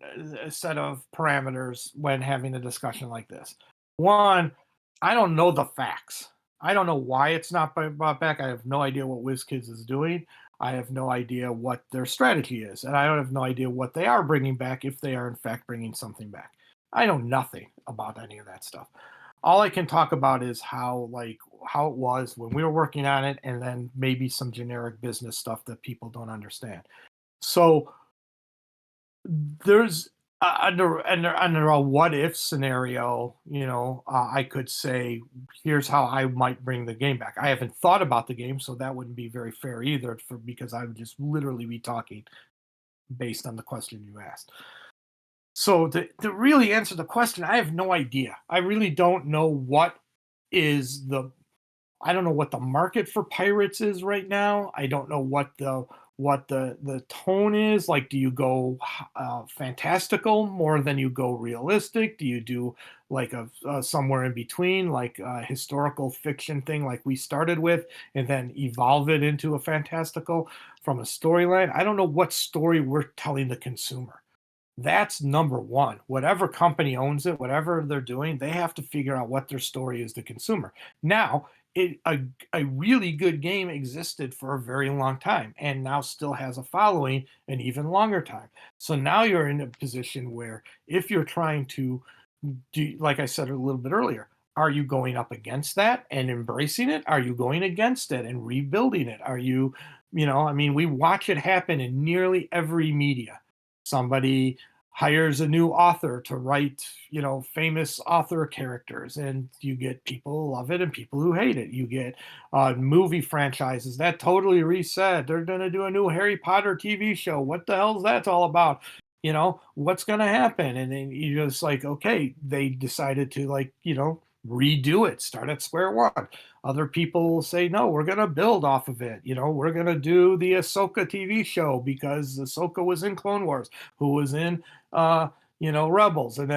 set of parameters when having a discussion like this. One, I don't know the facts. I don't know why it's not brought back. I have no idea what WizKids is doing. I have no idea what their strategy is, and I don't have no idea what they are bringing back, if they are in fact bringing something back. I know nothing about any of that stuff. All I can talk about is how it was when we were working on it, and then maybe some generic business stuff that people don't understand. So there's under a what if scenario, I could say, here's how I might bring the game back. I haven't thought about the game, so that wouldn't be very fair either, because I would just literally be talking based on the question you asked. So to really answer the question, I have no idea. I really don't know is the I don't know what the market for pirates is right now. I don't know what the tone is. Like, do you go fantastical more than you go realistic? Do you do like a somewhere in between, like a historical fiction thing, like we started with, and then evolve it into a fantastical from a storyline? I don't know what story we're telling the consumer. That's number one. Whatever company owns it, whatever they're doing, they have to figure out what their story is to consumer. Now, a really good game existed for a very long time, and now still has a following an even longer time. So now you're in a position where, if you're trying to do, like I said a little bit earlier, are you going up against that and embracing it? Are you going against it and rebuilding it? Are you, I mean, we watch it happen in nearly every media. Somebody hires a new author to write, famous author characters, and you get people who love it and people who hate it. You get movie franchises that totally reset. They're going to do a new Harry Potter TV show. What the hell's that's all about? What's going to happen? And then you just like, okay, they decided to, like, redo it, start at square one. Other people will say, no, we're going to build off of it. We're going to do the Ahsoka TV show because Ahsoka was in Clone Wars, who was in, Rebels. And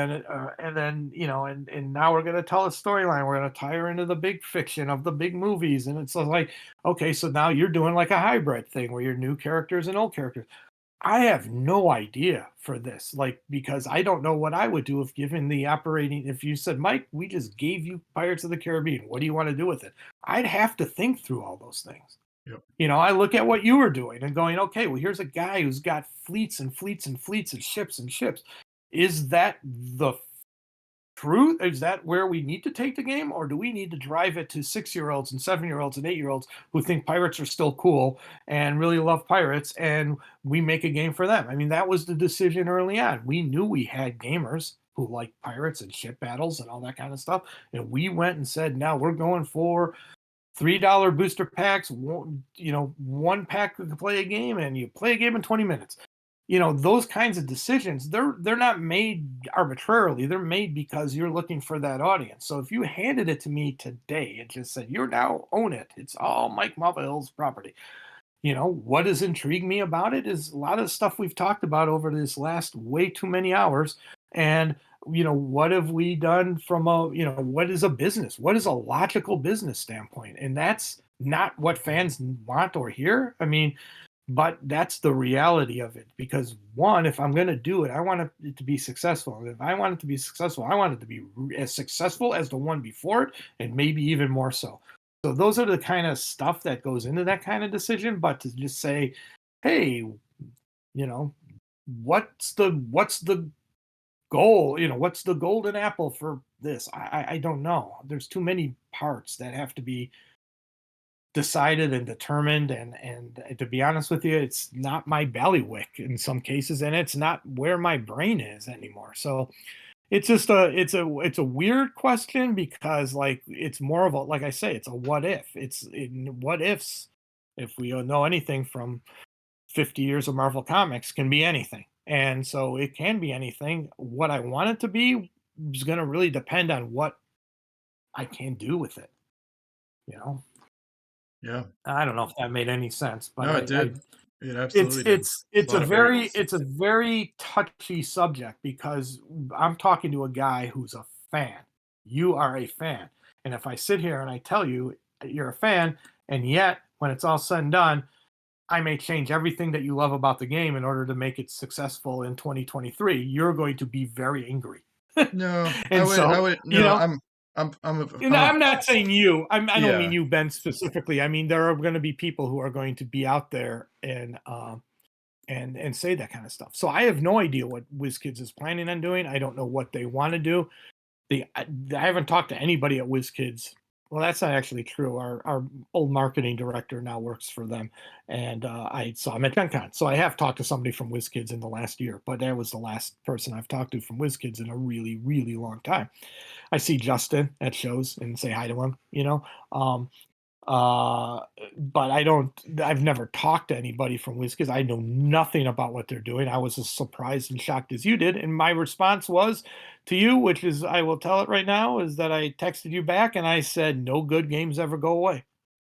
now we're going to tell a storyline. We're going to tie her into the big fiction of the big movies. And it's like, okay, so now you're doing like a hybrid thing where you're new characters and old characters. I have no idea for this, like, because I don't know what I would do if given the operating. If you said, Mike, we just gave you Pirates of the Caribbean, what do you want to do with it? I'd have to think through all those things. Yep. I look at what you were doing and going, okay, well, here's a guy who's got fleets and fleets and fleets of ships and ships. Is that the truth? Is that where we need to take the game, or do we need to drive it to 6-year-olds and 7-year-olds and 8-year-olds who think pirates are still cool and really love pirates, and we make a game for them? I mean, that was the decision early on. We knew we had gamers who like pirates and ship battles and all that kind of stuff, and we went and said, now we're going for $3 booster packs. One pack to play a game, and you play a game in 20 minutes. Those kinds of decisions, they're not made arbitrarily. They're made because you're looking for that audience. So if you handed it to me today and just said, you're now own it, it's all Mike Mulvihill's property. What has intrigued me about it is a lot of stuff we've talked about over this last way too many hours. And what have we done from what is a business? What is a logical business standpoint? And that's not what fans want or hear. I mean, but that's the reality of it, because one, if I'm going to do it, I want it to be successful. And if I want it to be successful, I want it to be as successful as the one before it, and maybe even more so. So those are the kind of stuff that goes into that kind of decision. But to just say, hey, you know, what's the goal? What's the golden apple for this? I don't know. There's too many parts that have to be decided and determined, and to be honest with you, it's not my bailiwick in some cases, and it's not where my brain is anymore. So it's just it's a weird question because like it's more of a, like I say, it's a what if. What ifs. If we know anything from 50 years of Marvel Comics, can be anything. And so it can be anything. What I want it to be is going to really depend on what I can do with it. You know, Yeah. I don't know if that made any sense, but No, it I did. It it's absolutely did. it's It's a it's a lot of very variables. it's a very touchy subject because I'm talking to a guy who's a fan. You are a fan. And if I sit here and I tell you you're a fan, and yet when it's all said and done, I may change everything that you love about the game in order to make it successful in 2023, you're going to be very angry. No, And I so, would, you no, know, and I'm a, I'm not saying you. I don't mean yeah, you, Ben, specifically. I mean there are going to be people who are going to be out there and say that kind of stuff. So I have no idea what WizKids is planning on doing. I don't know what they want to do. I haven't talked to anybody at WizKids. Well, that's not actually true. Our old marketing director now works for them, and I saw him at Gen Con. So I have talked to somebody from WizKids in the last year, but that was the last person I've talked to from WizKids in a really, really long time. I see Justin at shows and say hi to him, um, uh, but I've never talked to anybody from Wizkids. I know nothing about what they're doing. I was as surprised and shocked as you did. And my response was to you, which is, I will tell it right now, is that I texted you back and I said, no good games ever go away.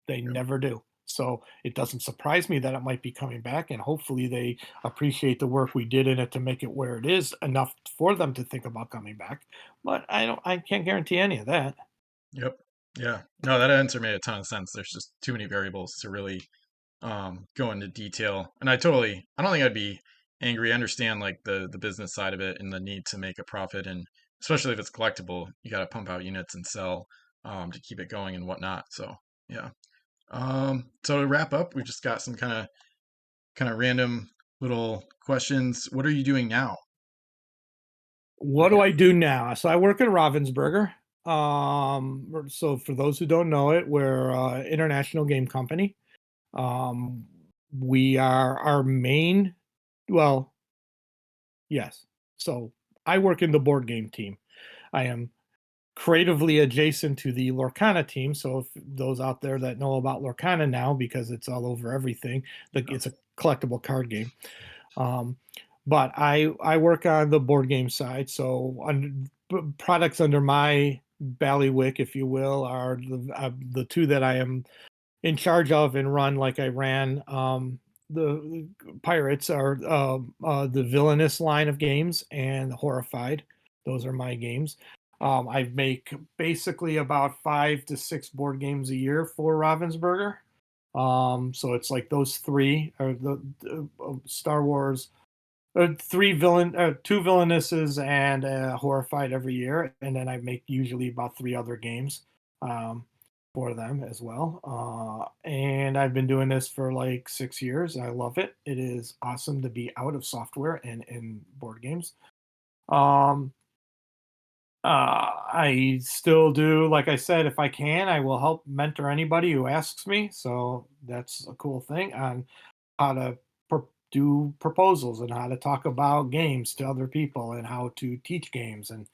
They yep, never do. So it doesn't surprise me that it might be coming back. And hopefully they appreciate the work we did in it to make it where it is enough for them to think about coming back. But I can't guarantee any of that. yep, yeah. No, that answer made a ton of sense. There's just too many variables to really go into detail. And I don't think I'd be angry. I understand like the business side of it and the need to make a profit, and especially if it's collectible, you got to pump out units and sell to keep it going and whatnot. So yeah. So to wrap up, we've just got some kind of random little questions. What are you doing now? What do I do now? So I work at Ravensburger. So for those who don't know it, we're an international game company. Um, we are our main, well, yes. So I work in the board game team. I am creatively adjacent to the Lorcana team. So if those out there that know about Lorcana now, because it's all over everything, like Oh, it's a collectible card game. Um, but I work on the board game side, so products under my bailiwick, if you will, are the two that I am in charge of and run like I ran the Pirates are the Villainous line of games and Horrified. Those are my games. I make basically about 5 to 6 board games a year for Ravensburger. So it's like those three are the Star Wars, two villainesses and horrified every year, and then I make usually about 3 other games um, for them as well. And I've been doing this for like 6 years. I love it. It is awesome to be out of software and in board games. Um, I still do, like I said, if I can, I will help mentor anybody who asks me. So that's a cool thing on how to do proposals and how to talk about games to other people and how to teach games and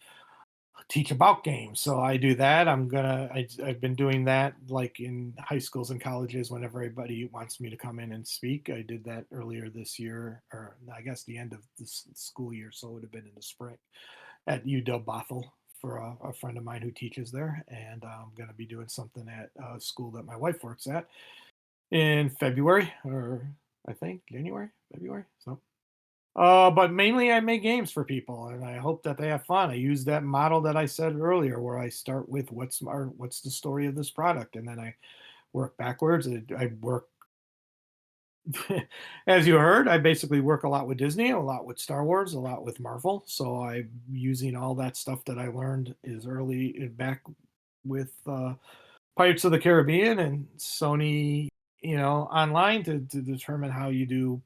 teach about games. So I do that. I've been doing that like in high schools and colleges whenever everybody wants me to come in and speak. I did that earlier this year, or I guess the end of this school year. So it would have been in the spring at UW Bothell for a friend of mine who teaches there. And I'm going to be doing something at a school that my wife works at in February, or I think January, February. So, but mainly I make games for people, and I hope that they have fun. I use that model that I said earlier, where I start with what's the story of this product, and then I work backwards. I work, as you heard, I basically work a lot with Disney, a lot with Star Wars, a lot with Marvel. So I'm using all that stuff that I learned is early back with Pirates of the Caribbean and Sony online to determine how you do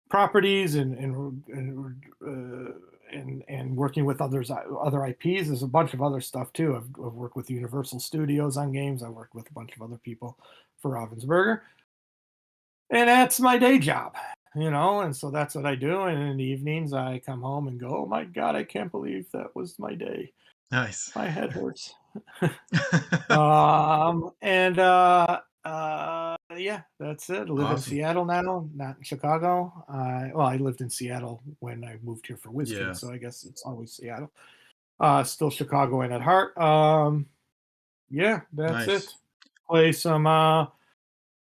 properties and working with other IPs. There's a bunch of other stuff too. I've worked with Universal Studios on games. I worked with a bunch of other people for Ravensburger, and that's my day job. And so that's what I do. And in the evenings, I come home and go, "Oh my god, I can't believe that was my day. Nice. My head hurts." And yeah, that's it. I live in Awesome. Seattle now, not in Chicago. Well, I lived in Seattle when I moved here for Yeah. Wizkids, so I guess it's always Seattle. Still Chicagoan at heart. Yeah, that's Nice. it. Play some uh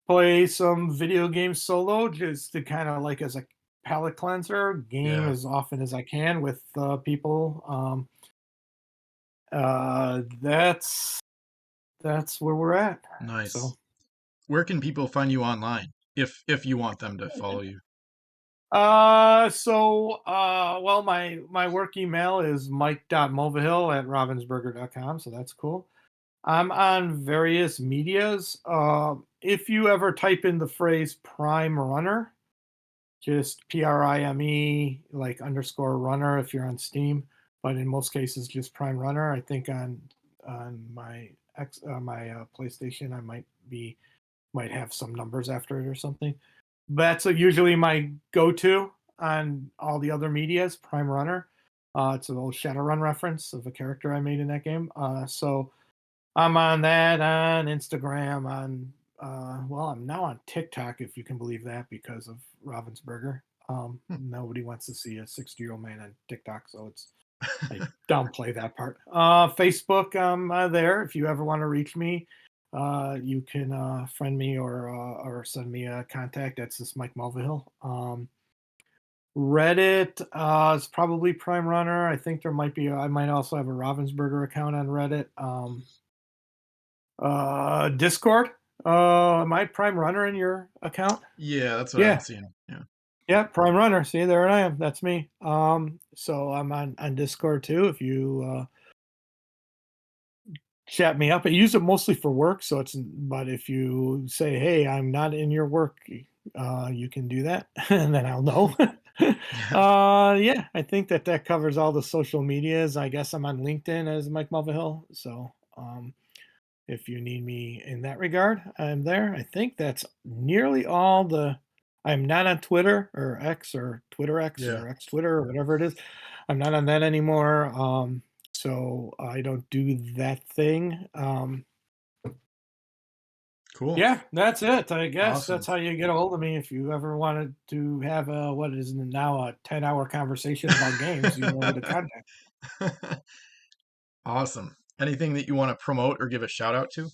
play some video games solo just to kind of like as a palate cleanser, game Yeah. as often as I can with people. That's where we're at. Nice. So Where can people find you online if you want them to follow you? well, my work email is mike.mulvihill at ravensburger.com, so that's cool. I'm on various medias. If you ever type in the phrase prime runner, just PRIME, like underscore runner if you're on Steam, but in most cases just prime runner. I think on my PlayStation I might have some numbers after it or something. That's usually my go-to on all the other medias. Prime Runner. It's an old Shadowrun reference of a character I made in that game. So I'm on that on Instagram. Well, I'm now on TikTok, if you can believe that, because of Ravensburger. Hmm. Nobody wants to see a 60-year-old man on TikTok, so I downplay that part. Facebook, there. If you ever want to reach me, you can friend me or send me a contact. That's just Mike Mulvihill. Reddit is probably Prime Runner. I think there might be. I might also have a Ravensburger account on Reddit. Discord. Am I Prime Runner in your account? Yeah, that's what I'm Yeah, seeing. Yeah. yeah, Prime Runner. See, there I am. That's me. So I'm on Discord too. If you chat me up. I use it mostly for work, so but if you say, "Hey, I'm not in your work," you can do that, and then I'll know. Yeah. Yeah, I think that covers all the social medias. I guess I'm on LinkedIn as Mike Mulvihill, so if you need me in that regard, I'm there. I think that's nearly all the. I'm not on Twitter or X or Twitter X Yeah. or X Twitter or whatever it is. I'm not on that anymore. So I don't do that thing. Cool. Yeah, that's it. I guess Awesome. that's how you get a hold of me if you ever wanted to have a what is now a 10-hour conversation about games. You know who to contact. Awesome. Anything that you want to promote or give a shout out to?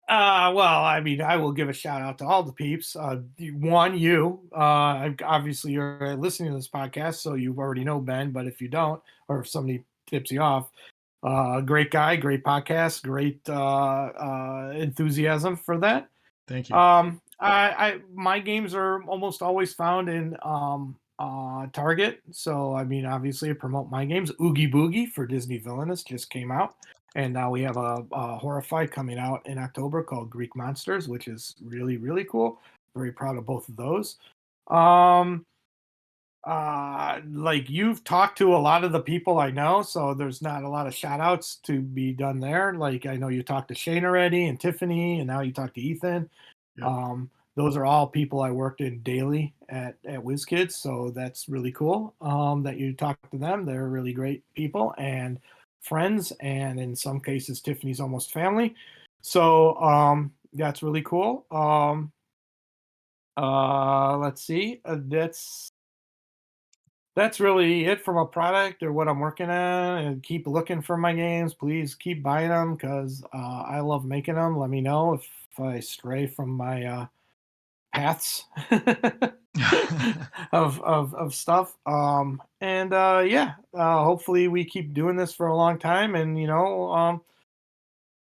Well, I mean, I will give a shout out to all the peeps. One, you. Obviously, you're listening to this podcast, so you already know Ben. But if you don't, or if somebody tips you off, great guy, great podcast, great enthusiasm for that. Thank you. My games are almost always found in Target. So I mean, obviously, I promote my games. Oogie Boogie for Disney Villainous just came out, and now we have a horror fight coming out in October called Greek Monsters, which is really really cool. Very proud of both of those. Um, like you've talked to a lot of the people I know, so there's not a lot of shout outs to be done there. Like I know you talked to Shane already and Tiffany, and now you talked to Ethan. Yep. Those are all people I worked in daily at WizKids, so that's really cool. That you talk to them. They're really great people and friends, and in some cases, Tiffany's almost family. So that's really cool. Let's see. That's really it from a product or what I'm working on. And keep looking for my games. Please keep buying them because I love making them. Let me know if I stray from my paths of stuff. And yeah, hopefully we keep doing this for a long time. And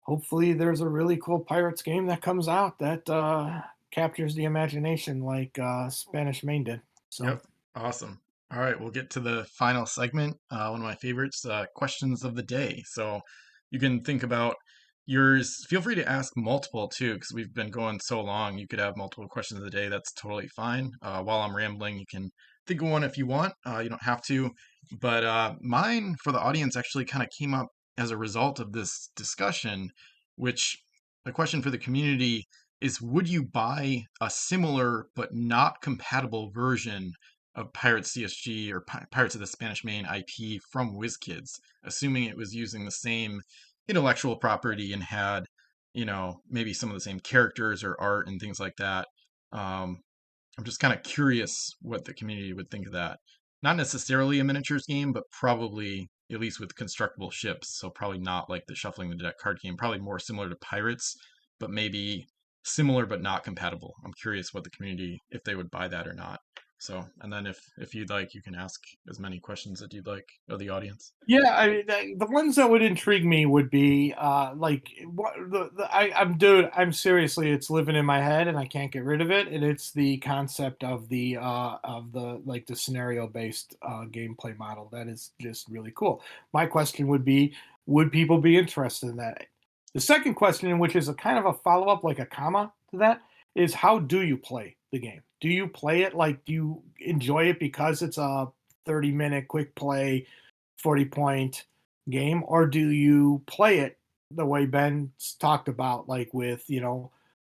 hopefully there's a really cool Pirates game that comes out that captures the imagination like Spanish Main did. So. Yep. Awesome. All right, we'll get to the final segment. One of my favorites, questions of the day. So you can think about, yours, feel free to ask multiple too, because we've been going so long. You could have multiple questions a day. That's totally fine. While I'm rambling, you can think of one if you want. You don't have to. But mine for the audience actually kind of came up as a result of this discussion, which the question for the community is, would you buy a similar but not compatible version of Pirates CSG or Pirates of the Spanish Main IP from WizKids, assuming it was using the same intellectual property and had, maybe some of the same characters or art and things like that. I'm just kind of curious what the community would think of that. Not necessarily a miniatures game, but probably at least with constructible ships. So probably not like the Shuffling the Deck card game. Probably more similar to Pirates, but maybe similar but not compatible. I'm curious what the community, if they would buy that or not. So, and then if you'd like, you can ask as many questions that you'd like of the audience. Yeah, I mean, the ones that would intrigue me would be like what I'm seriously, it's living in my head and I can't get rid of it, and it's the concept of the like the scenario based gameplay model. That is just really cool. My question would be, would people be interested in that? The second question, which is a kind of a follow up, like a comma to that, is how do you play the game? Do you play it like, do you enjoy it because it's a 30-minute quick play 40-point game, or do you play it the way Ben talked about, like with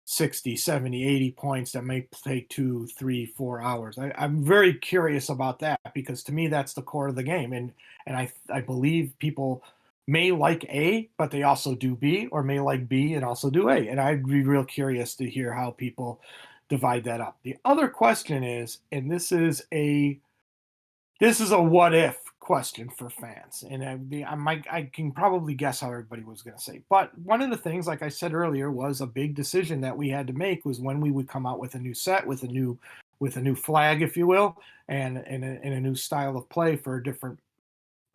60, 70, 80 points that may take 2, 3, 4 hours? I'm very curious about that, because to me that's the core of the game, and I believe people may like A but they also do B, or may like B and also do A, and I'd be real curious to hear how people divide that up. The other question is, and this is a what if question for fans, and I can probably guess how everybody was going to say. But one of the things, like I said earlier, was a big decision that we had to make was when we would come out with a new set with a new flag, if you will, and a new style of play for different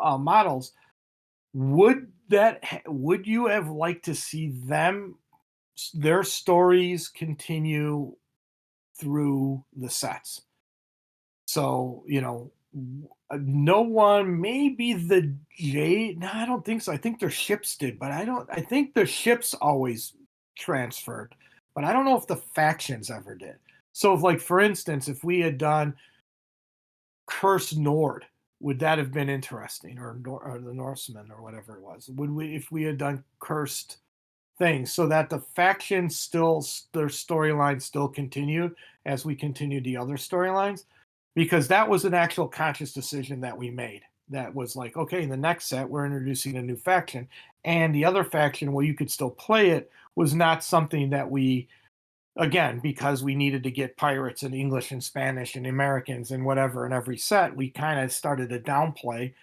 models. Would you have liked to see their stories continue through the sets? So, no one, maybe the J. No, I don't think so. I think their ships did, but I think the ships always transferred, but I don't know if the factions ever did. So, if, like, for instance, if we had done Cursed Nord, would that have been interesting, or the Norsemen, or whatever it was? Would we, if we had done cursed things, so that the factions still, their storyline still continued as we continued the other storylines? Because that was an actual conscious decision that we made. That was like, okay, in the next set, we're introducing a new faction. And the other faction, where you could still play it, was not something that we, again, because we needed to get pirates and English and Spanish and Americans and whatever in every set, we kind of started to downplay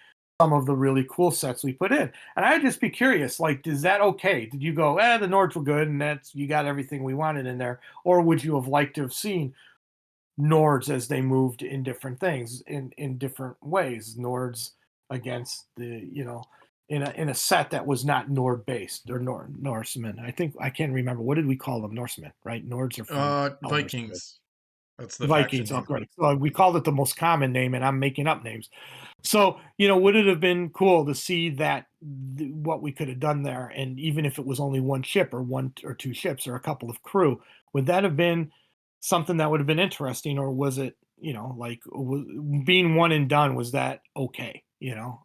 some of the really cool sets we put in. And I'd just be curious, like, is that okay? Did you go, the Nords were good and that's, you got everything we wanted in there? Or would you have liked to have seen Nords as they moved in different things, in different ways? Nords against the, in a set that was not Nord based, or Norsemen. I think, I can't remember, what did we call them? Norsemen, right? Nords are from Elder Scrolls. Vikings. That's the faction Vikings. Oh, name. great. So we called it the most common name, and I'm making up names. So, would it have been cool to see that, what we could have done there? And even if it was only one ship, or one or two ships, or a couple of crew, would that have been something that would have been interesting? Or was it, like, being one and done, was that okay?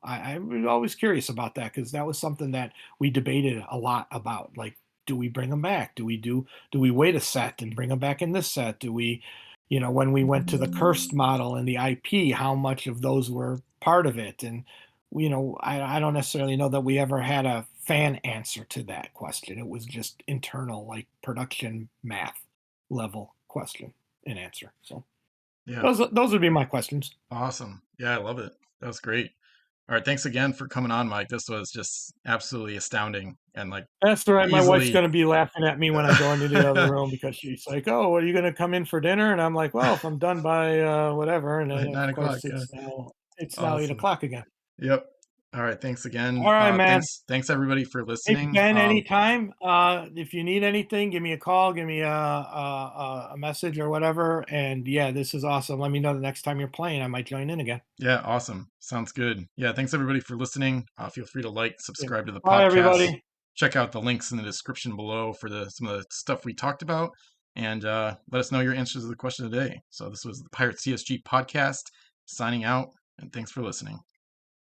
I'm always curious about that, because that was something that we debated a lot about. Like, do we bring them back? Do we wait a set and bring them back in this set? Do we, when we went to the cursed model and the IP, how much of those were part of it? And, I don't necessarily know that we ever had a fan answer to that question. It was just internal, like, production math level question and answer. So Yeah. those would be my questions. Awesome. Yeah, I love it. That was great. All right, thanks again for coming on, Mike. This was just absolutely astounding, and like That's all right. My wife's easily going to be laughing at me when I go into the other room, because she's like, "Oh, are you going to come in for dinner?" And I'm like, "Well, if I'm done by whatever." And then, like of 9 o'clock. course, Yeah. it's now eight Awesome. o'clock again. Yep. All right. Thanks again. All right, man. Thanks everybody for Hey, listening. Ben, anytime. If you need anything, give me a call, give me a message or whatever. And yeah, this is awesome. Let me know the next time you're playing. I might join in again. Yeah, awesome. Sounds good. Yeah, thanks everybody for listening. Feel free to like, Yeah. subscribe to the Bye, podcast, everybody. check out the links in the description below for some of the stuff we talked about, and let us know your answers to the question today. So this was the Pirate CSG podcast, signing out, and thanks for listening.